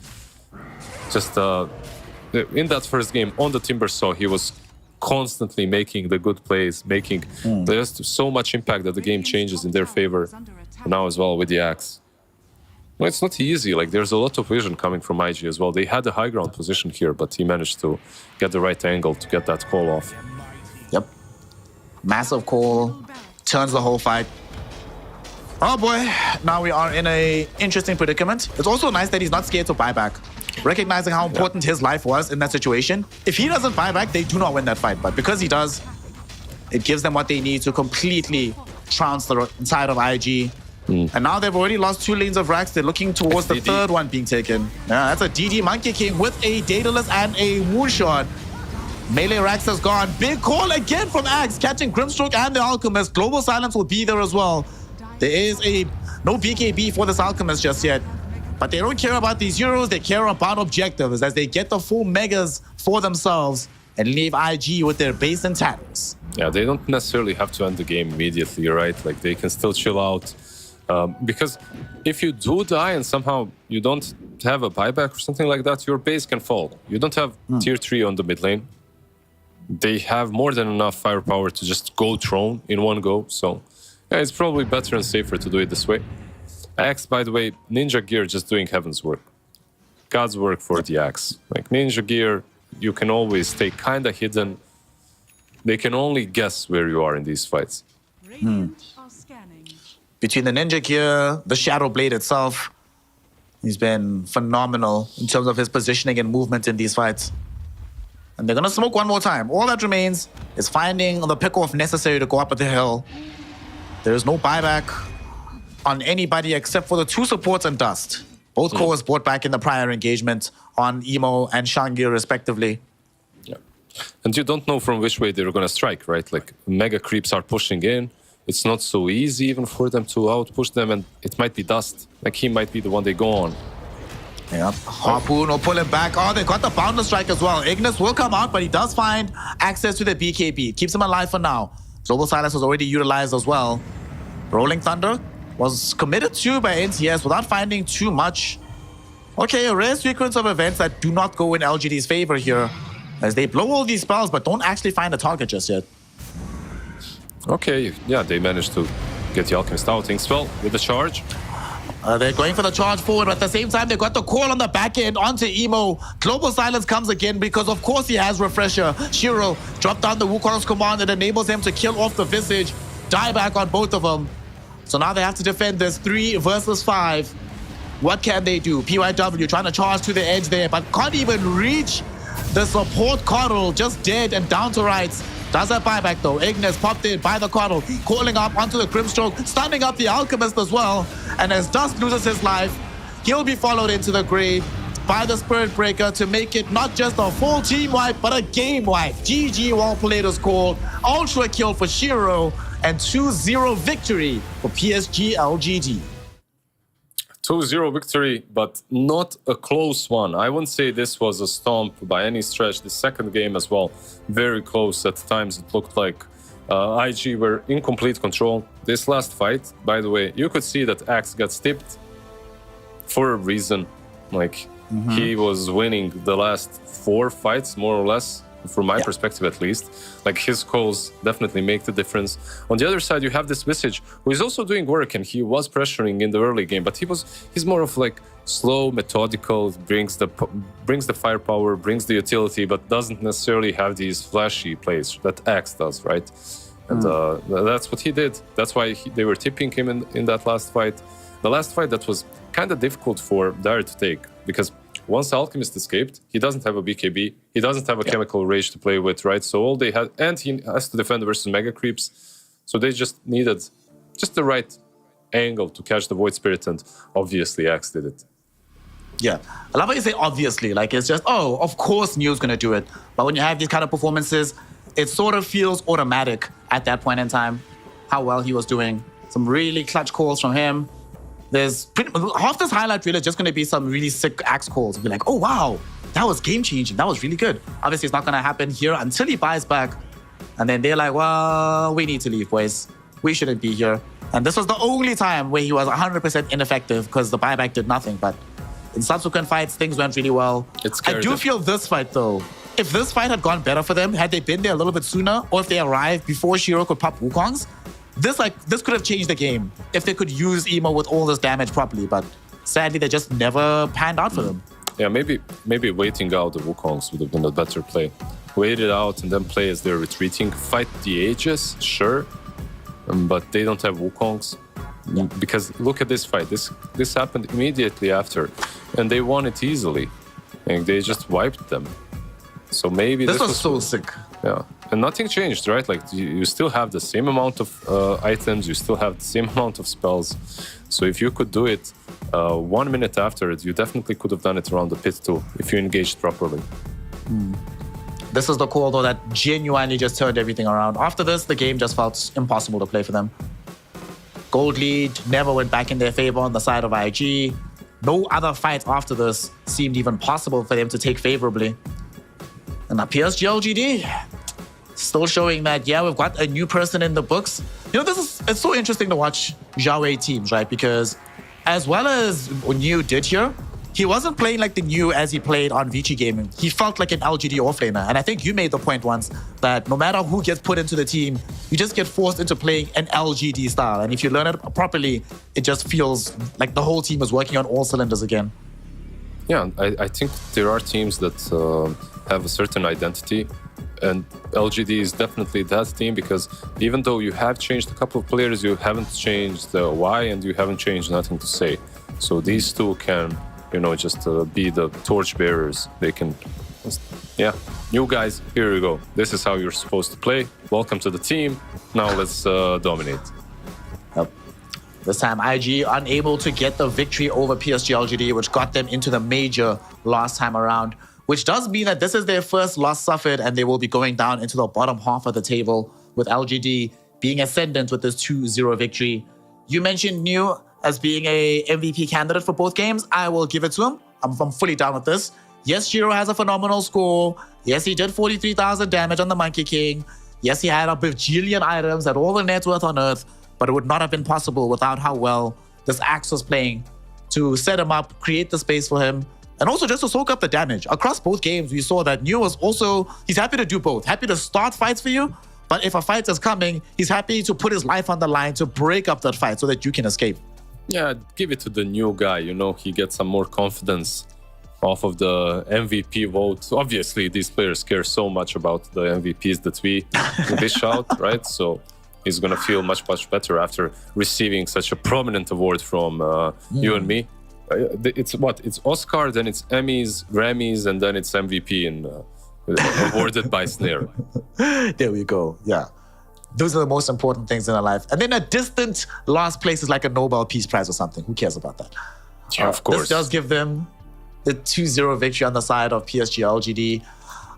Just in that first game on the Timbersaw, he was constantly making the good plays, making there's so much impact that the game changes in their favor. Now as well with the Axe. Well, it's not easy. Like, there's a lot of vision coming from IG as well. They had a high ground position here, but he managed to get the right angle to get that call off. Yep. Massive call. Turns the whole fight. Oh boy, now we are in a interesting predicament. It's also nice that he's not scared to buy back. Recognizing how important his life was in that situation. If he doesn't buy back, they do not win that fight. But because he does, it gives them what they need to completely trounce the side of IG. And now they've already lost 2 lanes of racks. They're looking towards the third one being taken. Yeah, that's a DD Monkey King with a Daedalus and a Moonshot. Melee racks has gone. Big call again from Axe, catching Grimstroke and the Alchemist. Global Silence will be there as well. There is no BKB for this Alchemist just yet. But they don't care about these Euros. They care about objectives as they get the full megas for themselves and leave IG with their base intact. Yeah, they don't necessarily have to end the game immediately, right? Like, they can still chill out. Because if you do die and somehow you don't have a buyback or something like that, your base can fall. You don't have tier 3 on the mid lane. They have more than enough firepower to just go Throne in one go. So yeah, it's probably better and safer to do it this way. Axe, by the way, Ninja Gear just doing heaven's work. God's work for the Axe. Like Ninja Gear, you can always stay kind of hidden. They can only guess where you are in these fights. Between the Ninja Gear, the Shadow Blade itself, he's been phenomenal in terms of his positioning and movement in these fights. And they're going to smoke one more time. All that remains is finding the pick-off necessary to go up at the hill. There is no buyback on anybody except for the 2 supports and Dust. Both cores bought back in the prior engagement on Emo and Shangir respectively. Yeah. And you don't know from which way they're going to strike, right? Like, mega creeps are pushing in. It's not so easy even for them to outpush them, and it might be Dust. Like, he might be the one they go on. Yep, Harpoon will pull him back. Oh, they got the Boundless Strike as well. Ignis will come out, but he does find access to the BKB. Keeps him alive for now. Global Silence was already utilized as well. Rolling Thunder was committed to by NTS without finding too much. Okay, a rare sequence of events that do not go in LGD's favor here, as they blow all these spells but don't actually find a target just yet. Okay, yeah, they managed to get the Alchemist out. Inkswell with the charge. They're going for the charge forward, but at the same time, they got the call on the back end onto Emo. Global Silence comes again because, of course, he has Refresher. Shiro dropped down the Wukong's command that enables him to kill off the Visage. Die back on both of them. So now they have to defend this 3 versus 5. What can they do? PYW trying to charge to the edge there, but can't even reach the support Coddle. Just dead and down to rights. Does that buyback though? Ignis popped in by the Coddle, calling up onto the Grimstroke, stunning up the Alchemist as well. And as Dust loses his life, he'll be followed into the grave by the Spirit Breaker to make it not just a full team wipe, but a game wipe. GG, well played is called. Ultra kill for Shiro, and 2-0 victory for PSG LGD. 2-0 victory, but not a close one. I wouldn't say this was a stomp by any stretch. The second game as well, very close. At times it looked like IG were in complete control. This last fight, by the way, you could see that Axe got stipped for a reason. Like, he was winning the last 4 fights, more or less, from my perspective at least. Like, his calls definitely make the difference. On the other side, you have this Visage, who is also doing work, and he was pressuring in the early game, but he's more of like slow, methodical, brings the firepower, brings the utility, but doesn't necessarily have these flashy plays that Axe does, right? And that's what he did. That's why they were tipping him in that last fight. The last fight that was kind of difficult for Dire to take, because once Alchemist escaped, he doesn't have a BKB, he doesn't have a Chemical Rage to play with, right? So all they had, and he has to defend versus Mega Creeps, so they just needed just the right angle to catch the Void Spirit, and obviously Axe did it. Yeah, I love how you say obviously, like it's just, oh, of course New's gonna do it. But when you have these kind of performances, it sort of feels automatic at that point in time, how well he was doing. Some really clutch calls from him. There's half this highlight reel is just going to be some really sick Axe calls. Be like, oh, wow, that was game-changing. That was really good. Obviously, it's not going to happen here until he buys back. And then they're like, well, we need to leave, boys. We shouldn't be here. And this was the only time where he was 100% ineffective because the buyback did nothing. But in subsequent fights, things went really well. I do feel this fight, though, if this fight had gone better for them, had they been there a little bit sooner, or if they arrived before Shiro could pop Wukongs, this could have changed the game if they could use Emo with all this damage properly, but sadly they just never panned out for them. Yeah, maybe waiting out the Wukongs would have been a better play. wait it out and then play as they're retreating. Fight the Aegis, sure, but they don't have Wukongs. Because look at this fight. This happened immediately after, and they won it easily. And they just wiped them. So maybe this was so sick. Yeah, and nothing changed, right? Like you still have the same amount of items, you still have the same amount of spells. So if you could do it 1 minute after it, you definitely could have done it around the pit too, if you engaged properly. This is the call though that genuinely just turned everything around. After this, the game just felt impossible to play for them. Gold lead never went back in their favor on the side of IG. No other fight after this seemed even possible for them to take favorably. And now PSG LGD still showing that, yeah, we've got a new person in the books. You know, it's so interesting to watch Xiaowei teams, right? Because as well as New did here, he wasn't playing like the New as he played on Vici Gaming. He felt like an LGD offlaner. And I think you made the point once that no matter who gets put into the team, you just get forced into playing an LGD style. And if you learn it properly, it just feels like the whole team is working on all cylinders again. Yeah, I think there are teams that have a certain identity, and LGD is definitely that team, because even though you have changed a couple of players, you haven't changed the why and you haven't changed nothing to say. So these two can, you know, just be the torchbearers. They can, yeah, new guys, here you go. This is how you're supposed to play. Welcome to the team. Now let's dominate. Yep. This time, IG unable to get the victory over PSG LGD, which got them into the major last time around, which does mean that this is their first loss suffered, and they will be going down into the bottom half of the table, with LGD being ascendant with this 2-0 victory. You mentioned New as being a MVP candidate for both games. I will give it to him. I'm fully down with this. Yes, Shiro has a phenomenal score. Yes, he did 43,000 damage on the Monkey King. Yes, he had a bajillion items at all the net worth on Earth, but it would not have been possible without how well this Axe was playing to set him up, create the space for him, and also just to soak up the damage. Across both games, we saw that New was also, he's happy to do both. Happy to start fights for you, but if a fight is coming, he's happy to put his life on the line to break up that fight so that you can escape. Yeah, give it to the new guy. You know, he gets some more confidence off of the MVP vote. Obviously, these players care so much about the MVPs that we dish out, right? So he's going to feel much better after receiving such a prominent award from you and me. It's what? It's Oscar, then it's Emmys, Grammys, and then it's MVP and awarded by Snare. There we go. Yeah. Those are the most important things in our life. And then a distant last place is like a Nobel Peace Prize or something. Who cares about that? Yeah, of course. This does give them the 2-0 victory on the side of PSG LGD.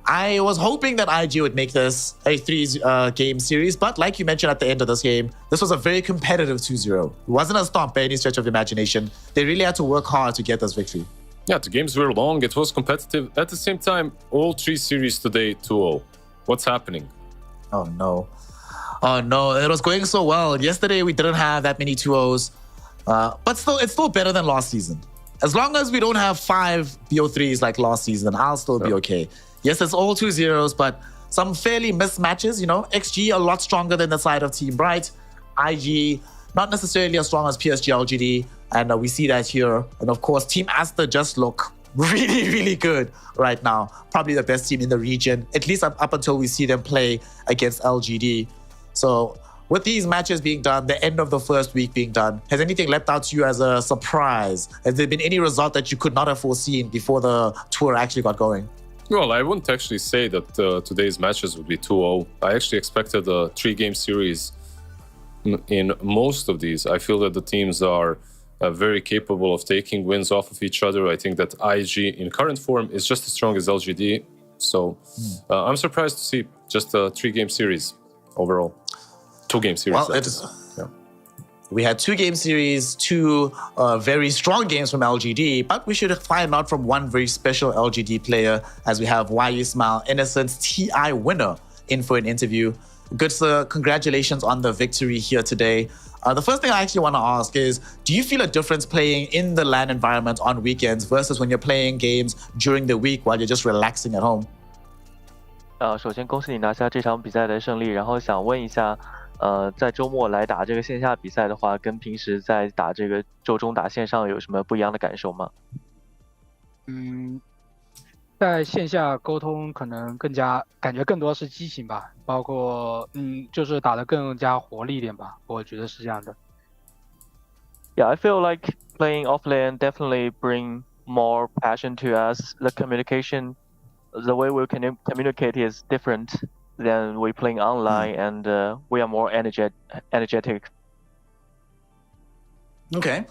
I was hoping that IG would make this a 3-game series, but like you mentioned at the end of this game, this was a very competitive 2-0. It wasn't a stomp by any stretch of imagination. They really had to work hard to get this victory. Yeah, the games were long. It was competitive. At the same time, all three series today 2-0. What's happening? Oh, no. Oh, no. It was going so well. Yesterday, we didn't have that many 2-0s. But still, it's still better than last season. As long as we don't have 5 BO3s like last season, I'll still be okay. Yes, it's all 2-0s, but some fairly mismatches, you know. XG a lot stronger than the side of Team Bright. IG not necessarily as strong as PSG LGD, and we see that here. And of course, Team Aster just look really, really good right now. Probably the best team in the region, at least up until we see them play against LGD. So with these matches being done, the end of the first week being done, has anything leapt out to you as a surprise? Has there been any result that you could not have foreseen before the tour actually got going? Well, I wouldn't actually say that today's matches would be 2-0. I actually expected a 3-game series in most of these. I feel that the teams are very capable of taking wins off of each other. I think that IG in current form is just as strong as LGD. So I'm surprised to see just a 3-game series overall. 2-game series. Well, we had 2-game series, 2 very strong games from LGD, but we should find out from one very special LGD player as we have YU Smile, Innocence TI winner, in for an interview. Good, sir. Congratulations on the victory here today. The first thing I actually want to ask is, do you feel a difference playing in the LAN environment on weekends versus when you're playing games during the week while you're just relaxing at home? 首先恭喜你拿下这场比赛的胜利，然后想问一下，在周末来打这个线下比赛的话，跟平时在打这个周中打线上有什么不一样的感受吗？在线下沟通可能更加感觉更多是激情吧，包括就是打得更加活力一点吧，我觉得是这样的。Yeah, I feel like playing offlane definitely bring more passion to us. The communication, the way we can communicate is different than we playing online, and we are more energetic. Okay.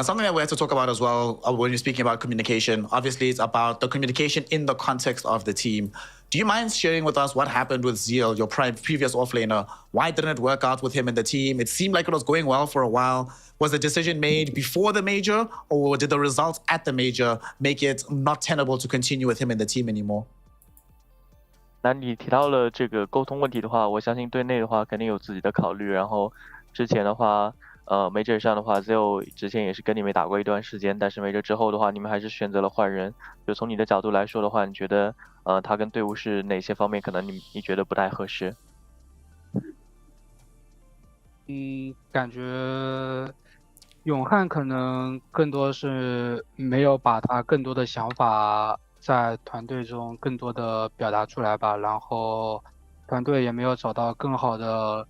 Something that we have to talk about as well when you're speaking about communication. Obviously, it's about the communication in the context of the team. Do you mind sharing with us what happened with Zeal, your previous offlaner? Why didn't it work out with him in the team? It seemed like it was going well for a while. Was the decision made before the major, or did the results at the major make it not tenable to continue with him in the team anymore? 那你提到了这个沟通问题的话，我相信队内的话肯定有自己的考虑。然后之前的话，Major 上的话 ，Zeo 之前也是跟你们打过一段时间，但是 Major 之后的话，你们还是选择了换人。就从你的角度来说的话，你觉得他跟队伍是哪些方面可能你觉得不太合适？感觉永汉可能更多是没有把他更多的想法在团队中更多的表达出来吧，然后团队也没有找到更好的，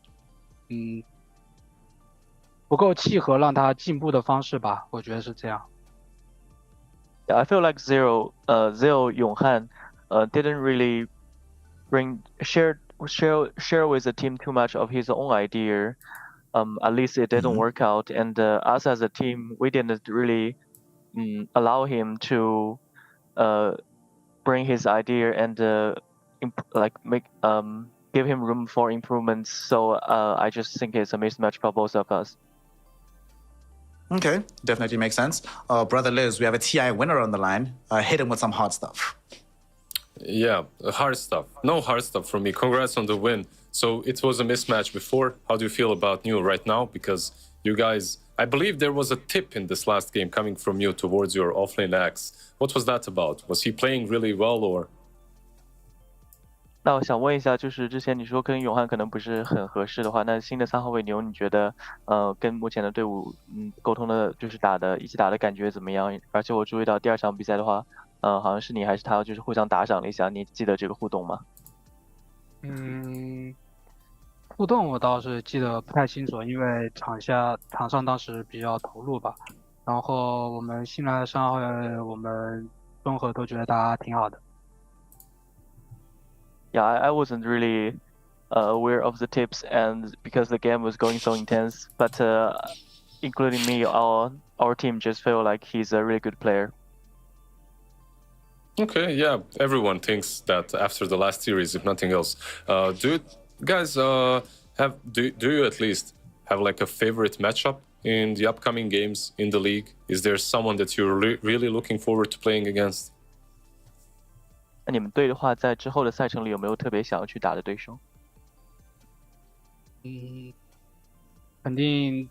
不够契合让他进步的方式吧，我觉得是这样。Yeah, I feel like Zero Yonghan didn't really share with the team too much of his own idea. At least it didn't work out, and us as a team, we didn't really allow him to bring his idea and give him room for improvements. So I just think it's a mismatch for both of us. Okay, definitely makes sense. Brother Liz, we have a TI winner on the line. Hit him with some hard stuff. Yeah, hard stuff. No hard stuff from me. Congrats on the win. So it was a mismatch before. How do you feel about New right now? Because you guys, I believe there was a tip in this last game coming from you towards your offlane axe. What was that about? Was he playing really well or? 那我想问一下，就是之前你说跟永汉可能不是很合适的话，那新的3号位牛，你觉得跟目前的队伍沟通的，就是一起打的感觉怎么样？而且我注意到第2场比赛的话，好像是你还是他，就是互相打赏了一下，你记得这个互动吗？互动我倒是记得不太清楚，因为场上当时比较投入吧。然后我们新来的3号位，我们综合都觉得大家挺好的。Yeah, I wasn't really aware of the tips, and because the game was going so intense, but including me, our team just feel like he's a really good player. Okay, yeah, everyone thinks that after the last series, if nothing else. Do you guys do you at least have like a favorite matchup in the upcoming games in the league? Is there someone that you're really looking forward to playing against? 那你们队的话，在之后的赛程里有没有特别想要去打的对手？肯定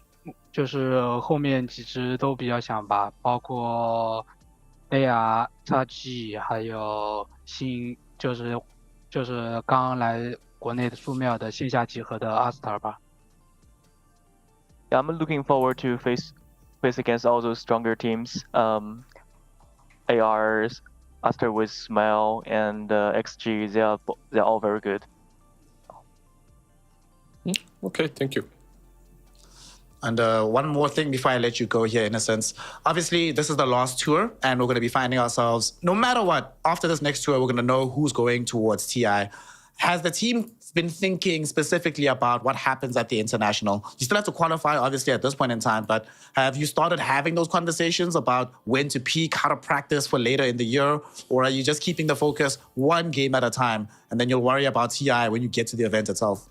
就是后面几支都比较想吧，包括 AR、XG， 还有就是刚来国内的素妙的线下集合的 Aster 吧。Yeah, I'm looking forward to face against all those stronger teams. ARs, Aster with Smile, and XG, they're all very good. Okay, thank you. And one more thing before I let you go here, Innocence. Obviously, this is the last tour, and we're going to be finding ourselves, no matter what, after this next tour, we're going to know who's going towards TI. Has the team been thinking specifically about what happens at the international? You still have to qualify, obviously, at this point in time, but have you started having those conversations about when to peak, how to practice for later in the year? Or are you just keeping the focus one game at a time, and then you'll worry about TI when you get to the event itself?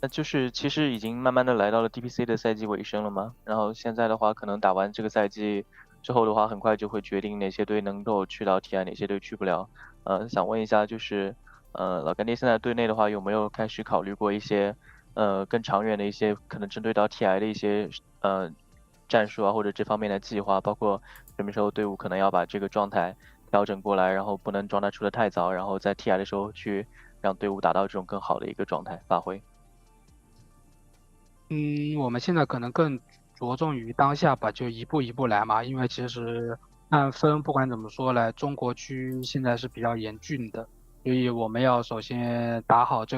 那就是其实已经慢慢的来到了 DPC 的赛季尾声了嘛，然后现在的话，可能打完这个赛季之后的话，很快就会决定哪些队能够去到 TI， 哪些队去不了。想问一下，就是老干爹现在队内的话，有没有开始考虑过一些更长远的一些可能针对到 TI 的一些战术啊，或者这方面的计划，包括什么时候队伍可能要把这个状态调整过来，然后不能状态出得太早，然后在 TI 的时候去让队伍达到这种更好的一个状态发挥。我们现在可能更着重于当下吧，就一步一步来嘛。因为其实按分不管怎么说来，中国区现在是比较严峻的，所以我们要首先打好这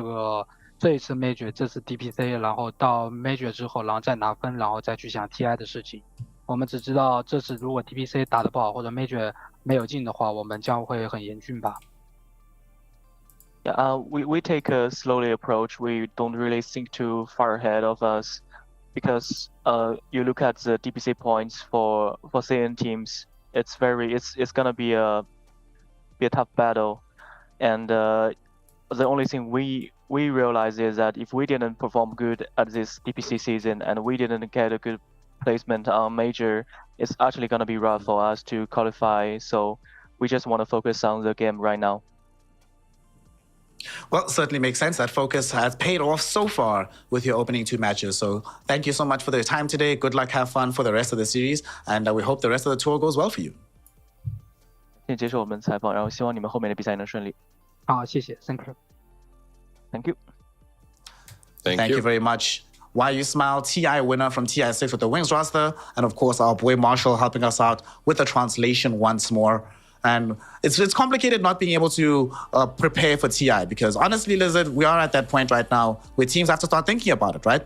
一次 Major，这次 DPC，然后到 Major 之后，然后再拿分，然后再去想 TI 的事情。我们只知道这次如果 DPC 打得不好，或者 Major 没有进的话，我们将会很严峻吧。Yeah, we take a slowly approach. We don't really think too far ahead of us, because you look at the DPC points for CN teams. It's gonna be a tough battle, and the only thing we realize is that if we didn't perform good at this DPC season and we didn't get a good placement on Major, it's actually gonna be rough for us to qualify. So we just want to focus on the game right now. Well, certainly makes sense. That focus has paid off so far with your opening 2 matches. So thank you so much for the time today. Good luck, have fun for the rest of the series, and we hope the rest of the tour goes well for you. 谢谢接受我们采访，然后希望你们后面的比赛能顺利。好，谢谢 ，Thank you。 Thank you. Thank you very much. Why You Smile, TI winner from TI6 with the Wings roster, and of course our boy Marshall helping us out with the translation once more. And it's complicated not being able to prepare for TI, because honestly, Lizard, we are at that point right now where teams have to start thinking about it, right?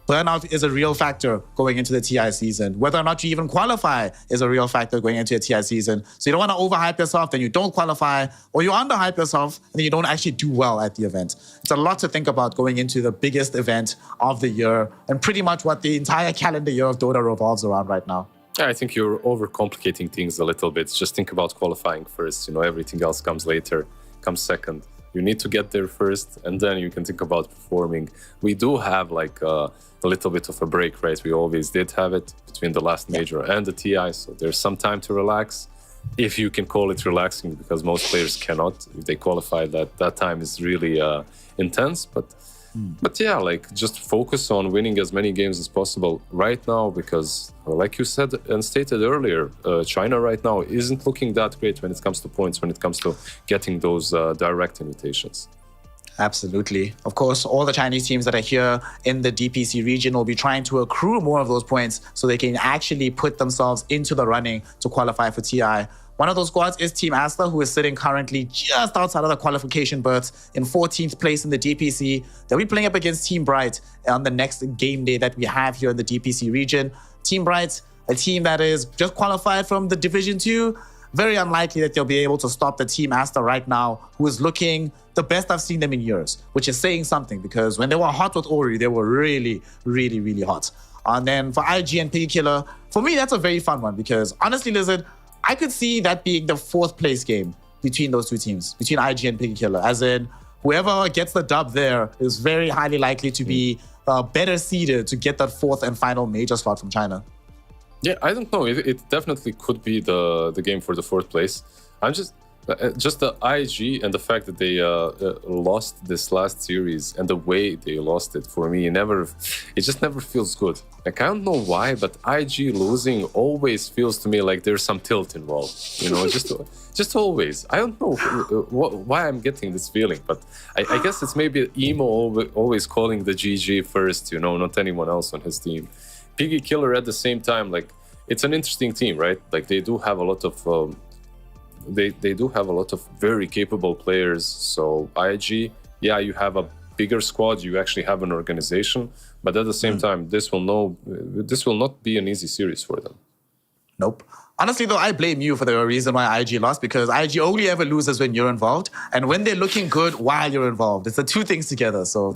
Burnout is a real factor going into the TI season. Whether or not you even qualify is a real factor going into a TI season. So you don't want to overhype yourself, then you don't qualify, or you underhype yourself, and then you don't actually do well at the event. It's a lot to think about going into the biggest event of the year, and pretty much what the entire calendar year of Dota revolves around right now. Yeah, I think you're overcomplicating things a little bit. Just think about qualifying first. Everything else comes later, comes second. You need to get there first, and then you can think about performing. We do have like a little bit of a break, right? We always did have it between the last major and the TI, so there's some time to relax, if you can call it relaxing, because most players cannot. If they qualify, that time is really intense, But yeah, like just focus on winning as many games as possible right now, because like you said and stated earlier, China right now isn't looking that great when it comes to points, when it comes to getting those direct invitations. Absolutely. Of course, all the Chinese teams that are here in the DPC region will be trying to accrue more of those points so they can actually put themselves into the running to qualify for TI. One of those squads is Team Asta, who is sitting currently just outside of the qualification berths in 14th place in the DPC. They'll be playing up against Team Bright on the next game day that we have here in the DPC region. Team Bright, a team that is just qualified from the Division 2. Very unlikely that they'll be able to stop the Team Asta right now, who is looking the best I've seen them in years, which is saying something, because when they were hot with Ori, they were really, really, really hot. And then for IG and Piggy Killer, for me, that's a very fun one, because honestly, Lizard, I could see that being the 4th place game between those 2 teams, between IG and Piggy Killer, as in whoever gets the dub there is very highly likely to be better seeded to get that 4th and final major spot from China. Yeah, I don't know. It definitely could be the game for the 4th place. I'm just the IG and the fact that they lost this last series and the way they lost it, for me, it just never feels good. Like, I don't know why, but IG losing always feels to me like there's some tilt involved. Just always. I don't know why I'm getting this feeling, but I guess it's maybe Emo always calling the GG first, not anyone else on his team. Piggy Killer at the same time, like, it's an interesting team, right? Like, they do have a lot of they do have a lot of very capable players. So IG, yeah, you have a bigger squad, you actually have an organization, but at the same time, this will not be an easy series for them. Nope. Honestly, though, I blame you for the reason why IG lost, because IG only ever loses when you're involved, and when they're looking good while you're involved. It's the 2 things together. So,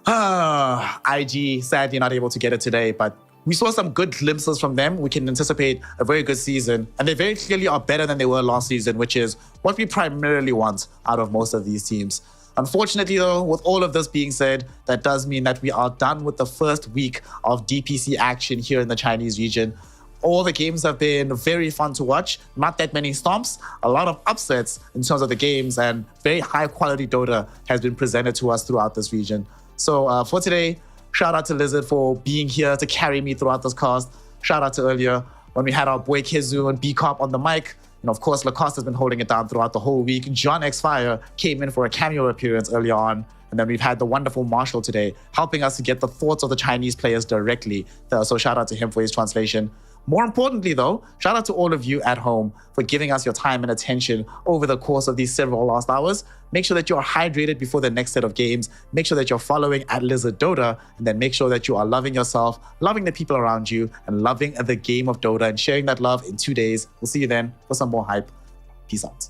IG, sadly not able to get it today, but we saw some good glimpses from them. We can anticipate a very good season, and they very clearly are better than they were last season, which is what we primarily want out of most of these teams. Unfortunately, though, with all of this being said, that does mean that we are done with the first week of DPC action here in the Chinese region. All the games have been very fun to watch. Not that many stomps, a lot of upsets in terms of the games, and very high quality Dota has been presented to us throughout this region. So for today, shout out to Lizard for being here to carry me throughout this cast. Shout out to earlier when we had our boy Kizu and B-Cop on the mic. And of course, Lacoste has been holding it down throughout the whole week. John X Fire came in for a cameo appearance earlier on. And then we've had the wonderful Marshall today helping us to get the thoughts of the Chinese players directly. So shout out to him for his translation. More importantly, though, shout out to all of you at home for giving us your time and attention over the course of these several last hours. Make sure that you are hydrated before the next set of games. Make sure that you're following at Lizard Dota, and then make sure that you are loving yourself, loving the people around you, and loving the game of Dota and sharing that love in 2 days. We'll see you then for some more hype. Peace out.